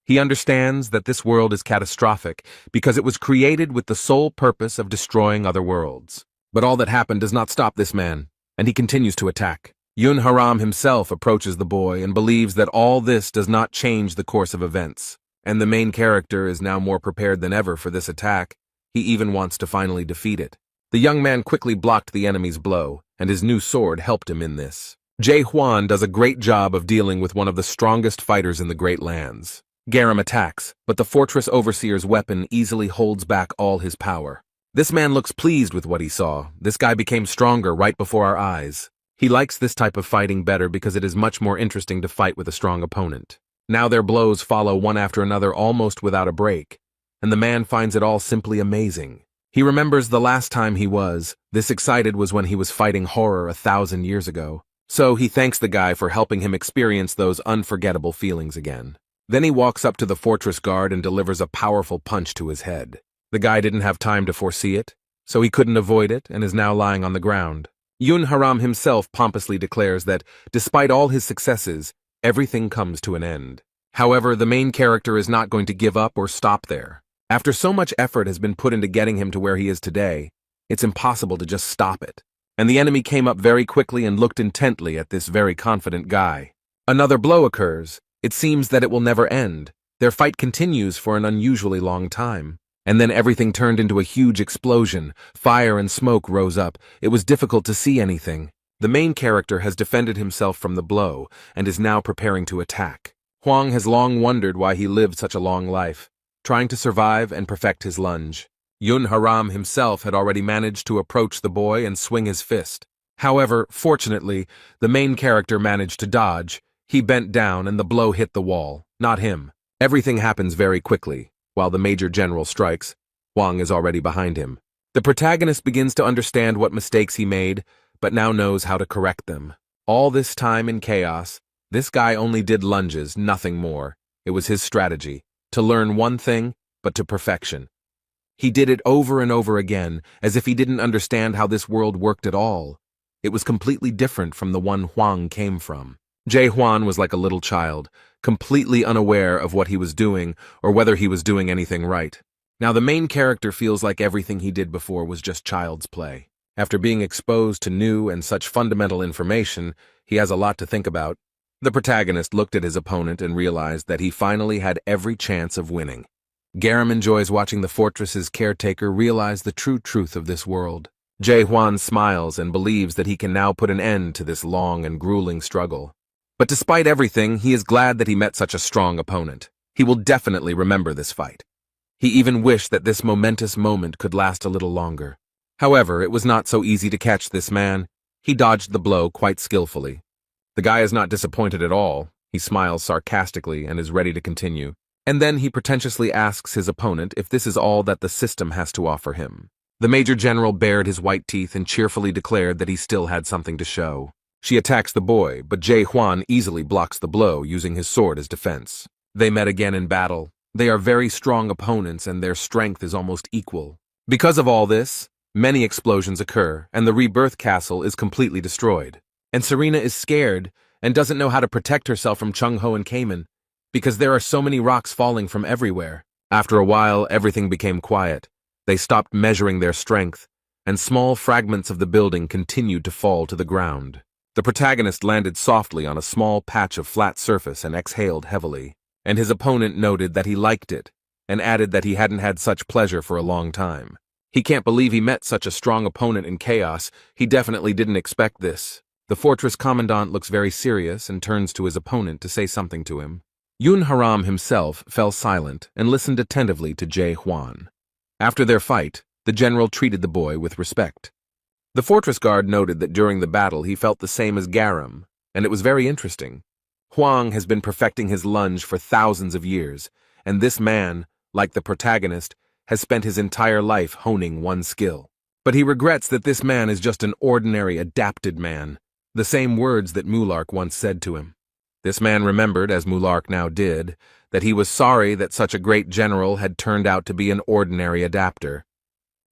He understands that this world is catastrophic because it was created with the sole purpose of destroying other worlds. But all that happened does not stop this man, and he continues to attack. Yun Haram himself approaches the boy and believes that all this does not change the course of events. And the main character is now more prepared than ever for this attack. He even wants to finally defeat it. The young man quickly blocked the enemy's blow, and his new sword helped him in this. Jay Huan does a great job of dealing with one of the strongest fighters in the Great Lands. Garam attacks, but the fortress overseer's weapon easily holds back all his power. This man looks pleased with what he saw. This guy became stronger right before our eyes. He likes this type of fighting better because it is much more interesting to fight with a strong opponent. Now their blows follow one after another almost without a break, and the man finds it all simply amazing. He remembers the last time he was this excited was when he was fighting horror 1,000 years ago. So he thanks the guy for helping him experience those unforgettable feelings again. Then he walks up to the fortress guard and delivers a powerful punch to his head. The guy didn't have time to foresee it, so he couldn't avoid it and is now lying on the ground. Yun Haram himself pompously declares that, despite all his successes, everything comes to an end. However, the main character is not going to give up or stop there. After so much effort has been put into getting him to where he is today, it's impossible to just stop it. And the enemy came up very quickly and looked intently at this very confident guy. Another blow occurs. It seems that it will never end. Their fight continues for an unusually long time. And then everything turned into a huge explosion. Fire and smoke rose up. It was difficult to see anything. The main character has defended himself from the blow and is now preparing to attack. Huang has long wondered why he lived such a long life, trying to survive and perfect his lunge. Yun Haram himself had already managed to approach the boy and swing his fist. However, fortunately, the main character managed to dodge. He bent down and the blow hit the wall, not him. Everything happens very quickly. While the major general strikes, Huang is already behind him. The protagonist begins to understand what mistakes he made, but now knows how to correct them. All this time in chaos, this guy only did lunges, nothing more. It was his strategy, to learn one thing, but to perfection. He did it over and over again, as if he didn't understand how this world worked at all. It was completely different from the one Huang came from. Jay Huan was like a little child, completely unaware of what he was doing or whether he was doing anything right. Now the main character feels like everything he did before was just child's play. After being exposed to new and such fundamental information, he has a lot to think about. The protagonist looked at his opponent and realized that he finally had every chance of winning. Garam enjoys watching the fortress's caretaker realize the true truth of this world. Jay Huan smiles and believes that he can now put an end to this long and grueling struggle. But despite everything, he is glad that he met such a strong opponent. He will definitely remember this fight. He even wished that this momentous moment could last a little longer. However, it was not so easy to catch this man. He dodged the blow quite skillfully. The guy is not disappointed at all. He smiles sarcastically and is ready to continue. And then he pretentiously asks his opponent if this is all that the system has to offer him. The Major General bared his white teeth and cheerfully declared that he still had something to show. She attacks the boy, but Jay Huan easily blocks the blow using his sword as defense. They met again in battle. They are very strong opponents and their strength is almost equal. Because of all this, Many explosions occur, and the rebirth castle is completely destroyed. And Serena is scared and doesn't know how to protect herself from Chung-Ho and Kamen, because there are so many rocks falling from everywhere. After a while, everything became quiet. They stopped measuring their strength, and small fragments of the building continued to fall to the ground. The protagonist landed softly on a small patch of flat surface and exhaled heavily, and his opponent noted that he liked it, and added that he hadn't had such pleasure for a long time. He can't believe he met such a strong opponent in chaos. He definitely didn't expect this. The fortress commandant looks very serious and turns to his opponent to say something to him. Yun Haram himself fell silent and listened attentively to Jae Hwan. After their fight, the general treated the boy with respect. The fortress guard noted that during the battle he felt the same as Garam, and it was very interesting. Huang has been perfecting his lunge for thousands of years, and this man, like the protagonist, has spent his entire life honing one skill. But he regrets that this man is just an ordinary adapted man, the same words that Mulark once said to him. This man remembered, as Mulark now did, that he was sorry that such a great general had turned out to be an ordinary adapter.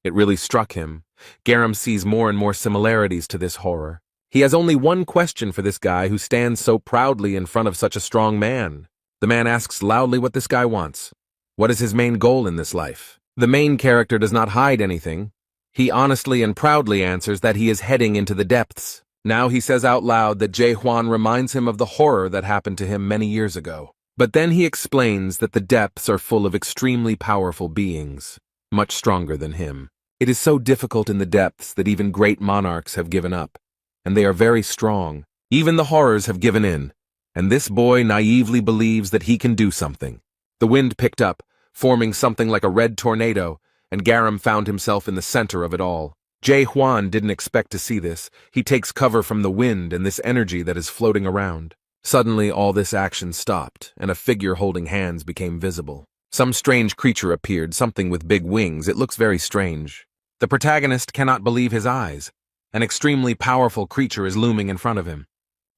It really struck him. Garam sees more and more similarities to this horror. He has only one question for this guy who stands so proudly in front of such a strong man. The man asks loudly what this guy wants. What is his main goal in this life? The main character does not hide anything. He honestly and proudly answers that he is heading into the depths. Now he says out loud that Jae Hwan reminds him of the horror that happened to him many years ago. But then he explains that the depths are full of extremely powerful beings, much stronger than him. It is so difficult in the depths that even great monarchs have given up, and they are very strong. Even the horrors have given in, and this boy naively believes that he can do something. The wind picked up, forming something like a red tornado, and Garam found himself in the center of it all. Jae Hwan didn't expect to see this. He takes cover from the wind and this energy that is floating around. Suddenly, all this action stopped, and a figure holding hands became visible. Some strange creature appeared, something with big wings. It looks very strange. The protagonist cannot believe his eyes. An extremely powerful creature is looming in front of him.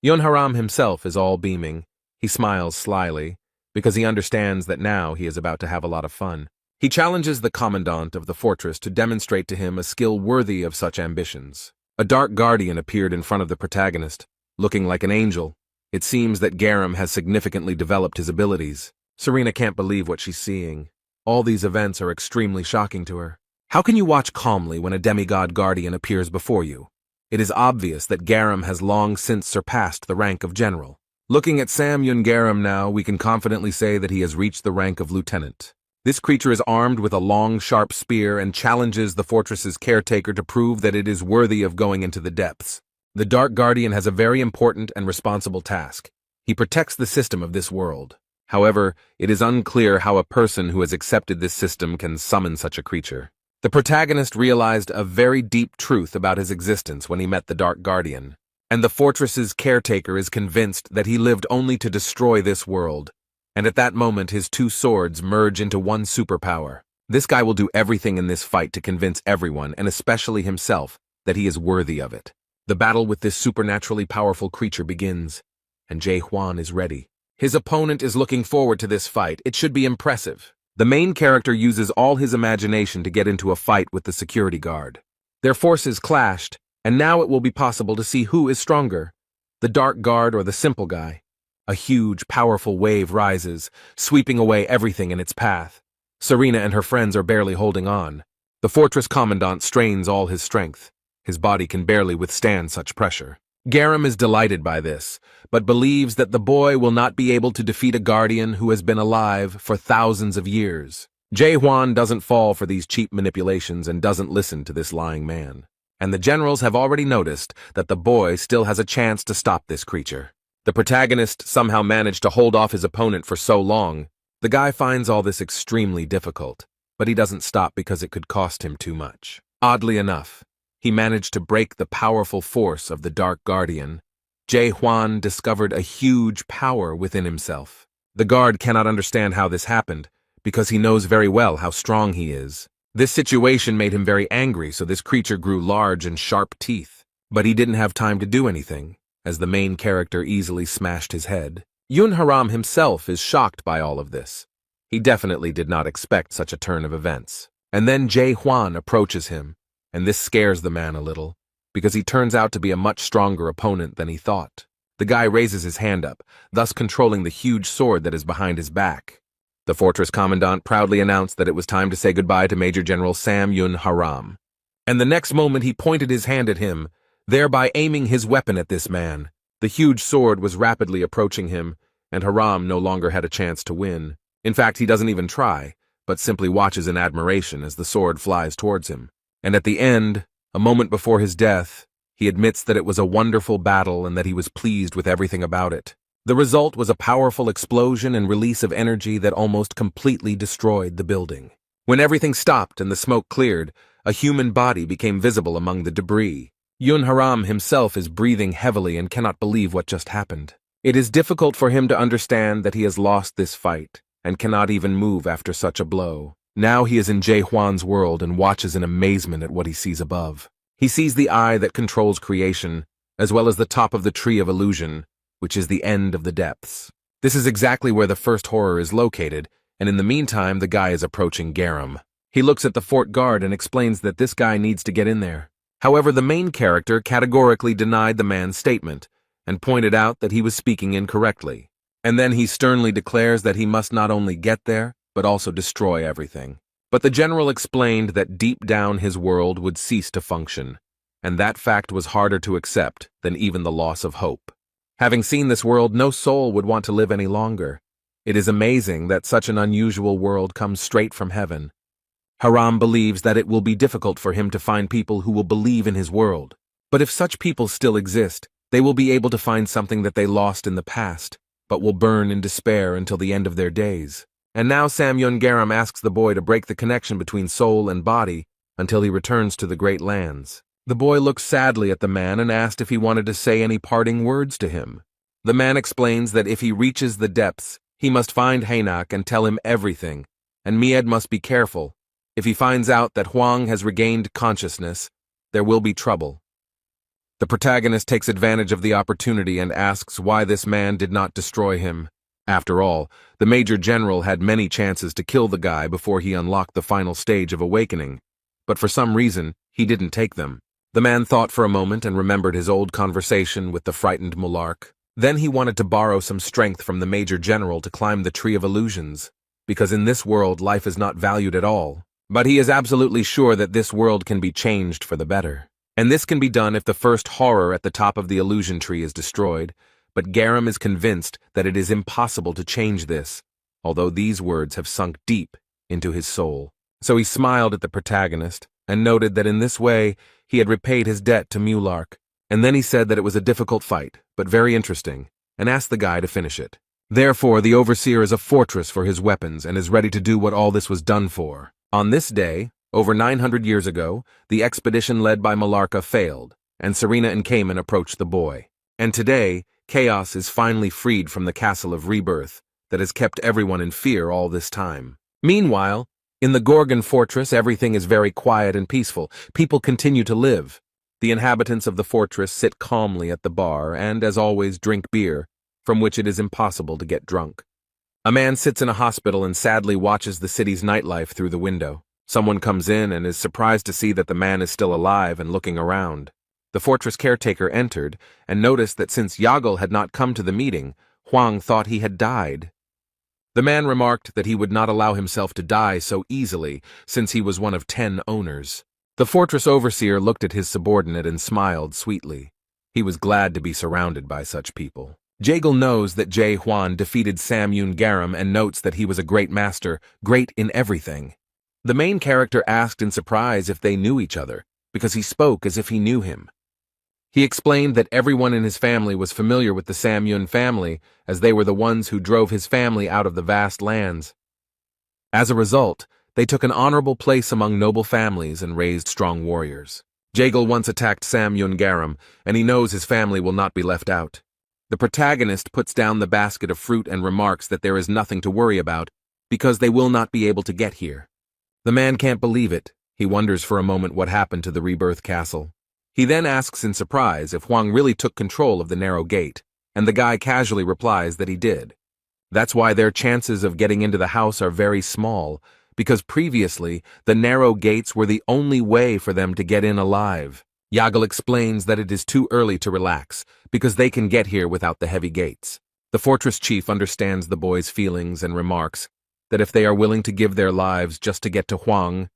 Yun Haram himself is all beaming. He smiles slyly, because he understands that now he is about to have a lot of fun. He challenges the commandant of the fortress to demonstrate to him a skill worthy of such ambitions. A dark guardian appeared in front of the protagonist, looking like an angel. It seems that Garam has significantly developed his abilities. Serena can't believe what she's seeing. All these events are extremely shocking to her. How can you watch calmly when a demigod guardian appears before you? It is obvious that Garam has long since surpassed the rank of general. Looking at Samyun Garam now, we can confidently say that he has reached the rank of lieutenant. This creature is armed with a long, sharp spear and challenges the fortress's caretaker to prove that it is worthy of going into the depths. The Dark Guardian has a very important and responsible task. He protects the system of this world. However, it is unclear how a person who has accepted this system can summon such a creature. The protagonist realized a very deep truth about his existence when he met the Dark Guardian, and the fortress's caretaker is convinced that he lived only to destroy this world. And at that moment his two swords merge into one superpower. This guy will do everything in this fight to convince everyone, and especially himself, that he is worthy of it. The battle with this supernaturally powerful creature begins, and Jae Hwan is ready. His opponent is looking forward to this fight. It should be impressive. The main character uses all his imagination to get into a fight with the security guard. Their forces clashed, and now it will be possible to see who is stronger, the Dark Guard or the simple guy. A huge, powerful wave rises, sweeping away everything in its path. Serena and her friends are barely holding on. The fortress commandant strains all his strength. His body can barely withstand such pressure. Garam is delighted by this, but believes that the boy will not be able to defeat a guardian who has been alive for thousands of years. Jae Hwan doesn't fall for these cheap manipulations and doesn't listen to this lying man. And the generals have already noticed that the boy still has a chance to stop this creature. The protagonist somehow managed to hold off his opponent for so long. The guy finds all this extremely difficult, but he doesn't stop because it could cost him too much. Oddly enough, he managed to break the powerful force of the Dark Guardian. Jae Hwan discovered a huge power within himself. The guard cannot understand how this happened, because he knows very well how strong he is. This situation made him very angry, so this creature grew large and sharp teeth. But he didn't have time to do anything, as the main character easily smashed his head. Yun Haram himself is shocked by all of this. He definitely did not expect such a turn of events. And then Jae Hwan approaches him, and this scares the man a little, because he turns out to be a much stronger opponent than he thought. The guy raises his hand up, thus controlling the huge sword that is behind his back. The fortress commandant proudly announced that it was time to say goodbye to Major General Sam Yun Haram. And the next moment he pointed his hand at him, thereby aiming his weapon at this man. The huge sword was rapidly approaching him, and Haram no longer had a chance to win. In fact, he doesn't even try, but simply watches in admiration as the sword flies towards him. And at the end, a moment before his death, he admits that it was a wonderful battle and that he was pleased with everything about it. The result was a powerful explosion and release of energy that almost completely destroyed the building. When everything stopped and the smoke cleared, a human body became visible among the debris. Yun Haram himself is breathing heavily and cannot believe what just happened. It is difficult for him to understand that he has lost this fight and cannot even move after such a blow. Now he is in Jae Hwan's world and watches in amazement at what he sees above. He sees the eye that controls creation, as well as the top of the tree of illusion, which is the end of the depths. This is exactly where the first horror is located, and in the meantime the guy is approaching Garam. He looks at the fort guard and explains that this guy needs to get in there. However, the main character categorically denied the man's statement, and pointed out that he was speaking incorrectly. And then he sternly declares that he must not only get there, but also destroy everything. But the general explained that deep down his world would cease to function, and that fact was harder to accept than even the loss of hope. Having seen this world, no soul would want to live any longer. It is amazing that such an unusual world comes straight from heaven. Haram believes that it will be difficult for him to find people who will believe in his world. But if such people still exist, they will be able to find something that they lost in the past, but will burn in despair until the end of their days. And now Sam Yun Garam asks the boy to break the connection between soul and body until he returns to the Great Lands. The boy looked sadly at the man and asked if he wanted to say any parting words to him. The man explains that if he reaches the depths, he must find Hainak and tell him everything, and Mied must be careful. If he finds out that Huang has regained consciousness, there will be trouble. The protagonist takes advantage of the opportunity and asks why this man did not destroy him. After all, the Major General had many chances to kill the guy before he unlocked the final stage of awakening, but for some reason, he didn't take them. The man thought for a moment and remembered his old conversation with the frightened Mulark. Then he wanted to borrow some strength from the Major General to climb the Tree of Illusions, because in this world life is not valued at all. But he is absolutely sure that this world can be changed for the better. And this can be done if the first horror at the top of the illusion tree is destroyed, but Garam is convinced that it is impossible to change this, although these words have sunk deep into his soul. So he smiled at the protagonist and noted that in this way he had repaid his debt to Mulark, and then he said that it was a difficult fight, but very interesting, and asked the guy to finish it. Therefore, the overseer is a fortress for his weapons and is ready to do what all this was done for. On this day, over 900 years ago, the expedition led by Malarca failed, and Serena and Cayman approached the boy. And today, chaos is finally freed from the castle of rebirth that has kept everyone in fear all this time. Meanwhile, in the Gorgon fortress, everything is very quiet and peaceful. People continue to live. The inhabitants of the fortress sit calmly at the bar and, as always, drink beer, from which it is impossible to get drunk. A man sits in a hospital and sadly watches the city's nightlife through the window. Someone comes in and is surprised to see that the man is still alive and looking around. The fortress caretaker entered and noticed that since Yahello had not come to the meeting, Huang thought he had died. The man remarked that he would not allow himself to die so easily, since he was one of 10 owners. The fortress overseer looked at his subordinate and smiled sweetly. He was glad to be surrounded by such people. Jaegal knows that Jae Hwan defeated Sam Yun Garam and notes that he was a great master, great in everything. The main character asked in surprise if they knew each other, because he spoke as if he knew him. He explained that everyone in his family was familiar with the Sam Yun family, as they were the ones who drove his family out of the vast lands. As a result, they took an honorable place among noble families and raised strong warriors. Jaegal once attacked Sam Yun Garam, and he knows his family will not be left out. The protagonist puts down the basket of fruit and remarks that there is nothing to worry about, because they will not be able to get here. The man can't believe it. He wonders for a moment what happened to the Rebirth Castle. He then asks in surprise if Huang really took control of the narrow gate, and the guy casually replies that he did. That's why their chances of getting into the house are very small, because previously the narrow gates were the only way for them to get in alive. Yahello explains that it is too early to relax, because they can get here without the heavy gates. The fortress chief understands the boys' feelings and remarks that if they are willing to give their lives just to get to Huang,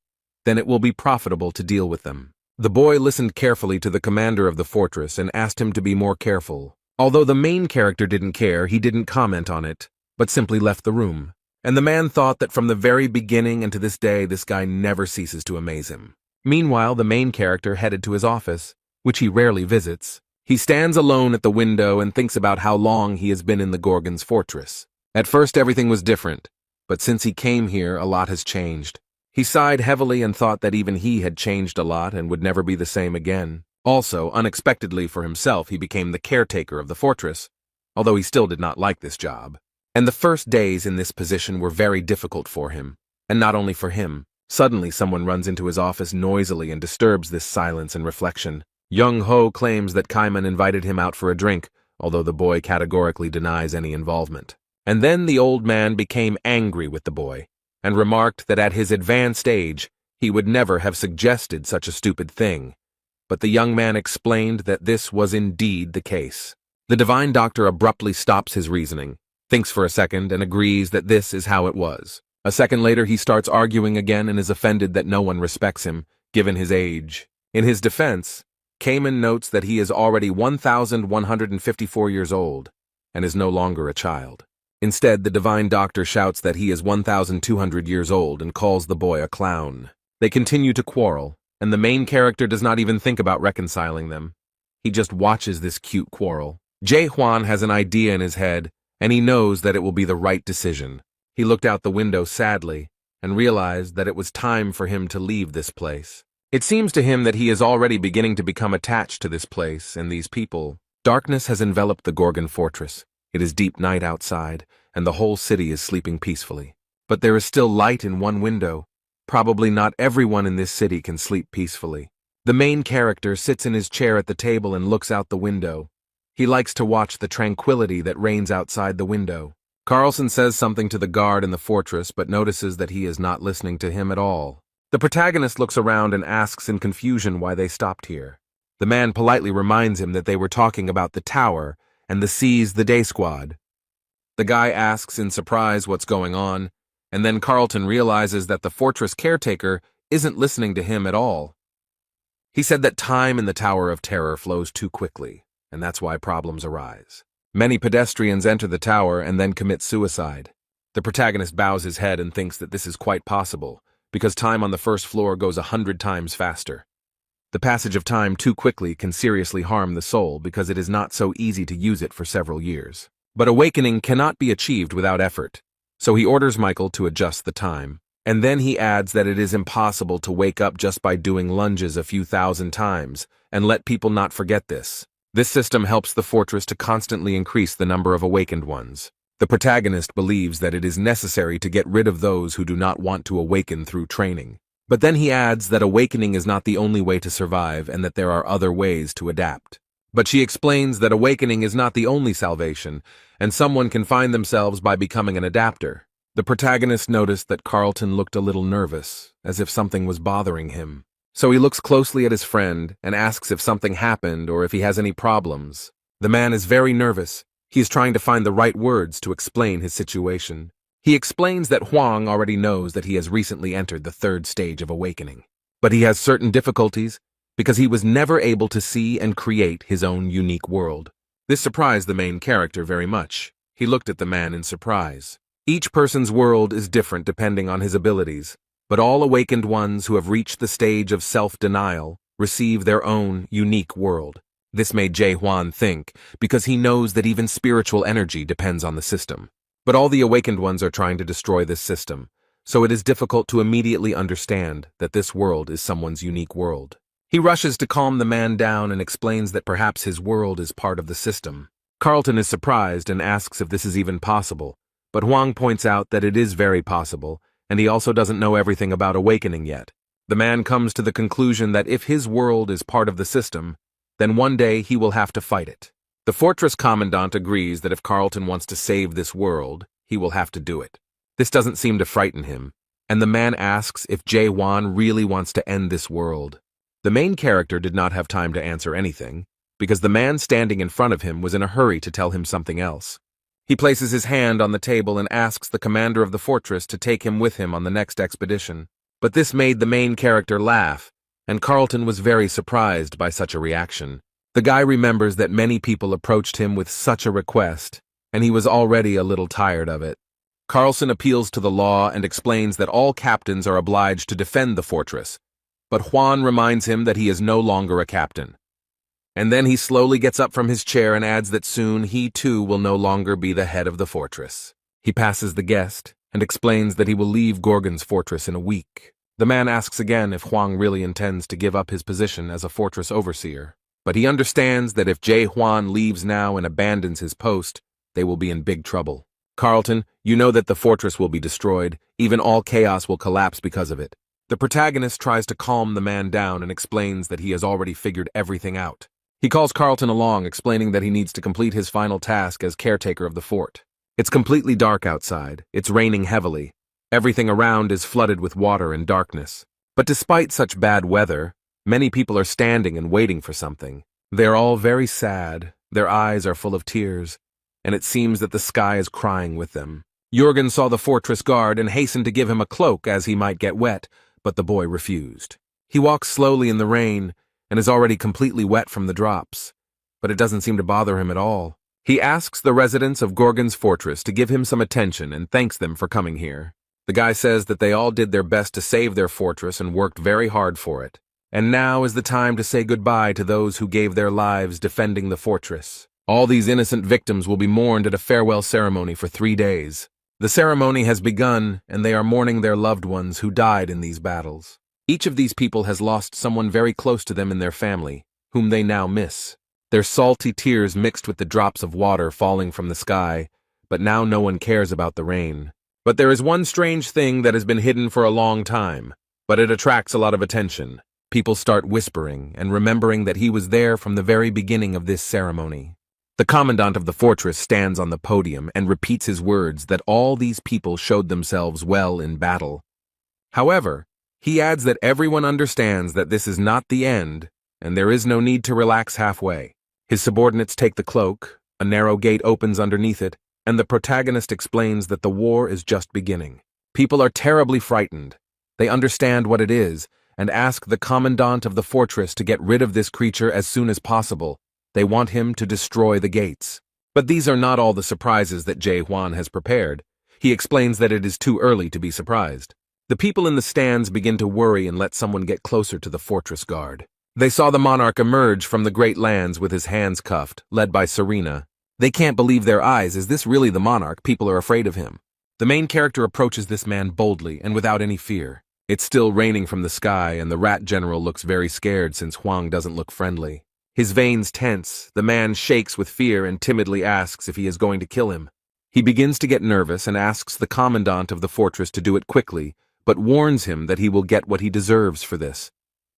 then it will be profitable to deal with them. The boy listened carefully to the commander of the fortress and asked him to be more careful. Although the main character didn't care, he didn't comment on it, but simply left the room. And the man thought that from the very beginning and to this day, this guy never ceases to amaze him. Meanwhile, the main character headed to his office, which he rarely visits. He stands alone at the window and thinks about how long he has been in the Gorgon's fortress. At first, everything was different, but since he came here, a lot has changed. He sighed heavily and thought that even he had changed a lot and would never be the same again. Also, unexpectedly for himself, he became the caretaker of the fortress, although he still did not like this job. And the first days in this position were very difficult for him. And not only for him. Suddenly, someone runs into his office noisily and disturbs this silence and reflection. Young Ho claims that Kaiman invited him out for a drink, although the boy categorically denies any involvement. And then the old man became angry with the boy, and remarked that at his advanced age, he would never have suggested such a stupid thing. But the young man explained that this was indeed the case. The divine doctor abruptly stops his reasoning, thinks for a second, and agrees that this is how it was. A second later, he starts arguing again and is offended that no one respects him, given his age. In his defense, Kaiman notes that he is already 1,154 years old, and is no longer a child. Instead, the divine doctor shouts that he is 1,200 years old and calls the boy a clown. They continue to quarrel, and the main character does not even think about reconciling them. He just watches this cute quarrel. Jae Hwan has an idea in his head, and he knows that it will be the right decision. He looked out the window sadly and realized that it was time for him to leave this place. It seems to him that he is already beginning to become attached to this place and these people. Darkness has enveloped the Gorgon fortress. It is deep night outside, and the whole city is sleeping peacefully. But there is still light in one window. Probably not everyone in this city can sleep peacefully. The main character sits in his chair at the table and looks out the window. He likes to watch the tranquility that reigns outside the window. Carlson says something to the guard in the fortress, but notices that he is not listening to him at all. The protagonist looks around and asks in confusion why they stopped here. The man politely reminds him that they were talking about the tower and the Seize the Day squad. The guy asks in surprise what's going on, and then Carlton realizes that the fortress caretaker isn't listening to him at all. He said that time in the Tower of Terror flows too quickly, and that's why problems arise. Many pedestrians enter the tower and then commit suicide. The protagonist bows his head and thinks that this is quite possible, because time on the first floor goes 100 times faster. The passage of time too quickly can seriously harm the soul because it is not so easy to use it for several years. But awakening cannot be achieved without effort, so he orders Michael to adjust the time. And then he adds that it is impossible to wake up just by doing lunges a few thousand times, and let people not forget this. This system helps the fortress to constantly increase the number of awakened ones. The protagonist believes that it is necessary to get rid of those who do not want to awaken through training. But then he adds that awakening is not the only way to survive and that there are other ways to adapt. But she explains that awakening is not the only salvation, and someone can find themselves by becoming an adapter. The protagonist noticed that Carlton looked a little nervous, as if something was bothering him. So he looks closely at his friend and asks if something happened or if he has any problems. The man is very nervous. He is trying to find the right words to explain his situation. He explains that Huang already knows that he has recently entered the third stage of awakening. But he has certain difficulties because he was never able to see and create his own unique world. This surprised the main character very much. He looked at the man in surprise. Each person's world is different depending on his abilities, but all awakened ones who have reached the stage of self-denial receive their own unique world. This made Jae Hwan think, because he knows that even spiritual energy depends on the system. But all the awakened ones are trying to destroy this system, so it is difficult to immediately understand that this world is someone's unique world. He rushes to calm the man down and explains that perhaps his world is part of the system. Carlton is surprised and asks if this is even possible, but Huang points out that it is very possible, and he also doesn't know everything about awakening yet. The man comes to the conclusion that if his world is part of the system, then one day he will have to fight it. The fortress commandant agrees that if Carlton wants to save this world, he will have to do it. This doesn't seem to frighten him. and the man asks if Jae-hwan really wants to end this world. The main character did not have time to answer anything, because the man standing in front of him was in a hurry to tell him something else. He places his hand on the table and asks the commander of the fortress to take him with him on the next expedition. But this made the main character laugh, and Carlton was very surprised by such a reaction. The guy remembers that many people approached him with such a request, and he was already a little tired of it. Carlson appeals to the law and explains that all captains are obliged to defend the fortress, but Hwan reminds him that he is no longer a captain. And then he slowly gets up from his chair and adds that soon he too will no longer be the head of the fortress. He passes the guest and explains that he will leave Gorgon's fortress in a week. The man asks again if Hwang really intends to give up his position as a fortress overseer, but he understands that if Jae-hwan leaves now and abandons his post, they will be in big trouble. Carlton, you know that the fortress will be destroyed, even all chaos will collapse because of it. The protagonist tries to calm the man down and explains that he has already figured everything out. He calls Carlton along, explaining that he needs to complete his final task as caretaker of the fort. It's completely dark outside. It's raining heavily. Everything around is flooded with water and darkness. But despite such bad weather, many people are standing and waiting for something. They are all very sad. Their eyes are full of tears, and it seems that the sky is crying with them. Jürgen saw the fortress guard and hastened to give him a cloak as he might get wet, but the boy refused. He walks slowly in the rain and is already completely wet from the drops, but it doesn't seem to bother him at all. He asks the residents of Gorgon's fortress to give him some attention and thanks them for coming here. The guy says that they all did their best to save their fortress and worked very hard for it. And now is the time to say goodbye to those who gave their lives defending the fortress. All these innocent victims will be mourned at a farewell ceremony for 3 days. The ceremony has begun, and they are mourning their loved ones who died in these battles. Each of these people has lost someone very close to them in their family, whom they now miss. Their salty tears mixed with the drops of water falling from the sky, but now no one cares about the rain. But there is one strange thing that has been hidden for a long time, but it attracts a lot of attention. People start whispering and remembering that he was there from the very beginning of this ceremony. The commandant of the fortress stands on the podium and repeats his words that all these people showed themselves well in battle. However, he adds that everyone understands that this is not the end, and there is no need to relax halfway. His subordinates take the cloak, a narrow gate opens underneath it, and the protagonist explains that the war is just beginning. People are terribly frightened. They understand what it is, and ask the commandant of the fortress to get rid of this creature as soon as possible. They want him to destroy the gates. But these are not all the surprises that Jae-hwan has prepared. He explains that it is too early to be surprised. The people in the stands begin to worry and let someone get closer to the fortress guard. They saw the monarch emerge from the great lands with his hands cuffed, led by Serena. They can't believe their eyes. Is this really the monarch? People are afraid of him. The main character approaches this man boldly and without any fear. It's still raining from the sky, and the rat general looks very scared since Hwang doesn't look friendly. His veins tense, the man shakes with fear and timidly asks if he is going to kill him. He begins to get nervous and asks the commandant of the fortress to do it quickly, but warns him that he will get what he deserves for this.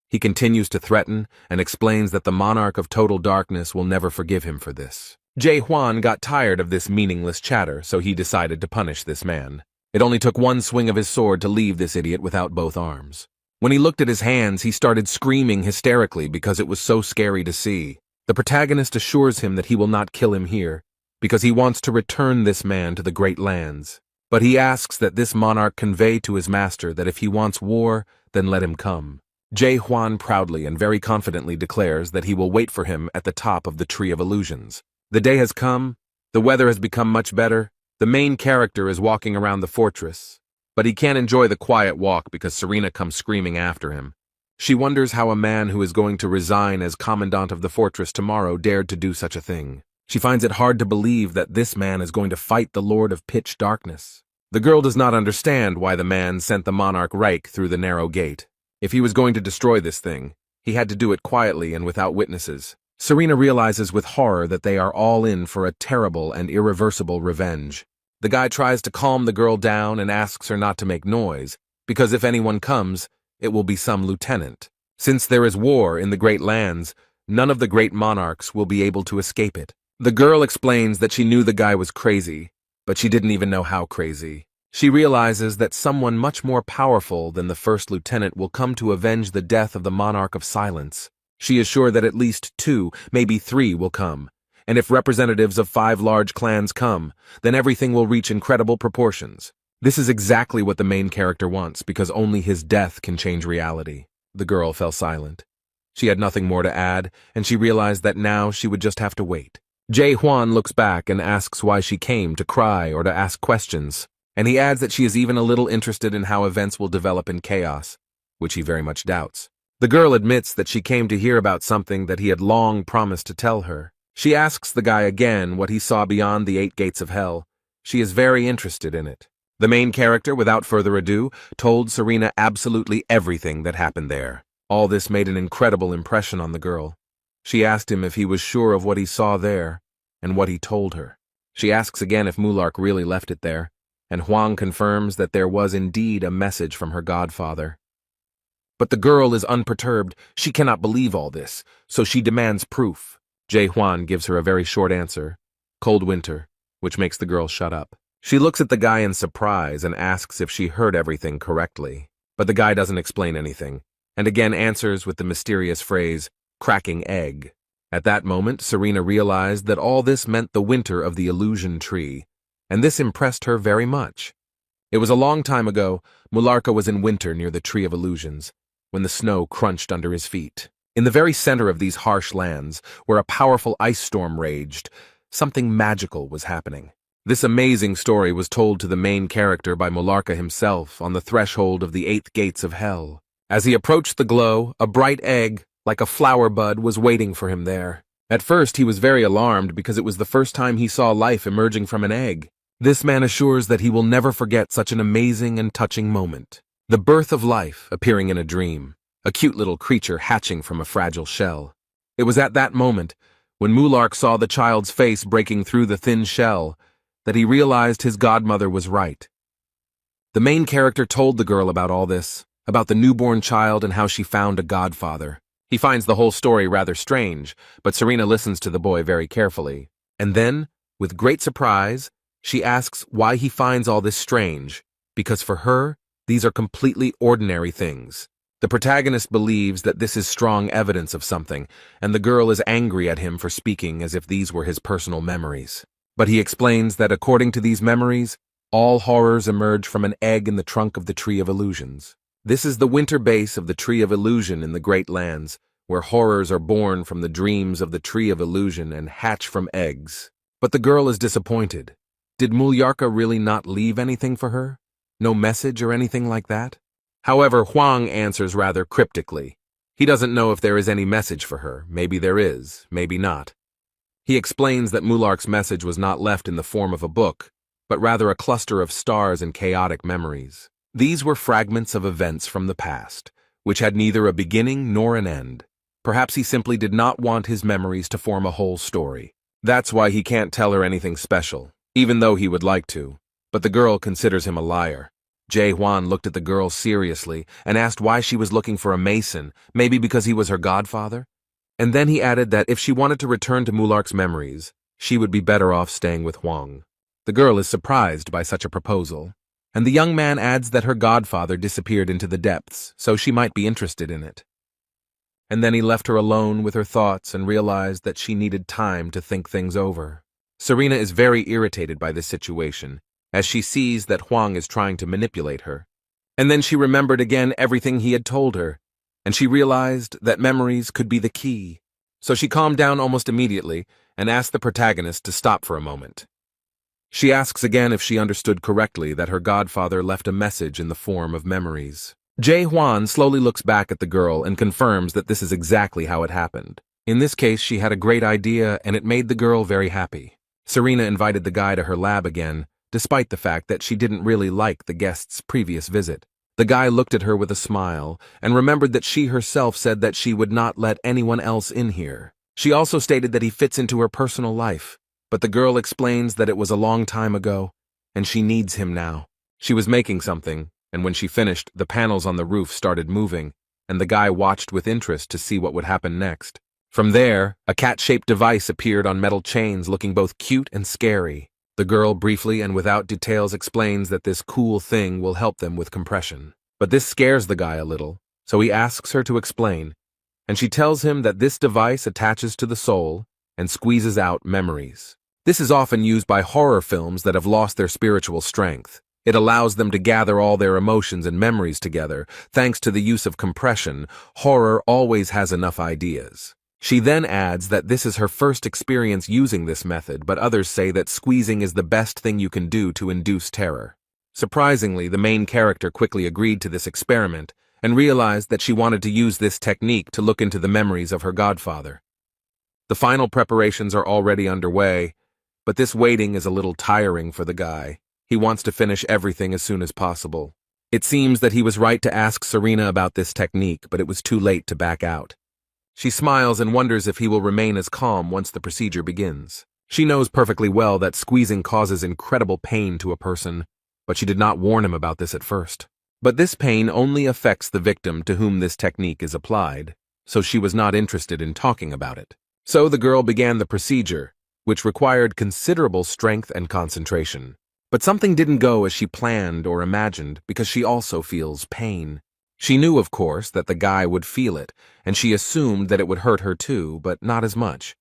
He continues to threaten and explains that the monarch of total darkness will never forgive him for this. Jae-hwan got tired of this meaningless chatter, so he decided to punish this man. It only took one swing of his sword to leave this idiot without both arms. When he looked at his hands, he started screaming hysterically because it was so scary to see. The protagonist assures him that he will not kill him here, because he wants to return this man to the great lands. But he asks that this monarch convey to his master that if he wants war, then let him come. Jae-hwan proudly and very confidently declares that he will wait for him at the top of the Tree of Illusions. The day has come, the weather has become much better, the main character is walking around the fortress, but he can't enjoy the quiet walk because Serena comes screaming after him. She wonders how a man who is going to resign as commandant of the fortress tomorrow dared to do such a thing. She finds it hard to believe that this man is going to fight the Lord of Pitch Darkness. The girl does not understand why the man sent the monarch Reich through the narrow gate. If he was going to destroy this thing, he had to do it quietly and without witnesses. Serena realizes with horror that they are all in for a terrible and irreversible revenge. The guy tries to calm the girl down and asks her not to make noise, because if anyone comes, it will be some lieutenant. Since there is war in the great lands, none of the great monarchs will be able to escape it. The girl explains that she knew the guy was crazy, but she didn't even know how crazy. She realizes that someone much more powerful than the first lieutenant will come to avenge the death of the monarch of silence. She is sure that at least 2, maybe 3 will come, and if representatives of 5 large clans come, then everything will reach incredible proportions. This is exactly what the main character wants, because only his death can change reality. The girl fell silent. She had nothing more to add, and she realized that now she would just have to wait. Jae-hwan looks back and asks why she came, to cry or to ask questions, and he adds that she is even a little interested in how events will develop in chaos, which he very much doubts. The girl admits that she came to hear about something that he had long promised to tell her. She asks the guy again what he saw beyond the 8 gates of hell. She is very interested in it. The main character, without further ado, told Serena absolutely everything that happened there. All this made an incredible impression on the girl. She asked him if he was sure of what he saw there, and what he told her. She asks again if Mulark really left it there, and Hwang confirms that there was indeed a message from her godfather. But the girl is unperturbed. She cannot believe all this, so she demands proof. Jae-hwan gives her a very short answer, cold winter, which makes the girl shut up. She looks at the guy in surprise and asks if she heard everything correctly. But the guy doesn't explain anything, and again answers with the mysterious phrase, cracking egg. At that moment, Serena realized that all this meant the winter of the illusion tree, and this impressed her very much. It was a long time ago. Mularka was in winter near the Tree of Illusions, when the snow crunched under his feet. In the very center of these harsh lands, where a powerful ice storm raged, something magical was happening. This amazing story was told to the main character by Mularka himself on the threshold of the 8th gates of hell. As he approached the glow, a bright egg, like a flower bud, was waiting for him there. At first he was very alarmed because it was the first time he saw life emerging from an egg. This man assures that he will never forget such an amazing and touching moment. The birth of life appearing in a dream, a cute little creature hatching from a fragile shell. It was at that moment, when Mulark saw the child's face breaking through the thin shell, that he realized his godmother was right. The main character told the girl about all this, about the newborn child and how she found a godfather. He finds the whole story rather strange, but Serena listens to the boy very carefully. And then, with great surprise, she asks why he finds all this strange, because for her, these are completely ordinary things. The protagonist believes that this is strong evidence of something, and the girl is angry at him for speaking as if these were his personal memories. But he explains that according to these memories, all horrors emerge from an egg in the trunk of the Tree of Illusions. This is the winter base of the Tree of Illusion in the Great Lands, where horrors are born from the dreams of the Tree of Illusion and hatch from eggs. But the girl is disappointed. Did Mularka really not leave anything for her? No message or anything like that? However, Hwang answers rather cryptically. He doesn't know if there is any message for her. Maybe there is, maybe not. He explains that Mulark's message was not left in the form of a book, but rather a cluster of stars and chaotic memories. These were fragments of events from the past, which had neither a beginning nor an end. Perhaps he simply did not want his memories to form a whole story. That's why he can't tell her anything special, even though he would like to. But the girl considers him a liar. Jae-hwan looked at the girl seriously and asked why she was looking for a mason, maybe because he was her godfather? And then he added that if she wanted to return to Mulark's memories, she would be better off staying with Hwang. The girl is surprised by such a proposal, and the young man adds that her godfather disappeared into the depths, so she might be interested in it. And then he left her alone with her thoughts and realized that she needed time to think things over. Serena is very irritated by this situation, as she sees that Hwang is trying to manipulate her. And then she remembered again everything he had told her, and she realized that memories could be the key. So she calmed down almost immediately and asked the protagonist to stop for a moment. She asks again if she understood correctly that her godfather left a message in the form of memories. Jae-hwan slowly looks back at the girl and confirms that this is exactly how it happened. In this case, she had a great idea and it made the girl very happy. Serena invited the guy to her lab again, despite the fact that she didn't really like the guest's previous visit. The guy looked at her with a smile and remembered that she herself said that she would not let anyone else in here. She also stated that he fits into her personal life, but the girl explains that it was a long time ago, and she needs him now. She was making something, and when she finished, the panels on the roof started moving, and the guy watched with interest to see what would happen next. From there, a cat-shaped device appeared on metal chains looking both cute and scary. The girl briefly and without details explains that this cool thing will help them with compression. But this scares the guy a little, so he asks her to explain, and she tells him that this device attaches to the soul and squeezes out memories. This is often used by horror films that have lost their spiritual strength. It allows them to gather all their emotions and memories together. Thanks to the use of compression, horror always has enough ideas. She then adds that this is her first experience using this method, but others say that squeezing is the best thing you can do to induce terror. Surprisingly, the main character quickly agreed to this experiment and realized that she wanted to use this technique to look into the memories of her godfather. The final preparations are already underway, but this waiting is a little tiring for the guy. He wants to finish everything as soon as possible. It seems that he was right to ask Serena about this technique, but it was too late to back out. She smiles and wonders if he will remain as calm once the procedure begins. She knows perfectly well that squeezing causes incredible pain to a person, but she did not warn him about this at first. But this pain only affects the victim to whom this technique is applied, so she was not interested in talking about it. So the girl began the procedure, which required considerable strength and concentration. But something didn't go as she planned or imagined because she also feels pain. She knew, of course, that the guy would feel it, and she assumed that it would hurt her too, but not as much.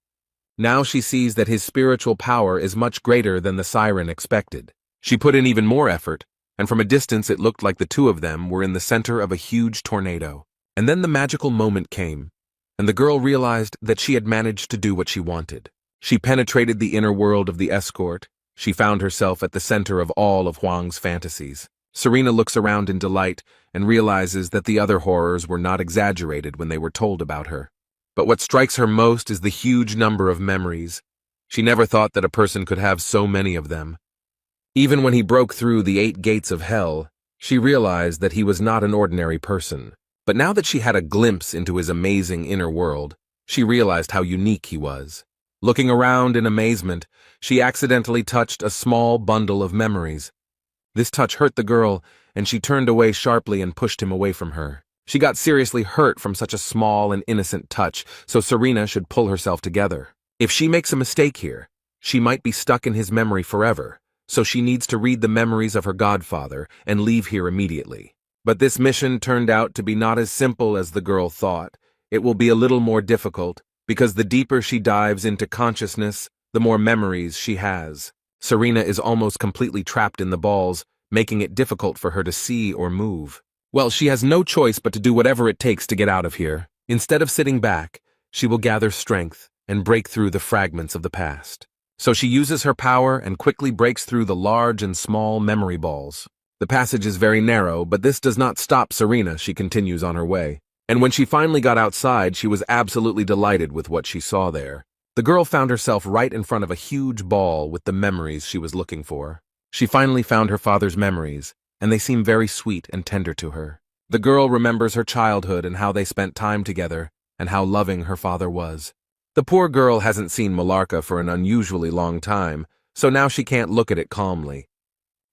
Now she sees that his spiritual power is much greater than the siren expected. She put in even more effort, and from a distance it looked like the two of them were in the center of a huge tornado. And then the magical moment came, and the girl realized that she had managed to do what she wanted. She penetrated the inner world of the escort. She found herself at the center of all of Huang's fantasies. Serena looks around in delight and realizes that the other horrors were not exaggerated when they were told about her. But what strikes her most is the huge number of memories. She never thought that a person could have so many of them. Even when he broke through the 8 gates of hell, she realized that he was not an ordinary person. But now that she had a glimpse into his amazing inner world, she realized how unique he was. Looking around in amazement, she accidentally touched a small bundle of memories. This touch hurt the girl, and she turned away sharply and pushed him away from her. She got seriously hurt from such a small and innocent touch, so Serena should pull herself together. If she makes a mistake here, she might be stuck in his memory forever, so she needs to read the memories of her godfather and leave here immediately. But this mission turned out to be not as simple as the girl thought. It will be a little more difficult, because the deeper she dives into consciousness, the more memories she has. Serena is almost completely trapped in the balls, making it difficult for her to see or move. Well, she has no choice but to do whatever it takes to get out of here. Instead of sitting back, she will gather strength and break through the fragments of the past. So she uses her power and quickly breaks through the large and small memory balls. The passage is very narrow, but this does not stop Serena. She continues on her way. And when she finally got outside, she was absolutely delighted with what she saw there. The girl found herself right in front of a huge ball with the memories she was looking for. She finally found her father's memories, and they seem very sweet and tender to her. The girl remembers her childhood and how they spent time together, and how loving her father was. The poor girl hasn't seen Mallarka for an unusually long time, so now she can't look at it calmly.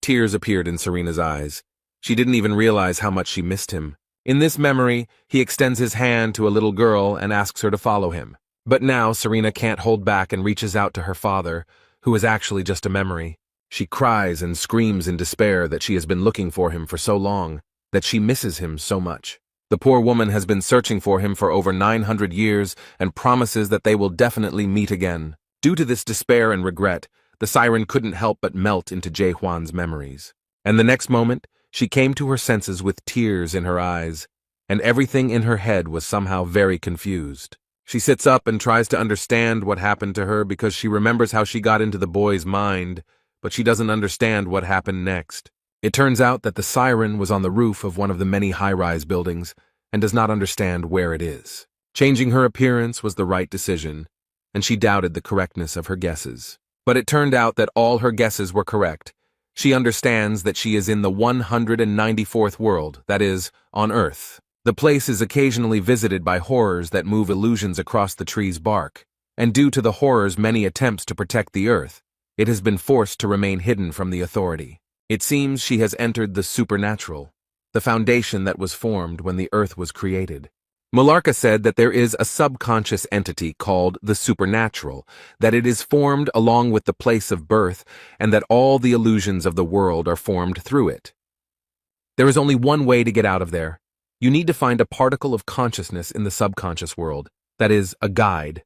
Tears appeared in Serena's eyes. She didn't even realize how much she missed him. In this memory, he extends his hand to a little girl and asks her to follow him. But now Serena can't hold back and reaches out to her father, who is actually just a memory. She cries and screams in despair that she has been looking for him for so long, that she misses him so much. The poor woman has been searching for him for over 900 years and promises that they will definitely meet again. Due to this despair and regret, the siren couldn't help but melt into Jae Hwan's memories. And the next moment, she came to her senses with tears in her eyes, and everything in her head was somehow very confused. She sits up and tries to understand what happened to her because she remembers how she got into the boy's mind, but she doesn't understand what happened next. It turns out that the siren was on the roof of one of the many high-rise buildings and does not understand where it is. Changing her appearance was the right decision, and she doubted the correctness of her guesses. But it turned out that all her guesses were correct. She understands that she is in the 194th world, that is, on Earth. The place is occasionally visited by horrors that move illusions across the tree's bark, and due to the horror's many attempts to protect the Earth, it has been forced to remain hidden from the authority. It seems she has entered the supernatural, the foundation that was formed when the Earth was created. Malarka said that there is a subconscious entity called the supernatural, that it is formed along with the place of birth, and that all the illusions of the world are formed through it. There is only one way to get out of there. You need to find a particle of consciousness in the subconscious world, that is, a guide.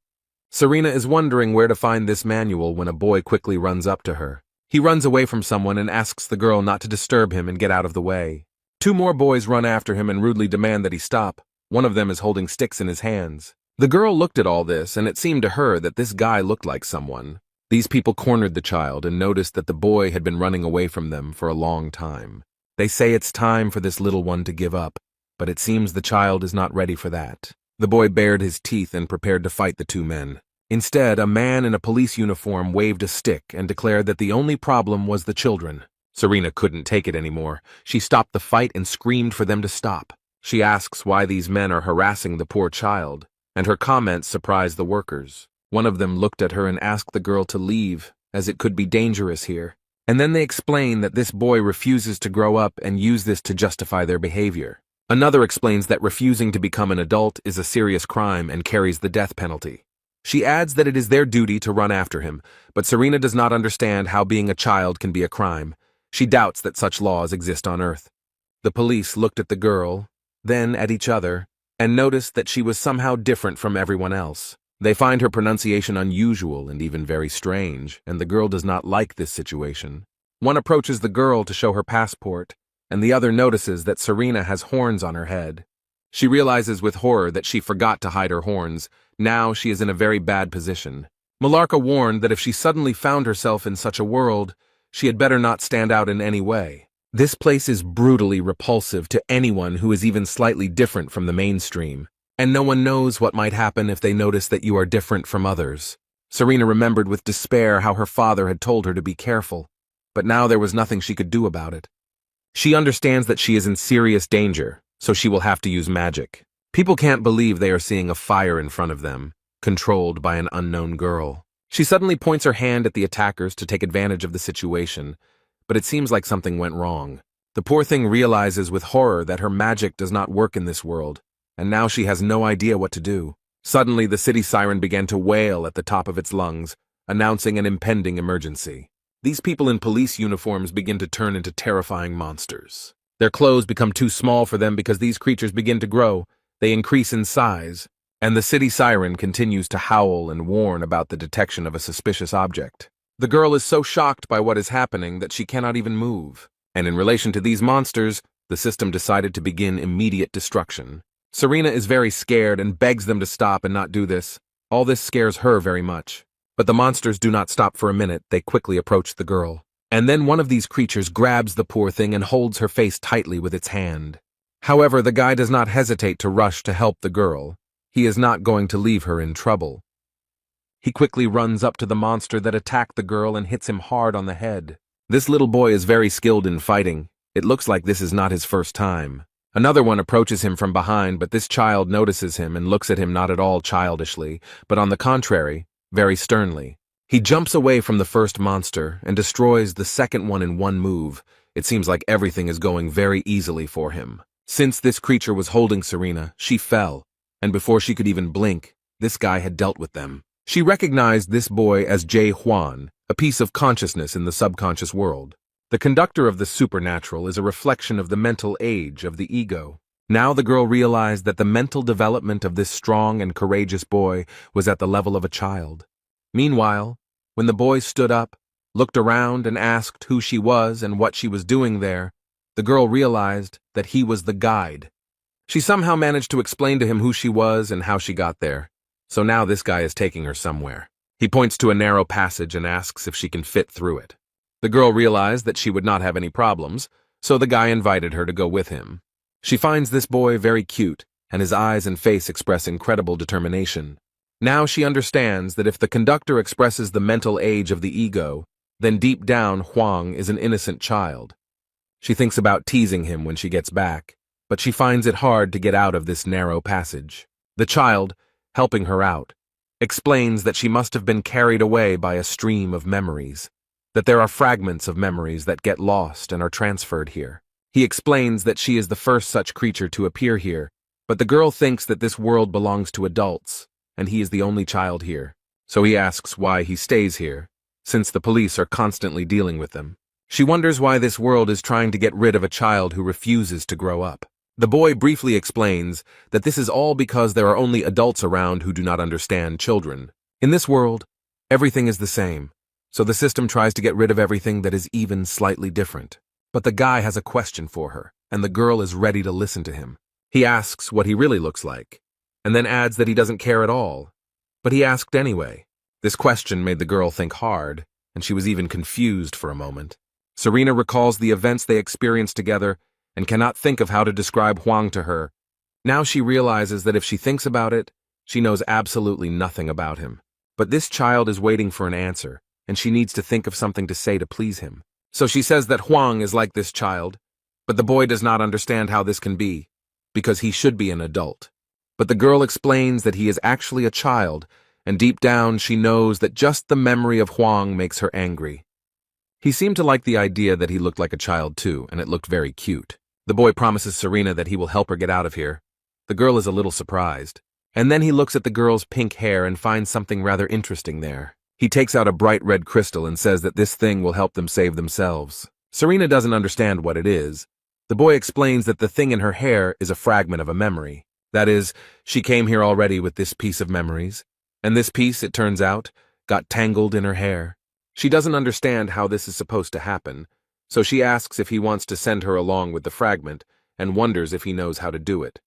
Serena is wondering where to find this manual when a boy quickly runs up to her. He runs away from someone and asks the girl not to disturb him and get out of the way. Two more boys run after him and rudely demand that he stop. One of them is holding sticks in his hands. The girl looked at all this, and it seemed to her that this guy looked like someone. These people cornered the child and noticed that the boy had been running away from them for a long time. They say it's time for this little one to give up, but it seems the child is not ready for that. The boy bared his teeth and prepared to fight the two men. Instead, a man in a police uniform waved a stick and declared that the only problem was the children. Serena couldn't take it anymore. She stopped the fight and screamed for them to stop. She asks why these men are harassing the poor child, and her comments surprise the workers. One of them looked at her and asked the girl to leave, as it could be dangerous here. And then they explain that this boy refuses to grow up and use this to justify their behavior. Another explains that refusing to become an adult is a serious crime and carries the death penalty. She adds that it is their duty to run after him, but Serena does not understand how being a child can be a crime. She doubts that such laws exist on Earth. The police looked at the girl, then at each other, and noticed that she was somehow different from everyone else. They find her pronunciation unusual and even very strange, and the girl does not like this situation. One approaches the girl to show her passport, and the other notices that Serena has horns on her head. She realizes with horror that she forgot to hide her horns. Now she is in a very bad position. Malarka warned that if she suddenly found herself in such a world, she had better not stand out in any way. This place is brutally repulsive to anyone who is even slightly different from the mainstream, and no one knows what might happen if they notice that you are different from others. Serena remembered with despair how her father had told her to be careful, but now there was nothing she could do about it. She understands that she is in serious danger, so she will have to use magic. People can't believe they are seeing a fire in front of them, controlled by an unknown girl. She suddenly points her hand at the attackers to take advantage of the situation, but it seems like something went wrong. The poor thing realizes with horror that her magic does not work in this world, and now she has no idea what to do. Suddenly, the city siren began to wail at the top of its lungs, announcing an impending emergency. These people in police uniforms begin to turn into terrifying monsters. Their clothes become too small for them because these creatures begin to grow. They increase in size, and the city siren continues to howl and warn about the detection of a suspicious object. The girl is so shocked by what is happening that she cannot even move. And in relation to these monsters, the system decided to begin immediate destruction. Serena is very scared and begs them to stop and not do this. All this scares her very much. But the monsters do not stop for a minute. They quickly approach the girl. And then one of these creatures grabs the poor thing and holds her face tightly with its hand. However, the guy does not hesitate to rush to help the girl. He is not going to leave her in trouble. He quickly runs up to the monster that attacked the girl and hits him hard on the head. This little boy is very skilled in fighting. It looks like this is not his first time. Another one approaches him from behind, but this child notices him and looks at him not at all childishly, but on the contrary, very sternly. He jumps away from the first monster and destroys the second one in one move. It seems like everything is going very easily for him. Since this creature was holding Serena, she fell, and before she could even blink, this guy had dealt with them. She recognized this boy as Jay Huan, a piece of consciousness in the subconscious world. The conductor of the supernatural is a reflection of the mental age of the ego. Now the girl realized that the mental development of this strong and courageous boy was at the level of a child. Meanwhile, when the boy stood up, looked around and asked who she was and what she was doing there, the girl realized that he was the guide. She somehow managed to explain to him who she was and how she got there. So now this guy is taking her somewhere. He points to a narrow passage and asks if she can fit through it. The girl realized that she would not have any problems, so the guy invited her to go with him. She finds this boy very cute, and his eyes and face express incredible determination. Now she understands that if the conductor expresses the mental age of the ego, then deep down Huang is an innocent child. She thinks about teasing him when she gets back, but she finds it hard to get out of this narrow passage. The child, helping her out, explains that she must have been carried away by a stream of memories, that there are fragments of memories that get lost and are transferred here. He explains that she is the first such creature to appear here, But the girl thinks that this world belongs to adults, and he is the only child here. So he asks why he stays here, since the police are constantly dealing with them. She wonders why this world is trying to get rid of a child who refuses to grow up. The boy briefly explains that this is all because there are only adults around who do not understand children. In this world, everything is the same, so the system tries to get rid of everything that is even slightly different. But the guy has a question for her, and the girl is ready to listen to him. He asks what he really looks like, and then adds that he doesn't care at all. But he asked anyway. This question made the girl think hard, and she was even confused for a moment. Serena recalls the events they experienced together and cannot think of how to describe Huang to her. Now she realizes that if she thinks about it, she knows absolutely nothing about him. But this child is waiting for an answer, and she needs to think of something to say to please him. So she says that Huang is like this child, but the boy does not understand how this can be, because he should be an adult. But the girl explains that he is actually a child, and deep down she knows that just the memory of Huang makes her angry. He seemed to like the idea that he looked like a child too, and it looked very cute. The boy promises Serena that he will help her get out of here. The girl is a little surprised. And then he looks at the girl's pink hair and finds something rather interesting there. He takes out a bright red crystal and says that this thing will help them save themselves. Serena doesn't understand what it is. The boy explains that the thing in her hair is a fragment of a memory. That is, she came here already with this piece of memories, and this piece, it turns out, got tangled in her hair. She doesn't understand how this is supposed to happen, so she asks if he wants to send her along with the fragment and wonders if he knows how to do it.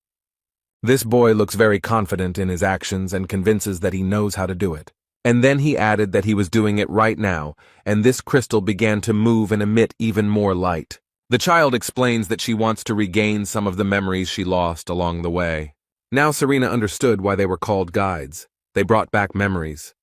This boy looks very confident in his actions and convinces that he knows how to do it. And then he added that he was doing it right now, and this crystal began to move and emit even more light. The child explains that she wants to regain some of the memories she lost along the way. Now Serena understood why they were called guides. They brought back memories.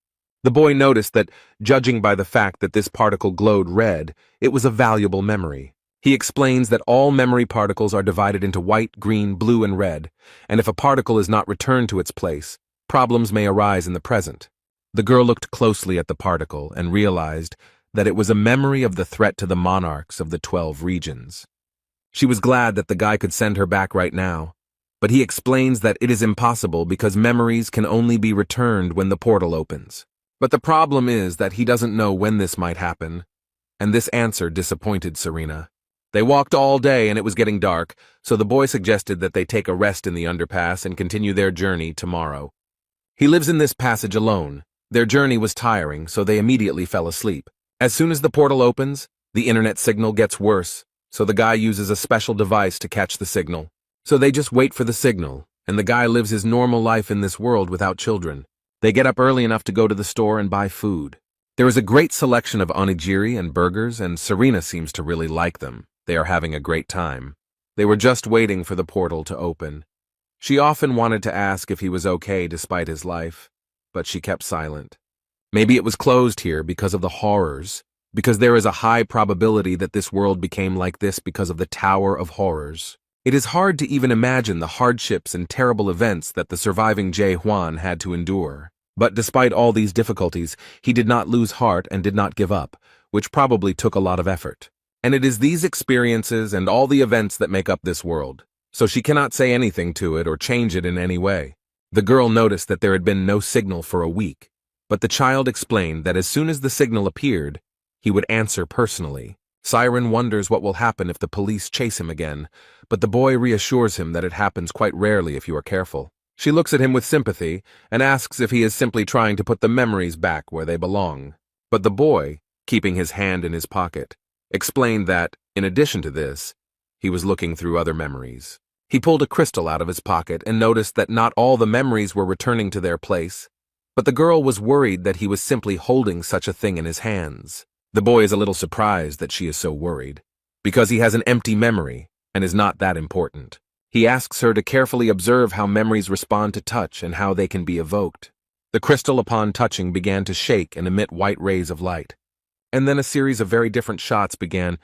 The boy noticed that, judging by the fact that this particle glowed red, it was a valuable memory. He explains that all memory particles are divided into white, green, blue, and red, and if a particle is not returned to its place, problems may arise in the present. The girl looked closely at the particle and realized that it was a memory of the threat to the monarchs of the 12 regions. She was glad that the guy could send her back right now, but he explains that it is impossible because memories can only be returned when the portal opens. But the problem is that he doesn't know when this might happen, and this answer disappointed Serena. They walked all day and it was getting dark, so the boy suggested that they take a rest in the underpass and continue their journey tomorrow. He lives in this passage alone. Their journey was tiring, so they immediately fell asleep. As soon as the portal opens, the internet signal gets worse, so the guy uses a special device to catch the signal. So they just wait for the signal, and the guy lives his normal life in this world without children. They get up early enough to go to the store and buy food. There is a great selection of onigiri and burgers, and Serena seems to really like them. They are having a great time. They were just waiting for the portal to open. She often wanted to ask if he was okay despite his life, but she kept silent. Maybe it was closed here because of the horrors, because there is a high probability that this world became like this because of the Tower of Horrors. It is hard to even imagine the hardships and terrible events that the surviving Jae Hwan had to endure. But despite all these difficulties, he did not lose heart and did not give up, which probably took a lot of effort. And it is these experiences and all the events that make up this world, so she cannot say anything to it or change it in any way. The girl noticed that there had been no signal for a week, but the child explained that as soon as the signal appeared, he would answer personally. Siren wonders what will happen if the police chase him again, but the boy reassures him that it happens quite rarely if you are careful. She looks at him with sympathy and asks if he is simply trying to put the memories back where they belong. But the boy, keeping his hand in his pocket, explained that, in addition to this, he was looking through other memories. He pulled a crystal out of his pocket and noticed that not all the memories were returning to their place, but the girl was worried that he was simply holding such a thing in his hands. The boy is a little surprised that she is so worried, because he has an empty memory and is not that important. He asks her to carefully observe how memories respond to touch and how they can be evoked. The crystal upon touching began to shake and emit white rays of light. And then a series of very different shots began.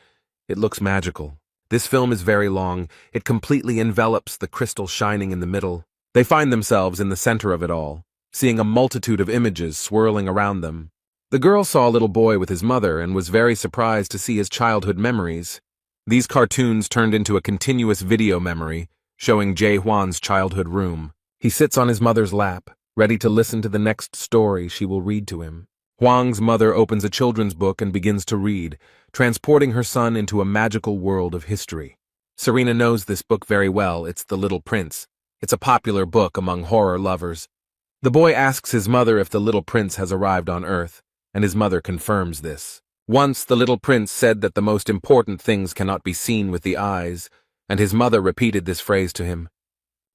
It looks magical. This film is very long. It completely envelops the crystal shining in the middle. They find themselves in the center of it all, seeing a multitude of images swirling around them. The girl saw a little boy with his mother and was very surprised to see his childhood memories. These cartoons turned into a continuous video memory, showing Jae-hwan's childhood room. He sits on his mother's lap, ready to listen to the next story she will read to him. Hwang's mother opens a children's book and begins to read, transporting her son into a magical world of history. Serena knows this book very well. It's The Little Prince. It's a popular book among horror lovers. The boy asks his mother if the little prince has arrived on Earth, and his mother confirms this. Once the little prince said that the most important things cannot be seen with the eyes, and his mother repeated this phrase to him.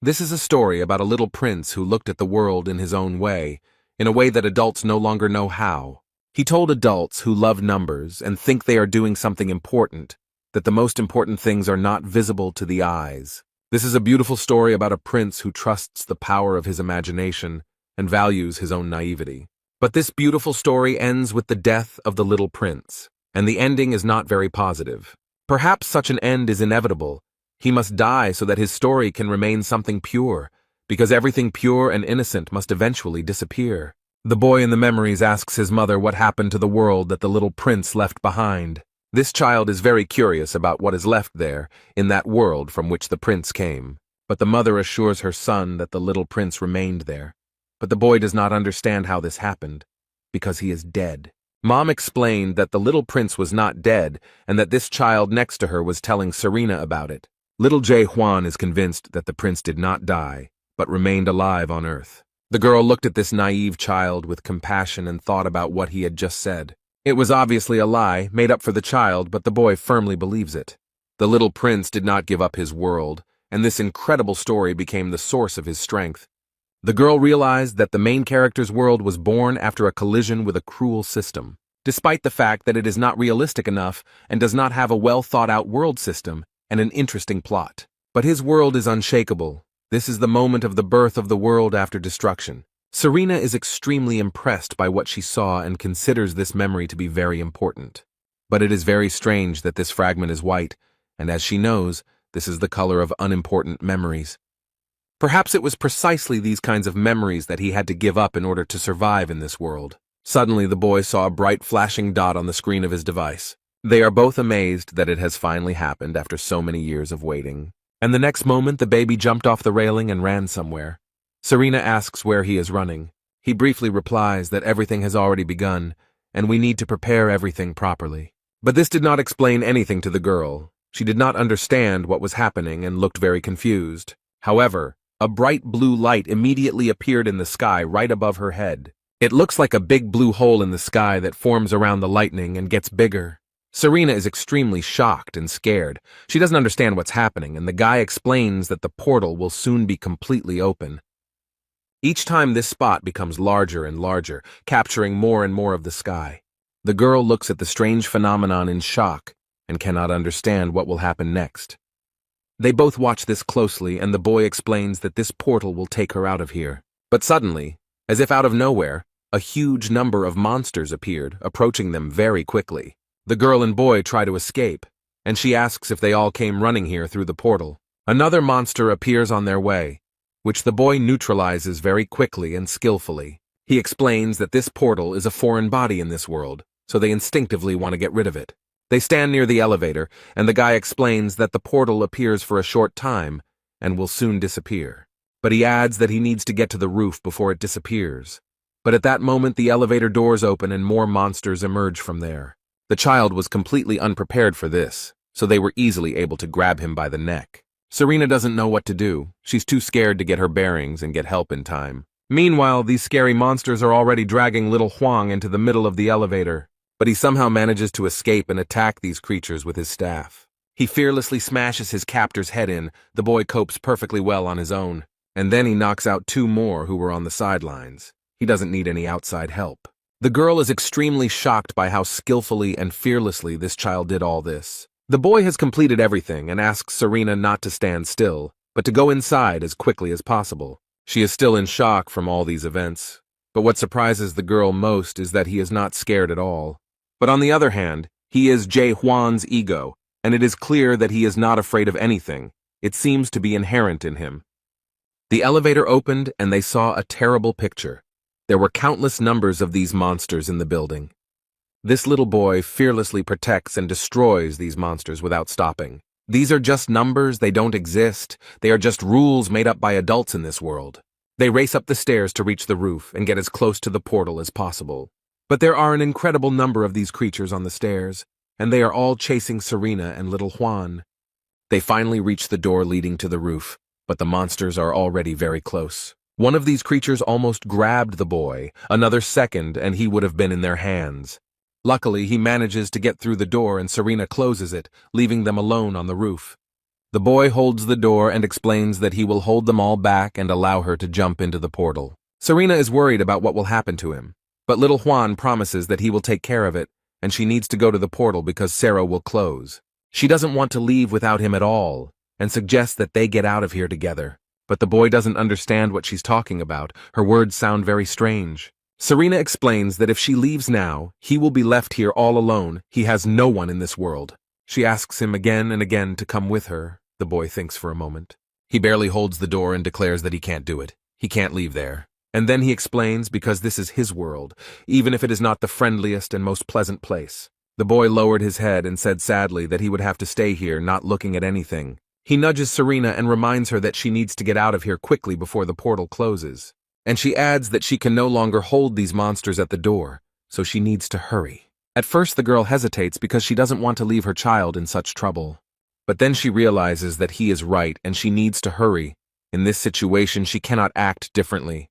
This is a story about a little prince who looked at the world in his own way, in a way that adults no longer know how. He told adults who love numbers and think they are doing something important, that the most important things are not visible to the eyes. This is a beautiful story about a prince who trusts the power of his imagination and values his own naivety. But this beautiful story ends with the death of the little prince, and the ending is not very positive. Perhaps such an end is inevitable. He must die so that his story can remain something pure, because everything pure and innocent must eventually disappear. The boy in the memories asks his mother what happened to the world that the little prince left behind. This child is very curious about what is left there, in that world from which the prince came. But the mother assures her son that the little prince remained there. But the boy does not understand how this happened, because he is dead. Mom explained that the little prince was not dead, and that this child next to her was telling Serena about it. Little Jae-hwan is convinced that the prince did not die, but remained alive on Earth. The girl looked at this naive child with compassion and thought about what he had just said. It was obviously a lie, made up for the child, but the boy firmly believes it. The little prince did not give up his world, and this incredible story became the source of his strength. The girl realized that the main character's world was born after a collision with a cruel system. Despite the fact that it is not realistic enough and does not have a well-thought-out world system and an interesting plot. But his world is unshakable. This is the moment of the birth of the world after destruction. Serena is extremely impressed by what she saw and considers this memory to be very important. But it is very strange that this fragment is white, and as she knows, this is the color of unimportant memories. Perhaps it was precisely these kinds of memories that he had to give up in order to survive in this world. Suddenly, the boy saw a bright flashing dot on the screen of his device. They are both amazed that it has finally happened after so many years of waiting. And the next moment, the baby jumped off the railing and ran somewhere. Serena asks where he is running. He briefly replies that everything has already begun, and we need to prepare everything properly. But this did not explain anything to the girl. She did not understand what was happening and looked very confused. However, a bright blue light immediately appeared in the sky right above her head. It looks like a big blue hole in the sky that forms around the lightning and gets bigger. Serena is extremely shocked and scared. She doesn't understand what's happening, and the guy explains that the portal will soon be completely open. Each time this spot becomes larger and larger, capturing more and more of the sky. The girl looks at the strange phenomenon in shock and cannot understand what will happen next. They both watch this closely, and the boy explains that this portal will take her out of here. But suddenly, as if out of nowhere, a huge number of monsters appeared, approaching them very quickly. The girl and boy try to escape, and she asks if they all came running here through the portal. Another monster appears on their way, which the boy neutralizes very quickly and skillfully. He explains that this portal is a foreign body in this world, so they instinctively want to get rid of it. They stand near the elevator, and the guy explains that the portal appears for a short time and will soon disappear. But he adds that he needs to get to the roof before it disappears. But at that moment, the elevator doors open and more monsters emerge from there. The child was completely unprepared for this, so they were easily able to grab him by the neck. Serena doesn't know what to do. She's too scared to get her bearings and get help in time. Meanwhile, these scary monsters are already dragging little Hwang into the middle of the elevator. But he somehow manages to escape and attack these creatures with his staff. He fearlessly smashes his captor's head in. The boy copes perfectly well on his own. And then he knocks out two more who were on the sidelines. He doesn't need any outside help. The girl is extremely shocked by how skillfully and fearlessly this child did all this. The boy has completed everything and asks Serena not to stand still, but to go inside as quickly as possible. She is still in shock from all these events. But what surprises the girl most is that he is not scared at all. But on the other hand, he is Jae-hwan's ego, and it is clear that he is not afraid of anything. It seems to be inherent in him. The elevator opened and they saw a terrible picture. There were countless numbers of these monsters in the building. This little boy fearlessly protects and destroys these monsters without stopping. These are just numbers, they don't exist. They are just rules made up by adults in this world. They race up the stairs to reach the roof and get as close to the portal as possible. But there are an incredible number of these creatures on the stairs, and they are all chasing Serena and little Juan. They finally reach the door leading to the roof, but the monsters are already very close. One of these creatures almost grabbed the boy, another second and he would have been in their hands. Luckily, he manages to get through the door and Serena closes it, leaving them alone on the roof. The boy holds the door and explains that he will hold them all back and allow her to jump into the portal. Serena is worried about what will happen to him, but little Juan promises that he will take care of it, and she needs to go to the portal because Sarah will close. She doesn't want to leave without him at all, and suggests that they get out of here together. But the boy doesn't understand what she's talking about. Her words sound very strange. Serena explains that if she leaves now, he will be left here all alone. He has no one in this world. She asks him again and again to come with her. The boy thinks for a moment. He barely holds the door and declares that he can't do it. He can't leave there. And then he explains because this is his world, even if it is not the friendliest and most pleasant place. The boy lowered his head and said sadly that he would have to stay here, not looking at anything. He nudges Serena and reminds her that she needs to get out of here quickly before the portal closes. And she adds that she can no longer hold these monsters at the door, so she needs to hurry. At first the girl hesitates because she doesn't want to leave her child in such trouble. But then she realizes that he is right and she needs to hurry. In this situation she cannot act differently.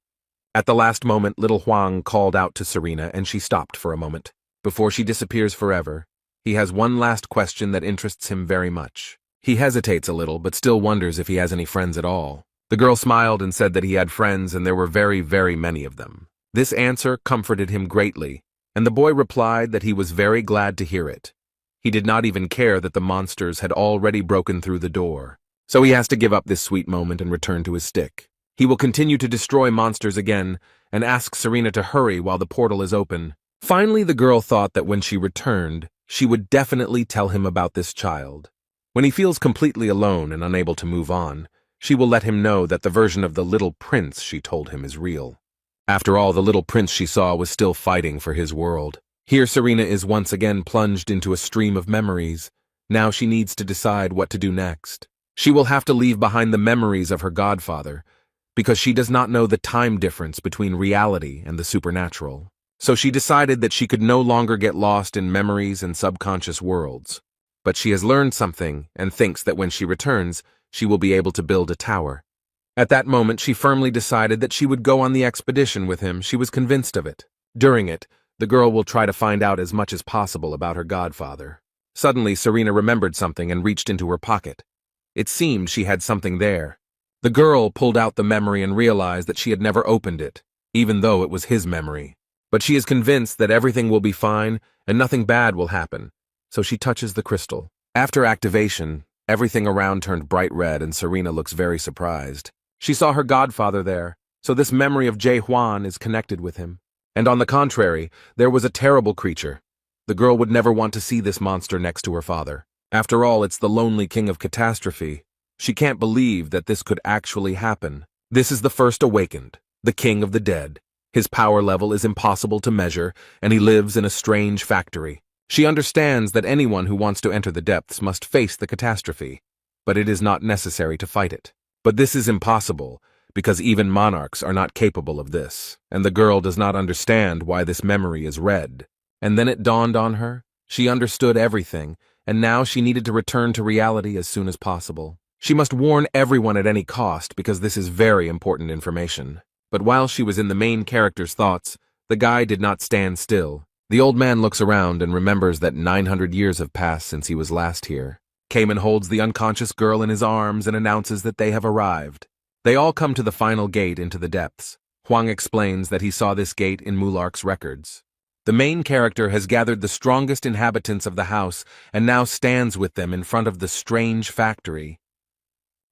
At the last moment, little Huang called out to Serena and she stopped for a moment. Before she disappears forever, he has one last question that interests him very much. He hesitates a little, but still wonders if he has any friends at all. The girl smiled and said that he had friends and there were very, very many of them. This answer comforted him greatly, and the boy replied that he was very glad to hear it. He did not even care that the monsters had already broken through the door. So he has to give up this sweet moment and return to his stick. He will continue to destroy monsters again and ask Serena to hurry while the portal is open. Finally, the girl thought that when she returned, she would definitely tell him about this child. When he feels completely alone and unable to move on, she will let him know that the version of the little prince she told him is real. After all, the little prince she saw was still fighting for his world. Here Serena is once again plunged into a stream of memories. Now she needs to decide what to do next. She will have to leave behind the memories of her godfather, because she does not know the time difference between reality and the supernatural. So she decided that she could no longer get lost in memories and subconscious worlds. But she has learned something and thinks that when she returns, she will be able to build a tower. At that moment, she firmly decided that she would go on the expedition with him. She was convinced of it. During it, the girl will try to find out as much as possible about her godfather. Suddenly, Serena remembered something and reached into her pocket. It seemed she had something there. The girl pulled out the memory and realized that she had never opened it, even though it was his memory. But she is convinced that everything will be fine and nothing bad will happen, so she touches the crystal. After activation, everything around turned bright red and Serena looks very surprised. She saw her godfather there, so this memory of Jae Hwan is connected with him. And on the contrary, there was a terrible creature. The girl would never want to see this monster next to her father. After all, it's the lonely king of catastrophe. She can't believe that this could actually happen. This is the first awakened, the king of the dead. His power level is impossible to measure, and he lives in a strange factory. She understands that anyone who wants to enter the depths must face the catastrophe, but it is not necessary to fight it. But this is impossible, because even monarchs are not capable of this, and the girl does not understand why this memory is red. And then it dawned on her. She understood everything, and now she needed to return to reality as soon as possible. She must warn everyone at any cost, because this is very important information. But while she was in the main character's thoughts, the guy did not stand still. The old man looks around and remembers that 900 years have passed since he was last here. Cayman holds the unconscious girl in his arms and announces that they have arrived. They all come to the final gate into the depths. Huang explains that he saw this gate in Mulark's records. The main character has gathered the strongest inhabitants of the house and now stands with them in front of the strange factory.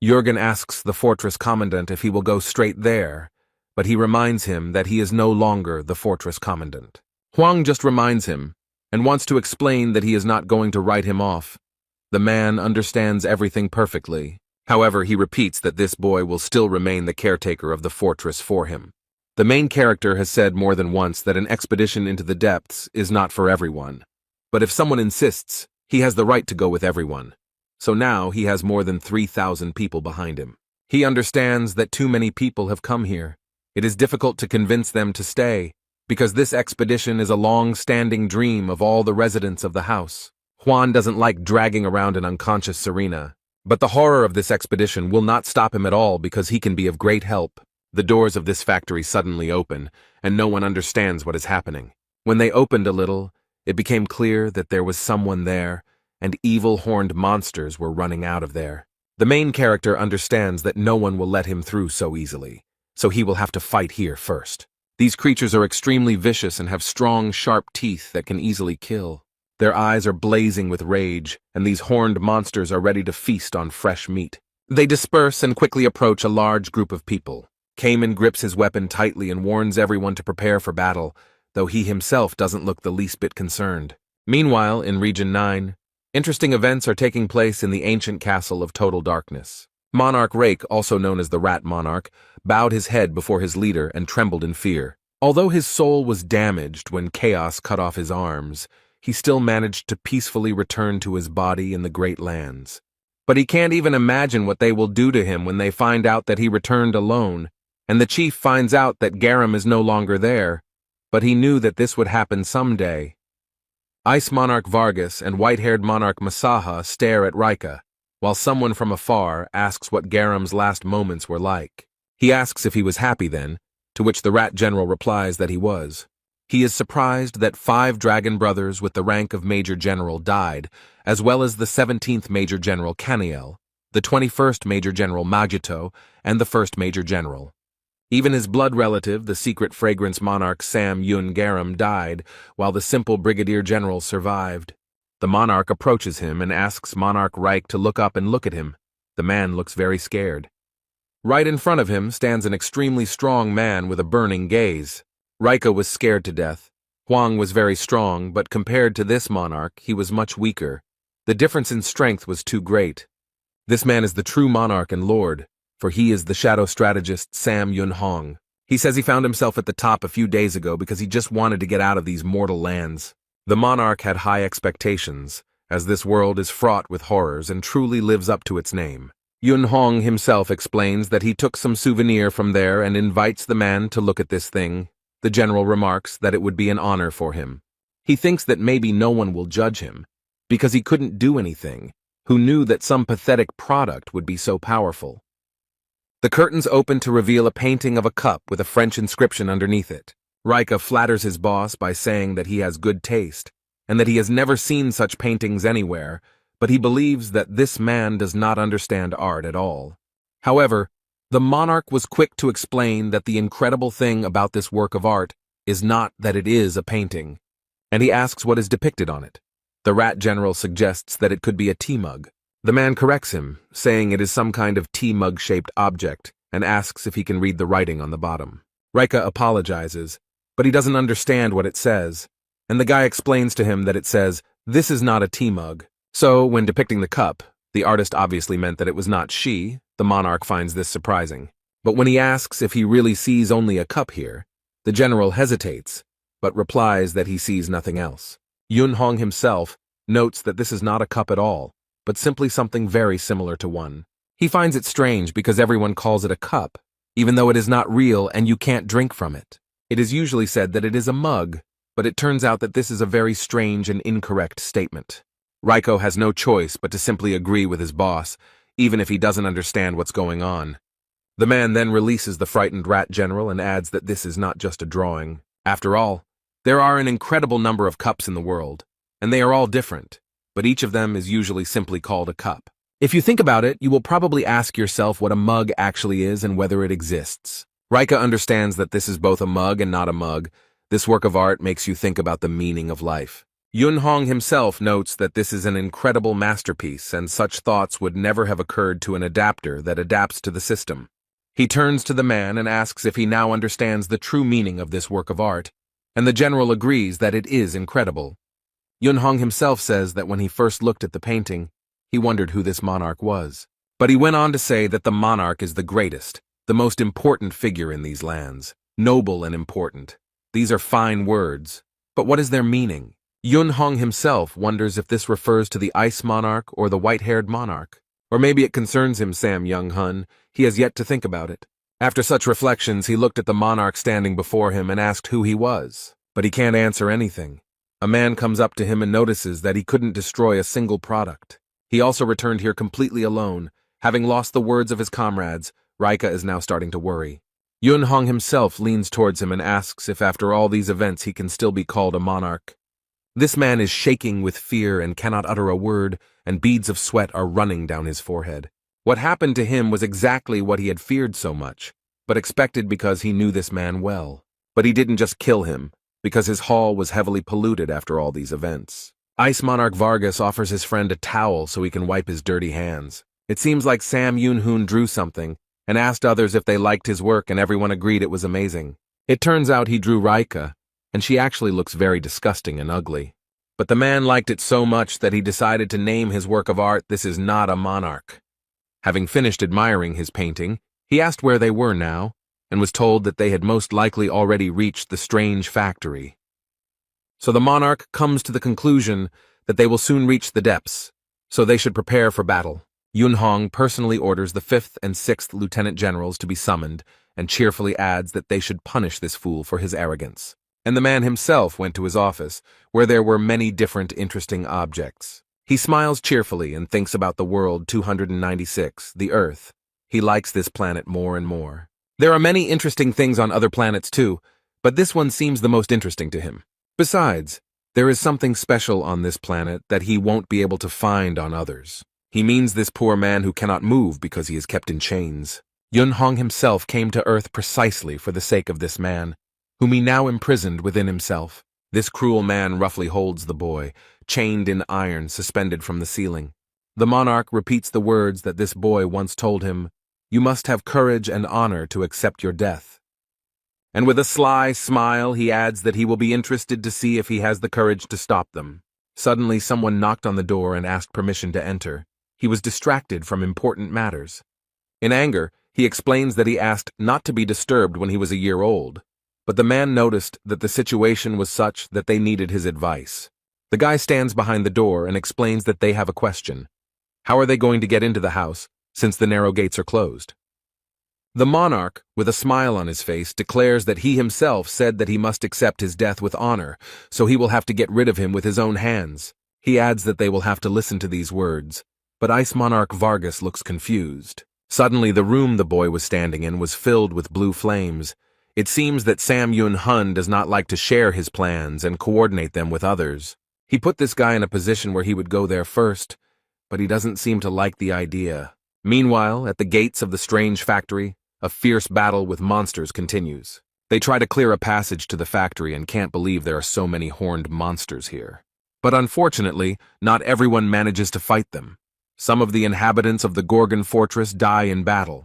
Jürgen asks the fortress commandant if he will go straight there, but he reminds him that he is no longer the fortress commandant. Huang just reminds him and wants to explain that he is not going to write him off. The man understands everything perfectly. However, he repeats that this boy will still remain the caretaker of the fortress for him. The main character has said more than once that an expedition into the depths is not for everyone. But if someone insists, he has the right to go with everyone. so now he has more than 3,000 people behind him. He understands that too many people have come here. It is difficult to convince them to stay, because this expedition is a long-standing dream of all the residents of the house. Juan doesn't like dragging around an unconscious Serena, but the horror of this expedition will not stop him at all because he can be of great help. The doors of this factory suddenly open, and no one understands what is happening. When they opened a little, it became clear that there was someone there, and evil horned monsters were running out of there. The main character understands that no one will let him through so easily, so he will have to fight here first. These creatures are extremely vicious and have strong, sharp teeth that can easily kill. Their eyes are blazing with rage, and these horned monsters are ready to feast on fresh meat. They disperse and quickly approach a large group of people. Cayman grips his weapon tightly and warns everyone to prepare for battle, though he himself doesn't look the least bit concerned. Meanwhile, in Region 9, interesting events are taking place in the ancient castle of Total Darkness. Monarch Rake, also known as the Rat Monarch, bowed his head before his leader and trembled in fear. Although his soul was damaged when chaos cut off his arms, he still managed to peacefully return to his body in the Great Lands. But he can't even imagine what they will do to him when they find out that he returned alone, and the chief finds out that Garam is no longer there, but he knew that this would happen someday. Ice Monarch Vargas and white-haired Monarch Masaha stare at Rika, while someone from afar asks what Garam's last moments were like. He asks if he was happy then, to which the Rat General replies that he was. He is surprised that 5 dragon brothers with the rank of Major General died, as well as the 17th Major General Caniel, the 21st Major General Magito, and the 1st Major General. Even his blood relative, the secret fragrance monarch Sam Yun Garam, died, while the simple Brigadier General survived. The monarch approaches him and asks Monarch Reich to look up and look at him. The man looks very scared. Right in front of him stands an extremely strong man with a burning gaze. Rika was scared to death. Huang was very strong, but compared to this monarch, he was much weaker. The difference in strength was too great. This man is the true monarch and lord, for he is the shadow strategist Sam Yun Hong. He says he found himself at the top a few days ago because he just wanted to get out of these mortal lands. The monarch had high expectations, as this world is fraught with horrors and truly lives up to its name. Yun Hong himself explains that he took some souvenir from there and invites the man to look at this thing. The general remarks that it would be an honor for him. He thinks that maybe no one will judge him, because he couldn't do anything. Who knew that some pathetic product would be so powerful? The curtains open to reveal a painting of a cup with a French inscription underneath it. Rika flatters his boss by saying that he has good taste, and that he has never seen such paintings anywhere, but he believes that this man does not understand art at all. However, the monarch was quick to explain that the incredible thing about this work of art is not that it is a painting, and he asks what is depicted on it. The Rat General suggests that it could be a tea mug. The man corrects him, saying it is some kind of tea mug-shaped object, and asks if he can read the writing on the bottom. Rika apologizes, but he doesn't understand what it says, and the guy explains to him that it says, "This is not a tea mug." So, when depicting the cup, the artist obviously meant that it was not she. The monarch finds this surprising. But when he asks if he really sees only a cup here, the general hesitates, but replies that he sees nothing else. Yun Hong himself notes that this is not a cup at all, but simply something very similar to one. He finds it strange because everyone calls it a cup, even though it is not real and you can't drink from it. It is usually said that it is a mug, but it turns out that this is a very strange and incorrect statement. Riko has no choice but to simply agree with his boss, even if he doesn't understand what's going on. The man then releases the frightened Rat General and adds that this is not just a drawing. After all, there are an incredible number of cups in the world, and they are all different, but each of them is usually simply called a cup. If you think about it, you will probably ask yourself what a mug actually is and whether it exists. Rika understands that this is both a mug and not a mug. This work of art makes you think about the meaning of life. Yun Hong himself notes that this is an incredible masterpiece and such thoughts would never have occurred to an adapter that adapts to the system. He turns to the man and asks if he now understands the true meaning of this work of art, and the general agrees that it is incredible. Yun Hong himself says that when he first looked at the painting, he wondered who this monarch was. But he went on to say that the monarch is the greatest, the most important figure in these lands, noble and important. These are fine words, but what is their meaning? Yun Hong himself wonders if this refers to the Ice Monarch or the white-haired monarch. Or maybe it concerns him, Sam Young-hun. He has yet to think about it. After such reflections, he looked at the monarch standing before him and asked who he was. But he can't answer anything. A man comes up to him and notices that he couldn't destroy a single product. He also returned here completely alone. Having lost the words of his comrades, Rika is now starting to worry. Yun Hong himself leans towards him and asks if after all these events he can still be called a monarch. This man is shaking with fear and cannot utter a word, and beads of sweat are running down his forehead. What happened to him was exactly what he had feared so much, but expected because he knew this man well. But he didn't just kill him, because his hall was heavily polluted after all these events. Ice Monarch Vargas offers his friend a towel so he can wipe his dirty hands. It seems like Sam Yoon-hoon drew something, and asked others if they liked his work, and everyone agreed it was amazing. It turns out he drew Rika, and she actually looks very disgusting and ugly. But the man liked it so much that he decided to name his work of art "This Is Not a Monarch." Having finished admiring his painting, he asked where they were now, and was told that they had most likely already reached the strange factory. So the monarch comes to the conclusion that they will soon reach the depths, so they should prepare for battle. Yun Hong personally orders the 5th and 6th lieutenant generals to be summoned, and cheerfully adds that they should punish this fool for his arrogance. And the man himself went to his office, where there were many different interesting objects. He smiles cheerfully and thinks about the world 296, the Earth. He likes this planet more and more. There are many interesting things on other planets too, but this one seems the most interesting to him. Besides, there is something special on this planet that he won't be able to find on others. He means this poor man who cannot move because he is kept in chains. Yun Hong himself came to Earth precisely for the sake of this man, whom he now imprisoned within himself. This cruel man roughly holds the boy, chained in iron, suspended from the ceiling. The monarch repeats the words that this boy once told him: "You must have courage and honor to accept your death." And with a sly smile, he adds that he will be interested to see if he has the courage to stop them. Suddenly, someone knocked on the door and asked permission to enter. He was distracted from important matters. In anger, he explains that he asked not to be disturbed when he was a year old, but the man noticed that the situation was such that they needed his advice. The guy stands behind the door and explains that they have a question. How are they going to get into the house, since the narrow gates are closed? The monarch, with a smile on his face, declares that he himself said that he must accept his death with honor, so he will have to get rid of him with his own hands. He adds that they will have to listen to these words, but Ice Monarch Vargas looks confused. Suddenly, the room the boy was standing in was filled with blue flames. It seems that Sam Yoon-hun does not like to share his plans and coordinate them with others. He put this guy in a position where he would go there first, but he doesn't seem to like the idea. Meanwhile, at the gates of the strange factory, a fierce battle with monsters continues. They try to clear a passage to the factory and can't believe there are so many horned monsters here. But unfortunately, not everyone manages to fight them. Some of the inhabitants of the Gorgon fortress die in battle.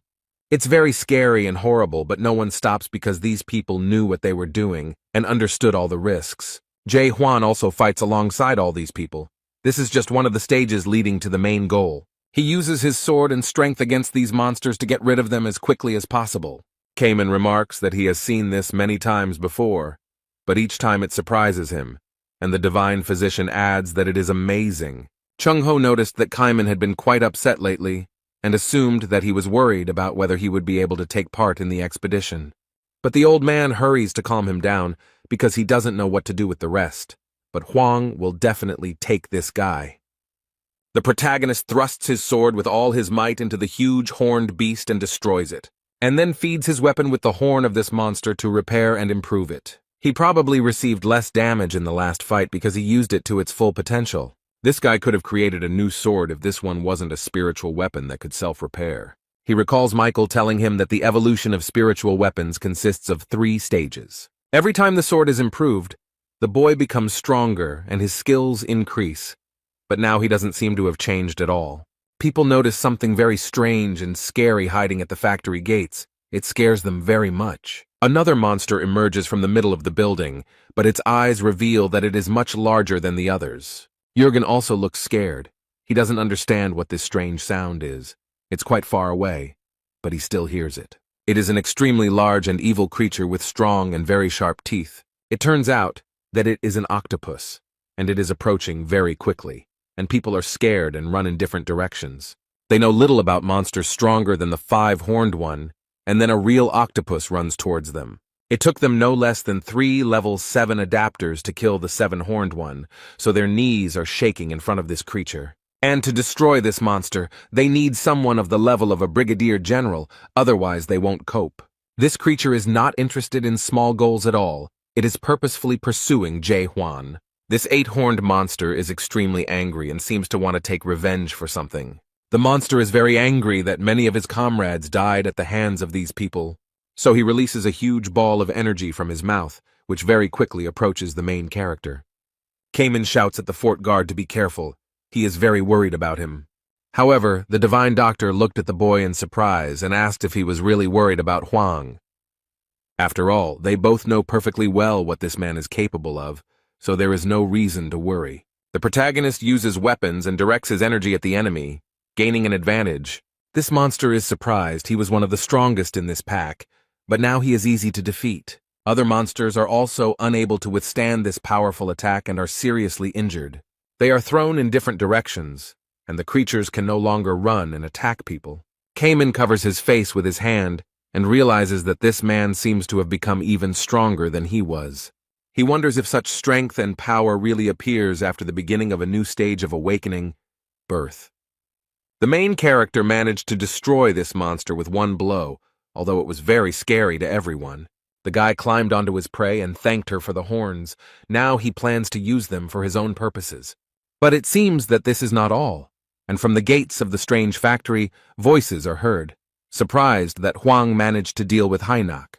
It's very scary and horrible, but no one stops because these people knew what they were doing and understood all the risks. Jae Hwan also fights alongside all these people. This is just one of the stages leading to the main goal. He uses his sword and strength against these monsters to get rid of them as quickly as possible. Kamen remarks that he has seen this many times before, but each time it surprises him, and the divine physician adds that it is amazing. Chung-ho noticed that Kamen had been quite upset lately, and assumed that he was worried about whether he would be able to take part in the expedition. But the old man hurries to calm him down because he doesn't know what to do with the rest. But Huang will definitely take this guy. The protagonist thrusts his sword with all his might into the huge horned beast and destroys it, and then feeds his weapon with the horn of this monster to repair and improve it. He probably received less damage in the last fight because he used it to its full potential. This guy could have created a new sword if this one wasn't a spiritual weapon that could self-repair. He recalls Michael telling him that the evolution of spiritual weapons consists of 3 stages. Every time the sword is improved, the boy becomes stronger and his skills increase. But now he doesn't seem to have changed at all. People notice something very strange and scary hiding at the factory gates. It scares them very much. Another monster emerges from the middle of the building, but its eyes reveal that it is much larger than the others. Jürgen also looks scared. He doesn't understand what this strange sound is. It's quite far away, but he still hears it. It is an extremely large and evil creature with strong and very sharp teeth. It turns out that it is an octopus. and it is approaching very quickly, and people are scared and run in different directions. They know little about monsters stronger than the five-horned one, and then a real octopus runs towards them. It took them no less than 3 level 7 adapters to kill the seven-horned one, so their knees are shaking in front of this creature. And to destroy this monster, they need someone of the level of a brigadier general, otherwise they won't cope. This creature is not interested in small goals at all. It is purposefully pursuing Jae-hwan. This 8-horned monster is extremely angry and seems to want to take revenge for something. The monster is very angry that many of his comrades died at the hands of these people. So he releases a huge ball of energy from his mouth, which very quickly approaches the main character. Cayman shouts at the fort guard to be careful. He is very worried about him. However, the divine doctor looked at the boy in surprise and asked if he was really worried about Hwang. After all, they both know perfectly well what this man is capable of, so there is no reason to worry. The protagonist uses weapons and directs his energy at the enemy, gaining an advantage. This monster is surprised. He was one of the strongest in this pack, but now he is easy to defeat. Other monsters are also unable to withstand this powerful attack and are seriously injured. They are thrown in different directions, and the creatures can no longer run and attack people. Cayman covers his face with his hand and realizes that this man seems to have become even stronger than he was. He wonders if such strength and power really appears after the beginning of a new stage of awakening, birth. The main character managed to destroy this monster with one blow, although it was very scary to everyone. The guy climbed onto his prey and thanked her for the horns. Now he plans to use them for his own purposes. But it seems that this is not all, and from the gates of the strange factory, voices are heard, surprised that Hwang managed to deal with Hainak.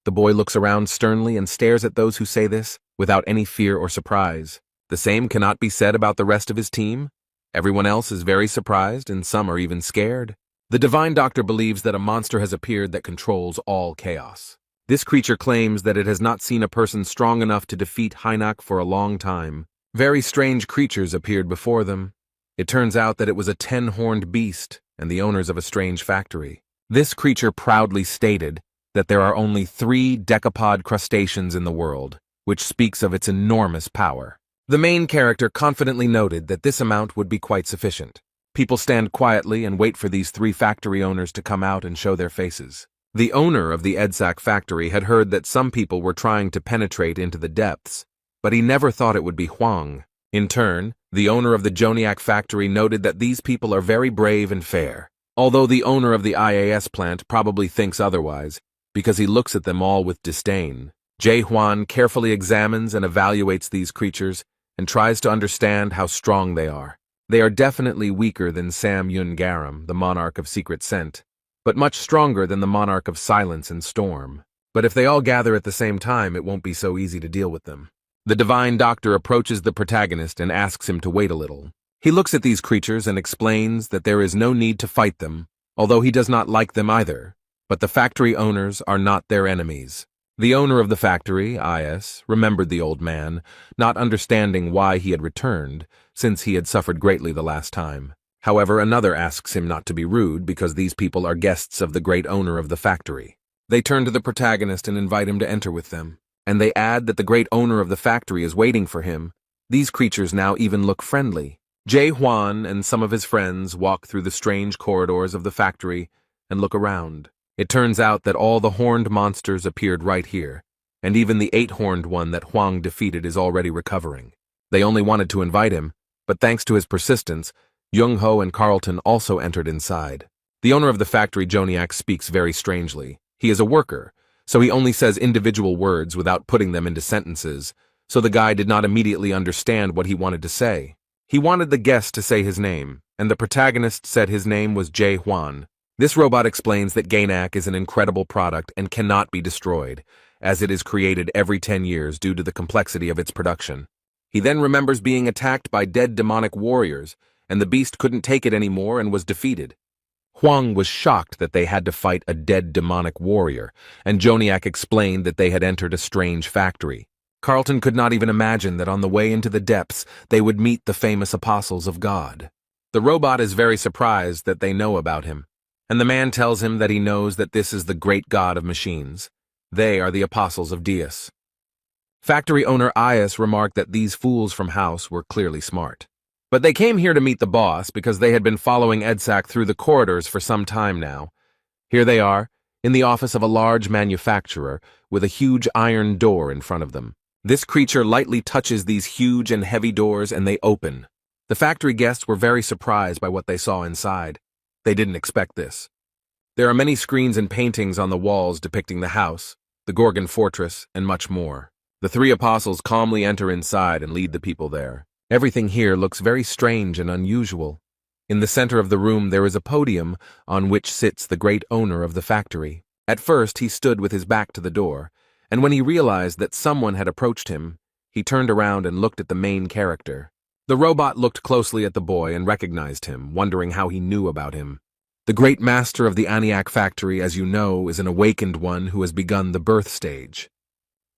The boy looks around sternly and stares at those who say this, without any fear or surprise. The same cannot be said about the rest of his team. Everyone else is very surprised, and some are even scared. The divine doctor believes that a monster has appeared that controls all chaos. This creature claims that it has not seen a person strong enough to defeat Hainak for a long time. Very strange creatures appeared before them. It turns out that it was a 10-horned beast and the owners of a strange factory. This creature proudly stated that there are only 3 decapod crustaceans in the world, which speaks of its enormous power. The main character confidently noted that this amount would be quite sufficient. People stand quietly and wait for these 3 factory owners to come out and show their faces. The owner of the Edsac factory had heard that some people were trying to penetrate into the depths, but he never thought it would be Hwang. In turn, the owner of the Joniak factory noted that these people are very brave and fair, although the owner of the IAS plant probably thinks otherwise, because he looks at them all with disdain. Jae-hwan carefully examines and evaluates these creatures and tries to understand how strong they are. They are definitely weaker than Sam Yun Garam, the monarch of Secret Scent, but much stronger than the monarch of Silence and Storm. But if they all gather at the same time, it won't be so easy to deal with them. The divine doctor approaches the protagonist and asks him to wait a little. He looks at these creatures and explains that there is no need to fight them, although he does not like them either, but the factory owners are not their enemies. The owner of the factory, IS, remembered the old man, not understanding why he had returned, since he had suffered greatly the last time. However, another asks him not to be rude because these people are guests of the great owner of the factory. They turn to the protagonist and invite him to enter with them, and they add that the great owner of the factory is waiting for him. These creatures now even look friendly. Jae-hwan and some of his friends walk through the strange corridors of the factory and look around. It turns out that all the horned monsters appeared right here, and even the 8-horned one that Hwang defeated is already recovering. They only wanted to invite him, but thanks to his persistence, Young-ho and Carlton also entered inside. The owner of the factory, Joniak, speaks very strangely. He is a worker, so he only says individual words without putting them into sentences, so the guy did not immediately understand what he wanted to say. He wanted the guest to say his name, and the protagonist said his name was Jae-hwan. This robot explains that Gainak is an incredible product and cannot be destroyed, as it is created every 10 years due to the complexity of its production. He then remembers being attacked by dead demonic warriors, and the beast couldn't take it anymore and was defeated. Hwang was shocked that they had to fight a dead demonic warrior, and Joniak explained that they had entered a strange factory. Carlton could not even imagine that on the way into the depths they would meet the famous apostles of God. The robot is very surprised that they know about him, and the man tells him that he knows that this is the great god of machines. They are the apostles of Deus. Factory owner Ias remarked that these fools from house were clearly smart. But they came here to meet the boss because they had been following Edsack through the corridors for some time now. Here they are, in the office of a large manufacturer, with a huge iron door in front of them. This creature lightly touches these huge and heavy doors and they open. The factory guests were very surprised by what they saw inside. They didn't expect this. There are many screens and paintings on the walls depicting the house, the Gorgon fortress, and much more. The three apostles calmly enter inside and lead the people there. Everything here looks very strange and unusual. In the center of the room there is a podium on which sits the great owner of the factory. At first he stood with his back to the door, and when he realized that someone had approached him, he turned around and looked at the main character. The robot looked closely at the boy and recognized him, wondering how he knew about him. The great master of the Aniak factory, as you know, is an awakened one who has begun the birth stage.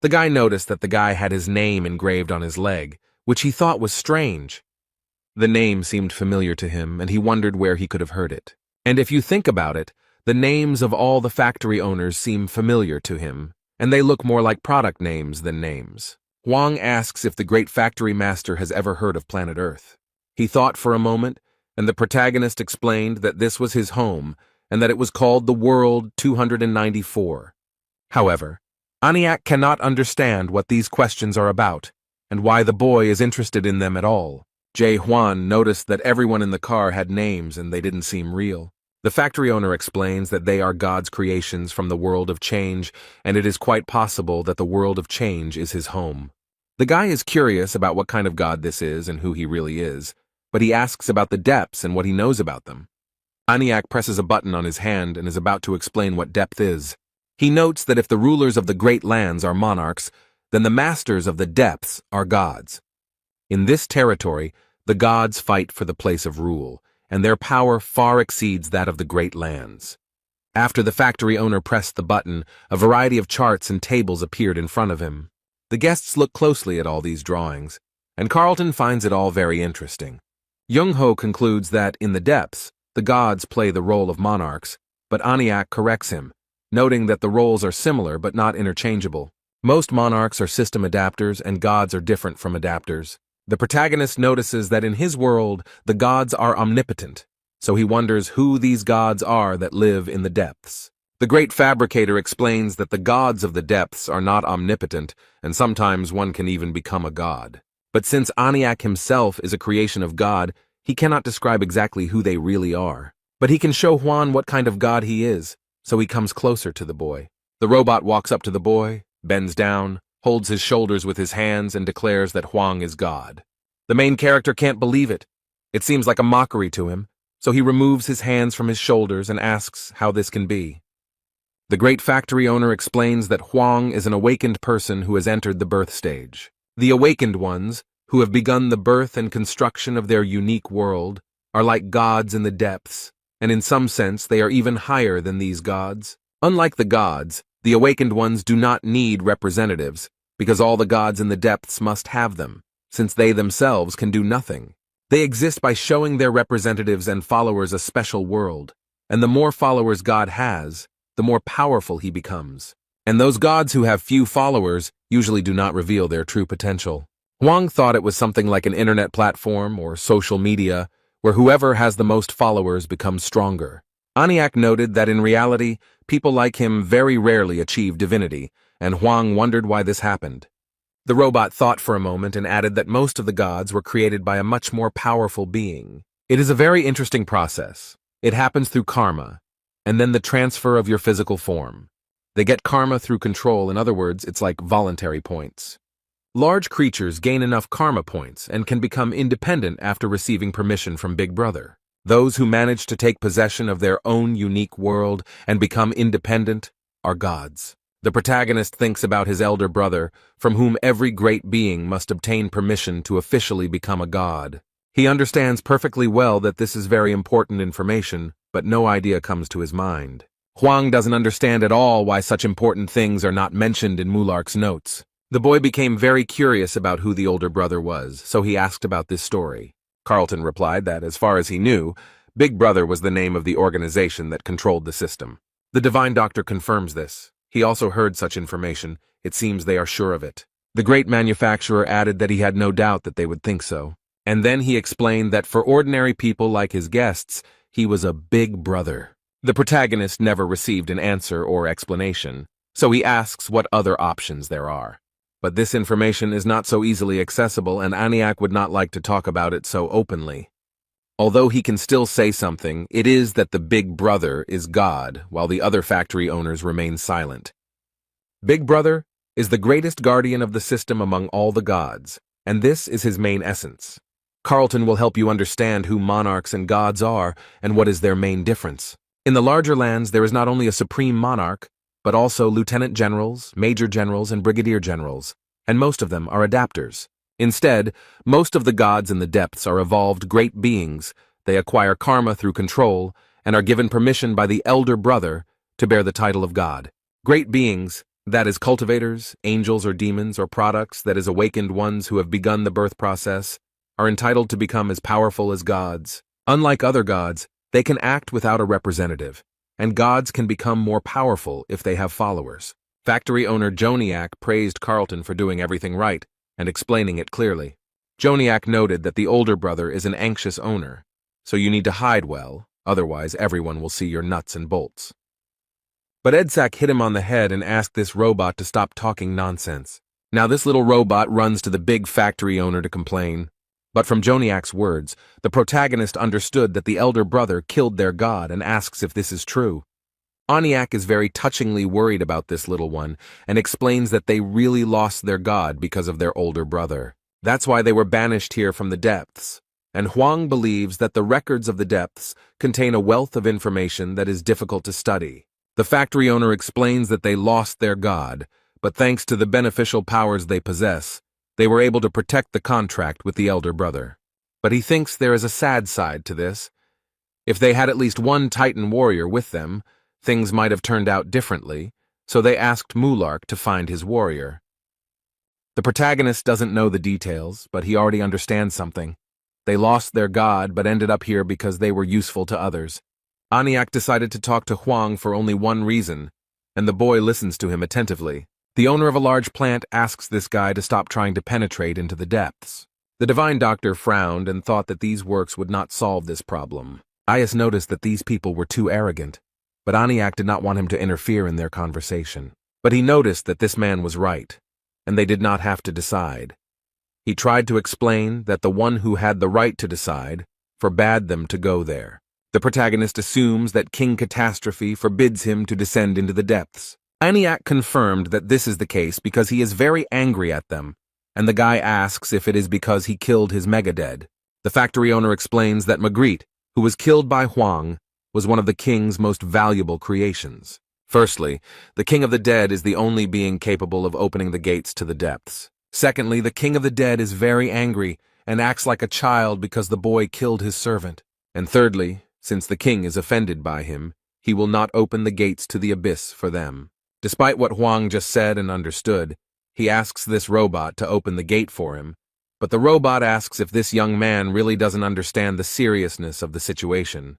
The guy noticed that the guy had his name engraved on his leg, which he thought was strange. The name seemed familiar to him, and he wondered where he could have heard it. And if you think about it, the names of all the factory owners seem familiar to him, and they look more like product names than names. Huang asks if the great factory master has ever heard of planet Earth. He thought for a moment, and the protagonist explained that this was his home, and that it was called the World 294. However, Aniak cannot understand what these questions are about, and why the boy is interested in them at all. Jae Hwan noticed that everyone in the car had names and they didn't seem real. The factory owner explains that they are God's creations from the world of change, and it is quite possible that the world of change is his home. The guy is curious about what kind of God this is and who he really is, but he asks about the depths and what he knows about them. Aniak presses a button on his hand and is about to explain what depth is. He notes that if the rulers of the great lands are monarchs, then the masters of the depths are gods. In this territory, the gods fight for the place of rule, and their power far exceeds that of the great lands. After the factory owner pressed the button, a variety of charts and tables appeared in front of him. The guests look closely at all these drawings, and Carlton finds it all very interesting. Young-ho concludes that, in the depths, the gods play the role of monarchs, but Aniak corrects him, noting that the roles are similar but not interchangeable. Most monarchs are system adapters and gods are different from adapters. The protagonist notices that in his world, the gods are omnipotent, so he wonders who these gods are that live in the depths. The great fabricator explains that the gods of the depths are not omnipotent, and sometimes one can even become a god. But since Aniak himself is a creation of God, he cannot describe exactly who they really are. But he can show Huan what kind of god he is, so he comes closer to the boy. The robot walks up to the boy, bends down, holds his shoulders with his hands, and declares that Huang is God. The main character can't believe it. It seems like a mockery to him, so he removes his hands from his shoulders and asks how this can be. The great factory owner explains that Huang is an awakened person who has entered the birth stage. The awakened ones, who have begun the birth and construction of their unique world, are like gods in the depths, and in some sense they are even higher than these gods. Unlike the gods, the awakened ones do not need representatives, because all the gods in the depths must have them, since they themselves can do nothing. They exist by showing their representatives and followers a special world, and the more followers God has, the more powerful he becomes. And those gods who have few followers usually do not reveal their true potential. Huang thought it was something like an internet platform or social media, where whoever has the most followers becomes stronger. Aniak noted that in reality, people like him very rarely achieve divinity, and Huang wondered why this happened. The robot thought for a moment and added that most of the gods were created by a much more powerful being. It is a very interesting process. It happens through karma, and then the transfer of your physical form. They get karma through control. In other words, it's like voluntary points. Large creatures gain enough karma points and can become independent after receiving permission from Big Brother. Those who manage to take possession of their own unique world and become independent are gods. The protagonist thinks about his elder brother, from whom every great being must obtain permission to officially become a god. He understands perfectly well that this is very important information, but no idea comes to his mind. Huang doesn't understand at all why such important things are not mentioned in Mulark's notes. The boy became very curious about who the older brother was, so he asked about this story. Carlton replied that, as far as he knew, Big Brother was the name of the organization that controlled the system. The Divine Doctor confirms this. He also heard such information. It seems they are sure of it. The great manufacturer added that he had no doubt that they would think so. And then he explained that for ordinary people like his guests, he was a big brother. The protagonist never received an answer or explanation, so he asks what other options there are. But this information is not so easily accessible, and Aniak would not like to talk about it so openly. Although he can still say something, it is that the big brother is God, while the other factory owners remain silent. Big Brother is the greatest guardian of the system among all the gods, and this is his main essence. Carlton will help you understand who monarchs and gods are and what is their main difference. In the larger lands, there is not only a supreme monarch, but also lieutenant generals, major generals, and brigadier generals, and most of them are adapters. Instead, most of the gods in the depths are evolved great beings. They acquire karma through control and are given permission by the elder brother to bear the title of god. Great beings, that is cultivators, angels or demons or products, that is awakened ones who have begun the birth process, are entitled to become as powerful as gods. Unlike other gods, they can act without a representative, and gods can become more powerful if they have followers. Factory owner Joniak praised Carlton for doing everything right and explaining it clearly. Joniak noted that the older brother is an anxious owner, so you need to hide well, otherwise everyone will see your nuts and bolts. But Edsak hit him on the head and asked this robot to stop talking nonsense. Now this little robot runs to the big factory owner to complain. But from Joniak's words, the protagonist understood that the elder brother killed their god and asks if this is true. Aniak is very touchingly worried about this little one and explains that they really lost their god because of their older brother. That's why they were banished here from the depths. And Huang believes that the records of the depths contain a wealth of information that is difficult to study. The factory owner explains that they lost their god, but thanks to the beneficial powers they possess, they were able to protect the contract with the elder brother. But he thinks there is a sad side to this. If they had at least one Titan warrior with them, things might have turned out differently, so they asked Mulark to find his warrior. The protagonist doesn't know the details, but he already understands something. They lost their god but ended up here because they were useful to others. Aniak decided to talk to Huang for only one reason, and the boy listens to him attentively. The owner of a large plant asks this guy to stop trying to penetrate into the depths. The divine doctor frowned and thought that these works would not solve this problem. Aias noticed that these people were too arrogant, but Aniak did not want him to interfere in their conversation. But he noticed that this man was right, and they did not have to decide. He tried to explain that the one who had the right to decide forbade them to go there. The protagonist assumes that King Catastrophe forbids him to descend into the depths. Aniak confirmed that this is the case because he is very angry at them, and the guy asks if it is because he killed his Megadead. The factory owner explains that Magritte, who was killed by Huang, was one of the king's most valuable creations. Firstly, the King of the Dead is the only being capable of opening the gates to the depths. Secondly, the King of the Dead is very angry and acts like a child because the boy killed his servant. And thirdly, since the king is offended by him, he will not open the gates to the abyss for them. Despite what Huang just said and understood, he asks this robot to open the gate for him, but the robot asks if this young man really doesn't understand the seriousness of the situation.